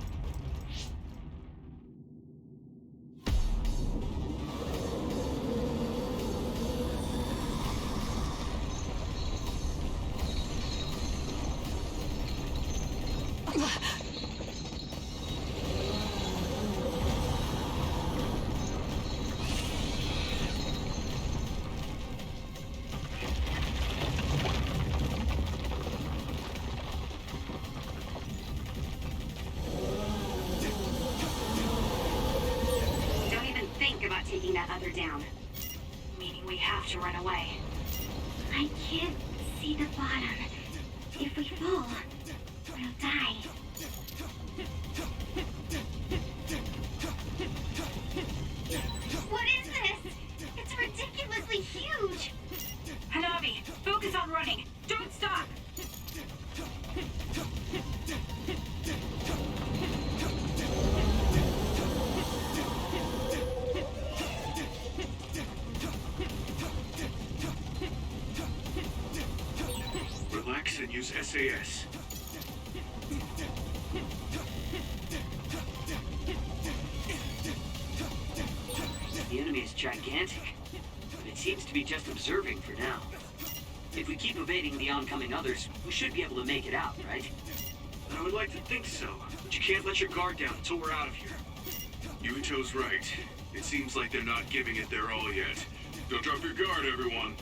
Don't even think about taking that other down. meaning we have to run away. I can't see the bottom. If we fall, we'll die. What is this? It's ridiculously huge! Hanabi, focus on running. Don't stop! Relax and use SAS. The enemy is gigantic, but it seems to be just observing for now. If we keep evading the oncoming others, we should be able to make it out, right? I would like to think so, but you can't let your guard down until we're out of here. Yuito's right. It seems like they're not giving it their all yet. Don't drop your guard, everyone.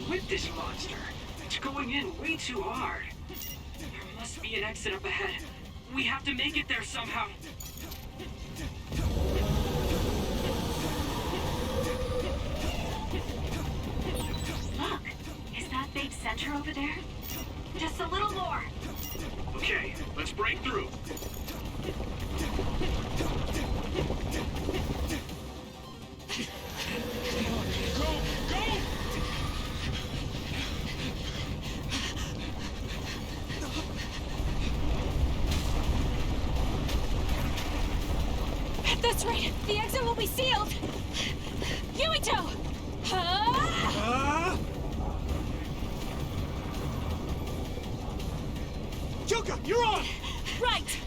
With this monster, it's going in way too hard. There must be an exit up ahead. We have to make it there somehow. Look, is that big center over there? Just a little more. Okay, let's break through. That's right! The exit will be sealed! Yuito! Kyoka, you're on! Right!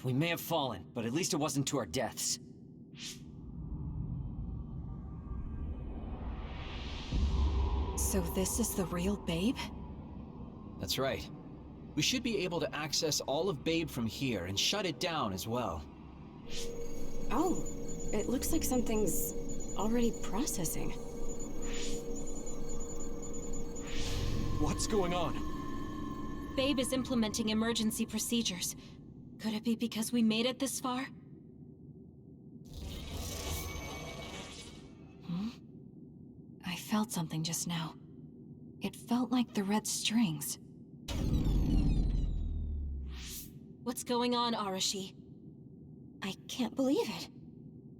We may have fallen, but at least it wasn't to our deaths. So this is the real Babe? That's right. We should be able to access all of Babe from here and shut it down as well. Oh, it looks like something's already processing. What's going on? Babe is implementing emergency procedures. Could it be because we made it this far? I felt something just now. It felt like the red strings. What's going on, Arashi? I can't believe it.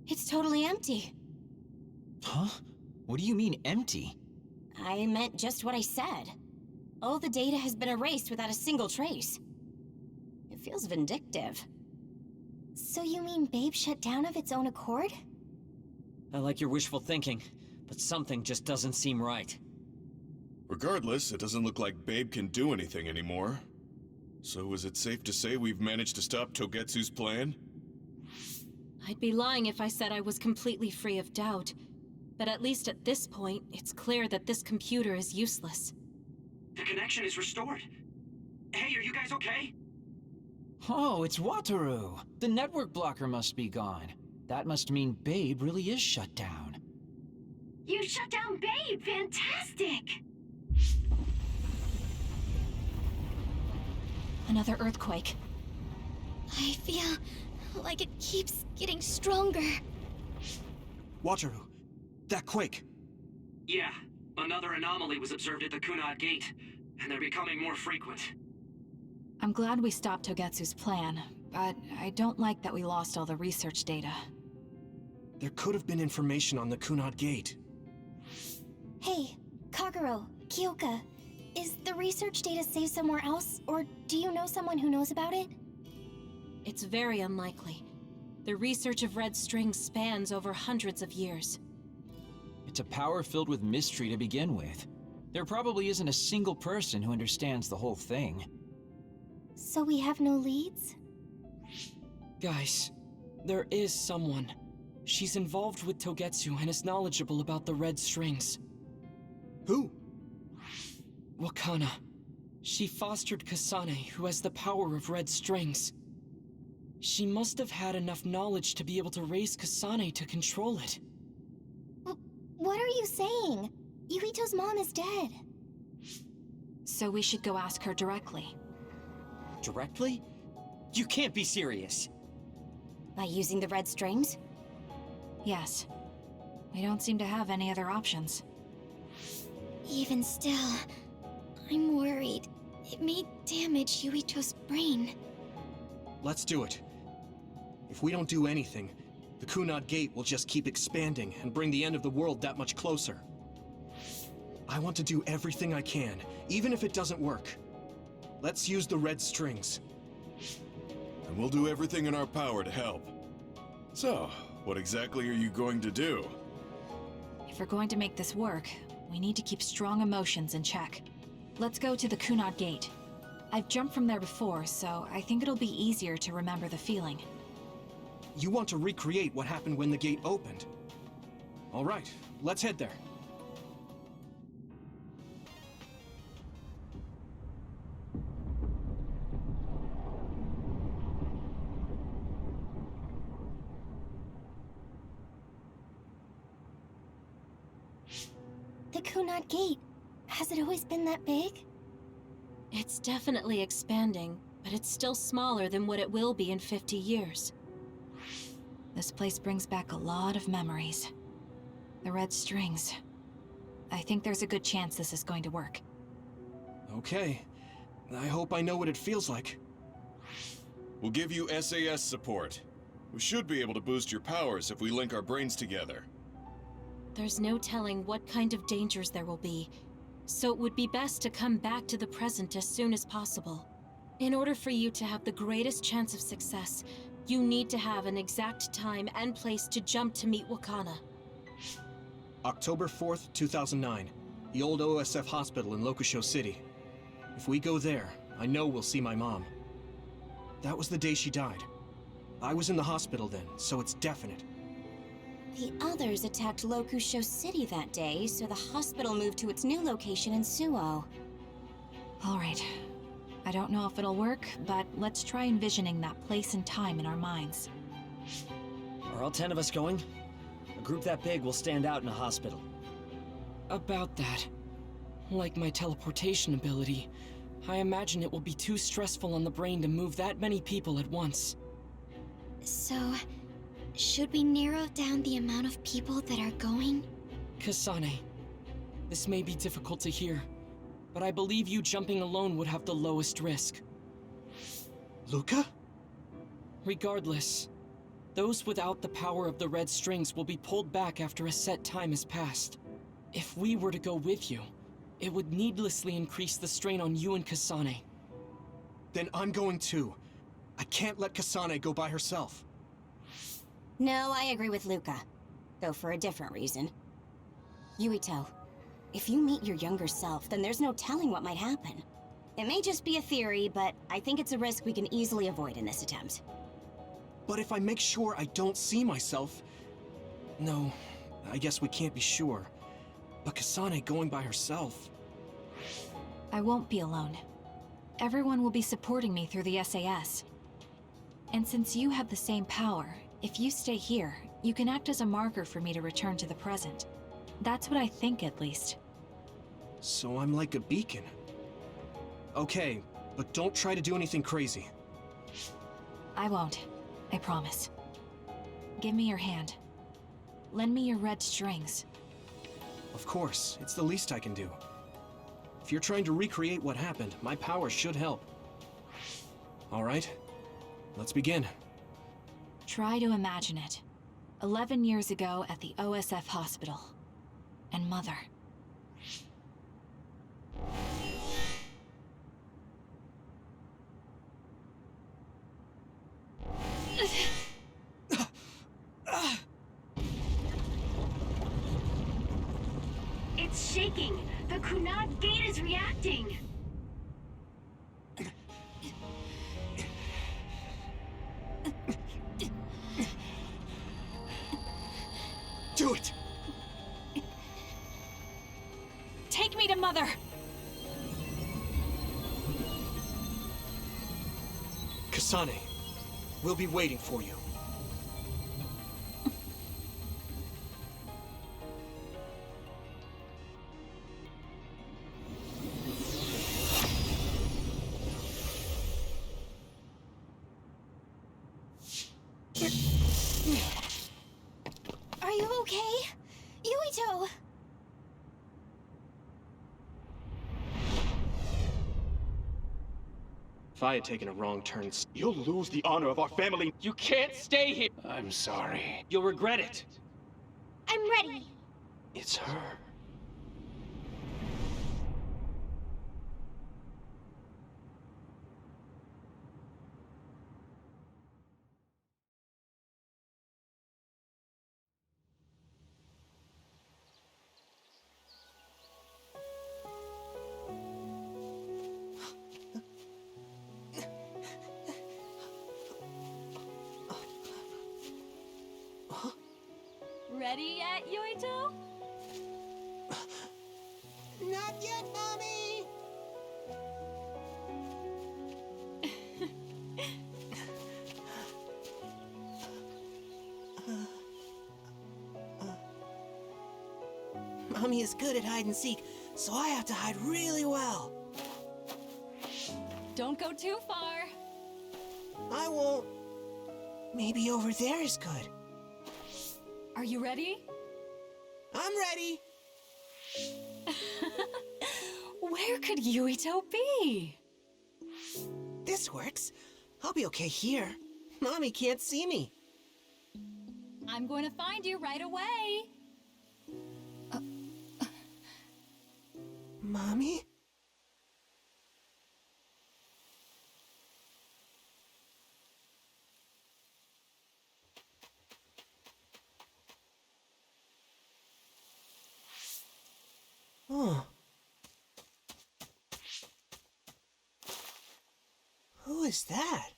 It's totally empty. Huh? What do you mean, empty? I meant just what I said. All the data has been erased without a single trace. It feels vindictive. So you mean Babe shut down of its own accord? I like your wishful thinking, but something just doesn't seem right. Regardless, it doesn't look like Babe can do anything anymore. So is it safe to say we've managed to stop Togetsu's plan? I'd be lying if I said I was completely free of doubt. But at least at this point, it's clear that this computer is useless. The connection is restored. Hey, are you guys okay? Oh, it's Wataru! The network blocker must be gone. That must mean Babe really is shut down. You shut down Babe! Fantastic! Another earthquake. I feel like it keeps getting stronger. Wataru, that quake. Yeah, another anomaly was observed at the Kunad Gate, and they're becoming more frequent. I'm glad we stopped Togetsu's plan, but I don't like that we lost all the research data. There could have been information on the Kunad Gate. Hey, Kagero, Kyoka, is the research data saved somewhere else, or do you know someone who knows about it? it's very unlikely. The research of red strings spans over hundreds of years. It's a power filled with mystery to begin with. There probably isn't a single person who understands the whole thing. So we have no leads? Guys, there is someone. She's involved with Togetsu and is knowledgeable about the red strings. Who? Wakana. She fostered Kasane, who has the power of red strings. She must have had enough knowledge to be able to raise Kasane to control it. What are you saying? Yuito's mom is dead. So we should go ask her directly. Directly? You can't be serious. By using the red strings? Yes. We don't seem to have any other options. Even still, I'm worried. It may damage Yuito's brain. Let's do it. If we don't do anything, the Kunad Gate will just keep expanding and bring the end of the world that much closer. I want to do everything I can, even if it doesn't work. Let's use the red strings. And we'll do everything in our power to help. So, what exactly are you going to do? If we're going to make this work, we need to keep strong emotions in check. Let's go to the Kunad Gate. I've jumped from there before, so I think it'll be easier to remember the feeling. You want to recreate what happened when the gate opened? All right, let's head there. The Kunad Gate. Has it always been that big? It's definitely expanding, but it's still smaller than what it will be in 50 years. This place brings back a lot of memories. The red strings. I think there's a good chance this is going to work. Okay. I hope I know what it feels like. We'll give you SAS support. We should be able to boost your powers if we link our brains together. There's no telling what kind of dangers there will be, so it would be best to come back to the present as soon as possible. In order for you to have the greatest chance of success, you need to have an exact time and place to jump to meet Wakana. October 4th, 2009. The old OSF hospital in Lokusho City. If we go there, I know we'll see my mom. That was the day she died. I was in the hospital then, so it's definite. The others attacked Lokusho City that day, so the hospital moved to its new location in Suo. All right. I don't know if it'll work, but let's try envisioning that place and time in our minds. Are all 10 of us going? A group that big will stand out in a hospital. About that. Like my teleportation ability, I imagine it will be too stressful on the brain to move that many people at once. So, should we narrow down the amount of people that are going? Kasane, this may be difficult to hear, but I believe you jumping alone would have the lowest risk. Luca? Regardless, those without the power of the red strings will be pulled back after a set time has passed. If we were to go with you, it would needlessly increase the strain on you and Kasane. Then I'm going too. I can't let Kasane go by herself. No, I agree with Luca. Though for a different reason. Yuito, if you meet your younger self, then there's no telling what might happen. It may just be a theory, but I think it's a risk we can easily avoid in this attempt. But if I make sure I don't see myself... No, I guess we can't be sure. But Kasane going by herself... I won't be alone. Everyone will be supporting me through the SAS. And since you have the same power, if you stay here, you can act as a marker for me to return to the present. That's what I think, at least. So I'm like a beacon. Okay, but don't try to do anything crazy. I won't. I promise. Give me your hand. Lend me your red strings. Of course, it's the least I can do. If you're trying to recreate what happened, my power should help. All right, let's begin. Try to imagine it. 11 years ago at the OSF hospital. And Mother. shaking! The Kunad Gate is reacting! Do it! Take me to Mother! Kasane, we'll be waiting for you. Are you okay? Yuito! If I had taken a wrong turn, You'll lose the honor of our family. You can't stay here! I'm sorry. You'll regret it! I'm ready! it's her. Ready yet, Yuito? Not yet, Mommy! Mommy is good at hide and seek, so I have to hide really well. Don't go too far. I won't. Maybe over there is good. Are you ready? I'm ready. Where could Yuito be? This works. I'll be okay here. Mommy can't see me. I'm going to find you right away. Mommy? Oh. Who is that?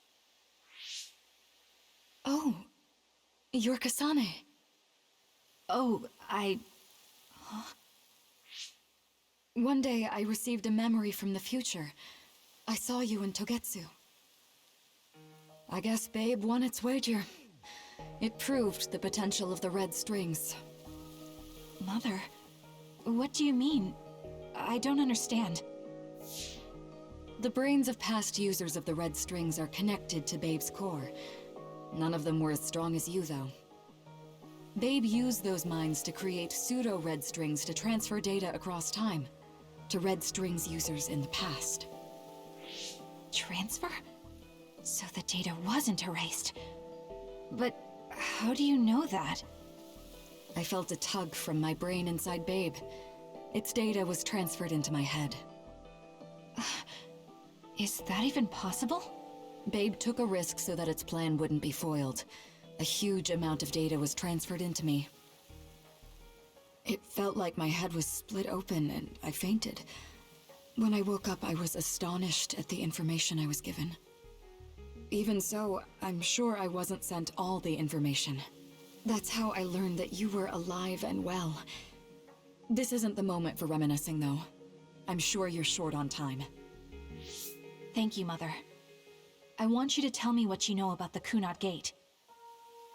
Oh, you're Kasane. Oh, One day I received a memory from the future. I saw you in Togetsu. I guess Babe won its wager. It proved the potential of the red strings. Mother, what do you mean? I don't understand. The brains of past users of the red strings are connected to Babe's core. None of them were as strong as you, though. Babe used those minds to create pseudo-red strings to transfer data across time to red strings users in the past. Transfer? So the data wasn't erased. But how do you know that? I felt a tug from my brain inside Babe. Its data was transferred into my head. Is that even possible? Babe took a risk so that its plan wouldn't be foiled. A huge amount of data was transferred into me. It felt like my head was split open and I fainted. When I woke up, I was astonished at the information I was given. Even so, I'm sure I wasn't sent all the information. That's how I learned that you were alive and well. This isn't the moment for reminiscing, though. I'm sure you're short on time. Thank you, Mother. I want you to tell me what you know about the Kunad Gate.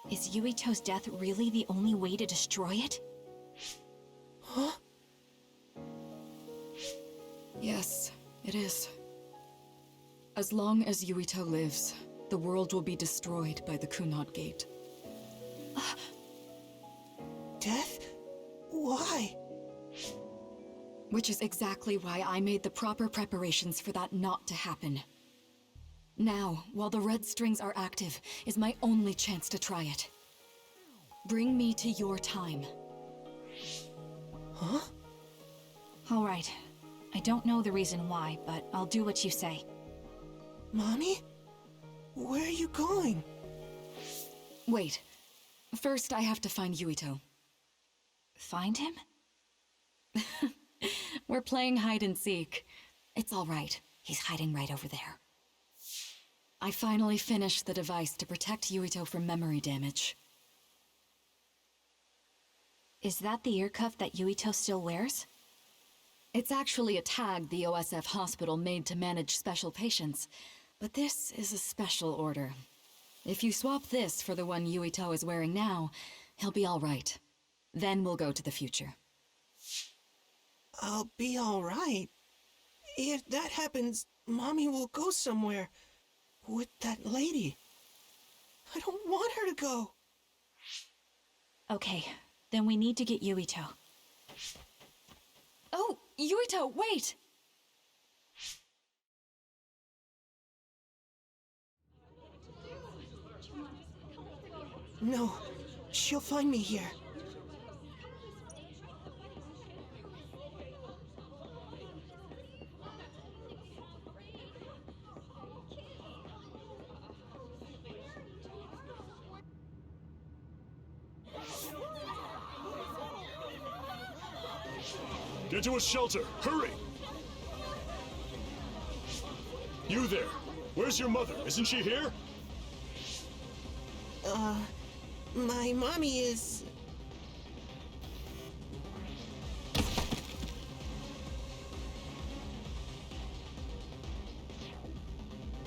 Is Yuito's death really the only way to destroy it? Huh? Yes, it is. As long as Yuito lives, the world will be destroyed by the Kunad Gate. Death? Why? Which is exactly why I made the proper preparations for that not to happen. Now, while the red strings are active, is my only chance to try it. Bring me to your time. Huh? All right. I don't know the reason why, but I'll do what you say. Mommy? Where are you going? Wait. First, I have to find Yuito. Find him? We're playing hide and seek. It's all right. He's hiding right over there. I finally finished the device to protect Yuito from memory damage. Is that the ear cuff that Yuito still wears? It's actually a tag the OSF hospital made to manage special patients, but this is a special order. If you swap this for the one Yuito is wearing now, he'll be all right. Then we'll go to the future. I'll be all right. If that happens, Mommy will go somewhere with that lady. I don't want her to go. Okay, then we need to get Yuito. Oh, Yuito, wait! No, she'll find me here. Get to a shelter! Hurry! You there! Where's your mother? Isn't she here? My mommy is...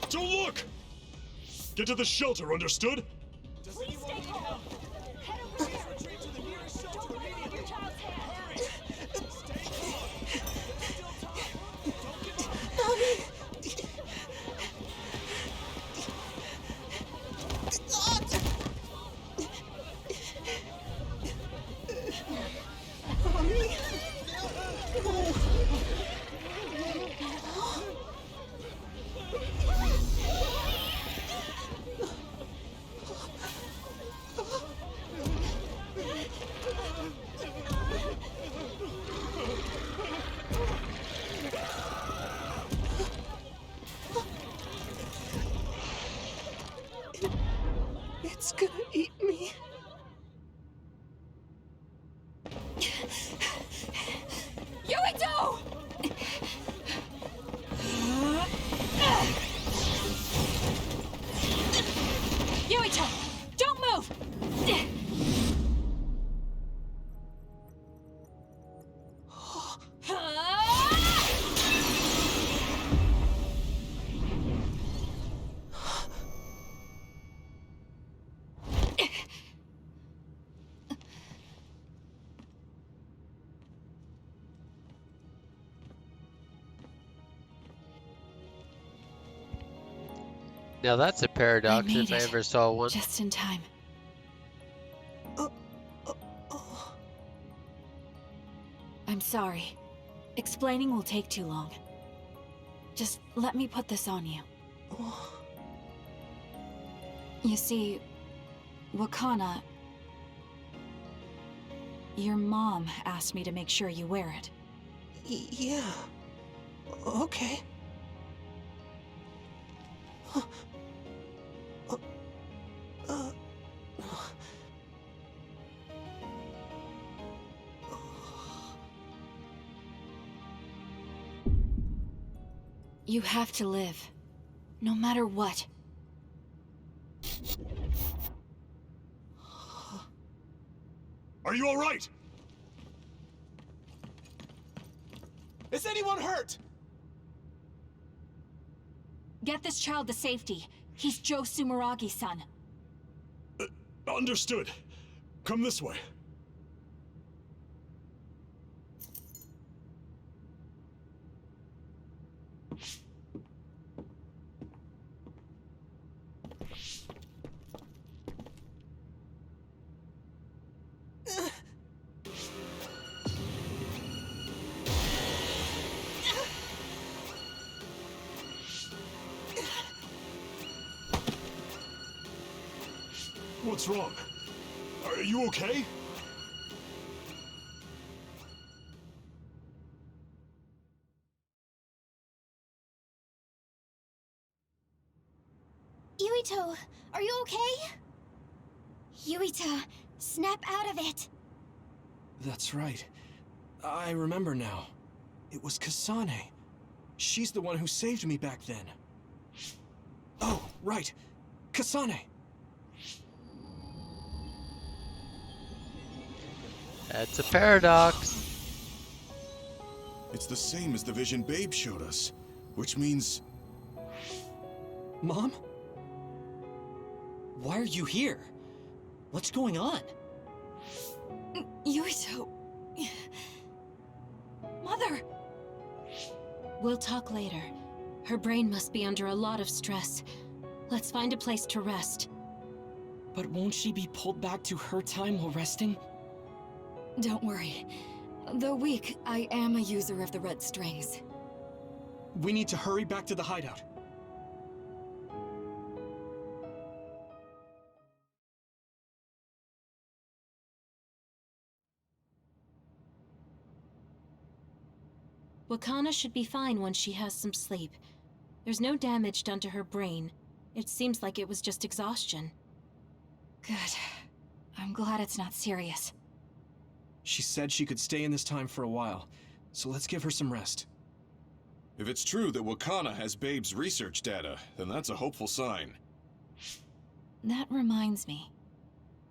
Don't look! Get to the shelter, understood? Please stay calm. Head over here. Retreat to the nearest shelter immediately. Your child's hand. Stay calm. There's still time. Don't give up. Mommy! It's gonna eat me. Yuito! Yuito! Don't move! Now that's a paradox if I ever saw one. Just in time. I'm sorry. Explaining will take too long. Just let me put this on you. You see, Wakana... Your mom asked me to make sure you wear it. Yeah. Okay. You have to live. No matter what. Are you alright? Is anyone hurt? Get this child to safety. He's Joe Sumeragi's son. Understood. Come this way. What's wrong? Are you okay? Yuito, are you okay? Yuito, snap out of it. That's right. I remember now. It was Kasane. She's the one who saved me back then. Oh, right. Kasane! That's a paradox. It's the same as the vision Babe showed us, which means... Mom? Why are you here? What's going on? Yuito... Mother! We'll talk later. Her brain must be under a lot of stress. Let's find a place to rest. But won't she be pulled back to her time while resting? Don't worry. Though weak, I am a user of the red strings. We need to hurry back to the hideout. Wakana should be fine once she has some sleep. There's no damage done to her brain. It seems like it was just exhaustion. Good. I'm glad it's not serious. She said she could stay in this time for a while, so let's give her some rest. If it's true that Wakana has Babe's research data, then that's a hopeful sign. That reminds me.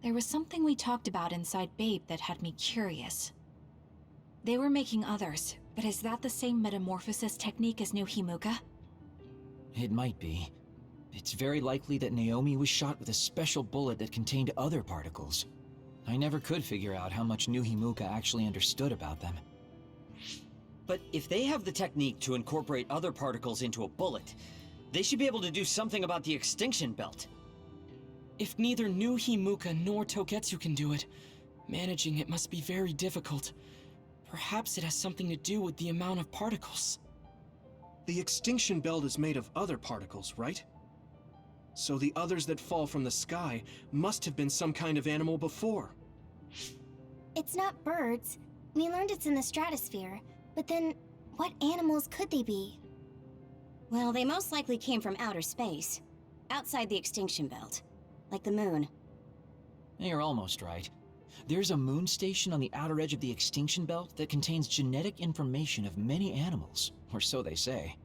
There was something we talked about inside Babe that had me curious. They were making others, but is that the same metamorphosis technique as New Himuka? It might be. It's very likely that Naomi was shot with a special bullet that contained other particles. I never could figure out how much New Himuka actually understood about them. But if they have the technique to incorporate other particles into a bullet, they should be able to do something about the extinction belt. If neither New Himuka nor Togetsu can do it, managing it must be very difficult. Perhaps it has something to do with the amount of particles. The extinction belt is made of other particles, right? So the others that fall from the sky must have been some kind of animal before. It's not birds. We learned it's in the stratosphere. But then, what animals could they be? Well, they most likely came from outer space. Outside the extinction belt. Like the moon. You're almost right. There's a moon station on the outer edge of the extinction belt that contains genetic information of many animals, or so they say.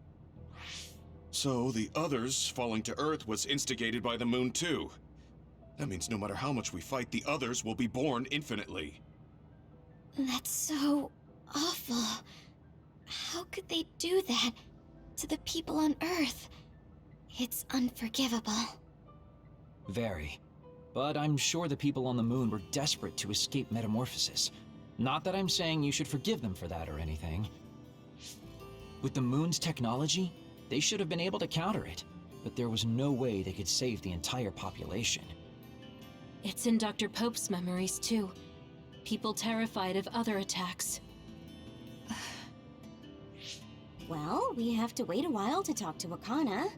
So the others falling to Earth was instigated by the moon too. That means no matter how much we fight, the others will be born infinitely. That's so awful. How could they do that to the people on Earth? It's unforgivable. Very. But I'm sure the people on the moon were desperate to escape metamorphosis. Not that I'm saying you should forgive them for that or anything. With the moon's technology, they should have been able to counter it, but there was no way they could save the entire population. It's in Dr. Pope's memories, too. People terrified of other attacks. Well, we have to wait a while to talk to Wakana.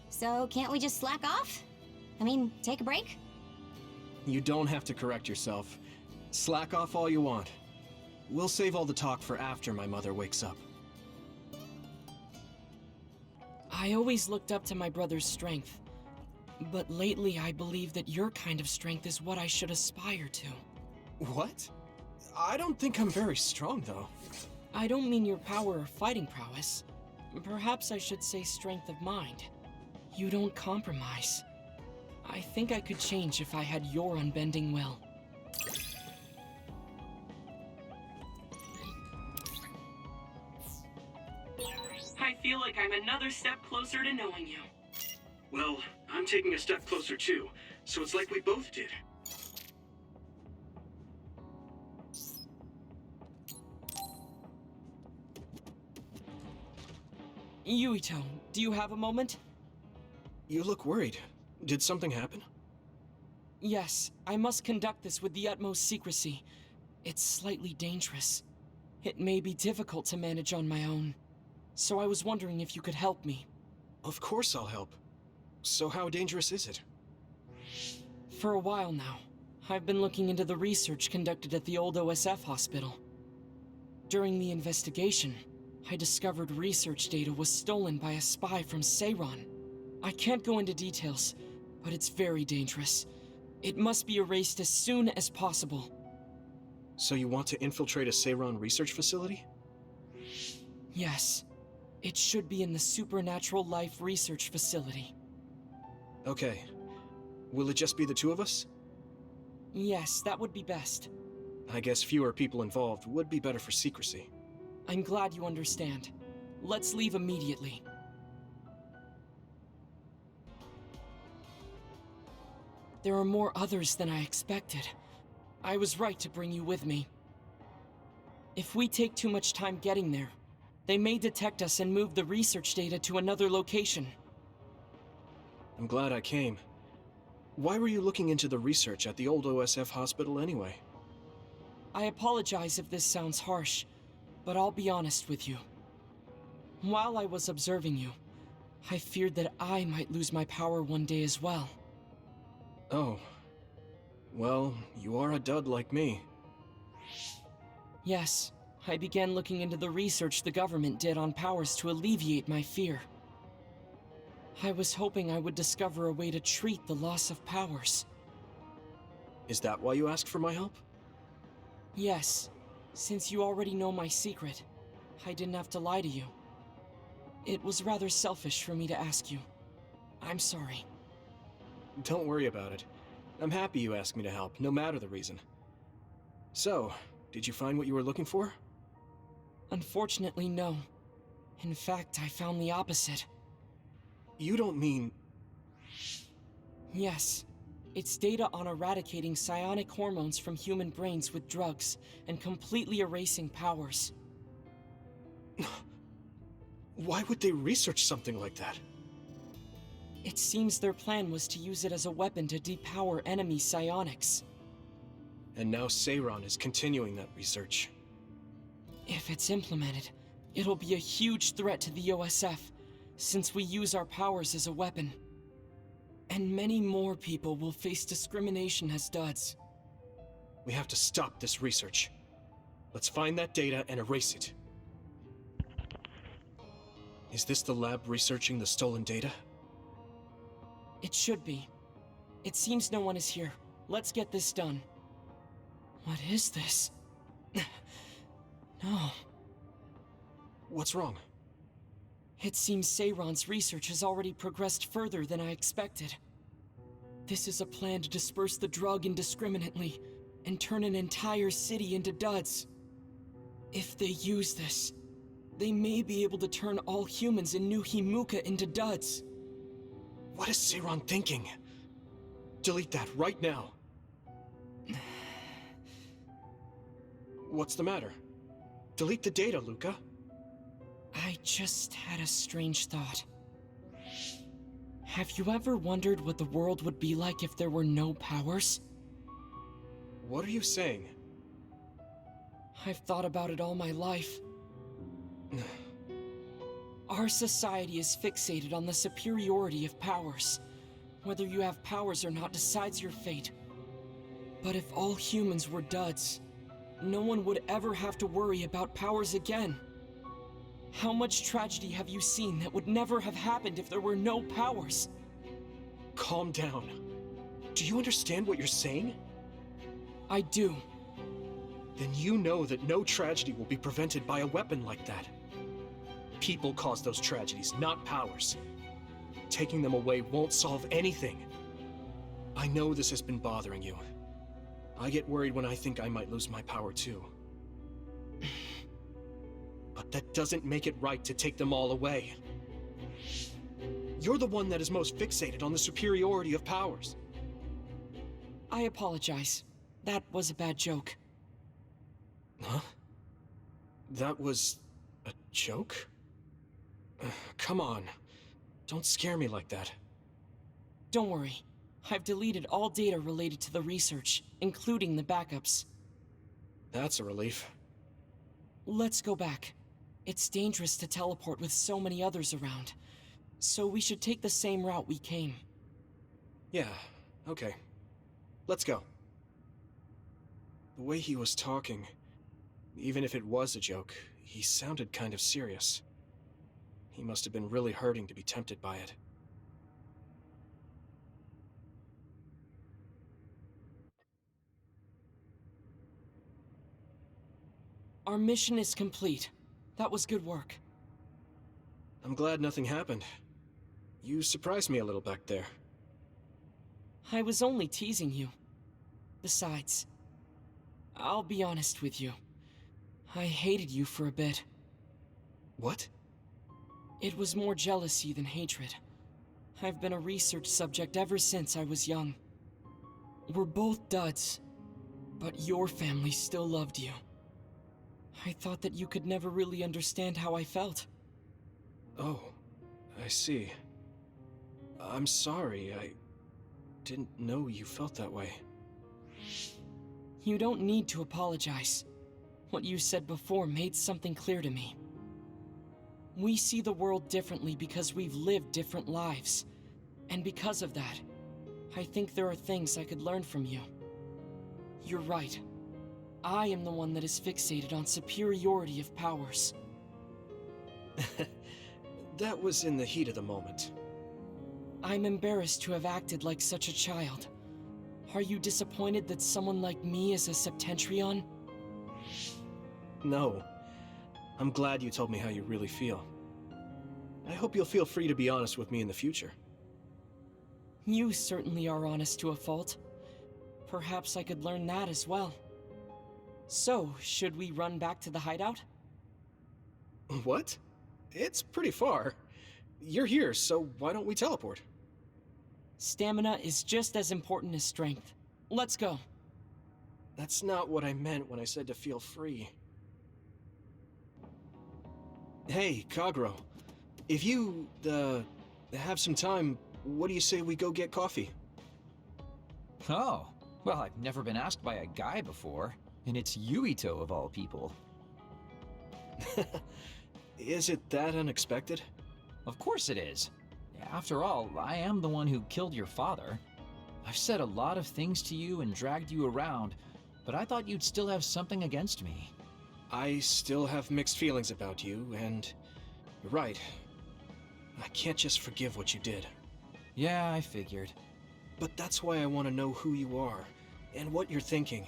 So can't we just slack off? I mean, take a break? You don't have to correct yourself. Slack off all you want. We'll save all the talk for after my mother wakes up. I always looked up to my brother's strength. But lately I believe that your kind of strength is what I should aspire to. What? I don't think I'm very strong, though. I don't mean your power or fighting prowess. Perhaps I should say strength of mind. You don't compromise. I think I could change if I had your unbending will. I feel like I'm another step closer to knowing you. Well, I'm taking a step closer too, so it's like we both did. Yuito, do you have a moment? You look worried. Did something happen? Yes, I must conduct this with the utmost secrecy. It's slightly dangerous. It may be difficult to manage on my own. So I was wondering if you could help me. Of course I'll help. So how dangerous is it? For a while now, I've been looking into the research conducted at the old OSF hospital. During the investigation, I discovered research data was stolen by a spy from Seiran. I can't go into details, but it's very dangerous. It must be erased as soon as possible. So you want to infiltrate a Seiran research facility? Yes. It should be in the Supernatural Life Research Facility. Okay. Will it just be the two of us? Yes, that would be best. I guess fewer people involved would be better for secrecy. I'm glad you understand. Let's leave immediately. There are more others than I expected. I was right to bring you with me. If we take too much time getting there, they may detect us and move the research data to another location. I'm glad I came. Why were you looking into the research at the old OSF hospital anyway? I apologize if this sounds harsh, but I'll be honest with you. While I was observing you, I feared that I might lose my power one day as well. Oh. Well, you are a dud like me. Yes, I began looking into the research the government did on powers to alleviate my fear. I was hoping I would discover a way to treat the loss of powers. Is that why you asked for my help? Yes, since you already know my secret, I didn't have to lie to you. It was rather selfish for me to ask you. I'm sorry. Don't worry about it. I'm happy you asked me to help, no matter the reason. So, did you find what you were looking for? Unfortunately, no. In fact, I found the opposite. You don't mean... Yes. It's data on eradicating psionic hormones from human brains with drugs and completely erasing powers. Why would they research something like that? It seems their plan was to use it as a weapon to depower enemy psionics. And now Seiran is continuing that research. If it's implemented, it'll be a huge threat to the OSF, since we use our powers as a weapon. And many more people will face discrimination as duds. We have to stop this research. Let's find that data and erase it. Is this the lab researching the stolen data? It should be. It seems no one is here. Let's get this done. What is this? No. What's wrong? It seems Seiran's research has already progressed further than I expected. This is a plan to disperse the drug indiscriminately and turn an entire city into duds. If they use this, they may be able to turn all humans in New Himuka into duds. What is Seiran thinking? Delete that right now. What's the matter? Delete the data, Luca. I just had a strange thought. Have you ever wondered what the world would be like if there were no powers? What are you saying? I've thought about it all my life. Our society is fixated on the superiority of powers. Whether you have powers or not decides your fate. But if all humans were duds, no one would ever have to worry about powers again. How much tragedy have you seen that would never have happened if there were no powers? Calm down. Do you understand what you're saying? I do. Then you know that no tragedy will be prevented by a weapon like that. People cause those tragedies, not powers. Taking them away won't solve anything. I know this has been bothering you. I get worried when I think I might lose my power too. But that doesn't make it right to take them all away. You're the one that is most fixated on the superiority of powers. I apologize. That was a bad joke. Huh? That was a joke? Come on. Don't scare me like that. Don't worry. I've deleted all data related to the research, including the backups. That's a relief. Let's go back. It's dangerous to teleport with so many others around, so we should take the same route we came. Yeah, okay. Let's go. The way he was talking, even if it was a joke, he sounded kind of serious. He must have been really hurting to be tempted by it. Our mission is complete. That was good work. I'm glad nothing happened. You surprised me a little back there. I was only teasing you. Besides, I'll be honest with you. I hated you for a bit. What? It was more jealousy than hatred. I've been a research subject ever since I was young. We're both duds, but your family still loved you. I thought that you could never really understand how I felt. Oh, I see. I'm sorry, I didn't know you felt that way. You don't need to apologize. What you said before made something clear to me. We see the world differently because we've lived different lives. And because of that, I think there are things I could learn from you. You're right. I am the one that is fixated on superiority of powers. That was in the heat of the moment. I'm embarrassed to have acted like such a child. Are you disappointed that someone like me is a Septentrion? No. I'm glad you told me how you really feel. I hope you'll feel free to be honest with me in the future. You certainly are honest to a fault. Perhaps I could learn that as well. So, should we run back to the hideout? What? It's pretty far. You're here, so why don't we teleport? Stamina is just as important as strength. Let's go. That's not what I meant when I said to feel free. Hey, Kagro. If you, have some time, what do you say we go get coffee? Oh, well, I've never been asked by a guy before, and it's Yuito of all people. Is it that unexpected? Of course it is. After all, I am the one who killed your father. I've said a lot of things to you and dragged you around, but I thought you'd still have something against me. I still have mixed feelings about you, and you're right. I can't just forgive what you did. Yeah, I figured. But that's why I want to know who you are, and what you're thinking.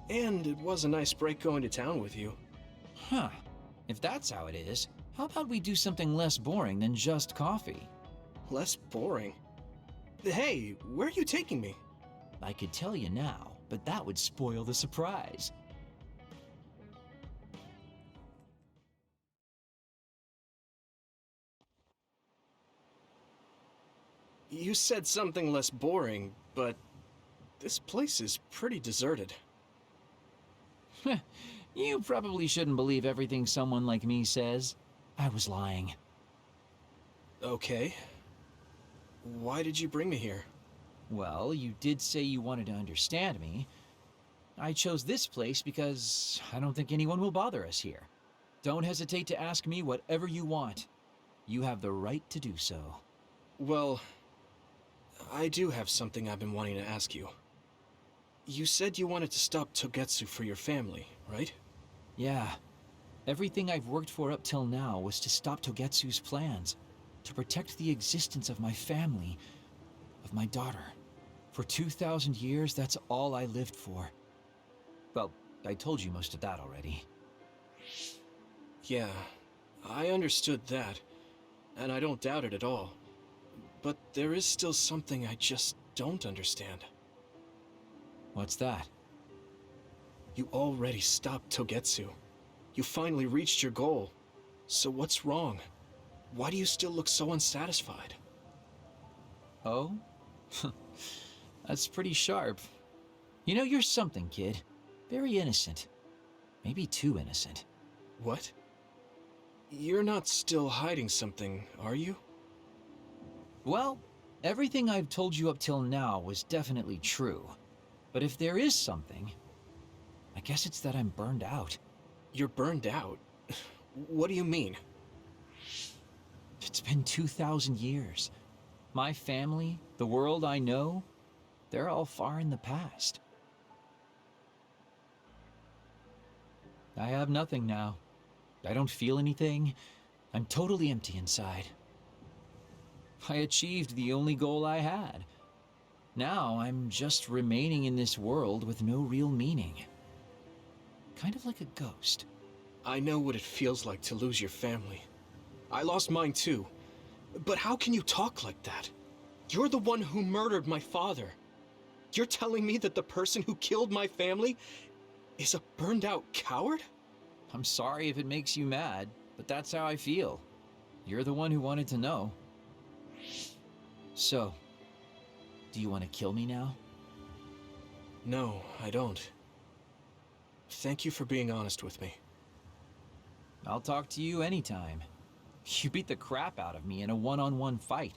And it was a nice break going to town with you. Huh. If that's how it is, how about we do something less boring than just coffee? Less boring? Hey, where are you taking me? I could tell you now, but that would spoil the surprise. You said something less boring, but this place is pretty deserted. You probably shouldn't believe everything someone like me says. I was lying. Okay. Why did you bring me here? Well, you did say you wanted to understand me. I chose this place because I don't think anyone will bother us here. Don't hesitate to ask me whatever you want. You have the right to do so. Well, I do have something I've been wanting to ask you. You said you wanted to stop Togetsu for your family, right? Yeah. Everything I've worked for up till now was to stop Togetsu's plans, to protect the existence of my family, of my daughter. For 2,000 years, that's all I lived for. Well, I told you most of that already. Yeah, I understood that, and I don't doubt it at all. But there is still something I just don't understand. What's that? You already stopped Togetsu. You finally reached your goal. So what's wrong? Why do you still look so unsatisfied? Oh? That's pretty sharp. You know, you're something, kid. Very innocent. Maybe too innocent. What? You're not still hiding something, are you? Well, everything I've told you up till now was definitely true. But if there is something, I guess it's that I'm burned out. You're burned out? What do you mean? It's been 2,000 years. My family, the world I know, they're all far in the past. I have nothing now. I don't feel anything. I'm totally empty inside. I achieved the only goal I had. Now I'm just remaining in this world with no real meaning. Kind of like a ghost. I know what it feels like to lose your family. I lost mine too. But how can you talk like that? You're the one who murdered my father. You're telling me that the person who killed my family is a burned-out coward? I'm sorry if it makes you mad, but that's how I feel. You're the one who wanted to know. So, do you want to kill me now? No, I don't. Thank you for being honest with me. I'll talk to you anytime. You beat the crap out of me in a one-on-one fight.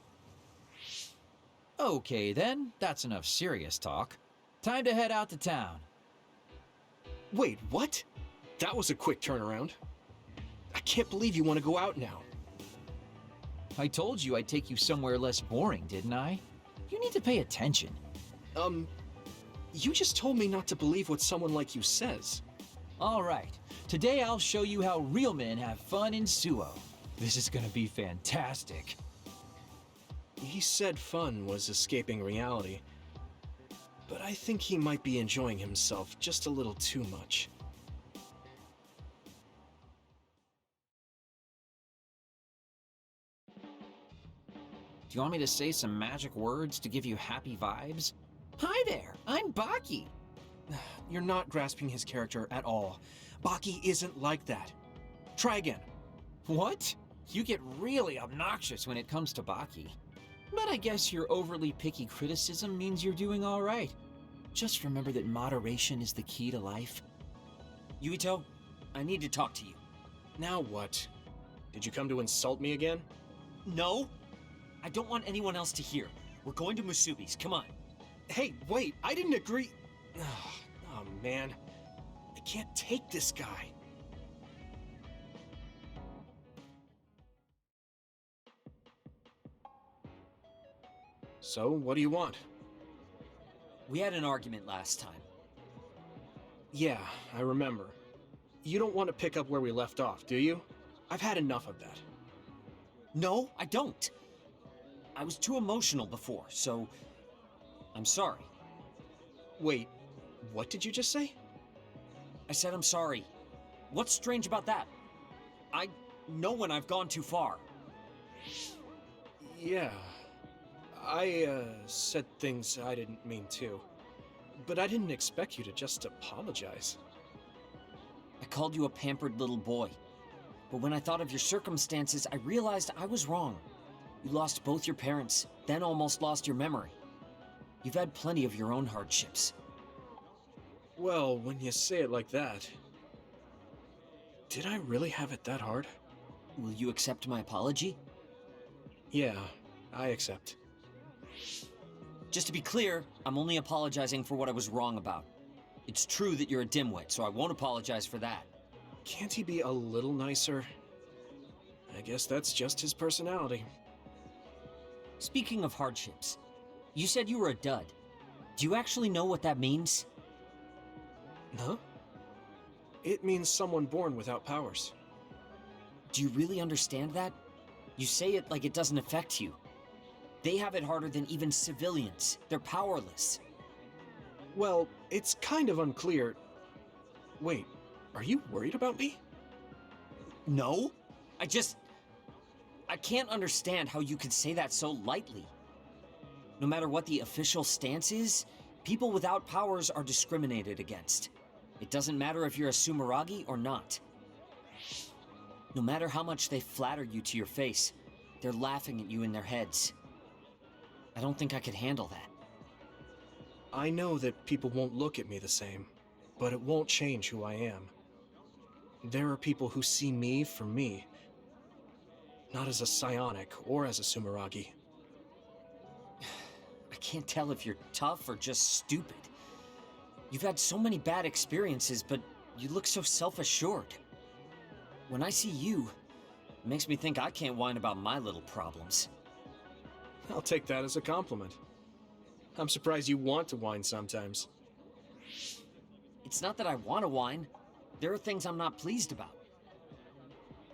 Okay then, that's enough serious talk. Time to head out to town. Wait, what? That was a quick turnaround. I can't believe you want to go out now. I told you I'd take you somewhere less boring, didn't I? You need to pay attention. You just told me not to believe what someone like you says. All right, today I'll show you how real men have fun in Suo. This is gonna be fantastic. He said fun was escaping reality, but I think he might be enjoying himself just a little too much. Do you want me to say some magic words to give you happy vibes? Hi there, I'm Baki. You're not grasping his character at all. Baki isn't like that. Try again. What? You get really obnoxious when it comes to Baki. But I guess your overly picky criticism means you're doing all right. Just remember that moderation is the key to life. Yuito, I need to talk to you. Now what? Did you come to insult me again? No, I don't want anyone else to hear. We're going to Musubi's, come on. Hey, wait, I didn't agree. Oh man, I can't take this guy. So, what do you want? We had an argument last time. Yeah, I remember. You don't want to pick up where we left off, do you? I've had enough of that. No, I don't. I was too emotional before, so I'm sorry. Wait, what did you just say? I said I'm sorry. What's strange about that? I know when I've gone too far. Yeah, I said things I didn't mean to. But I didn't expect you to just apologize. I called you a pampered little boy. But when I thought of your circumstances, I realized I was wrong. You lost both your parents, then almost lost your memory. You've had plenty of your own hardships. Well, when you say it like that... Did I really have it that hard? Will you accept my apology? Yeah, I accept. Just to be clear, I'm only apologizing for what I was wrong about. It's true that you're a dimwit, so I won't apologize for that. Can't he be a little nicer? I guess that's just his personality. Speaking of hardships, you said you were a dud. Do you actually know what that means? Huh? It means someone born without powers. Do you really understand that? You say it like it doesn't affect you. They have it harder than even civilians. They're powerless. Well, it's kind of unclear. Wait, are you worried about me? No. I can't understand how you could say that so lightly. No matter what the official stance is, people without powers are discriminated against. It doesn't matter if you're a Sumeragi or not. No matter how much they flatter you to your face, they're laughing at you in their heads. I don't think I could handle that. I know that people won't look at me the same, but it won't change who I am. There are people who see me for me, not as a psionic or as a Sumeragi. I can't tell if you're tough or just stupid. You've had so many bad experiences, but you look so self-assured. When I see you, it makes me think I can't whine about my little problems. I'll take that as a compliment. I'm surprised you want to whine sometimes. It's not that I want to whine. There are things I'm not pleased about.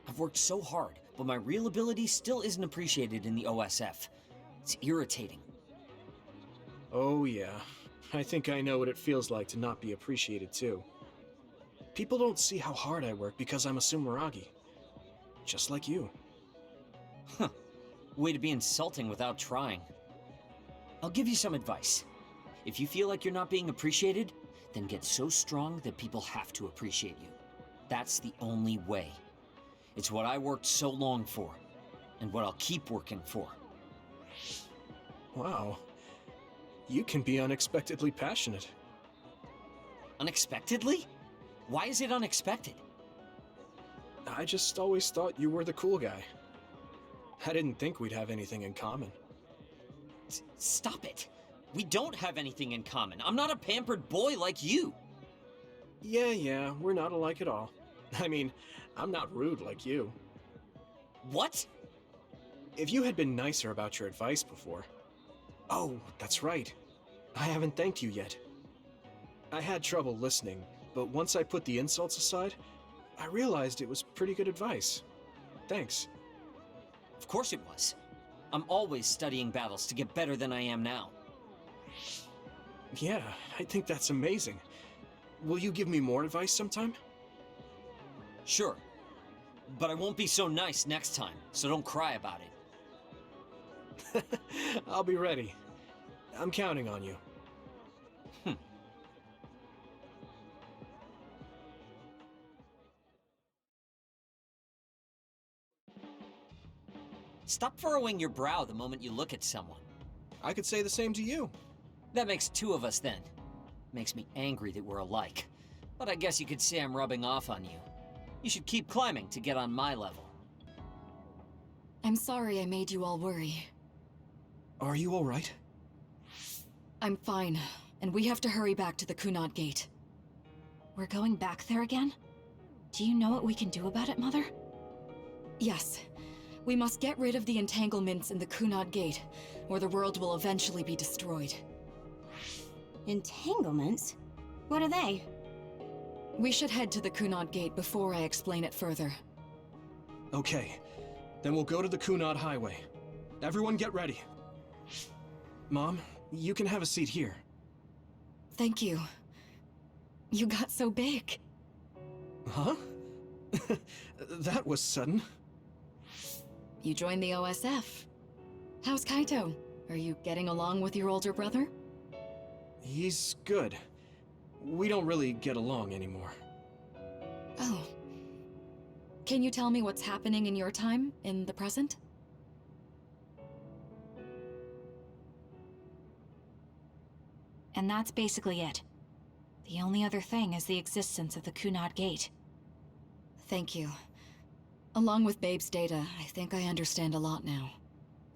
I've worked so hard, but my real ability still isn't appreciated in the OSF. It's irritating. Oh yeah, I think I know what it feels like to not be appreciated too. People don't see how hard I work because I'm a Sumeragi. Just like you. Huh. Way to be insulting without trying. I'll give you some advice. If you feel like you're not being appreciated, then get so strong that people have to appreciate you. That's the only way. It's what I worked so long for, and what I'll keep working for. Wow. You can be unexpectedly passionate. Unexpectedly? Why is it unexpected? I just always thought you were the cool guy. I didn't think we'd have anything in common. Stop it! We don't have anything in common. I'm not a pampered boy like you. Yeah, we're not alike at all. I mean, I'm not rude like you. What? If you had been nicer about your advice before... Oh, that's right. I haven't thanked you yet. I had trouble listening, but once I put the insults aside, I realized it was pretty good advice. Thanks. Of course it was. I'm always studying battles to get better than I am now. Yeah, I think that's amazing. Will you give me more advice sometime? Sure. But I won't be so nice next time, so don't cry about it. I'll be ready. I'm counting on you. Stop furrowing your brow the moment you look at someone. I could say the same to you. That makes two of us then. Makes me angry that we're alike. But I guess you could say I'm rubbing off on you. You should keep climbing to get on my level. I'm sorry I made you all worry. Are you alright? I'm fine, and we have to hurry back to the Kunad Gate. We're going back there again? Do you know what we can do about it, Mother? Yes. We must get rid of the entanglements in the Kunad Gate, or the world will eventually be destroyed. Entanglements? What are they? We should head to the Kunad Gate before I explain it further. Okay, then we'll go to the Kunad Highway. Everyone get ready. Mom, you can have a seat here. Thank you. You got so big. Huh? That was sudden. You joined the OSF. How's Kaito? Are you getting along with your older brother? He's good. We don't really get along anymore. Oh. Can you tell me what's happening in your time, in the present? And that's basically it. The only other thing is the existence of the Kunad Gate. Thank you. Along with Babe's data, I think I understand a lot now.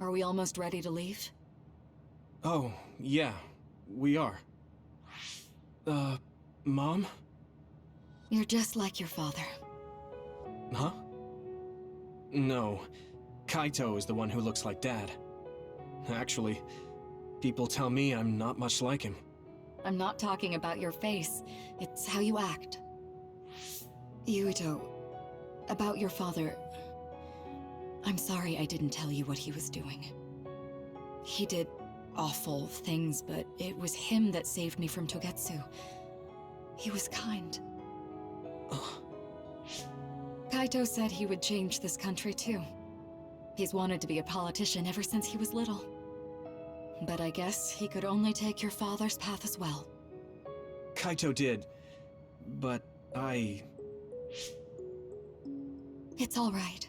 Are we almost ready to leave? Oh, yeah, we are. Mom? You're just like your father. Huh? No. Kaito is the one who looks like Dad. Actually, people tell me I'm not much like him. I'm not talking about your face. It's how you act. Yuito, about your father... I'm sorry I didn't tell you what he was doing. He did awful things, but it was him that saved me from Togetsu. He was kind. Kaito said he would change this country too. He's wanted to be a politician ever since he was little. But I guess he could only take your father's path as well. Kaito did, but It's all right.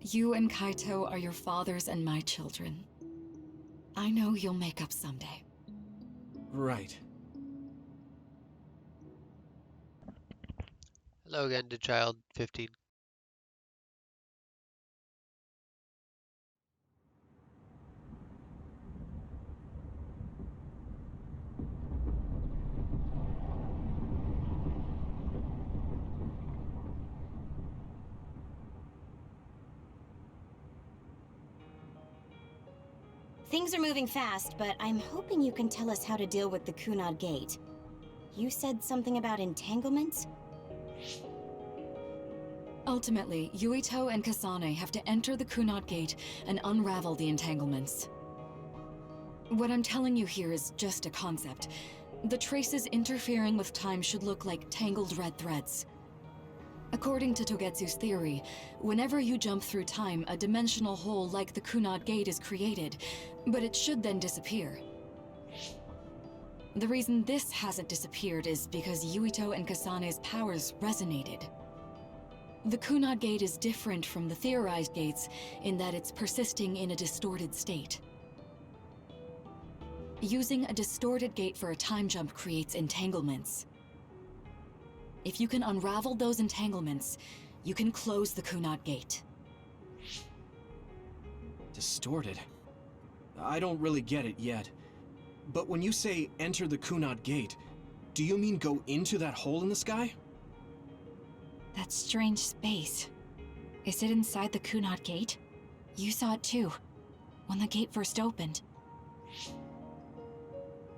You and Kaito are your father's and my children. I know you'll make up someday. Right. Hello again to child 15. Things are moving fast, but I'm hoping you can tell us how to deal with the Kunad Gate. You said something about entanglements? Ultimately, Yuito and Kasane have to enter the Kunad Gate and unravel the entanglements. What I'm telling you here is just a concept. The traces interfering with time should look like tangled red threads. According to Togetsu's theory, whenever you jump through time, a dimensional hole like the Kunad Gate is created, but it should then disappear. The reason this hasn't disappeared is because Yuito and Kasane's powers resonated. The Kunad Gate is different from the theorized gates in that it's persisting in a distorted state. Using a distorted gate for a time jump creates entanglements. If you can unravel those entanglements, you can close the Kunad Gate. Distorted? I don't really get it yet. But when you say enter the Kunad Gate, do you mean go into that hole in the sky? That strange space. Is it inside the Kunad Gate? You saw it too, when the gate first opened.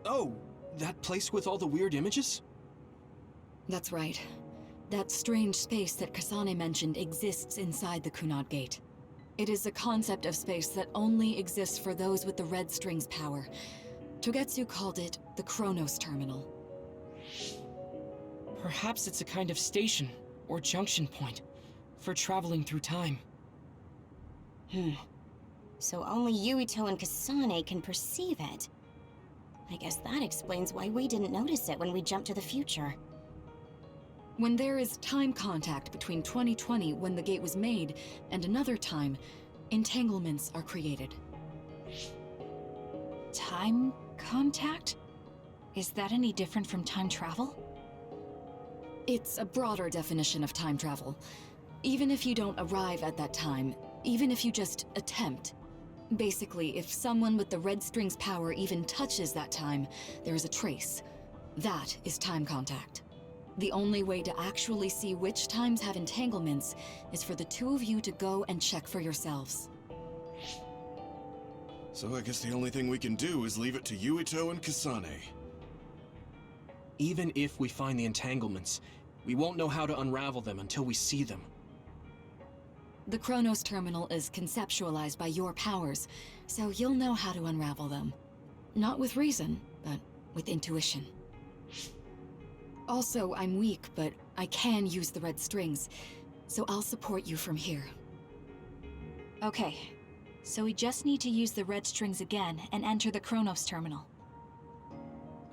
Oh, that place with all the weird images? That's right. That strange space that Kasane mentioned exists inside the Kunad Gate. It is a concept of space that only exists for those with the Red String's power. Togetsu called it the Chronos Terminal. Perhaps it's a kind of station or junction point for traveling through time. So only Yuito and Kasane can perceive it. I guess that explains why we didn't notice it when we jumped to the future. When there is time contact between 2020, when the gate was made, and another time, entanglements are created. Time contact? Is that any different from time travel? It's a broader definition of time travel. Even if you don't arrive at that time, even if you just attempt. Basically, if someone with the Red String's power even touches that time, there is a trace. That is time contact. The only way to actually see which times have entanglements is for the two of you to go and check for yourselves. So I guess the only thing we can do is leave it to Yuito and Kasane. Even if we find the entanglements, we won't know how to unravel them until we see them. The Chronos Terminal is conceptualized by your powers, so you'll know how to unravel them. Not with reason, but with intuition. Also, I'm weak, but I can use the red strings, so I'll support you from here. Okay, so we just need to use the red strings again and enter the Chronos Terminal.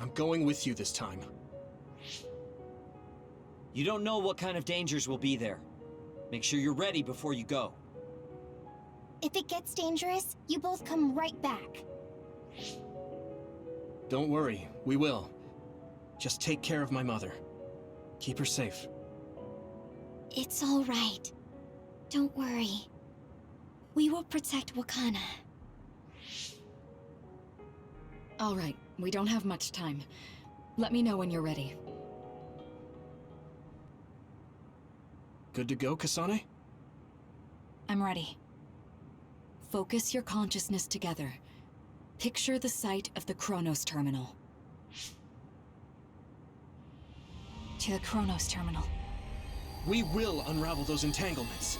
I'm going with you this time. You don't know what kind of dangers will be there. Make sure you're ready before you go. If it gets dangerous, you both come right back. Don't worry, we will. Just take care of my mother. Keep her safe. It's all right. Don't worry. We will protect Wakana. All right, we don't have much time. Let me know when you're ready. Good to go, Kasane? I'm ready. Focus your consciousness together. Picture the site of the Chronos Terminal. To the Chronos Terminal. We will unravel those entanglements.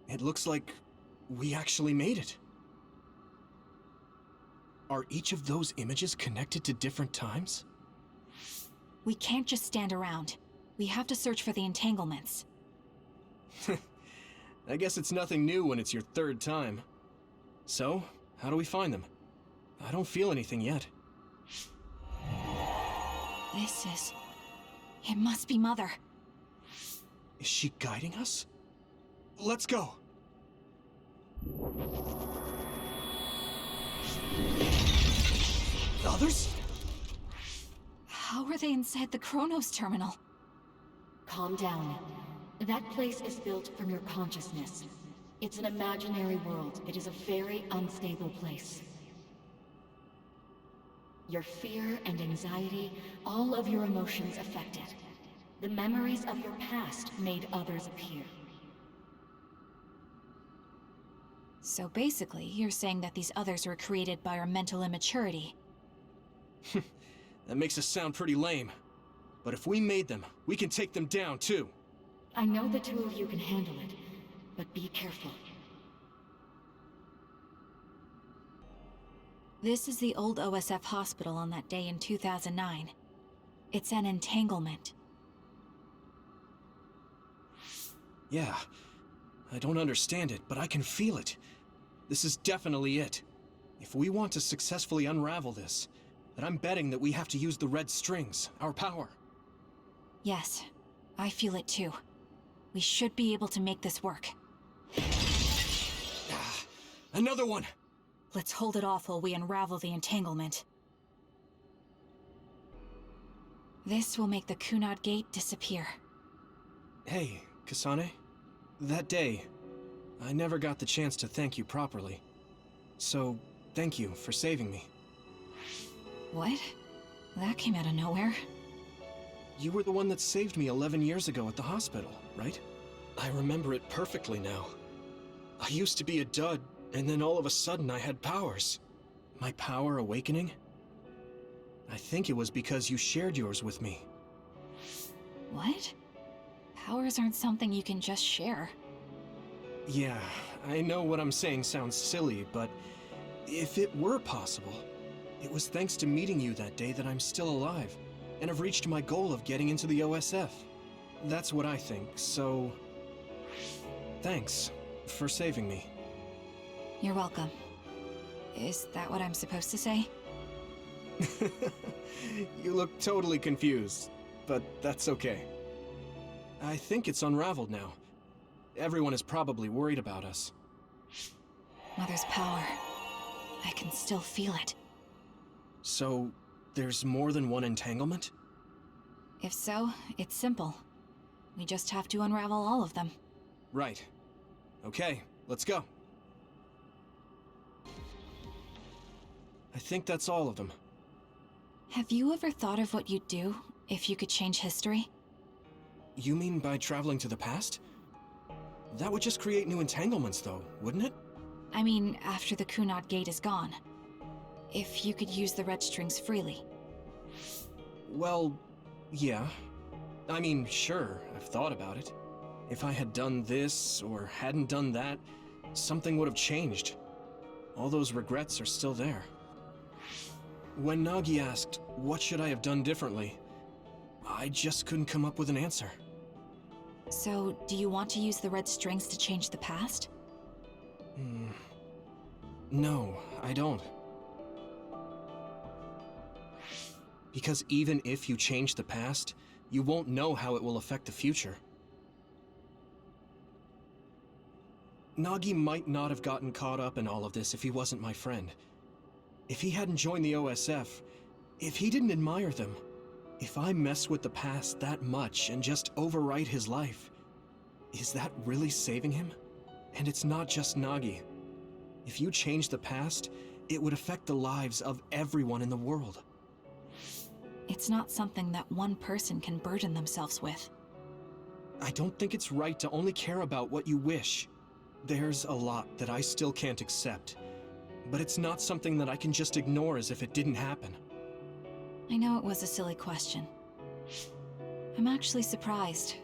It looks like we actually made it. Are each of those images connected to different times? We can't just stand around. We have to search for the entanglements. I guess it's nothing new when it's your third time. So, how do we find them? I don't feel anything yet. This is... It must be Mother. Is she guiding us? Let's go! Others? How are they inside the Chronos Terminal? Calm down. That place is built from your consciousness. It's an imaginary world. It is a very unstable place. Your fear and anxiety, all of your emotions affected. The memories of your past made others appear. So basically, you're saying that these others were created by our mental immaturity. That makes us sound pretty lame. But if we made them, we can take them down too. I know the two of you can handle it, but be careful. This is the old OSF hospital on that day in 2009. It's an entanglement. Yeah, I don't understand it, but I can feel it. This is definitely it. If we want to successfully unravel this, then I'm betting that we have to use the red strings, our power. Yes, I feel it too. We should be able to make this work. Another one! Let's hold it off while we unravel the entanglement. This will make the Kunad Gate disappear. Hey, Kasane. That day, I never got the chance to thank you properly. So, thank you for saving me. What? That came out of nowhere. You were the one that saved me 11 years ago at the hospital, right? I remember it perfectly now. I used to be a dud, and then all of a sudden I had powers. My power awakening? I think it was because you shared yours with me. What? Powers aren't something you can just share. Yeah, I know what I'm saying sounds silly, but if it were possible, it was thanks to meeting you that day that I'm still alive, and have reached my goal of getting into the OSF. That's what I think, so... thanks for saving me. You're welcome. Is that what I'm supposed to say? You look totally confused, but that's okay. I think it's unraveled now. Everyone is probably worried about us. Mother's power. I can still feel it. So, there's more than one entanglement? If so, it's simple. We just have to unravel all of them. Right. Okay, let's go. I think that's all of them. Have you ever thought of what you'd do if you could change history? You mean by traveling to the past? That would just create new entanglements, though, wouldn't it? I mean, after the Kunad Gate is gone. If you could use the red strings freely. Well, yeah. I mean, sure, I've thought about it. If I had done this, or hadn't done that, something would have changed. All those regrets are still there. When Nagi asked, what should I have done differently, I just couldn't come up with an answer. So, do you want to use the red strings to change the past? No, I don't. Because even if you change the past, you won't know how it will affect the future. Nagi might not have gotten caught up in all of this if he wasn't my friend. If he hadn't joined the OSF, if he didn't admire them, if I mess with the past that much and just overwrite his life, is that really saving him? And it's not just Nagi. If you change the past, it would affect the lives of everyone in the world. It's not something that one person can burden themselves with. I don't think it's right to only care about what you wish. There's a lot that I still can't accept, but it's not something that I can just ignore as if it didn't happen. I know it was a silly question. I'm actually surprised.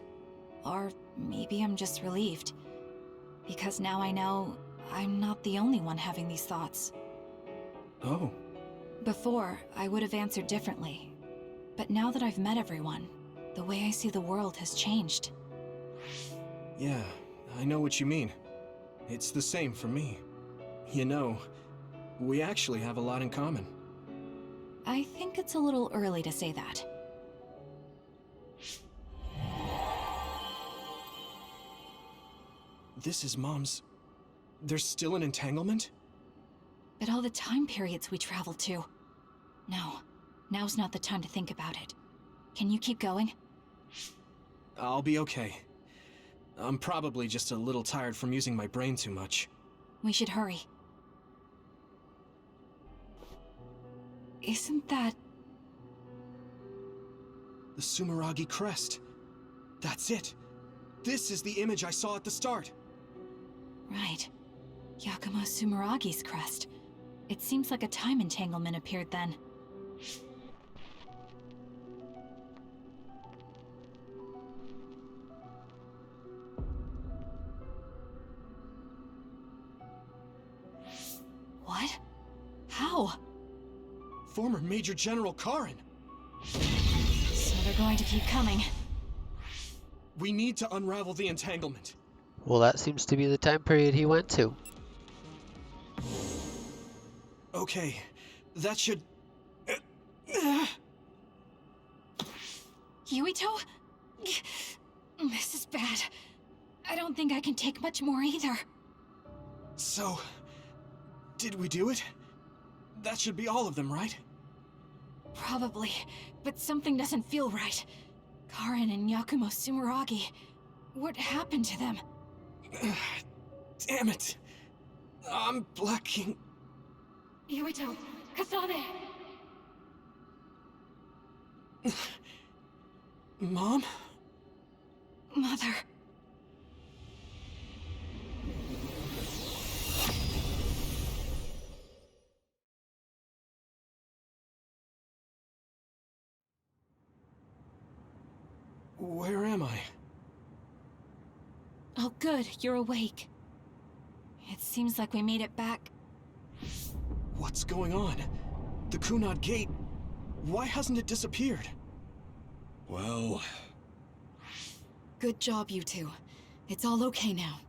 Or maybe I'm just relieved. Because now I know I'm not the only one having these thoughts. Oh. Before, I would have answered differently. But now that I've met everyone, the way I see the world has changed. Yeah, I know what you mean. It's the same for me. You know, we actually have a lot in common. I think it's a little early to say that. This is Mom's... There's still an entanglement? But all the time periods we traveled to. No, now's not the time to think about it. Can you keep going? I'll be okay. I'm probably just a little tired from using my brain too much. We should hurry. Isn't that... The Sumeragi crest. That's it. This is the image I saw at the start. Right. Yakumo Sumeragi's crest. It seems like a time entanglement appeared then. Former Major General Karin! So they're going to keep coming. We need to unravel the entanglement. Well, that seems to be the time period he went to. Okay, that should... Yuito? This is bad. I don't think I can take much more either. So, did we do it? That should be all of them, right? Probably, but something doesn't feel right. Karin and Yakumo Sumeragi. What happened to them? Damn it. I'm blacking. Yuito, Kasane! Mom? Mother. Where am I? Oh good, you're awake. It seems like we made it back. What's going on? The Kunad Gate... Why hasn't it disappeared? Well... Good job, you two. It's all okay now.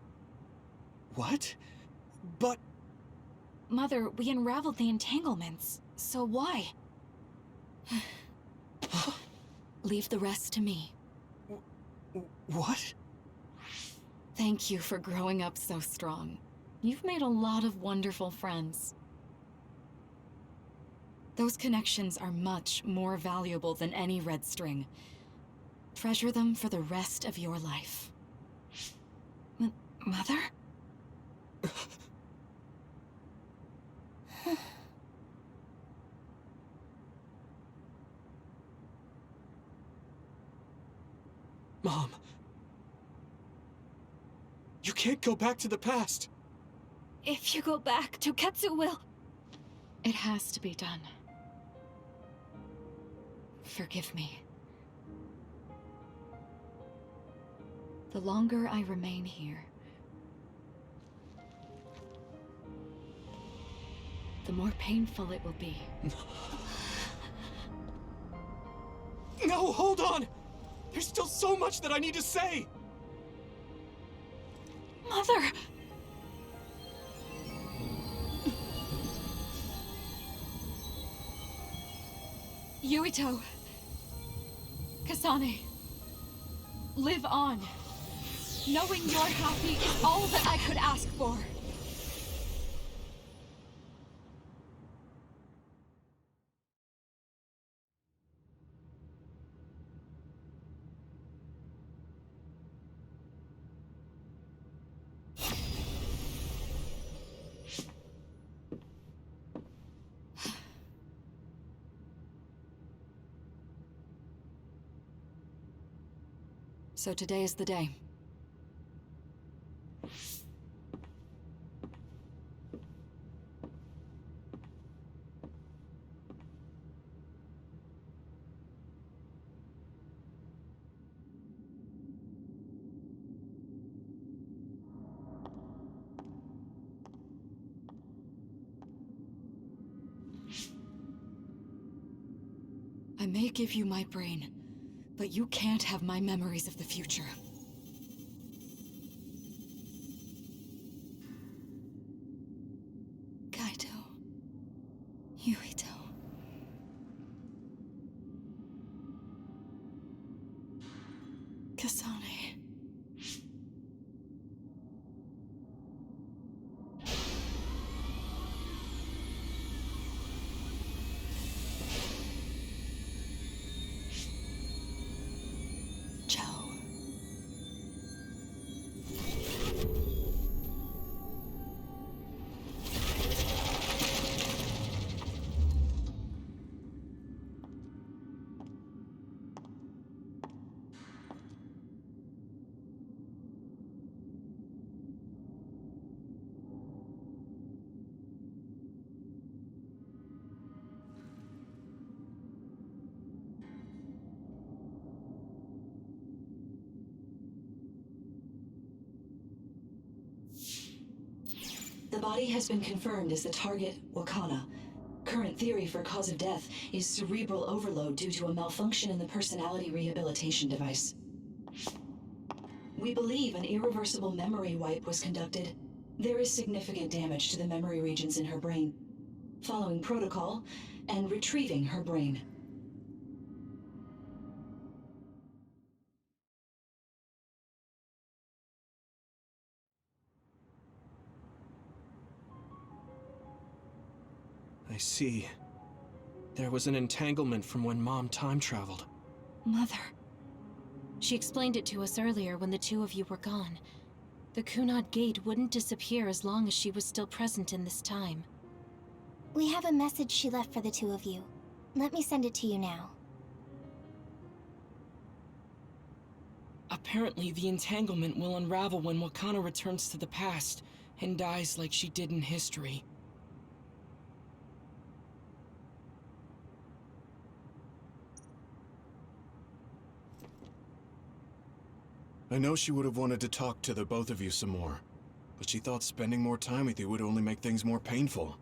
What? But... Mother, we unraveled the entanglements, so why? Leave the rest to me. What? Thank you for growing up so strong. You've made a lot of wonderful friends. Those connections are much more valuable than any red string. Treasure them for the rest of your life. Mother? Mom. You can't go back to the past. If you go back, Toketsu will... It has to be done. Forgive me. The longer I remain here, the more painful it will be. No, hold on! There's still so much that I need to say! Mother! Yuito. Kasane. Live on. Knowing you're happy is all that I could ask for. So today is the day. I may give you my brain, but you can't have my memories of the future. Kaito. Yuito. Kasane. The body has been confirmed as the target, Wakana. Currently current theory for cause of death is cerebral overload due to a malfunction in the personality rehabilitation device. We believe an irreversible memory wipe was conducted. There is significant damage to the memory regions in her brain. Following protocol and retrieving her brain. I see. There was an entanglement from when Mom time traveled. Mother. She explained it to us earlier when the two of you were gone. The Kunad Gate wouldn't disappear as long as she was still present in this time. We have a message she left for the two of you. Let me send it to you now. Apparently, the entanglement will unravel when Wakana returns to the past and dies like she did in history. I know she would have wanted to talk to the both of you some more, but she thought spending more time with you would only make things more painful.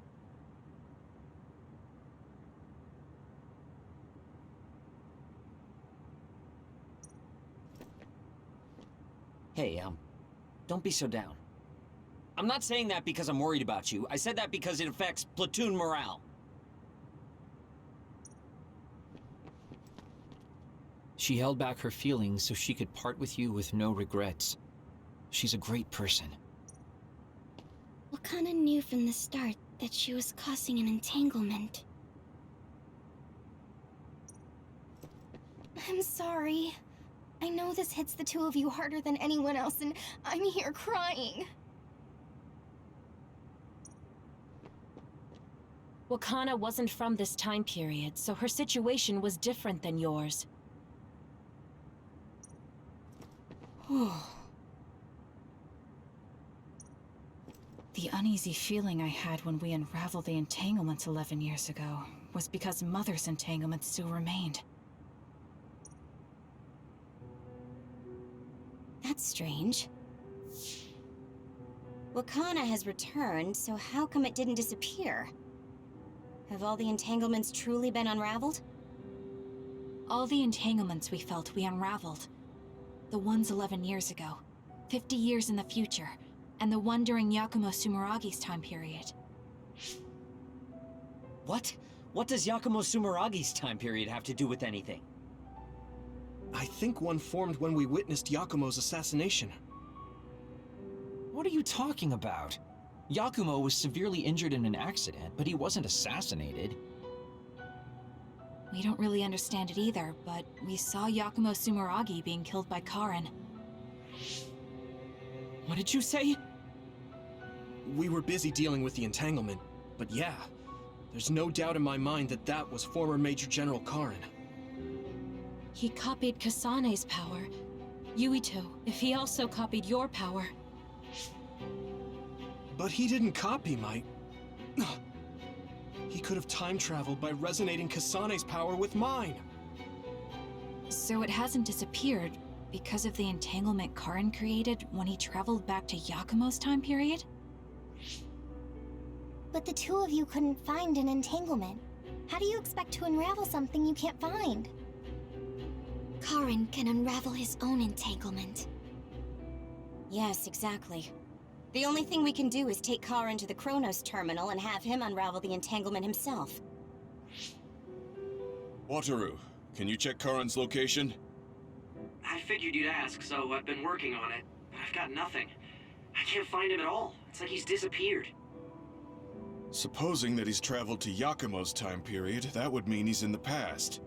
Hey, don't be so down. I'm not saying that because I'm worried about you. I said that because it affects platoon morale. She held back her feelings so she could part with you with no regrets. She's a great person. Wakana knew from the start that she was causing an entanglement. I'm sorry. I know this hits the two of you harder than anyone else, and I'm here crying. Wakana wasn't from this time period, so her situation was different than yours. The uneasy feeling I had when we unraveled the entanglements 11 years ago was because Mother's entanglement still remained. That's strange. Wakana has returned, so how come it didn't disappear? Have all the entanglements truly been unraveled? All the entanglements we felt we unraveled. The ones 11 years ago, 50 years in the future, and the one during Yakumo Sumeragi's time period. What? What does Yakumo Sumeragi's time period have to do with anything? I think one formed when we witnessed Yakumo's assassination. What are you talking about? Yakumo was severely injured in an accident, but he wasn't assassinated. We don't really understand it either, but we saw Yakumo Sumeragi being killed by Karin. What did you say? We were busy dealing with the entanglement, but yeah, there's no doubt in my mind that that was former Major General Karin. He copied Kasane's power. Yuito, if he also copied your power. But he didn't copy my... He could have time-traveled by resonating Kasane's power with mine. So it hasn't disappeared because of the entanglement Karin created when he traveled back to Yakumo's time period? But the two of you couldn't find an entanglement. How do you expect to unravel something you can't find? Karin can unravel his own entanglement. Yes, exactly. The only thing we can do is take Karin to the Chronos terminal and have him unravel the entanglement himself. Wataru, can you check Karin's location? I figured you'd ask, so I've been working on it. But I've got nothing. I can't find him at all. It's like he's disappeared. Supposing that he's traveled to Yakumo's time period, that would mean he's in the past.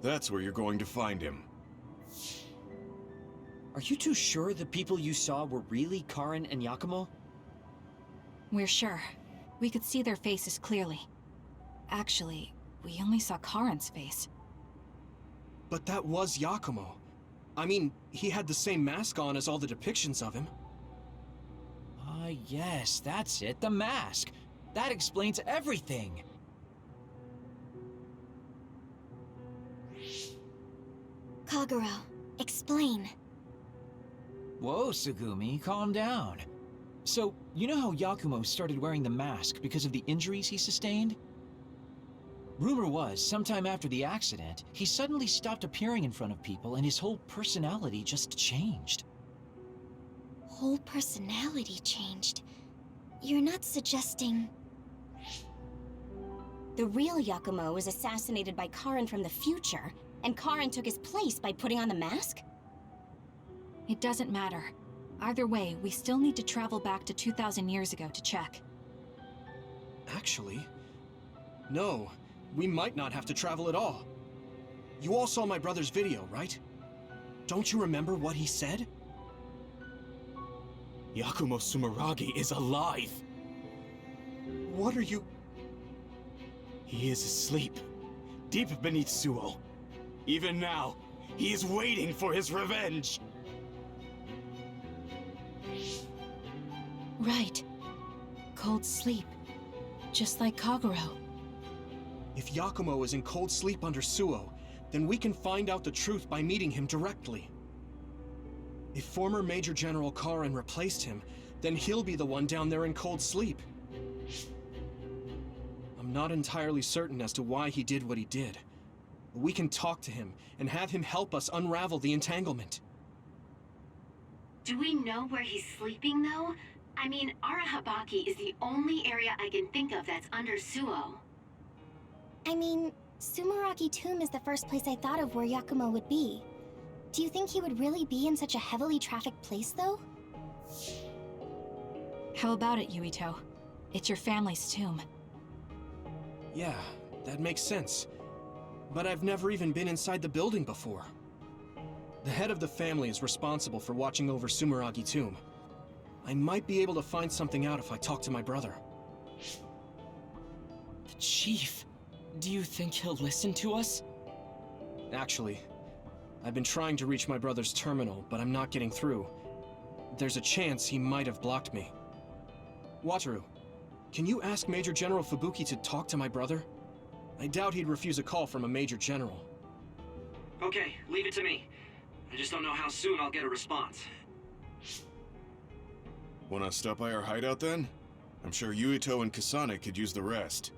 That's where you're going to find him. Are you two sure the people you saw were really Karin and Yakumo? We're sure. We could see their faces clearly. Actually, we only saw Karin's face. But that was Yakumo. I mean, he had the same mask on as all the depictions of him. Ah, yes, that's it, the mask. That explains everything. Kagero, explain. Whoa, Sugumi, calm down. So, you know how Yakumo started wearing the mask because of the injuries he sustained? Rumor was, sometime after the accident, he suddenly stopped appearing in front of people and his whole personality just changed. Whole personality changed. You're not suggesting... The real Yakumo was assassinated by Karin from the future, and Karin took his place by putting on the mask? It doesn't matter. Either way, we still need to travel back to 2,000 years ago to check. Actually, no. We might not have to travel at all. You all saw my brother's video, right? Don't you remember what he said? Yakumo Sumeragi is alive! What are you... He is asleep, deep beneath Suo. Even now, he is waiting for his revenge! Right. Cold sleep. Just like Kagero. If Yakumo is in cold sleep under Suo, then we can find out the truth by meeting him directly. If former Major General Karin replaced him, then he'll be the one down there in cold sleep. I'm not entirely certain as to why he did what he did. But we can talk to him and have him help us unravel the entanglement. Do we know where he's sleeping, though? I mean, Arahabaki is the only area I can think of that's under Suo. I mean, Sumeragi Tomb is the first place I thought of where Yakumo would be. Do you think he would really be in such a heavily trafficked place, though? How about it, Yuito? It's your family's tomb. Yeah, that makes sense. But I've never even been inside the building before. The head of the family is responsible for watching over Sumeragi Tomb. I might be able to find something out if I talk to my brother. The Chief. Do you think he'll listen to us? Actually, I've been trying to reach my brother's terminal, but I'm not getting through. There's a chance he might have blocked me. Wataru, can you ask Major General Fubuki to talk to my brother? I doubt he'd refuse a call from a Major General. Okay, leave it to me. I just don't know how soon I'll get a response. Wanna stop by our hideout then? I'm sure Yuito and Kasane could use the rest.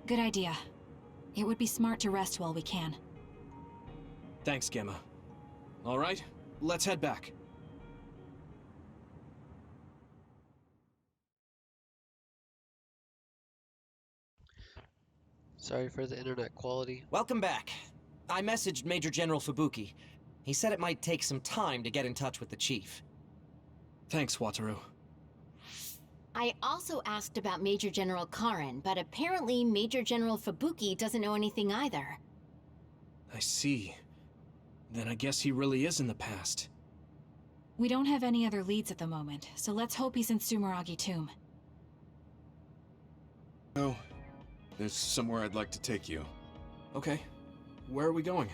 Good idea. It would be smart to rest while we can. Thanks, Gemma. All right, let's head back. Sorry for the internet quality. Welcome back. I messaged Major General Fubuki. He said it might take some time to get in touch with the Chief. Thanks, Wataru. I also asked about Major General Karin, but apparently Major General Fubuki doesn't know anything either. I see. Then I guess he really is in the past. We don't have any other leads at the moment, so let's hope he's in Sumeragi Tomb. Oh, there's somewhere I'd like to take you. Okay. Where are we going?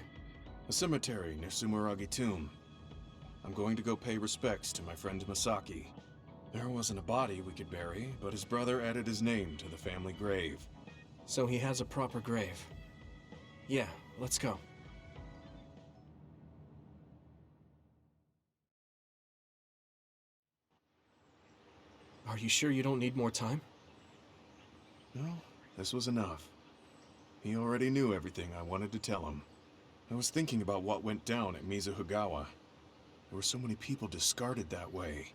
A cemetery near Sumeragi Tomb. I'm going to go pay respects to my friend Masaki. There wasn't a body we could bury, but his brother added his name to the family grave. So he has a proper grave. Yeah, let's go. Are you sure you don't need more time? No, this was enough. He already knew everything I wanted to tell him. I was thinking about what went down at Mizuhigawa. There were so many people discarded that way.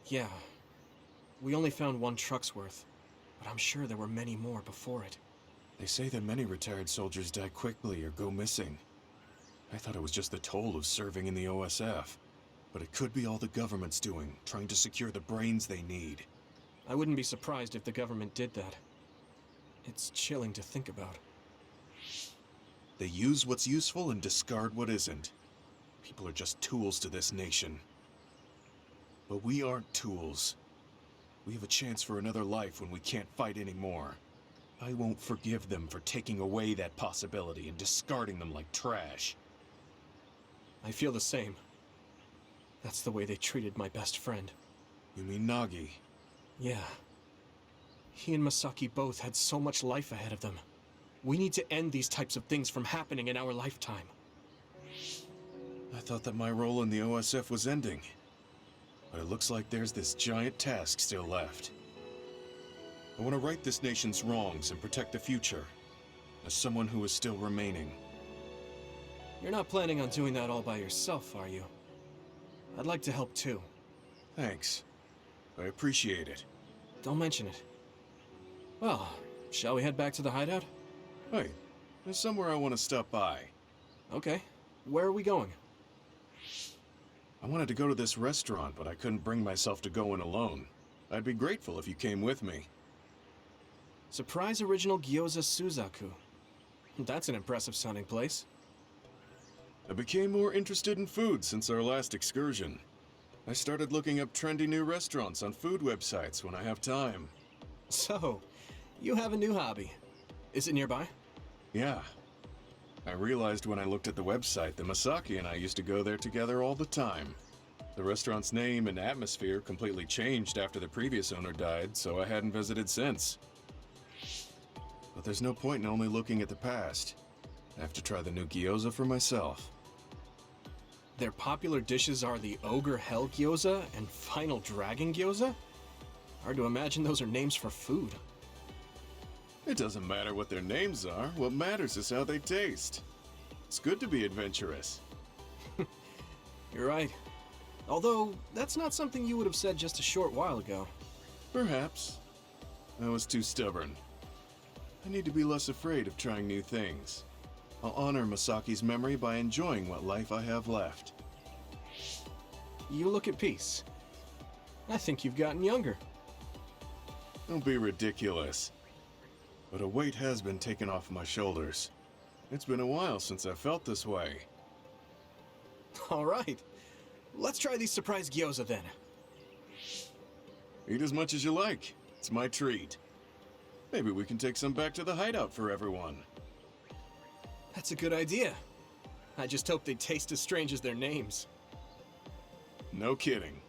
Yeah. We only found one truck's worth, but I'm sure there were many more before it. They say that many retired soldiers die quickly or go missing. I thought it was just the toll of serving in the OSF. But it could be all the government's doing, trying to secure the brains they need. I wouldn't be surprised if the government did that. It's chilling to think about. They use what's useful and discard what isn't. People are just tools to this nation. But we aren't tools. We have a chance for another life when we can't fight anymore. I won't forgive them for taking away that possibility and discarding them like trash. I feel the same. That's the way they treated my best friend. You mean Nagi? Yeah. He and Masaki both had so much life ahead of them. We need to end these types of things from happening in our lifetime. I thought that my role in the OSF was ending. But it looks like there's this giant task still left. I want to right this nation's wrongs and protect the future, as someone who is still remaining. You're not planning on doing that all by yourself, are you? I'd like to help too. Thanks. I appreciate it. Don't mention it. Well, shall we head back to the hideout? Hey, there's somewhere I want to stop by. Okay. Where are we going? I wanted to go to this restaurant, but I couldn't bring myself to go in alone. I'd be grateful if you came with me. Surprise Original Gyoza Suzaku. That's an impressive sounding place. I became more interested in food since our last excursion. I started looking up trendy new restaurants on food websites when I have time. So, you have a new hobby. Is it nearby? Yeah. I realized when I looked at the website that Masaki and I used to go there together all the time. The restaurant's name and atmosphere completely changed after the previous owner died, so I hadn't visited since. But there's no point in only looking at the past. I have to try the new gyoza for myself. Their popular dishes are the Ogre Hell Gyoza and Final Dragon Gyoza? Hard to imagine those are names for food. It doesn't matter what their names are. What matters is how they taste. It's good to be adventurous. You're right. Although, that's not something you would have said just a short while ago. Perhaps. I was too stubborn. I need to be less afraid of trying new things. I'll honor Masaki's memory by enjoying what life I have left. You look at peace. I think you've gotten younger. Don't be ridiculous. But a weight has been taken off my shoulders. It's been a while since I felt this way. All right. Let's try these surprise gyoza then. Eat as much as you like. It's my treat. Maybe we can take some back to the hideout for everyone. That's a good idea. I just hope they taste as strange as their names. No kidding.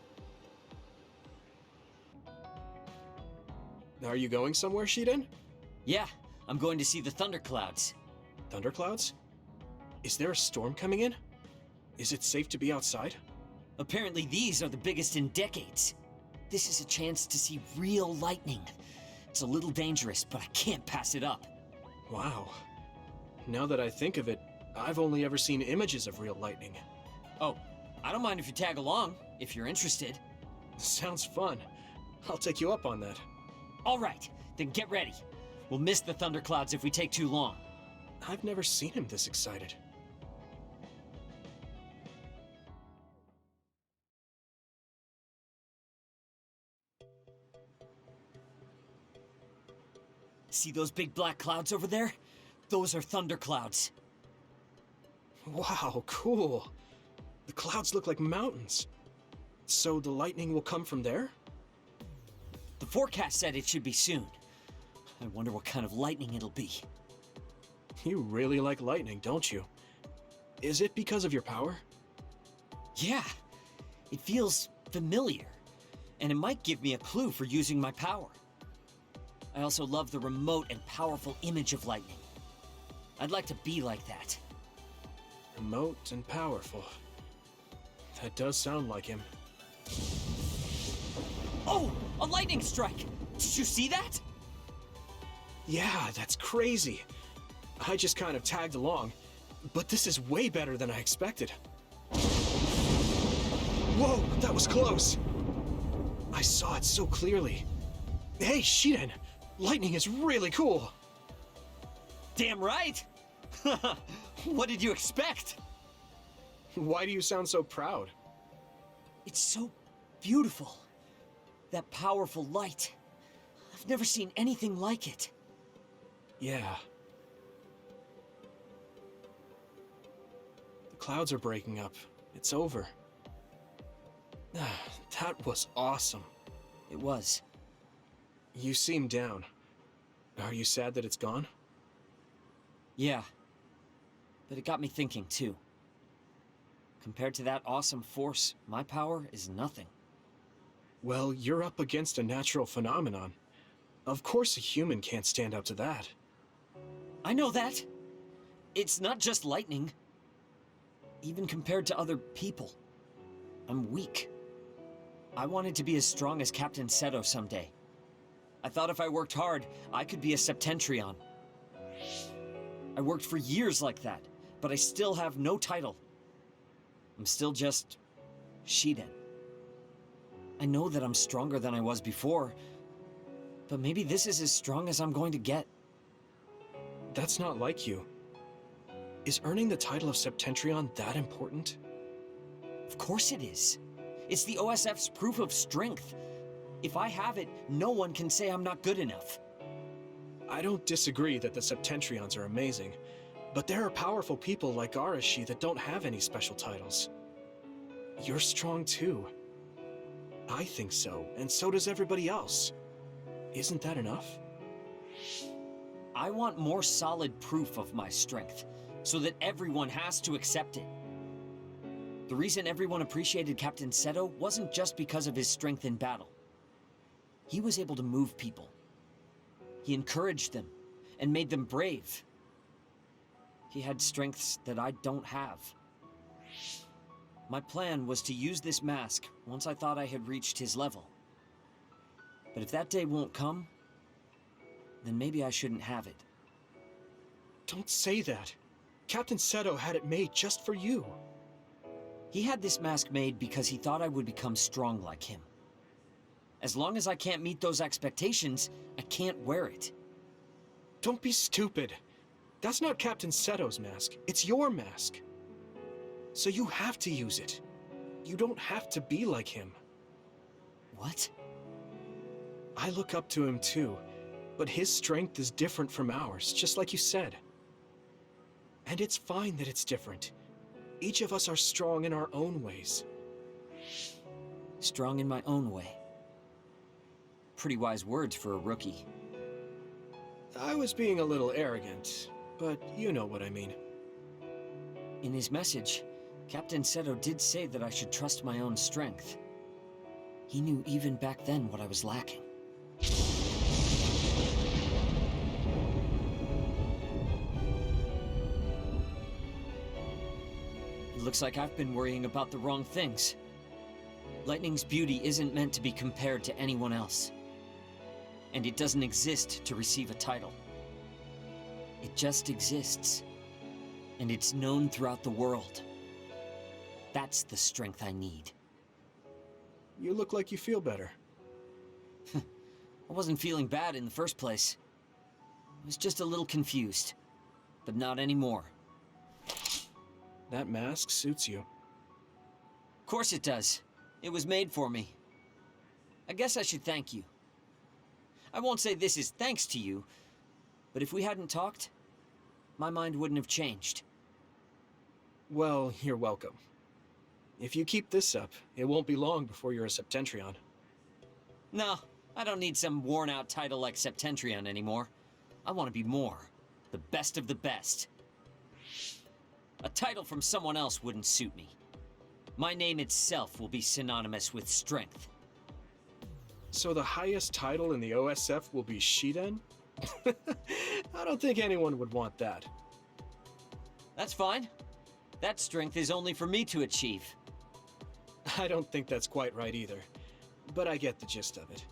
Are you going somewhere, Shiden? Yeah, I'm going to see the thunderclouds. Thunderclouds? Is there a storm coming in? Is it safe to be outside? Apparently these are the biggest in decades. This is a chance to see real lightning. It's a little dangerous, but I can't pass it up. Wow. Now that I think of it, I've only ever seen images of real lightning. Oh, I don't mind if you tag along, if you're interested. Sounds fun. I'll take you up on that. All right, then get ready. We'll miss the thunderclouds if we take too long. I've never seen him this excited. See those big black clouds over there? Those are thunderclouds. Wow, cool. The clouds look like mountains. So the lightning will come from there? The forecast said it should be soon. I wonder what kind of lightning it'll be. You really like lightning, don't you? Is it because of your power? Yeah, it feels familiar, and it might give me a clue for using my power. I also love the remote and powerful image of lightning. I'd like to be like that. Remote and powerful. That does sound like him. Oh, a lightning strike! Did you see that? Yeah, that's crazy. I just kind of tagged along, but this is way better than I expected. Whoa, that was close. I saw it so clearly. Hey, Shiden, lightning is really cool. Damn right! What did you expect? Why do you sound so proud? It's so beautiful. That powerful light. I've never seen anything like it. Yeah. The clouds are breaking up. It's over. That was awesome. It was. You seem down. Are you sad that it's gone? Yeah. But it got me thinking, too. Compared to that awesome force, my power is nothing. Well, you're up against a natural phenomenon. Of course a human can't stand up to that. I know that. It's not just lightning. Even compared to other people, I'm weak. I wanted to be as strong as Captain Seto someday. I thought if I worked hard, I could be a Septentrion. I worked for years like that, but I still have no title. I'm still just Shiden. I know that I'm stronger than I was before, but maybe this is as strong as I'm going to get. That's not like you. Is earning the title of Septentrion that important? Of course it is. It's the OSF's proof of strength. If I have it, no one can say I'm not good enough. I don't disagree that the Septentrions are amazing, but there are powerful people like Arashi that don't have any special titles. You're strong too. I think so, and so does everybody else. Isn't that enough? I want more solid proof of my strength, so that everyone has to accept it. The reason everyone appreciated Captain Seto wasn't just because of his strength in battle. He was able to move people. He encouraged them, and made them brave. He had strengths that I don't have. My plan was to use this mask once I thought I had reached his level. But if that day won't come, then maybe I shouldn't have it. Don't say that. Captain Seto had it made just for you. He had this mask made because he thought I would become strong like him. As long as I can't meet those expectations, I can't wear it. Don't be stupid. That's not Captain Seto's mask. It's your mask. So you have to use it. You don't have to be like him. What? I look up to him too, but his strength is different from ours, just like you said. And it's fine that it's different. Each of us are strong in our own ways. Strong in my own way. Pretty wise words for a rookie. I was being a little arrogant, but you know what I mean. In his message, Captain Seto did say that I should trust my own strength. He knew even back then what I was lacking. It looks like I've been worrying about the wrong things. Lightning's beauty isn't meant to be compared to anyone else. And it doesn't exist to receive a title. It just exists. And it's known throughout the world. That's the strength I need. You look like you feel better. I wasn't feeling bad in the first place. I was just a little confused. But not anymore. That mask suits you. Of course it does. It was made for me. I guess I should thank you. I won't say this is thanks to you, but if we hadn't talked, my mind wouldn't have changed. Well, you're welcome. If you keep this up, it won't be long before you're a Septentrion. No, I don't need some worn-out title like Septentrion anymore. I want to be more. The best of the best. A title from someone else wouldn't suit me. My name itself will be synonymous with strength. So the highest title in the OSF will be Shiden? I don't think anyone would want that. That's fine. That strength is only for me to achieve. I don't think that's quite right either, but I get the gist of it.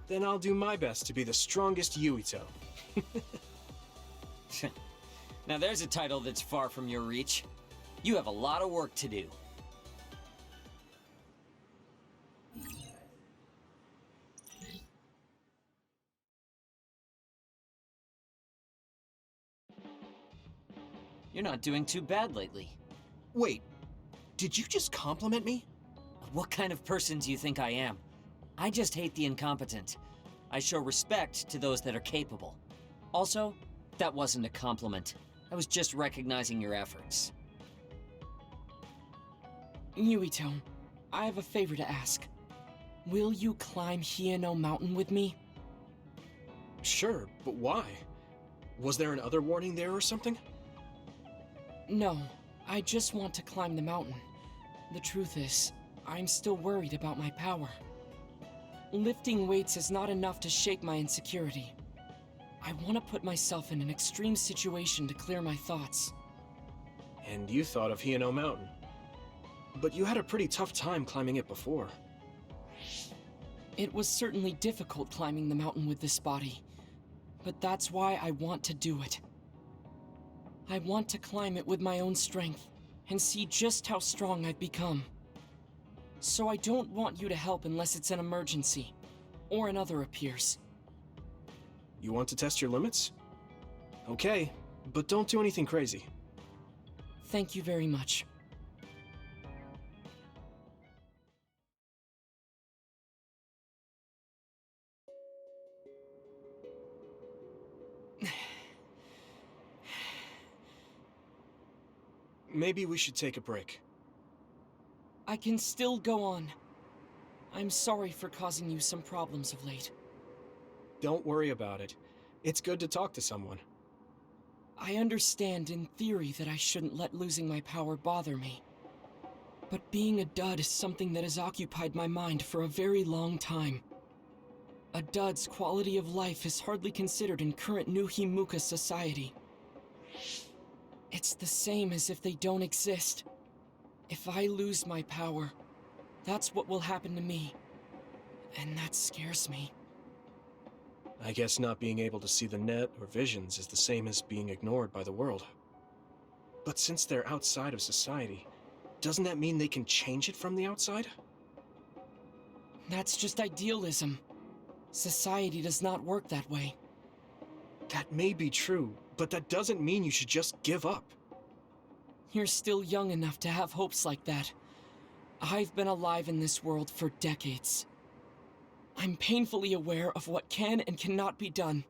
Then I'll do my best to be the strongest Yuito. Now there's a title that's far from your reach. You have a lot of work to do. You're not doing too bad lately. Wait, did you just compliment me? What kind of person do you think I am? I just hate the incompetent. I show respect to those that are capable. Also, that wasn't a compliment. I was just recognizing your efforts. Yuito, I have a favor to ask. Will you climb Hieno Mountain with me? Sure, but why? Was there an other warning there or something? No, I just want to climb the mountain. The truth is, I'm still worried about my power. Lifting weights is not enough to shake my insecurity. I want to put myself in an extreme situation to clear my thoughts. And you thought of Hieno Mountain. But you had a pretty tough time climbing it before. It was certainly difficult climbing the mountain with this body, but that's why I want to do it. I want to climb it with my own strength and see just how strong I've become. So I don't want you to help unless it's an emergency, or another appears. You want to test your limits? Okay, but don't do anything crazy. Thank you very much. Maybe we should take a break. I can still go on. I'm sorry for causing you some problems of late. Don't worry about it. It's good to talk to someone. I understand in theory that I shouldn't let losing my power bother me. But being a dud is something that has occupied my mind for a very long time. A dud's quality of life is hardly considered in current New Himuka society. It's the same as if they don't exist. If I lose my power, that's what will happen to me. And that scares me. I guess not being able to see the net or visions is the same as being ignored by the world. But since they're outside of society, doesn't that mean they can change it from the outside? That's just idealism. Society does not work that way. That may be true, but that doesn't mean you should just give up. You're still young enough to have hopes like that. I've been alive in this world for decades. I'm painfully aware of what can and cannot be done.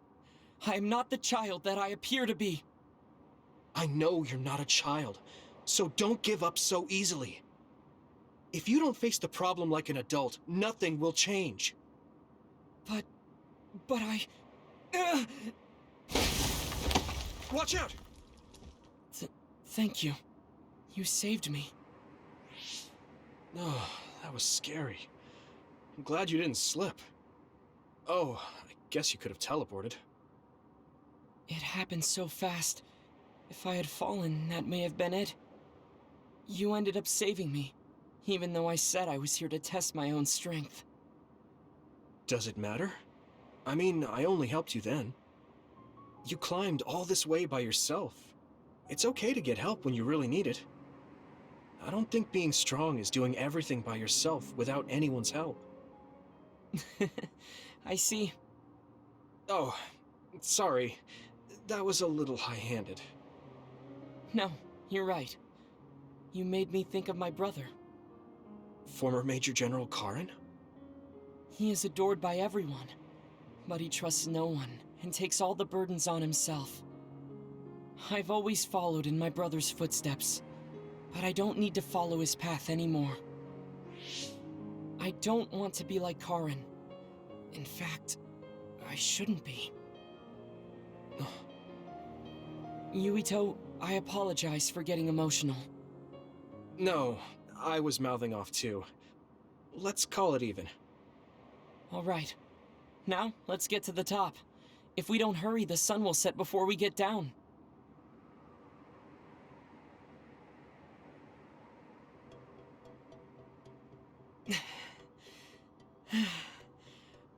I am not the child that I appear to be. I know you're not a child, so don't give up so easily. If you don't face the problem like an adult, nothing will change. But I... Watch out! Thank you. You saved me. Oh, that was scary. I'm glad you didn't slip. Oh, I guess you could have teleported. It happened so fast. If I had fallen, that may have been it. You ended up saving me, even though I said I was here to test my own strength. Does it matter? I mean, I only helped you then. You climbed all this way by yourself. It's okay to get help when you really need it. I don't think being strong is doing everything by yourself without anyone's help. I see. Oh, sorry. That was a little high-handed. No, you're right. You made me think of my brother. Former Major General Karen? He is adored by everyone, but he trusts no one and takes all the burdens on himself. I've always followed in my brother's footsteps, but I don't need to follow his path anymore. I don't want to be like Karen. In fact, I shouldn't be. Yuito, I apologize for getting emotional. No, I was mouthing off too. Let's call it even. All right. Now, let's get to the top. If we don't hurry, the sun will set before we get down.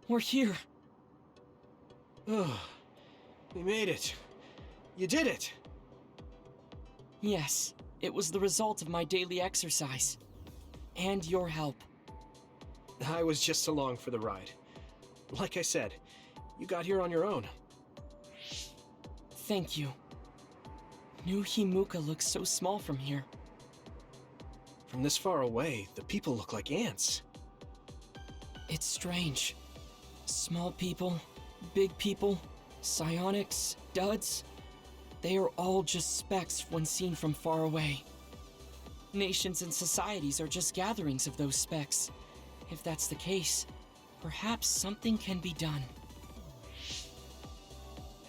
We're here. Oh, we made it. You did it. Yes, it was the result of my daily exercise. And your help. I was just along for the ride. Like I said, you got here on your own. Thank you. New Himuka looks so small from here. From this far away, the people look like ants. It's strange. Small people, big people, psionics, duds. They are all just specks when seen from far away. Nations and societies are just gatherings of those specks. If that's the case, perhaps something can be done.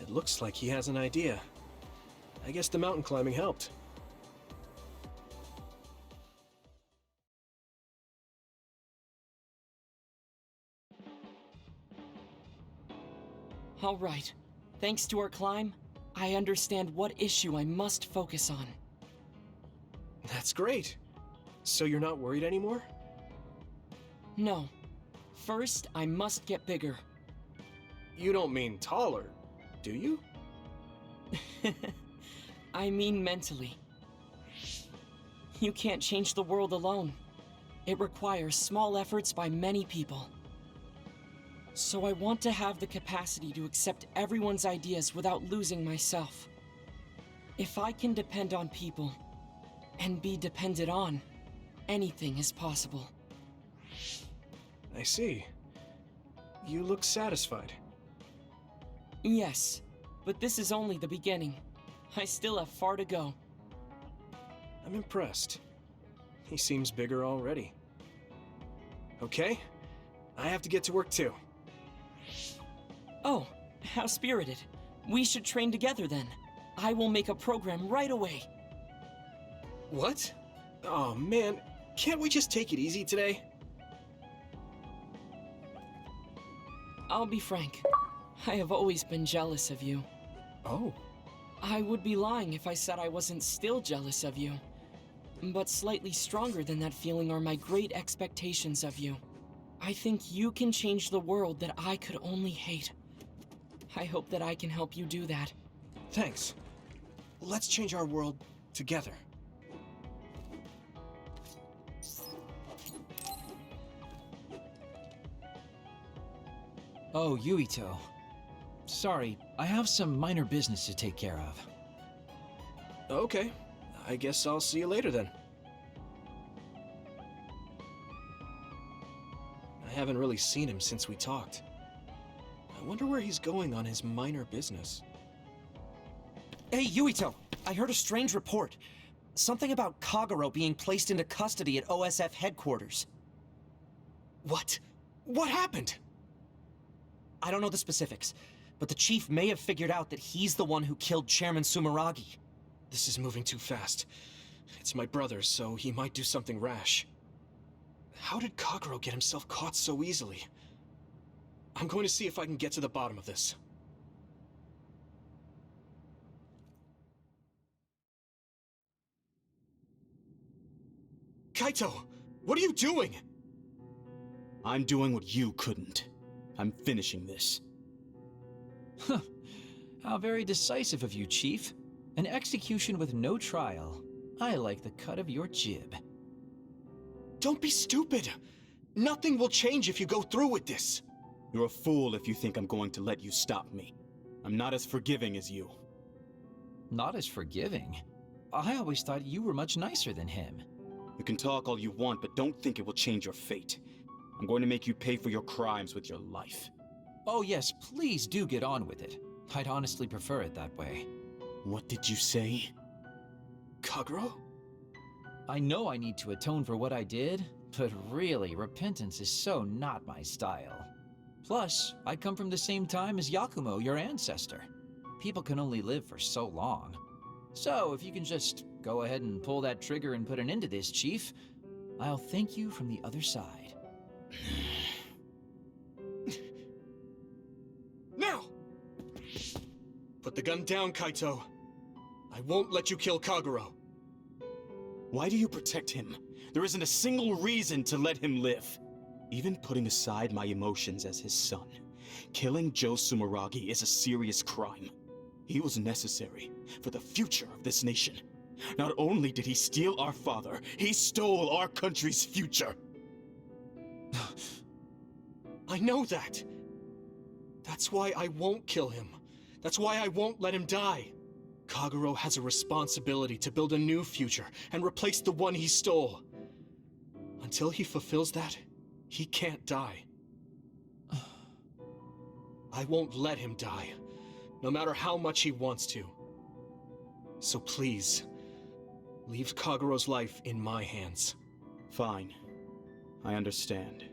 It looks like he has an idea. I guess the mountain climbing helped. All right. Thanks to our climb, I understand what issue I must focus on. That's great. So you're not worried anymore? No. First, I must get bigger. You don't mean taller, do you? I mean mentally. You can't change the world alone. It requires small efforts by many people. So I want to have the capacity to accept everyone's ideas without losing myself. If I can depend on people, and be depended on, anything is possible. I see. You look satisfied. Yes, but this is only the beginning. I still have far to go. I'm impressed. He seems bigger already. Okay, I have to get to work too. Oh, how spirited. We should train together then. I will make a program right away. What? Oh man, can't we just take it easy today? I'll be frank. I have always been jealous of you. Oh. I would be lying if I said I wasn't still jealous of you. But slightly stronger than that feeling are my great expectations of you. I think you can change the world that I could only hate. I hope that I can help you do that. Thanks. Let's change our world together. Oh, Yuito. Sorry, I have some minor business to take care of. Okay, I guess I'll see you later then. I haven't really seen him since we talked. I wonder where he's going on his minor business. Hey, Yuito! I heard a strange report. Something about Kagero being placed into custody at OSF headquarters. What? What happened? I don't know the specifics, but the chief may have figured out that he's the one who killed Chairman Sumeragi. This is moving too fast. It's my brother, so he might do something rash. How did Kagero get himself caught so easily? I'm going to see if I can get to the bottom of this. Kaito! What are you doing? I'm doing what you couldn't. I'm finishing this. Huh. How very decisive of you, Chief. An execution with no trial. I like the cut of your jib. Don't be stupid! Nothing will change if you go through with this! You're a fool if you think I'm going to let you stop me. I'm not as forgiving as you. Not as forgiving? I always thought you were much nicer than him. You can talk all you want, but don't think it will change your fate. I'm going to make you pay for your crimes with your life. Oh yes, please do get on with it. I'd honestly prefer it that way. What did you say? Kagero? I know I need to atone for what I did, but really, repentance is so not my style. Plus, I come from the same time as Yakumo, your ancestor. People can only live for so long. So, if you can just go ahead and pull that trigger and put an end to this, Chief, I'll thank you from the other side. Now! Put the gun down, Kaito. I won't let you kill Kagero. Why do you protect him? There isn't a single reason to let him live. Even putting aside my emotions as his son, killing Joe Sumeragi is a serious crime. He was necessary for the future of this nation. Not only did he steal our father, he stole our country's future. I know that. That's why I won't kill him. That's why I won't let him die. Kagero has a responsibility to build a new future and replace the one he stole. Until he fulfills that, he can't die. I won't let him die, no matter how much he wants to. So please, leave Kagero's life in my hands. Fine. I understand.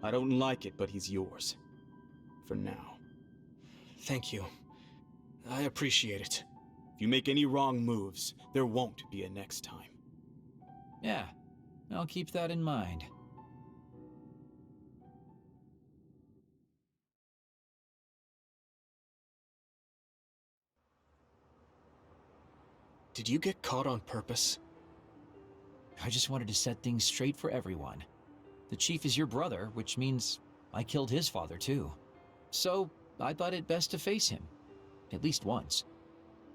I don't like it, but he's yours. For now. Thank you. I appreciate it. If you make any wrong moves, there won't be a next time. Yeah, I'll keep that in mind. Did you get caught on purpose? I just wanted to set things straight for everyone. The chief is your brother, which means I killed his father too. So I thought it best to face him, at least once.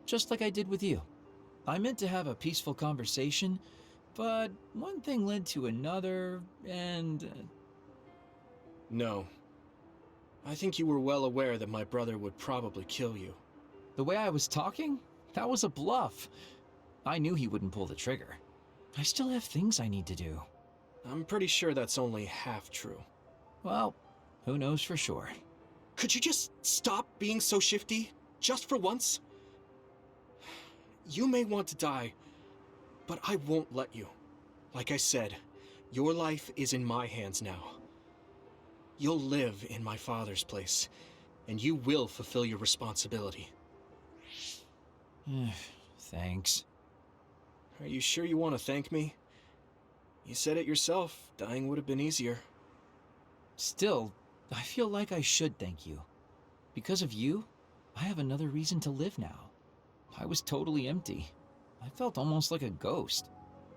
Just like I did with you. I meant to have a peaceful conversation, but one thing led to another, and... No. I think you were well aware that my brother would probably kill you. The way I was talking? That was a bluff. I knew he wouldn't pull the trigger. I still have things I need to do. I'm pretty sure that's only half true. Well, who knows for sure. Could you just stop being so shifty? Just for once? You may want to die, but I won't let you. Like I said, your life is in my hands now. You'll live in my father's place, and you will fulfill your responsibility. Thanks. Are you sure you want to thank me? You said it yourself, dying would have been easier. Still, I feel like I should thank you. Because of you, I have another reason to live now. I was totally empty. I felt almost like a ghost.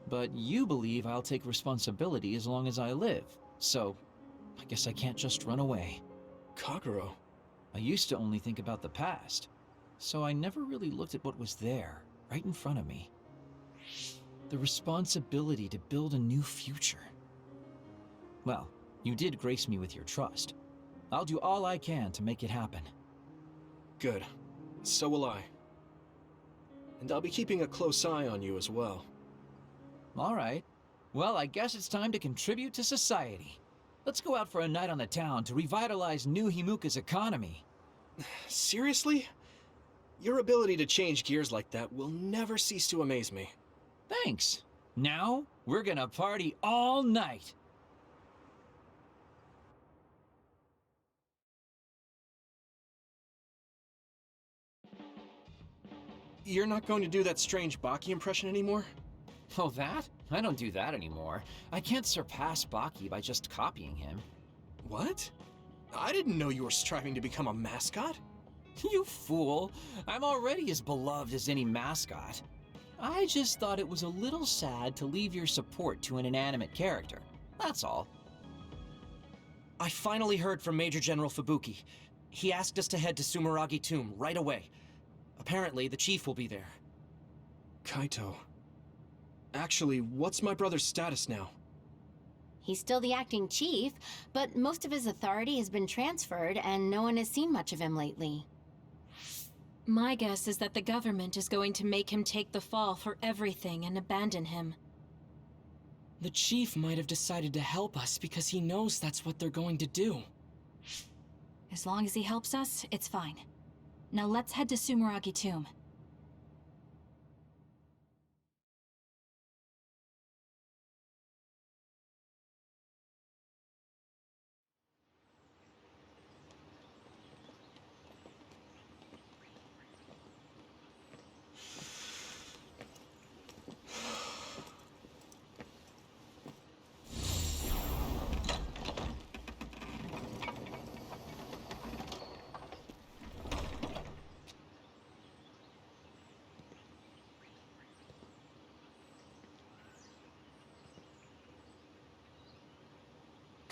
But you believe I'll take responsibility as long as I live, so I guess I can't just run away. Kagero. I used to only think about the past, so I never really looked at what was there, right in front of me. The responsibility to build a new future. Well, you did grace me with your trust. I'll do all I can to make it happen. Good. So will I. And I'll be keeping a close eye on you as well. All right. Well, I guess it's time to contribute to society. Let's go out for a night on the town to revitalize New Himuka's economy. Seriously? Your ability to change gears like that will never cease to amaze me. Thanks. Now, we're gonna party all night. You're not going to do that strange Baki impression anymore? Oh, that? I don't do that anymore. I can't surpass Baki by just copying him. What? I didn't know you were striving to become a mascot. You fool! I'm already as beloved as any mascot. I just thought it was a little sad to leave your support to an inanimate character. That's all. I finally heard from Major General Fubuki. He asked us to head to Sumeragi Tomb right away. Apparently, the chief will be there. Kaito. Actually, what's my brother's status now? He's still the acting chief, but most of his authority has been transferred and no one has seen much of him lately. My guess is that the government is going to make him take the fall for everything and abandon him. The chief might have decided to help us because he knows that's what they're going to do. As long as he helps us, it's fine. Now let's head to Sumeragi Tomb.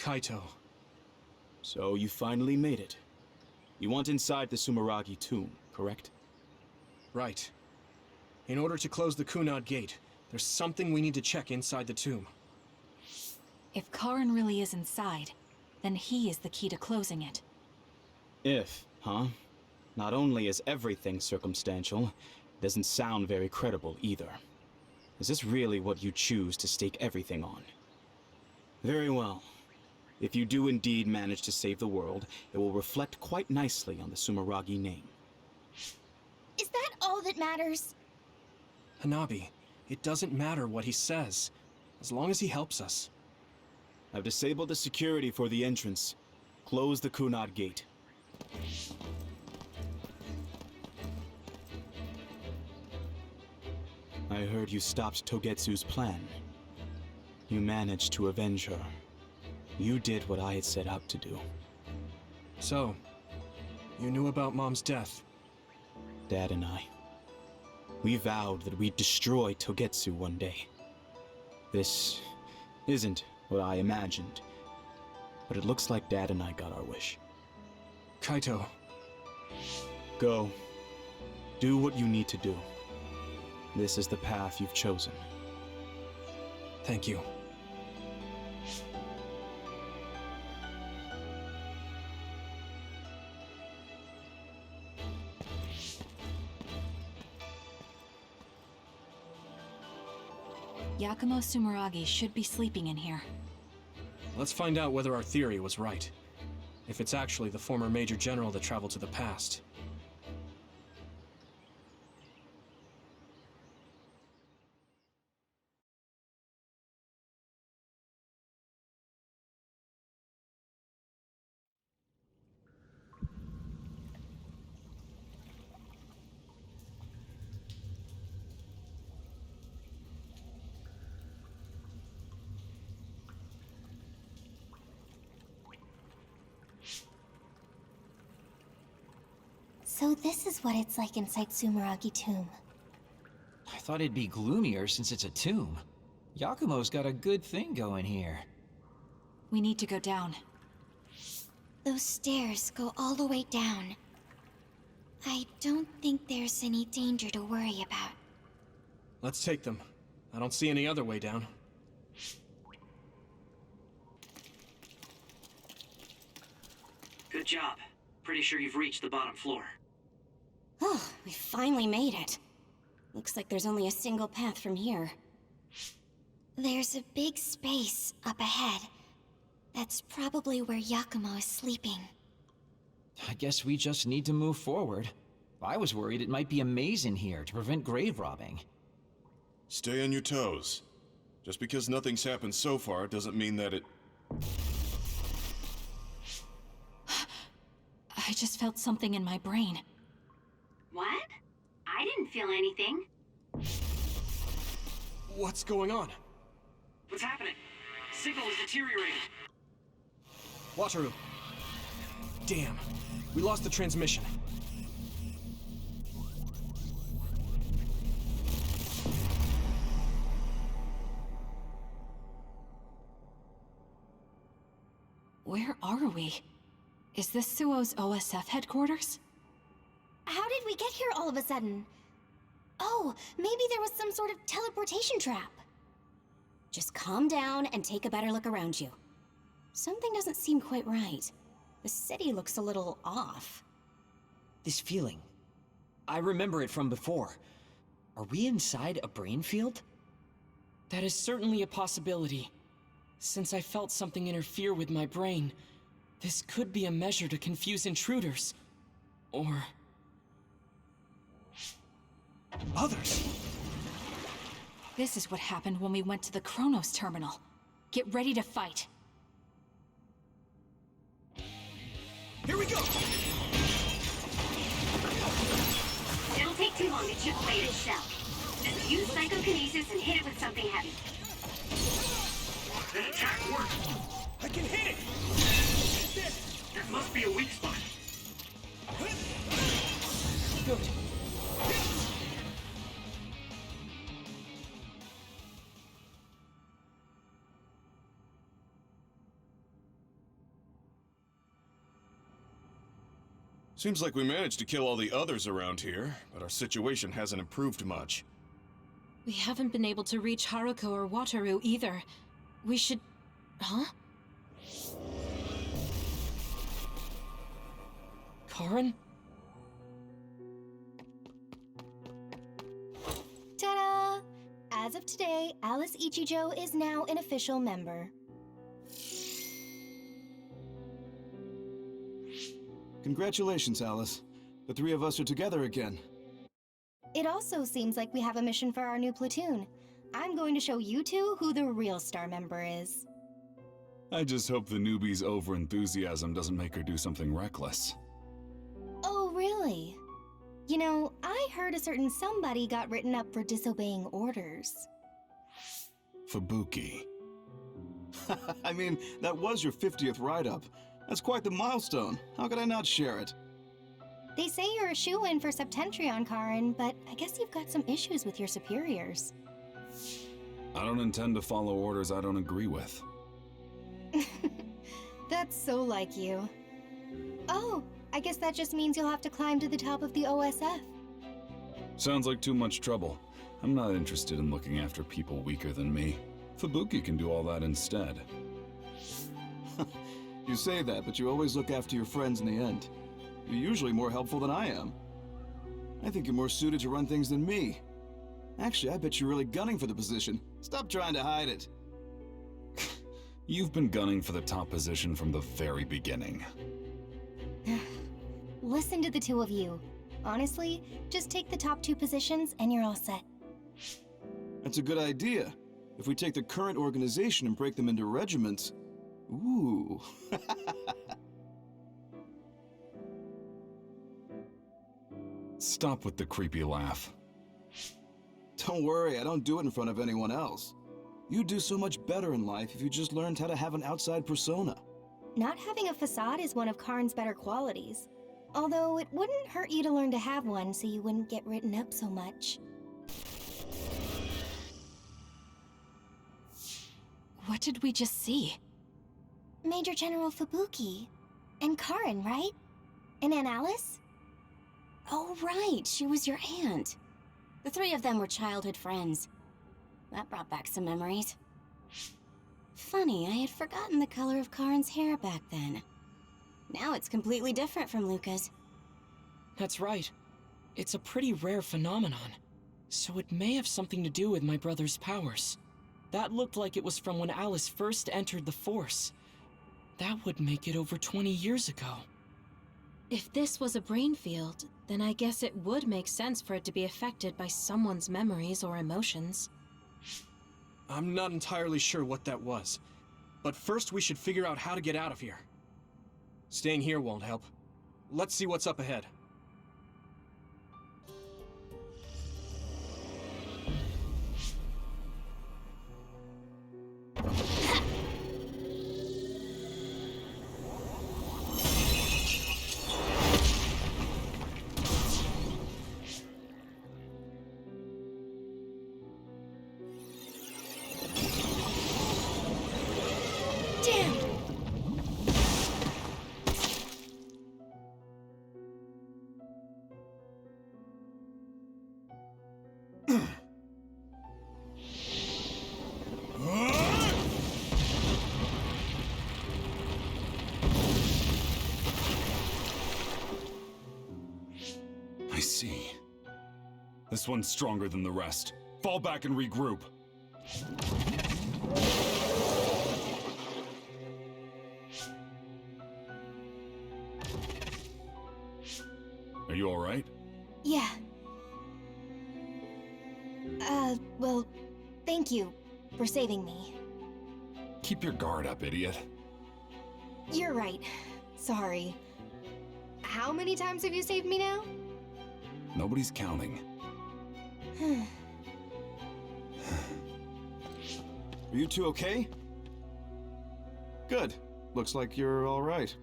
Kaito. So you finally made it. You want inside the Sumeragi tomb, correct? Right. In order to close the Kunad Gate, there's something we need to check inside the tomb. If Karin really is inside, then he is the key to closing it. If, huh? Not only is everything circumstantial, it doesn't sound very credible either. Is this really what you choose to stake everything on? Very well. If you do indeed manage to save the world, it will reflect quite nicely on the Sumeragi name. Is that all that matters? Hanabi, it doesn't matter what he says, as long as he helps us. I've disabled the security for the entrance. Close the Kunad Gate. I heard you stopped Togetsu's plan. You managed to avenge her. You did what I had set out to do. So, you knew about Mom's death? Dad and I. We vowed that we'd destroy Togetsu one day. This isn't what I imagined, but it looks like Dad and I got our wish. Kaito. Go. Do what you need to do. This is the path you've chosen. Thank you. Yakumo Sumeragi should be sleeping in here. Let's find out whether our theory was right. If it's actually the former Major General that traveled to the past. So this is what it's like inside Sumeragi Tomb. I thought it'd be gloomier since it's a tomb. Yakumo's got a good thing going here. We need to go down. Those stairs go all the way down. I don't think there's any danger to worry about. Let's take them. I don't see any other way down. Good job. Pretty sure you've reached the bottom floor. Oh, we finally made it. Looks like there's only a single path from here. There's a big space up ahead. That's probably where Yakumo is sleeping. I guess we just need to move forward. I was worried it might be a maze in here to prevent grave robbing. Stay on your toes. Just because nothing's happened so far doesn't mean that it... I just felt something in my brain. What? I didn't feel anything. What's going on? What's happening? Signal is deteriorating. Wataru. Damn. We lost the transmission. Where are we? Is this Suo's OSF headquarters? How did we get here all of a sudden? Oh, maybe there was some sort of teleportation trap. Just calm down and take a better look around you. Something doesn't seem quite right. The city looks a little off. This feeling. I remember it from before. Are we inside a brain field? That is certainly a possibility. Since I felt something interfere with my brain, this could be a measure to confuse intruders. Or... others! This is what happened when we went to the Chronos terminal. Get ready to fight. Here we go! It'll take too long to chip away at its shell. Just use psychokinesis and hit it with something heavy. That attack worked! I can hit it! That must be a weak spot. Good. Seems like we managed to kill all the others around here, but our situation hasn't improved much. We haven't been able to reach Haruko or Wataru either. We should... Huh? Karin? Ta-da! As of today, Alice Ichijo is now an official member. Congratulations, Alice. The three of us are together again. It also seems like we have a mission for our new platoon. I'm going to show you two who the real star member is. I just hope the newbie's overenthusiasm doesn't make her do something reckless. Oh, really? You know, I heard a certain somebody got written up for disobeying orders. Fubuki. I mean, that was your 50th write-up. That's quite the milestone. How could I not share it? They say you're a shoo-in for Septentrion, Karin, but I guess you've got some issues with your superiors. I don't intend to follow orders I don't agree with. That's so like you. Oh, I guess that just means you'll have to climb to the top of the OSF. Sounds like too much trouble. I'm not interested in looking after people weaker than me. Fubuki can do all that instead. You say that, but you always look after your friends in the end. You're usually more helpful than I am. I think you're more suited to run things than me. Actually, I bet you're really gunning for the position. Stop trying to hide it. You've been gunning for the top position from the very beginning. Listen to the two of you. Honestly, just take the top 2 positions and you're all set. That's a good idea. If we take the current organization and break them into regiments... Ooh. Stop with the creepy laugh. Don't worry, I don't do it in front of anyone else. You'd do so much better in life if you just learned how to have an outside persona. Not having a facade is one of Karn's better qualities. Although it wouldn't hurt you to learn to have one so you wouldn't get written up so much. What did we just see? Major General Fubuki. And Karn, right? And Aunt Alice? Oh, right, she was your aunt. The 3 of them were childhood friends. That brought back some memories. Funny, I had forgotten the color of Karn's hair back then. Now it's completely different from Luca's. That's right. It's a pretty rare phenomenon. So it may have something to do with my brother's powers. That looked like it was from when Alice first entered the Force. That would make it over 20 years ago. If this was a brain field, then I guess it would make sense for it to be affected by someone's memories or emotions. I'm not entirely sure what that was. But first we should figure out how to get out of here. Staying here won't help. Let's see what's up ahead. I see. This one's stronger than the rest. Fall back and regroup. Are you all right? Yeah. Well, thank you for saving me. Keep your guard up, idiot. You're right. Sorry. How many times have you saved me now? Nobody's counting. Are you two okay? Good. Looks like you're all right.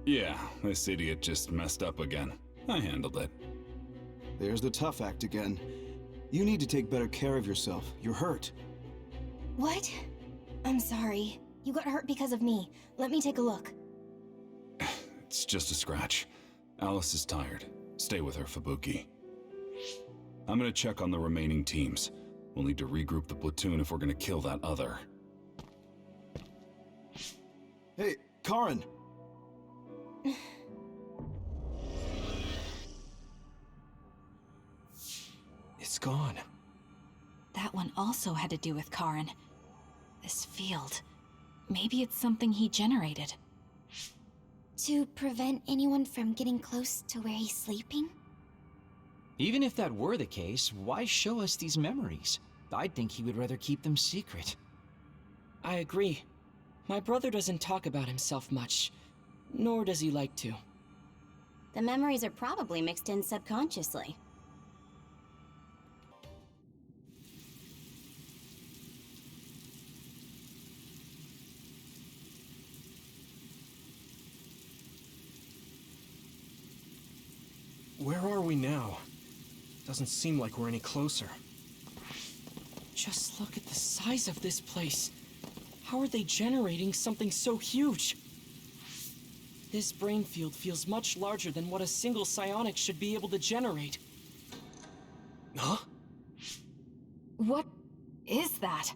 Yeah, this idiot just messed up again. I handled it. There's the tough act again. You need to take better care of yourself. You're hurt. What? I'm sorry. You got hurt because of me. Let me take a look. It's just a scratch. Alice is tired. Stay with her, Fubuki. I'm gonna check on the remaining teams. We'll need to regroup the platoon if we're gonna kill that other. Hey, Karn! It's gone. That one also had to do with Karn. This field. Maybe it's something he generated. To prevent anyone from getting close to where he's sleeping? Even if that were the case, why show us these memories? I'd think he would rather keep them secret. I agree. My brother doesn't talk about himself much, nor does he like to. The memories are probably mixed in subconsciously. Where are we now? Doesn't seem like we're any closer. Just look at the size of this place. How are they generating something so huge? This brain field feels much larger than what a single psionic should be able to generate. Huh? What is that?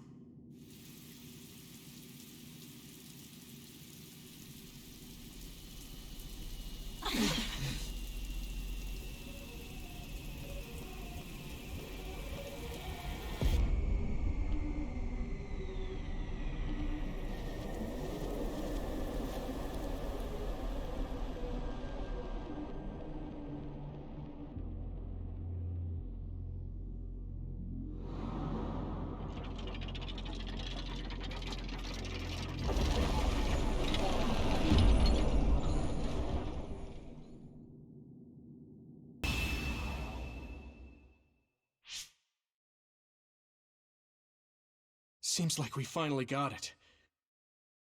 Seems like we finally got it.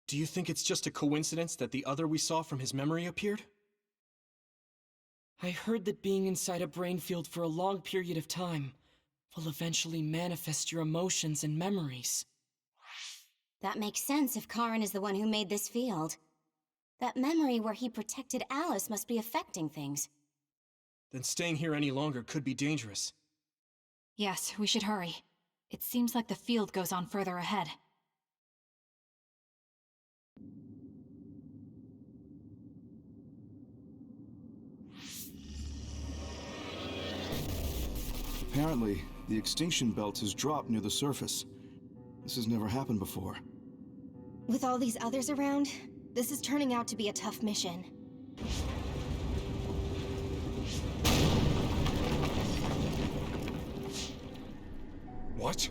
Do you think it's just a coincidence that the other we saw from his memory appeared? I heard that being inside a brain field for a long period of time will eventually manifest your emotions and memories. That makes sense if Karin is the one who made this field. That memory where he protected Alice must be affecting things. Then staying here any longer could be dangerous. Yes, we should hurry. It seems like the field goes on further ahead. Apparently, the extinction belt has dropped near the surface. This has never happened before. With all these others around, this is turning out to be a tough mission. What?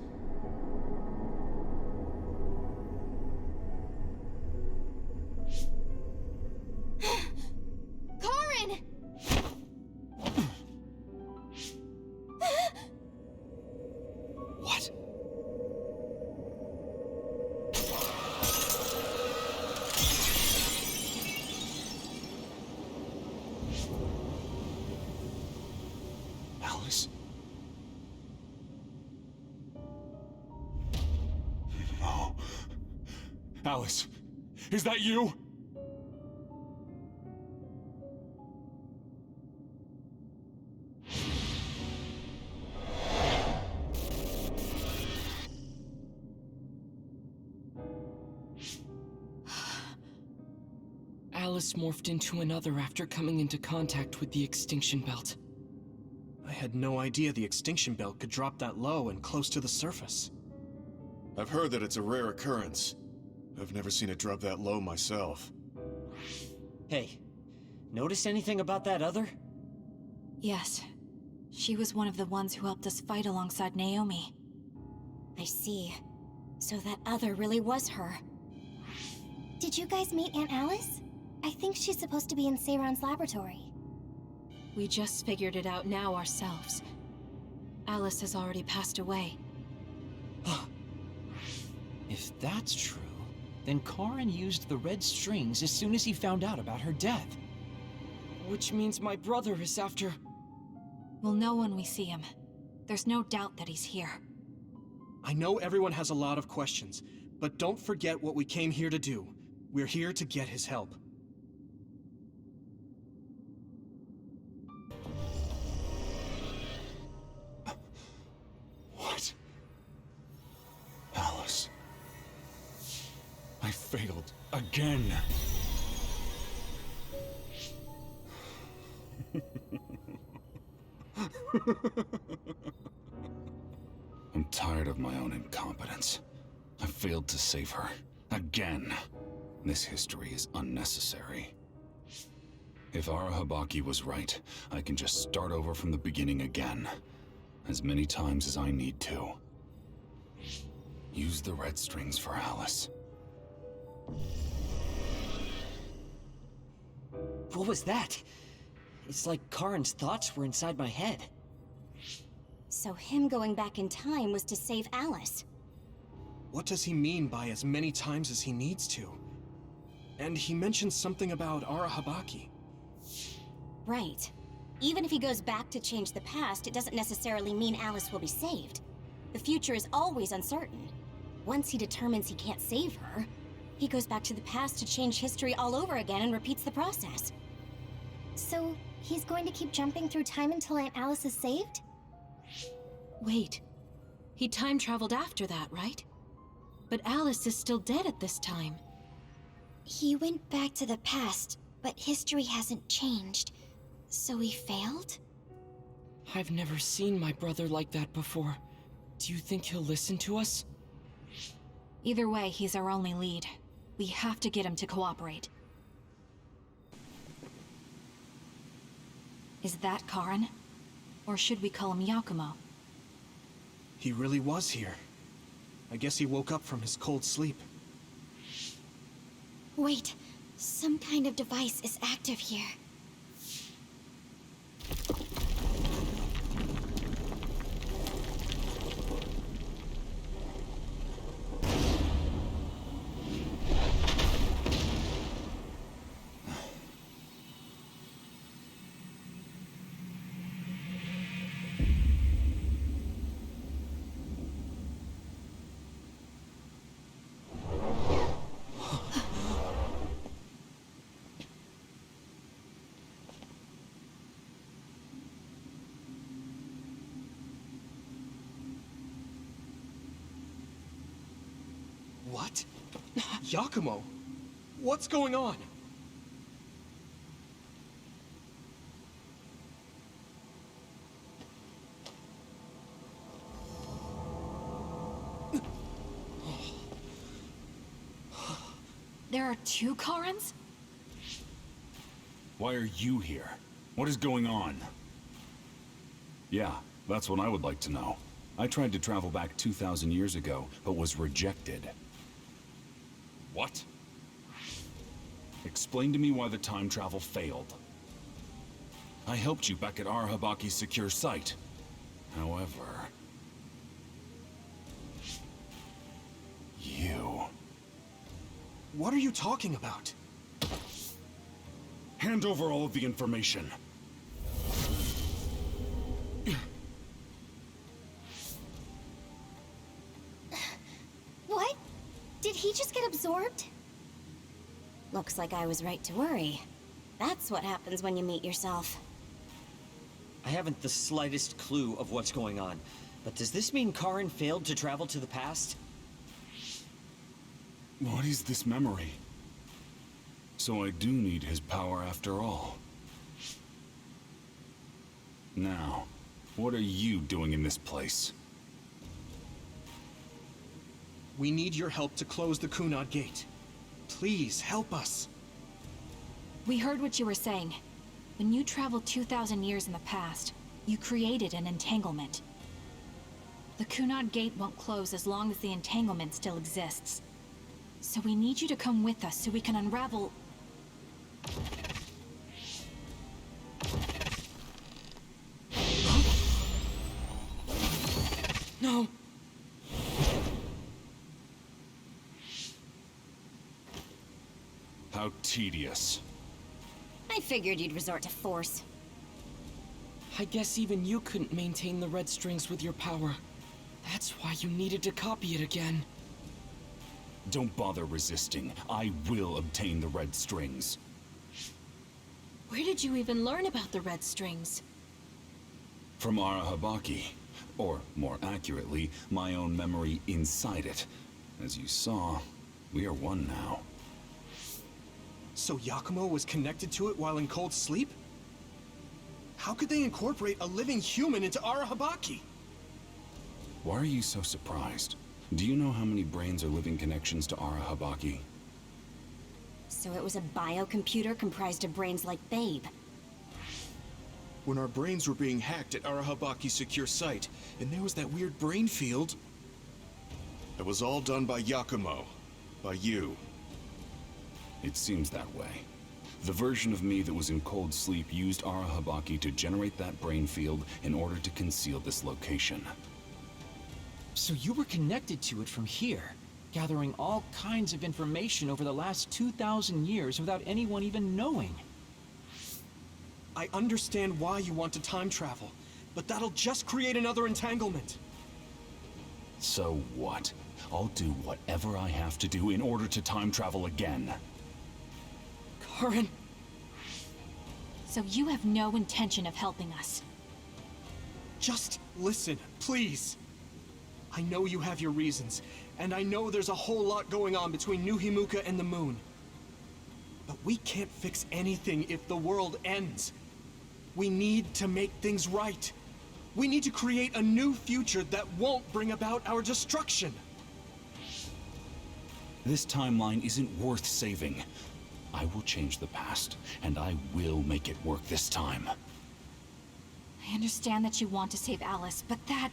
Karin! What? Alice? No. Alice, is that you? Alice morphed into another after coming into contact with the extinction belt. I had no idea the extinction belt could drop that low and close to the surface. I've heard that it's a rare occurrence. I've never seen it drop that low myself. Hey, notice anything about that other? Yes. She was one of the ones who helped us fight alongside Naomi. I see. So that other really was her. Did you guys meet Aunt Alice? I think she's supposed to be in Seiron's laboratory. We just figured it out now ourselves. Alice has already passed away. If that's true, then Karin used the red strings as soon as he found out about her death. Which means my brother is after... We'll know when we see him. There's no doubt that he's here. I know everyone has a lot of questions, but don't forget what we came here to do. We're here to get his help. What? Alice. I failed again. I'm tired of my own incompetence. I failed to save her. Again. This history is unnecessary. If Arahabaki was right, I can just start over from the beginning again. As many times as I need to. Use the red strings for Alice. What was that? It's like Karin's thoughts were inside my head. So him going back in time was to save Alice. What does he mean by as many times as he needs to? And he mentioned something about Arahabaki. Right. Even if he goes back to change the past, it doesn't necessarily mean Alice will be saved. The future is always uncertain. Once he determines he can't save her, he goes back to the past to change history all over again and repeats the process. So, he's going to keep jumping through time until Aunt Alice is saved? Wait. He time traveled after that, right? But Alice is still dead at this time. He went back to the past, but history hasn't changed. So he failed? I've never seen my brother like that before. Do you think he'll listen to us? Either way, he's our only lead. We have to get him to cooperate. Is that Karin? Or should we call him Yakumo? He really was here. I guess he woke up from his cold sleep. Wait, some kind of device is active here. What? Yakumo? What's going on? There are two Karins? Why are you here? What is going on? Yeah, that's what I would like to know. I tried to travel back 2,000 years ago, but was rejected. What? Explain to me why the time travel failed. I helped you back at Arahabaki's secure site. However... you... What are you talking about? Hand over all of the information. What? Did he just get absorbed? Looks like I was right to worry. That's what happens when you meet yourself. I haven't the slightest clue of what's going on, but does this mean Karin failed to travel to the past? What is this memory? So I do need his power after all. Now, what are you doing in this place? We need your help to close the Kunad Gate. Please, help us. We heard what you were saying. When you traveled 2,000 years in the past, you created an entanglement. The Kunad Gate won't close as long as the entanglement still exists. So we need you to come with us so we can unravel... No! How tedious. I figured you'd resort to force. I guess even you couldn't maintain the red strings with your power. That's why you needed to copy it again. Don't bother resisting. I will obtain the red strings. Where did you even learn about the red strings? From Arahabaki. Or, more accurately, my own memory inside it. As you saw, we are one now. So Yakumo was connected to it while in cold sleep? How could they incorporate a living human into Arahabaki? Why are you so surprised? Do you know how many brains are living connections to Arahabaki? So it was a biocomputer comprised of brains like Babe. When our brains were being hacked at Arahabaki's secure site, and there was that weird brain field... It was all done by Yakumo. By you. It seems that way. The version of me that was in cold sleep used Arahabaki to generate that brain field in order to conceal this location. So you were connected to it from here, gathering all kinds of information over the last 2,000 years without anyone even knowing. I understand why you want to time travel, but that'll just create another entanglement. So what? I'll do whatever I have to do in order to time travel again. Karen... So you have no intention of helping us? Just listen, please. I know you have your reasons, and I know there's a whole lot going on between New Himuka and the moon. But we can't fix anything if the world ends. We need to make things right. We need to create a new future that won't bring about our destruction. This timeline isn't worth saving. I will change the past, and I will make it work this time. I understand that you want to save Alice, but that...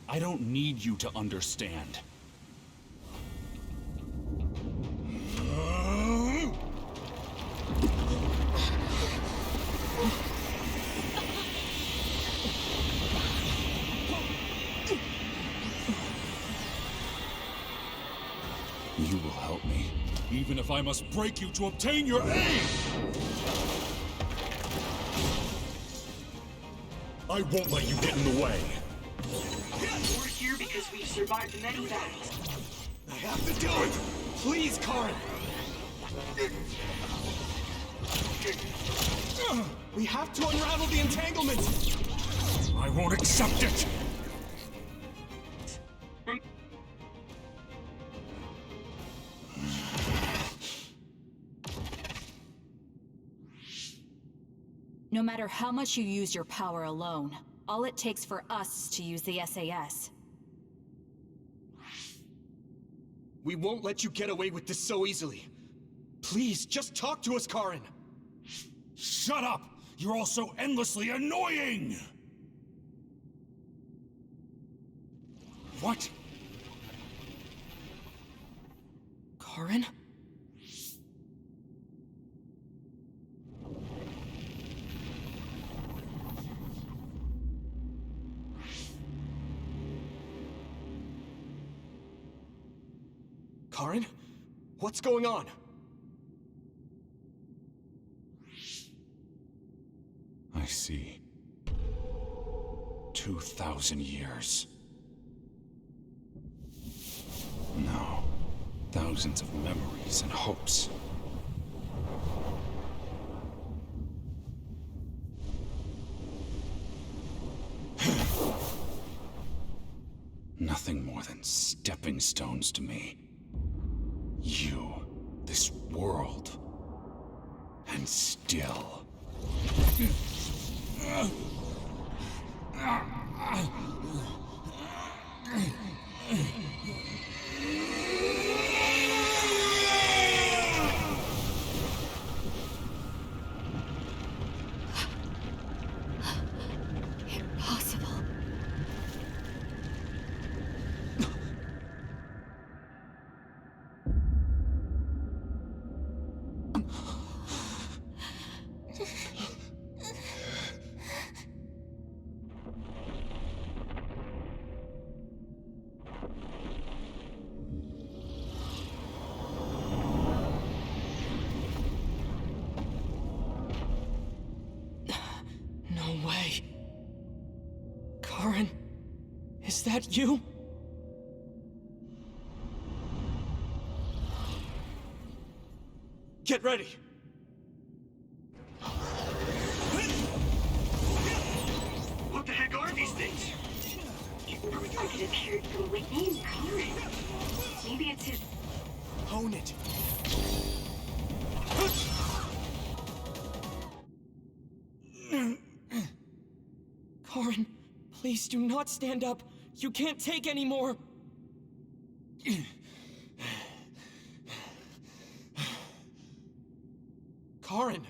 I don't need you to understand. You will help me, even if I must break you to obtain your aid! I won't let you get in the way! We're here because we've survived many battles. I have to do it! Please, Karen! We have to unravel the entanglement! I won't accept it! No matter how much you use your power alone, all it takes for us is to use the SAS. We won't let you get away with this so easily. Please, just talk to us, Karen! Shut up! You're all so endlessly annoying! What? Karen? Karen? What's going on? I see. 2,000 years. No. Thousands of memories and hopes. Nothing more than stepping stones to me. You, this world, and still. Impossible. No way. Karen, is that you? Get ready! What the heck are these things? It looks like it appeared from within Karen. Maybe it's his... Own it! Karen, please do not stand up. You can't take any more. Karen!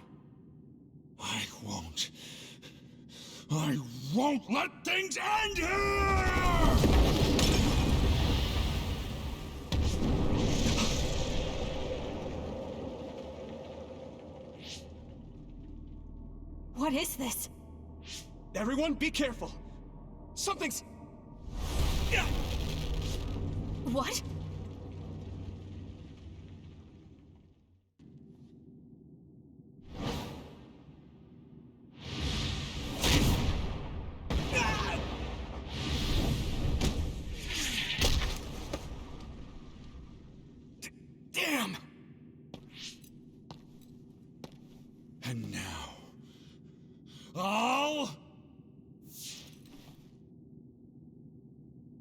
I won't let things end here! What is this? Everyone, be careful! Something's... What?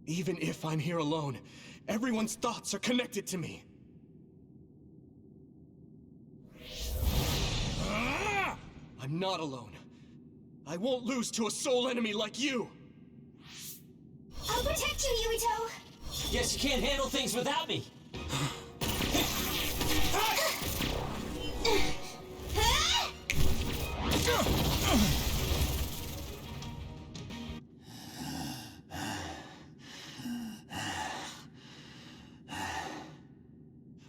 Even if I'm here alone, everyone's thoughts are connected to me. I'm not alone. I won't lose to a soul enemy like you! I'll protect you, Yuito! Guess you can't handle things without me.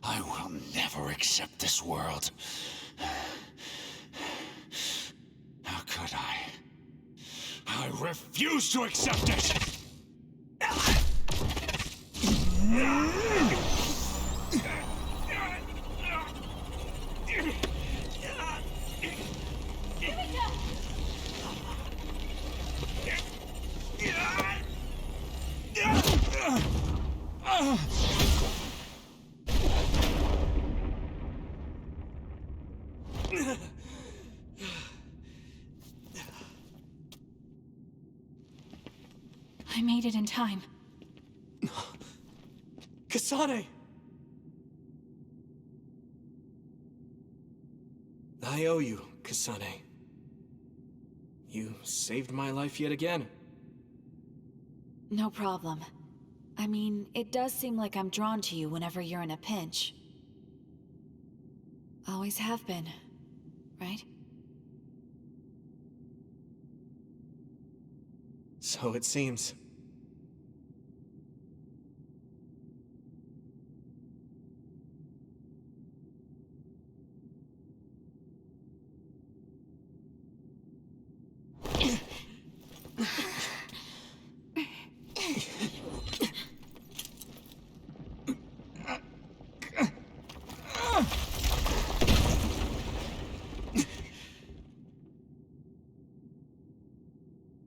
I will never accept this world. How could I? I refuse to accept it! I made it in time. Kasane! I owe you, Kasane. You saved my life yet again. No problem. I mean, it does seem like I'm drawn to you whenever you're in a pinch. Always have been, right? So it seems.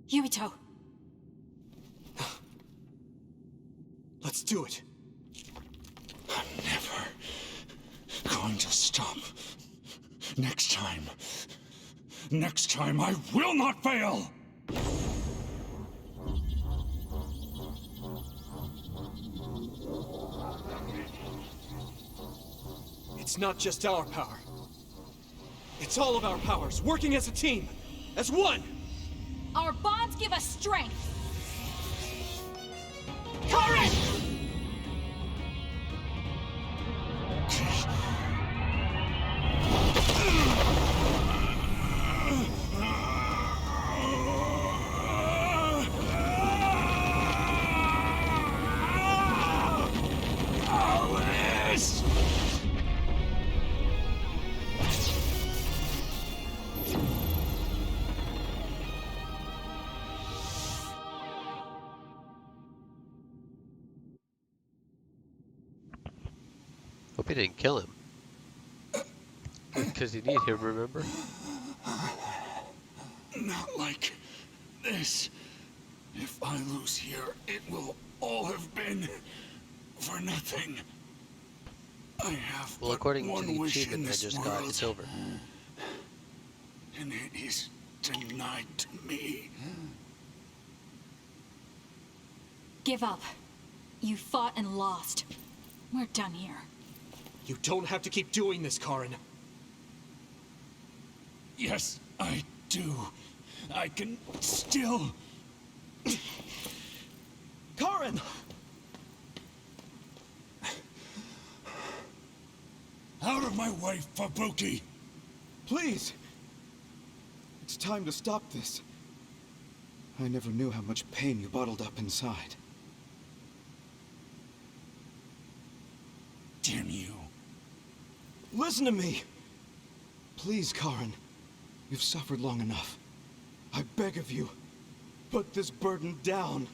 Yuito! Let's do it. I'm never going to stop. Next time I will not fail! It's not just our power. It's all of our powers, working as a team, as one! Our bonds give us strength! Courage! Alice! Hope you didn't kill him. Because you need him, remember? Not like this. If I lose here, it will all have been for nothing. I have Well, but according to one the wish in achievement I this just world, got, it's over. and it is denied to me. Give up. You fought and lost. We're done here. You don't have to keep doing this, Karin. Yes, I do. I can still... Karin! Out of my way, Fubuki! Please! It's time to stop this. I never knew how much pain you bottled up inside. Damn you. Listen to me! Please, Karin. You've suffered long enough. I beg of you, put this burden down.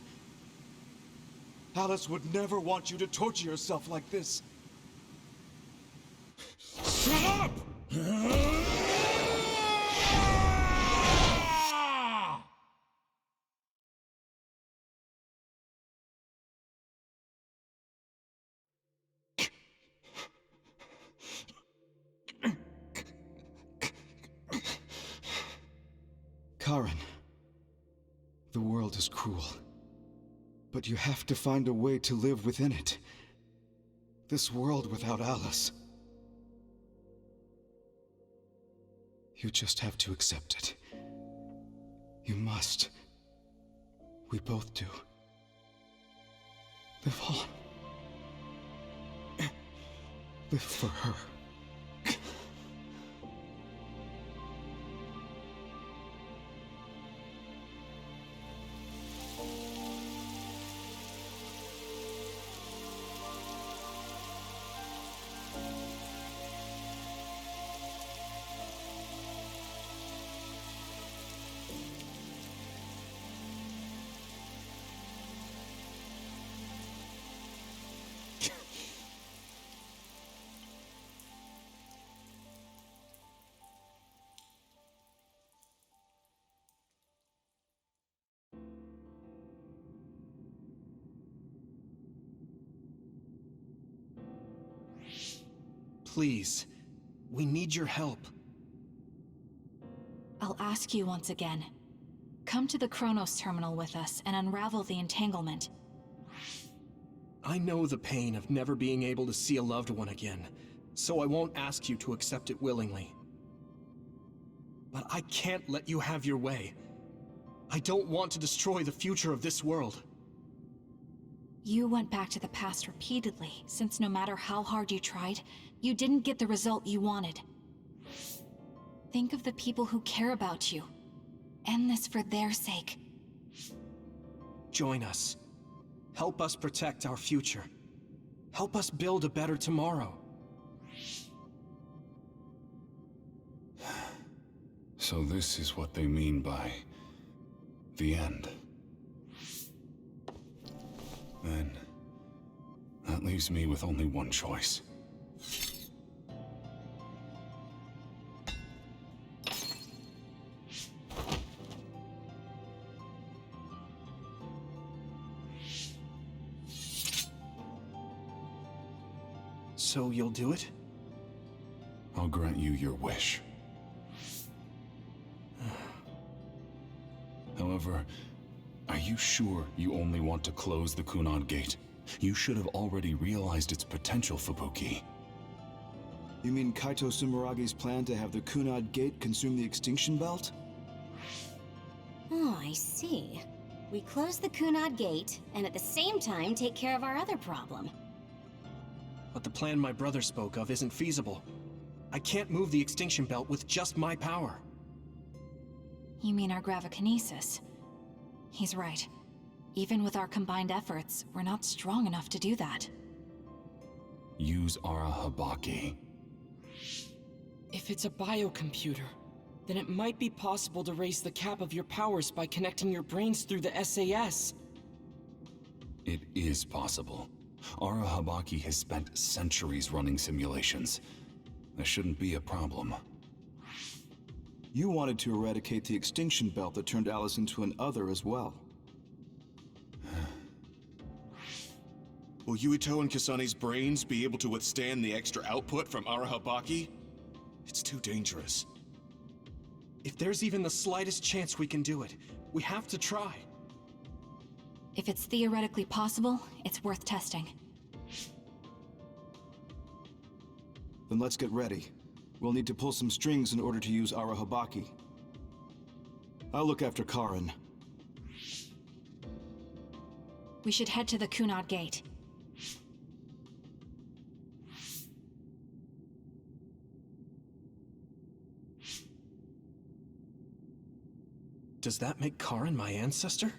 Alice would never want you to torture yourself like this. Shut up! Karin, the world is cruel. But you have to find a way to live within it. This world without Alice. You just have to accept it. You must. We both do. Live on. Live for her. Please, we need your help. I'll ask you once again. Come to the Kronos terminal with us and unravel the entanglement. I know the pain of never being able to see a loved one again, so I won't ask you to accept it willingly. But I can't let you have your way. I don't want to destroy the future of this world. You went back to the past repeatedly, since no matter how hard you tried, you didn't get the result you wanted. Think of the people who care about you. End this for their sake. Join us. Help us protect our future. Help us build a better tomorrow. So this is what they mean by the end. Then that leaves me with only one choice. So you'll do it? I'll grant you your wish. However, are you sure you only want to close the Kunad Gate? You should have already realized its potential, Fubuki. You mean Kaito Sumeragi's plan to have the Kunad Gate consume the Extinction Belt? Oh, I see. We close the Kunad Gate, and at the same time take care of our other problem. But the plan my brother spoke of isn't feasible. I can't move the Extinction Belt with just my power. You mean our gravikinesis? He's right. Even with our combined efforts, we're not strong enough to do that. Use Arahabaki. If it's a biocomputer, then it might be possible to raise the cap of your powers by connecting your brains through the SAS. It is possible. Arahabaki has spent centuries running simulations. That shouldn't be a problem. You wanted to eradicate the Extinction Belt that turned Alice into an other as well. Will Yuito and Kasani's brains be able to withstand the extra output from Arahabaki? It's too dangerous. If there's even the slightest chance we can do it, we have to try. If it's theoretically possible, it's worth testing. Then let's get ready. We'll need to pull some strings in order to use Arahabaki. I'll look after Karin. We should head to the Kunad Gate. Does that make Karin my ancestor?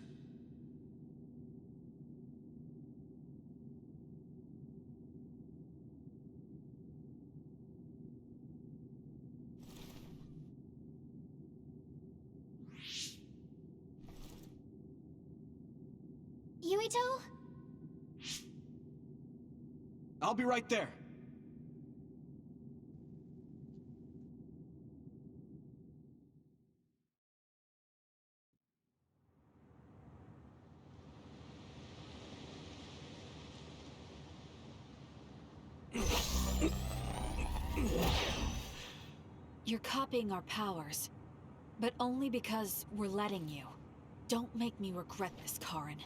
Yuito? I'll be right there. You're copying our powers, but only because we're letting you. Don't make me regret this, Karin.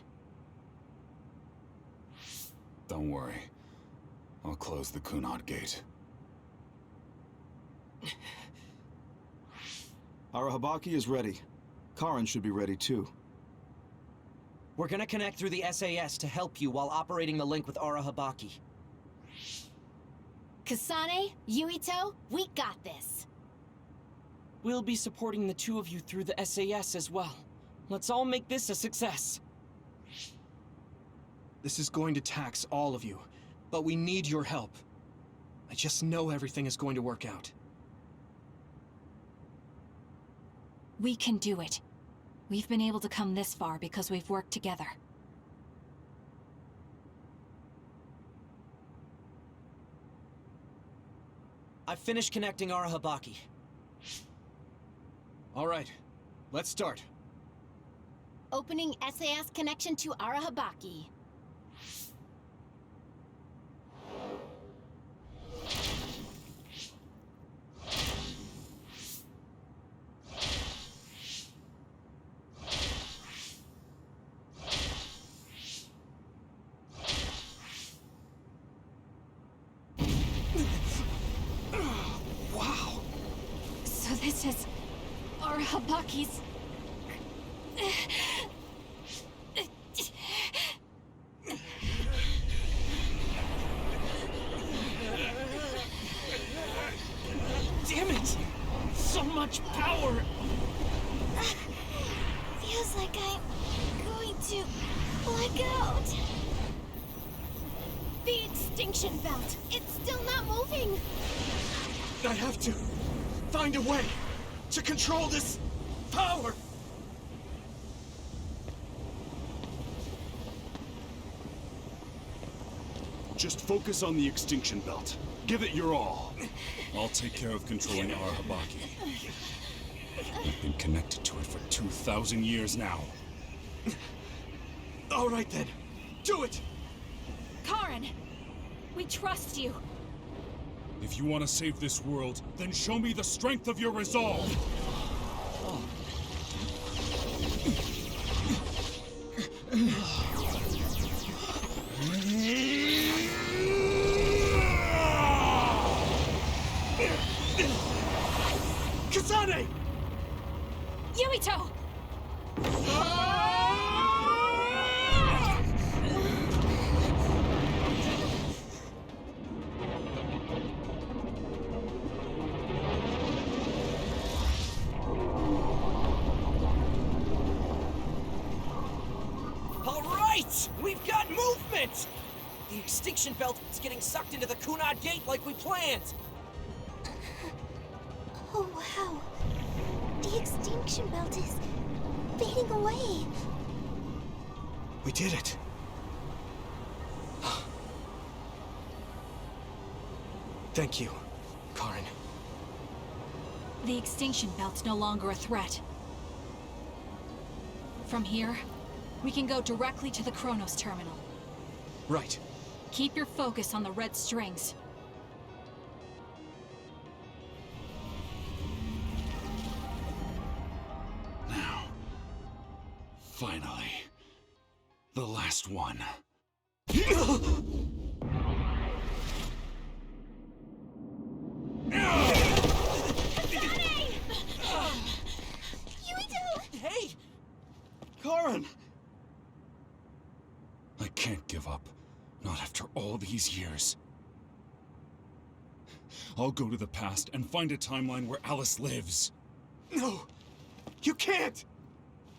Don't worry. I'll close the Kunad Gate. Arahabaki is ready. Karin should be ready too. We're gonna connect through the SAS to help you while operating the link with Arahabaki. Kasane, Yuito, we got this. We'll be supporting the two of you through the SAS as well. Let's all make this a success. This is going to tax all of you, but we need your help. I just know everything is going to work out. We can do it. We've been able to come this far because we've worked together. I've finished connecting Arahabaki. All right, let's start. Opening SAS connection to Arahabaki. Wow! So this is Arahabaki's... Damn it! So much power! Feels like I'm going to black out. The extinction belt. It's still not moving. I have to find a way to control this power. Just focus on the extinction belt. Give it your all. I'll take care of controlling Arahabaki. We've been connected to it for 2,000 years now. All right then, do it! Karin! We trust you! If you want to save this world, then show me the strength of your resolve! Kasane! Yuito! All right! We've got movement! The extinction belt is getting sucked into the Kunad Gate like we planned! Oh, wow. The extinction belt is fading away. We did it. Thank you, Karin. The extinction belt's no longer a threat. From here, we can go directly to the Kronos terminal. Right. Keep your focus on the red strings. Now. Finally. The last one. Hey! Karin! I can't give up. Not after all these years. I'll go to the past and find a timeline where Alice lives. No! You can't!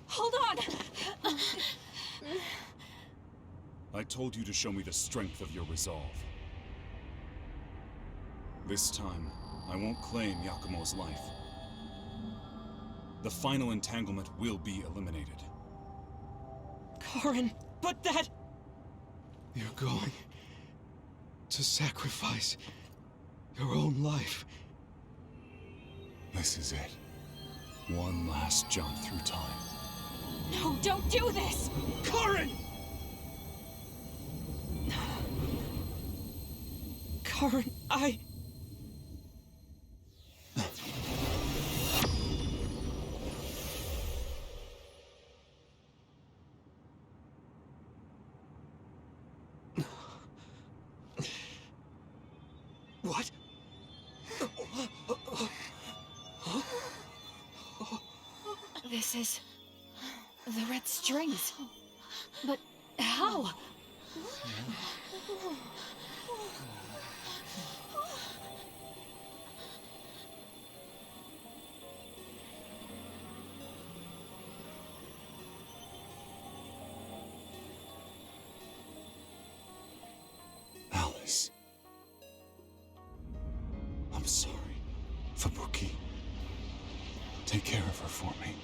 Hold on! I told you to show me the strength of your resolve. This time, I won't claim Yakumo's life. The final entanglement will be eliminated. Karin, but that... You're going to sacrifice your own life. This is it. One last jump through time. No, don't do this! Karin! Karin, I... This is... the red strings. But how? Alice. I'm sorry, Fubuki. Take care of her for me.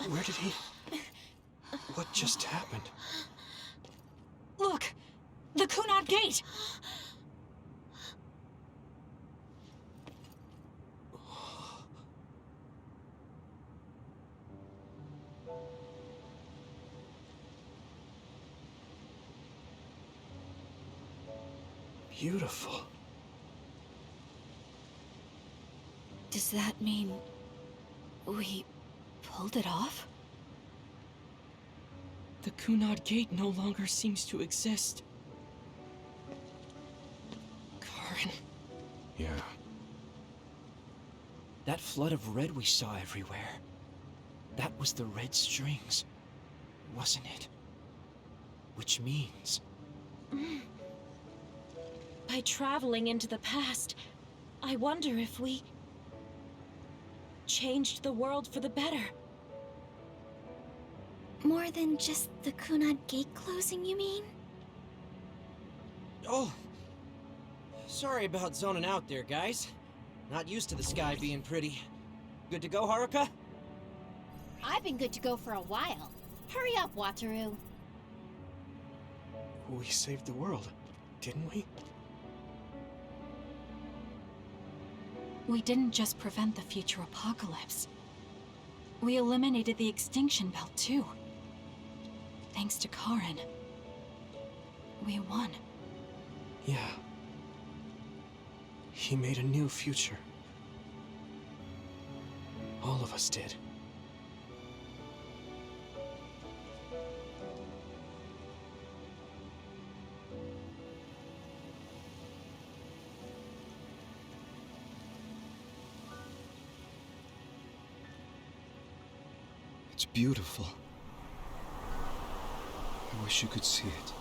Where did he... What just happened? Look! The Kunad Gate! Beautiful. Does that mean... we... pulled it off? The Kunad Gate no longer seems to exist. Karen. Yeah. That flood of red we saw everywhere. That was the red strings, wasn't it? Which means... By traveling into the past, I wonder if we... changed the world for the better. More than just the Kunad Gate closing, you mean? Oh. Sorry about zoning out there, guys. Not used to the sky being pretty. Good to go, Haruka? I've been good to go for a while. Hurry up, Wataru. We saved the world, didn't we? We didn't just prevent the future apocalypse. We eliminated the extinction belt, too. Thanks to Karen. We won. Yeah. He made a new future. All of us did. It's beautiful. I wish you could see it.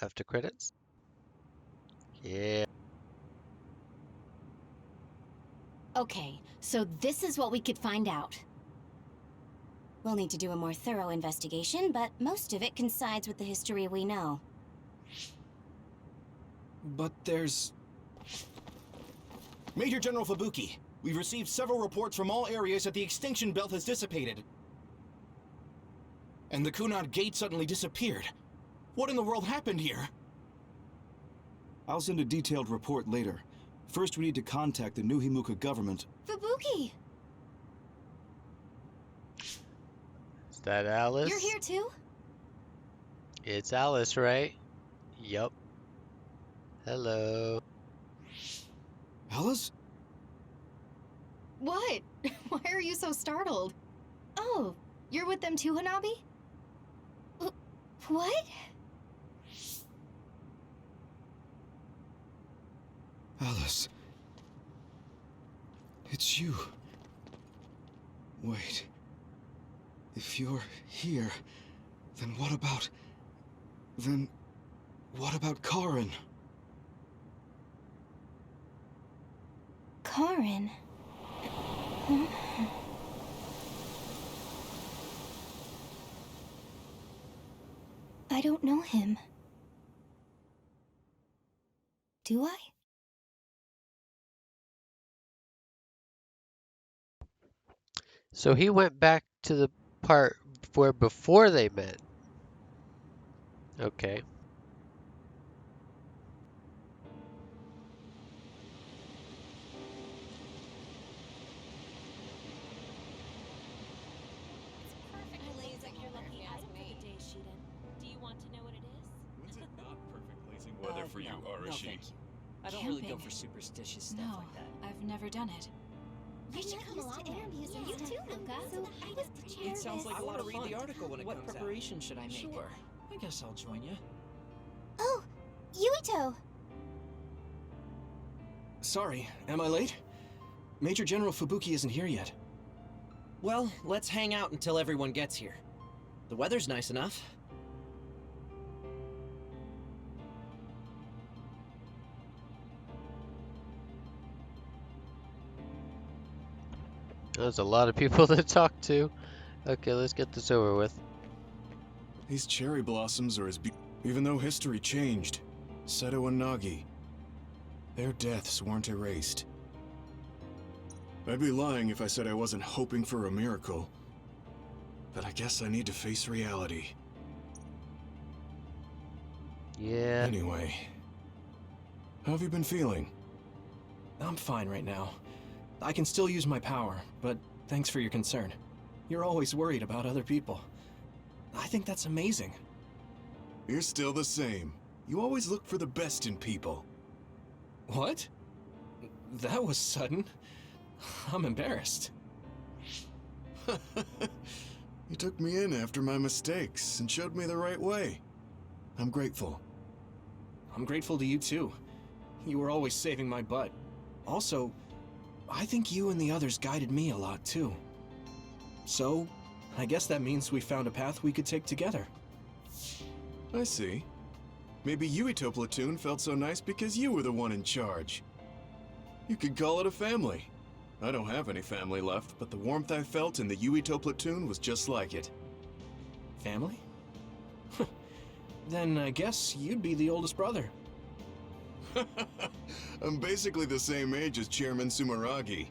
After credits? Yeah. Okay, so this is what we could find out. We'll need to do a more thorough investigation, but most of it coincides with the history we know. But there's... Major General Fubuki, we've received several reports from all areas that the extinction belt has dissipated. And the Kunad Gate suddenly disappeared. What in the world happened here? I'll send a detailed report later. First, we need to contact the New Himuka government. Fubuki! Is that Alice? You're here too? It's Alice, right? Yup. Hello. Alice? What? Why are you so startled? Oh, you're with them too, Hanabi? What? Alice. It's you. Wait. If you're here, then what about... Then... what about Karen? Karen? I don't know him. Do I? So he went back to the part where before they met. Okay. When's it not perfect blazing weather for you, no, Arashi? thank you. I don't really go Camping? for superstitious stuff No, like that. I've never done it. You should come along to interviews and You stuff, too, Luca. Luca. So I was to chair It sounds like I a lot wanna of read fun. the article when it What comes out. preparation should I make? Sure. I guess I'll join you. Oh, Yuito! Sorry, am I late? Major General Fubuki isn't here yet. Well, let's hang out until everyone gets here. The weather's nice enough. There's a lot of people to talk to. Okay, let's get this over with. These cherry blossoms are even though history changed, Seto and Nagi, their deaths weren't erased. I'd be lying if I said I wasn't hoping for a miracle. But I guess I need to face reality. Yeah. Anyway, how have you been feeling? I'm fine right now. I can still use my power, but thanks for your concern. You're always worried about other people. I think that's amazing. You're still the same. You always look for the best in people. What? That was sudden. I'm embarrassed. You took me in after my mistakes and showed me the right way. I'm grateful. I'm grateful to you too. You were always saving my butt. Also, I think you and the others guided me a lot too. So, I guess that means we found a path we could take together. I see. Maybe Yuito Platoon felt so nice because you were the one in charge. You could call it a family. I don't have any family left, but the warmth I felt in the Yuito Platoon was just like it. Family? Then I guess you'd be the oldest brother. I'm basically the same age as Chairman Sumeragi.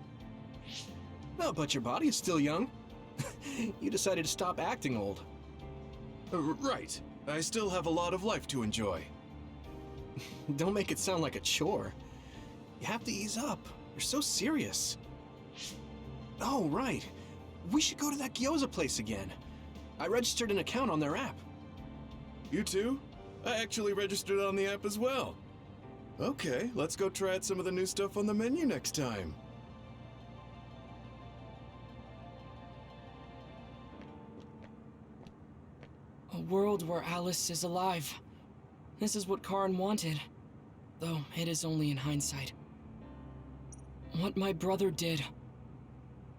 No, but your body is still young. You decided to stop acting old. Right. I still have a lot of life to enjoy. Don't make it sound like a chore. You have to ease up. You're so serious. Oh, right. We should go to that gyoza place again. I registered an account on their app. You too? I actually registered on the app as well. Okay, let's go try out some of the new stuff on the menu next time. A world where Alice is alive. This is what Karin wanted, though it is only in hindsight. What my brother did,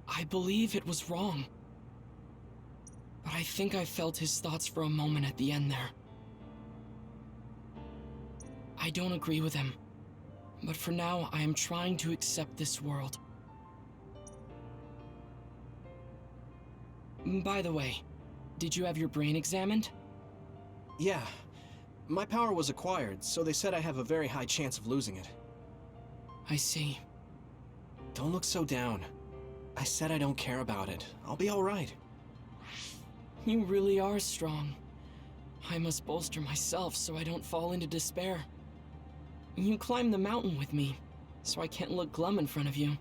I believe it was wrong. But I think I felt his thoughts for a moment at the end there. I don't agree with him, but for now I am trying to accept this world. By the way, did you have your brain examined? Yeah. My power was acquired, so they said I have a very high chance of losing it. I see. Don't look so down. I said I don't care about it. I'll be alright. You really are strong. I must bolster myself so I don't fall into despair. You climbed the mountain with me, so I can't look glum in front of you.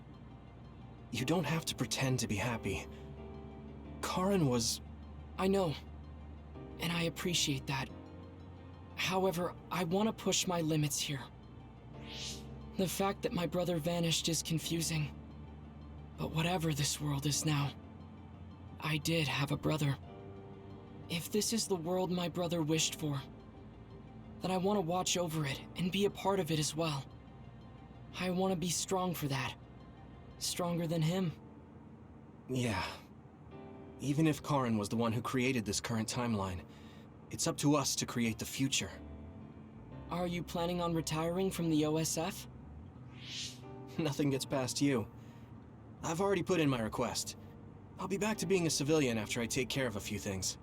You don't have to pretend to be happy. Karin was... I know, and I appreciate that. However, I want to push my limits here. The fact that my brother vanished is confusing. But whatever this world is now, I did have a brother. If this is the world my brother wished for, then I want to watch over it and be a part of it as well. I want to be strong for that. Stronger than him. Yeah. Even if Karin was the one who created this current timeline, it's up to us to create the future. Are you planning on retiring from the OSF? Nothing gets past you. I've already put in my request. I'll be back to being a civilian after I take care of a few things.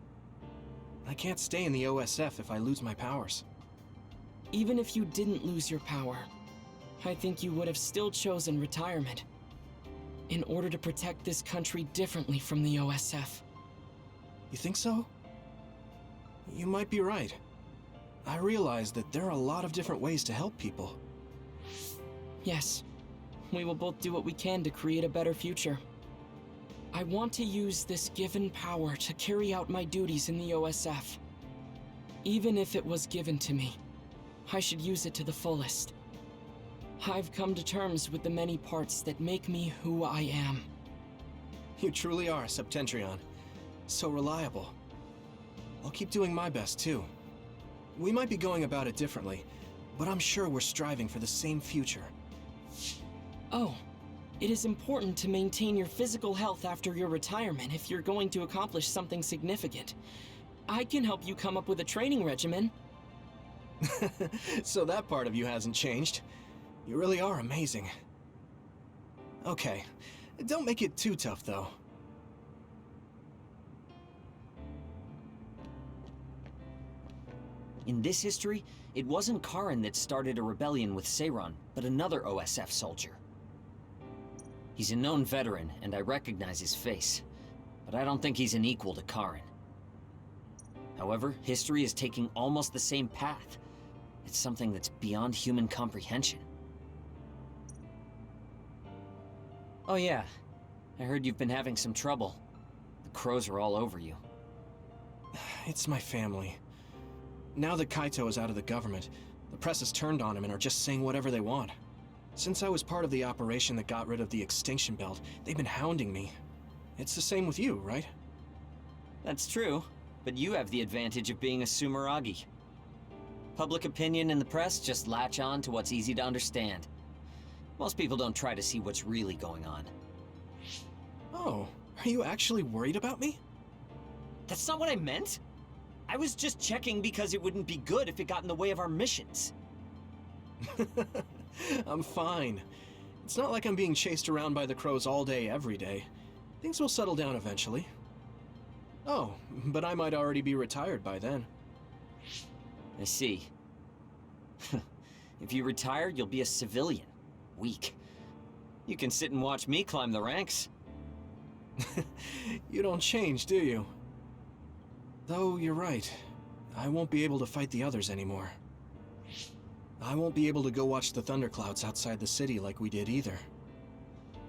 I can't stay in the OSF if I lose my powers. Even if you didn't lose your power, I think you would have still chosen retirement. in order to protect this country differently from the OSF. You think so? You might be right. I realize that there are a lot of different ways to help people. Yes, we will both do what we can to create a better future. I want to use this given power to carry out my duties in the OSF. Even if it was given to me, I should use it to the fullest. I've come to terms with the many parts that make me who I am. You truly are, Septentrion. So reliable. I'll keep doing my best, too. We might be going about it differently, but I'm sure we're striving for the same future. Oh, it is important to maintain your physical health after your retirement if you're going to accomplish something significant. I can help you come up with a training regimen. So that part of you hasn't changed. You really are amazing. Okay, don't make it too tough, though. In this history, it wasn't Karen that started a rebellion with Seiran, but another OSF soldier. He's a known veteran, and I recognize his face, but I don't think he's an equal to Karen. However, history is taking almost the same path. It's something that's beyond human comprehension. Oh yeah, I heard you've been having some trouble. The crows are all over you. It's my family. Now that Kaito is out of the government, the press has turned on him and are just saying whatever they want. Since I was part of the operation that got rid of the extinction belt, they've been hounding me. It's the same with you, right? That's true, but you have the advantage of being a Sumeragi. Public opinion and the press just latch on to what's easy to understand. Most people don't try to see what's really going on. Oh, are you actually worried about me? That's not what I meant. I was just checking because it wouldn't be good if it got in the way of our missions. I'm fine. It's not like I'm being chased around by the crows all day, every day. Things will settle down eventually. Oh, but I might already be retired by then. I see. If you retire, you'll be a civilian. Weak. You can sit and watch me climb the ranks. You don't change, do you? Though you're right. I won't be able to fight the others anymore. I won't be able to go watch the thunderclouds outside the city like we did either.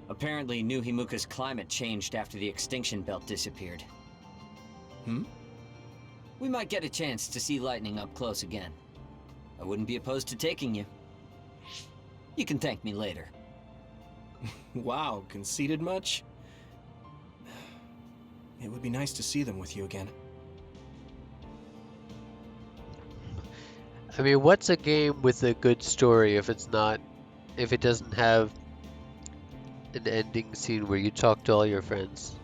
Apparently, New Himuka's climate changed after the extinction belt disappeared. We might get a chance to see lightning up close again. I wouldn't be opposed to taking you. You can thank me later. Wow, conceited much? It would be nice to see them with you again. I mean, what's a game with a good story if it doesn't have an ending scene where you talk to all your friends?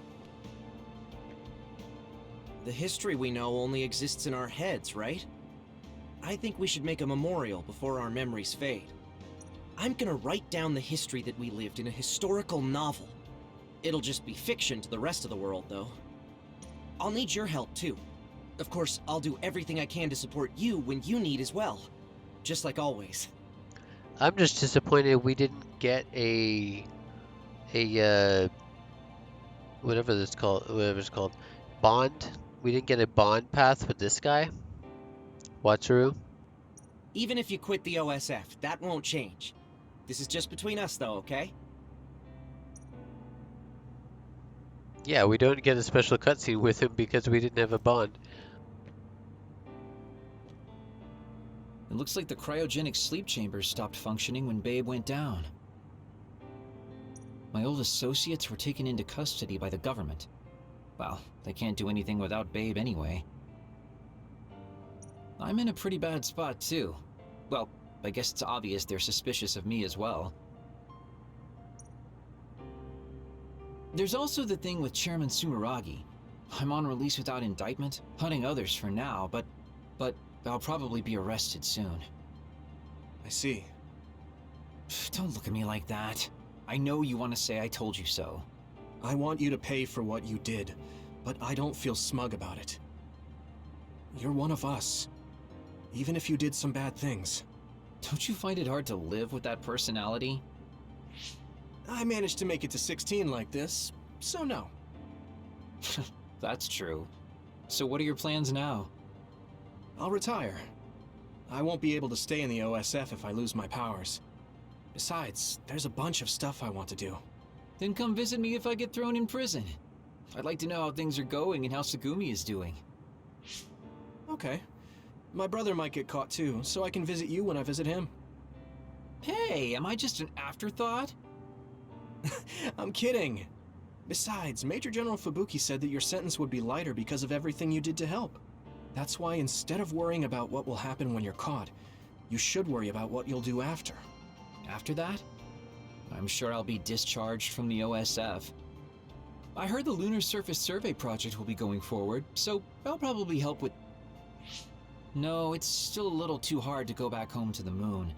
The history we know only exists in our heads, right? I think we should make a memorial before our memories fade. I'm gonna write down the history that we lived in a historical novel. It'll just be fiction to the rest of the world, though. I'll need your help, too. Of course, I'll do everything I can to support you when you need as well. Just like always. I'm just disappointed we didn't get whatever it's called, bond. We didn't get a bond path with this guy, Wataru. Even if you quit the OSF, that won't change. This is just between us, though, okay? Yeah, we don't get a special cutscene with him because we didn't have a bond. It looks like the cryogenic sleep chambers stopped functioning when Babe went down. My old associates were taken into custody by the government. Well, they can't do anything without Babe anyway. I'm in a pretty bad spot too. Well, I guess it's obvious they're suspicious of me as well. There's also the thing with Chairman Sumeragi. I'm on release without indictment, hunting others for now, but I'll probably be arrested soon. I see. Don't look at me like that. I know you want to say I told you so. I want you to pay for what you did, but I don't feel smug about it. You're one of us, even if you did some bad things. Don't you find it hard to live with that personality? I managed to make it to 16 like this, so no. That's true. So what are your plans now? I'll retire. I won't be able to stay in the OSF if I lose my powers. Besides, there's a bunch of stuff I want to do. Then come visit me if I get thrown in prison. I'd like to know how things are going and how Sagumi is doing. Okay. My brother might get caught too, so I can visit you when I visit him. Hey, am I just an afterthought? I'm kidding. Besides, Major General Fubuki said that your sentence would be lighter because of everything you did to help. That's why instead of worrying about what will happen when you're caught, you should worry about what you'll do after. After that? I'm sure I'll be discharged from the OSF. I heard the Lunar Surface Survey project will be going forward, so I'll probably help with... No, it's still a little too hard to go back home to the moon.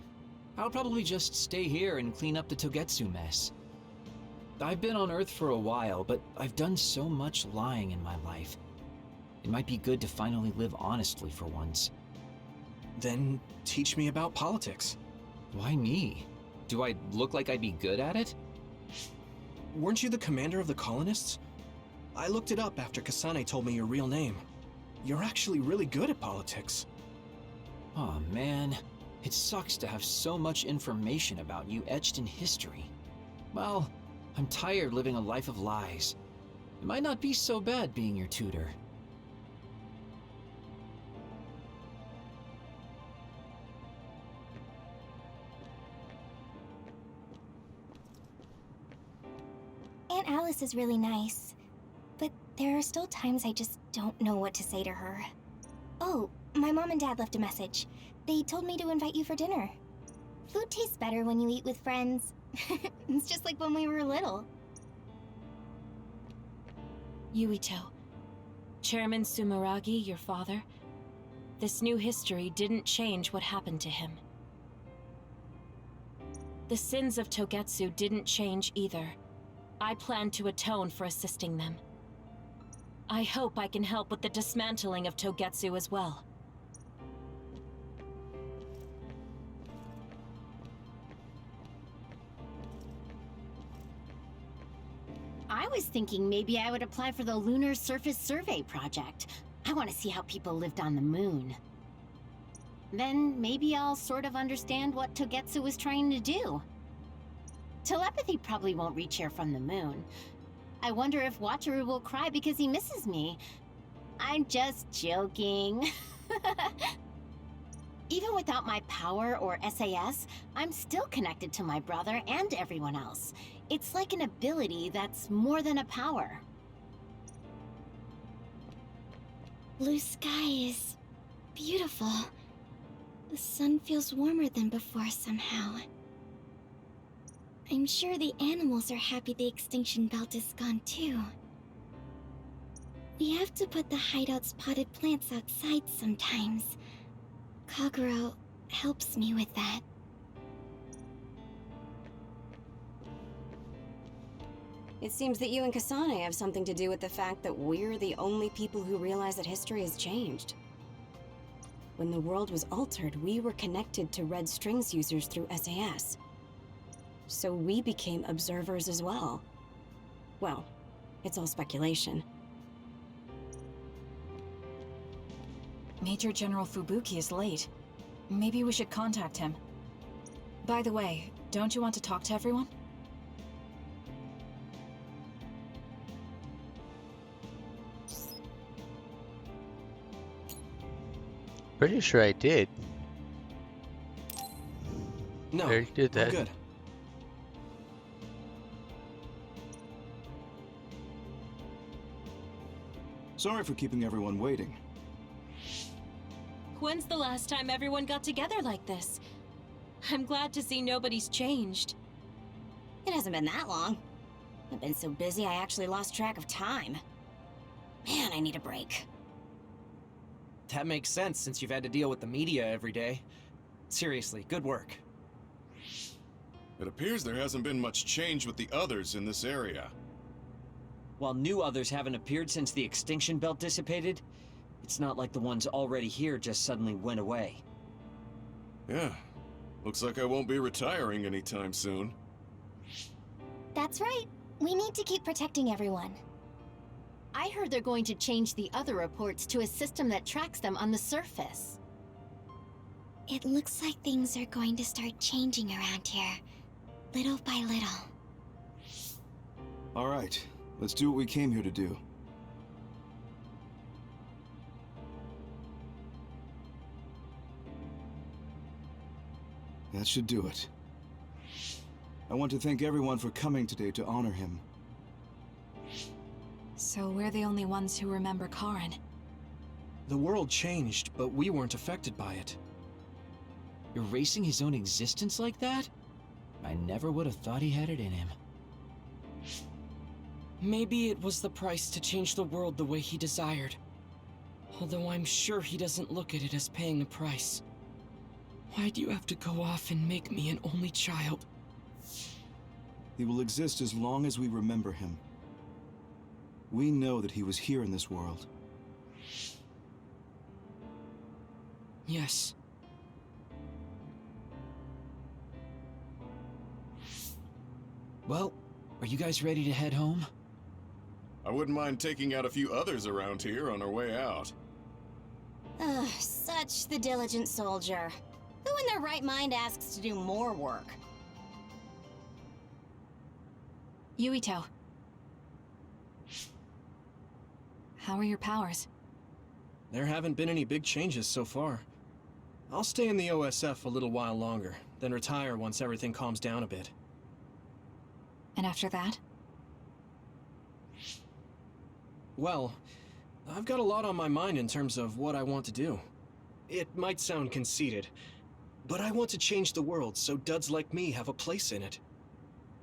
I'll probably just stay here and clean up the Togetsu mess. I've been on Earth for a while, but I've done so much lying in my life. It might be good to finally live honestly for once. Then teach me about politics. Why me? Do I look like I'd be good at it? Weren't you the commander of the colonists? I looked it up after Kasane told me your real name. You're actually really good at politics. Aw, man. It sucks to have so much information about you etched in history. Well, I'm tired living a life of lies. It might not be so bad being your tutor. Aunt Alice is really nice, but there are still times I just don't know what to say to her. Oh, my mom and dad left a message. They told me to invite you for dinner. Food tastes better when you eat with friends. It's just like when we were little. Yuito, Chairman Sumeragi, your father, this new history didn't change what happened to him. The sins of Togetsu didn't change either. I plan to atone for assisting them. I hope I can help with the dismantling of Togetsu as well. I was thinking maybe I would apply for the Lunar Surface Survey project. I want to see how people lived on the moon. Then maybe I'll sort of understand what Togetsu was trying to do. Telepathy probably won't reach here from the moon. I wonder if Wataru will cry because he misses me. I'm just joking. Even without my power or SAS, I'm still connected to my brother and everyone else. It's like an ability that's more than a power. Blue sky is beautiful. The sun feels warmer than before somehow. I'm sure the animals are happy the extinction belt is gone too. We have to put the hideout's potted plants outside sometimes. Kaguro helps me with that. It seems that you and Kasane have something to do with the fact that we're the only people who realize that history has changed. When the world was altered, we were connected to Red Strings users through SAS. So we became observers as well. Well, it's all speculation. Major General Fubuki is late. Maybe we should contact him. By the way, don't you want to talk to everyone? Pretty sure I did. No, I already did that. I'm good. Sorry for keeping everyone waiting. When's the last time everyone got together like this? I'm glad to see nobody's changed. It hasn't been that long. I've been so busy I actually lost track of time. Man, I need a break. That makes sense since you've had to deal with the media every day. Seriously, good work. It appears there hasn't been much change with the others in this area. While new others haven't appeared since the extinction belt dissipated, it's not like the ones already here just suddenly went away. Yeah. Looks like I won't be retiring anytime soon. That's right. We need to keep protecting everyone. I heard they're going to change the other reports to a system that tracks them on the surface. It looks like things are going to start changing around here, little by little. All right, let's do what we came here to do. That should do it. I want to thank everyone for coming today to honor him. So we're the only ones who remember Karen. The world changed, but we weren't affected by it. Erasing his own existence like that? I never would have thought he had it in him. Maybe it was the price to change the world the way he desired. Although I'm sure he doesn't look at it as paying a price. Why do you have to go off and make me an only child? He will exist as long as we remember him. We know that he was here in this world. Yes. Well, are you guys ready to head home? I wouldn't mind taking out a few others around here on our way out. Ugh, such the diligent soldier. Who in their right mind asks to do more work? Yuito. How are your powers? There haven't been any big changes so far. I'll stay in the OSF a little while longer, then retire once everything calms down a bit. And after that? Well, I've got a lot on my mind in terms of what I want to do. It might sound conceited, but I want to change the world so duds like me have a place in it.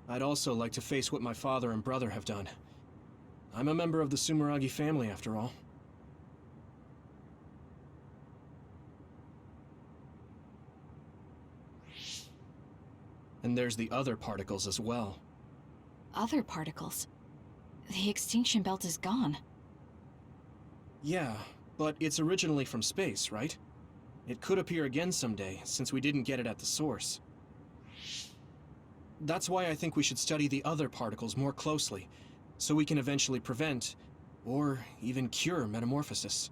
I'd also like to face what my father and brother have done. I'm a member of the Sumeragi family, after all. And there's the other particles as well. Other particles? The extinction belt is gone. Yeah, but it's originally from space, right? It could appear again someday, since we didn't get it at the source. That's why I think we should study the other particles more closely, so we can eventually prevent, or even cure metamorphosis.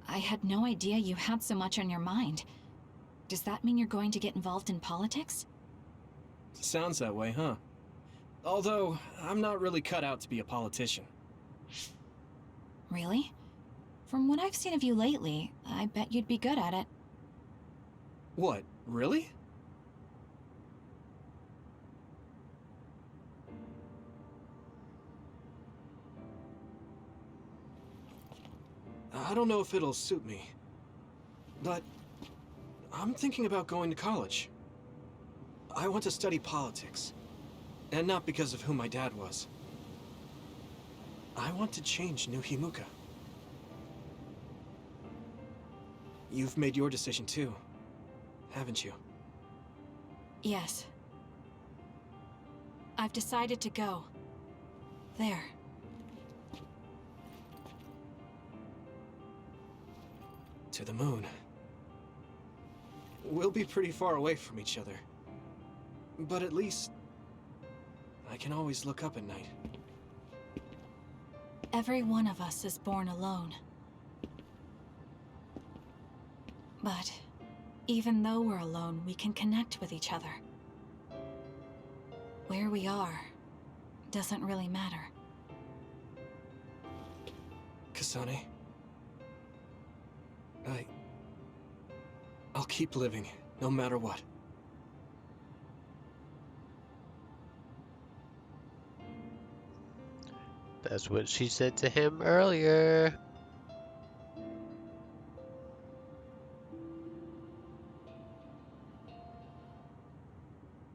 I had no idea you had so much on your mind. Does that mean you're going to get involved in politics? Sounds that way, huh? Although, I'm not really cut out to be a politician. Really? From what I've seen of you lately, I bet you'd be good at it. What, really? I don't know if it'll suit me, but I'm thinking about going to college. I want to study politics, and not because of who my dad was. I want to change New Himuka. You've made your decision too, haven't you? Yes. I've decided to go. There. To the moon. We'll be pretty far away from each other. But at least I can always look up at night. Every one of us is born alone. But even though we're alone, we can connect with each other. Where we are doesn't really matter. Kasane, I'll keep living, no matter what. That's what she said to him earlier.